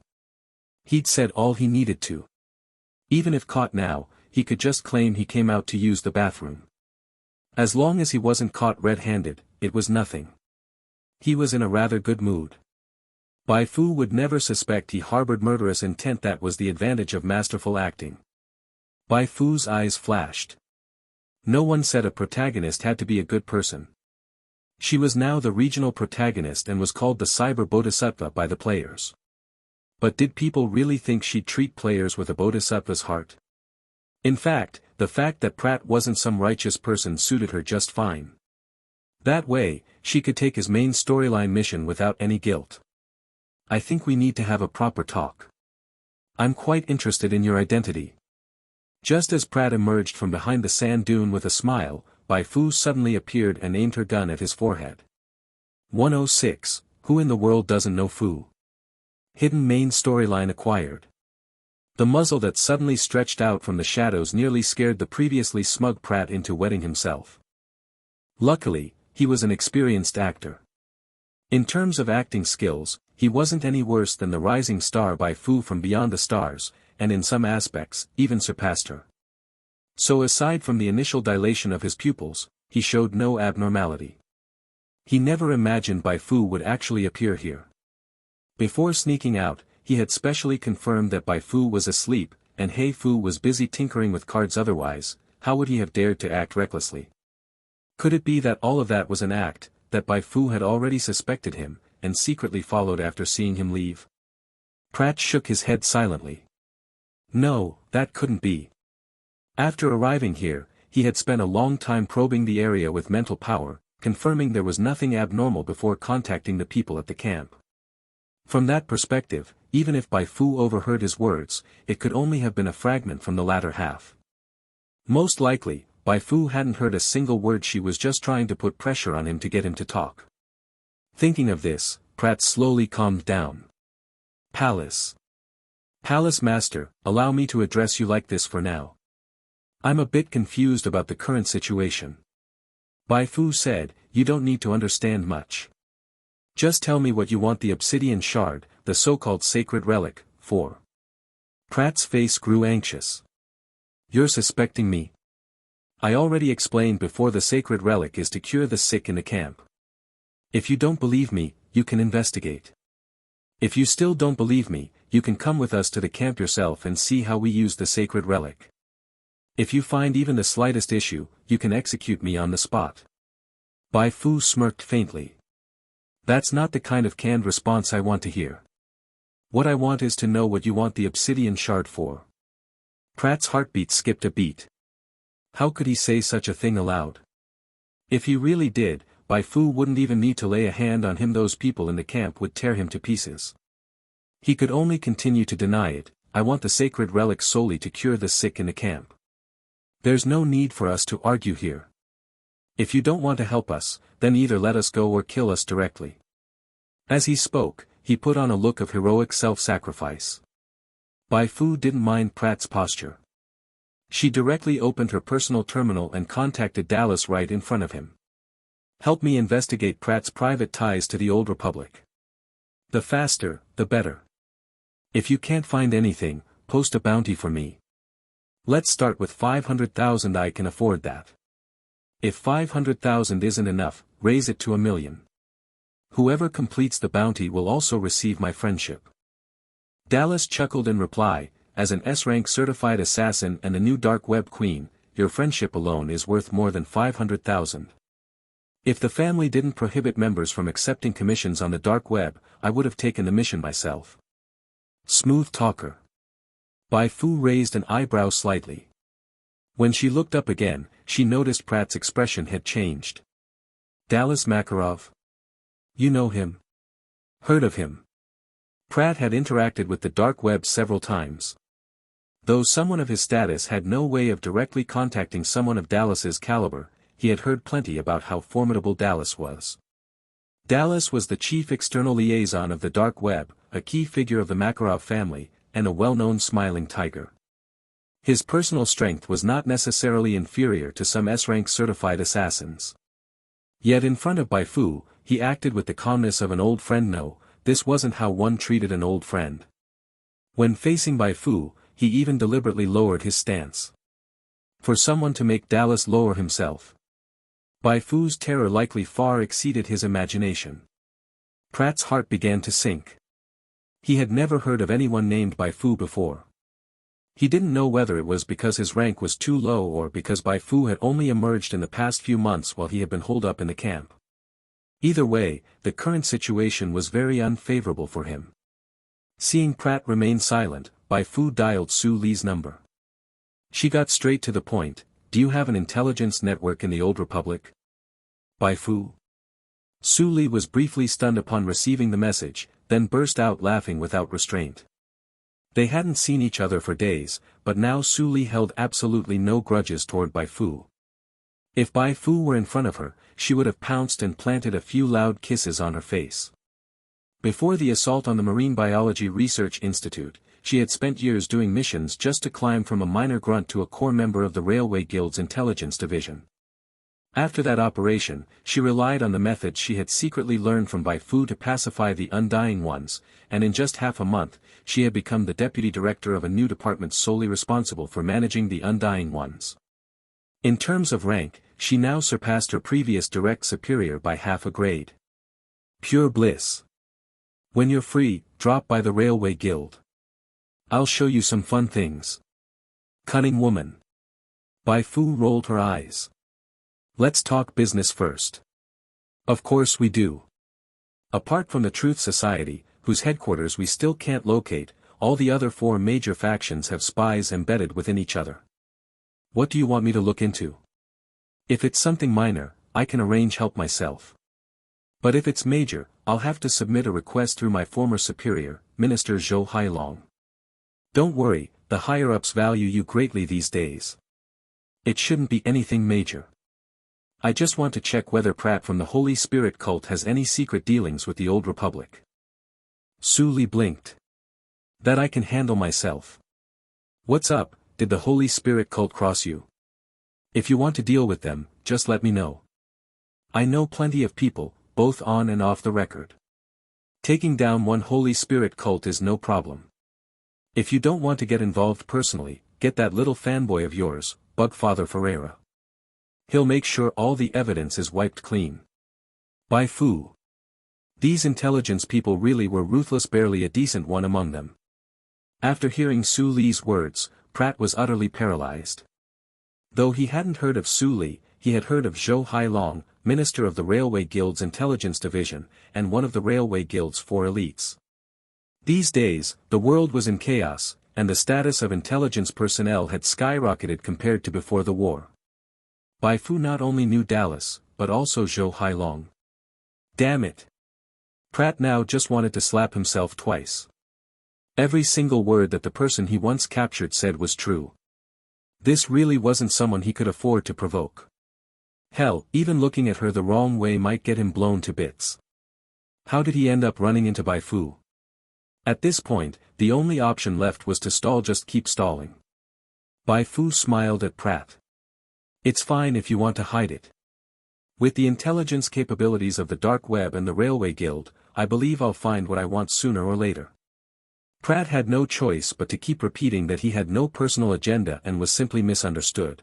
He'd said all he needed to. Even if caught now, he could just claim he came out to use the bathroom. As long as he wasn't caught red-handed, it was nothing. He was in a rather good mood. Bai Fu would never suspect he harbored murderous intent. That was the advantage of masterful acting. Bai Fu's eyes flashed. No one said a protagonist had to be a good person. She was now the regional protagonist and was called the Cyber Bodhisattva by the players. But did people really think she'd treat players with a bodhisattva's heart? In fact, the fact that Pratt wasn't some righteous person suited her just fine. That way, she could take his main storyline mission without any guilt. I think we need to have a proper talk. I'm quite interested in your identity. Just as Pratt emerged from behind the sand dune with a smile, Bai Fu suddenly appeared and aimed her gun at his forehead. 106, who in the world doesn't know Fu? Hidden main storyline acquired. The muzzle that suddenly stretched out from the shadows nearly scared the previously smug Pratt into wetting himself. Luckily, he was an experienced actor. In terms of acting skills, he wasn't any worse than the rising star Bai Fu from Beyond the Stars, and in some aspects, even surpassed her. So aside from the initial dilation of his pupils, he showed no abnormality. He never imagined Bai Fu would actually appear here. Before sneaking out, he had specially confirmed that Bai Fu was asleep, and Hei Fu was busy tinkering with cards. Otherwise, how would he have dared to act recklessly? Could it be that all of that was an act, that Bai Fu had already suspected him, and secretly followed after seeing him leave? Pratt shook his head silently. No, that couldn't be. After arriving here, he had spent a long time probing the area with mental power, confirming there was nothing abnormal before contacting the people at the camp. From that perspective, even if Bai Fu overheard his words, it could only have been a fragment from the latter half. Most likely, Bai Fu hadn't heard a single word. She was just trying to put pressure on him to get him to talk. Thinking of this, Pratt slowly calmed down. Palace Master, allow me to address you like this for now. I'm a bit confused about the current situation. Bai Fu said, you don't need to understand much. Just tell me what you want the obsidian shard, the so-called sacred relic, for. Pratt's face grew anxious. You're suspecting me? I already explained before, the sacred relic is to cure the sick in the camp. If you don't believe me, you can investigate. If you still don't believe me, you can come with us to the camp yourself and see how we use the sacred relic. If you find even the slightest issue, you can execute me on the spot. Bai Fu smirked faintly. That's not the kind of canned response I want to hear. What I want is to know what you want the obsidian shard for. Pratt's heartbeat skipped a beat. How could he say such a thing aloud? If he really did, Bai Fu wouldn't even need to lay a hand on him. Those people in the camp would tear him to pieces. He could only continue to deny it. I want the sacred relic solely to cure the sick in the camp. There's no need for us to argue here. If you don't want to help us, then either let us go or kill us directly. As he spoke, he put on a look of heroic self-sacrifice. Bai Fu didn't mind Pratt's posture. She directly opened her personal terminal and contacted Dallas right in front of him. Help me investigate Pratt's private ties to the Old Republic. The faster, the better. If you can't find anything, post a bounty for me. Let's start with 500,000. I can afford that. If 500,000 isn't enough, raise it to 1 million. Whoever completes the bounty will also receive my friendship. Dallas chuckled in reply, as an S-rank certified assassin and a new dark web queen, your friendship alone is worth more than 500,000. If the family didn't prohibit members from accepting commissions on the dark web, I would have taken the mission myself. Smooth talker. Bai Fu raised an eyebrow slightly. When she looked up again, she noticed Pratt's expression had changed. Dallas Makarov? You know him? Heard of him? Pratt had interacted with the dark web several times. Though someone of his status had no way of directly contacting someone of Dallas's caliber, he had heard plenty about how formidable Dallas was. Dallas was the chief external liaison of the dark web, a key figure of the Makarov family, and a well-known smiling tiger. His personal strength was not necessarily inferior to some S-rank certified assassins. Yet in front of Bai Fu, he acted with the calmness of an old friend. No, this wasn't how one treated an old friend. When facing Bai Fu, he even deliberately lowered his stance. For someone to make Dallas lower himself. Bai Fu's terror likely far exceeded his imagination. Pratt's heart began to sink. He had never heard of anyone named Bai Fu before. He didn't know whether it was because his rank was too low or because Bai Fu had only emerged in the past few months while he had been holed up in the camp. Either way, the current situation was very unfavorable for him. Seeing Pratt remain silent, Bai Fu dialed Su Li's number. She got straight to the point. Do you have an intelligence network in the Old Republic? Bai Fu. Su Li was briefly stunned upon receiving the message, then burst out laughing without restraint. They hadn't seen each other for days, but now Su Li held absolutely no grudges toward Bai Fu. If Bai Fu were in front of her, she would have pounced and planted a few loud kisses on her face. Before the assault on the Marine Biology Research Institute, she had spent years doing missions just to climb from a minor grunt to a core member of the Railway Guild's intelligence division. After that operation, she relied on the methods she had secretly learned from Bai Fu to pacify the Undying Ones, and in just half a month, she had become the deputy director of a new department solely responsible for managing the Undying Ones. In terms of rank, she now surpassed her previous direct superior by half a grade. Pure bliss. When you're free, drop by the Railway Guild. I'll show you some fun things. Cunning woman. Bai Fu rolled her eyes. Let's talk business first. Of course we do. Apart from the Truth Society, whose headquarters we still can't locate, all the other 4 major factions have spies embedded within each other. What do you want me to look into? If it's something minor, I can arrange help myself. But if it's major, I'll have to submit a request through my former superior, Minister Zhou Hailong. Don't worry, the higher-ups value you greatly these days. It shouldn't be anything major. I just want to check whether Pratt from the Holy Spirit cult has any secret dealings with the Old Republic. Su Li blinked. That I can handle myself. What's up, did the Holy Spirit cult cross you? If you want to deal with them, just let me know. I know plenty of people, both on and off the record. Taking down one Holy Spirit cult is no problem. If you don't want to get involved personally, get that little fanboy of yours, Bugfather Ferreira. He'll make sure all the evidence is wiped clean. Bai Fu. These intelligence people really were ruthless, barely a decent one among them. After hearing Su Li's words, Pratt was utterly paralyzed. Though he hadn't heard of Su Li, he had heard of Zhou Hailong, minister of the Railway Guild's Intelligence Division, and one of the Railway Guild's 4 elites. These days, the world was in chaos, and the status of intelligence personnel had skyrocketed compared to before the war. Bai Fu not only knew Dallas, but also Zhou Hailong. Damn it! Pratt now just wanted to slap himself twice. Every single word that the person he once captured said was true. This really wasn't someone he could afford to provoke. Hell, even looking at her the wrong way might get him blown to bits. How did he end up running into Bai Fu? At this point, the only option left was to stall, just keep stalling. Bai Fu smiled at Pratt. It's fine if you want to hide it. With the intelligence capabilities of the Dark Web and the Railway Guild, I believe I'll find what I want sooner or later. Pratt had no choice but to keep repeating that he had no personal agenda and was simply misunderstood.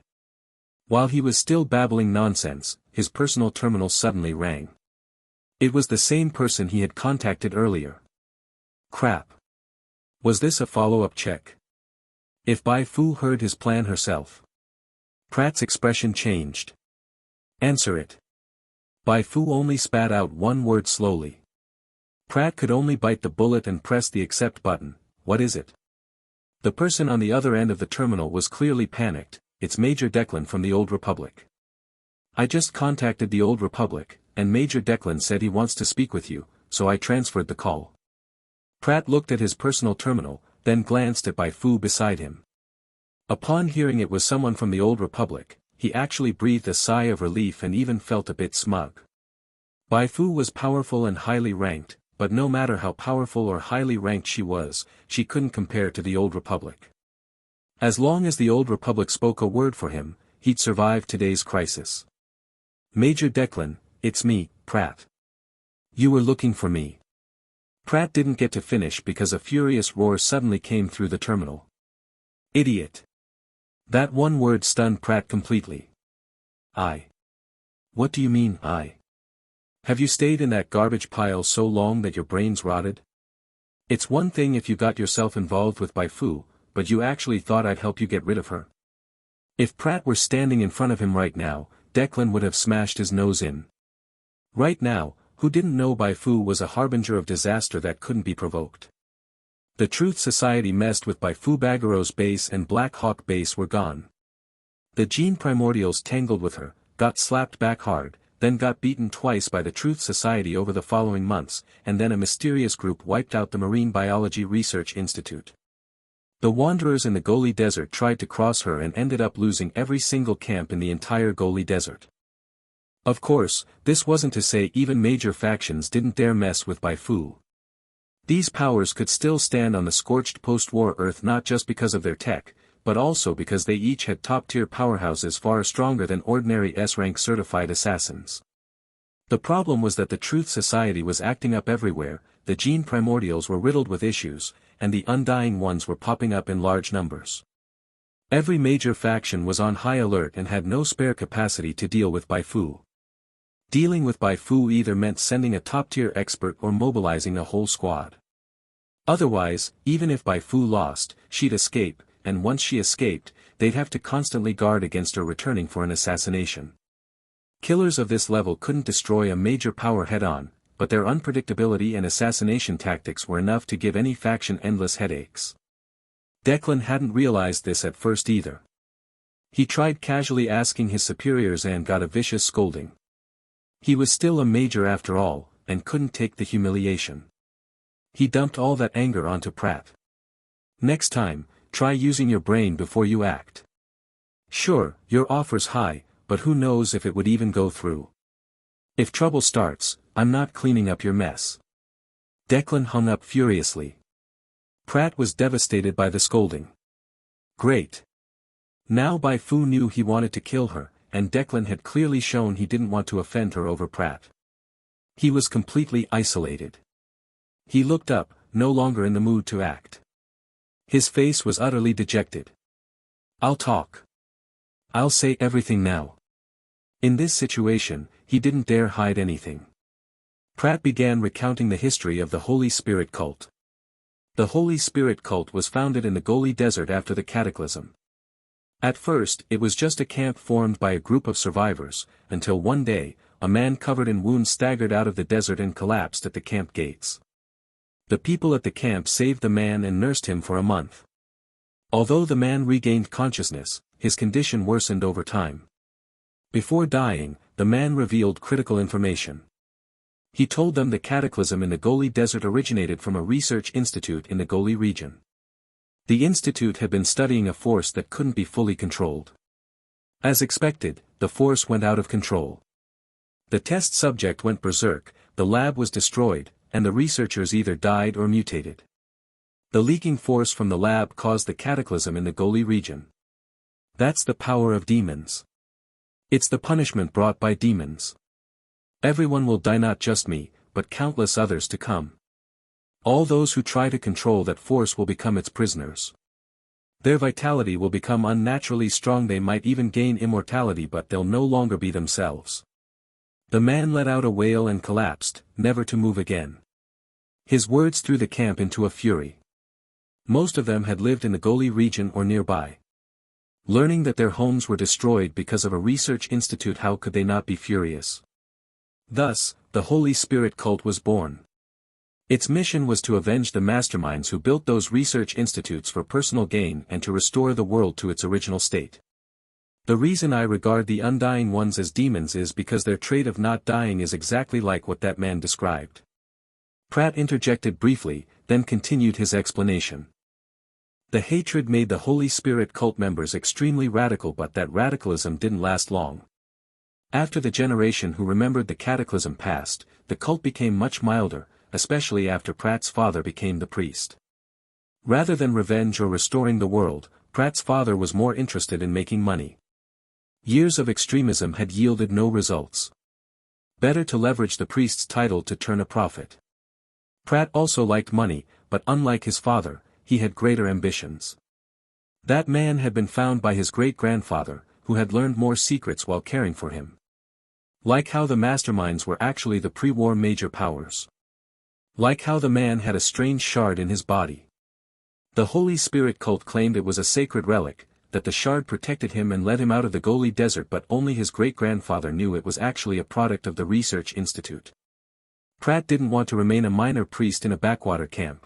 While he was still babbling nonsense, his personal terminal suddenly rang. It was the same person he had contacted earlier. Crap. Was this a follow-up check? If Bai Fu heard his plan herself. Pratt's expression changed. Answer it. Bai Fu only spat out one word slowly. Pratt could only bite the bullet and press the accept button. What is it? The person on the other end of the terminal was clearly panicked. It's Major Declan from the Old Republic. I just contacted the Old Republic, and Major Declan said he wants to speak with you, so I transferred the call. Pratt looked at his personal terminal, then glanced at Bai Fu beside him. Upon hearing it was someone from the Old Republic, he actually breathed a sigh of relief and even felt a bit smug. Bai Fu was powerful and highly ranked, but no matter how powerful or highly ranked she was, she couldn't compare to the Old Republic. As long as the Old Republic spoke a word for him, he'd survive today's crisis. Major Declan, it's me, Pratt. You were looking for me. Pratt didn't get to finish because a furious roar suddenly came through the terminal. Idiot. That one word stunned Pratt completely. I. What do you mean, I? Have you stayed in that garbage pile so long that your brain's rotted? It's one thing if you got yourself involved with Bai Fu, but you actually thought I'd help you get rid of her? If Pratt were standing in front of him right now, Declan would have smashed his nose in. Right now, who didn't know Bai Fu was a harbinger of disaster that couldn't be provoked? The Truth Society messed with Bai Fu. Baghero's base and Black Hawk base were gone. The Gene Primordials tangled with her, got slapped back hard, then got beaten twice by the Truth Society over the following months, and then a mysterious group wiped out the Marine Biology Research Institute. The Wanderers in the Goli Desert tried to cross her and ended up losing every single camp in the entire Goli Desert. Of course, this wasn't to say even major factions didn't dare mess with Bai Fu. These powers could still stand on the scorched post-war Earth not just because of their tech, but also because they each had top-tier powerhouses far stronger than ordinary S-rank certified assassins. The problem was that the Truth Society was acting up everywhere, the Gene Primordials were riddled with issues, and the Undying Ones were popping up in large numbers. Every major faction was on high alert and had no spare capacity to deal with Bai Fu. Dealing with Bai Fu either meant sending a top-tier expert or mobilizing a whole squad. Otherwise, even if Bai Fu lost, she'd escape, and once she escaped, they'd have to constantly guard against her returning for an assassination. Killers of this level couldn't destroy a major power head-on, but their unpredictability and assassination tactics were enough to give any faction endless headaches. Declan hadn't realized this at first either. He tried casually asking his superiors and got a vicious scolding. He was still a major after all, and couldn't take the humiliation. He dumped all that anger onto Pratt. Next time, try using your brain before you act. Sure, your offer's high, but who knows if it would even go through. If trouble starts, I'm not cleaning up your mess. Declan hung up furiously. Pratt was devastated by the scolding. Great. Now Bai Fu knew he wanted to kill her, and Declan had clearly shown he didn't want to offend her over Pratt. He was completely isolated. He looked up, no longer in the mood to act. His face was utterly dejected. I'll talk. I'll say everything now. In this situation, he didn't dare hide anything. Pratt began recounting the history of the Holy Spirit cult. The Holy Spirit cult was founded in the Goli Desert after the Cataclysm. At first, it was just a camp formed by a group of survivors, until one day, a man covered in wounds staggered out of the desert and collapsed at the camp gates. The people at the camp saved the man and nursed him for a month. Although the man regained consciousness, his condition worsened over time. Before dying, the man revealed critical information. He told them the cataclysm in the Goli Desert originated from a research institute in the Goli region. The institute had been studying a force that couldn't be fully controlled. As expected, the force went out of control. The test subject went berserk, the lab was destroyed, and the researchers either died or mutated. The leaking force from the lab caused the cataclysm in the Goli region. That's the power of demons. It's the punishment brought by demons. Everyone will die, not just me, but countless others to come. All those who try to control that force will become its prisoners. Their vitality will become unnaturally strong, they might even gain immortality, but they'll no longer be themselves. The man let out a wail and collapsed, never to move again. His words threw the camp into a fury. Most of them had lived in the Goli region or nearby. Learning that their homes were destroyed because of a research institute, how could they not be furious? Thus, the Holy Spirit cult was born. Its mission was to avenge the masterminds who built those research institutes for personal gain and to restore the world to its original state. The reason I regard the undying ones as demons is because their trait of not dying is exactly like what that man described. Pratt interjected briefly, then continued his explanation. The hatred made the Holy Spirit cult members extremely radical, but that radicalism didn't last long. After the generation who remembered the cataclysm passed, the cult became much milder, especially after Pratt's father became the priest. Rather than revenge or restoring the world, Pratt's father was more interested in making money. Years of extremism had yielded no results. Better to leverage the priest's title to turn a profit. Pratt also liked money, but unlike his father, he had greater ambitions. That man had been found by his great-grandfather, who had learned more secrets while caring for him. Like how the masterminds were actually the pre-war major powers. Like how the man had a strange shard in his body. The Holy Spirit cult claimed it was a sacred relic, that the shard protected him and led him out of the Goli Desert, but only his great-grandfather knew it was actually a product of the research institute. Pratt didn't want to remain a minor priest in a backwater camp.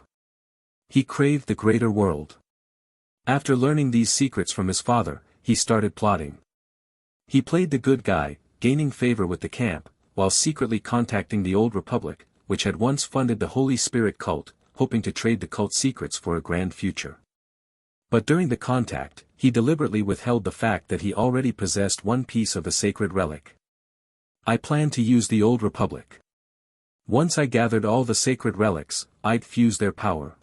He craved the greater world. After learning these secrets from his father, he started plotting. He played the good guy, gaining favor with the camp, while secretly contacting the Old Republic, which had once funded the Holy Spirit cult, hoping to trade the cult secrets for a grand future. But during the contact, he deliberately withheld the fact that he already possessed one piece of the sacred relic. I planned to use the Old Republic. Once I gathered all the sacred relics, I'd fuse their power.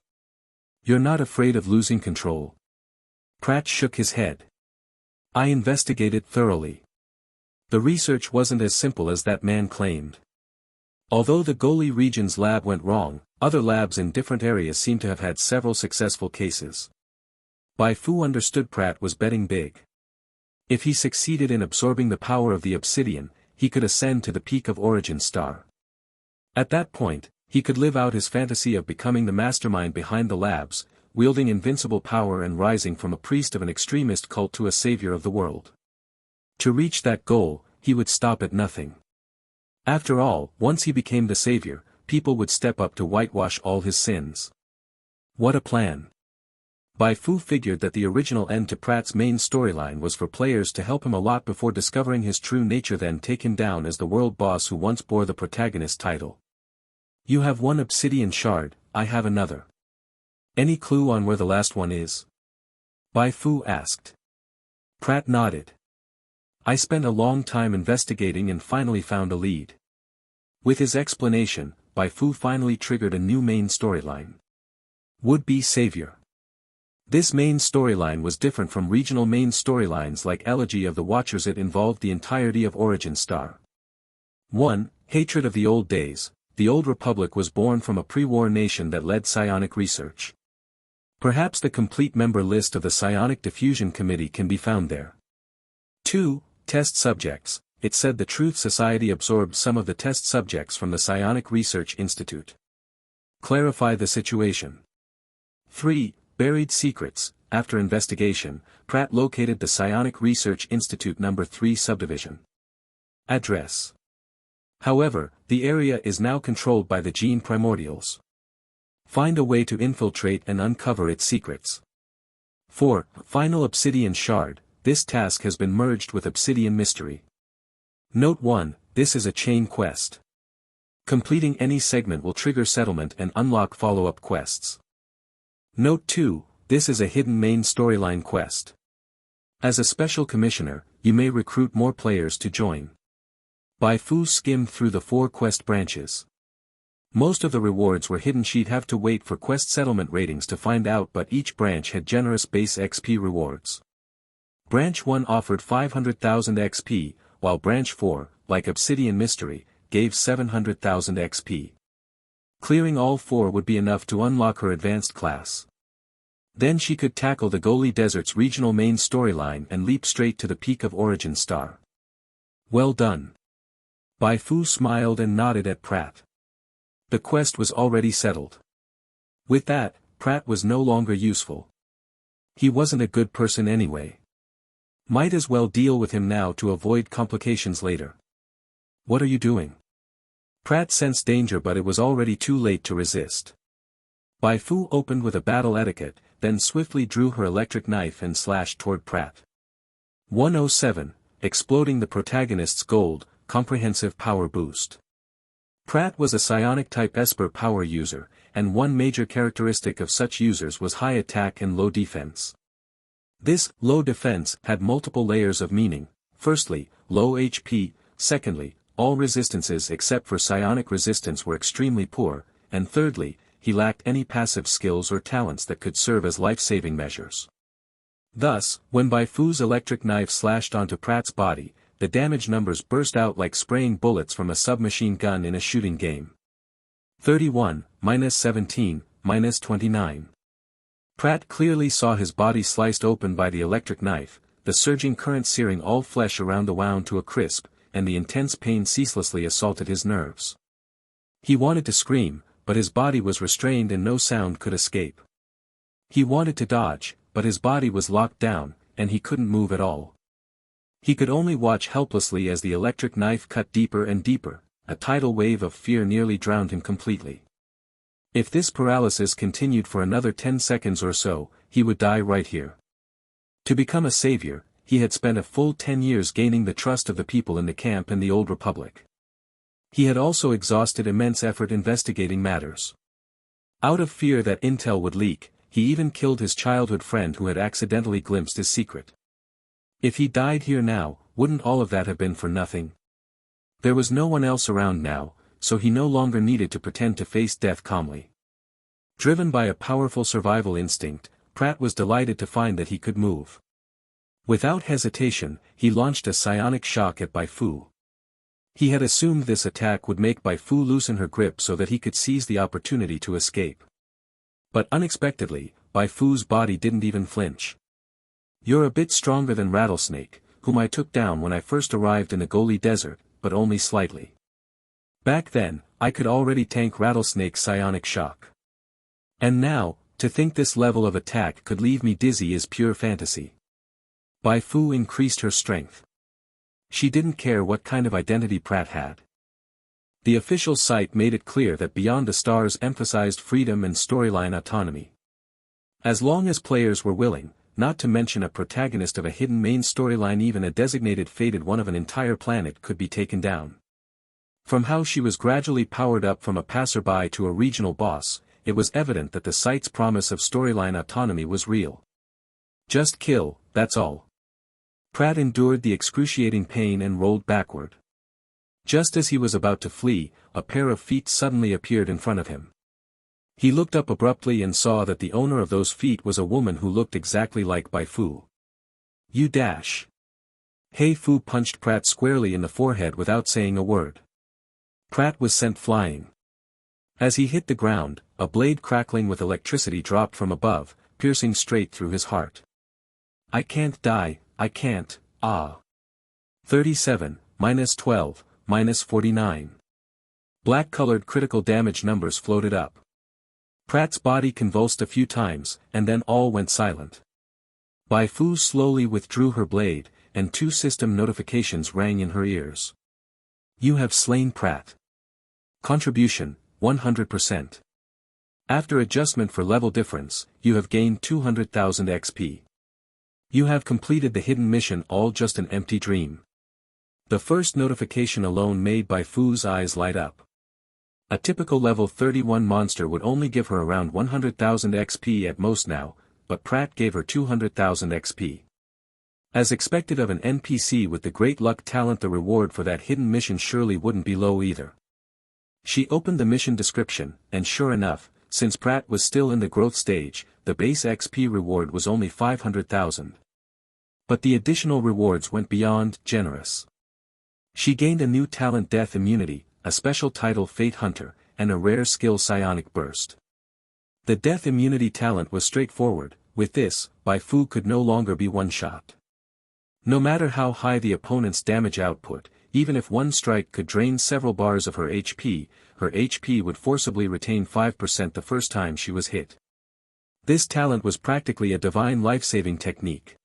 You're not afraid of losing control? Pratt shook his head. I investigated thoroughly. The research wasn't as simple as that man claimed. Although the Goli region's lab went wrong, other labs in different areas seem to have had several successful cases. Bai Fu understood Pratt was betting big. If he succeeded in absorbing the power of the obsidian, he could ascend to the peak of Origin Star. At that point, he could live out his fantasy of becoming the mastermind behind the labs, wielding invincible power and rising from a priest of an extremist cult to a savior of the world. To reach that goal, he would stop at nothing. After all, once he became the savior, people would step up to whitewash all his sins. What a plan! Bai Fu figured that the original end to Pratt's main storyline was for players to help him a lot before discovering his true nature, then take him down as the world boss who once bore the protagonist title. You have one obsidian shard, I have another. Any clue on where the last one is? Bai Fu asked. Pratt nodded. I spent a long time investigating and finally found a lead. With his explanation, Bai Fu finally triggered a new main storyline. Would-be savior. This main storyline was different from regional main storylines like Elegy of the Watchers. It involved the entirety of Origin Star. 1. Hatred of the old days. The Old Republic was born from a pre-war nation that led psionic research. Perhaps the complete member list of the Psionic Diffusion Committee can be found there. 2. Test subjects. It said the Truth Society absorbed some of the test subjects from the Psionic Research Institute. Clarify the situation. 3. Buried secrets. After investigation, Pratt located the Psionic Research Institute No. 3 subdivision. Address. However, the area is now controlled by the Gene Primordials. Find a way to infiltrate and uncover its secrets. 4. Final Obsidian Shard. This task has been merged with Obsidian Mystery. Note 1, this is a chain quest. Completing any segment will trigger settlement and unlock follow-up quests. Note 2, this is a hidden main storyline quest. As a special commissioner, you may recruit more players to join. Bai Fu skimmed through the 4 quest branches. Most of the rewards were hidden. She'd have to wait for quest settlement ratings to find out, but each branch had generous base XP rewards. Branch 1 offered 500,000 XP, while Branch 4, like Obsidian Mystery, gave 700,000 XP. Clearing all 4 would be enough to unlock her advanced class. Then she could tackle the Goli Desert's regional main storyline and leap straight to the peak of Origin Star. Well done. Bai Fu smiled and nodded at Pratt. The quest was already settled. With that, Pratt was no longer useful. He wasn't a good person anyway. Might as well deal with him now to avoid complications later. What are you doing? Pratt sensed danger, but it was already too late to resist. Bai Fu opened with a battle etiquette, then swiftly drew her electric knife and slashed toward Pratt. 107, exploding the protagonist's gold, comprehensive power boost. Pratt was a psionic-type Esper power user, and one major characteristic of such users was high attack and low defense. This low defense had multiple layers of meaning. Firstly, low HP, secondly, all resistances except for psionic resistance were extremely poor, and thirdly, he lacked any passive skills or talents that could serve as life-saving measures. Thus, when Bai Fu's electric knife slashed onto Pratt's body, the damage numbers burst out like spraying bullets from a submachine gun in a shooting game. 31, -17, -29. Pratt clearly saw his body sliced open by the electric knife, the surging current searing all flesh around the wound to a crisp, and the intense pain ceaselessly assaulted his nerves. He wanted to scream, but his body was restrained and no sound could escape. He wanted to dodge, but his body was locked down, and he couldn't move at all. He could only watch helplessly as the electric knife cut deeper and deeper. A tidal wave of fear nearly drowned him completely. If this paralysis continued for another 10 seconds or so, he would die right here. To become a savior, he had spent a full 10 years gaining the trust of the people in the camp and the Old Republic. He had also exhausted immense effort investigating matters. Out of fear that intel would leak, he even killed his childhood friend who had accidentally glimpsed his secret. If he died here now, wouldn't all of that have been for nothing? There was no one else around now, so he no longer needed to pretend to face death calmly. Driven by a powerful survival instinct, Pratt was delighted to find that he could move. Without hesitation, he launched a psionic shock at Bai Fu. He had assumed this attack would make Bai Fu loosen her grip so that he could seize the opportunity to escape. But unexpectedly, Bai Fu's body didn't even flinch. "You're a bit stronger than Rattlesnake, whom I took down when I first arrived in the Goli Desert," but only slightly. Back then, I could already tank Rattlesnake's psionic shock. And now, to think this level of attack could leave me dizzy is pure fantasy. Bai Fu increased her strength. She didn't care what kind of identity Pratt had. The official site made it clear that Beyond the Stars emphasized freedom and storyline autonomy. As long as players were willing, not to mention a protagonist of a hidden main storyline, even a designated fated one of an entire planet could be taken down. From how she was gradually powered up from a passerby to a regional boss, it was evident that the site's promise of storyline autonomy was real. Just kill, that's all. Pratt endured the excruciating pain and rolled backward. Just as he was about to flee, a pair of feet suddenly appeared in front of him. He looked up abruptly and saw that the owner of those feet was a woman who looked exactly like Bai Fu. You dash. Bai Fu punched Pratt squarely in the forehead without saying a word. Pratt was sent flying. As he hit the ground, a blade crackling with electricity dropped from above, piercing straight through his heart. I can't die, I can't, ah. 37, -12, -49. Black-colored critical damage numbers floated up. Pratt's body convulsed a few times, and then all went silent. Bai Fu slowly withdrew her blade, and 2 system notifications rang in her ears. You have slain Pratt. Contribution, 100%. After adjustment for level difference, you have gained 200,000 XP. You have completed the hidden mission, all just an empty dream. The first notification alone made Bai Fu's eyes light up. A typical level 31 monster would only give her around 100,000 XP at most now, but Pratt gave her 200,000 XP. As expected of an NPC with the great luck talent, the reward for that hidden mission surely wouldn't be low either. She opened the mission description, and sure enough, since Pratt was still in the growth stage, the base XP reward was only 500,000. But the additional rewards went beyond generous. She gained a new talent, Death Immunity, a special title, Fate Hunter, and a rare skill, Psionic Burst. The Death Immunity talent was straightforward. With this, Bai Fu could no longer be one-shot. No matter how high the opponent's damage output, even if one strike could drain several bars of her HP would forcibly retain 5% the first time she was hit. This talent was practically a divine life-saving technique.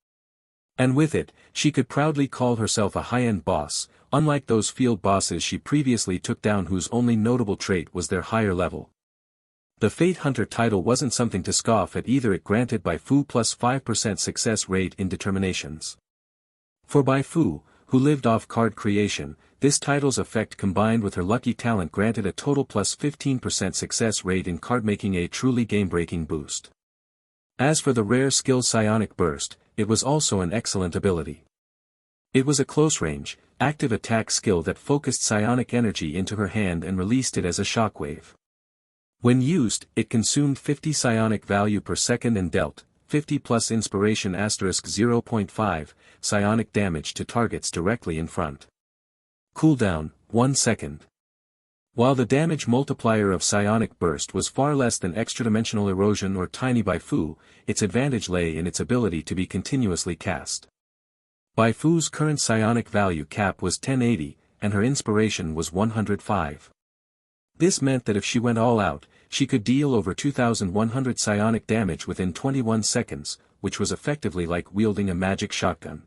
And with it, she could proudly call herself a high-end boss, unlike those field bosses she previously took down whose only notable trait was their higher level. The Fate Hunter title wasn't something to scoff at either. It granted Bai Fu plus 5% success rate in determinations. For Bai Fu, who lived off card creation, this title's effect combined with her lucky talent granted a total plus 15% success rate in card, making a truly game-breaking boost. As for the rare skill Psionic Burst, it was also an excellent ability. It was a close-range, active attack skill that focused psionic energy into her hand and released it as a shockwave. When used, it consumed 50 psionic value per second and dealt 50 plus inspiration *0.5 psionic damage to targets directly in front. Cooldown, 1 second. While the damage multiplier of Psionic Burst was far less than extradimensional erosion or tiny Bai Fu, its advantage lay in its ability to be continuously cast. Bai Fu's current psionic value cap was 1080, and her inspiration was 105. This meant that if she went all out, she could deal over 2,100 psionic damage within 21 seconds, which was effectively like wielding a magic shotgun.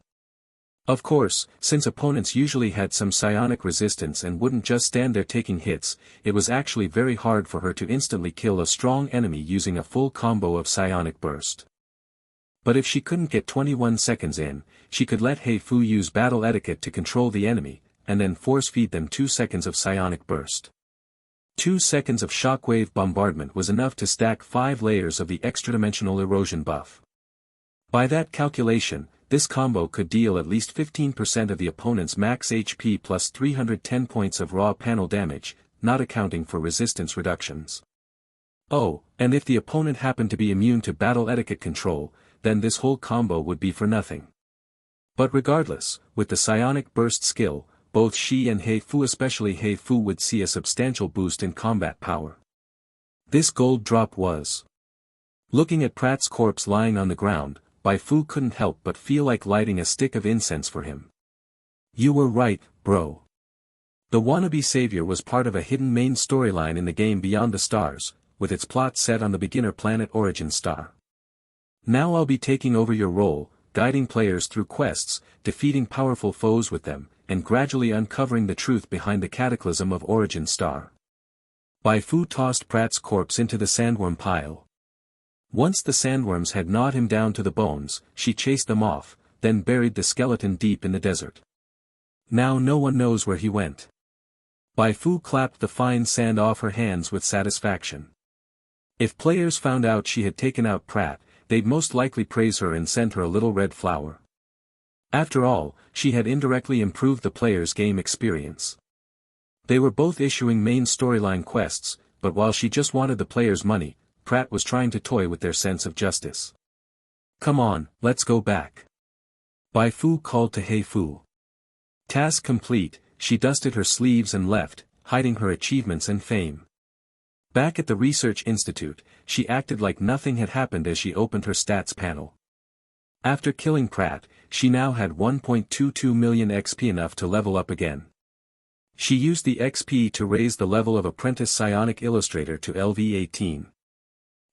Of course, since opponents usually had some psionic resistance and wouldn't just stand there taking hits, it was actually very hard for her to instantly kill a strong enemy using a full combo of Psionic Burst. But if she couldn't get 21 seconds in, she could let Bai Fu use battle etiquette to control the enemy, and then force-feed them 2 seconds of Psionic Burst. 2 seconds of shockwave bombardment was enough to stack 5 layers of the extradimensional erosion buff. By that calculation, this combo could deal at least 15% of the opponent's max HP plus 310 points of raw panel damage, not accounting for resistance reductions. Oh, and if the opponent happened to be immune to battle etiquette control, then this whole combo would be for nothing. But regardless, with the Psionic Burst skill, both she and Bai Fu, especially Bai Fu, would see a substantial boost in combat power. This gold drop was. Looking at Pratt's corpse lying on the ground, Bai Fu couldn't help but feel like lighting a stick of incense for him. You were right, bro. The wannabe savior was part of a hidden main storyline in the game Beyond the Stars, with its plot set on the beginner planet Origin Star. Now I'll be taking over your role, guiding players through quests, defeating powerful foes with them, and gradually uncovering the truth behind the cataclysm of Origin Star. Bai Fu tossed Pratt's corpse into the sandworm pile. Once the sandworms had gnawed him down to the bones, she chased them off, then buried the skeleton deep in the desert. Now no one knows where he went. Bai Fu clapped the fine sand off her hands with satisfaction. If players found out she had taken out Pratt, they'd most likely praise her and send her a little red flower. After all, she had indirectly improved the players' game experience. They were both issuing main storyline quests, but while she just wanted the players' money, Pratt was trying to toy with their sense of justice. Come on, let's go back. Bai Fu called to He Fu. Task complete, she dusted her sleeves and left, hiding her achievements and fame. Back at the Research Institute, she acted like nothing had happened as she opened her stats panel. After killing Pratt, she now had 1.22 million XP, enough to level up again. She used the XP to raise the level of Apprentice Psionic Illustrator to LV18.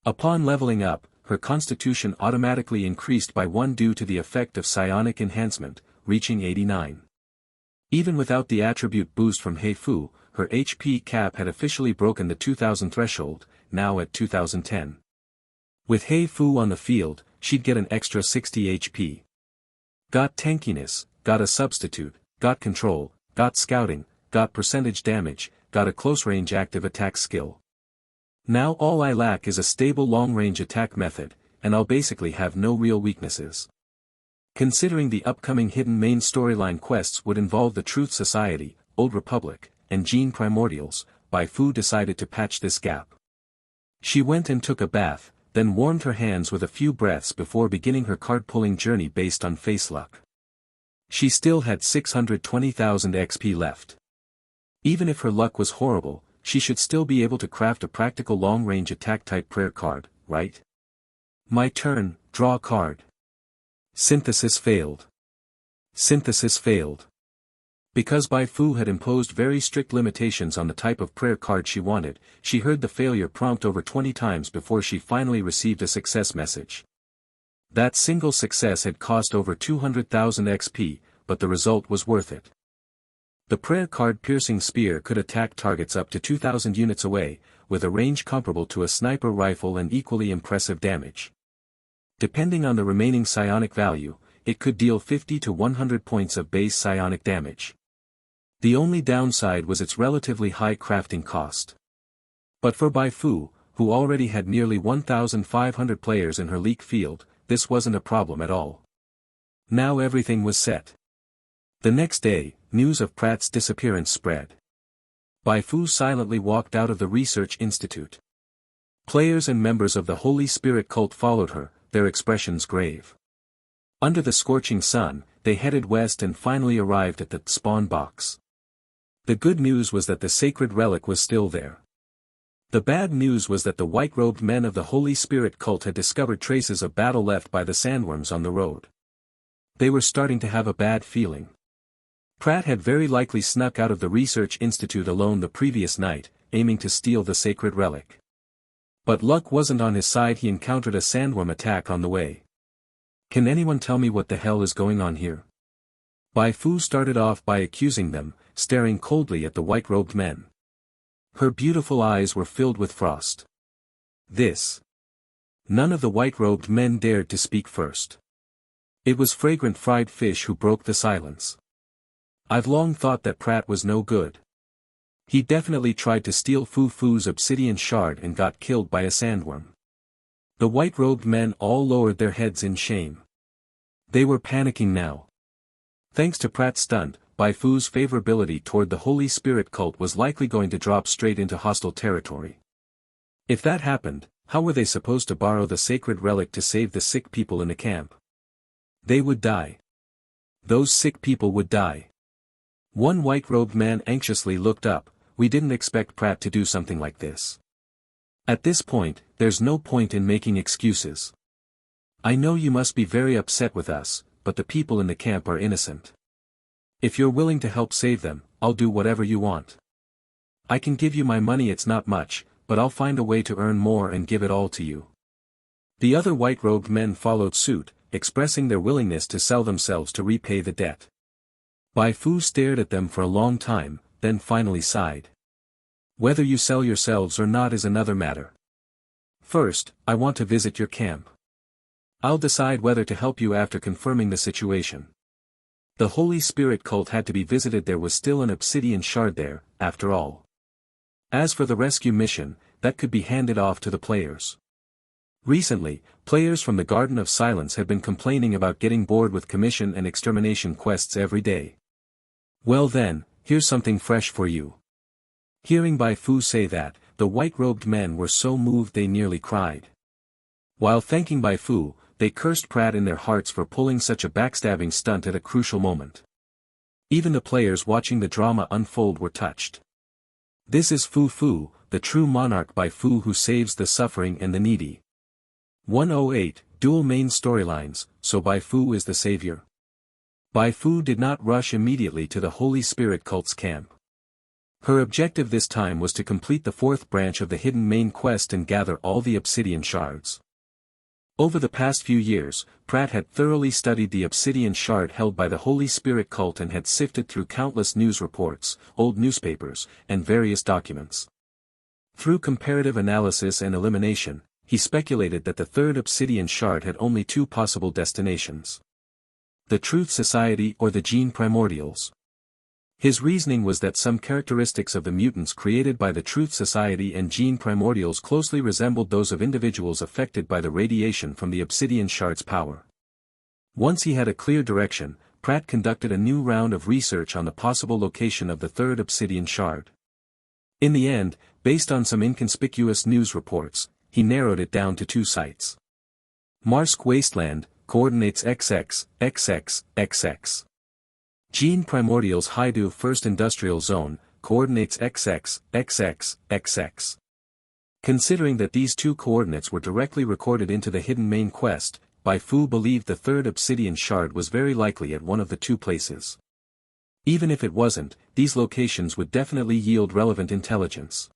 Upon leveling up, her constitution automatically increased by 1 due to the effect of psionic enhancement, reaching 89. Even without the attribute boost from He Fu, her HP cap had officially broken the 2000 threshold, now at 2010. With He Fu on the field, she'd get an extra 60 HP. Got tankiness, got a substitute, got control, got scouting, got percentage damage, got a close-range active attack skill. Now all I lack is a stable long-range attack method, and I'll basically have no real weaknesses. Considering the upcoming hidden main storyline quests would involve the Truth Society, Old Republic, and Gene Primordials, Bai Fu decided to patch this gap. She went and took a bath, then warmed her hands with a few breaths before beginning her card-pulling journey based on face luck. She still had 620,000 XP left. Even if her luck was horrible, she should still be able to craft a practical long-range attack-type prayer card, right? My turn, draw a card. Synthesis failed. Synthesis failed. Because Bai Fu had imposed very strict limitations on the type of prayer card she wanted, she heard the failure prompt over 20 times before she finally received a success message. That single success had cost over 200,000 XP, but the result was worth it. The prayer card Piercing Spear could attack targets up to 2,000 units away, with a range comparable to a sniper rifle and equally impressive damage. Depending on the remaining psionic value, it could deal 50 to 100 points of base psionic damage. The only downside was its relatively high crafting cost. But for Bai Fu, who already had nearly 1,500 players in her leak field, this wasn't a problem at all. Now everything was set. The next day, news of Pratt's disappearance spread. Bai Fu silently walked out of the Research Institute. Players and members of the Holy Spirit cult followed her, their expressions grave. Under the scorching sun, they headed west and finally arrived at the spawn box. The good news was that the sacred relic was still there. The bad news was that the white-robed men of the Holy Spirit cult had discovered traces of battle left by the sandworms on the road. They were starting to have a bad feeling. Pratt had very likely snuck out of the Research Institute alone the previous night, aiming to steal the sacred relic. But luck wasn't on his side. He encountered a sandworm attack on the way. Can anyone tell me what the hell is going on here? Bai Fu started off by accusing them, staring coldly at the white-robed men. Her beautiful eyes were filled with frost. This. None of the white-robed men dared to speak first. It was Fragrant Fried Fish who broke the silence. I've long thought that Pratt was no good. He definitely tried to steal Fu Fu's obsidian shard and got killed by a sandworm. The white-robed men all lowered their heads in shame. They were panicking now. Thanks to Pratt's stunt, Bai Fu's favorability toward the Holy Spirit cult was likely going to drop straight into hostile territory. If that happened, how were they supposed to borrow the sacred relic to save the sick people in the camp? They would die. Those sick people would die. One white-robed man anxiously looked up. We didn't expect Pratt to do something like this. At this point, there's no point in making excuses. I know you must be very upset with us, but the people in the camp are innocent. If you're willing to help save them, I'll do whatever you want. I can give you my money, it's not much, but I'll find a way to earn more and give it all to you. The other white-robed men followed suit, expressing their willingness to sell themselves to repay the debt. Bai Fu stared at them for a long time, then finally sighed. Whether you sell yourselves or not is another matter. First, I want to visit your camp. I'll decide whether to help you after confirming the situation. The Holy Spirit cult had to be visited. There was still an obsidian shard there, after all. As for the rescue mission, that could be handed off to the players. Recently, players from the Garden of Silence had been complaining about getting bored with commission and extermination quests every day. Well then, here's something fresh for you. Hearing Bai Fu say that, the white-robed men were so moved they nearly cried. While thanking Bai Fu, they cursed Pratt in their hearts for pulling such a backstabbing stunt at a crucial moment. Even the players watching the drama unfold were touched. This is Fu Fu, the true monarch Bai Fu who saves the suffering and the needy. 108, dual main storylines, so Bai Fu is the savior. Bai Fu did not rush immediately to the Holy Spirit cult's camp. Her objective this time was to complete the fourth branch of the hidden main quest and gather all the obsidian shards. Over the past few years, Pratt had thoroughly studied the obsidian shard held by the Holy Spirit cult and had sifted through countless news reports, old newspapers, and various documents. Through comparative analysis and elimination, he speculated that the third obsidian shard had only two possible destinations: the Truth Society or the Gene Primordials. His reasoning was that some characteristics of the mutants created by the Truth Society and Gene Primordials closely resembled those of individuals affected by the radiation from the obsidian shard's power. Once he had a clear direction, Pratt conducted a new round of research on the possible location of the third obsidian shard. In the end, based on some inconspicuous news reports, he narrowed it down to two sites. Marsk Wasteland, coordinates XX, XX, XX. Gene Primordials Haidu First Industrial Zone, coordinates XX, XX, XX. Considering that these two coordinates were directly recorded into the hidden main quest, Bai Fu believed the third obsidian shard was very likely at one of the two places. Even if it wasn't, these locations would definitely yield relevant intelligence.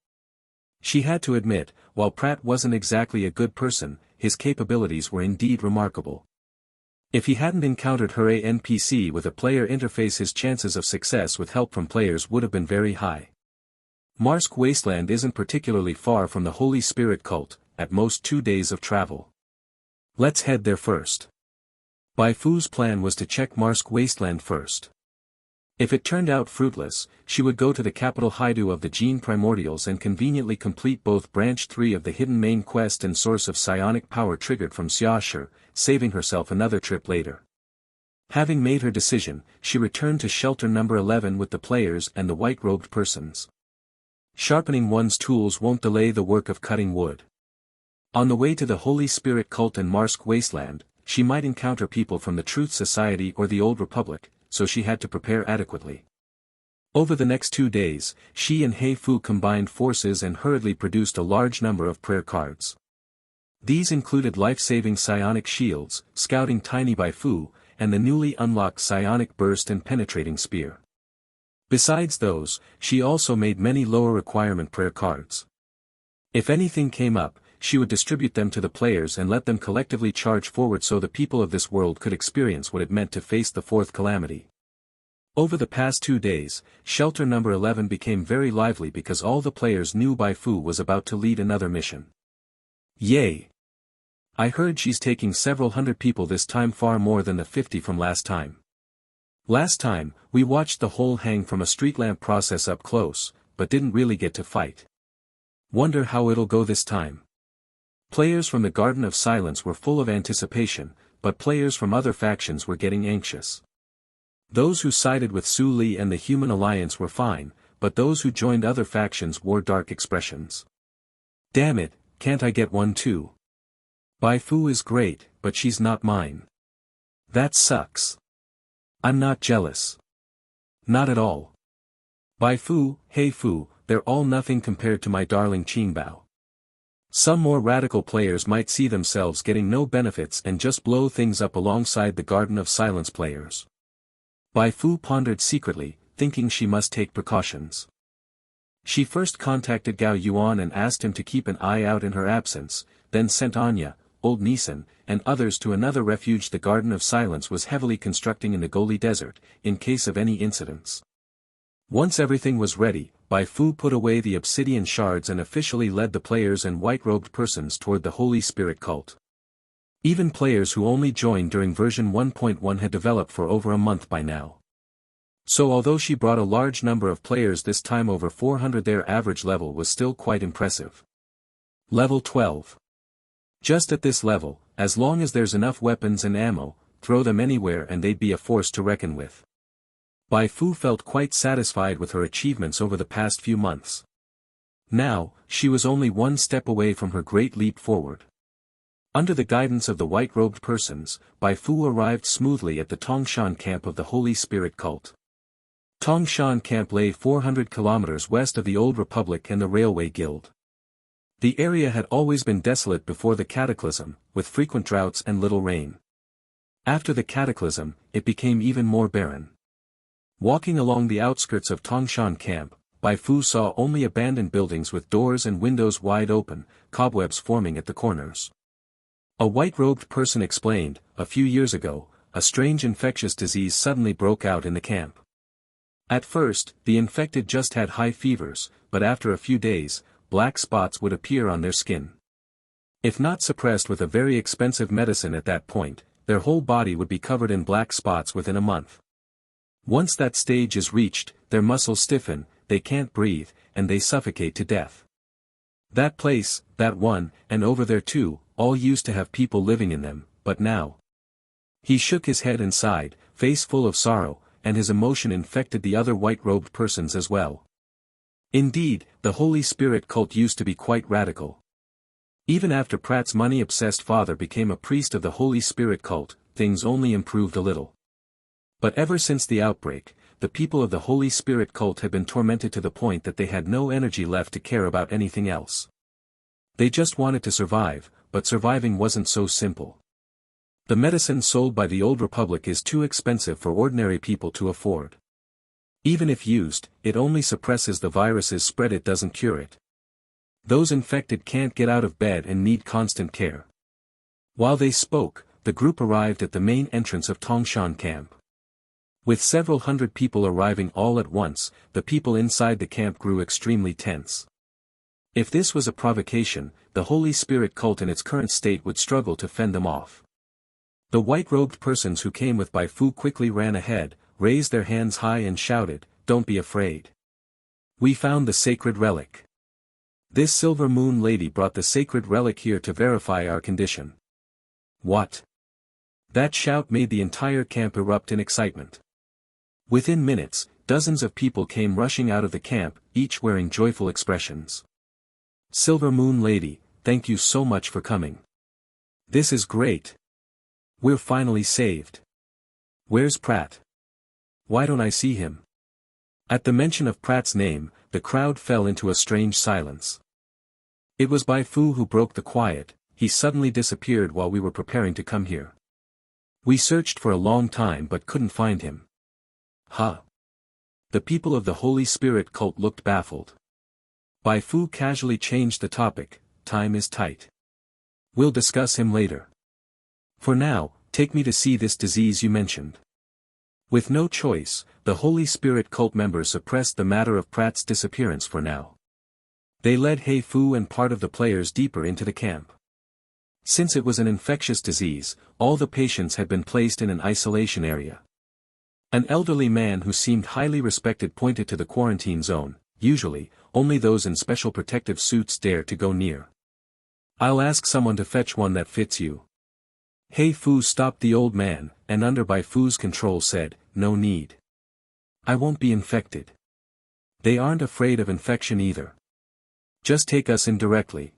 She had to admit, while Pratt wasn't exactly a good person, his capabilities were indeed remarkable. If he hadn't encountered her NPC with a player interface, his chances of success with help from players would have been very high. Marsk Wasteland isn't particularly far from the Holy Spirit cult, at most 2 days of travel. Let's head there first. Bai Fu's plan was to check Marsk Wasteland first. If it turned out fruitless, she would go to the capital Haidu of the Gene Primordials and conveniently complete both Branch 3 of the hidden main quest and source of psionic power triggered from Xiashi, saving herself another trip later. Having made her decision, she returned to shelter number 11 with the players and the white-robed persons. Sharpening one's tools won't delay the work of cutting wood. On the way to the Holy Spirit cult and Marsk Wasteland, she might encounter people from the Truth Society or the Old Republic, so she had to prepare adequately. Over the next 2 days, she and Bai Fu combined forces and hurriedly produced a large number of prayer cards. These included life-saving psionic shields, scouting tiny Bai Fu, and the newly unlocked psionic burst and penetrating spear. Besides those, she also made many lower requirement prayer cards. If anything came up, she would distribute them to the players and let them collectively charge forward so the people of this world could experience what it meant to face the fourth calamity. Over the past 2 days, shelter number 11 became very lively because all the players knew Bai Fu was about to lead another mission. Yay! I heard she's taking several hundred people this time, far more than the 50 from last time. Last time, we watched the whole hang from a street lamp process up close, but didn't really get to fight. Wonder how it'll go this time. Players from the Garden of Silence were full of anticipation, but players from other factions were getting anxious. Those who sided with Su Li and the Human Alliance were fine, but those who joined other factions wore dark expressions. Damn it, can't I get one too? Bai Fu is great, but she's not mine. That sucks. I'm not jealous. Not at all. Bai Fu, Bai Fu, they're all nothing compared to my darling Qingbao. Some more radical players might see themselves getting no benefits and just blow things up alongside the Garden of Silence players. Bai Fu pondered secretly, thinking she must take precautions. She first contacted Gao Yuan and asked him to keep an eye out in her absence, then sent Anya, Old Nisan, and others to another refuge the Garden of Silence was heavily constructing in the Goli Desert, in case of any incidents. Once everything was ready, Bai Fu put away the obsidian shards and officially led the players and white-robed persons toward the Holy Spirit cult. Even players who only joined during version 1.1 had developed for over a month by now. So although she brought a large number of players this time over 400, their average level was still quite impressive. Level 12. Just at this level, as long as there's enough weapons and ammo, throw them anywhere and they'd be a force to reckon with. Bai Fu felt quite satisfied with her achievements over the past few months. Now, she was only one step away from her great leap forward. Under the guidance of the white-robed persons, Bai Fu arrived smoothly at the Tongshan camp of the Holy Spirit cult. Tongshan camp lay 400 kilometers west of the Old Republic and the Railway Guild. The area had always been desolate before the Cataclysm, with frequent droughts and little rain. After the Cataclysm, it became even more barren. Walking along the outskirts of Tongshan camp, Bai Fu saw only abandoned buildings with doors and windows wide open, cobwebs forming at the corners. A white-robed person explained, a few years ago, a strange infectious disease suddenly broke out in the camp. At first, the infected just had high fevers, but after a few days, black spots would appear on their skin. If not suppressed with a very expensive medicine at that point, their whole body would be covered in black spots within a month. Once that stage is reached, their muscles stiffen, they can't breathe, and they suffocate to death. That place, that one, and over there too, all used to have people living in them, but now. He shook his head and sighed, face full of sorrow, and his emotion infected the other white-robed persons as well. Indeed, the Holy Spirit cult used to be quite radical. Even after Pratt's money-obsessed father became a priest of the Holy Spirit cult, things only improved a little. But ever since the outbreak, the people of the Holy Spirit cult had been tormented to the point that they had no energy left to care about anything else. They just wanted to survive, but surviving wasn't so simple. The medicine sold by the Old Republic is too expensive for ordinary people to afford. Even if used, it only suppresses the virus's spread, it doesn't cure it. Those infected can't get out of bed and need constant care. While they spoke, the group arrived at the main entrance of Tongshan camp. With several hundred people arriving all at once, the people inside the camp grew extremely tense. If this was a provocation, the Holy Spirit cult in its current state would struggle to fend them off. The white-robed persons who came with Bai Fu quickly ran ahead, raised their hands high and shouted, "Don't be afraid. We found the sacred relic. This Silver Moon Lady brought the sacred relic here to verify our condition." What? That shout made the entire camp erupt in excitement. Within minutes, dozens of people came rushing out of the camp, each wearing joyful expressions. "Silver Moon Lady, thank you so much for coming. This is great. We're finally saved. Where's Pratt? Why don't I see him?" At the mention of Pratt's name, the crowd fell into a strange silence. It was Bai Fu who broke the quiet. He suddenly disappeared while we were preparing to come here. We searched for a long time but couldn't find him. Huh? The people of the Holy Spirit cult looked baffled. Bai Fu casually changed the topic. "Time is tight. We'll discuss him later. For now, take me to see this disease you mentioned." With no choice, the Holy Spirit cult members suppressed the matter of Pratt's disappearance for now. They led He Fu and part of the players deeper into the camp. Since it was an infectious disease, all the patients had been placed in an isolation area. An elderly man who seemed highly respected pointed to the quarantine zone. Usually, only those in special protective suits dare to go near. "I'll ask someone to fetch one that fits you." He Fu stopped the old man, and under Bai Fu's control said, "No need. I won't be infected. They aren't afraid of infection either. Just take us in directly."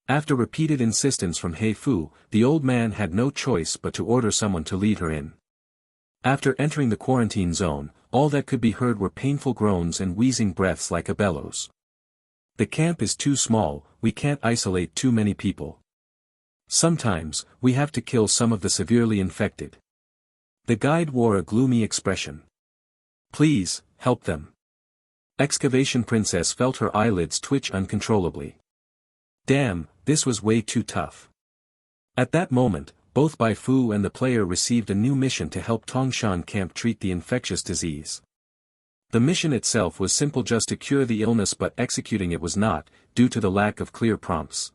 After repeated insistence from He Fu, the old man had no choice but to order someone to lead her in. After entering the quarantine zone, all that could be heard were painful groans and wheezing breaths like a bellows. "The camp is too small, we can't isolate too many people. Sometimes, we have to kill some of the severely infected." The guide wore a gloomy expression. "Please, help them. Excavation Princess felt her eyelids twitch uncontrollably. Damn, this was way too tough. At that moment, both Bai Fu and the player received a new mission to help Tongshan Camp treat the infectious disease. The mission itself was simple, just to cure the illness, but executing it was not, due to the lack of clear prompts.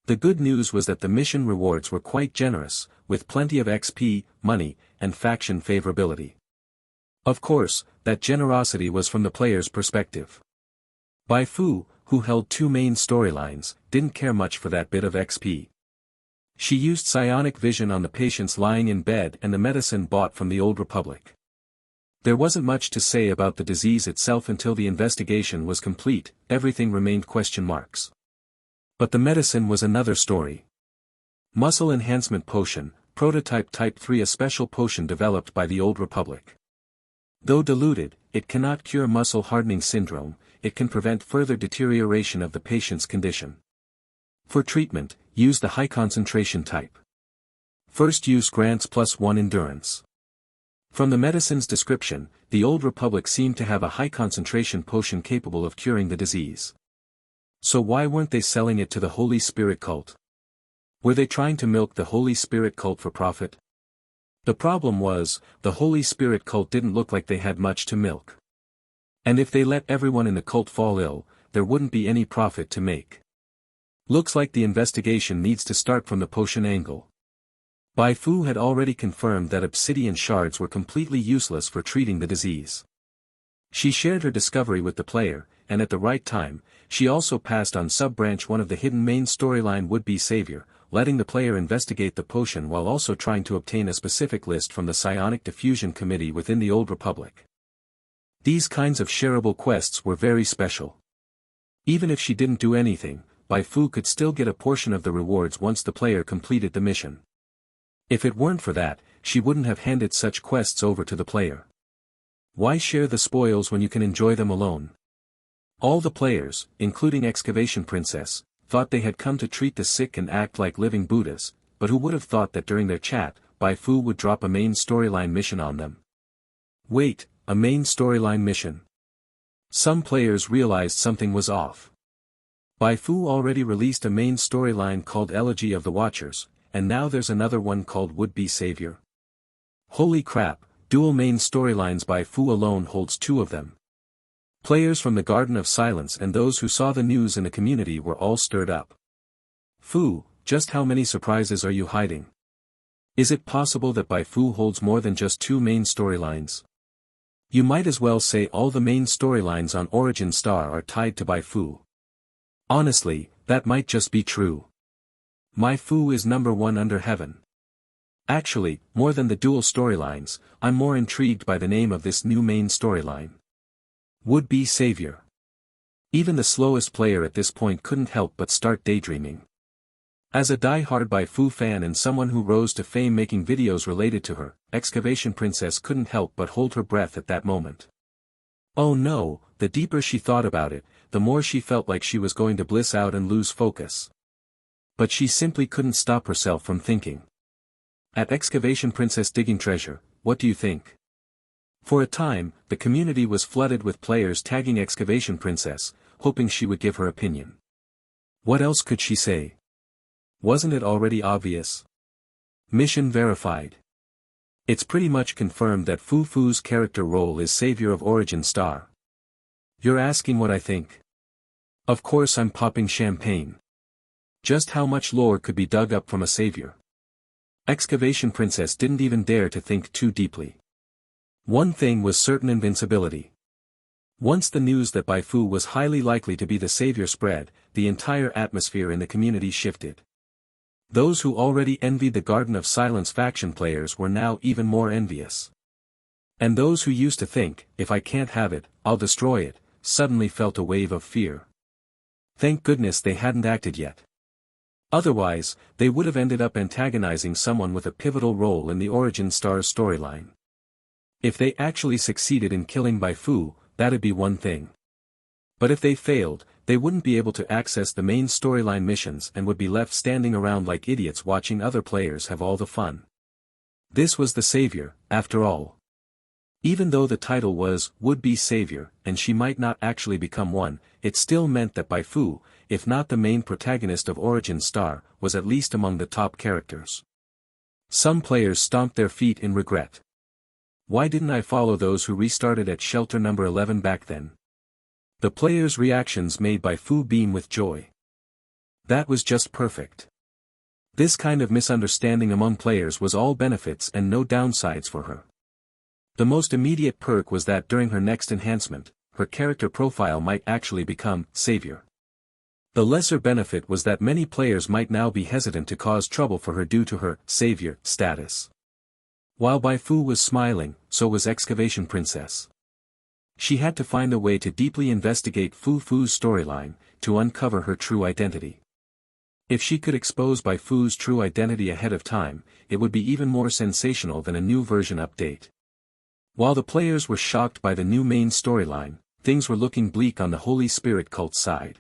The good news was that the mission rewards were quite generous, with plenty of XP, money, and faction favorability. Of course, that generosity was from the player's perspective. Bai Fu, who held two main storylines, didn't care much for that bit of XP. She used psionic vision on the patients lying in bed and the medicine bought from the Old Republic. There wasn't much to say about the disease itself until the investigation was complete. Everything remained question marks. But the medicine was another story. Muscle Enhancement Potion, Prototype Type 3, a special potion developed by the Old Republic. Though diluted, it cannot cure muscle hardening syndrome, it can prevent further deterioration of the patient's condition. For treatment, use the high concentration type. First use grants +1 endurance. From the medicine's description, the Old Republic seemed to have a high concentration potion capable of curing the disease. So why weren't they selling it to the Holy Spirit cult? Were they trying to milk the Holy Spirit cult for profit? The problem was, the Holy Spirit cult didn't look like they had much to milk. And if they let everyone in the cult fall ill, there wouldn't be any profit to make. Looks like the investigation needs to start from the potion angle. Bai Fu had already confirmed that obsidian shards were completely useless for treating the disease. She shared her discovery with the player, and at the right time, she also passed on sub-branch 1 of the hidden main storyline Would-Be Savior, letting the player investigate the potion while also trying to obtain a specific list from the Psionic Diffusion Committee within the Old Republic. These kinds of shareable quests were very special. Even if she didn't do anything, Bai Fu could still get a portion of the rewards once the player completed the mission. If it weren't for that, she wouldn't have handed such quests over to the player. Why share the spoils when you can enjoy them alone? All the players, including Excavation Princess, thought they had come to treat the sick and act like living Buddhas, but who would have thought that during their chat, Bai Fu would drop a main storyline mission on them? Wait, a main storyline mission? Some players realized something was off. Bai Fu already released a main storyline called Elegy of the Watchers, and now there's another one called Would-Be Savior. Holy crap, dual main storylines. Bai Fu alone holds 2 of them. Players from the Garden of Silence and those who saw the news in the community were all stirred up. Fu, just how many surprises are you hiding? Is it possible that Bai Fu holds more than just 2 main storylines? You might as well say all the main storylines on Origin Star are tied to Bai Fu. Honestly, that might just be true. Bai Fu is number 1 under heaven. Actually, more than the dual storylines, I'm more intrigued by the name of this new main storyline. Would-Be Savior. Even the slowest player at this point couldn't help but start daydreaming. As a die-hard Bai Fu fan and someone who rose to fame making videos related to her, Excavation Princess couldn't help but hold her breath at that moment. Oh no, the deeper she thought about it, the more she felt like she was going to bliss out and lose focus. But she simply couldn't stop herself from thinking. At Excavation Princess digging treasure, what do you think? For a time, the community was flooded with players tagging Excavation Princess, hoping she would give her opinion. What else could she say? Wasn't it already obvious? Mission verified. It's pretty much confirmed that Fu Fu's character role is Savior of Origin Star. You're asking what I think? Of course I'm popping champagne. Just how much lore could be dug up from a savior? Excavation Princess didn't even dare to think too deeply. One thing was certain: invincibility. Once the news that Bai Fu was highly likely to be the savior spread, the entire atmosphere in the community shifted. Those who already envied the Garden of Silence faction players were now even more envious. And those who used to think, if I can't have it, I'll destroy it, suddenly felt a wave of fear. Thank goodness they hadn't acted yet. Otherwise, they would have ended up antagonizing someone with a pivotal role in the Origin Star's storyline. If they actually succeeded in killing Bai Fu, that'd be one thing. But if they failed, they wouldn't be able to access the main storyline missions and would be left standing around like idiots watching other players have all the fun. This was the savior, after all. Even though the title was Would-Be Savior, and she might not actually become one, it still meant that Bai Fu, if not the main protagonist of Origin Star, was at least among the top characters. Some players stomped their feet in regret. Why didn't I follow those who restarted at shelter number 11 back then? The players' reactions made Bai Fu beam with joy. That was just perfect. This kind of misunderstanding among players was all benefits and no downsides for her. The most immediate perk was that during her next enhancement, her character profile might actually become Savior. The lesser benefit was that many players might now be hesitant to cause trouble for her due to her Savior status. While Bai Fu was smiling, so was Excavation Princess. She had to find a way to deeply investigate Fu Fu's storyline, to uncover her true identity. If she could expose Bai Fu's true identity ahead of time, it would be even more sensational than a new version update. While the players were shocked by the new main storyline, things were looking bleak on the Holy Spirit cult side.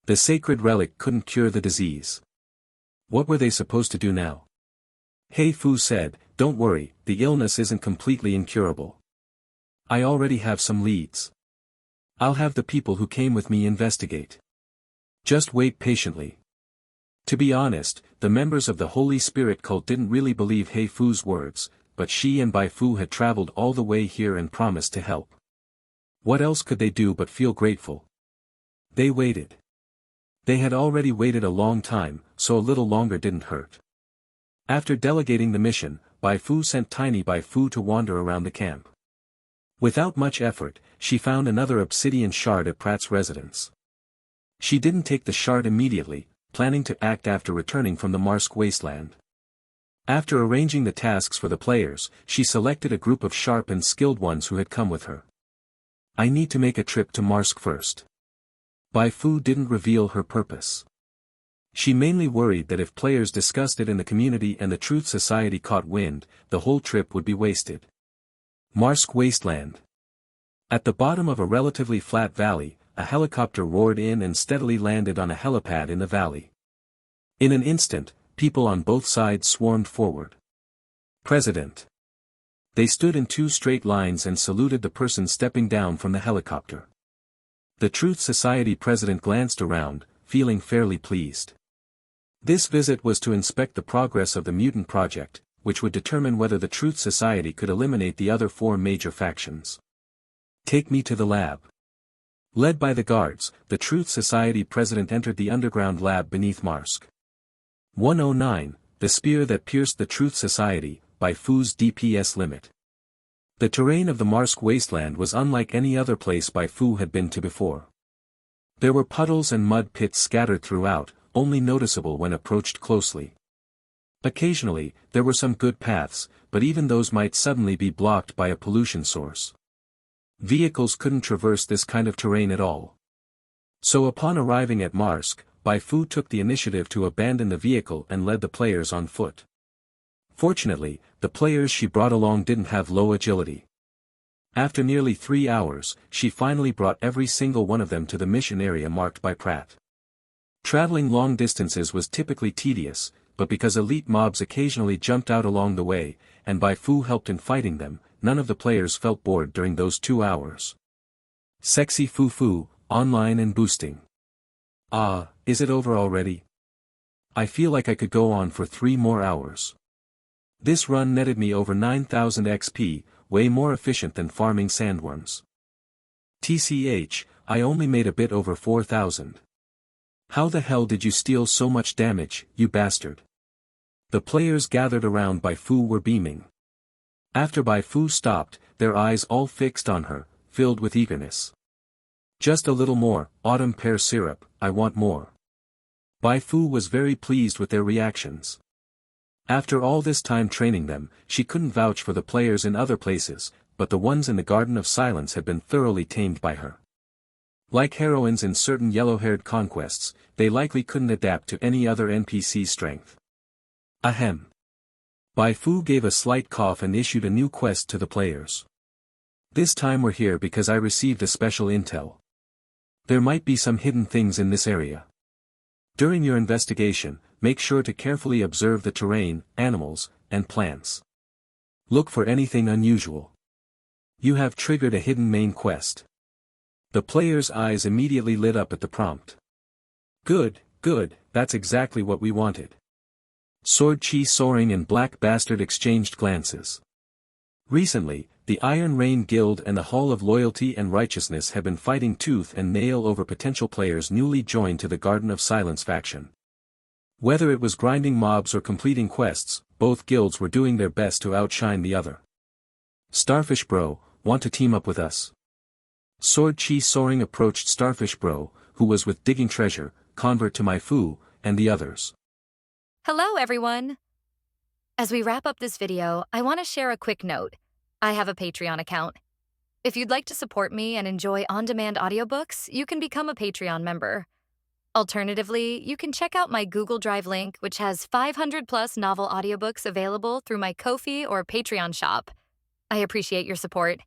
The sacred relic couldn't cure the disease. What were they supposed to do now? Bai Fu said, "Don't worry, the illness isn't completely incurable. I already have some leads. I'll have the people who came with me investigate. Just wait patiently." To be honest, the members of the Holy Spirit cult didn't really believe Bai Fu's words, but she and Bai Fu had traveled all the way here and promised to help. What else could they do but feel grateful? They waited. They had already waited a long time, so a little longer didn't hurt. After delegating the mission, Bai Fu sent Tiny Bai Fu to wander around the camp. Without much effort, she found another obsidian shard at Pratt's residence. She didn't take the shard immediately, planning to act after returning from the Marsk wasteland. After arranging the tasks for the players, she selected a group of sharp and skilled ones who had come with her. "I need to make a trip to Marsk first." Bai Fu didn't reveal her purpose. She mainly worried that if players discussed it in the community and the Truth Society caught wind, the whole trip would be wasted. Marsk Wasteland. At the bottom of a relatively flat valley, a helicopter roared in and steadily landed on a helipad in the valley. In an instant, people on both sides swarmed forward. President. They stood in two straight lines and saluted the person stepping down from the helicopter. The Truth Society president glanced around, feeling fairly pleased. This visit was to inspect the progress of the mutant project, which would determine whether the Truth Society could eliminate the other four major factions. "Take me to the lab." Led by the guards, the Truth Society president entered the underground lab beneath Marsk. 109, the spear that pierced the Truth Society, Bai Fu's DPS limit. The terrain of the Marsk wasteland was unlike any other place Bai Fu had been to before. There were puddles and mud pits scattered throughout, only noticeable when approached closely. Occasionally, there were some good paths, but even those might suddenly be blocked by a pollution source. Vehicles couldn't traverse this kind of terrain at all. So upon arriving at Marsk, Bai Fu took the initiative to abandon the vehicle and led the players on foot. Fortunately, the players she brought along didn't have low agility. After nearly 3 hours, she finally brought every single one of them to the mission area marked by Pratt. Traveling long distances was typically tedious, but because elite mobs occasionally jumped out along the way, and Bai Fu helped in fighting them, none of the players felt bored during those 2 hours. Sexy Fu Fu, online and boosting. Ah, is it over already? I feel like I could go on for 3 more hours. This run netted me over 9,000 XP, way more efficient than farming sandworms. TCH, I only made a bit over 4,000. How the hell did you steal so much damage, you bastard? The players gathered around Bai Fu were beaming. After Bai Fu stopped, their eyes all fixed on her, filled with eagerness. "Just a little more, autumn pear syrup, I want more." Bai Fu was very pleased with their reactions. After all this time training them, she couldn't vouch for the players in other places, but the ones in the Garden of Silence had been thoroughly tamed by her. Like heroines in certain yellow-haired conquests, they likely couldn't adapt to any other NPC strength. Ahem. Bai Fu gave a slight cough and issued a new quest to the players. "This time we're here because I received a special intel. There might be some hidden things in this area. During your investigation, make sure to carefully observe the terrain, animals, and plants. Look for anything unusual. You have triggered a hidden main quest. The player's eyes immediately lit up at the prompt. Good, good, that's exactly what we wanted. Sword Chi Soaring and Black Bastard exchanged glances. Recently, the Iron Rain Guild and the Hall of Loyalty and Righteousness have been fighting tooth and nail over potential players newly joined to the Garden of Silence faction. Whether it was grinding mobs or completing quests, both guilds were doing their best to outshine the other. Starfish Bro, want to team up with us? Sword Chi Soaring approached Starfish Bro, who was with Digging Treasure, Convert to Bai Fu, and the others. Hello everyone! As we wrap up this video, I want to share a quick note. I have a Patreon account. If you'd like to support me and enjoy on-demand audiobooks, you can become a Patreon member. Alternatively, you can check out my Google Drive link, which has 500+ novel audiobooks available through my Ko-fi or Patreon shop. I appreciate your support.